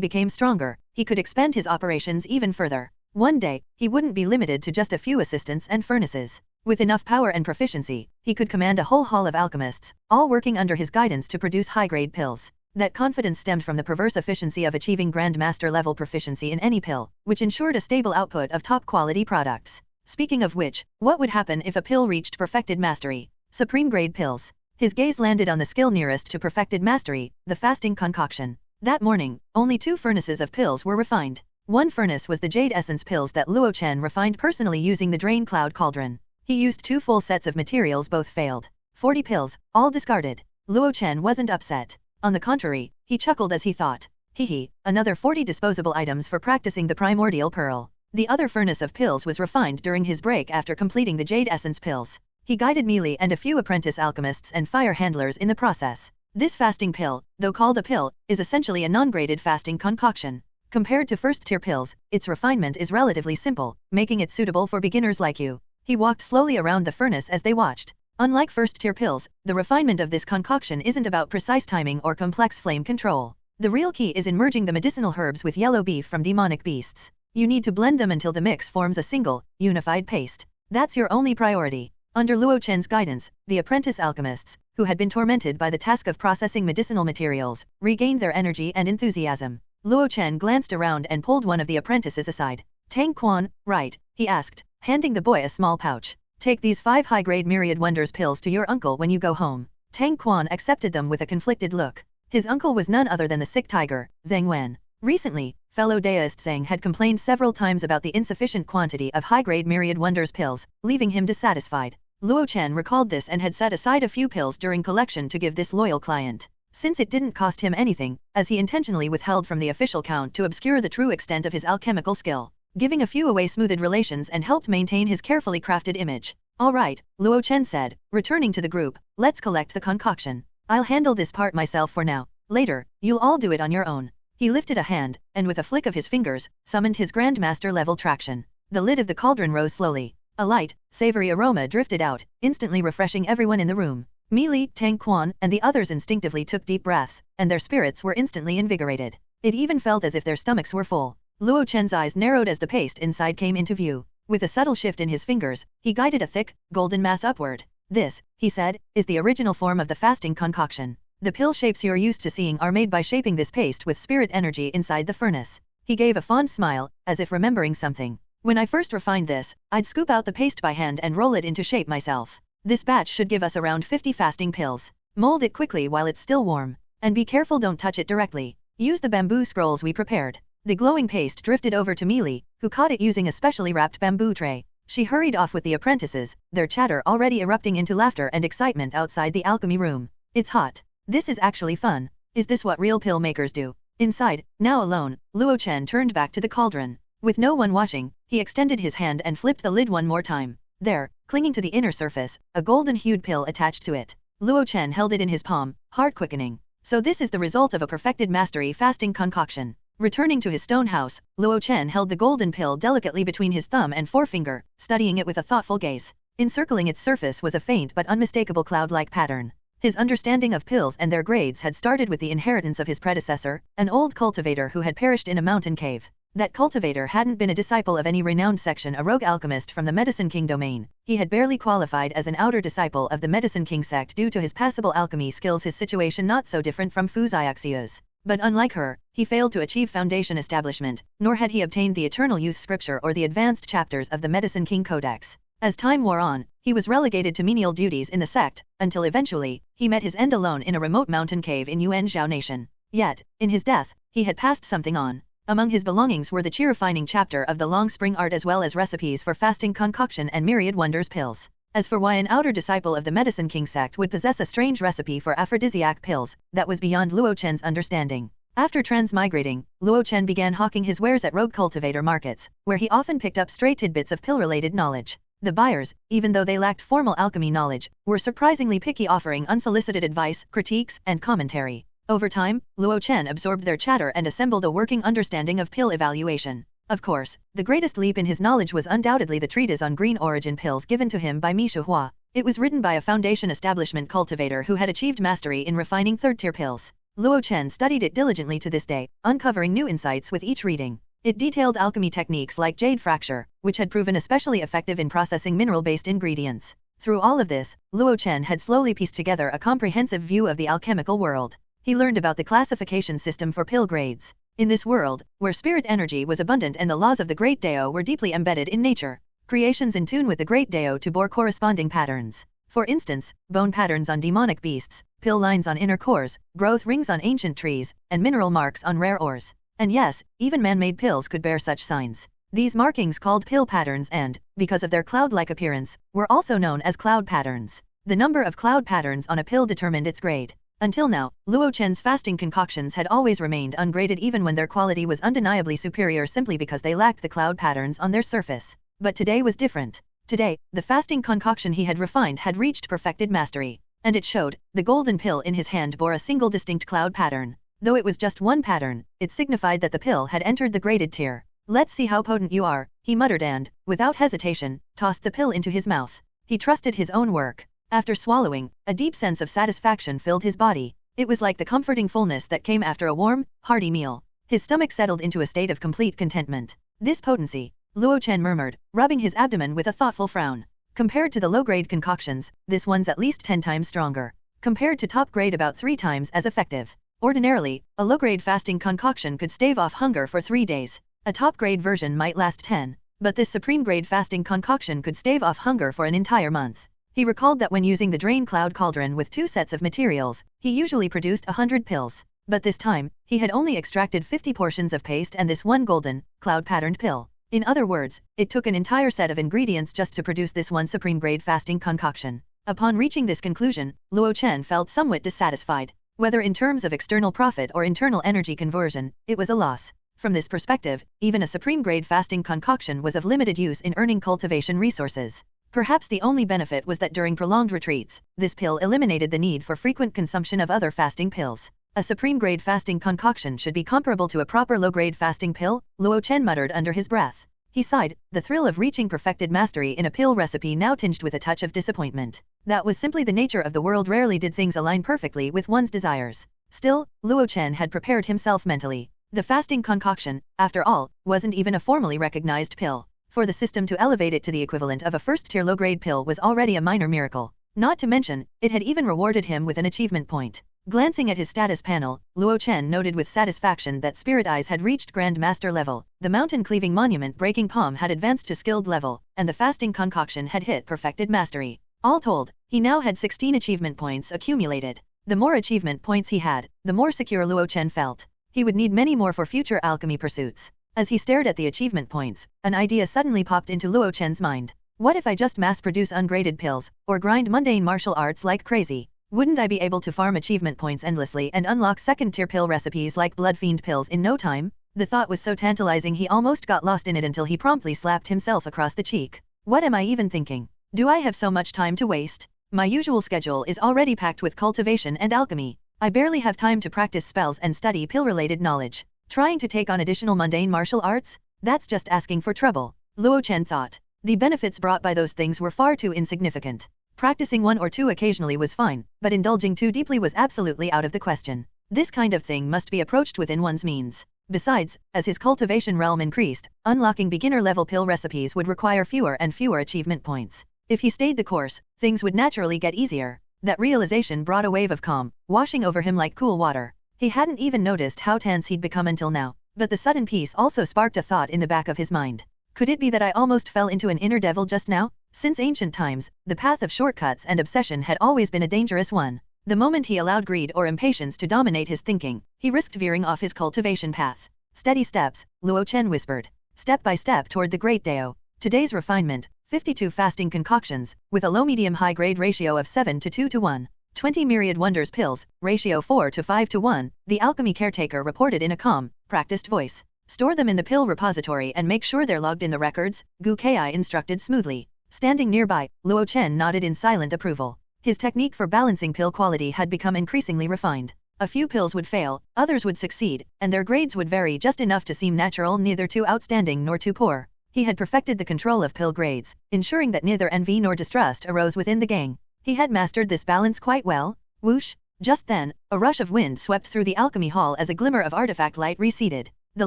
became stronger, he could expand his operations even further. One day, he wouldn't be limited to just a few assistants and furnaces. With enough power and proficiency, he could command a whole hall of alchemists, all working under his guidance to produce high-grade pills. That confidence stemmed from the perverse efficiency of achieving Grandmaster level proficiency in any pill, which ensured a stable output of top-quality products. Speaking of which, what would happen if a pill reached perfected mastery? Supreme-grade pills. His gaze landed on the skill nearest to perfected mastery, the fasting concoction. That morning, only 2 furnaces of pills were refined. One furnace was the Jade Essence pills that Luo Chen refined personally using the Drain Cloud Cauldron. He used 2 full sets of materials, both failed. 40 pills, all discarded. Luo Chen wasn't upset. On the contrary, he chuckled as he thought, "Hehe, another 40 disposable items for practicing the primordial pearl." The other furnace of pills was refined during his break after completing the Jade Essence pills. He guided Meili and a few apprentice alchemists and fire handlers in the process. This fasting pill, though called a pill, is essentially a non-graded fasting concoction. Compared to first-tier pills, its refinement is relatively simple, making it suitable for beginners like you. He walked slowly around the furnace as they watched. Unlike first-tier pills, the refinement of this concoction isn't about precise timing or complex flame control. The real key is in merging the medicinal herbs with yellow beef from demonic beasts. You need to blend them until the mix forms a single, unified paste. That's your only priority. Under Luo Chen's guidance, the apprentice alchemists, who had been tormented by the task of processing medicinal materials, regained their energy and enthusiasm. Luo Chen glanced around and pulled one of the apprentices aside. "Tang Quan, right?" he asked, handing the boy a small pouch. "Take these 5 high-grade myriad wonders pills to your uncle when you go home." Tang Quan accepted them with a conflicted look. His uncle was none other than the sick tiger, Zhang Wen. Recently, fellow deist Zhang had complained several times about the insufficient quantity of high-grade myriad wonders pills, leaving him dissatisfied. Luo Chen recalled this and had set aside a few pills during collection to give this loyal client. Since it didn't cost him anything, as he intentionally withheld from the official count to obscure the true extent of his alchemical skill. Giving a few away smoothed relations and helped maintain his carefully crafted image. "All right," Luo Chen said, returning to the group, "let's collect the concoction. I'll handle this part myself for now. Later, you'll all do it on your own." He lifted a hand, and with a flick of his fingers, summoned his Grandmaster level traction. The lid of the cauldron rose slowly. A light, savory aroma drifted out, instantly refreshing everyone in the room. Meili, Tang Quan, and the others instinctively took deep breaths, and their spirits were instantly invigorated. It even felt as if their stomachs were full. Luo Chen's eyes narrowed as the paste inside came into view. With a subtle shift in his fingers, he guided a thick, golden mass upward. "This," he said, "is the original form of the fasting concoction. The pill shapes you're used to seeing are made by shaping this paste with spirit energy inside the furnace." He gave a fond smile, as if remembering something. "When I first refined this, I'd scoop out the paste by hand and roll it into shape myself. This batch should give us around 50 fasting pills. Mold it quickly while it's still warm. And be careful, don't touch it directly. Use the bamboo scrolls we prepared." The glowing paste drifted over to Meili, who caught it using a specially wrapped bamboo tray. She hurried off with the apprentices, their chatter already erupting into laughter and excitement outside the alchemy room. "It's hot. This is actually fun. Is this what real pill makers do?" Inside, now alone, Luo Chen turned back to the cauldron. With no one watching, he extended his hand and flipped the lid one more time. There, clinging to the inner surface, a golden-hued pill attached to it. Luo Chen held it in his palm, heart quickening. So this is the result of a perfected mastery fasting concoction. Returning to his stone house, Luo Chen held the golden pill delicately between his thumb and forefinger, studying it with a thoughtful gaze. Encircling its surface was a faint but unmistakable cloud-like pattern. His understanding of pills and their grades had started with the inheritance of his predecessor, an old cultivator who had perished in a mountain cave. That cultivator hadn't been a disciple of any renowned section, a rogue alchemist from the Medicine King domain. He had barely qualified as an outer disciple of the Medicine King sect due to his passable alchemy skills, his situation not so different from Fu Xiaoxiu's. But unlike her, he failed to achieve foundation establishment, nor had he obtained the Eternal Youth Scripture or the advanced chapters of the Medicine King Codex. As time wore on, he was relegated to menial duties in the sect, until eventually, he met his end alone in a remote mountain cave in Yuanzhou Nation. Yet, in his death, he had passed something on. Among his belongings were the cheer-refining chapter of the Long Spring art as well as recipes for fasting concoction and myriad wonders pills. As for why an outer disciple of the Medicine King sect would possess a strange recipe for aphrodisiac pills, that was beyond Luo Chen's understanding. After transmigrating, Luo Chen began hawking his wares at rogue cultivator markets, where he often picked up stray tidbits of pill-related knowledge. The buyers, even though they lacked formal alchemy knowledge, were surprisingly picky, offering unsolicited advice, critiques, and commentary. Over time, Luo Chen absorbed their chatter and assembled a working understanding of pill evaluation. Of course, the greatest leap in his knowledge was undoubtedly the treatise on green origin pills given to him by Mi Shuhua. It was written by a foundation establishment cultivator who had achieved mastery in refining third-tier pills. Luo Chen studied it diligently to this day, uncovering new insights with each reading. It detailed alchemy techniques like jade fracture, which had proven especially effective in processing mineral-based ingredients. Through all of this, Luo Chen had slowly pieced together a comprehensive view of the alchemical world. He learned about the classification system for pill grades. In this world, where spirit energy was abundant and the laws of the Great Dao were deeply embedded in nature, creations in tune with the Great Dao to bore corresponding patterns. For instance, bone patterns on demonic beasts, pill lines on inner cores, growth rings on ancient trees, and mineral marks on rare ores. And yes, even man-made pills could bear such signs. These markings, called pill patterns and, because of their cloud-like appearance, were also known as cloud patterns. The number of cloud patterns on a pill determined its grade. Until now, Luo Chen's fasting concoctions had always remained ungraded even when their quality was undeniably superior simply because they lacked the cloud patterns on their surface. But today was different. Today, the fasting concoction he had refined had reached perfected mastery. And it showed. The golden pill in his hand bore a single distinct cloud pattern. Though it was just one pattern, it signified that the pill had entered the graded tier. "Let's see how potent you are," he muttered and, without hesitation, tossed the pill into his mouth. He trusted his own work. After swallowing, a deep sense of satisfaction filled his body. It was like the comforting fullness that came after a warm, hearty meal. His stomach settled into a state of complete contentment. "This potency," Luo Chen murmured, rubbing his abdomen with a thoughtful frown. "Compared to the low-grade concoctions, this one's at least 10 times stronger. Compared to top grade, about 3 times as effective. Ordinarily, a low-grade fasting concoction could stave off hunger for 3 days. A top-grade version might last 10. But this supreme-grade fasting concoction could stave off hunger for an entire month." He recalled that when using the Drain Cloud Cauldron with 2 sets of materials, he usually produced 100 pills. But this time, he had only extracted 50 portions of paste and this one golden, cloud-patterned pill. In other words, it took an entire set of ingredients just to produce this one supreme-grade fasting concoction. Upon reaching this conclusion, Luo Chen felt somewhat dissatisfied. Whether in terms of external profit or internal energy conversion, it was a loss. From this perspective, even a supreme-grade fasting concoction was of limited use in earning cultivation resources. Perhaps the only benefit was that during prolonged retreats, this pill eliminated the need for frequent consumption of other fasting pills. A supreme-grade fasting concoction should be comparable to a proper low-grade fasting pill, Luo Chen muttered under his breath. He sighed, the thrill of reaching perfected mastery in a pill recipe now tinged with a touch of disappointment. That was simply the nature of the world. Rarely did things align perfectly with one's desires. Still, Luo Chen had prepared himself mentally. The fasting concoction, after all, wasn't even a formally recognized pill. For the system to elevate it to the equivalent of a first-tier low-grade pill was already a minor miracle. Not to mention, it had even rewarded him with an achievement point. Glancing at his status panel, Luo Chen noted with satisfaction that Spirit Eyes had reached Grand Master level, the mountain-cleaving monument-breaking palm had advanced to skilled level, and the fasting concoction had hit perfected mastery. All told, he now had 16 achievement points accumulated. The more achievement points he had, the more secure Luo Chen felt. He would need many more for future alchemy pursuits. As he stared at the achievement points, an idea suddenly popped into Luo Chen's mind. What if I just mass-produce ungraded pills, or grind mundane martial arts like crazy? Wouldn't I be able to farm achievement points endlessly and unlock second-tier pill recipes like Blood Fiend pills in no time? The thought was so tantalizing he almost got lost in it until he promptly slapped himself across the cheek. What am I even thinking? Do I have so much time to waste? My usual schedule is already packed with cultivation and alchemy. I barely have time to practice spells and study pill-related knowledge. Trying to take on additional mundane martial arts? That's just asking for trouble, Luo Chen thought. The benefits brought by those things were far too insignificant. Practicing 1 or 2 occasionally was fine, but indulging too deeply was absolutely out of the question. This kind of thing must be approached within one's means. Besides, as his cultivation realm increased, unlocking beginner-level pill recipes would require fewer and fewer achievement points. If he stayed the course, things would naturally get easier. That realization brought a wave of calm, washing over him like cool water. He hadn't even noticed how tense he'd become until now, but the sudden peace also sparked a thought in the back of his mind. Could it be that I almost fell into an inner devil just now? Since ancient times, the path of shortcuts and obsession had always been a dangerous one. The moment he allowed greed or impatience to dominate his thinking, he risked veering off his cultivation path. Steady steps, Luo Chen whispered. Step by step toward the Great Dao. Today's refinement, 52 fasting concoctions, with a low-medium-high grade ratio of 7 to 2 to 1. 20 myriad wonders pills, ratio 4 to 5 to 1, the alchemy caretaker reported in a calm, practiced voice. Store them in the pill repository and make sure they're logged in the records, Gu Ki instructed smoothly. Standing nearby, Luo Chen nodded in silent approval. His technique for balancing pill quality had become increasingly refined. A few pills would fail, others would succeed, and their grades would vary just enough to seem natural, neither too outstanding nor too poor. He had perfected the control of pill grades, ensuring that neither envy nor distrust arose within the gang. He had mastered this balance quite well. Whoosh! Just then, a rush of wind swept through the alchemy hall as a glimmer of artifact light receded. The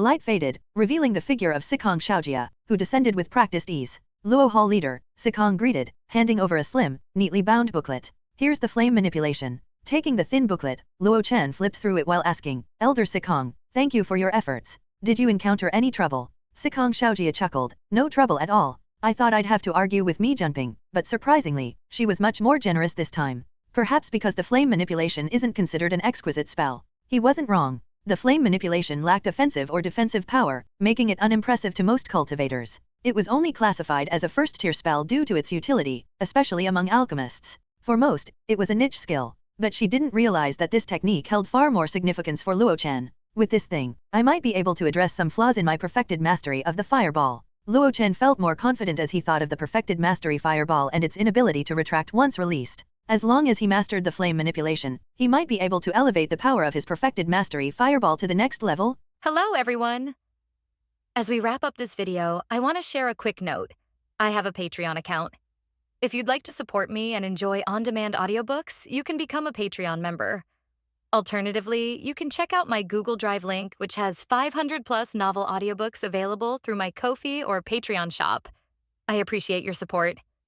light faded, revealing the figure of Sikong Shaojia, who descended with practiced ease. Luo Hall leader, Sikong greeted, handing over a slim, neatly bound booklet. Here's the flame manipulation. Taking the thin booklet, Luo Chen flipped through it while asking, Elder Sikong, thank you for your efforts. Did you encounter any trouble? Sikong Shaojia chuckled, no trouble at all. I thought I'd have to argue with me jumping, but surprisingly, she was much more generous this time. Perhaps because the flame manipulation isn't considered an exquisite spell. He wasn't wrong. The flame manipulation lacked offensive or defensive power, making it unimpressive to most cultivators. It was only classified as a first-tier spell due to its utility, especially among alchemists. For most, it was a niche skill. But she didn't realize that this technique held far more significance for Luo Chen. With this thing, I might be able to address some flaws in my perfected mastery of the fireball. Luo Chen felt more confident as he thought of the perfected mastery fireball and its inability to retract once released. As long as he mastered the flame manipulation, he might be able to elevate the power of his perfected mastery fireball to the next level. Hello, everyone! As we wrap up this video, I want to share a quick note. I have a Patreon account. If you'd like to support me and enjoy on-demand audiobooks, you can become a Patreon member. Alternatively, you can check out my Google Drive link, which has 500+ novel audiobooks available through my Ko-fi or Patreon shop. I appreciate your support.